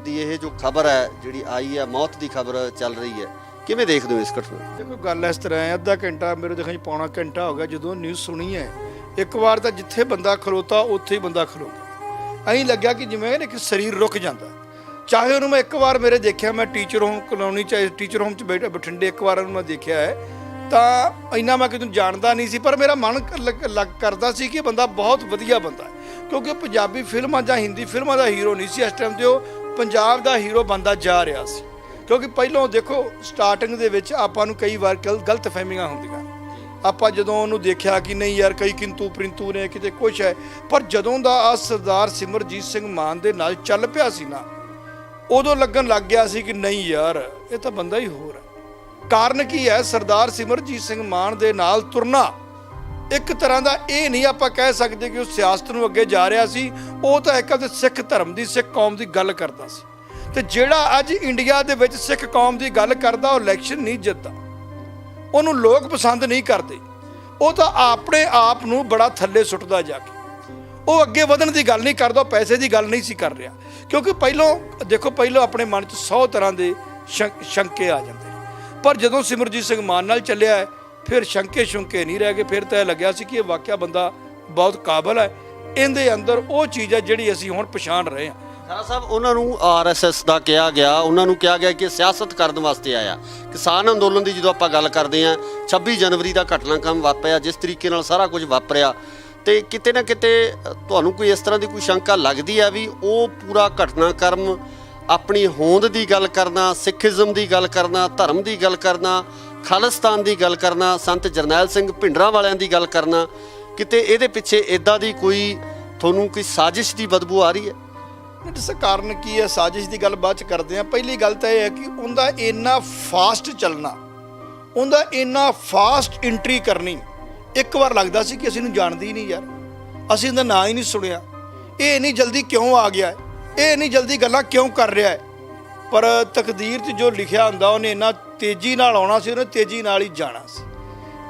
ਦੀ ਇਹ ਜੋ ਖਬਰ ਹੈ ਜਿਹੜੀ ਆਈ ਹੈ, ਮੌਤ ਦੀ ਖਬਰ ਚੱਲ ਰਹੀ ਹੈ, ਕਿਵੇਂ ਦੇਖਦੇ ਹੋ ਇਸ ਘਟਨਾ? ਦੇਖੋ, ਗੱਲ ਇਸ ਤਰ੍ਹਾਂ ਹੈ, ਅੱਧਾ ਘੰਟਾ ਮੇਰੇ ਦੇਖਣ 'ਚ ਪੌਣਾ ਘੰਟਾ ਹੋ ਗਿਆ ਜਦੋਂ ਨਿਊਜ਼ ਸੁਣੀ ਹੈ। ਇੱਕ ਵਾਰ ਤਾਂ ਜਿੱਥੇ ਬੰਦਾ ਖਲੋਤਾ ਉੱਥੇ ਹੀ ਬੰਦਾ ਖਲੋ ਗਿਆ। ਐਂ ਲੱਗਿਆ ਕਿ ਜਿਵੇਂ ਇੱਕ ਸਰੀਰ ਰੁਕ ਜਾਂਦਾ। ਚਾਹੇ ਉਹਨੂੰ ਮੈਂ ਇੱਕ ਵਾਰ ਮੇਰੇ ਦੇਖਿਆ, ਮੈਂ ਟੀਚਰ ਹੋਮ ਕਲੋਨੀ 'ਚ ਟੀਚਰ ਹੋਮ 'ਚ ਬਠਿੰਡੇ ਇੱਕ ਵਾਰ ਉਹਨੂੰ ਮੈਂ ਦੇਖਿਆ ਹੈ, ਤਾਂ ਇੰਨਾ ਮੈਂ ਕਿਤੇ ਜਾਣਦਾ ਨਹੀਂ ਸੀ, ਪਰ ਮੇਰਾ ਮਨ ਕਰਦਾ ਸੀ ਕਿ ਬੰਦਾ ਬਹੁਤ ਵਧੀਆ ਬੰਦਾ ਹੈ। ਕਿਉਂਕਿ ਪੰਜਾਬੀ ਫਿਲਮਾਂ ਜਾਂ ਹਿੰਦੀ ਫਿਲਮਾਂ ਦਾ ਹੀਰੋ ਨਹੀਂ ਸੀ ਇਸ ਟਾਈਮ ਤੇ, ਉਹ ਪੰਜਾਬ ਦਾ ਹੀਰੋ ਬਣਦਾ ਜਾ ਰਿਹਾ ਸੀ। ਕਿਉਂਕਿ ਪਹਿਲਾਂ ਦੇਖੋ, ਸਟਾਰਟਿੰਗ ਦੇ ਵਿੱਚ ਆਪਾਂ ਨੂੰ ਕਈ ਵਾਰ ਗਲਤ ਫਹਿਮੀਆਂ ਹੁੰਦੀਆਂ। ਆਪਾਂ ਜਦੋਂ ਉਹਨੂੰ ਦੇਖਿਆ ਕਿ ਨਹੀਂ ਯਾਰ ਕਈ ਕਿੰਤੂ ਪ੍ਰਿੰਤੂ ਨੇ, ਕਿਤੇ ਕੁਛ ਹੈ, ਪਰ ਜਦੋਂ ਦਾ ਆ ਸਰਦਾਰ ਸਿਮਰਜੀਤ ਸਿੰਘ ਮਾਨ ਦੇ ਨਾਲ ਚੱਲ ਪਿਆ ਸੀ ਨਾ, ਉਦੋਂ ਲੱਗਣ ਲੱਗ ਗਿਆ ਸੀ ਕਿ ਨਹੀਂ ਯਾਰ ਇਹ ਤਾਂ ਬੰਦਾ ਹੀ ਹੋਰ ਹੈ। ਕਾਰਨ ਕੀ ਹੈ? ਸਰਦਾਰ ਸਿਮਰਜੀਤ ਸਿੰਘ ਮਾਨ ਦੇ ਨਾਲ ਤੁਰਨਾ ਇੱਕ ਤਰ੍ਹਾਂ ਦਾ, ਇਹ ਨਹੀਂ ਆਪਾਂ ਕਹਿ ਸਕਦੇ ਕਿ ਉਹ ਸਿਆਸਤ ਨੂੰ ਅੱਗੇ ਜਾ ਰਿਹਾ ਸੀ। ਉਹ ਤਾਂ ਇੱਕ ਸਿੱਖ ਧਰਮ ਦੀ, ਸਿੱਖ ਕੌਮ ਦੀ ਗੱਲ ਕਰਦਾ ਸੀ। ਤੇ ਜਿਹੜਾ ਅੱਜ ਇੰਡੀਆ ਦੇ ਵਿੱਚ ਸਿੱਖ ਕੌਮ ਦੀ ਗੱਲ ਕਰਦਾ, ਉਹ ਇਲੈਕਸ਼ਨ ਨਹੀਂ ਜਿੱਤਦਾ, ਉਹਨੂੰ ਲੋਕ ਪਸੰਦ ਨਹੀਂ ਕਰਦੇ। ਉਹ ਤਾਂ ਆਪਣੇ ਆਪ ਨੂੰ ਬੜਾ ਥੱਲੇ ਸੁੱਟਦਾ ਜਾ ਕੇ। ਉਹ ਅੱਗੇ ਵਧਣ ਦੀ ਗੱਲ ਨਹੀਂ ਕਰਦਾ, ਪੈਸੇ ਦੀ ਗੱਲ ਨਹੀਂ ਸੀ ਕਰ ਰਿਹਾ। ਕਿਉਂਕਿ ਪਹਿਲੋਂ ਆਪਣੇ ਮਨ 'ਚ 100 ਤਰ੍ਹਾਂ ਦੇ ਸ਼ੰਕੇ ਆ ਜਾਂਦੇ ਨੇ, ਪਰ ਜਦੋਂ ਸਿਮਰਜੀਤ ਸਿੰਘ ਮਾਨ ਨਾਲ ਚੱਲਿਆ ਹੈ, ਫਿਰ ਸ਼ੰਕੇ ਨਹੀਂ ਰਹਿ ਗਏ। ਫਿਰ ਤਾਂ ਇਹ ਲੱਗਿਆ ਸੀ ਕਿ ਇਹ ਵਾਕਿਆ ਬੰਦਾ ਬਹੁਤ ਕਾਬਲ ਹੈ, ਇਹਦੇ ਅੰਦਰ ਉਹ ਚੀਜ਼ ਹੈ ਜਿਹੜੀ ਅਸੀਂ ਹੁਣ ਪਛਾਣ ਰਹੇ ਹਾਂ। ਖਾਰਾ ਸਾਹਿਬ, ਉਹਨਾਂ ਨੂੰ ਆਰਐਸਐਸ ਦਾ ਕਿਹਾ ਗਿਆ, ਉਹਨਾਂ ਨੂੰ ਕਿਹਾ ਗਿਆ ਕਿ ਸਿਆਸਤ ਕਰਨ ਵਾਸਤੇ ਆਇਆ। ਕਿਸਾਨ ਅੰਦੋਲਨ ਦੀ ਜਦੋਂ ਆਪਾਂ ਗੱਲ ਕਰਦੇ ਹਾਂ, 26 ਜਨਵਰੀ ਦਾ ਘਟਨਾਕ੍ਰਮ ਵਾਪਰਿਆ, ਜਿਸ ਤਰੀਕੇ ਨਾਲ ਸਾਰਾ ਕੁਝ ਵਾਪਰਿਆ, ਤੇ ਕਿਤੇ ਨਾ ਕਿਤੇ ਤੁਹਾਨੂੰ ਕੋਈ ਇਸ ਤਰ੍ਹਾਂ ਦੀ ਕੋਈ ਸ਼ੰਕਾ ਲੱਗਦੀ ਹੈ ਵੀ ਉਹ ਪੂਰਾ ਘਟਨਾਕ੍ਰਮ ਆਪਣੀ ਹੋਂਦ ਦੀ ਗੱਲ ਕਰਨਾ, ਸਿੱਖੀਜ਼ਮ ਦੀ ਗੱਲ ਕਰਨਾ, ਧਰਮ ਦੀ ਗੱਲ ਕਰਨਾ, ਖਾਲਿਸਤਾਨ ਦੀ ਗੱਲ ਕਰਨਾ, ਸੰਤ ਜਰਨੈਲ ਸਿੰਘ ਭਿੰਡਰਾਂ ਵਾਲਿਆਂ ਦੀ ਗੱਲ ਕਰਨਾ, ਕਿਤੇ ਇਹਦੇ ਪਿੱਛੇ ਇਦਾਂ ਦੀ ਕੋਈ ਤੁਹਾਨੂੰ ਕੋਈ ਸਾਜ਼ਿਸ਼ ਦੀ ਬਦਬੂ ਆ ਰਹੀ ਹੈ? ਇਸ ਕਾਰਨ ਕੀ ਹੈ, ਸਾਜ਼ਿਸ਼ ਦੀ ਗੱਲ ਬਾਅਦ ਚ ਕਰਦੇ ਹਾਂ। ਪਹਿਲੀ ਗੱਲ ਤਾਂ ਇਹ ਹੈ ਕਿ ਉਹਦਾ ਇੰਨਾ ਫਾਸਟ ਚੱਲਣਾ, ਉਹਦਾ ਇੰਨਾ ਫਾਸਟ ਐਂਟਰੀ ਕਰਨੀ, ਇੱਕ ਵਾਰ ਲੱਗਦਾ ਸੀ ਕਿ ਅਸੀਂ ਇਹਨੂੰ ਜਾਣਦੇ ਹੀ ਨਹੀਂ ਯਾਰ, ਅਸੀਂ ਇਹਦਾ ਨਾਂ ਹੀ ਨਹੀਂ ਸੁਣਿਆ, ਇਹ ਇੰਨੀ ਜਲਦੀ ਕਿਉਂ ਆ ਗਿਆ, ਇਹ ਇੰਨੀ ਜਲਦੀ ਗੱਲਾਂ ਕਿਉਂ ਕਰ ਰਿਹਾ ਹੈ। ਪਰ ਤਕਦੀਰ 'ਚ ਜੋ ਲਿਖਿਆ ਹੁੰਦਾ ਉਹਨੇ ਇੰਨਾ ਤੇਜ਼ੀ ਨਾਲ ਆਉਣਾ ਸੀ, ਉਹਨੇ ਤੇਜ਼ੀ ਨਾਲ ਹੀ ਜਾਣਾ ਸੀ।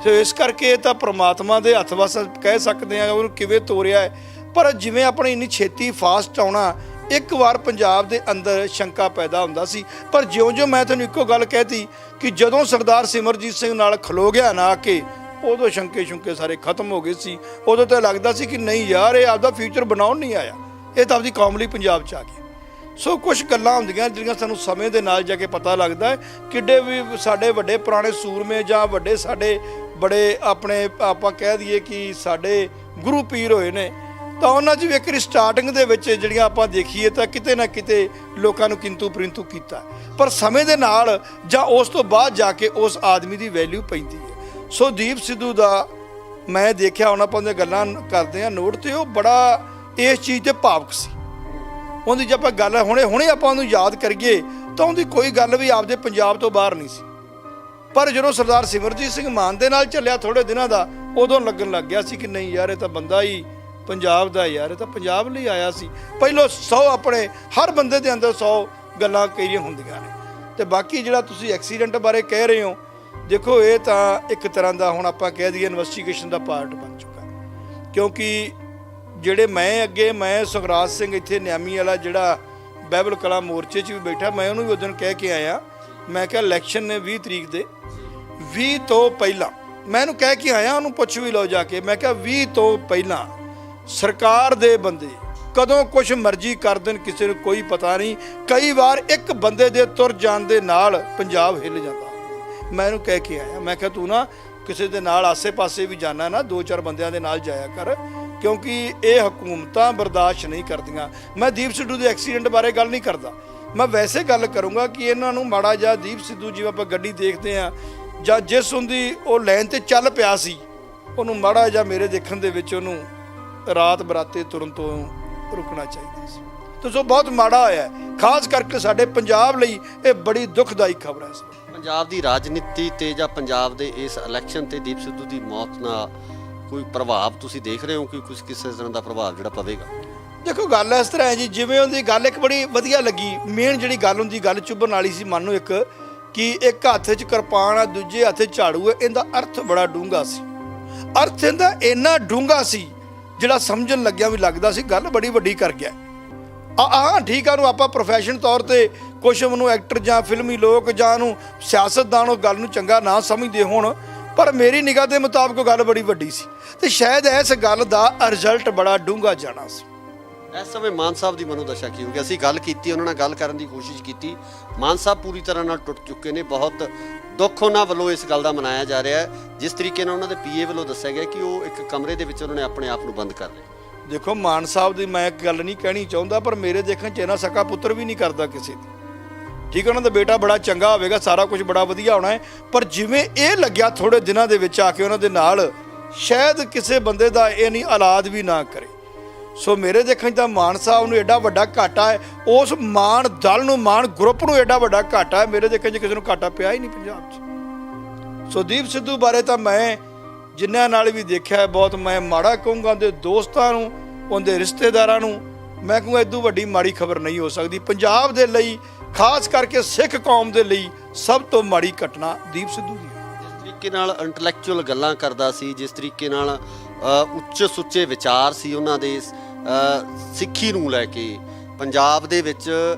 ਸੋ ਇਸ ਕਰਕੇ ਇਹ ਤਾਂ ਪ੍ਰਮਾਤਮਾ ਦੇ ਹੱਥ ਵਸ ਕਹਿ ਸਕਦੇ ਹਾਂ ਉਹਨੂੰ ਕਿਵੇਂ ਤੋਰਿਆ ਹੈ। ਪਰ ਜਿਵੇਂ ਆਪਣੇ ਇੰਨੀ ਛੇਤੀ ਫਾਸਟ ਆਉਣਾ, ਇੱਕ ਵਾਰ ਪੰਜਾਬ ਦੇ ਅੰਦਰ ਸ਼ੰਕਾ ਪੈਦਾ ਹੁੰਦਾ ਸੀ। ਪਰ ਜਿਉਂ-ਜਿਉਂ ਮੈਂ ਤੁਹਾਨੂੰ ਇੱਕੋ ਗੱਲ ਕਹਿਤੀ ਕਿ ਜਦੋਂ ਸਰਦਾਰ ਸਿਮਰਜੀਤ ਸਿੰਘ ਨਾਲ ਖਲੋ ਗਿਆ ਨਾ ਕਿ ਉਦੋਂ ਸ਼ੰਕੇ ਸਾਰੇ ਖਤਮ ਹੋ ਗਏ ਸੀ। ਉਦੋਂ ਤਾਂ ਲੱਗਦਾ ਸੀ ਕਿ ਨਹੀਂ ਯਾਰ, ਇਹ ਆਪਦਾ ਫਿਊਚਰ ਬਣਾਉਣ ਨਹੀਂ ਆਇਆ, ਇਹ ਤਾਂ ਆਪਦੀ ਕੌਮ ਲਈ ਪੰਜਾਬ 'ਚ ਆ ਗਿਆ। ਸੋ ਕੁਝ ਗੱਲਾਂ ਹੁੰਦੀਆਂ ਜਿਹੜੀਆਂ ਸਾਨੂੰ ਸਮੇਂ ਦੇ ਨਾਲ ਜਾ ਕੇ ਪਤਾ ਲੱਗਦਾ ਹੈ। ਕਿੱਡੇ ਵੀ ਸਾਡੇ ਵੱਡੇ ਪੁਰਾਣੇ ਸੂਰਮੇ ਜਾਂ ਵੱਡੇ ਸਾਡੇ ਬੜੇ ਆਪਣੇ ਆਪਾਂ ਕਹਿ ਦਈਏ ਕਿ ਸਾਡੇ ਗੁਰੂ ਪੀਰ ਹੋਏ ਨੇ, ਤਾਂ ਉਹਨਾਂ 'ਚ ਵੀ ਇੱਕ ਸਟਾਰਟਿੰਗ ਦੇ ਵਿੱਚ ਜਿਹੜੀਆਂ ਆਪਾਂ ਦੇਖੀਏ ਤਾਂ ਕਿਤੇ ਨਾ ਕਿਤੇ ਲੋਕਾਂ ਨੂੰ ਕਿੰਤੂ ਪਰੰਤੂ ਕੀਤਾ, ਪਰ ਸਮੇਂ ਦੇ ਨਾਲ ਜਾਂ ਉਸ ਤੋਂ ਬਾਅਦ ਜਾ ਕੇ ਉਸ ਆਦਮੀ ਦੀ ਵੈਲਿਊ ਪੈਂਦੀ ਹੈ। ਸੋ ਦੀਪ ਸਿੱਧੂ ਦਾ ਮੈਂ ਦੇਖਿਆ, ਹੁਣ ਆਪਾਂ ਉਹਦੀਆਂ ਗੱਲਾਂ ਕਰਦੇ ਹਾਂ ਨੋਟ, ਤੇ ਉਹ ਬੜਾ ਇਸ ਚੀਜ਼ ਤੇ ਭਾਵਕ ਸੀ। ਉਹਦੀ ਜੇ ਆਪਾਂ ਗੱਲ ਹੁਣੇ ਆਪਾਂ ਉਹਨੂੰ ਯਾਦ ਕਰੀਏ ਤਾਂ ਉਹਦੀ ਕੋਈ ਗੱਲ ਵੀ ਆਪਦੇ ਪੰਜਾਬ ਤੋਂ ਬਾਹਰ ਨਹੀਂ ਸੀ। ਪਰ ਜਦੋਂ ਸਰਦਾਰ ਸਿਮਰਜੀਤ ਸਿੰਘ ਮਾਨ ਦੇ ਨਾਲ ਚੱਲਿਆ ਥੋੜੇ ਦਿਨਾਂ ਦਾ, ਉਦੋਂ ਲੱਗਣ ਲੱਗ ਗਿਆ ਸੀ ਕਿ ਨਹੀਂ ਯਾਰ, ਇਹ ਤਾਂ ਬੰਦਾ ਹੀ ਪੰਜਾਬ ਦਾ ਯਾਰ, ਇਹ ਤਾਂ ਪੰਜਾਬ ਲਈ ਆਇਆ ਸੀ। ਪਹਿਲੋਂ 100 ਆਪਣੇ ਹਰ ਬੰਦੇ ਦੇ ਅੰਦਰ 100 ਗੱਲਾਂ ਕਈਆਂ ਹੁੰਦੀਆਂ ਨੇ। ਤੇ ਬਾਕੀ ਜਿਹੜਾ ਤੁਸੀਂ ਐਕਸੀਡੈਂਟ ਬਾਰੇ ਕਹਿ ਰਹੇ ਹੋ, ਦੇਖੋ ਇਹ ਤਾਂ ਇੱਕ ਤਰ੍ਹਾਂ ਦਾ ਹੁਣ ਆਪਾਂ ਕਹਿ ਦਈਏ ਇਨਵੈਸਟੀਗੇਸ਼ਨ ਦਾ ਪਾਰਟ ਬਣ ਚੁੱਕਾ, ਕਿਉਂਕਿ ਜਿਹੜੇ ਮੈਂ ਸੁਖਰਾਜ ਸਿੰਘ ਇੱਥੇ ਨਿਆਮੀ ਵਾਲਾ ਜਿਹੜਾ ਬਾਈਬਲ ਕਲਾ ਮੋਰਚੇ 'ਚ ਵੀ ਬੈਠਾ, ਮੈਂ ਉਹਨੂੰ ਵੀ ਉਸ ਦਿਨ ਕਹਿ ਕੇ ਆਇਆ, ਮੈਂ ਕਿਹਾ ਇਲੈਕਸ਼ਨ ਨੇ 20 ਤਰੀਕ ਦੇ 20 ਤੋਂ ਪਹਿਲਾਂ ਮੈਂ ਇਹਨੂੰ ਕਹਿ ਕੇ ਆਇਆ, ਉਹਨੂੰ ਪੁੱਛ ਵੀ ਲਓ ਜਾ ਕੇ, ਮੈਂ ਕਿਹਾ 20 ਤੋਂ ਪਹਿਲਾਂ ਸਰਕਾਰ ਦੇ ਬੰਦੇ ਕਦੋਂ ਕੁਛ ਮਰਜ਼ੀ ਕਰ ਦੇਣ, ਕਿਸੇ ਨੂੰ ਕੋਈ ਪਤਾ ਨਹੀਂ। ਕਈ ਵਾਰ ਇੱਕ ਬੰਦੇ ਦੇ ਤੁਰ ਜਾਣ ਦੇ ਨਾਲ ਪੰਜਾਬ ਹਿੱਲ ਜਾਂਦਾ। ਮੈਂ ਇਹਨੂੰ ਕਹਿ ਕੇ ਆਇਆ, ਮੈਂ ਕਿਹਾ ਤੂੰ ਨਾ ਕਿਸੇ ਦੇ ਨਾਲ ਆਸੇ-ਪਾਸੇ ਵੀ ਜਾਣਾ ਨਾ, 2-4 ਬੰਦਿਆਂ ਦੇ ਨਾਲ ਜਾਇਆ ਕਰ, ਕਿਉਂਕਿ ਇਹ ਹਕੂਮਤਾਂ ਬਰਦਾਸ਼ਤ ਨਹੀਂ ਕਰਦੀਆਂ। ਮੈਂ ਦੀਪ ਸਿੱਧੂ ਦੇ ਐਕਸੀਡੈਂਟ ਬਾਰੇ ਗੱਲ ਨਹੀਂ ਕਰਦਾ, ਮੈਂ ਵੈਸੇ ਗੱਲ ਕਰੂੰਗਾ ਕਿ ਇਹਨਾਂ ਨੂੰ ਮਾੜਾ ਜਿਹਾ ਦੀਪ ਸਿੱਧੂ, ਜਿਵੇਂ ਆਪਾਂ ਗੱਡੀ ਦੇਖਦੇ ਹਾਂ ਜਾਂ ਜਿਸ ਹੁੰਦੀ ਉਹ ਲਾਈਨ ਤੇ ਚੱਲ ਪਿਆ ਸੀ, ਉਹਨੂੰ ਮਾੜਾ ਜਿਹਾ ਮੇਰੇ ਦੇਖਣ ਦੇ ਵਿੱਚ ਉਹਨੂੰ ਰਾਤ ਬਰਾਤੇ ਤੁਰਨ ਤੋਂ ਰੁਕਣਾ ਚਾਹੀਦਾ ਸੀ। ਤੇ ਸੋ ਬਹੁਤ ਮਾੜਾ ਹੋਇਆ, ਖਾਸ ਕਰਕੇ ਸਾਡੇ ਪੰਜਾਬ ਲਈ ਇਹ ਬੜੀ ਦੁਖਦਾਈ ਖਬਰ ਹੈ। ਪੰਜਾਬ ਦੀ ਰਾਜਨੀਤੀ ਤੇ ਜਾਂ ਪੰਜਾਬ ਦੇ ਇਸ ਇਲੈਕਸ਼ਨ ਤੇ ਦੀਪ ਸਿੱਧੂ ਦੀ ਮੌਤ ਨਾਲ ਕੋਈ ਪ੍ਰਭਾਵ ਤੁਸੀਂ ਦੇਖ ਰਹੇ ਹੋ ਕਿ ਕੁਝ ਕਿਸੇ ਤਰ੍ਹਾਂ ਦਾ ਪ੍ਰਭਾਵ ਜਿਹੜਾ ਪਵੇਗਾ? ਦੇਖੋ ਗੱਲ ਇਸ ਤਰ੍ਹਾਂ ਹੈ ਜੀ, ਜਿਵੇਂ ਉਹਦੀ ਗੱਲ ਇੱਕ ਬੜੀ ਵਧੀਆ ਲੱਗੀ, ਮੇਨ ਜਿਹੜੀ ਗੱਲ ਹੁੰਦੀ, ਗੱਲ ਚੁੱਭਣ ਵਾਲੀ ਸੀ ਮਨ ਨੂੰ, ਇੱਕ ਕਿ ਇੱਕ ਹੱਥ 'ਚ ਕਿਰਪਾਨ ਆ, ਦੂਜੇ ਹੱਥ 'ਚ ਝਾੜੂ ਹੈ। ਇਹਦਾ ਅਰਥ ਬੜਾ ਡੂੰਘਾ ਸੀ, ਅਰਥ ਇਹਦਾ ਇੰਨਾ ਡੂੰਘਾ ਸੀ ਜਿਹੜਾ ਸਮਝਣ ਲੱਗਿਆ ਵੀ ਲੱਗਦਾ ਸੀ ਗੱਲ ਬੜੀ ਵੱਡੀ ਕਰ ਗਿਆ। ਠੀਕ ਆ, ਉਹਨੂੰ ਆਪਾਂ ਪ੍ਰੋਫੈਸ਼ਨ ਤੌਰ ਤੇ ਕੁਛ ਉਹਨੂੰ ਐਕਟਰ ਜਾਂ ਫਿਲਮੀ ਲੋਕ ਜਾਂ ਉਹਨੂੰ ਸਿਆਸਤਦਾਨ ਉਹ ਗੱਲ ਨੂੰ ਚੰਗਾ ਨਾ ਸਮਝਦੇ ਹੋਣ, ਪਰ ਮੇਰੀ ਨਿਗਾਹ ਦੇ ਮੁਤਾਬਕ ਗੱਲ ਬੜੀ ਵੱਡੀ ਸੀ ਤੇ ਸ਼ਾਇਦ ਇਸ ਗੱਲ ਦਾ ਰਿਜ਼ਲਟ ਬੜਾ ਡੂੰਘਾ ਜਾਣਾ ਸੀ। ਇਸ ਸਮੇਂ ਮਾਨ ਸਾਹਿਬ ਦੀ ਮਨੋਦਸ਼ਾ ਕੀ ਹੋ ਗਈ? ਅਸੀਂ ਗੱਲ ਕੀਤੀ, ਉਹਨਾਂ ਨਾਲ ਗੱਲ ਕਰਨ ਦੀ ਕੋਸ਼ਿਸ਼ ਕੀਤੀ, ਮਾਨ ਸਾਹਿਬ ਪੂਰੀ ਤਰ੍ਹਾਂ ਨਾਲ ਟੁੱਟ ਚੁੱਕੇ ਨੇ। ਬਹੁਤ ਦੁੱਖ ਉਹਨਾਂ ਵੱਲੋਂ ਇਸ ਗੱਲ ਦਾ ਮਨਾਇਆ ਜਾ ਰਿਹਾ ਹੈ, ਜਿਸ ਤਰੀਕੇ ਨਾਲ ਉਹਨਾਂ ਦੇ ਪੀਏ ਵੱਲੋਂ ਦੱਸਿਆ ਗਿਆ ਕਿ ਉਹ ਇੱਕ ਕਮਰੇ ਦੇ ਵਿੱਚ ਉਹਨਾਂ ਨੇ ਆਪਣੇ ਆਪ ਨੂੰ ਬੰਦ ਕਰ ਲਿਆ। ਦੇਖੋ ਮਾਨ ਸਾਹਿਬ ਦੀ ਮੈਂ ਇੱਕ ਗੱਲ ਨਹੀਂ ਕਹਿਣੀ ਚਾਹੁੰਦਾ, ਪਰ ਮੇਰੇ ਦੇਖਣ 'ਚ ਇਹਨਾਂ ਸਕਾ ਪੁੱਤਰ ਵੀ ਨਹੀਂ ਕਰਦਾ ਕਿਸੇ ਦੀ। ਠੀਕ ਹੈ, ਉਹਨਾਂ ਦਾ ਬੇਟਾ ਬੜਾ ਚੰਗਾ ਹੋਵੇਗਾ, ਸਾਰਾ ਕੁਝ ਬੜਾ ਵਧੀਆ ਹੋਣਾ ਹੈ, ਪਰ ਜਿਵੇਂ ਇਹ ਲੱਗਿਆ ਥੋੜੇ ਦਿਨਾਂ ਦੇ ਵਿੱਚ ਆ ਕੇ ਉਹਨਾਂ ਦੇ ਨਾਲ, ਸ਼ਾਇਦ ਕਿਸੇ ਬੰਦੇ ਦਾ ਇਹ ਨਹੀਂ ਔਲਾਦ ਵੀ ਨਾ ਕਰੇ। ਸੋ ਮੇਰੇ ਦੇਖਣ 'ਚ ਤਾਂ ਮਾਨ ਸਾਹਿਬ ਨੂੰ ਐਡਾ ਵੱਡਾ ਘਾਟਾ ਹੈ, ਉਸ ਮਾਨ ਦਲ ਨੂੰ, ਮਾਨ ਗਰੁੱਪ ਨੂੰ ਐਡਾ ਵੱਡਾ ਘਾਟਾ ਹੈ, ਮੇਰੇ ਦੇਖਣ 'ਚ ਕਿਸੇ ਨੂੰ ਘਾਟਾ ਪਿਆ ਹੀ ਨਹੀਂ ਪੰਜਾਬ 'ਚ। ਸੋ ਦੀਪ ਸਿੱਧੂ ਬਾਰੇ ਤਾਂ ਮੈਂ ਜਿਨ੍ਹਾਂ ਨਾਲ ਵੀ ਦੇਖਿਆ ਬਹੁਤ ਮੈਂ ਮਾੜਾ ਕਹੂੰਗਾ। ਉਹਦੇ ਦੋਸਤਾਂ ਨੂੰ, ਉਹਦੇ ਰਿਸ਼ਤੇਦਾਰਾਂ ਨੂੰ ਮੈਂ ਕਹੂੰਗਾ ਇਦੋਂ ਵੱਡੀ ਮਾੜੀ ਖਬਰ ਨਹੀਂ ਹੋ ਸਕਦੀ ਪੰਜਾਬ ਦੇ ਲਈ, ਖਾਸ ਕਰਕੇ ਸਿੱਖ ਕੌਮ ਦੇ ਲਈ ਸਭ ਤੋਂ ਮਾੜੀ ਘਟਨਾ ਦੀਪ ਸਿੱਧੂ ਦੀ। ਜਿਸ ਤਰੀਕੇ ਨਾਲ ਇੰਟੈਲੈਕਚੁਅਲ ਗੱਲਾਂ ਕਰਦਾ ਸੀ, ਜਿਸ ਤਰੀਕੇ ਨਾਲ ਉੱਚੇ ਸੁੱਚੇ ਵਿਚਾਰ ਸੀ ਉਹਨਾਂ ਦੇ ਸਿੱਖੀ ਨੂੰ ਲੈ ਕੇ, ਪੰਜਾਬ ਦੇ ਵਿੱਚ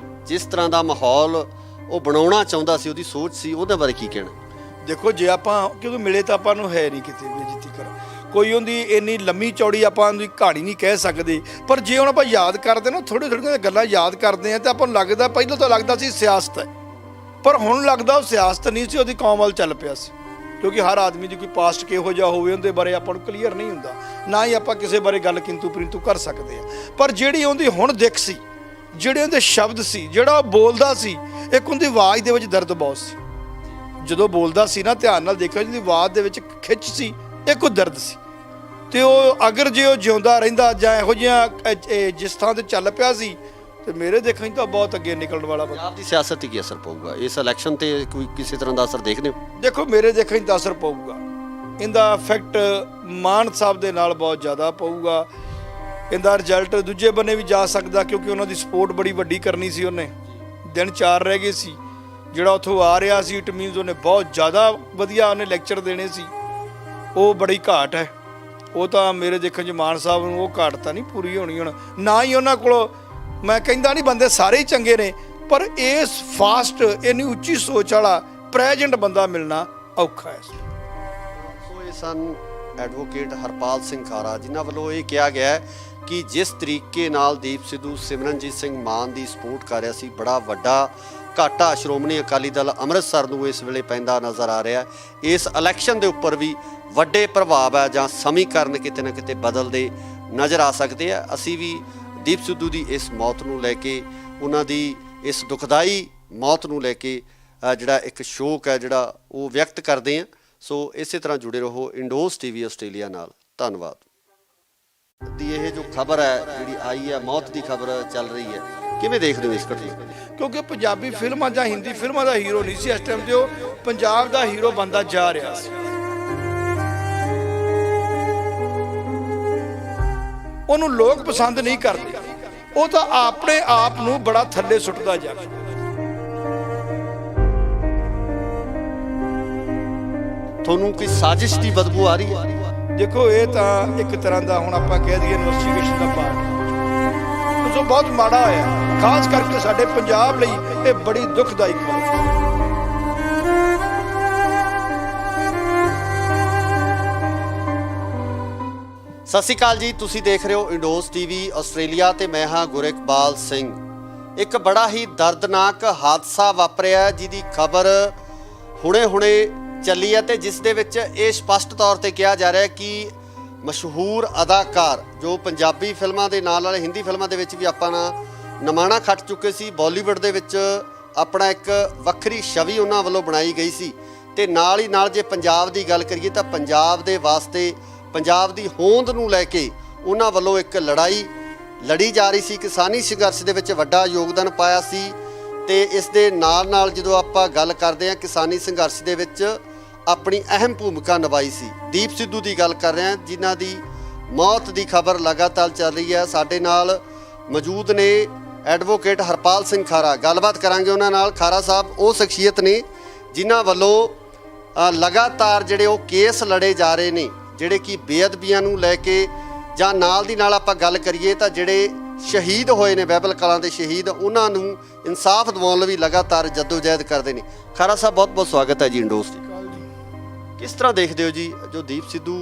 ਜਿਸ ਤਰ੍ਹਾਂ ਦਾ ਮਾਹੌਲ ਉਹ ਬਣਾਉਣਾ ਚਾਹੁੰਦਾ ਸੀ, ਉਹਦੀ ਸੋਚ ਸੀ, ਉਹਦੇ ਬਾਰੇ ਕੀ ਕਹਿਣਾ? ਦੇਖੋ ਜੇ ਆਪਾਂ ਕਿਉਂਕਿ ਮਿਲੇ ਤਾਂ ਆਪਾਂ ਨੂੰ ਹੈ ਨਹੀਂ ਕਿਤੇ ਬੇਇੱਜ਼ਤੀ ਕਰ ਕੋਈ ਉਹਦੀ ਇੰਨੀ ਲੰਮੀ ਚੌੜੀ ਆਪਾਂ ਉਹਦੀ ਕਹਾਣੀ ਨਹੀਂ ਕਹਿ ਸਕਦੇ, ਪਰ ਜੇ ਹੁਣ ਆਪਾਂ ਯਾਦ ਕਰਦੇ ਨਾ ਥੋੜ੍ਹੀਆਂ ਥੋੜ੍ਹੀਆਂ ਗੱਲਾਂ ਯਾਦ ਕਰਦੇ ਆ ਤਾਂ ਆਪਾਂ ਨੂੰ ਲੱਗਦਾ ਪਹਿਲਾਂ ਤਾਂ ਲੱਗਦਾ ਸੀ ਸਿਆਸਤ ਹੈ, ਪਰ ਹੁਣ ਲੱਗਦਾ ਉਹ ਸਿਆਸਤ ਨਹੀਂ ਸੀ, ਉਹਦੀ ਕੌਮ ਵੱਲ ਚੱਲ ਪਿਆ ਸੀ। ਕਿਉਂਕਿ ਹਰ ਆਦਮੀ ਦੀ ਕੋਈ ਪਾਸਟ ਕਿਹੋ ਜਿਹਾ ਹੋਵੇ ਉਹਦੇ ਬਾਰੇ ਆਪਾਂ ਨੂੰ ਕਲੀਅਰ ਨਹੀਂ ਹੁੰਦਾ, ਨਾ ਹੀ ਆਪਾਂ ਕਿਸੇ ਬਾਰੇ ਗੱਲ ਕਿੰਤੂ ਪਰਿੰਤੂ ਕਰ ਸਕਦੇ ਆ। ਪਰ ਜਿਹੜੀ ਉਹਦੀ ਹੁਣ ਦਿੱਖ ਸੀ, ਜਿਹੜੇ ਉਹਦੇ ਸ਼ਬਦ ਸੀ, ਜਿਹੜਾ ਉਹ ਬੋਲਦਾ ਸੀ, ਇੱਕ ਉਹਦੀ ਆਵਾਜ਼ ਦੇ ਵਿੱਚ ਦਰਦ ਬਹੁਤ ਸੀ। ਜਦੋਂ ਬੋਲਦਾ ਸੀ ਨਾ ਧਿਆਨ ਨਾਲ ਦੇਖਿਓ ਜਿਹਦੀ ਆਵਾਜ਼ ਦੇ ਵਿੱਚ ਖਿੱਚ ਸੀ, ਇੱਕ ਉਹ ਦਰਦ ਸੀ। ਤੇ ਉਹ ਅਗਰ ਜੇ ਉਹ ਜਿਉਂਦਾ ਰਹਿੰਦਾ ਜਾਂ ਇਹੋ ਜਿਹਾ ਜਿਸ ਥਾਂ ਤੇ ਚੱਲ ਪਿਆ ਸੀ ਤੇ ਮੇਰੇ ਦੇਖਣ 'ਚ ਤਾਂ ਬਹੁਤ ਅੱਗੇ ਨਿਕਲਣ ਵਾਲਾ ਬੰਦਾ। ਪੰਜਾਬ ਦੀ ਸਿਆਸਤ ਤੇ ਕੀ ਅਸਰ ਪਊਗਾ ਇਸ ਇਲੈਕਸ਼ਨ ਤੇ? ਕੋਈ ਕਿਸੇ ਤਰ੍ਹਾਂ ਦਾ ਅਸਰ ਦੇਖਦੇ ਹੋ? ਦੇਖੋ ਮੇਰੇ ਦੇਖਣ 'ਚ ਤਾਂ ਅਸਰ ਪਊਗਾ, ਇਹਦਾ ਇਫੈਕਟ ਮਾਨ ਸਾਹਿਬ ਦੇ ਨਾਲ ਬਹੁਤ ਜ਼ਿਆਦਾ ਪਊਗਾ। ਇਹਦਾ ਰਿਜ਼ਲਟ ਦੂਜੇ ਬੰਨੇ ਵੀ ਜਾ ਸਕਦਾ, ਕਿਉਂਕਿ ਉਹਨਾਂ ਦੀ ਸਪੋਰਟ ਬੜੀ ਵੱਡੀ ਕਰਨੀ ਸੀ। ਉਹਨੇ ਦਿਨ 4 ਰਹਿ ਗਏ ਸੀ, ਜਿਹੜਾ ਉੱਥੋਂ ਆ ਰਿਹਾ ਸੀ ਇਟ ਮੀਨਸ ਉਹਨੇ ਬਹੁਤ ਜ਼ਿਆਦਾ ਵਧੀਆ ਉਹਨੇ ਲੈਕਚਰ ਦੇਣੇ ਸੀ। ਉਹ ਬੜੀ ਘਾਟ ਹੈ, ਉਹ ਤਾਂ ਮੇਰੇ ਦੇਖਣ 'ਚ ਮਾਨ ਸਾਹਿਬ ਨੂੰ ਉਹ ਘਾਟ ਤਾਂ ਨਹੀਂ ਪੂਰੀ ਹੋਣੀ ਹੁਣ। ਨਾ ਹੀ ਉਹਨਾਂ ਕੋਲ, ਮੈਂ ਕਹਿੰਦਾ ਨਹੀਂ ਬੰਦੇ ਸਾਰੇ ਹੀ ਚੰਗੇ ਨੇ, ਪਰ ਇਸ ਫਾਸਟ ਇੰਨੀ ਉੱਚੀ ਸੋਚ ਵਾਲਾ ਪ੍ਰੈਜ਼ੈਂਟ ਬੰਦਾ ਮਿਲਣਾ ਔਖਾ ਹੈ। ਸੋ ਇਹ ਸਨ ਐਡਵੋਕੇਟ ਹਰਪਾਲ ਸਿੰਘ ਖਾਰਾ, ਜਿਨ੍ਹਾਂ ਵੱਲੋਂ ਇਹ ਕਿਹਾ ਗਿਆ ਹੈ ਕਿ ਜਿਸ ਤਰੀਕੇ ਨਾਲ ਦੀਪ ਸਿੱਧੂ ਸਿਮਰਨਜੀਤ ਸਿੰਘ ਮਾਨ ਦੀ ਸਪੋਰਟ ਕਰ ਰਿਹਾ ਸੀ, ਬੜਾ ਵੱਡਾ ਘਾਟਾ ਸ਼੍ਰੋਮਣੀ ਅਕਾਲੀ ਦਲ ਅੰਮ੍ਰਿਤਸਰ ਨੂੰ ਇਸ ਵੇਲੇ ਪੈਂਦਾ ਨਜ਼ਰ ਆ ਰਿਹਾ। ਇਸ ਇਲੈਕਸ਼ਨ ਦੇ ਉੱਪਰ ਵੀ ਵੱਡੇ ਪ੍ਰਭਾਵ ਹੈ ਜਾਂ ਸਮੀਕਰਨ ਕਿਤੇ ਨਾ ਕਿਤੇ ਬਦਲਦੇ ਨਜ਼ਰ ਆ ਸਕਦੇ ਆ। ਅਸੀਂ ਵੀ ਦੀਪ ਸਿੱਧੂ ਦੀ ਇਸ ਮੌਤ ਨੂੰ ਲੈ ਕੇ, ਉਹਨਾਂ ਦੀ ਇਸ ਦੁਖਦਾਈ ਮੌਤ ਨੂੰ ਲੈ ਕੇ ਜਿਹੜਾ ਇੱਕ ਸ਼ੋਕ ਹੈ ਜਿਹੜਾ ਉਹ ਵਿਅਕਤ ਕਰਦੇ ਹਾਂ। ਸੋ ਇਸੇ ਤਰ੍ਹਾਂ ਜੁੜੇ ਰਹੋ ਇੰਡੋਜ਼ ਟੀਵੀ ਆਸਟ੍ਰੇਲੀਆ ਨਾਲ। ਧੰਨਵਾਦ। ਦੀ ਇਹ ਜੋ ਖਬਰ ਹੈ ਜਿਹੜੀ ਆਈ ਹੈ, ਮੌਤ ਦੀ ਖਬਰ ਚੱਲ ਰਹੀ ਹੈ, ਕਿਵੇਂ ਦੇਖਦੇ ਹੋ ਇਸ ਘਟਨਾ? ਕਿਉਂਕਿ ਪੰਜਾਬੀ ਫਿਲਮਾਂ ਜਾਂ ਹਿੰਦੀ ਫਿਲਮਾਂ ਦਾ ਹੀਰੋ ਨਹੀਂ ਸੀ ਇਸ ਟਾਈਮ ਤੇ, ਉਹ ਪੰਜਾਬ ਦਾ ਹੀਰੋ ਬਣਦਾ ਜਾ ਰਿਹਾ ਸੀ। ਉਹਨੂੰ ਲੋਕ ਪਸੰਦ ਨਹੀਂ ਕਰਦੇ, ਉਹ ਤਾਂ ਆਪਣੇ ਆਪ ਨੂੰ ਬੜਾ ਥੱਲੇ ਸੁੱਟਦਾ ਜਾ ਰਿਹਾ। ਤੁਹਾਨੂੰ ਕੋਈ ਸਾਜ਼ਿਸ਼ ਦੀ ਬਦਬੂ ਆ ਰਹੀ ਹੈ? ਦੇਖੋ ਇਹ ਤਾਂ ਇੱਕ ਤਰ੍ਹਾਂ ਦਾ ਹੁਣ ਆਪਾਂ ਕਹਿ ਦਈਏ ਇਨਵੈਸਟੀਗੇਸ਼ਨ ਦਾ ਪਾਰਟ, ਸੋ ਬਹੁਤ ਮਾੜਾ ਹੋਇਆ, ਖਾਸ ਕਰਕੇ ਸਾਡੇ ਪੰਜਾਬ ਲਈ ਇਹ ਬੜੀ ਦੁਖਦਾਈ ਖਬਰ ਹੈ। ਸਤਿ ਸ਼੍ਰੀ ਅਕਾਲ ਜੀ, ਤੁਸੀਂ ਦੇਖ ਰਹੇ ਹੋ ਇੰਡੋਜ਼ ਟੀਵੀ ਆਸਟ੍ਰੇਲੀਆ ਤੇ ਮੈਂ ਹਾਂ ਗੁਰਿਕਬਾਲ ਸਿੰਘ। ਇੱਕ ਬੜਾ ਹੀ ਦਰਦਨਾਕ ਹਾਦਸਾ ਵਾਪਰਿਆ ਜਿਹਦੀ ਖਬਰ ਹੁਣੇ ਚੱਲੀ ਹੈ ਤੇ ਜਿਸ ਦੇ ਵਿੱਚ ਇਹ ਸਪਸ਼ਟ ਤੌਰ ਤੇ ਕਿਹਾ ਜਾ ਰਿਹਾ ਹੈ ਕਿ ਮਸ਼ਹੂਰ ਅਦਾਕਾਰ ਜੋ ਪੰਜਾਬੀ ਫਿਲਮਾਂ ਦੇ ਨਾਲ ਹਿੰਦੀ ਫਿਲਮਾਂ ਦੇ ਵਿੱਚ ਵੀ ਆਪਾਂ ਨਮਾਣਾ ਖੱਟ ਚੁੱਕੇ ਸੀ, ਬਾਲੀਵੁੱਡ ਦੇ ਵਿੱਚ ਆਪਣਾ ਇੱਕ ਵੱਖਰੀ ਛਵੀ ਉਹਨਾਂ ਵੱਲੋਂ ਬਣਾਈ ਗਈ ਸੀ। ਤੇ ਨਾਲ ਹੀ ਨਾਲ ਜੇ ਪੰਜਾਬ ਦੀ ਗੱਲ ਕਰੀਏ ਤਾਂ ਪੰਜਾਬ ਦੇ ਵਾਸਤੇ, ਪੰਜਾਬ ਦੀ ਹੋਂਦ ਨੂੰ ਲੈ ਕੇ ਉਹਨਾਂ ਵੱਲੋਂ ਇੱਕ ਲੜਾਈ ਲੜੀ ਜਾ ਰਹੀ ਸੀ। ਕਿਸਾਨੀ ਸੰਘਰਸ਼ ਦੇ ਵਿੱਚ ਵੱਡਾ ਯੋਗਦਾਨ ਪਾਇਆ ਸੀ। ਤੇ ਇਸ ਦੇ ਨਾਲ ਜਦੋਂ ਆਪਾਂ ਗੱਲ ਕਰਦੇ ਹਾਂ ਕਿਸਾਨੀ ਸੰਘਰਸ਼ ਦੇ ਵਿੱਚ ਆਪਣੀ ਅਹਿਮ ਭੂਮਿਕਾ ਨਿਭਾਈ ਸੀ, ਦੀਪ ਸਿੱਧੂ ਦੀ ਗੱਲ ਕਰ ਰਹੇ ਹਾਂ, ਜਿਨ੍ਹਾਂ ਦੀ ਮੌਤ ਦੀ ਖਬਰ ਲਗਾਤਾਰ ਚੱਲ ਰਹੀ ਹੈ। ਸਾਡੇ ਨਾਲ ਮੌਜੂਦ ਨੇ ਐਡਵੋਕੇਟ ਹਰਪਾਲ ਸਿੰਘ ਖਾਰਾ, ਗੱਲਬਾਤ ਕਰਾਂਗੇ ਉਹਨਾਂ ਨਾਲ। ਖਾਰਾ ਸਾਹਿਬ ਉਹ ਸ਼ਖਸੀਅਤ ਨੇ ਜਿਨ੍ਹਾਂ ਵੱਲੋਂ ਲਗਾਤਾਰ ਜਿਹੜੇ ਉਹ ਕੇਸ ਲੜੇ ਜਾ ਰਹੇ ਨੇ, ਜਿਹੜੇ ਕਿ ਬੇਅਦਬੀਆਂ ਨੂੰ ਲੈ ਕੇ, ਜਾਂ ਨਾਲ ਦੀ ਨਾਲ ਆਪਾਂ ਗੱਲ ਕਰੀਏ ਤਾਂ ਜਿਹੜੇ ਸ਼ਹੀਦ ਹੋਏ ਨੇ ਬਾਈਬਲ ਕਲਾਂ ਦੇ ਸ਼ਹੀਦ, ਉਹਨਾਂ ਨੂੰ ਇਨਸਾਫ ਦਿਵਾਉਣ ਲਈ ਲਗਾਤਾਰ ਜਦੋਜਹਿਦ ਕਰਦੇ ਨੇ। ਖਾਰਾ ਸਾਹਿਬ ਬਹੁਤ ਬਹੁਤ ਸਵਾਗਤ ਹੈ ਜੀ ਇੰਡੋਜ਼ ਦੀ। ਕਿਸ ਤਰ੍ਹਾਂ ਦੇਖਦੇ ਹੋ ਜੀ ਜੋ ਦੀਪ ਸਿੱਧੂ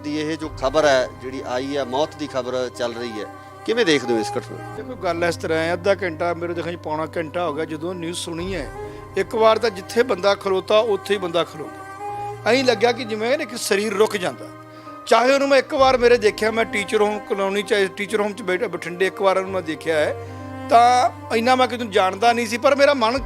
ਦੀ ਇਹ ਜੋ ਖਬਰ ਹੈ ਜਿਹੜੀ ਆਈ ਹੈ, ਮੌਤ ਦੀ ਖਬਰ ਚੱਲ ਰਹੀ ਹੈ, ਕਿਵੇਂ ਦੇਖਦੇ ਹੋ ਇਸ ਘਟਨਾ? ਦੇਖੋ ਗੱਲ ਇਸ ਤਰ੍ਹਾਂ ਹੈ, ਅੱਧਾ ਘੰਟਾ ਮੇਰੇ ਦੇਖਣ 'ਚ ਪੌਣਾ ਘੰਟਾ ਹੋ ਗਿਆ ਜਦੋਂ ਨਿਊਜ਼ ਸੁਣੀ ਹੈ। ਇੱਕ ਵਾਰ ਤਾਂ ਜਿੱਥੇ ਬੰਦਾ ਖਲੋਤਾ ਉੱਥੇ ਹੀ ਬੰਦਾ ਖਲੋ ਗਿਆ। ਐਂ ਲੱਗਿਆ ਕਿ ਜਿਵੇਂ ਇੱਕ ਸਰੀਰ ਰੁਕ ਜਾਂਦਾ। ਚਾਹੇ ਉਹਨੂੰ ਮੈਂ ਇੱਕ ਵਾਰ ਮੇਰੇ ਦੇਖਿਆ, ਮੈਂ ਟੀਚਰ ਹੋਮ ਕਲੋਨੀ 'ਚ ਟੀਚਰ ਹੋਮ 'ਚ ਬਠਿੰਡੇ ਇੱਕ ਵਾਰ ਉਹਨੂੰ ਮੈਂ ਦੇਖਿਆ ਹੈ, ਤਾਂ ਇੰਨਾ ਮੈਂ ਕਿਤੇ ਜਾਣਦਾ ਨਹੀਂ ਸੀ, ਪਰ ਮੇਰਾ ਮਨ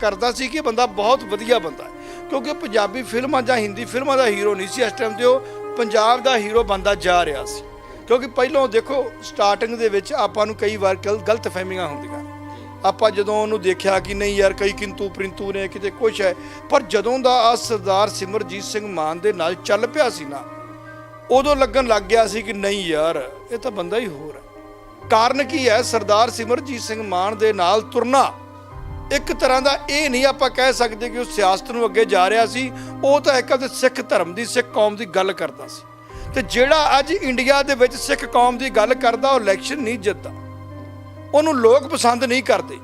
ਕਰਦਾ ਸੀ ਕਿ ਬੰਦਾ ਬਹੁਤ ਵਧੀਆ ਬੰਦਾ ਹੈ। ਕਿਉਂਕਿ ਪੰਜਾਬੀ ਫਿਲਮਾਂ ਜਾਂ ਹਿੰਦੀ ਫਿਲਮਾਂ ਦਾ ਹੀਰੋ ਨਹੀਂ ਸੀ ਇਸ ਟਾਈਮ ਤੇ, ਉਹ ਪੰਜਾਬ ਦਾ ਹੀਰੋ ਬਣਦਾ ਜਾ ਰਿਹਾ ਸੀ। ਕਿਉਂਕਿ ਪਹਿਲਾਂ ਦੇਖੋ ਸਟਾਰਟਿੰਗ ਦੇ ਵਿੱਚ ਆਪਾਂ ਨੂੰ ਕਈ ਵਾਰ ਗਲਤ ਫਹਿਮੀਆਂ ਹੁੰਦੀਆਂ। ਆਪਾਂ ਜਦੋਂ ਉਹਨੂੰ ਦੇਖਿਆ ਕਿ ਨਹੀਂ ਯਾਰ ਕਈ ਕਿੰਤੂ ਪ੍ਰਿੰਤੂ ਨੇ, ਕਿਤੇ ਕੁਛ ਹੈ, ਪਰ ਜਦੋਂ ਦਾ ਆ ਸਰਦਾਰ ਸਿਮਰਜੀਤ ਸਿੰਘ ਮਾਨ ਦੇ ਨਾਲ ਚੱਲ ਪਿਆ ਸੀ ਨਾ, ਉਦੋਂ ਲੱਗਣ ਲੱਗ ਗਿਆ ਸੀ ਕਿ ਨਹੀਂ ਯਾਰ ਇਹ ਤਾਂ ਬੰਦਾ ਹੀ ਹੋਰ ਹੈ। ਕਾਰਨ ਕੀ ਹੈ? ਸਰਦਾਰ ਸਿਮਰਜੀਤ ਸਿੰਘ ਮਾਨ ਦੇ ਨਾਲ ਤੁਰਨਾ ਇੱਕ ਤਰ੍ਹਾਂ ਦਾ ਇਹ ਨਹੀਂ ਆਪਾਂ ਕਹਿ ਸਕਦੇ ਕਿ ਉਹ ਸਿਆਸਤ ਨੂੰ ਅੱਗੇ ਜਾ ਰਿਹਾ ਸੀ, ਉਹ ਤਾਂ ਇੱਕ ਸਿੱਖ ਧਰਮ ਦੀ, ਸਿੱਖ ਕੌਮ ਦੀ ਗੱਲ ਕਰਦਾ ਸੀ। ਤੇ ਜਿਹੜਾ ਅੱਜ ਇੰਡੀਆ ਦੇ ਵਿੱਚ ਸਿੱਖ ਕੌਮ ਦੀ ਗੱਲ ਕਰਦਾ ਉਹ ਇਲੈਕਸ਼ਨ ਨਹੀਂ ਜਿੱਤਦਾ। ਉਹਨੂੰ ਲੋਕ ਪਸੰਦ ਨਹੀਂ ਕਰਦੇ।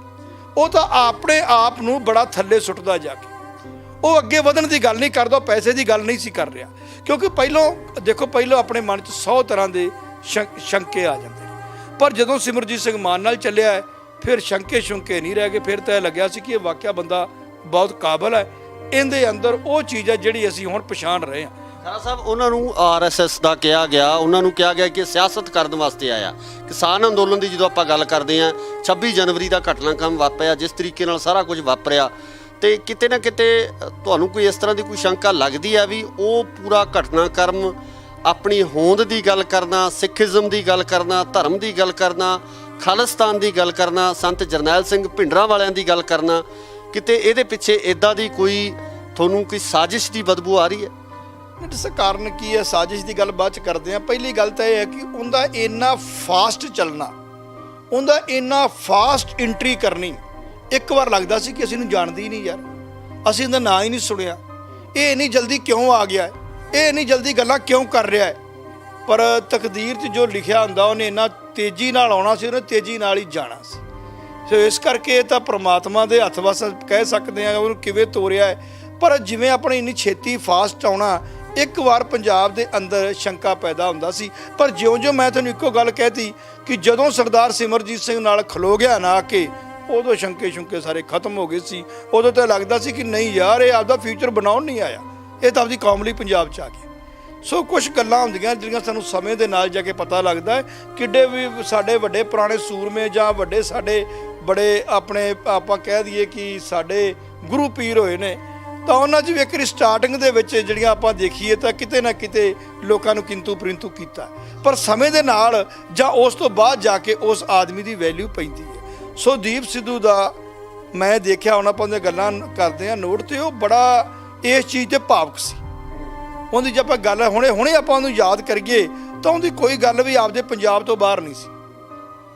ਉਹ ਤਾਂ ਆਪਣੇ ਆਪ ਨੂੰ ਬੜਾ ਥੱਲੇ ਸੁੱਟਦਾ ਜਾ ਕੇ, ਉਹ ਅੱਗੇ ਵਧਣ ਦੀ ਗੱਲ ਨਹੀਂ ਕਰਦਾ, ਪੈਸੇ ਦੀ ਗੱਲ ਨਹੀਂ ਸੀ ਕਰ ਰਿਹਾ। ਕਿਉਂਕਿ ਪਹਿਲਾਂ ਆਪਣੇ ਮਨ 'ਚ 100 ਤਰ੍ਹਾਂ ਦੇ ਸ਼ੰਕੇ ਆ ਜਾਂਦੇ ਨੇ, ਪਰ ਜਦੋਂ ਸਿਮਰਜੀਤ ਸਿੰਘ ਮਾਨ ਨਾਲ ਚੱਲਿਆ ਹੈ ਫਿਰ ਸ਼ੰਕੇ ਨਹੀਂ ਰਹਿ ਗਏ। ਫਿਰ ਤਾਂ ਇਹ ਲੱਗਿਆ ਸੀ ਕਿ ਇਹ ਵਾਕਿਆ ਬੰਦਾ ਬਹੁਤ ਕਾਬਲ ਹੈ, ਇਹਦੇ ਅੰਦਰ ਉਹ ਚੀਜ਼ ਹੈ ਜਿਹੜੀ ਅਸੀਂ ਹੁਣ ਪਛਾਣ ਰਹੇ ਹਾਂ। ਖਾਰਾ ਸਾਹਿਬ, ਉਹਨਾਂ ਨੂੰ ਆਰਐਸਐਸ ਦਾ ਕਿਹਾ ਗਿਆ, ਉਹਨਾਂ ਨੂੰ ਕਿਹਾ ਗਿਆ ਕਿ ਸਿਆਸਤ ਕਰਨ ਵਾਸਤੇ ਆਇਆ। ਕਿਸਾਨ ਅੰਦੋਲਨ ਦੀ ਜਦੋਂ ਆਪਾਂ ਗੱਲ ਕਰਦੇ ਹਾਂ, 26 ਜਨਵਰੀ ਦਾ ਘਟਨਾਕ੍ਰਮ ਵਾਪਰਿਆ, ਜਿਸ ਤਰੀਕੇ ਨਾਲ ਸਾਰਾ ਕੁਝ ਵਾਪਰਿਆ, ਤੇ ਕਿਤੇ ਨਾ ਕਿਤੇ ਤੁਹਾਨੂੰ ਕੋਈ ਇਸ ਤਰ੍ਹਾਂ ਦੀ ਕੋਈ ਸ਼ੰਕਾ ਲੱਗਦੀ ਹੈ ਵੀ ਉਹ ਪੂਰਾ ਘਟਨਾਕ੍ਰਮ ਆਪਣੀ ਹੋਂਦ ਦੀ ਗੱਲ ਕਰਨਾ, ਸਿੱਖੀਜ਼ਮ ਦੀ ਗੱਲ ਕਰਨਾ, ਧਰਮ ਦੀ ਗੱਲ ਕਰਨਾ, ਖਾਲਿਸਤਾਨ ਦੀ ਗੱਲ ਕਰਨਾ, ਸੰਤ ਜਰਨੈਲ ਸਿੰਘ ਭਿੰਡਰਾਂ ਵਾਲਿਆਂ ਦੀ ਗੱਲ ਕਰਨਾ, ਕਿਤੇ ਇਹਦੇ ਪਿੱਛੇ ਇਦਾਂ ਦੀ ਕੋਈ ਤੁਹਾਨੂੰ ਕੋਈ ਸਾਜ਼ਿਸ਼ ਦੀ ਬਦਬੂ ਆ ਰਹੀ ਹੈ? ਇਸ ਕਾਰਨ ਕੀ ਹੈ, ਸਾਜ਼ਿਸ਼ ਦੀ ਗੱਲ ਬਾਅਦ ਚ ਕਰਦੇ ਹਾਂ। ਪਹਿਲੀ ਗੱਲ ਤਾਂ ਇਹ ਹੈ ਕਿ ਉਹਦਾ ਇੰਨਾ ਫਾਸਟ ਚੱਲਣਾ, ਉਹਦਾ ਇੰਨਾ ਫਾਸਟ ਐਂਟਰੀ ਕਰਨੀ, ਇੱਕ ਵਾਰ ਲੱਗਦਾ ਸੀ ਕਿ ਅਸੀਂ ਇਹਨੂੰ ਜਾਣਦੇ ਹੀ ਨਹੀਂ ਯਾਰ, ਅਸੀਂ ਇਹਦਾ ਨਾਂ ਹੀ ਨਹੀਂ ਸੁਣਿਆ, ਇਹ ਇੰਨੀ ਜਲਦੀ ਕਿਉਂ ਆ ਗਿਆ, ਇਹ ਇੰਨੀ ਜਲਦੀ ਗੱਲਾਂ ਕਿਉਂ ਕਰ ਰਿਹਾ ਹੈ। ਪਰ ਤਕਦੀਰ 'ਚ ਜੋ ਲਿਖਿਆ ਹੁੰਦਾ ਉਹਨੇ ਇੰਨਾ ਤੇਜ਼ੀ ਨਾਲ ਆਉਣਾ ਸੀ, ਉਹਨੇ ਤੇਜ਼ੀ ਨਾਲ ਹੀ ਜਾਣਾ ਸੀ। ਸੋ ਇਸ ਕਰਕੇ ਇਹ ਤਾਂ ਪ੍ਰਮਾਤਮਾ ਦੇ ਹੱਥ ਵਸ ਕਹਿ ਸਕਦੇ ਹਾਂ ਉਹਨੂੰ ਕਿਵੇਂ ਤੋਰਿਆ ਹੈ। ਪਰ ਜਿਵੇਂ ਆਪਣੇ ਇੰਨੀ ਛੇਤੀ ਫਾਸਟ ਆਉਣਾ, ਇੱਕ ਵਾਰ ਪੰਜਾਬ ਦੇ ਅੰਦਰ ਸ਼ੰਕਾ ਪੈਦਾ ਹੁੰਦਾ ਸੀ। ਪਰ ਜਿਉਂ-ਜਿਉਂ ਮੈਂ ਤੁਹਾਨੂੰ ਇੱਕੋ ਗੱਲ ਕਹਿਤੀ ਕਿ ਜਦੋਂ ਸਰਦਾਰ ਸਿਮਰਜੀਤ ਸਿੰਘ ਨਾਲ ਖਲੋ ਗਿਆ ਨਾ ਕਿ ਉਦੋਂ ਸ਼ੰਕੇ ਸਾਰੇ ਖਤਮ ਹੋ ਗਏ ਸੀ। ਉਦੋਂ ਤਾਂ ਲੱਗਦਾ ਸੀ ਕਿ ਨਹੀਂ ਯਾਰ, ਇਹ ਆਪਦਾ ਫਿਊਚਰ ਬਣਾਉਣ ਨਹੀਂ ਆਇਆ, ਇਹ ਤਾਂ ਆਪਦੀ ਕੌਮ ਲਈ ਪੰਜਾਬ 'ਚ ਆ ਗਿਆ। ਸੋ ਕੁਝ ਗੱਲਾਂ ਹੁੰਦੀਆਂ ਜਿਹੜੀਆਂ ਸਾਨੂੰ ਸਮੇਂ ਦੇ ਨਾਲ ਜਾ ਕੇ ਪਤਾ ਲੱਗਦਾ ਹੈ। ਕਿੱਡੇ ਵੀ ਸਾਡੇ ਵੱਡੇ ਪੁਰਾਣੇ ਸੂਰਮੇ ਜਾਂ ਵੱਡੇ ਸਾਡੇ ਬੜੇ ਆਪਣੇ ਆਪਾਂ ਕਹਿ ਦਈਏ ਕਿ ਸਾਡੇ ਗੁਰੂ ਪੀਰ ਹੋਏ ਨੇ, ਤਾਂ ਉਹਨਾਂ 'ਚ ਵੀ ਇੱਕ ਸਟਾਰਟਿੰਗ ਦੇ ਵਿੱਚ ਜਿਹੜੀਆਂ ਆਪਾਂ ਦੇਖੀਏ ਤਾਂ ਕਿਤੇ ਨਾ ਕਿਤੇ ਲੋਕਾਂ ਨੂੰ ਕਿੰਤੂ ਪਰੰਤੂ ਕੀਤਾ, ਪਰ ਸਮੇਂ ਦੇ ਨਾਲ ਜਾਂ ਉਸ ਤੋਂ ਬਾਅਦ ਜਾ ਕੇ ਉਸ ਆਦਮੀ ਦੀ ਵੈਲਿਊ ਪੈਂਦੀ ਹੈ। ਸੋ ਦੀਪ ਸਿੱਧੂ ਦਾ ਮੈਂ ਦੇਖਿਆ, ਹੁਣ ਆਪਾਂ ਉਹਦੀਆਂ ਗੱਲਾਂ ਕਰਦੇ ਹਾਂ ਨੋਟ, ਤੇ ਉਹ ਬੜਾ ਇਸ ਚੀਜ਼ 'ਤੇ ਭਾਵੁਕ ਸੀ। ਉਹਦੀ ਜੇ ਆਪਾਂ ਗੱਲ ਹੁਣੇ ਆਪਾਂ ਉਹਨੂੰ ਯਾਦ ਕਰੀਏ ਤਾਂ ਉਹਦੀ ਕੋਈ ਗੱਲ ਵੀ ਆਪਦੇ ਪੰਜਾਬ ਤੋਂ ਬਾਹਰ ਨਹੀਂ ਸੀ।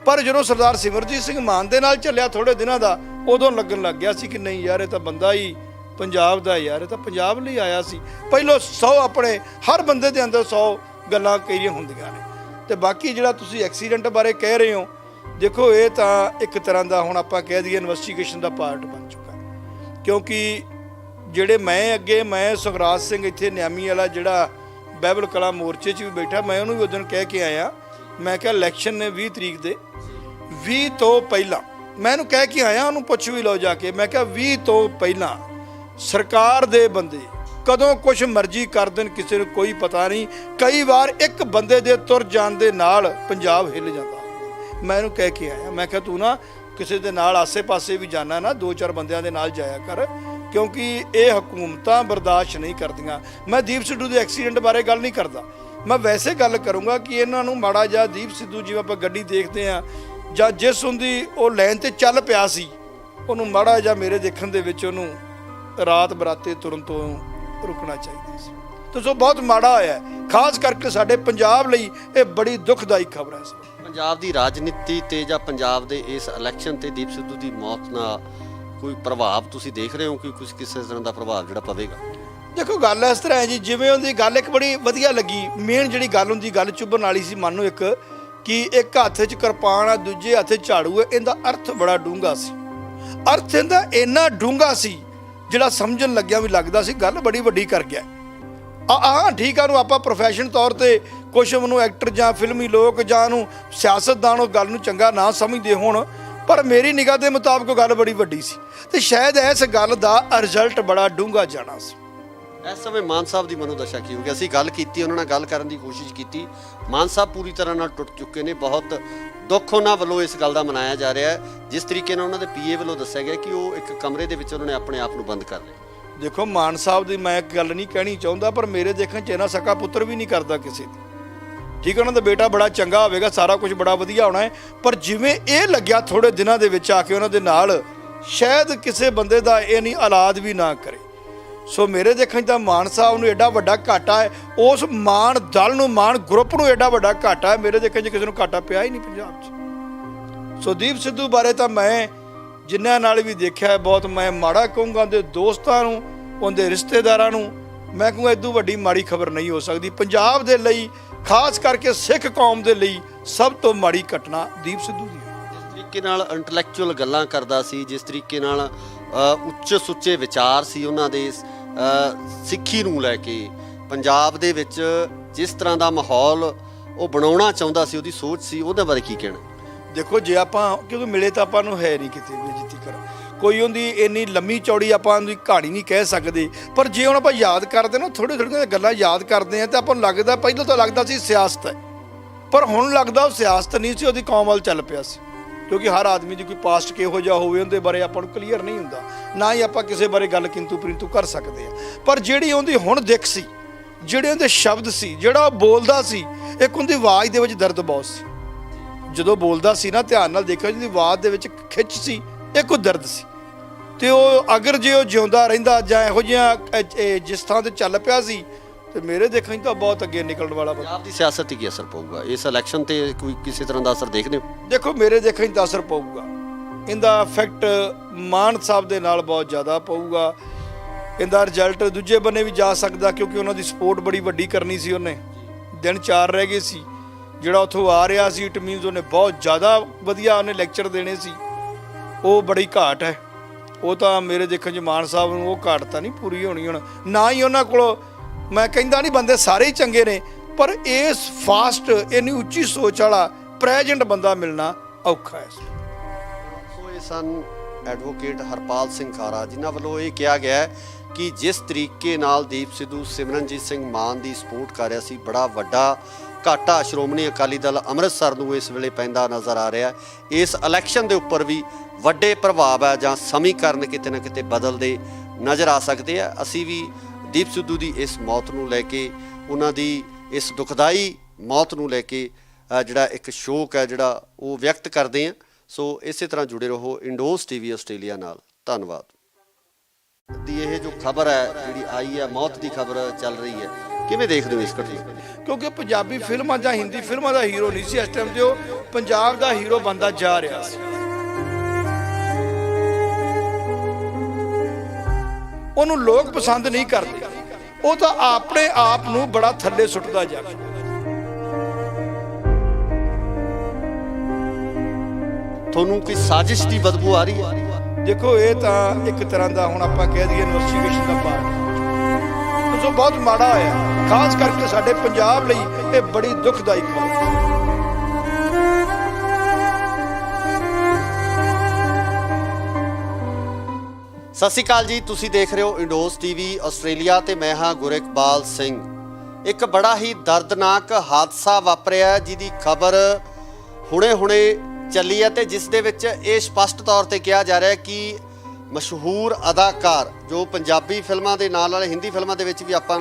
ਪਰ ਜਦੋਂ ਸਰਦਾਰ ਸਿਮਰਜੀਤ ਸਿੰਘ ਮਾਨ ਦੇ ਨਾਲ ਚੱਲਿਆ ਥੋੜੇ ਦਿਨਾਂ ਦਾ, ਉਦੋਂ ਲੱਗਣ ਲੱਗ ਗਿਆ ਸੀ ਕਿ ਨਹੀਂ ਯਾਰ, ਇਹ ਤਾਂ ਬੰਦਾ ਹੀ ਪੰਜਾਬ ਦਾ ਯਾਰ, ਇਹ ਤਾਂ ਪੰਜਾਬ ਲਈ ਆਇਆ ਸੀ। ਪਹਿਲੋਂ 100 ਆਪਣੇ ਹਰ ਬੰਦੇ ਦੇ ਅੰਦਰ 100 ਗੱਲਾਂ ਕਈਆਂ ਹੁੰਦੀਆਂ ਨੇ। ਤੇ ਬਾਕੀ ਜਿਹੜਾ ਤੁਸੀਂ ਐਕਸੀਡੈਂਟ ਬਾਰੇ ਕਹਿ ਰਹੇ ਹੋ, ਦੇਖੋ ਇਹ ਤਾਂ ਇੱਕ ਤਰ੍ਹਾਂ ਦਾ ਹੁਣ ਆਪਾਂ ਕਹਿ ਦਈਏ ਇਨਵੈਸਟੀਗੇਸ਼ਨ ਦਾ ਪਾਰਟ ਬਣ ਚੁੱਕਾ। ਕਿਉਂਕਿ ਜਿਹੜੇ ਮੈਂ ਸੁਖਰਾਜ ਸਿੰਘ ਇੱਥੇ ਨਿਆਮੀ ਵਾਲਾ ਜਿਹੜਾ ਬਾਈਬਲ ਕਲਾ ਮੋਰਚੇ 'ਚ ਵੀ ਬੈਠਾ, ਮੈਂ ਉਹਨੂੰ ਵੀ ਉਦੋਂ ਕਹਿ ਕੇ ਆਇਆ, ਮੈਂ ਕਿਹਾ ਇਲੈਕਸ਼ਨ ਨੇ 20 ਤਰੀਕ ਦੇ 20 ਤੋਂ ਪਹਿਲਾਂ ਮੈਂ ਇਹਨੂੰ ਕਹਿ ਕੇ ਆਇਆ, ਉਹਨੂੰ ਪੁੱਛ ਵੀ ਲਓ ਜਾ ਕੇ, ਮੈਂ ਕਿਹਾ 20 ਤੋਂ ਪਹਿਲਾਂ ਸਰਕਾਰ ਦੇ ਬੰਦੇ ਕਦੋਂ ਕੁਛ ਮਰਜ਼ੀ ਕਰ ਦੇਣ, ਕਿਸੇ ਨੂੰ ਕੋਈ ਪਤਾ ਨਹੀਂ। ਕਈ ਵਾਰ ਇੱਕ ਬੰਦੇ ਦੇ ਤੁਰ ਜਾਣ ਦੇ ਨਾਲ ਪੰਜਾਬ ਹਿੱਲ ਜਾਂਦਾ। ਮੈਂ ਇਹਨੂੰ ਕਹਿ ਕੇ ਆਇਆ, ਮੈਂ ਕਿਹਾ ਤੂੰ ਨਾ ਕਿਸੇ ਦੇ ਨਾਲ ਆਸੇ-ਪਾਸੇ ਵੀ ਜਾਣਾ ਨਾ, 2-4 ਬੰਦਿਆਂ ਦੇ ਨਾਲ ਜਾਇਆ ਕਰ, ਕਿਉਂਕਿ ਇਹ ਹਕੂਮਤਾਂ ਬਰਦਾਸ਼ਤ ਨਹੀਂ ਕਰਦੀਆਂ। ਮੈਂ ਦੀਪ ਸਿੱਧੂ ਦੇ ਐਕਸੀਡੈਂਟ ਬਾਰੇ ਗੱਲ ਨਹੀਂ ਕਰਦਾ, ਮੈਂ ਵੈਸੇ ਗੱਲ ਕਰੂੰਗਾ ਕਿ ਇਹਨਾਂ ਨੂੰ ਮਾੜਾ ਜਿਹਾ ਦੀਪ ਸਿੱਧੂ ਜਿਵੇਂ ਆਪਾਂ ਗੱਡੀ ਦੇਖਦੇ ਹਾਂ ਜਾਂ ਜਿਸ ਹੁੰਦੀ ਉਹ ਲਾਈਨ ਤੇ ਚੱਲ ਪਿਆ ਸੀ, ਉਹਨੂੰ ਮਾੜਾ ਜਿਹਾ ਮੇਰੇ ਦੇਖਣ ਦੇ ਵਿੱਚ ਉਹਨੂੰ ਰਾਤ ਬਰਾਤੇ ਤੁਰਨ ਤੋਂ ਰੁਕਣਾ ਚਾਹੀਦਾ ਸੀ। ਤੇ ਸੋ ਬਹੁਤ ਮਾੜਾ ਹੋਇਆ, ਖਾਸ ਕਰਕੇ ਸਾਡੇ ਪੰਜਾਬ ਲਈ ਇਹ ਬੜੀ ਦੁਖਦਾਈ ਖਬਰ ਹੈ। ਪੰਜਾਬ ਦੀ ਰਾਜਨੀਤੀ ਤੇ ਜਾਂ ਪੰਜਾਬ ਦੇ ਇਸ ਇਲੈਕਸ਼ਨ ਤੇ ਦੀਪ ਸਿੱਧੂ ਦੀ ਮੌਤ ਨਾਲ ਕੋਈ ਪ੍ਰਭਾਵ ਤੁਸੀਂ ਦੇਖ ਰਹੇ ਹੋ ਕਿ ਕੁਝ ਕਿਸੇ ਤਰ੍ਹਾਂ ਦਾ ਪ੍ਰਭਾਵ ਜਿਹੜਾ ਪਵੇਗਾ? ਦੇਖੋ ਗੱਲ ਇਸ ਤਰ੍ਹਾਂ ਹੈ ਜੀ, ਜਿਵੇਂ ਉਹਦੀ ਗੱਲ ਇੱਕ ਬੜੀ ਵਧੀਆ ਲੱਗੀ। ਮੇਨ ਜਿਹੜੀ ਗੱਲ ਹੁੰਦੀ, ਗੱਲ ਚੁੱਭਣ ਵਾਲੀ ਸੀ ਮਨ ਨੂੰ, ਇੱਕ ਕਿ ਇੱਕ ਹੱਥ 'ਚ ਕਿਰਪਾਨ ਆ, ਦੂਜੇ ਹੱਥ 'ਚ ਝਾੜੂ ਹੈ। ਇਹਦਾ ਅਰਥ ਬੜਾ ਡੂੰਘਾ ਸੀ, ਅਰਥ ਇਹਦਾ ਇੰਨਾ ਡੂੰਘਾ ਸੀ ਜਿਹੜਾ ਸਮਝਣ ਲੱਗਿਆ ਵੀ ਲੱਗਦਾ ਸੀ ਗੱਲ ਬੜੀ ਵੱਡੀ ਕਰ ਗਿਆ। ਠੀਕ ਆ, ਨੂੰ ਆਪਾਂ ਪ੍ਰੋਫੈਸ਼ਨ ਤੌਰ ਤੇ ਕੁਛ ਨੂੰ ਐਕਟਰ ਜਾਂ ਫਿਲਮੀ ਲੋਕ ਜਾਂ ਨੂੰ ਸਿਆਸਤਦਾਨ ਉਹ ਗੱਲ ਨੂੰ ਚੰਗਾ ਨਾ ਸਮਝਦੇ ਹੋਣ, ਪਰ ਮੇਰੀ ਨਿਗਾਹ ਦੇ ਮੁਤਾਬਕ ਗੱਲ ਬੜੀ ਵੱਡੀ ਸੀ ਤੇ ਸ਼ਾਇਦ ਇਸ ਗੱਲ ਦਾ ਰਿਜ਼ਲਟ ਬੜਾ ਡੂੰਘਾ ਜਾਣਾ ਸੀ। ਇਸ ਸਮੇਂ ਮਾਨ ਸਾਹਿਬ ਦੀ ਮਨੋਦਸ਼ਾ ਕੀ ਹੋ ਗਈ? ਅਸੀਂ ਗੱਲ ਕੀਤੀ, ਉਹਨਾਂ ਨਾਲ ਗੱਲ ਕਰਨ ਦੀ ਕੋਸ਼ਿਸ਼ ਕੀਤੀ, ਮਾਨ ਸਾਹਿਬ ਪੂਰੀ ਤਰ੍ਹਾਂ ਨਾਲ ਟੁੱਟ ਚੁੱਕੇ ਨੇ। ਬਹੁਤ ਦੁੱਖ ਉਹਨਾਂ ਵੱਲੋਂ ਇਸ ਗੱਲ ਦਾ ਮਨਾਇਆ ਜਾ ਰਿਹਾ ਹੈ, ਜਿਸ ਤਰੀਕੇ ਨਾਲ ਉਹਨਾਂ ਦੇ ਪੀਏ ਵੱਲੋਂ ਦੱਸਿਆ ਗਿਆ ਕਿ ਉਹ ਇੱਕ ਕਮਰੇ ਦੇ ਵਿੱਚ ਉਹਨਾਂ ਨੇ ਆਪਣੇ ਆਪ ਨੂੰ ਬੰਦ ਕਰ ਲਿਆ। ਦੇਖੋ ਮਾਨ ਸਾਹਿਬ ਦੀ ਮੈਂ ਇੱਕ ਗੱਲ ਨਹੀਂ ਕਹਿਣੀ ਚਾਹੁੰਦਾ, ਪਰ ਮੇਰੇ ਦੇਖਣ 'ਚ ਇਹਨਾਂ ਸਕਾ ਪੁੱਤਰ ਵੀ ਨਹੀਂ ਕਰਦਾ ਕਿਸੇ ਦੀ। ਠੀਕ ਹੈ, ਉਹਨਾਂ ਦਾ ਬੇਟਾ ਬੜਾ ਚੰਗਾ ਹੋਵੇਗਾ, ਸਾਰਾ ਕੁਝ ਬੜਾ ਵਧੀਆ ਹੋਣਾ ਹੈ, ਪਰ ਜਿਵੇਂ ਇਹ ਲੱਗਿਆ ਥੋੜੇ ਦਿਨਾਂ ਦੇ ਵਿੱਚ ਆ ਕੇ ਉਹਨਾਂ ਦੇ ਨਾਲ, ਸ਼ਾਇਦ ਕਿਸੇ ਬੰਦੇ ਦਾ ਇਹ ਨਹੀਂ ਔਲਾਦ ਵੀ ਨਾ ਕਰੇ। ਸੋ ਮੇਰੇ ਦੇਖਣ 'ਚ ਤਾਂ ਮਾਨ ਸਾਹਿਬ ਨੂੰ ਐਡਾ ਵੱਡਾ ਘਾਟਾ ਹੈ, ਉਸ ਮਾਨ ਦਲ ਨੂੰ, ਮਾਨ ਗਰੁੱਪ ਨੂੰ ਐਡਾ ਵੱਡਾ ਘਾਟਾ ਹੈ, ਮੇਰੇ ਦੇਖਣ 'ਚ ਕਿਸੇ ਨੂੰ ਘਾਟਾ ਪਿਆ ਹੀ ਨਹੀਂ ਪੰਜਾਬ 'ਚ। ਸੋ ਦੀਪ ਸਿੱਧੂ ਬਾਰੇ ਤਾਂ ਮੈਂ ਜਿਨ੍ਹਾਂ ਨਾਲ ਵੀ ਦੇਖਿਆ ਬਹੁਤ ਮੈਂ ਮਾੜਾ ਕਹੂੰਗਾ। ਉਹਦੇ ਦੋਸਤਾਂ ਨੂੰ, ਉਹਦੇ ਰਿਸ਼ਤੇਦਾਰਾਂ ਨੂੰ ਮੈਂ ਕਹੂੰਗਾ ਇਦੋਂ ਵੱਡੀ ਮਾੜੀ ਖਬਰ ਨਹੀਂ ਹੋ ਸਕਦੀ ਪੰਜਾਬ ਦੇ ਲਈ, ਖਾਸ ਕਰਕੇ ਸਿੱਖ ਕੌਮ ਦੇ ਲਈ ਸਭ ਤੋਂ ਮਾੜੀ ਘਟਨਾ ਦੀਪ ਸਿੱਧੂ ਦੀ। ਤਰੀਕੇ ਨਾਲ ਇੰਟੈਲੈਕਚੁਅਲ ਗੱਲਾਂ ਕਰਦਾ ਸੀ, ਜਿਸ ਤਰੀਕੇ ਨਾਲ ਉੱਚ ਸੁੱਚੇ ਵਿਚਾਰ ਸੀ ਉਹਨਾਂ ਦੇ ਸਿੱਖੀ ਨੂੰ ਲੈ ਕੇ, ਪੰਜਾਬ ਦੇ ਵਿੱਚ ਜਿਸ ਤਰ੍ਹਾਂ ਦਾ ਮਾਹੌਲ ਉਹ ਬਣਾਉਣਾ ਚਾਹੁੰਦਾ ਸੀ, ਉਹਦੀ ਸੋਚ ਸੀ, ਉਹਦੇ ਬਾਰੇ ਕੀ ਕਹਿਣਾ? ਦੇਖੋ ਜੇ ਆਪਾਂ ਕਿਉਂਕਿ ਮਿਲੇ ਤਾਂ ਆਪਾਂ ਨੂੰ ਹੈ ਨਹੀਂ ਕਿਤੇ ਬੇਇੱਜ਼ਤੀ ਕਰ, ਕੋਈ ਉਹਦੀ ਇੰਨੀ ਲੰਮੀ ਚੌੜੀ ਆਪਾਂ ਉਹਦੀ ਕਹਾਣੀ ਨਹੀਂ ਕਹਿ ਸਕਦੇ, ਪਰ ਜੇ ਹੁਣ ਆਪਾਂ ਯਾਦ ਕਰਦੇ ਨਾ ਥੋੜ੍ਹੀਆਂ ਥੋੜ੍ਹੀਆਂ ਗੱਲਾਂ ਯਾਦ ਕਰਦੇ ਆ ਤਾਂ ਆਪਾਂ ਨੂੰ ਲੱਗਦਾ ਪਹਿਲਾਂ ਤਾਂ ਲੱਗਦਾ ਸੀ ਸਿਆਸਤ ਹੈ, ਪਰ ਹੁਣ ਲੱਗਦਾ ਉਹ ਸਿਆਸਤ ਨਹੀਂ ਸੀ, ਉਹਦੀ ਕੌਮ ਵੱਲ ਚੱਲ ਪਿਆ ਸੀ। ਕਿਉਂਕਿ ਹਰ ਆਦਮੀ ਦੀ ਕੋਈ ਪਾਸਟ ਕਿਹੋ ਜਿਹਾ ਹੋਵੇ ਉਹਦੇ ਬਾਰੇ ਆਪਾਂ ਨੂੰ ਕਲੀਅਰ ਨਹੀਂ ਹੁੰਦਾ, ਨਾ ਹੀ ਆਪਾਂ ਕਿਸੇ ਬਾਰੇ ਗੱਲ ਕਿੰਤੂ ਪਰਿੰਤੂ ਕਰ ਸਕਦੇ ਆ। ਪਰ ਜਿਹੜੀ ਉਹਦੀ ਹੁਣ ਦਿੱਖ ਸੀ, ਜਿਹੜੇ ਉਹਦੇ ਸ਼ਬਦ ਸੀ, ਜਿਹੜਾ ਉਹ ਬੋਲਦਾ ਸੀ, ਇੱਕ ਉਹਦੀ ਆਵਾਜ਼ ਦੇ ਵਿੱਚ ਦਰਦ ਬਹੁਤ ਸੀ। ਜਦੋਂ ਬੋਲਦਾ ਸੀ ਨਾ ਧਿਆਨ ਨਾਲ ਦੇਖਿਓ, ਜਿਹਦੀ ਆਵਾਜ਼ ਦੇ ਵਿੱਚ ਖਿੱਚ ਸੀ, ਇੱਕ ਉਹ ਦਰਦ ਸੀ। ਤੇ ਉਹ ਅਗਰ ਜੇ ਉਹ ਜਿਉਂਦਾ ਰਹਿੰਦਾ ਜਾਂ ਇਹੋ ਜਿਹਾ ਜਿਸ ਥਾਂ ਤੇ ਚੱਲ ਪਿਆ ਸੀ, ਤੇ ਮੇਰੇ ਦੇਖਣ 'ਚ ਤਾਂ ਬਹੁਤ ਅੱਗੇ ਨਿਕਲਣ ਵਾਲਾ ਬੰਦਾ। ਪੰਜਾਬ ਦੀ ਸਿਆਸਤ 'ਤੇ ਕੀ ਅਸਰ ਪਊਗਾ ਇਸ ਇਲੈਕਸ਼ਨ ਤੇ? ਕੋਈ ਕਿਸੇ ਤਰ੍ਹਾਂ ਦਾ ਅਸਰ ਦੇਖਦੇ ਹੋ? ਦੇਖੋ ਮੇਰੇ ਦੇਖਣ 'ਚ ਤਾਂ ਅਸਰ ਪਊਗਾ, ਇਹਦਾ ਇਫੈਕਟ ਮਾਨ ਸਾਹਿਬ ਦੇ ਨਾਲ ਬਹੁਤ ਜ਼ਿਆਦਾ ਪਊਗਾ। ਇਹਦਾ ਰਿਜ਼ਲਟ ਦੂਜੇ ਬੰਨੇ ਵੀ ਜਾ ਸਕਦਾ, ਕਿਉਂਕਿ ਉਹਨਾਂ ਦੀ ਸਪੋਰਟ ਬੜੀ ਵੱਡੀ ਕਰਨੀ ਸੀ। ਉਹਨੇ ਦਿਨ 4 ਰਹਿ ਗਏ ਸੀ, ਜਿਹੜਾ ਉੱਥੋਂ ਆ ਰਿਹਾ ਸੀ, ਇਟ ਮੀਨਸ ਉਹਨੇ ਬਹੁਤ ਜ਼ਿਆਦਾ ਵਧੀਆ ਉਹਨੇ ਲੈਕਚਰ ਦੇਣੇ ਸੀ। ਉਹ ਬੜੀ ਘਾਟ ਹੈ, ਉਹ ਤਾਂ ਮੇਰੇ ਦੇਖਣ 'ਚ ਮਾਨ ਸਾਹਿਬ ਨੂੰ ਉਹ ਘਾਟ ਤਾਂ ਨਹੀਂ ਪੂਰੀ ਹੋਣੀ ਹੁਣ। ਨਾ ਹੀ ਉਹਨਾਂ ਕੋਲ, ਮੈਂ ਕਹਿੰਦਾ ਨਹੀਂ ਬੰਦੇ ਸਾਰੇ ਹੀ ਚੰਗੇ ਨੇ, ਪਰ ਇਸ ਫਾਸਟ ਇੰਨੀ ਉੱਚੀ ਸੋਚ ਵਾਲਾ ਪ੍ਰੈਜ਼ੈਂਟ ਬੰਦਾ ਮਿਲਣਾ ਔਖਾ ਹੈ। ਸੋ ਇਹ ਸਨ ਐਡਵੋਕੇਟ ਹਰਪਾਲ ਸਿੰਘ ਖਾਰਾ, ਜਿਨ੍ਹਾਂ ਵੱਲੋਂ ਇਹ ਕਿਹਾ ਗਿਆ ਹੈ ਕਿ ਜਿਸ ਤਰੀਕੇ ਨਾਲ ਦੀਪ ਸਿੱਧੂ ਸਿਮਰਨਜੀਤ ਸਿੰਘ ਮਾਨ ਦੀ ਸਪੋਰਟ ਕਰ ਰਿਹਾ ਸੀ, ਬੜਾ ਵੱਡਾ ਘਾਟਾ ਸ਼੍ਰੋਮਣੀ ਅਕਾਲੀ ਦਲ ਅੰਮ੍ਰਿਤਸਰ ਨੂੰ ਇਸ ਵੇਲੇ ਪੈਂਦਾ ਨਜ਼ਰ ਆ ਰਿਹਾ। ਇਸ ਇਲੈਕਸ਼ਨ ਦੇ ਉੱਪਰ ਵੀ ਵੱਡੇ ਪ੍ਰਭਾਵ ਹੈ ਜਾਂ ਸਮੀਕਰਨ ਕਿਤੇ ਨਾ ਕਿਤੇ ਬਦਲਦੇ ਨਜ਼ਰ ਆ ਸਕਦੇ ਆ। ਅਸੀਂ ਵੀ ਦੀਪ ਸਿੱਧੂ ਦੀ ਇਸ ਮੌਤ ਨੂੰ ਲੈ ਕੇ, ਉਹਨਾਂ ਦੀ ਇਸ ਦੁਖਦਾਈ ਮੌਤ ਨੂੰ ਲੈ ਕੇ ਜਿਹੜਾ ਇੱਕ ਸ਼ੋਕ ਹੈ ਜਿਹੜਾ ਉਹ ਵਿਅਕਤ ਕਰਦੇ ਹਾਂ। ਸੋ ਇਸੇ ਤਰ੍ਹਾਂ ਜੁੜੇ ਰਹੋ ਇੰਡੋਜ਼ ਟੀਵੀ ਆਸਟ੍ਰੇਲੀਆ ਨਾਲ। ਧੰਨਵਾਦ। ਦੀ ਇਹ ਜੋ ਖਬਰ ਹੈ ਜਿਹੜੀ ਆਈ ਹੈ, ਮੌਤ ਦੀ ਖਬਰ ਚੱਲ ਰਹੀ ਹੈ, ਕਿਵੇਂ ਦੇਖਦੇ ਹੋ ਇਸ ਘਟਨਾ ਨੂੰ? ਕਿਉਂਕਿ ਪੰਜਾਬੀ ਫਿਲਮਾਂ ਜਾਂ ਹਿੰਦੀ ਫਿਲਮਾਂ ਦਾ ਹੀਰੋ ਨਹੀਂ ਸੀ ਇਸ ਟਾਈਮ ਤੇ, ਉਹ ਪੰਜਾਬ ਦਾ ਹੀਰੋ ਬਣਦਾ ਜਾ ਰਿਹਾ ਸੀ। ਉਹਨੂੰ ਲੋਕ ਪਸੰਦ ਨਹੀਂ ਕਰਦੇ, ਉਹ ਤਾਂ ਆਪਣੇ ਆਪ ਨੂੰ ਬੜਾ ਥੱਲੇ ਸੁੱਟਦਾ ਜਾ ਰਿਹਾ। ਤੁਹਾਨੂੰ ਕੋਈ ਸਾਜ਼ਿਸ਼ ਦੀ ਬਦਬੂ ਆ ਰਹੀ ਹੈ? ਦੇਖੋ ਇਹ ਤਾਂ ਇੱਕ ਤਰ੍ਹਾਂ ਦਾ ਹੁਣ ਆਪਾਂ ਕਹਿ ਦਈਏ ਇਨਵੈਸਟੀਗੇਸ਼ਨ ਦਾ ਪਾਰਟ, ਸੋ ਬਹੁਤ ਮਾੜਾ ਹੋਇਆ, ਖਾਸ ਕਰਕੇ ਸਾਡੇ ਪੰਜਾਬ ਲਈ ਇਹ ਬੜੀ ਦੁਖਦਾਈ ਖਬਰ ਹੈ। ਸਤਿ ਸ਼੍ਰੀ ਅਕਾਲ ਜੀ, ਤੁਸੀਂ ਦੇਖ ਰਹੇ ਹੋ ਇੰਡੋਜ਼ ਟੀਵੀ ਆਸਟ੍ਰੇਲੀਆ ਤੇ ਮੈਂ ਹਾਂ ਗੁਰਿਕਬਾਲ ਸਿੰਘ। ਇੱਕ ਬੜਾ ਹੀ ਦਰਦਨਾਕ ਹਾਦਸਾ ਵਾਪਰਿਆ ਜਿਹਦੀ ਖਬਰ ਹੁਣੇ ਚੱਲੀ ਹੈ ਤੇ ਜਿਸ ਦੇ ਵਿੱਚ ਇਹ ਸਪਸ਼ਟ ਤੌਰ ਤੇ ਕਿਹਾ ਜਾ ਰਿਹਾ ਕਿ ਮਸ਼ਹੂਰ ਅਦਾਕਾਰ ਜੋ ਪੰਜਾਬੀ ਫਿਲਮਾਂ ਦੇ ਨਾਲ ਹਿੰਦੀ ਫਿਲਮਾਂ ਦੇ ਵਿੱਚ ਵੀ ਆਪਾਂ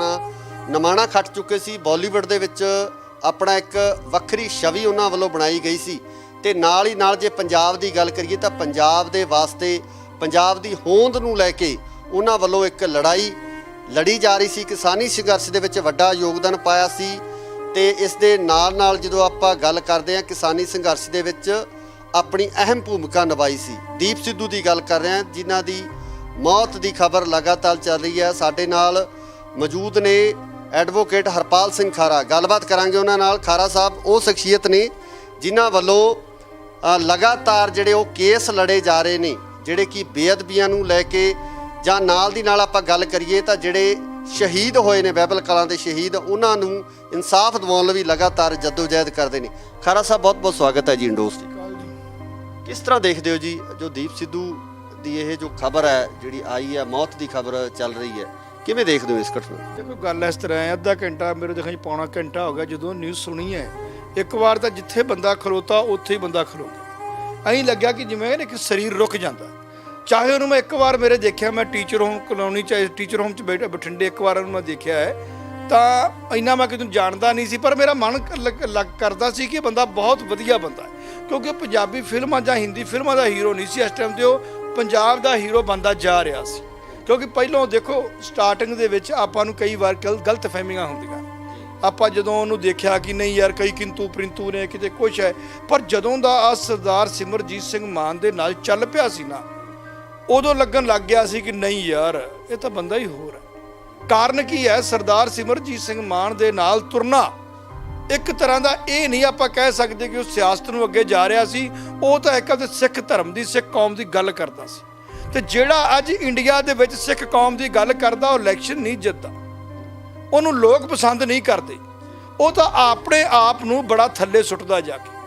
ਨਮਾਣਾ ਖੱਟ ਚੁੱਕੇ ਸੀ, ਬਾਲੀਵੁੱਡ ਦੇ ਵਿੱਚ ਆਪਣਾ ਇੱਕ ਵੱਖਰੀ ਛਵੀ ਉਹਨਾਂ ਵੱਲੋਂ ਬਣਾਈ ਗਈ ਸੀ। ਤੇ ਨਾਲ ਹੀ ਨਾਲ ਜੇ ਪੰਜਾਬ ਦੀ ਗੱਲ ਕਰੀਏ ਤਾਂ ਪੰਜਾਬ ਦੇ ਵਾਸਤੇ, ਪੰਜਾਬ ਦੀ ਹੋਂਦ ਨੂੰ ਲੈ ਕੇ ਉਹਨਾਂ ਵੱਲੋਂ ਇੱਕ ਲੜਾਈ ਲੜੀ ਜਾ ਰਹੀ ਸੀ। ਕਿਸਾਨੀ ਸੰਘਰਸ਼ ਦੇ ਵਿੱਚ ਵੱਡਾ ਯੋਗਦਾਨ ਪਾਇਆ ਸੀ। ਤੇ ਇਸ ਦੇ ਨਾਲ ਜਦੋਂ ਆਪਾਂ ਗੱਲ ਕਰਦੇ ਹਾਂ ਕਿਸਾਨੀ ਸੰਘਰਸ਼ ਦੇ ਵਿੱਚ ਆਪਣੀ ਅਹਿਮ ਭੂਮਿਕਾ ਨਿਭਾਈ ਸੀ, ਦੀਪ ਸਿੱਧੂ ਦੀ ਗੱਲ ਕਰ ਰਹੇ ਹਾਂ, ਜਿਨ੍ਹਾਂ ਦੀ ਮੌਤ ਦੀ ਖਬਰ ਲਗਾਤਾਰ ਚੱਲ ਰਹੀ ਹੈ। ਸਾਡੇ ਨਾਲ ਮੌਜੂਦ ਨੇ ਐਡਵੋਕੇਟ ਹਰਪਾਲ ਸਿੰਘ ਖਾਰਾ, ਗੱਲਬਾਤ ਕਰਾਂਗੇ ਉਹਨਾਂ ਨਾਲ। ਖਾਰਾ ਸਾਹਿਬ ਉਹ ਸ਼ਖਸੀਅਤ ਨੇ ਜਿਨ੍ਹਾਂ ਵੱਲੋਂ ਲਗਾਤਾਰ ਜਿਹੜੇ ਉਹ ਕੇਸ ਲੜੇ ਜਾ ਰਹੇ ਨੇ, ਜਿਹੜੇ ਕਿ ਬੇਅਦਬੀਆਂ ਨੂੰ ਲੈ ਕੇ, ਜਾਂ ਨਾਲ ਦੀ ਨਾਲ ਆਪਾਂ ਗੱਲ ਕਰੀਏ ਤਾਂ ਜਿਹੜੇ ਸ਼ਹੀਦ ਹੋਏ ਨੇ ਬਾਈਬਲ ਕਲਾਂ ਦੇ ਸ਼ਹੀਦ, ਉਹਨਾਂ ਨੂੰ ਇਨਸਾਫ ਦਿਵਾਉਣ ਲਈ ਵੀ ਲਗਾਤਾਰ ਜਦੋਜਹਿਦ ਕਰਦੇ ਨੇ। ਖਾਰਾ ਸਾਹਿਬ ਬਹੁਤ ਬਹੁਤ ਸਵਾਗਤ ਹੈ ਜੀ ਇੰਡੋਜ਼ ਦੀ। ਕਿਸ ਤਰ੍ਹਾਂ ਦੇਖਦੇ ਹੋ ਜੀ ਜੋ ਦੀਪ ਸਿੱਧੂ ਦੀ ਇਹ ਜੋ ਖਬਰ ਹੈ ਜਿਹੜੀ ਆਈ ਹੈ, ਮੌਤ ਦੀ ਖਬਰ ਚੱਲ ਰਹੀ ਹੈ, ਕਿਵੇਂ ਦੇਖਦੇ ਹੋ ਇਸ ਘਟਨਾ ਨੂੰ? ਦੇਖੋ ਗੱਲ ਇਸ ਤਰ੍ਹਾਂ ਹੈ, ਅੱਧਾ ਘੰਟਾ ਮੇਰੇ ਦੇਖਣ 'ਚ ਪੌਣਾ ਘੰਟਾ ਹੋ ਗਿਆ ਜਦੋਂ ਨਿਊਜ਼ ਸੁਣੀ ਹੈ। ਇੱਕ ਵਾਰ ਤਾਂ ਜਿੱਥੇ ਬੰਦਾ ਖਲੋਤਾ ਉੱਥੇ ਹੀ ਬੰਦਾ ਖਲੋ ਗਿਆ, ਐਂ ਲੱਗਿਆ ਕਿ ਜਿਵੇਂ ਇੱਕ ਸਰੀਰ ਰੁਕ ਜਾਂਦਾ। ਚਾਹੇ ਉਹਨੂੰ ਮੈਂ ਇੱਕ ਵਾਰ ਮੇਰੇ ਦੇਖਿਆ, ਮੈਂ ਟੀਚਰ ਹੋਮ ਕਲੋਨੀ 'ਚ ਟੀਚਰ ਹੋਮ 'ਚ ਬੈਠਾ ਬਠਿੰਡੇ ਇੱਕ ਵਾਰ ਉਹਨੂੰ ਮੈਂ ਦੇਖਿਆ ਹੈ, ਤਾਂ ਇੰਨਾ ਮੈਂ ਕਿਤੇ ਜਾਣਦਾ ਨਹੀਂ ਸੀ, ਪਰ ਮੇਰਾ ਮਨ ਕਰਦਾ ਸੀ ਕਿ ਬੰਦਾ ਬਹੁਤ ਵਧੀਆ ਬੰਦਾ ਹੈ। ਕਿਉਂਕਿ ਪੰਜਾਬੀ ਫਿਲਮਾਂ ਜਾਂ ਹਿੰਦੀ ਫਿਲਮਾਂ ਦਾ ਹੀਰੋ ਨਹੀਂ ਸੀ ਇਸ ਟਾਈਮ ਤੇ, ਉਹ ਪੰਜਾਬ ਦਾ ਹੀਰੋ ਬਣਦਾ ਜਾ ਰਿਹਾ ਸੀ। ਕਿਉਂਕਿ ਪਹਿਲਾਂ ਦੇਖੋ ਸਟਾਰਟਿੰਗ ਦੇ ਵਿੱਚ ਆਪਾਂ ਨੂੰ ਕਈ ਵਾਰ ਗਲਤ ਫਹਿਮੀਆਂ ਹੁੰਦੀਆਂ, ਆਪਾਂ ਜਦੋਂ ਉਹਨੂੰ ਦੇਖਿਆ ਕਿ ਨਹੀਂ ਯਾਰ ਕਈ ਕਿੰਤੂ ਪ੍ਰਿੰਤੂ ਨੇ, ਕਿਤੇ ਕੁਛ ਹੈ, ਪਰ ਜਦੋਂ ਦਾ ਆ ਸਰਦਾਰ ਸਿਮਰਜੀਤ ਸਿੰਘ ਮਾਨ ਦੇ ਨਾਲ ਚੱਲ ਪਿਆ ਸੀ ਨਾ, ਉਦੋਂ ਲੱਗਣ ਲੱਗ ਗਿਆ ਸੀ ਕਿ ਨਹੀਂ ਯਾਰ ਇਹ ਤਾਂ ਬੰਦਾ ਹੀ ਹੋਰ ਹੈ। ਕਾਰਨ ਕੀ ਹੈ? ਸਰਦਾਰ ਸਿਮਰਜੀਤ ਸਿੰਘ ਮਾਨ ਦੇ ਨਾਲ ਤੁਰਨਾ ਇੱਕ ਤਰ੍ਹਾਂ ਦਾ ਇਹ ਨਹੀਂ ਆਪਾਂ ਕਹਿ ਸਕਦੇ ਕਿ ਉਹ ਸਿਆਸਤ ਨੂੰ ਅੱਗੇ ਜਾ ਰਿਹਾ ਸੀ। ਉਹ ਤਾਂ ਇੱਕ ਆਪਦੇ ਸਿੱਖ ਧਰਮ ਦੀ, ਸਿੱਖ ਕੌਮ ਦੀ ਗੱਲ ਕਰਦਾ ਸੀ। ਤੇ ਜਿਹੜਾ ਅੱਜ ਇੰਡੀਆ ਦੇ ਵਿੱਚ ਸਿੱਖ ਕੌਮ ਦੀ ਗੱਲ ਕਰਦਾ, ਉਹ ਇਲੈਕਸ਼ਨ ਨਹੀਂ ਜਿੱਤਦਾ, ਉਹਨੂੰ ਲੋਕ ਪਸੰਦ ਨਹੀਂ ਕਰਦੇ। ਉਹ ਤਾਂ ਆਪਣੇ ਆਪ ਨੂੰ ਬੜਾ ਥੱਲੇ ਸੁੱਟਦਾ ਜਾ ਕੇ।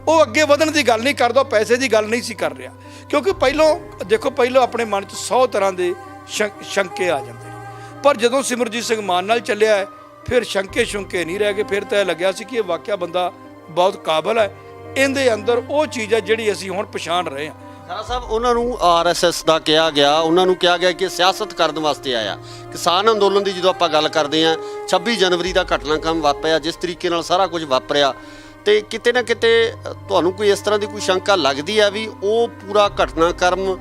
ਉਹ ਅੱਗੇ ਵਧਣ ਦੀ ਗੱਲ ਨਹੀਂ ਕਰਦਾ, ਉਹ ਪੈਸੇ ਦੀ ਗੱਲ ਨਹੀਂ ਸੀ ਕਰ ਰਿਹਾ। ਕਿਉਂਕਿ ਪਹਿਲਾਂ ਆਪਣੇ ਮਨ 'ਚ 100 ਤਰ੍ਹਾਂ ਦੇ ਸ਼ੰਕੇ ਆ ਜਾਂਦੇ ਨੇ। ਪਰ ਜਦੋਂ ਸਿਮਰਜੀਤ ਸਿੰਘ ਮਾਨ ਨਾਲ ਚੱਲਿਆ ਹੈ, ਫਿਰ ਸ਼ੰਕੇ ਨਹੀਂ ਰਹਿ ਗਏ। ਫਿਰ ਤਾਂ ਇਹ ਲੱਗਿਆ ਸੀ ਕਿ ਇਹ ਵਾਕਿਆ ਬੰਦਾ ਬਹੁਤ ਕਾਬਲ ਹੈ, ਇਹਦੇ ਅੰਦਰ ਉਹ ਚੀਜ਼ ਹੈ ਜਿਹੜੀ ਅਸੀਂ ਹੁਣ ਪਛਾਣ ਰਹੇ ਹਾਂ। ਖਾਰਾ ਸਾਹਿਬ, ਉਹਨਾਂ ਨੂੰ ਆਰਐਸਐਸ ਦਾ ਕਿਹਾ ਗਿਆ, ਉਹਨਾਂ ਨੂੰ ਕਿਹਾ ਗਿਆ ਕਿ ਸਿਆਸਤ ਕਰਨ ਵਾਸਤੇ ਆਇਆ। ਕਿਸਾਨ ਅੰਦੋਲਨ ਦੀ ਜਦੋਂ ਆਪਾਂ ਗੱਲ ਕਰਦੇ ਹਾਂ, 26 ਜਨਵਰੀ ਦਾ ਘਟਨਾਕ੍ਰਮ ਵਾਪਰਿਆ, ਜਿਸ ਤਰੀਕੇ ਨਾਲ ਸਾਰਾ ਕੁਝ ਵਾਪਰਿਆ, ਤੇ ਕਿਤੇ ਨਾ ਕਿਤੇ ਤੁਹਾਨੂੰ ਕੋਈ ਇਸ ਤਰ੍ਹਾਂ ਦੀ ਕੋਈ ਸ਼ੰਕਾ ਲੱਗਦੀ ਹੈ ਵੀ ਉਹ ਪੂਰਾ ਘਟਨਾਕ੍ਰਮ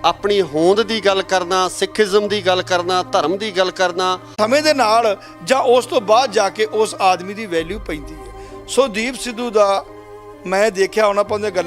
ਆਪਣੀ ਹੋਂਦ ਦੀ ਗੱਲ ਕਰਨਾ, ਸਿੱਖੀਜ਼ਮ ਦੀ ਗੱਲ ਕਰਨਾ, ਧਰਮ ਦੀ ਗੱਲ ਕਰਨਾ, ਸਮੇਂ ਦੇ ਨਾਲ ਜਾਂ ਉਸ ਤੋਂ ਬਾਅਦ ਜਾ ਕੇ ਉਸ ਆਦਮੀ ਦੀ ਵੈਲਿਊ ਪੈਂਦੀ ਹੈ। ਸੋ ਦੀਪ ਸਿੱਧੂ ਦਾ ਮੈਂ ਦੇਖਿਆ, ਉਹਨਾਂ ਆਪਾਂ ਉਹਦੀਆਂ ਗੱਲਾਂ